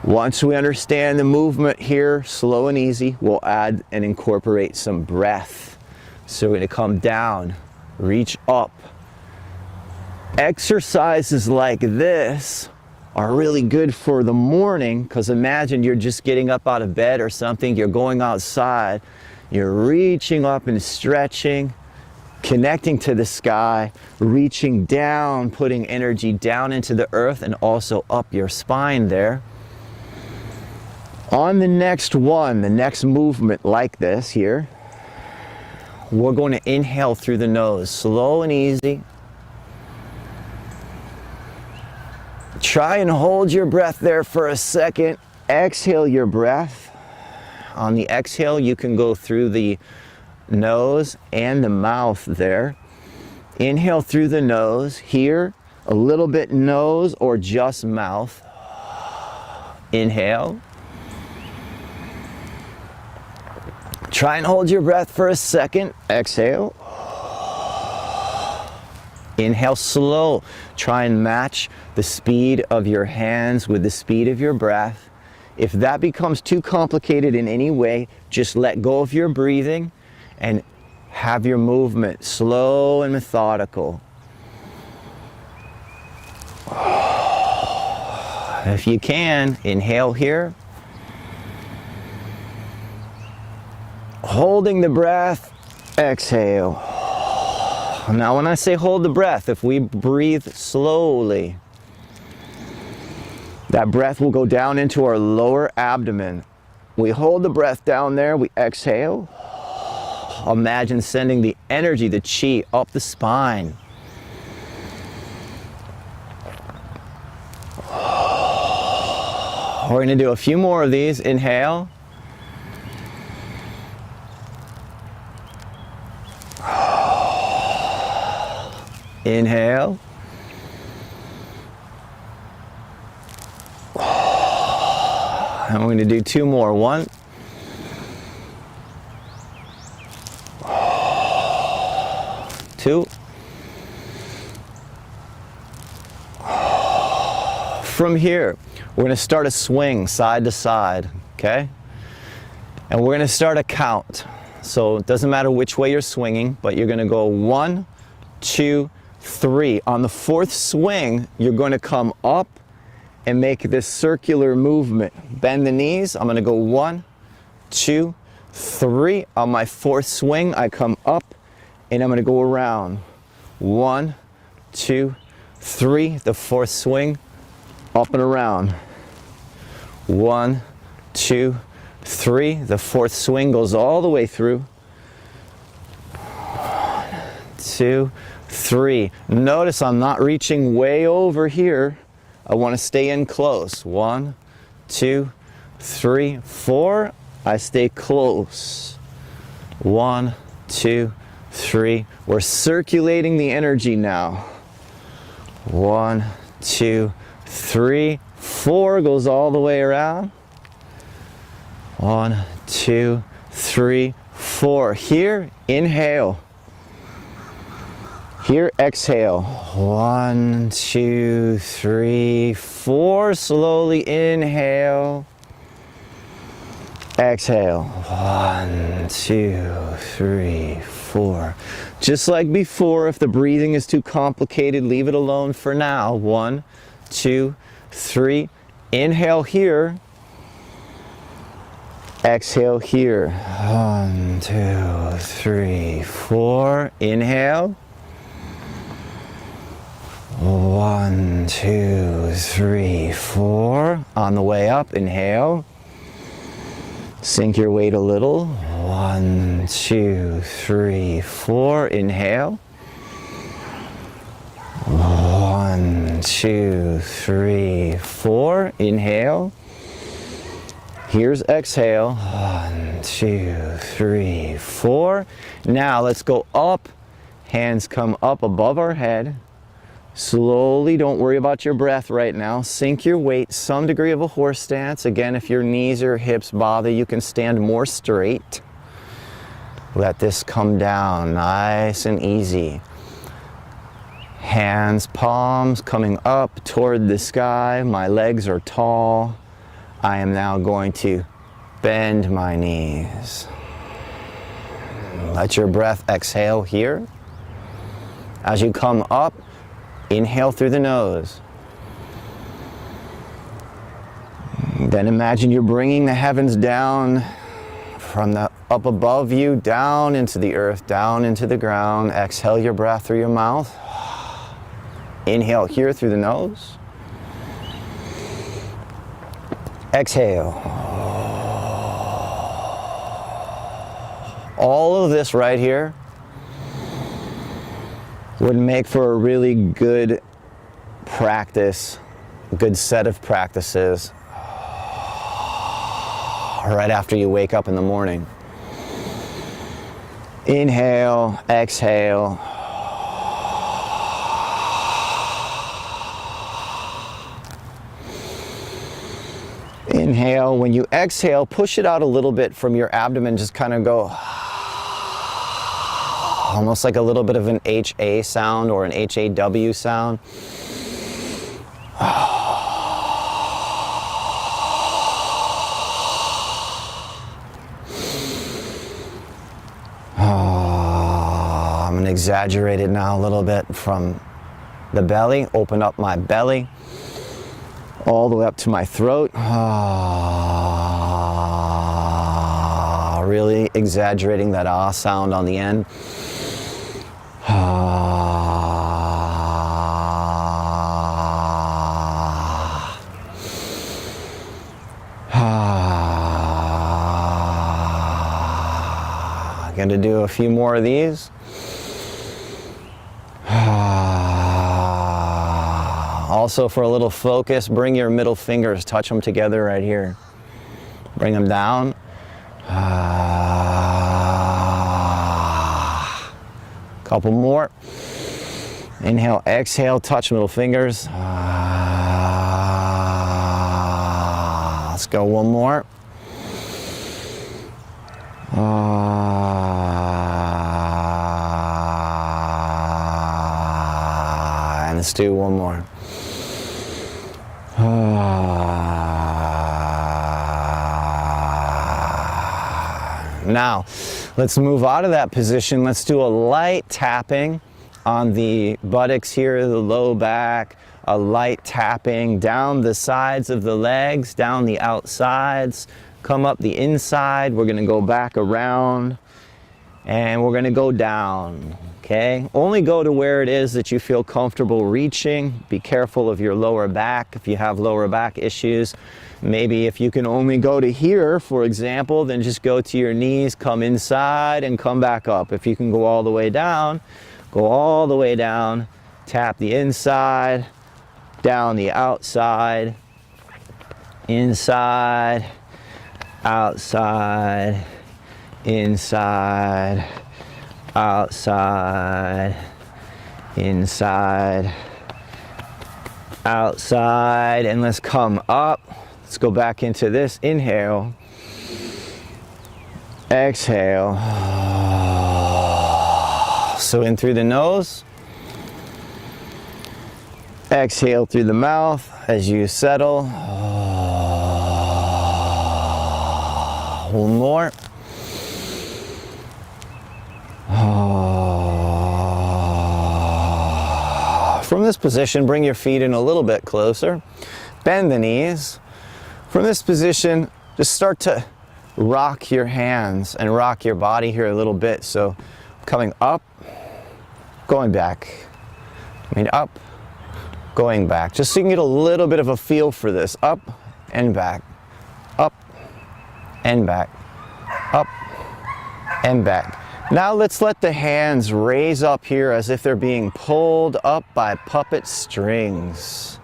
Once we understand the movement here, slow and easy, we'll add and incorporate some breath. So we're gonna come down, reach up. Exercises like this are really good for the morning, because imagine you're just getting up out of bed or something, you're going outside, you're reaching up and stretching, connecting to the sky, reaching down, putting energy down into the earth and also up your spine there. On the next one, the next movement like this here, we're going to inhale through the nose, slow and easy. Try and hold your breath there for a second. Exhale your breath. On the exhale, you can go through the nose and the mouth there. Inhale through the nose here, a little bit nose or just mouth. Inhale. Try and hold your breath for a second. Exhale. Inhale slow. Try and match the speed of your hands with the speed of your breath. If that becomes too complicated in any way, just let go of your breathing and have your movement slow and methodical. If you can, inhale here. Holding the breath, exhale. Now when I say hold the breath, if we breathe slowly, that breath will go down into our lower abdomen. We hold the breath down there, we exhale. Imagine sending the energy, the chi, up the spine. We're going to do a few more of these. Inhale. Inhale. And we're going to do two more. 1. 2. From here, we're going to start a swing side to side, okay? And we're going to start a count. So it doesn't matter which way you're swinging, but you're going to go 1, 2, 3. On the 4th swing, you're going to come up and make this circular movement. Bend the knees. I'm going to go 1, 2, 3. On my 4th swing, I come up and I'm going to go around. 1, 2, 3. The 4th swing, up and around. 1, 2, 3. The 4th swing goes all the way through. 1, 2, 3. Notice I'm not reaching way over here. I want to stay in close. 1, 2, 3, 4. I stay close. 1, 2, 3. We're circulating the energy now. 1, 2, 3, 4 goes all the way around. 1, 2, 3, 4. Here, inhale. Here, exhale. 1, 2, 3, 4. Slowly inhale. Exhale. 1, 2, 3, 4. Just like before, if the breathing is too complicated, leave it alone for now. 1, 2, 3. Inhale here. Exhale here. 1, 2, 3, 4. Inhale. 1, 2, 3, 4. On the way up, inhale. Sink your weight a little. 1, 2, 3, 4. Inhale. 1, 2, 3, 4. Inhale. Here's exhale. 1, 2, 3, 4. Now let's go up. Hands come up above our head. Slowly, don't worry about your breath right now. Sink your weight, some degree of a horse stance. Again, if your knees or hips bother, you can stand more straight. Let this come down nice and easy. Hands, palms coming up toward the sky. My legs are tall. I am now going to bend my knees. Let your breath exhale here. As you come up, inhale through the nose. Then imagine you're bringing the heavens down from the up above you, down into the earth, down into the ground. Exhale your breath through your mouth. Inhale here through the nose. Exhale. All of this right here would make for a really good practice, a good set of practices right after you wake up in the morning. Inhale, exhale. Inhale. When you exhale, push it out a little bit from your abdomen. Just kind of go almost like a little bit of an HA sound or an HAW sound. I'm going to exaggerate it now a little bit from the belly. Open up my belly all the way up to my throat. Really exaggerating that ah sound on the end. I'm going to do a few more of these. Also, for a little focus, bring your middle fingers, touch them together right here. Bring them down. Couple more. Inhale, exhale, touch middle fingers. Let's go one more. And let's do one more. Now, let's move out of that position. Let's do a light tapping on the buttocks here, the low back, a light tapping down the sides of the legs, down the outsides, come up the inside. We're gonna go back around and we're gonna go down, okay? Only go to where it is that you feel comfortable reaching. Be careful of your lower back if you have lower back issues. Maybe if you can only go to here, for example, then just go to your knees, come inside and come back up. If you can go all the way down, go all the way down, tap the inside, down the outside, inside, outside, inside, outside, inside, outside, and let's come up. Let's go back into this. Inhale, exhale. So in through the nose, exhale through the mouth as you settle. One more. From this position, bring your feet in a little bit closer. Bend the knees. From this position, just start to rock your hands and rock your body here a little bit. So coming up, going back. Up, going back. Just so you can get a little bit of a feel for this. Up and back. Up and back. Up and back. Now let's let the hands raise up here as if they're being pulled up by puppet strings.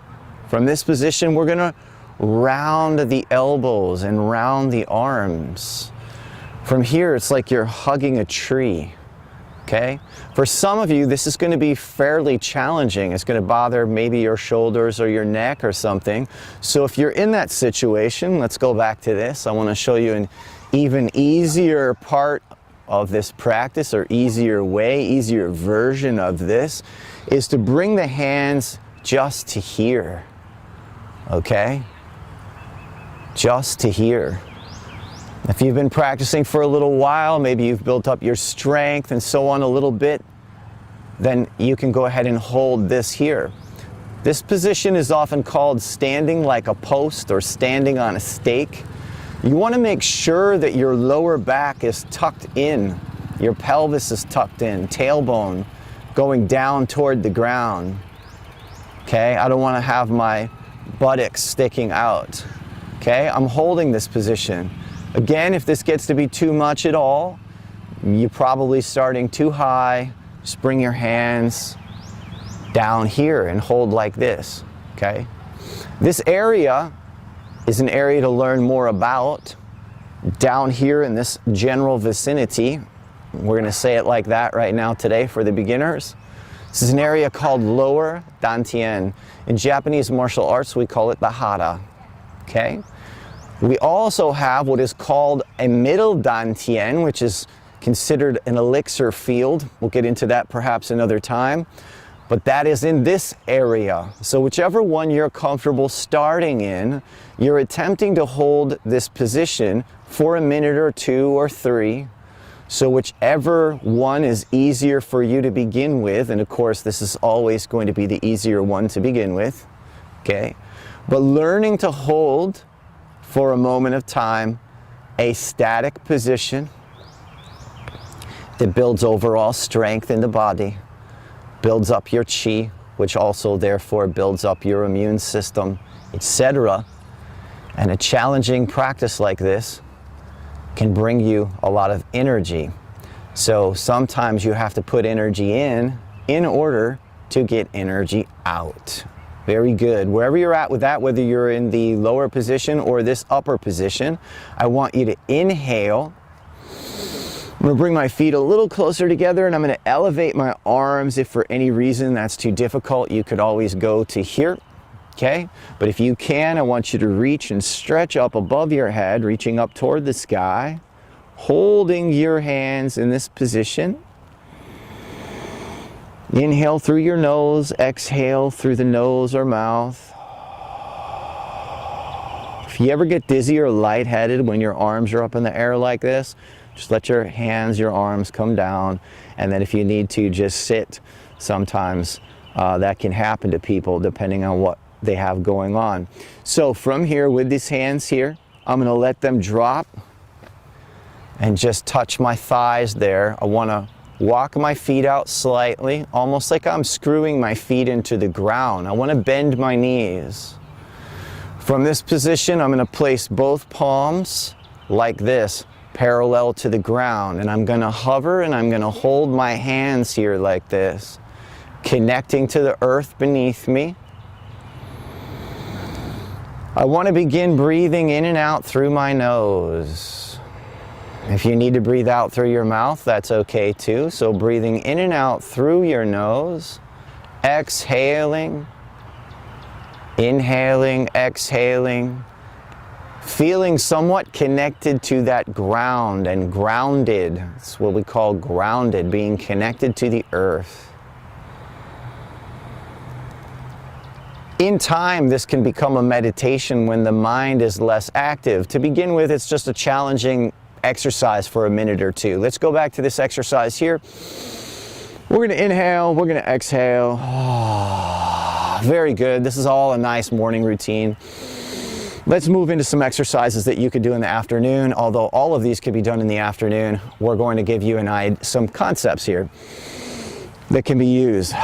From this position, we're gonna round the elbows and round the arms. From here, it's like you're hugging a tree, okay? For some of you, this is going to be fairly challenging. It's going to bother maybe your shoulders or your neck or something. So if you're in that situation, let's go back to this. I want to show you an even easier part of this practice, or easier way, easier version of this, is to bring the hands just to here, okay? Just to here. If you've been practicing for a little while, maybe you've built up your strength and so on a little bit, then you can go ahead and hold this here. This position is often called standing like a post or standing on a stake. You want to make sure that your lower back is tucked in, your pelvis is tucked in, tailbone going down toward the ground. Okay, I don't want to have my buttocks sticking out. Okay, I'm holding this position. Again, if this gets to be too much at all, you're probably starting too high. Just bring your hands down here and hold like this, okay? This area is an area to learn more about. Down here in this general vicinity, we're gonna say it like that right now today for the beginners. This is an area called lower dantian. In Japanese martial arts, we call it the hara, okay? We also have what is called a middle dantian, which is considered an elixir field. We'll get into that perhaps another time. But that is in this area. So whichever one you're comfortable starting in, you're attempting to hold this position for a minute or 2 or 3. So whichever one is easier for you to begin with, and of course this is always going to be the easier one to begin with, okay? But learning to hold for a moment of time a static position that builds overall strength in the body, builds up your chi, which also therefore builds up your immune system, etc. And a challenging practice like this can bring you a lot of energy. So sometimes you have to put energy in order to get energy out. Very good. Wherever you're at with that, whether you're in the lower position or this upper position, I want you to inhale. I'm going to bring my feet a little closer together, and I'm going to elevate my arms. If for any reason that's too difficult, you could always go to here, okay? But if you can, I want you to reach and stretch up above your head, reaching up toward the sky, holding your hands in this position. Inhale through your nose, exhale through the nose or mouth. If you ever get dizzy or lightheaded when your arms are up in the air like this, just let your hands, your arms come down, and then if you need to, just sit. Sometimes that can happen to people depending on what they have going on. So from here, with these hands here, I'm gonna let them drop and just touch my thighs there. I wanna walk my feet out slightly, almost like I'm screwing my feet into the ground. I wanna bend my knees. From this position, I'm gonna place both palms like this, parallel to the ground, and I'm going to hover and I'm going to hold my hands here like this, connecting to the earth beneath me. I want to begin breathing in and out through my nose. If you need to breathe out through your mouth, that's okay too. So breathing in and out through your nose, exhaling, inhaling, exhaling, feeling somewhat connected to that ground and grounded. That's what we call grounded, being connected to the earth. In time, this can become a meditation when the mind is less active. To begin with, it's just a challenging exercise for a minute or 2. Let's go back to this exercise here. We're going to inhale, we're going to exhale. Very good. This is all a nice morning routine. Let's move into some exercises that you could do in the afternoon. Although all of these could be done in the afternoon, we're going to give you some concepts here that can be used.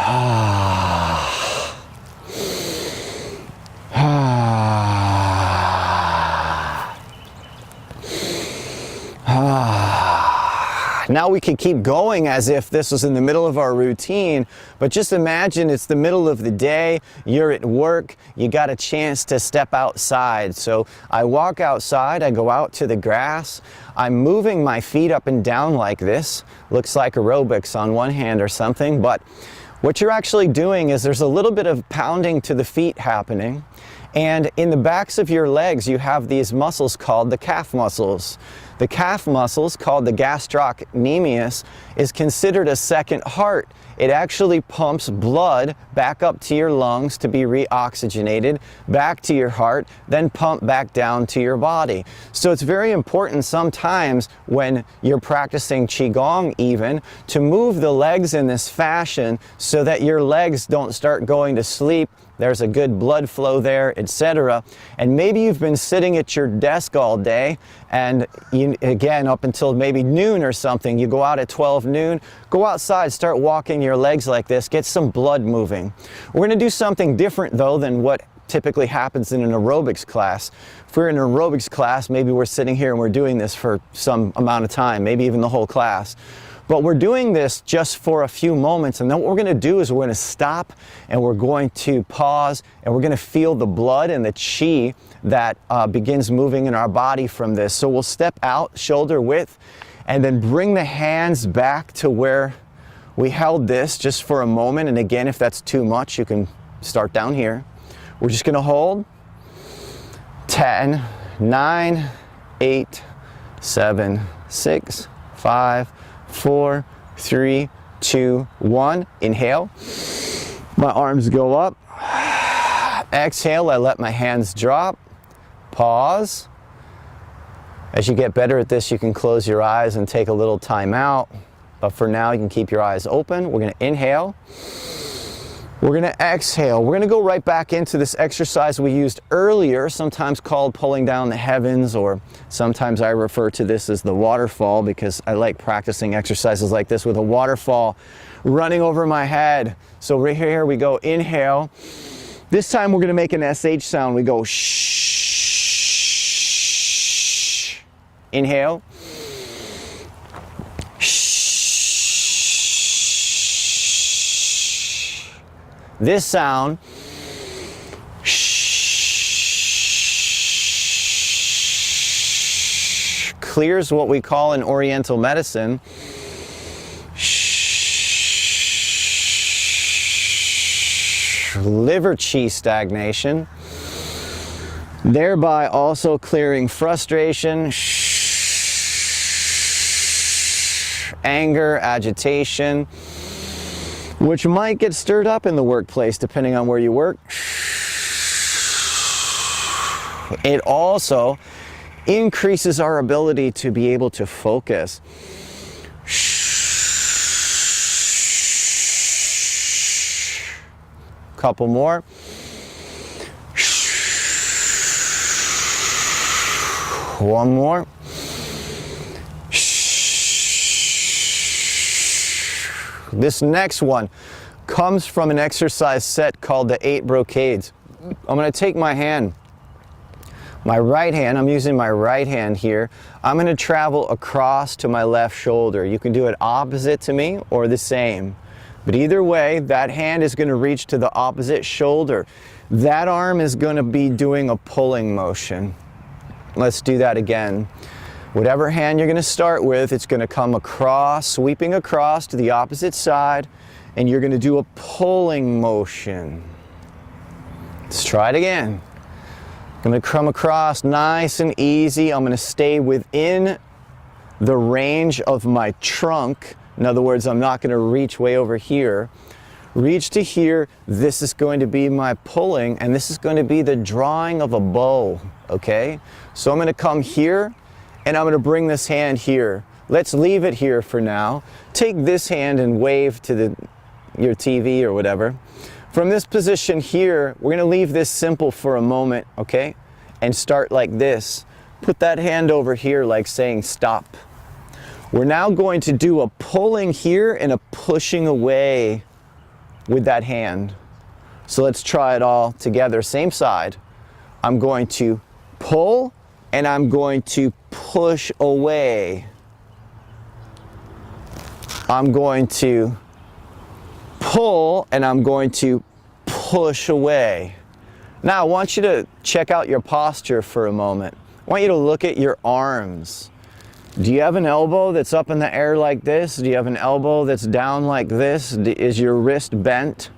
Now we can keep going as if this was in the middle of our routine, but just imagine it's the middle of the day, you're at work, you got a chance to step outside. So I walk outside, I go out to the grass, I'm moving my feet up and down like this. Looks like aerobics on one hand or something, but what you're actually doing is there's a little bit of pounding to the feet happening. And in the backs of your legs, you have these muscles called the calf muscles. The calf muscles, called the gastrocnemius, is considered a second heart. It actually pumps blood back up to your lungs to be reoxygenated, back to your heart, then pump back down to your body. So it's very important sometimes when you're practicing Qigong even to move the legs in this fashion so that your legs don't start going to sleep. There's a good blood flow there, etc. And maybe you've been sitting at your desk all day and again up until maybe noon or something. You go out at 12 noon, go outside, start walking your legs like this, get some blood moving. We're going to do something different though than what typically happens in an aerobics class. If we're in an aerobics class, maybe we're sitting here and we're doing this for some amount of time, maybe even the whole class. But we're doing this just for a few moments, and then what we're going to do is we're going to stop and we're going to pause and we're going to feel the blood and the qi that begins moving in our body from this. So we'll step out shoulder width and then bring the hands back to where we held this just for a moment. And again, if that's too much, you can start down here. We're just going to hold 10, 9, 8, 7, 6, 5, 4, 3, 2, 1. Inhale. My arms go up. Exhale, I let my hands drop. Pause. As you get better at this, you can close your eyes and take a little time out. But for now, you can keep your eyes open. We're going to inhale. We're going to exhale. We're going to go right back into this exercise we used earlier, sometimes called pulling down the heavens, or sometimes I refer to this as the waterfall because I like practicing exercises like this with a waterfall running over my head. So right here we go, inhale. This time we're going to make an SH sound. We go shh. Inhale. This sound clears what we call in Oriental medicine liver qi stagnation, thereby also clearing frustration, anger, agitation, which might get stirred up in the workplace depending on where you work. It also increases our ability to be able to focus. Couple more. One more. This next one comes from an exercise set called the 8 brocades. I'm going to take my hand, my right hand, I'm using my right hand here. I'm going to travel across to my left shoulder. You can do it opposite to me or the same. But either way, that hand is going to reach to the opposite shoulder. That arm is going to be doing a pulling motion. Let's do that again. Whatever hand you're going to start with, it's going to come across, sweeping across to the opposite side, and you're going to do a pulling motion. Let's try it again. I'm going to come across nice and easy. I'm going to stay within the range of my trunk. In other words, I'm not going to reach way over here. Reach to here. This is going to be my pulling, and this is going to be the drawing of a bow, okay? So I'm going to come here, and I'm going to bring this hand here. Let's leave it here for now. Take this hand and wave to your TV or whatever. From this position here, we're going to leave this simple for a moment, okay? And start like this. Put that hand over here like saying stop. We're now going to do a pulling here and a pushing away with that hand. So let's try it all together. Same side. I'm going to pull and I'm going to push away. I'm going to pull and I'm going to push away. Now I want you to check out your posture for a moment. I want you to look at your arms. Do you have an elbow that's up in the air like this? Do you have an elbow that's down like this? Is your wrist bent?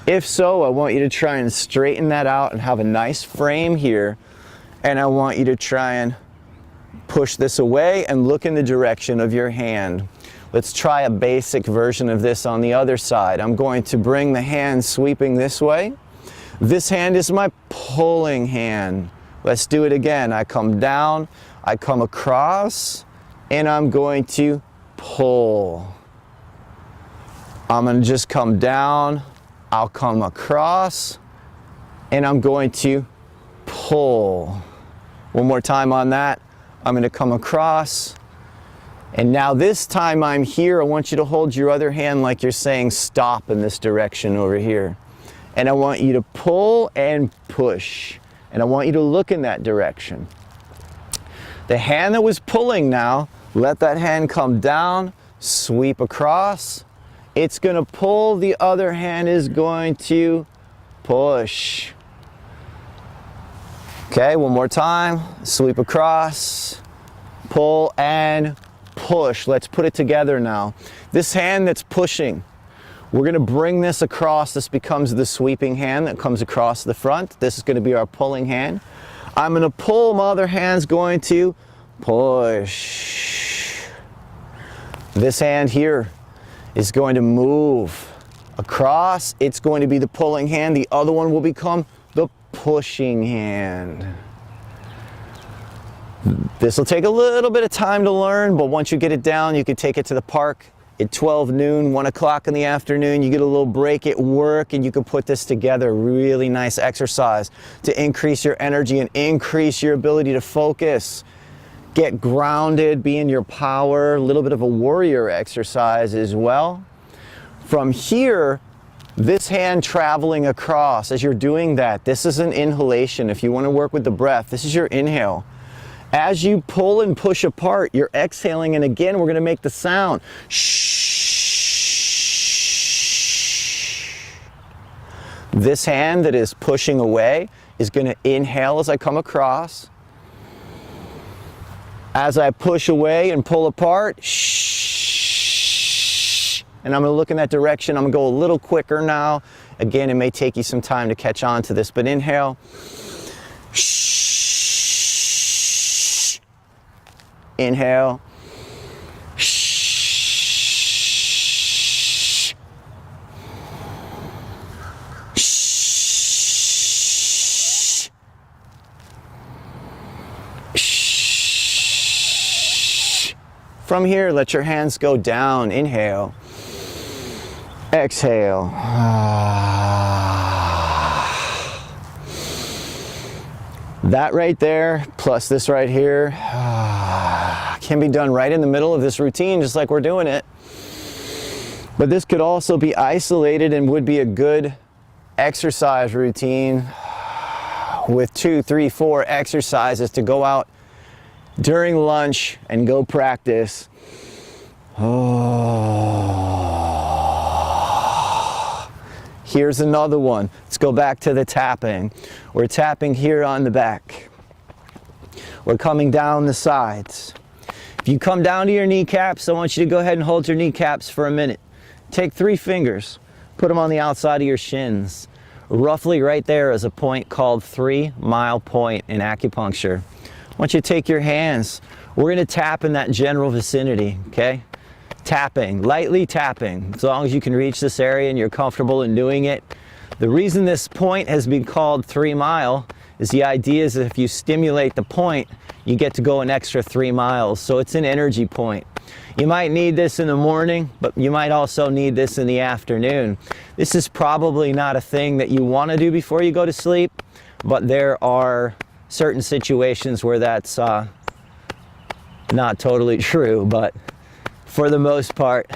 If so, I want you to try and straighten that out and have a nice frame here. And I want you to try and push this away and look in the direction of your hand. Let's try a basic version of this on the other side. I'm going to bring the hand sweeping this way. This hand is my pulling hand. Let's do it again. I come down, I come across, and I'm going to pull. I'm going to just come down, I'll come across, and I'm going to pull. One more time on that. I'm going to come across, and now this time I'm here. I want you to hold your other hand like you're saying stop in this direction over here. And I want you to pull and push. And I want you to look in that direction. The hand that was pulling now, let that hand come down, sweep across. It's going to pull, the other hand is going to push. Okay, one more time. Sweep across, pull and push. Let's put it together now. This hand that's pushing, we're going to bring this across. This becomes the sweeping hand that comes across the front. This is going to be our pulling hand. I'm going to pull, my other hand's going to push. This hand here is going to move across. It's going to be the pulling hand. The other one will become the pushing hand. This will take a little bit of time to learn, but once you get it down, you can take it to the park at 12 noon, 1 o'clock in the afternoon. You get a little break at work and you can put this together. Really nice exercise to increase your energy and increase your ability to focus. Get grounded, be in your power. A little bit of a warrior exercise as well. From here, this hand traveling across, as you're doing that, this is an inhalation. If you want to work with the breath, this is your inhale. As you pull and push apart, you're exhaling, and again, we're going to make the sound. Shh. This hand that is pushing away is going to inhale as I come across. As I push away and pull apart, shh. And I'm going to look in that direction. I'm going to go a little quicker now. Again, it may take you some time to catch on to this, but inhale. Shh. Inhale. Shh. Shh. Shh. From here, let your hands go down. Inhale. Exhale. That right there, plus this right here, can be done right in the middle of this routine, just like we're doing it. But this could also be isolated and would be a good exercise routine with 2, 3, 4 exercises to go out during lunch and go practice. Here's another one. Let's go back to the tapping. We're tapping here on the back. We're coming down the sides. If you come down to your kneecaps, I want you to go ahead and hold your kneecaps for a minute. Take 3 fingers, put them on the outside of your shins. Roughly right there is a point called 3 Mile Point in acupuncture. I want you to take your hands. We're going to tap in that general vicinity, okay? Tapping, lightly tapping, as long as you can reach this area and you're comfortable in doing it. The reason this point has been called 3 Mile is the idea is that if you stimulate the point, you get to go an extra 3 miles. So it's an energy point. You might need this in the morning, but you might also need this in the afternoon. This is probably not a thing that you want to do before you go to sleep, but there are certain situations where that's not totally true, but for the most part,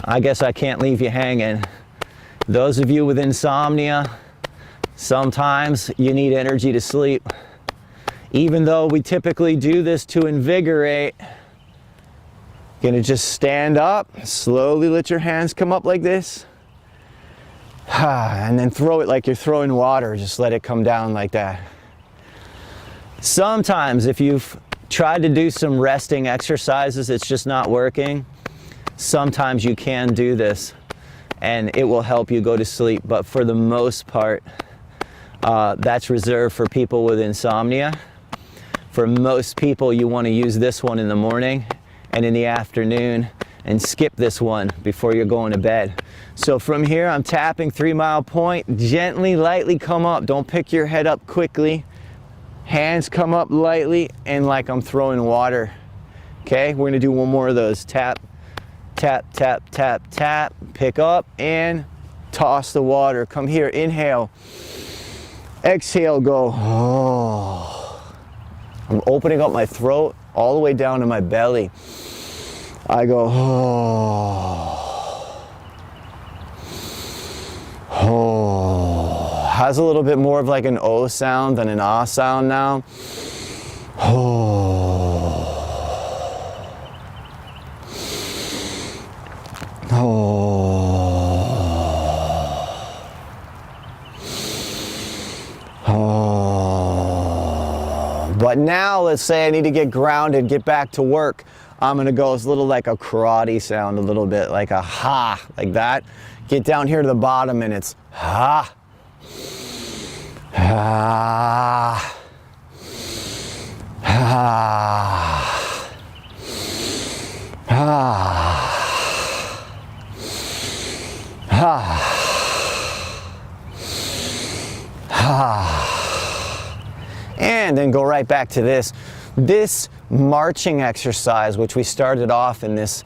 I guess I can't leave you hanging. Those of you with insomnia, sometimes you need energy to sleep. Even though we typically do this to invigorate, you're gonna just stand up, slowly let your hands come up like this, and then throw it like you're throwing water. Just let it come down like that. Sometimes if you've tried to do some resting exercises, it's just not working. Sometimes you can do this and it will help you go to sleep, but for the most part, that's reserved for people with insomnia. For most people, you want to use this one in the morning and in the afternoon, and skip this one before you're going to bed. So from here, I'm tapping 3 Mile Point. Gently, lightly come up. Don't pick your head up quickly. Hands come up lightly and like I'm throwing water. Okay, we're gonna do one more of those. Tap, tap, tap, tap, tap. Pick up and toss the water. Come here, inhale. Exhale, go. Oh. I'm opening up my throat all the way down to my belly. I go, oh. Oh. Has a little bit more of like an O sound than an ah sound now. Oh. Oh. Oh. But now let's say I need to get grounded, get back to work. I'm gonna go, it's a little like a karate sound, a little bit like a ha, like that. Get down here to the bottom and it's ha. Ha. Ha. Ha. Ha. And then go right back to this. This marching exercise, which we started off in this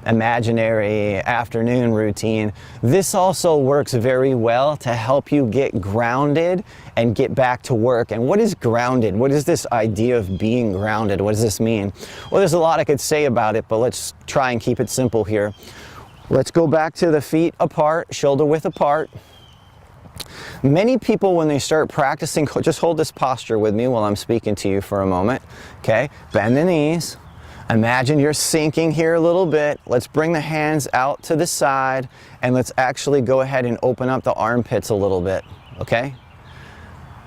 imaginary afternoon routine, this also works very well to help you get grounded and get back to work. And what is grounded? What is this idea of being grounded? What does this mean? Well, there's a lot I could say about it, but let's try and keep it simple here. Let's go back to the feet apart, shoulder width apart. Many people, when they start practicing, just hold this posture with me while I'm speaking to you for a moment. Okay, bend the knees. Imagine you're sinking here a little bit. Let's bring the hands out to the side and let's actually go ahead and open up the armpits a little bit, okay?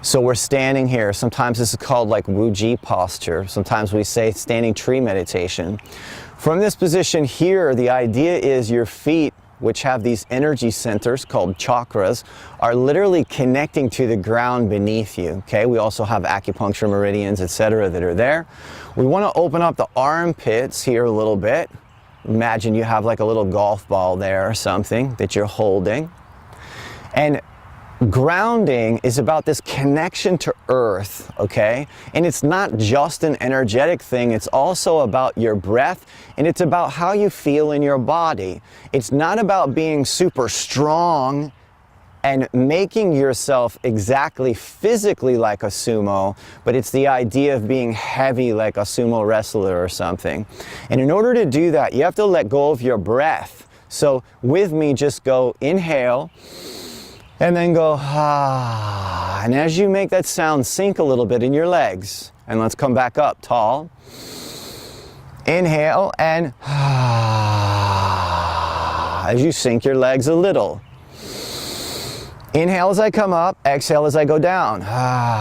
So we're standing here. Sometimes this is called like Wu-Ji posture. Sometimes we say standing tree meditation. From this position here, the idea is your feet, which have these energy centers called chakras, are literally connecting to the ground beneath you, okay? We also have acupuncture meridians, etc., that are there. We want to open up the armpits here a little bit. Imagine you have like a little golf ball there or something that you're holding. And grounding is about this connection to earth, okay? And it's not just an energetic thing, it's also about your breath, and it's about how you feel in your body. It's not about being super strong and making yourself exactly physically like a sumo, but it's the idea of being heavy like a sumo wrestler or something. And in order to do that, you have to let go of your breath. So with me, just go inhale, and then go, ah. And as you make that sound, sink a little bit in your legs. And let's come back up, tall. Inhale, and ah. As you sink your legs a little. Inhale as I come up, exhale as I go down. Ah.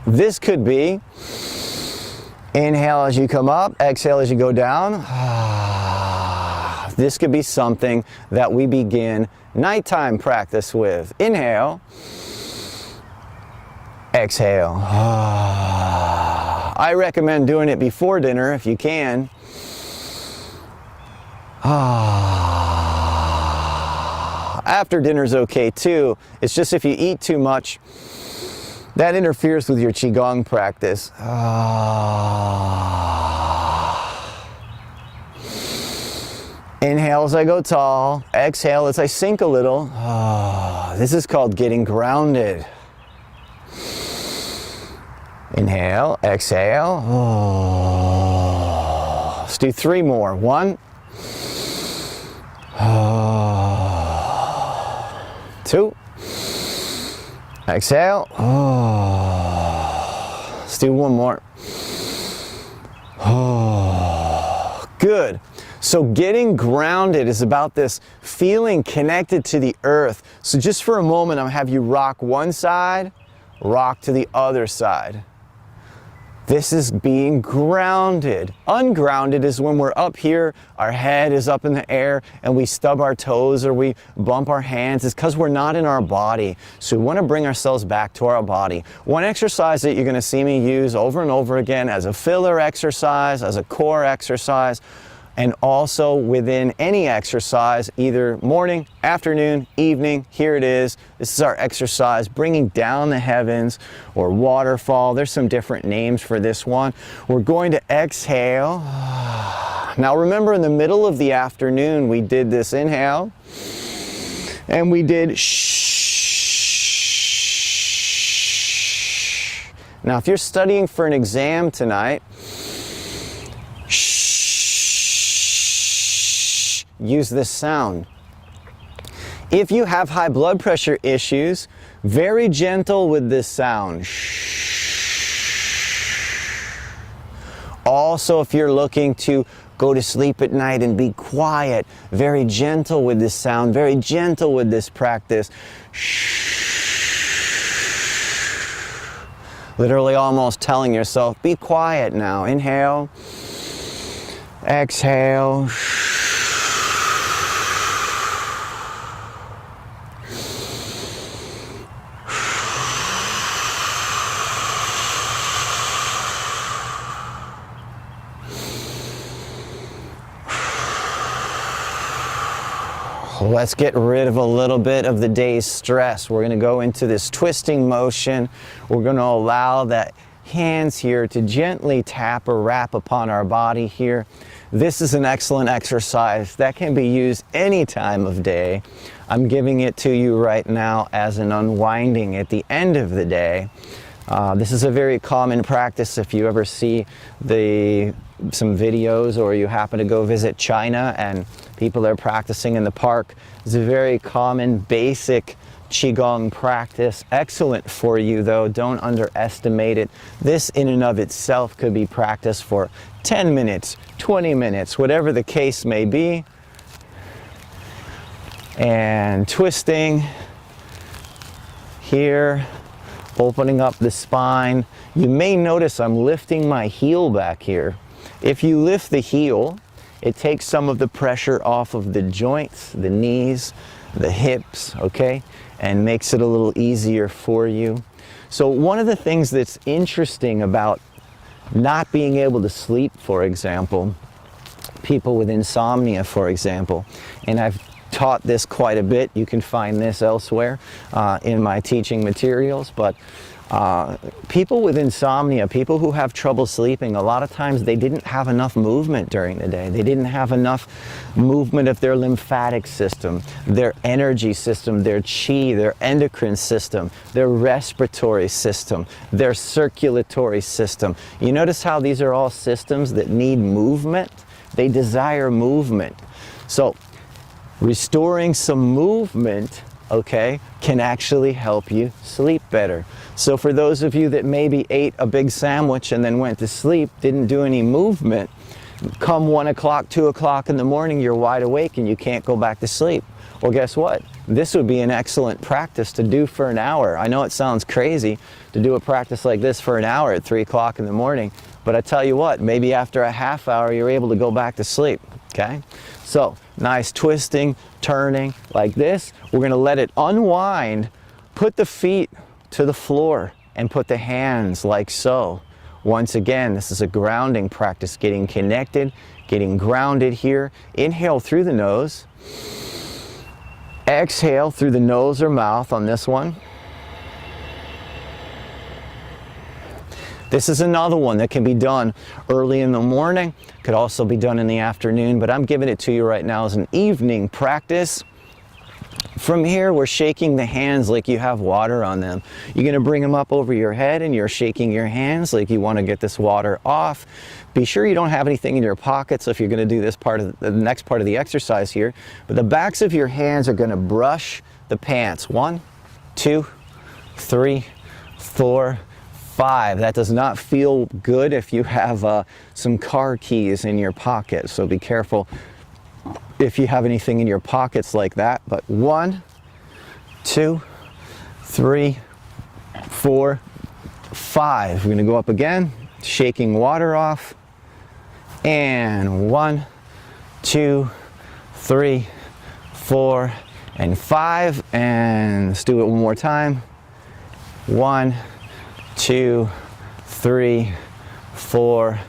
This could be inhale as you come up, exhale as you go down. Ah. This could be something that we begin nighttime practice with. Inhale, exhale. Ah. I recommend doing it before dinner if you can. Ah. After dinner's okay too. It's just if you eat too much, that interferes with your Qigong practice. Inhale as I go tall, exhale as I sink a little. This is called getting grounded. Inhale, exhale. Let's do 3 more. 1, 2, exhale. Let's do 1 more. Good. So getting grounded is about this feeling connected to the earth. So just for a moment, I'll have you rock one side, rock to the other side. This is being grounded. Ungrounded is when we're up here, our head is up in the air, and we stub our toes or we bump our hands. It's because we're not in our body. So we want to bring ourselves back to our body. One exercise that you're going to see me use over and over again as a filler exercise, as a core exercise, and also within any exercise, either morning, afternoon, evening, here it is. This is our exercise, bringing down the heavens or waterfall. There's some different names for this one. We're going to exhale. Now remember, in the middle of the afternoon, we did this inhale, and we did shh. Now, if you're studying for an exam tonight, use this sound. If you have high blood pressure issues, very gentle with this sound. Also, if you're looking to go to sleep at night and be quiet, very gentle with this sound, very gentle with this practice. Literally almost telling yourself, be quiet now. Inhale, exhale. Let's get rid of a little bit of the day's stress. We're going to go into this twisting motion. We're going to allow that hands here to gently tap or wrap upon our body here. This is an excellent exercise that can be used any time of day. I'm giving it to you right now as an unwinding at the end of the day. This is a very common practice if you ever see some videos or you happen to go visit China and people are practicing in the park. It's a very common, basic Qigong practice. Excellent for you though, don't underestimate it. This in and of itself could be practiced for 10 minutes, 20 minutes, whatever the case may be. And twisting here, opening up the spine. You may notice I'm lifting my heel back here. If you lift the heel, it takes some of the pressure off of the joints, the knees, the hips, okay, and makes it a little easier for you. So one of the things that's interesting about not being able to sleep, for example, people with insomnia, for example, and I've taught this quite a bit. You can find this elsewhere in my teaching materials, but people with insomnia, people who have trouble sleeping, a lot of times they didn't have enough movement during the day. They didn't have enough movement of their lymphatic system, their energy system, their chi, their endocrine system, their respiratory system, their circulatory system. You notice how these are all systems that need movement? They desire movement. So restoring some movement, okay, can actually help you sleep better. So for those of you that maybe ate a big sandwich and then went to sleep, didn't do any movement, come 1 o'clock, 2 o'clock in the morning, you're wide awake and you can't go back to sleep. Well, guess what? This would be an excellent practice to do for an hour. I know it sounds crazy to do a practice like this for an hour at 3 o'clock in the morning, but I tell you what, maybe after a half hour, you're able to go back to sleep, okay? So nice twisting, turning like this. We're gonna let it unwind, put the feet to the floor and put the hands like so. Once again, this is a grounding practice, getting connected, getting grounded here. Inhale through the nose. Exhale through the nose or mouth on this one. This is another one that can be done early in the morning, could also be done in the afternoon, but I'm giving it to you right now as an evening practice. From here, we're shaking the hands like you have water on them. You're going to bring them up over your head and you're shaking your hands like you want to get this water off. Be sure you don't have anything in your pockets if you're going to do this part of the next part of the exercise here. But the backs of your hands are going to brush the pants. 1, 2, 3, 4, 5. That does not feel good if you have some car keys in your pocket. So be careful if you have anything in your pockets like that. But 1, 2, 3, 4, 5. We're going to go up again. shaking water off. And 1, 2, 3, 4, and 5. And let's do it one more time. 1, 2, 3, 4,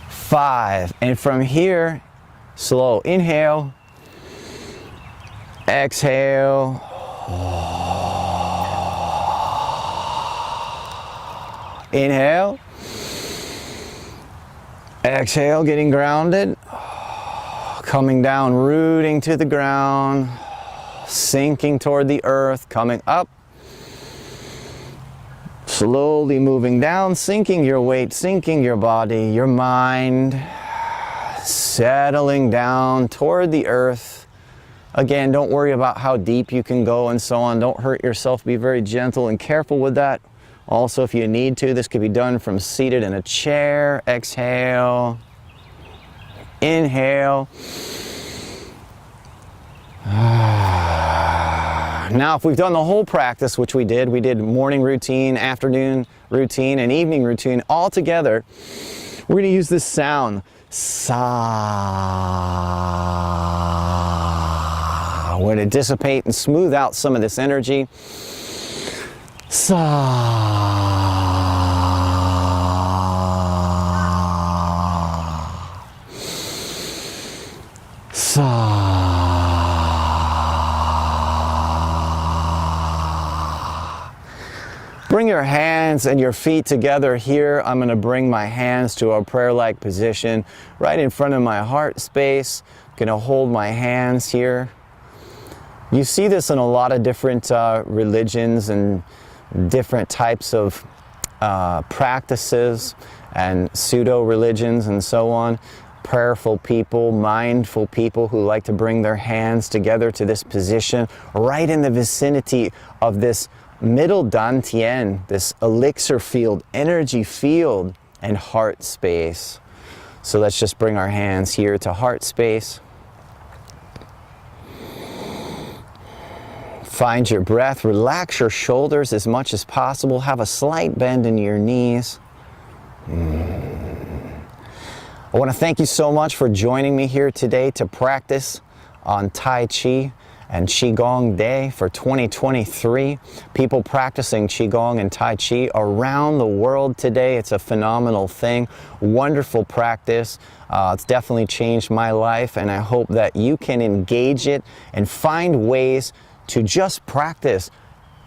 5. And from here, slow inhale, exhale. Inhale, exhale, getting grounded, coming down, rooting to the ground, sinking toward the earth, coming up, slowly moving down, sinking your weight, sinking your body, your mind, settling down toward the earth. Again, don't worry about how deep you can go and so on. Don't hurt yourself. Be very gentle and careful with that. Also, if you need to, this could be done from seated in a chair. Exhale. Inhale. Now, if we've done the whole practice, which we did morning routine, afternoon routine, and evening routine all together, we're going to use this sound. Sa. We're going to dissipate and smooth out some of this energy. Sa. Sa. Bring your hands and your feet together here. I'm going to bring my hands to a prayer-like position right in front of my heart space. I'm going to hold my hands here. You see this in a lot of different religions and different types of practices and pseudo-religions and so on. Prayerful people, mindful people who like to bring their hands together to this position right in the vicinity of this middle dantian, this elixir field, energy field, and heart space. So let's just bring our hands here to heart space. Find your breath, relax your shoulders as much as possible, have a slight bend in your knees. I want to thank you so much for joining me here today to practice on Tai Chi and Qigong Day for 2023. People practicing Qigong and Tai Chi around the world today. It's a phenomenal thing, wonderful practice. It's definitely changed my life, and I hope that you can engage it and find ways to just practice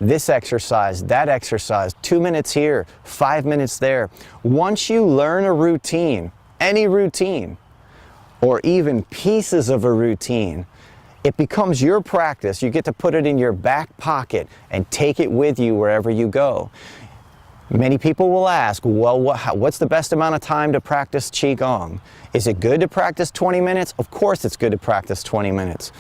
this exercise, that exercise, 2 minutes here, 5 minutes there. Once you learn a routine, any routine, or even pieces of a routine, it becomes your practice. You get to put it in your back pocket and take it with you wherever you go. Many people will ask, well, what's the best amount of time to practice Qigong? Is it good to practice 20 minutes? Of course it's good to practice 20 minutes.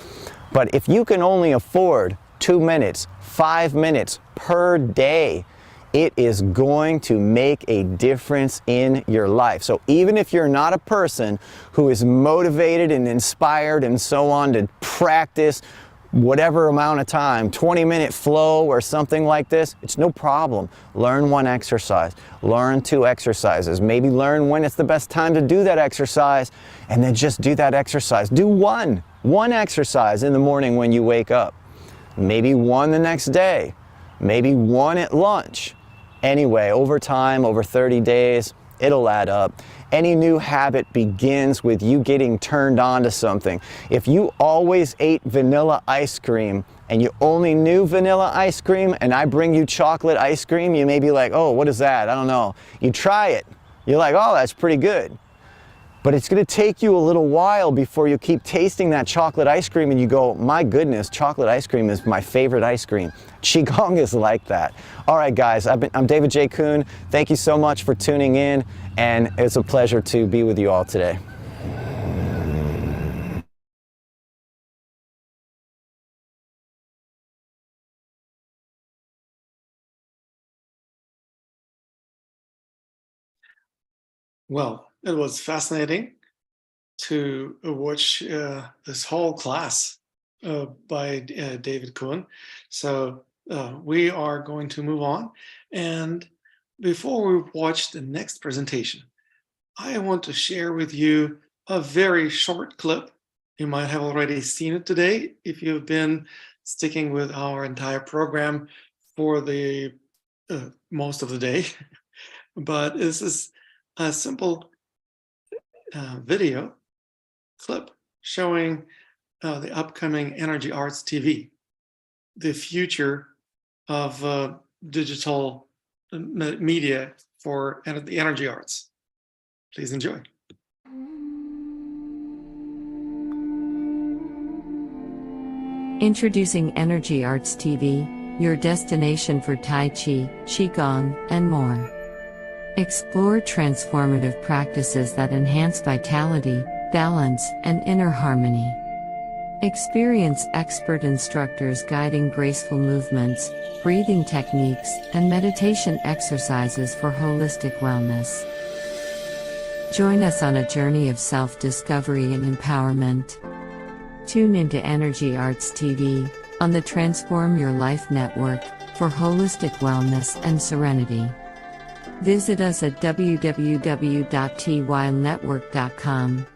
But if you can only afford 2 minutes, 5 minutes per day, it is going to make a difference in your life. So even if you're not a person who is motivated and inspired and so on to practice whatever amount of time, 20-minute flow or something like this, it's no problem. Learn one exercise, learn 2 exercises, maybe learn when it's the best time to do that exercise, and then just do that exercise. Do one exercise in the morning when you wake up, maybe one the next day, maybe one at lunch. Anyway, over time, over 30 days, it'll add up. Any new habit begins with you getting turned on to something. If you always ate vanilla ice cream and you only knew vanilla ice cream and I bring you chocolate ice cream, you may be like, oh, what is that? I don't know. You try it. You're like, oh, that's pretty good. But it's going to take you a little while before you keep tasting that chocolate ice cream and you go, my goodness, chocolate ice cream is my favorite ice cream. Qigong is like that. All right, guys, I'm David J. Kuhn. Thank you so much for tuning in, and it's a pleasure to be with you all today. Well, it was fascinating to watch this whole class by David Kuhn. So we are going to move on. And before we watch the next presentation, I want to share with you a very short clip. You might have already seen it today if you've been sticking with our entire program for the most of the day. But this is a simple video clip showing the upcoming Energy Arts TV, the future of digital media for the energy arts. Please enjoy. Introducing Energy Arts TV, your destination for Tai Chi, Qigong, and more. Explore transformative practices that enhance vitality, balance, and inner harmony. Experience expert instructors guiding graceful movements, breathing techniques, and meditation exercises for holistic wellness. Join us on a journey of self-discovery and empowerment. Tune into Energy Arts TV on the Transform Your Life Network for holistic wellness and serenity. Visit us at www.tynetwork.com.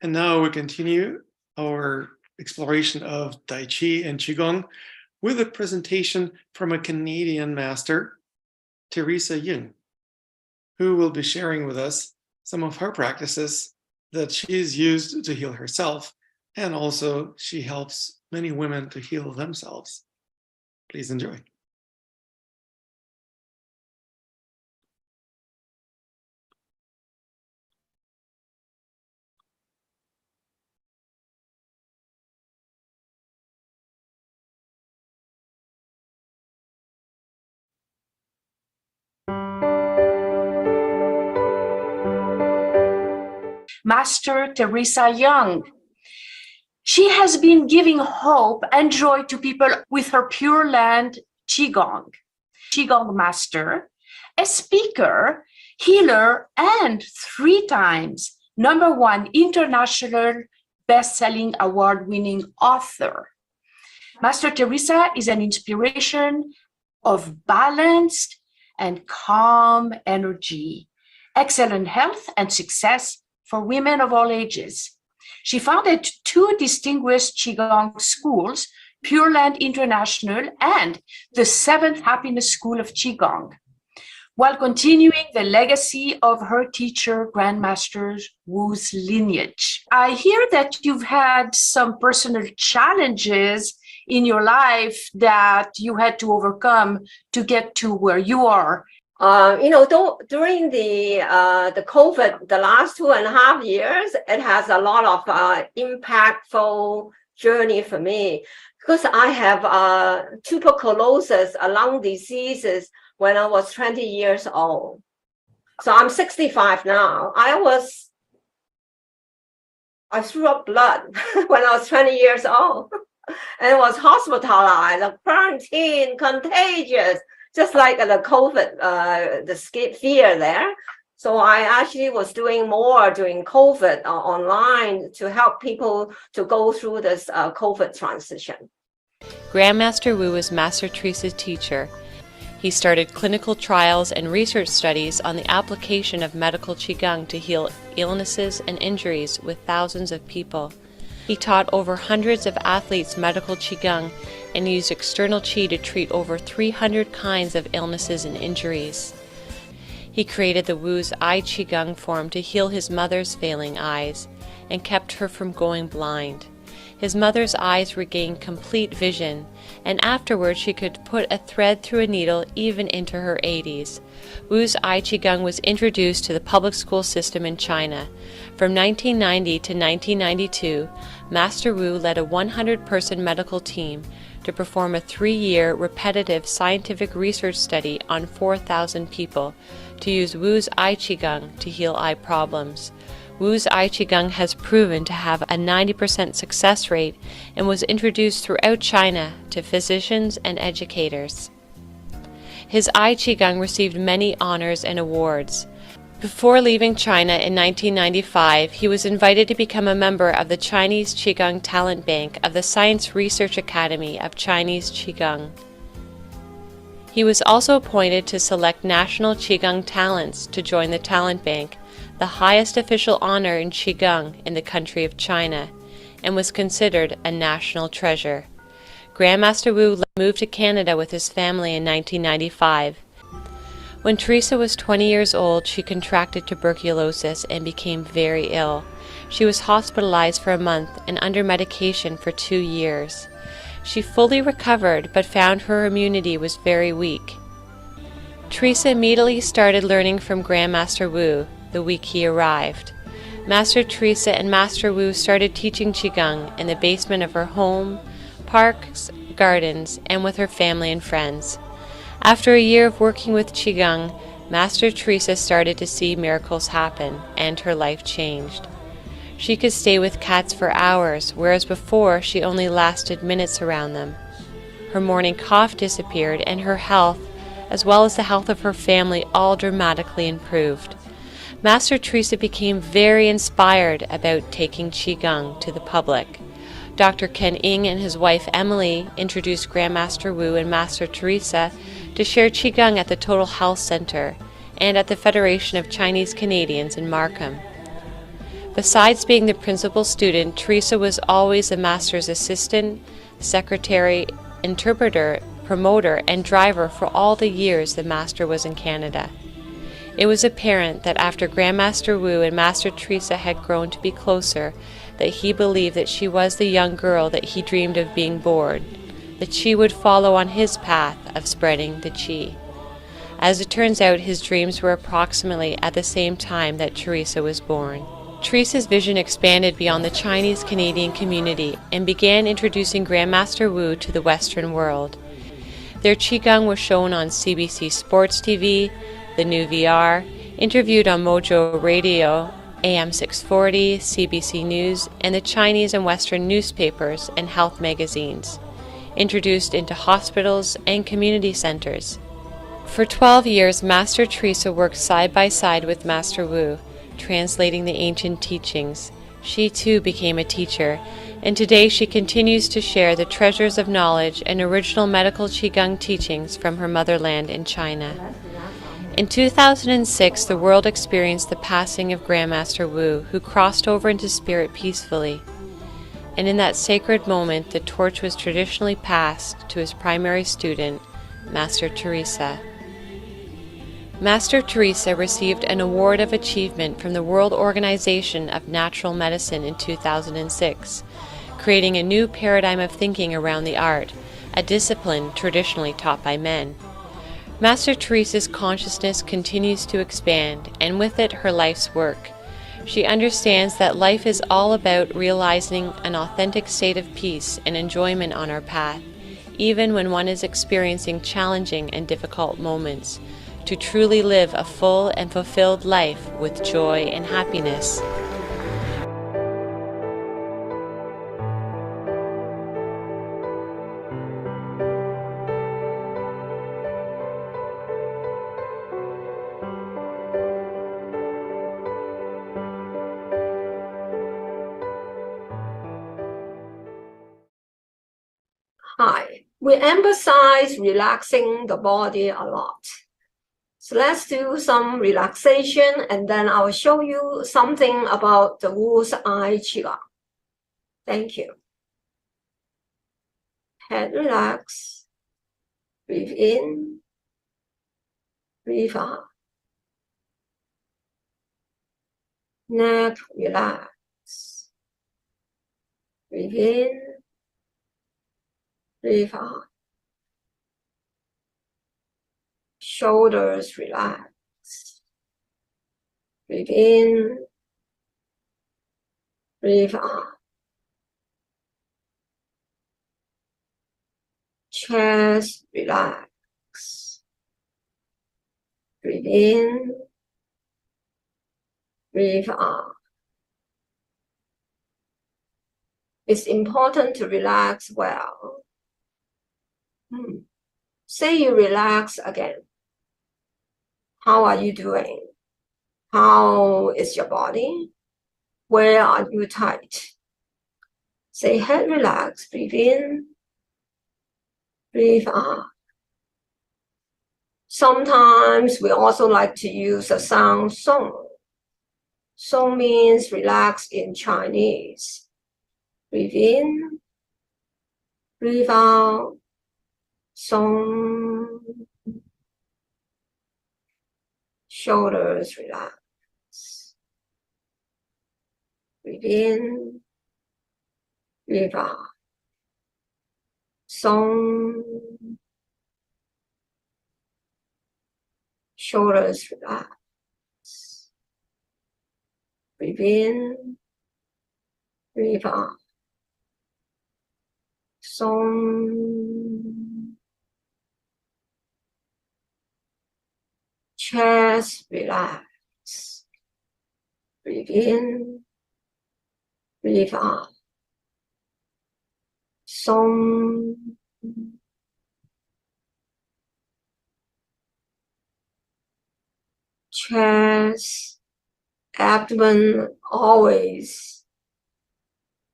And now we continue our exploration of Tai Chi and Qigong with a presentation from a Canadian master, Teresa Yung, who will be sharing with us some of her practices that she's used to heal herself, and also she helps many women to heal themselves. Please enjoy. Master Teresa Young. She has been giving hope and joy to people with her Pure Land Qigong. Qigong master, a speaker, healer, and 3 times #1 international best-selling award-winning author. Master Teresa is an inspiration of balanced and calm energy, excellent health and success for women of all ages. She founded 2 distinguished Qigong schools, Pure Land International and the 7th Happiness School of Qigong, while continuing the legacy of her teacher, Grandmaster Wu's lineage. I hear that you've had some personal challenges in your life that you had to overcome to get to where you are. During the COVID, the last 2.5 years, it has a lot of impactful journey for me because I have tuberculosis, a lung diseases when I was 20 years old. So I'm 65 now. I threw up blood when I was 20 years old and was hospitalized, quarantine, contagious. Just like the COVID, the fear there. So I actually was doing more during COVID online to help people to go through this COVID transition. Grandmaster Wu was Master Teresa's teacher. He started clinical trials and research studies on the application of medical Qigong to heal illnesses and injuries with thousands of people. He taught over hundreds of athletes medical Qigong and used external Qi to treat over 300 kinds of illnesses and injuries. He created the Wu's Eye Qigong form to heal his mother's failing eyes and kept her from going blind. His mother's eyes regained complete vision, and afterwards she could put a thread through a needle even into her 80s. Wu's Eye Qigong was introduced to the public school system in China. From 1990 to 1992, Master Wu led a 100-person medical team to perform a 3-year repetitive scientific research study on 4,000 people to use Wu's Eye Qigong to heal eye problems. Wu's Eye Qigong has proven to have a 90% success rate and was introduced throughout China to physicians and educators. His Eye Qigong received many honors and awards. Before leaving China in 1995, he was invited to become a member of the Chinese Qigong Talent Bank of the Science Research Academy of Chinese Qigong. He was also appointed to select national Qigong talents to join the Talent Bank, the highest official honor in Qigong in the country of China, and was considered a national treasure. Grandmaster Wu moved to Canada with his family in 1995. When Teresa was 20 years old, she contracted tuberculosis and became very ill. She was hospitalized for a month and under medication for 2 years. She fully recovered, but found her immunity was very weak. Teresa immediately started learning from Grandmaster Wu the week he arrived. Master Teresa and Master Wu started teaching Qigong in the basement of her home, parks, gardens, and with her family and friends. After a year of working with Qigong, Master Teresa started to see miracles happen, and her life changed. She could stay with cats for hours, whereas before she only lasted minutes around them. Her morning cough disappeared, and her health, as well as the health of her family, all dramatically improved. Master Teresa became very inspired about taking Qigong to the public. Dr. Ken Ing and his wife Emily introduced Grandmaster Wu and Master Teresa to share Qigong at the Total Health Center and at the Federation of Chinese Canadians in Markham. Besides being the principal student, Teresa was always the master's assistant, secretary, interpreter, promoter, and driver for all the years the master was in Canada. It was apparent that after Grandmaster Wu and Master Teresa had grown to be closer, that he believed that she was the young girl that he dreamed of being born, that she would follow on his path of spreading the Qi. As it turns out, his dreams were approximately at the same time that Teresa was born. Teresa's vision expanded beyond the Chinese Canadian community and began introducing Grandmaster Wu to the Western world. Their Qigong was shown on CBC Sports TV, The New VR, interviewed on Mojo Radio, AM 640, CBC News, and the Chinese and Western newspapers and health magazines, introduced into hospitals and community centers. For 12 years, Master Teresa worked side by side with Master Wu, translating the ancient teachings. She too became a teacher, and today she continues to share the treasures of knowledge and original medical Qigong teachings from her motherland in China. In 2006, the world experienced the passing of Grandmaster Wu, who crossed over into spirit peacefully. And in that sacred moment, the torch was traditionally passed to his primary student, Master Teresa. Master Teresa received an Award of Achievement from the World Organization of Natural Medicine in 2006, creating a new paradigm of thinking around the art, a discipline traditionally taught by men. Master Teresa's consciousness continues to expand, and with it her life's work. She understands that life is all about realizing an authentic state of peace and enjoyment on our path, even when one is experiencing challenging and difficult moments, to truly live a full and fulfilled life with joy and happiness. Hi, we emphasize relaxing the body a lot. So let's do some relaxation, and then I'll show you something about the Wu's Eye Qigong. Thank you. Head relax. Breathe in. Breathe out. Neck relax. Breathe in. Breathe out. Shoulders relax. Breathe in. Breathe out. Chest relax. Breathe in. Breathe out. It's important to relax well. Say you relax again. How are you doing? How is your body? Where are you tight? Say head relax, breathe in, breathe out. Sometimes we also like to use the sound song. Song means relax in Chinese. Breathe in, breathe out, song. Shoulders relax. Breathe in, breathe out. Song. Shoulders relax. Breathe in, breathe out. Song. Chest relax. Breathe in, breathe out. Song. Chest, abdomen always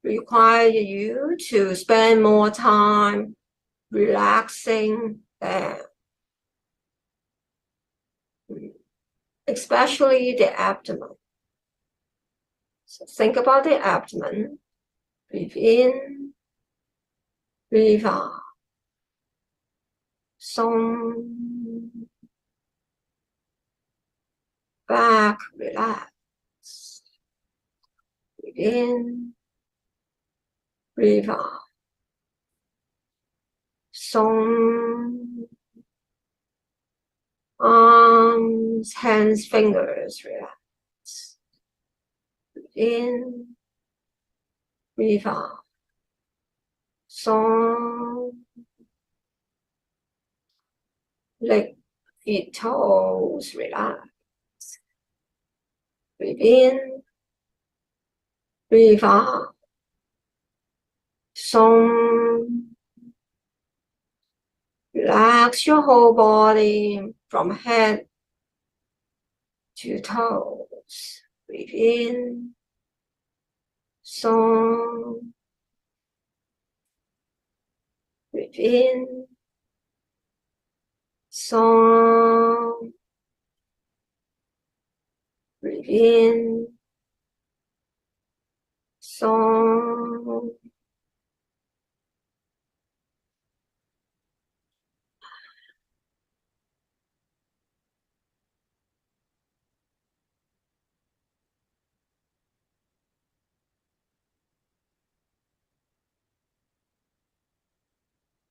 require you to spend more time relaxing them, especially the abdomen. So think about the abdomen. Breathe in, breathe out. Song. Back, relax. Breathe in, breathe out. Song. Arms, hands, fingers, relax. Breathe in, breathe out. Song. Leg, feet, toes, relax. Breathe in, breathe out. Song. Relax your whole body from head to toes. Breathe in. Song. Breathe in. Song. Breathe in. Song.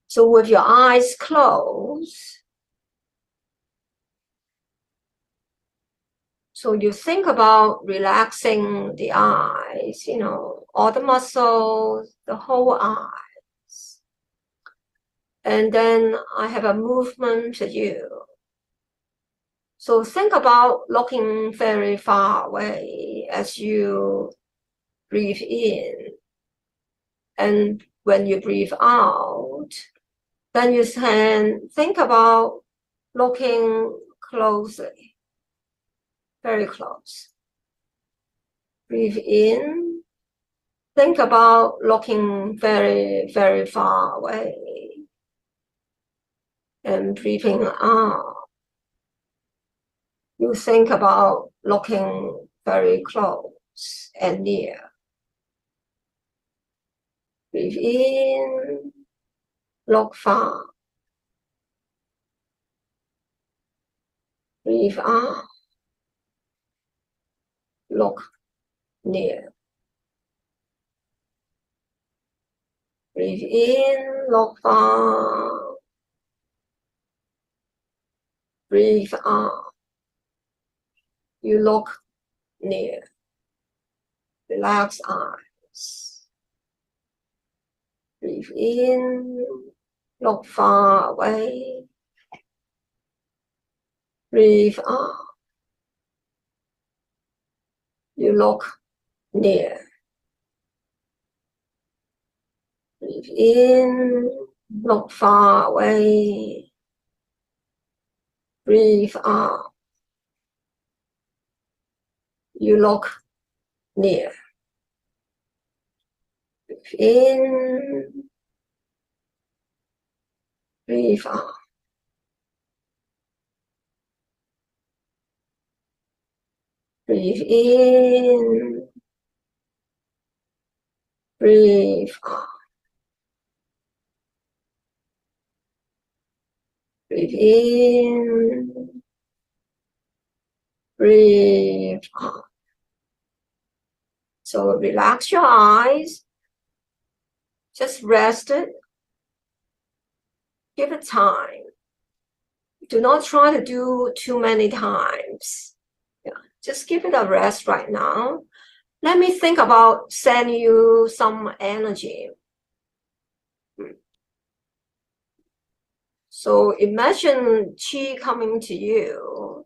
So with your eyes closed, so you think about relaxing the eyes, all the muscles, the whole eyes. And then I have a movement to you. So think about looking very far away as you breathe in. And when you breathe out, then you can think about looking closely, very close. Breathe in, think about looking very, very far away. And breathing out, you think about looking very close and near. Breathe in, look far. Breathe out, look near. Breathe in, look far. Breathe out, you look near. Relax eyes. Breathe in, look far away. Breathe out, you look near. Breathe in, look far away. Breathe out, you look near. Breathe in, breathe out. Breathe in, breathe out. Breathe in, breathe out. So relax your eyes. Just rest it. Give it time. Do not try to do too many times. Yeah, just give it a rest right now. Let me think about sending you some energy. So imagine qi coming to you.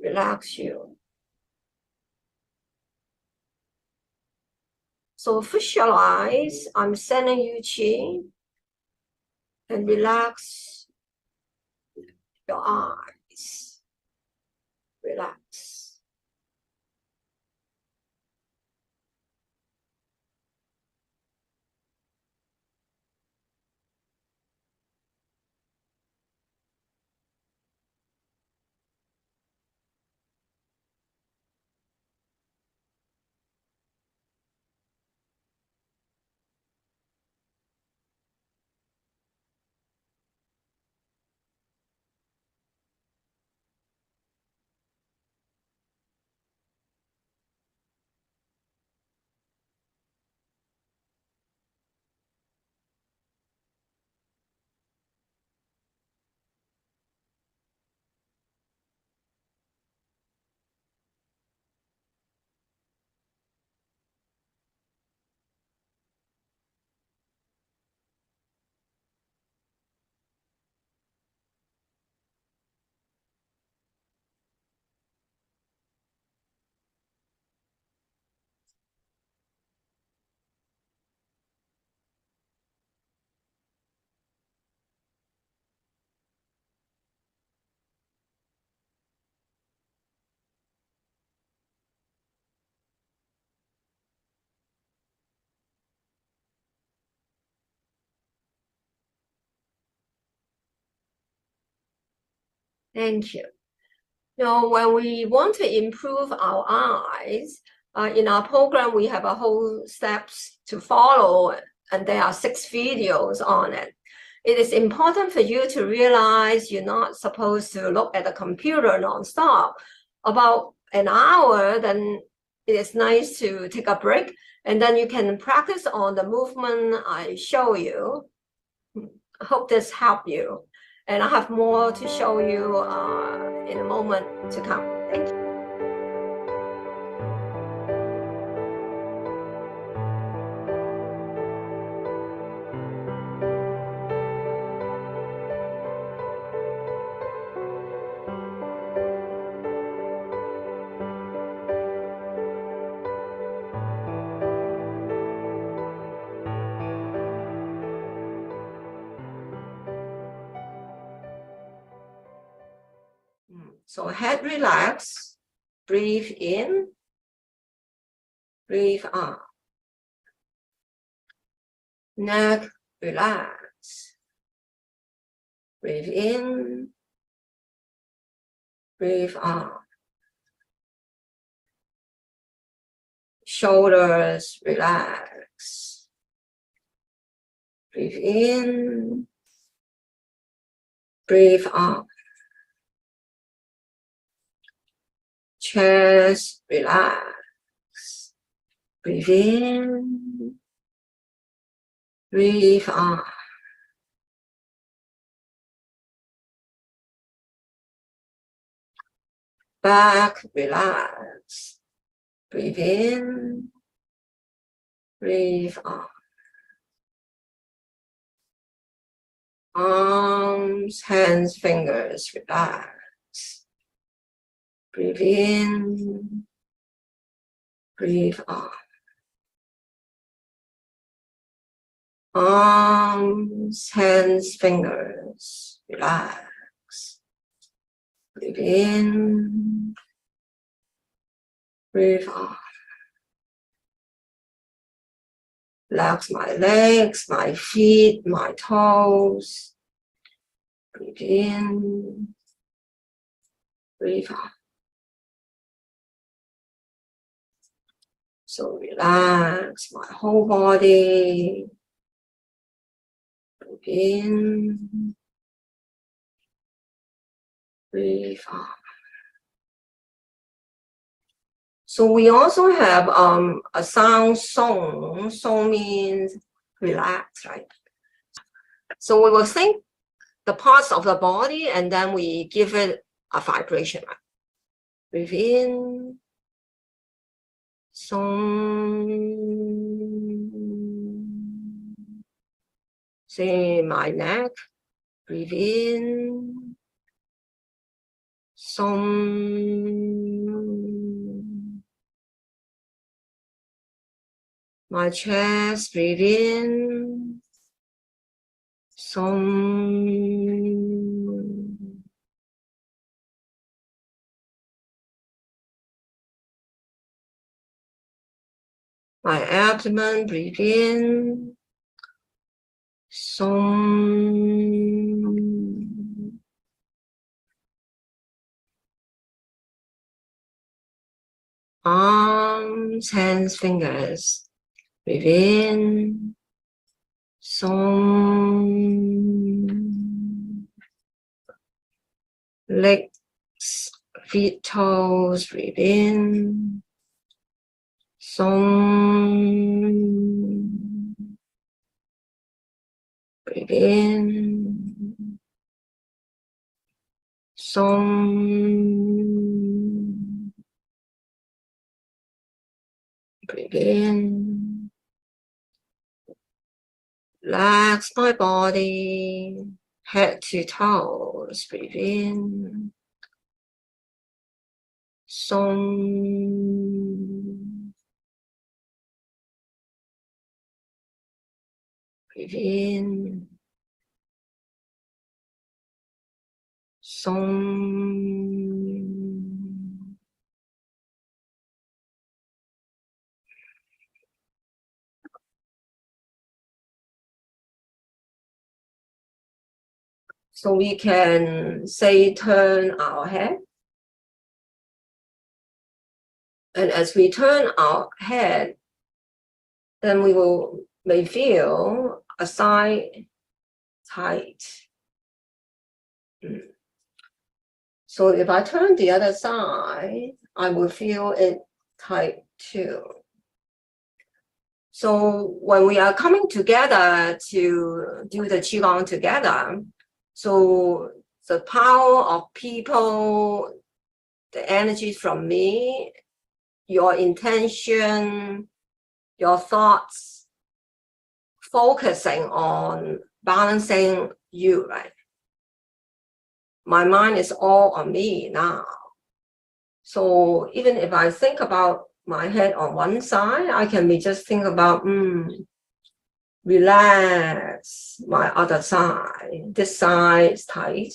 Relax you. So visualize I'm sending you qi and relax your eyes. Relax. Thank you. Now, when we want to improve our eyes, in our program, we have a whole steps to follow, and there are 6 videos on it. It is important for you to realize you're not supposed to look at the computer nonstop. About an hour, then it is nice to take a break, and then you can practice on the movement I show you. I hope this helped you. And I have more to show you in a moment to come. Thank you. So head relax, breathe in, breathe out. Neck relax, breathe in, breathe out. Shoulders relax, breathe in, breathe out. Chest relax, breathe in, breathe out. Back relax, breathe in, breathe out. Arms, hands, fingers relax. Breathe in, breathe out. Arms, hands, fingers relax. Breathe in. Breathe out. Relax my legs, my feet, my toes. Breathe in. Breathe out. So relax my whole body. Breathe in. Breathe out. So we also have a sound song. Song means relax, right? So we will think the parts of the body and then we give it a vibration. Right? Breathe in. Song. Say my neck. Breathe in. Song. My chest. Breathe in. Song. My abdomen. Breathe in. Song. Arms, hands, fingers. Breathe in. Song. Legs, feet, toes. Breathe in. Song. Breathe in. Song. Breathe in. Relax my body, head to toes. Breathe in. Song. Breathe in. Song. So we can say turn our head. And as we turn our head, then we may feel a side tight. So if I turn the other side, I will feel it tight too. So when we are coming together to do the Qigong together, so the power of people, the energy from me, your intention, your thoughts, focusing on balancing you, right? My mind is all on me now. So even if I think about my head on one side, I can be just think about, relax my other side. This side is tight.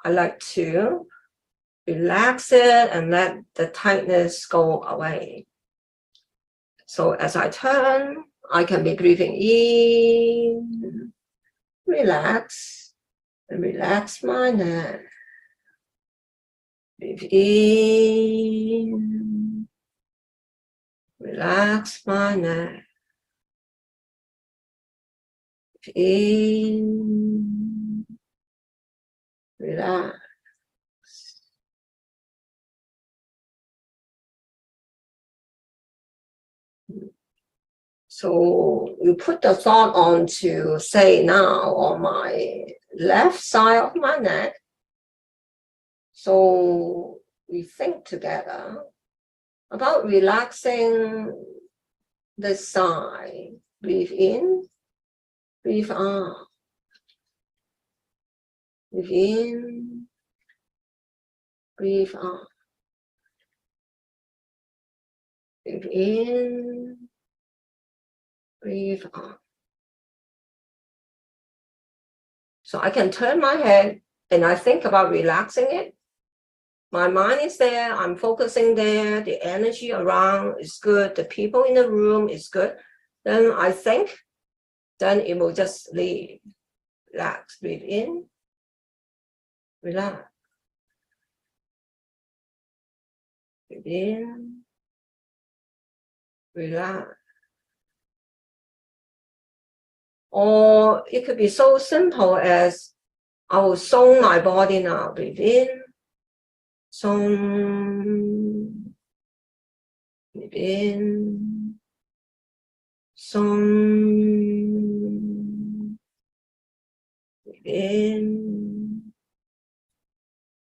I like to relax it and let the tightness go away. So as I turn, I can be breathing in, relax, and relax my neck. Breathe in, relax my neck. Breathe in, relax. So you put the thought on to say now on my left side of my neck. So we think together about relaxing this side. Breathe in, breathe out. Breathe in, breathe out. Breathe in, breathe out. So I can turn my head and I think about relaxing it. my mind is there, I'm focusing there, the energy around is good, the people in the room is good, then I think, then it will just leave. Relax, breathe in, relax. Breathe in, relax. Or it could be so simple as I will song my body now. Breathe in, song, breathe in, song, breathe in,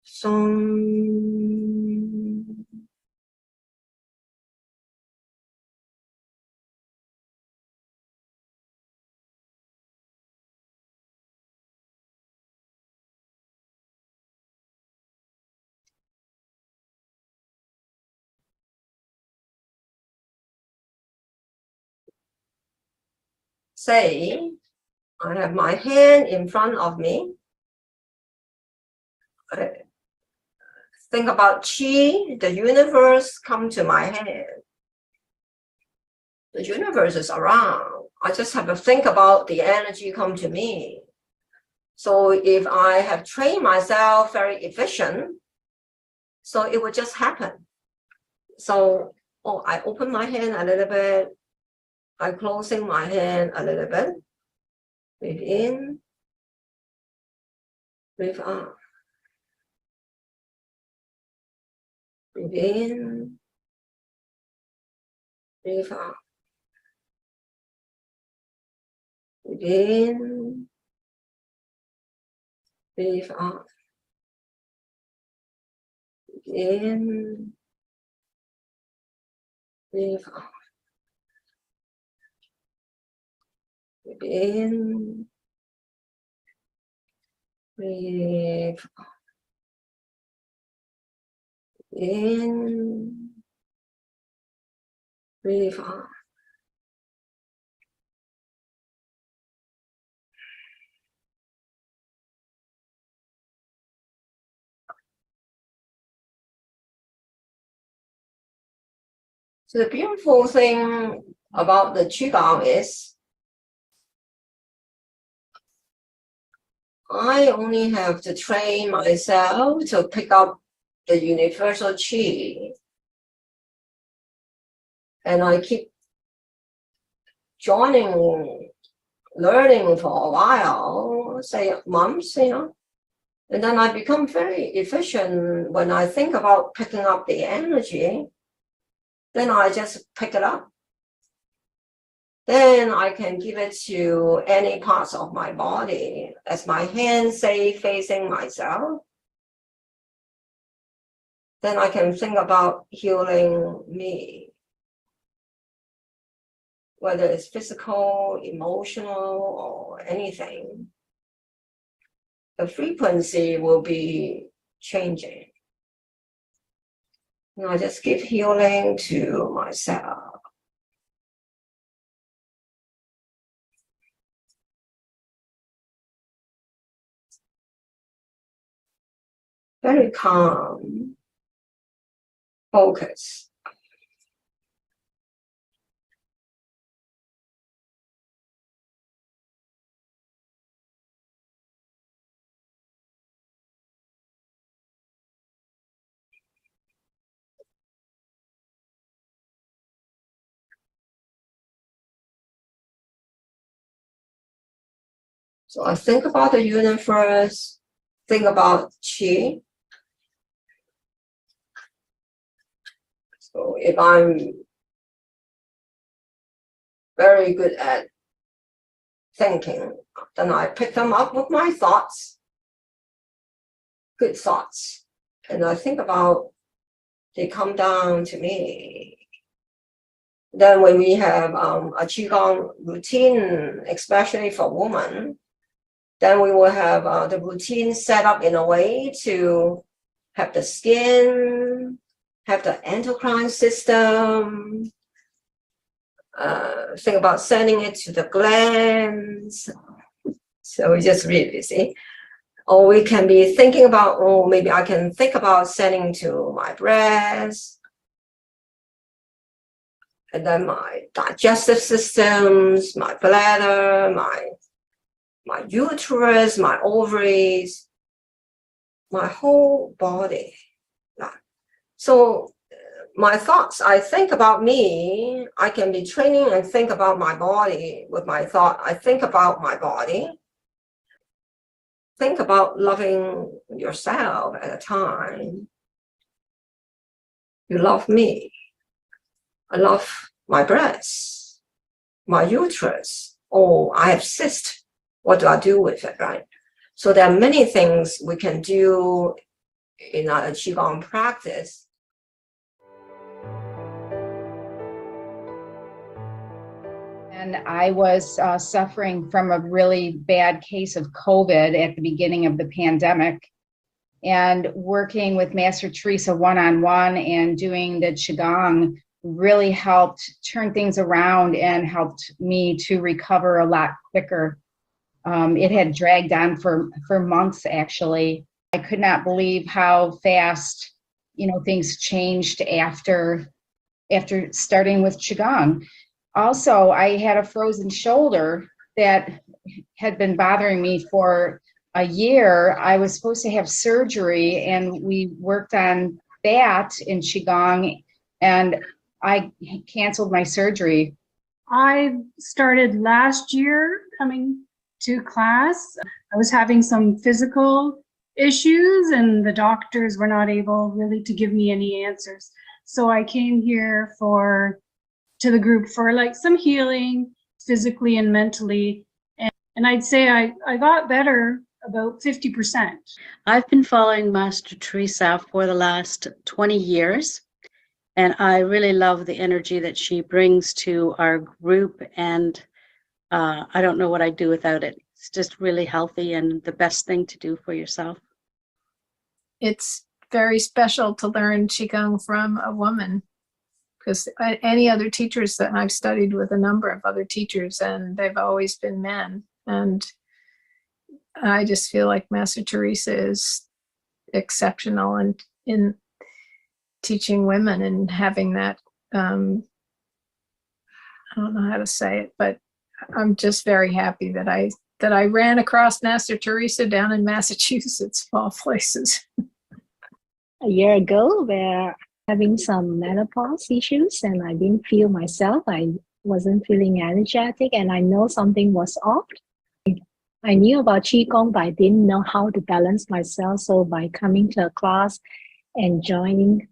song. Say, I have my hand in front of me. I think about Qi, the universe come to my hand. The universe is around. I just have to think about the energy come to me. So if I have trained myself very efficient, so it will just happen. So, I open my hand a little bit. I'm closing my hand a little bit. Breathe in, breathe out. Breathe in, breathe out. Breathe in, breathe out. Breathe in, breathe out. Breathe in, breathe out. In, breathe out. So the beautiful thing about the Qigong is I only have to train myself to pick up the universal Qi. And I keep learning for a while, say months, and then I become very efficient when I think about picking up the energy. Then I just pick it up. Then I can give it to any parts of my body as my hands say facing myself. Then I can think about healing me, whether it's physical, emotional, or anything. The frequency will be changing. And I just give healing to myself. Very calm, focus. So I think about the universe, think about Qi. So if I'm very good at thinking, then I pick them up with my thoughts, good thoughts. And I think about, they come down to me. Then when we have a Qigong routine, especially for women, then we will have the routine set up in a way to have the skin, have the endocrine system, think about sending it to the glands. So we just read, you see. Or we can be thinking about, oh, maybe I can think about sending to my breast, and then my digestive systems, my bladder, my uterus, my ovaries, my whole body. So my thoughts, I think about me, I can be training and think about my body with my thought. I think about my body. Think about loving yourself at a time. You love me. I love my breasts, my uterus. Oh, I have cyst. What do I do with it, right? So there are many things we can do in our Qigong practice. And I was suffering from a really bad case of COVID at the beginning of the pandemic. And working with Master Teresa one-on-one and doing the Qigong really helped turn things around and helped me to recover a lot quicker. It had dragged on for months, actually. I could not believe how fast, things changed after starting with Qigong. Also, I had a frozen shoulder that had been bothering me for a year. I was supposed to have surgery, and we worked on that in Qigong, and I canceled my surgery. I started last year coming to class. I was having some physical issues, and the doctors were not able really to give me any answers. So I came here to the group for like some healing physically and mentally. And I'd say I got better about 50%. I've been following Master Teresa for the last 20 years, and I really love the energy that she brings to our group, and I don't know what I'd do without it. It's just really healthy and the best thing to do for yourself. It's very special to learn Qigong from a woman, because any other teachers that I've studied with a number of other teachers, and they've always been men. And I just feel like Master Teresa is exceptional in teaching women and having that, I don't know how to say it, but I'm just very happy that I ran across Master Teresa down in Massachusetts, of all places. A year ago, we're having some menopause issues, and I didn't feel myself. I wasn't feeling energetic, and I know something was off. I knew about Qigong, but I didn't know how to balance myself. So by coming to a class and joining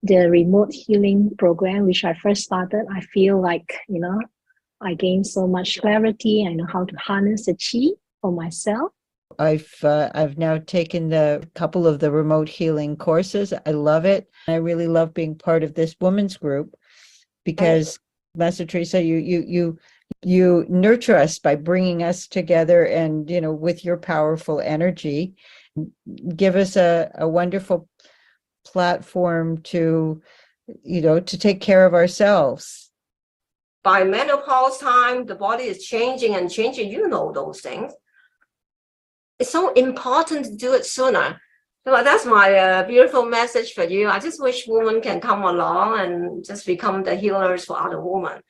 the remote healing program, which I first started, I feel like, I gained so much clarity. I know how to harness the Qi for myself. I've now taken a couple of the remote healing courses. I love it. I really love being part of this women's group because Master Teresa, you nurture us by bringing us together, and with your powerful energy, give us a wonderful platform to take care of ourselves. By menopause time, the body is changing and changing. You know those things. It's so important to do it sooner. So that's my beautiful message for you. I just wish women can come along and just become the healers for other women.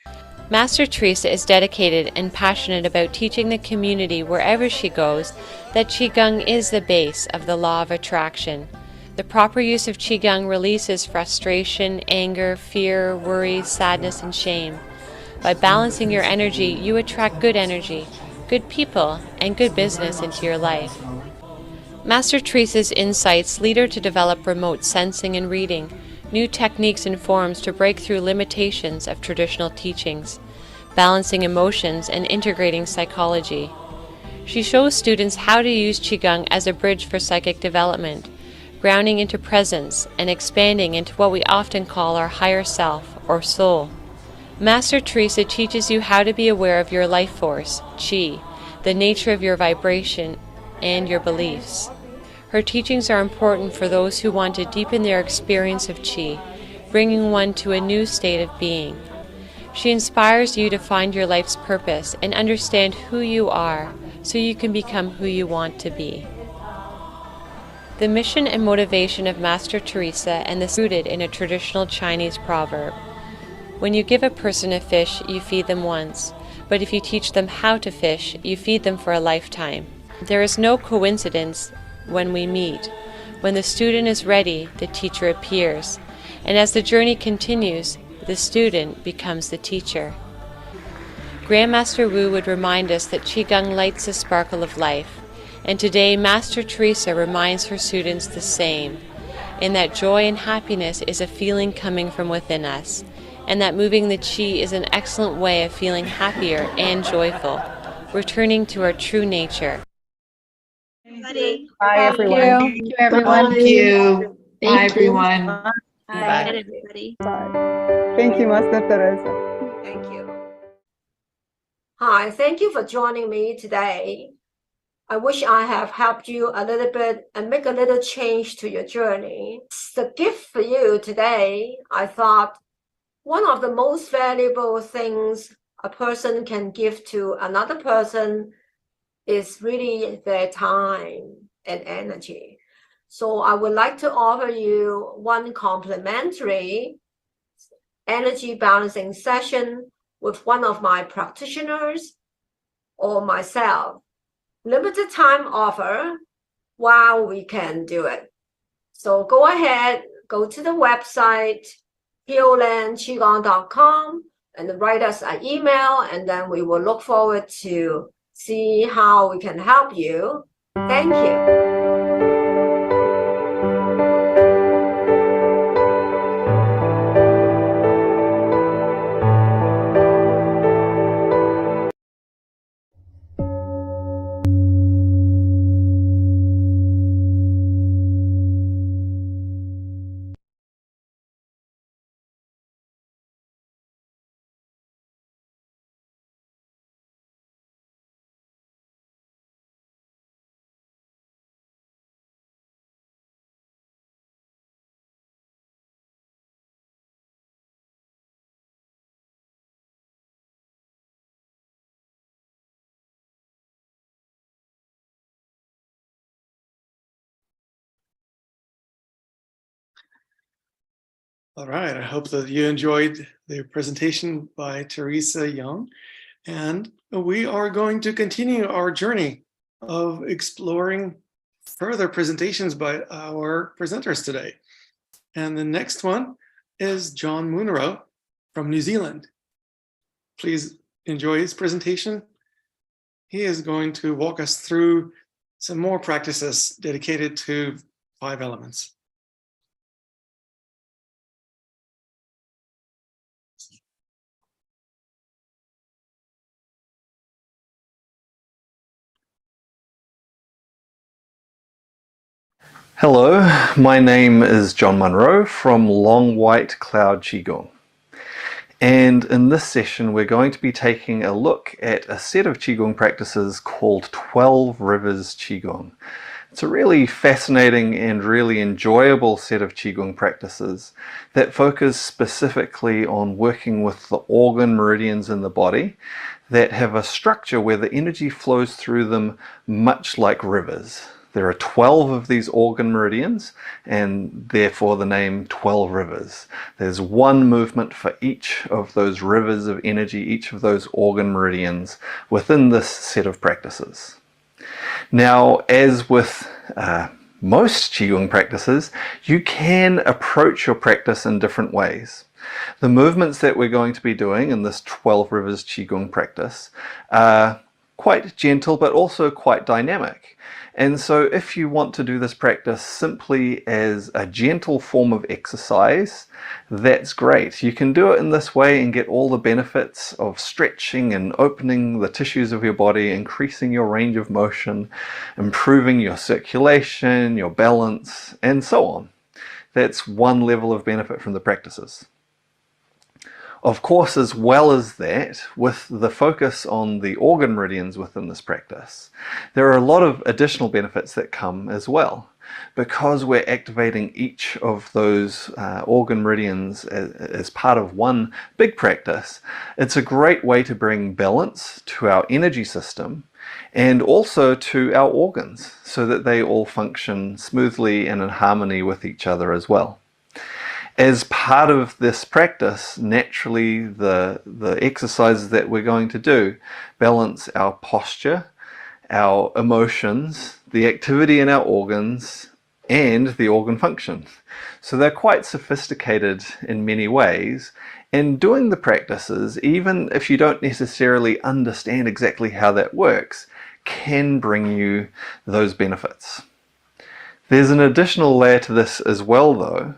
Master Teresa is dedicated and passionate about teaching the community wherever she goes that Qigong is the base of the law of attraction. The proper use of Qigong releases frustration, anger, fear, worry, sadness, and shame. By balancing your energy, you attract good energy, good people, and good business into your life. Master Teresa's insights lead her to develop remote sensing and reading, new techniques and forms to break through limitations of traditional teachings, balancing emotions and integrating psychology. She shows students how to use Qigong as a bridge for psychic development, grounding into presence and expanding into what we often call our higher self or soul. Master Teresa teaches you how to be aware of your life force, Qi, the nature of your vibration, and your beliefs. Her teachings are important for those who want to deepen their experience of Qi, bringing one to a new state of being. She inspires you to find your life's purpose and understand who you are so you can become who you want to be. The mission and motivation of Master Teresa and this is rooted in a traditional Chinese proverb. When you give a person a fish, you feed them once, but if you teach them how to fish, you feed them for a lifetime. There is no coincidence when we meet. When the student is ready, the teacher appears, and as the journey continues, the student becomes the teacher. Grandmaster Wu would remind us that Qigong lights the sparkle of life, and today Master Teresa reminds her students the same, in that joy and happiness is a feeling coming from within us, and that moving the Qi is an excellent way of feeling happier and joyful, returning to our true nature. Bye, everyone. Thank you, everyone. Thank you. Bye, Thank you. everyone. Bye, everybody. Thank you, Master Teresa. Thank you. Hi, thank you for joining me today. I wish I have helped you a little bit and make a little change to your journey. The gift for you today, I thought one of the most valuable things a person can give to another person is really their time and energy. So I would like to offer you one complimentary energy balancing session with one of my practitioners or myself. Limited time offer while we can do it. So go ahead, go to the website, heallandqigong.com, and write us an email, and then we will look forward to see how we can help you. Thank you. All right, I hope that you enjoyed the presentation by Teresa Young, and we are going to continue our journey of exploring further presentations by our presenters today. And the next one is John Munro from New Zealand. Please enjoy his presentation. He is going to walk us through some more practices dedicated to 5 elements. Hello, my name is John Munro from Long White Cloud Qigong. And in this session, we're going to be taking a look at a set of Qigong practices called 12 Rivers Qigong. It's a really fascinating and really enjoyable set of Qigong practices that focus specifically on working with the organ meridians in the body that have a structure where the energy flows through them much like rivers. There are 12 of these organ meridians, and therefore the name 12 rivers. There's one movement for each of those rivers of energy, each of those organ meridians within this set of practices. Now, as with most Qigong practices, you can approach your practice in different ways. The movements that we're going to be doing in this 12 Rivers Qigong practice are quite gentle, but also quite dynamic. And so if you want to do this practice simply as a gentle form of exercise, that's great. You can do it in this way and get all the benefits of stretching and opening the tissues of your body, increasing your range of motion, improving your circulation, your balance, and so on. That's one level of benefit from the practices. Of course, as well as that, with the focus on the organ meridians within this practice, there are a lot of additional benefits that come as well. Because we're activating each of those organ meridians as part of one big practice, it's a great way to bring balance to our energy system and also to our organs so that they all function smoothly and in harmony with each other as well. As part of this practice, naturally the exercises that we're going to do balance our posture, our emotions, the activity in our organs, and the organ function. So they're quite sophisticated in many ways, and doing the practices, even if you don't necessarily understand exactly how that works, can bring you those benefits. There's an additional layer to this as well though,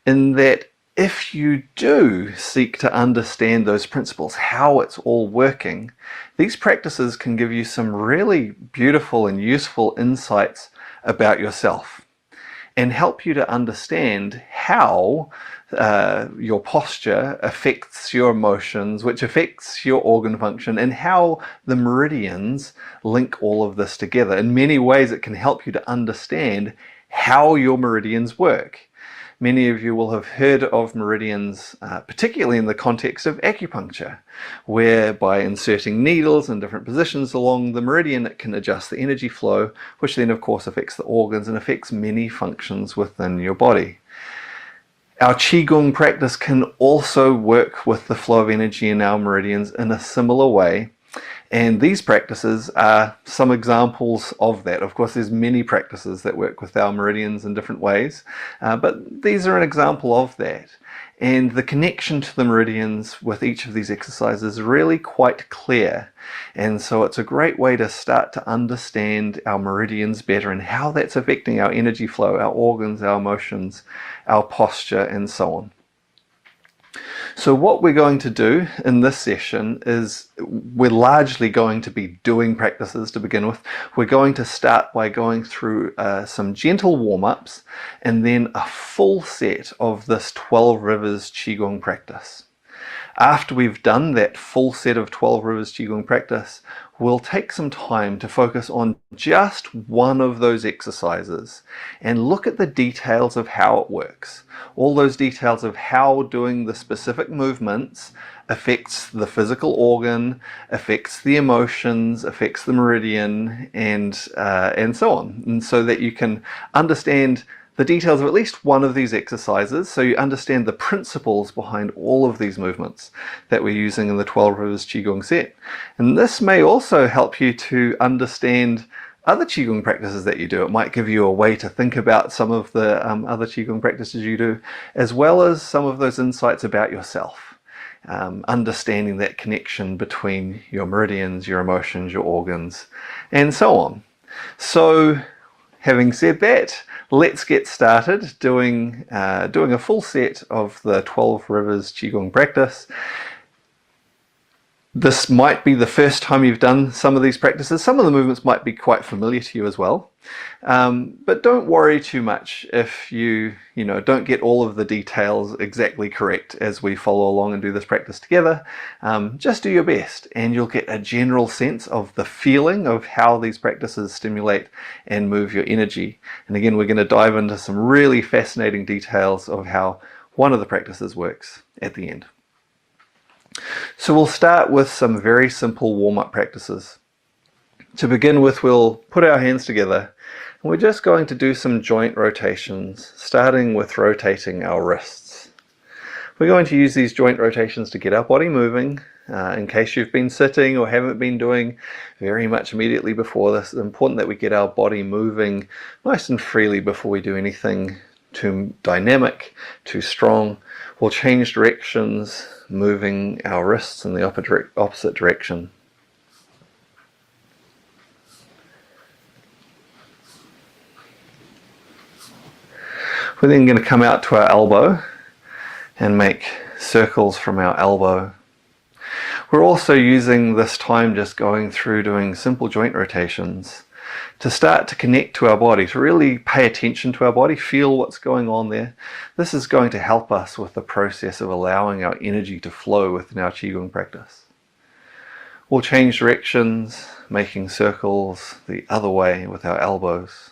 in that if you do seek to understand those principles, how it's all working, these practices can give you some really beautiful and useful insights about yourself and help you to understand how your posture affects your emotions, which affects your organ function, and how the meridians link all of this together. In many ways, it can help you to understand how your meridians work. Many of you will have heard of meridians, particularly in the context of acupuncture, where by inserting needles in different positions along the meridian, it can adjust the energy flow, which then of course affects the organs and affects many functions within your body. Our Qigong practice can also work with the flow of energy in our meridians in a similar way. And these practices are some examples of that. Of course, there's many practices that work with our meridians in different ways, but these are an example of that. And the connection to the meridians with each of these exercises is really quite clear. And so it's a great way to start to understand our meridians better and how that's affecting our energy flow, our organs, our emotions, our posture, and so on. So what we're going to do in this session is we're largely going to be doing practices to begin with. We're going to start by going through some gentle warm-ups and then a full set of this 12 Rivers Qigong practice. After we've done that full set of 12 Rivers Qigong practice, we'll take some time to focus on just one of those exercises and look at the details of how it works. All those details of how doing the specific movements affects the physical organ, affects the emotions, affects the meridian, and so on. And so that you can understand the details of at least one of these exercises, so you understand the principles behind all of these movements that we're using in the 12 Rivers Qigong set. And this may also help you to understand other Qigong practices that you do. It might give you a way to think about some of the other Qigong practices you do, as well as some of those insights about yourself. Understanding that connection between your meridians, your emotions, your organs, and so on. So, having said that, let's get started doing a full set of the 12 Rivers Qigong practice. This might be the first time you've done some of these practices. Some of the movements might be quite familiar to you as well. But don't worry too much if you don't get all of the details exactly correct as we follow along and do this practice together. Just do your best and you'll get a general sense of the feeling of how these practices stimulate and move your energy. And again, we're going to dive into some really fascinating details of how one of the practices works at the end. So we'll start with some very simple warm-up practices. To begin with, we'll put our hands together and we're just going to do some joint rotations, starting with rotating our wrists. We're going to use these joint rotations to get our body moving. In case you've been sitting or haven't been doing very much immediately before this, it's important that we get our body moving nice and freely before we do anything too dynamic, too strong. We'll change directions, moving our wrists in the opposite direction. We're then going to come out to our elbow and make circles from our elbow. We're also using this time just going through doing simple joint rotations to start to connect to our body, to really pay attention to our body, feel what's going on there. This is going to help us with the process of allowing our energy to flow within our Qigong practice. We'll change directions, making circles the other way with our elbows.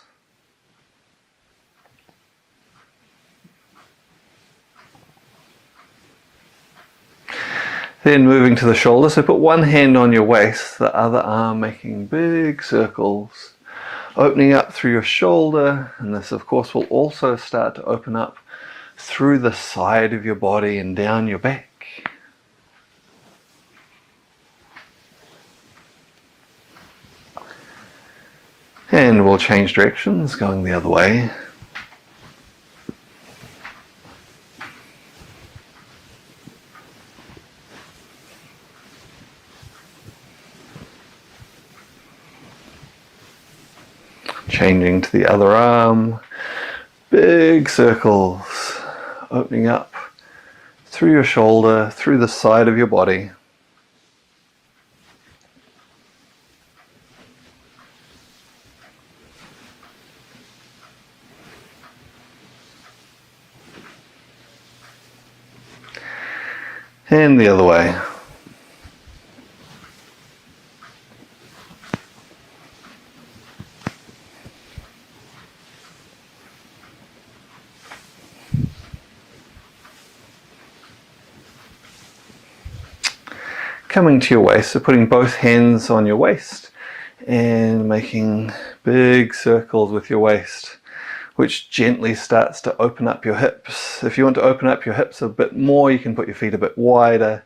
Then moving to the shoulder, so put one hand on your waist, the other arm making big circles, opening up through your shoulder, and this of course will also start to open up through the side of your body and down your back. And we'll change directions, going the other way. Changing to the other arm, big circles, opening up through your shoulder, through the side of your body. And the other way. Coming to your waist, so putting both hands on your waist and making big circles with your waist, which gently starts to open up your hips. If you want to open up your hips a bit more, you can put your feet a bit wider,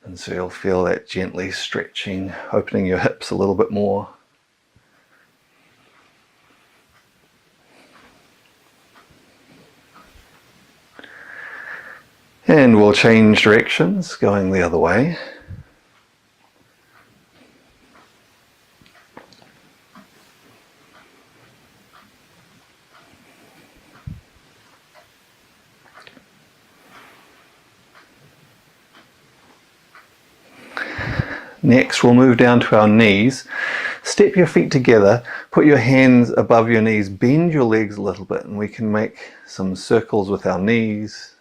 and so you'll feel that gently stretching, opening your hips a little bit more. And we'll change directions, going the other way. Next, we'll move down to our knees. Step your feet together, put your hands above your knees, bend your legs a little bit, and we can make some circles with our knees.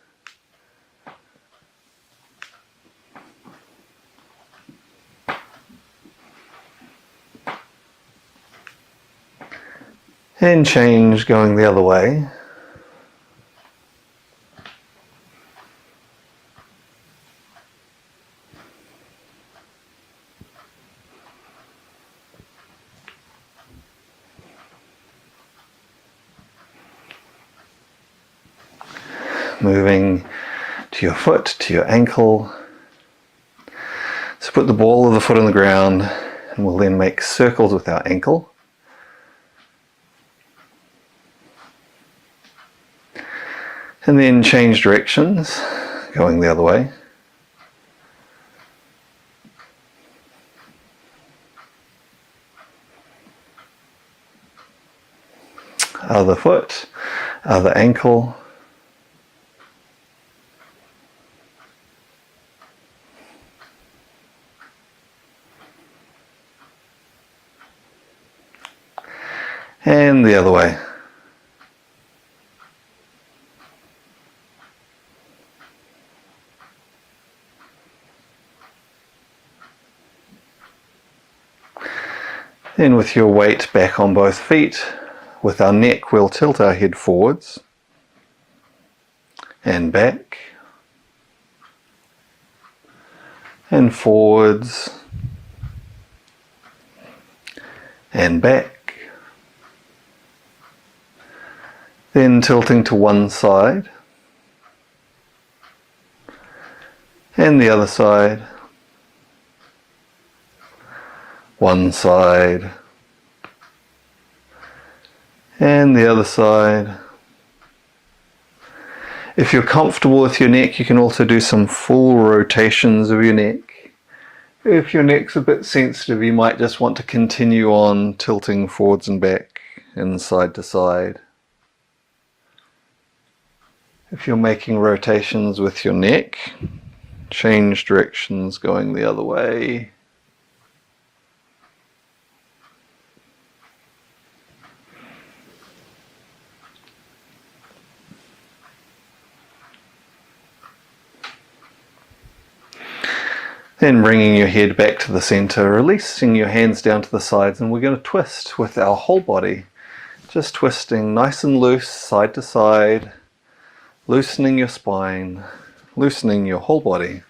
And change, going the other way. Moving to your foot, to your ankle. So put the ball of the foot on the ground, and we'll then make circles with our ankle. And then change directions, going the other way. Other foot, other ankle. And the other way. Then with your weight back on both feet, with our neck we'll tilt our head forwards and back and forwards and back. Then tilting to one side and the other side, one side and the other side. If you're comfortable with your neck, you can also do some full rotations of your neck. If your neck's a bit sensitive, you might just want to continue on tilting forwards and back and side to side. If you're making rotations with your neck, change directions, going the other way. Then bringing your head back to the center, releasing your hands down to the sides, and we're going to twist with our whole body. Just twisting nice and loose, side to side, loosening your spine, loosening your whole body.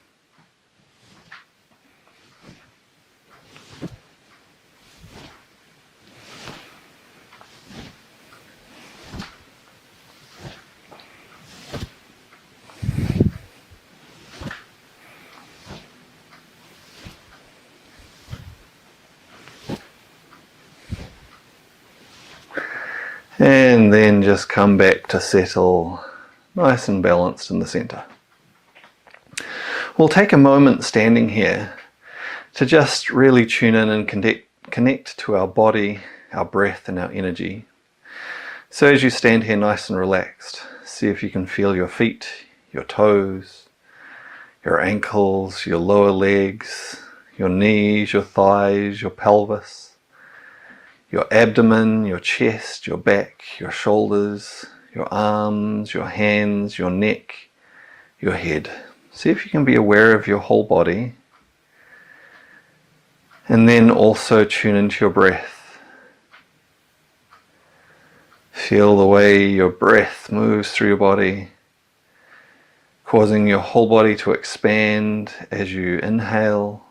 And then just come back to settle nice and balanced in the center. We'll take a moment standing here to just really tune in and connect to our body, our breath and our energy. So as you stand here nice and relaxed, see if you can feel your feet, your toes, your ankles, your lower legs, your knees, your thighs, your pelvis, your abdomen, your chest, your back, your shoulders, your arms, your hands, your neck, your head. See if you can be aware of your whole body. And then also tune into your breath. Feel the way your breath moves through your body, causing your whole body to expand as you inhale,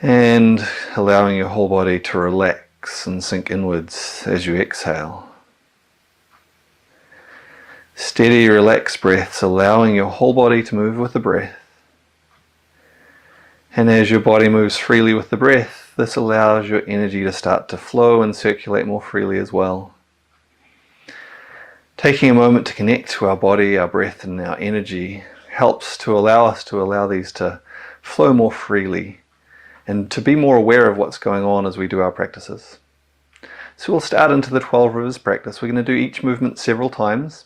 and allowing your whole body to relax and sink inwards as you exhale. Steady, relaxed breaths, allowing your whole body to move with the breath. And as your body moves freely with the breath, this allows your energy to start to flow and circulate more freely as well. Taking a moment to connect to our body, our breath and our energy helps to allow us to allow these to flow more freely and to be more aware of what's going on as we do our practices. So we'll start into the 12 rivers practice. We're going to do each movement several times.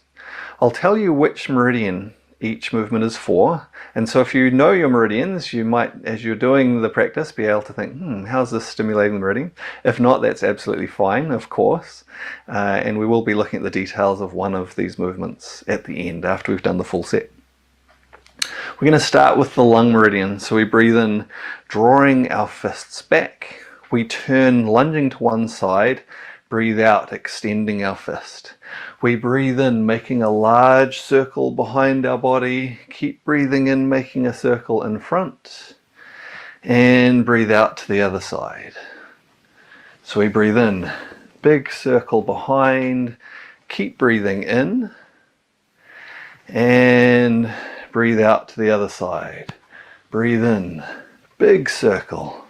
I'll tell you which meridian each movement is for, and so if you know your meridians, you might, as you're doing the practice, be able to think, how's this stimulating the meridian? If not, that's absolutely fine, of course, and we will be looking at the details of one of these movements at the end after we've done the full set. We're going to start with the lung meridian. So we breathe in, drawing our fists back. We turn, lunging to one side, breathe out, extending our fist. We breathe in, making a large circle behind our body. Keep breathing in, making a circle in front. And breathe out to the other side. So we breathe in, big circle behind. Keep breathing in. And breathe out to the other side. Breathe in, big circle.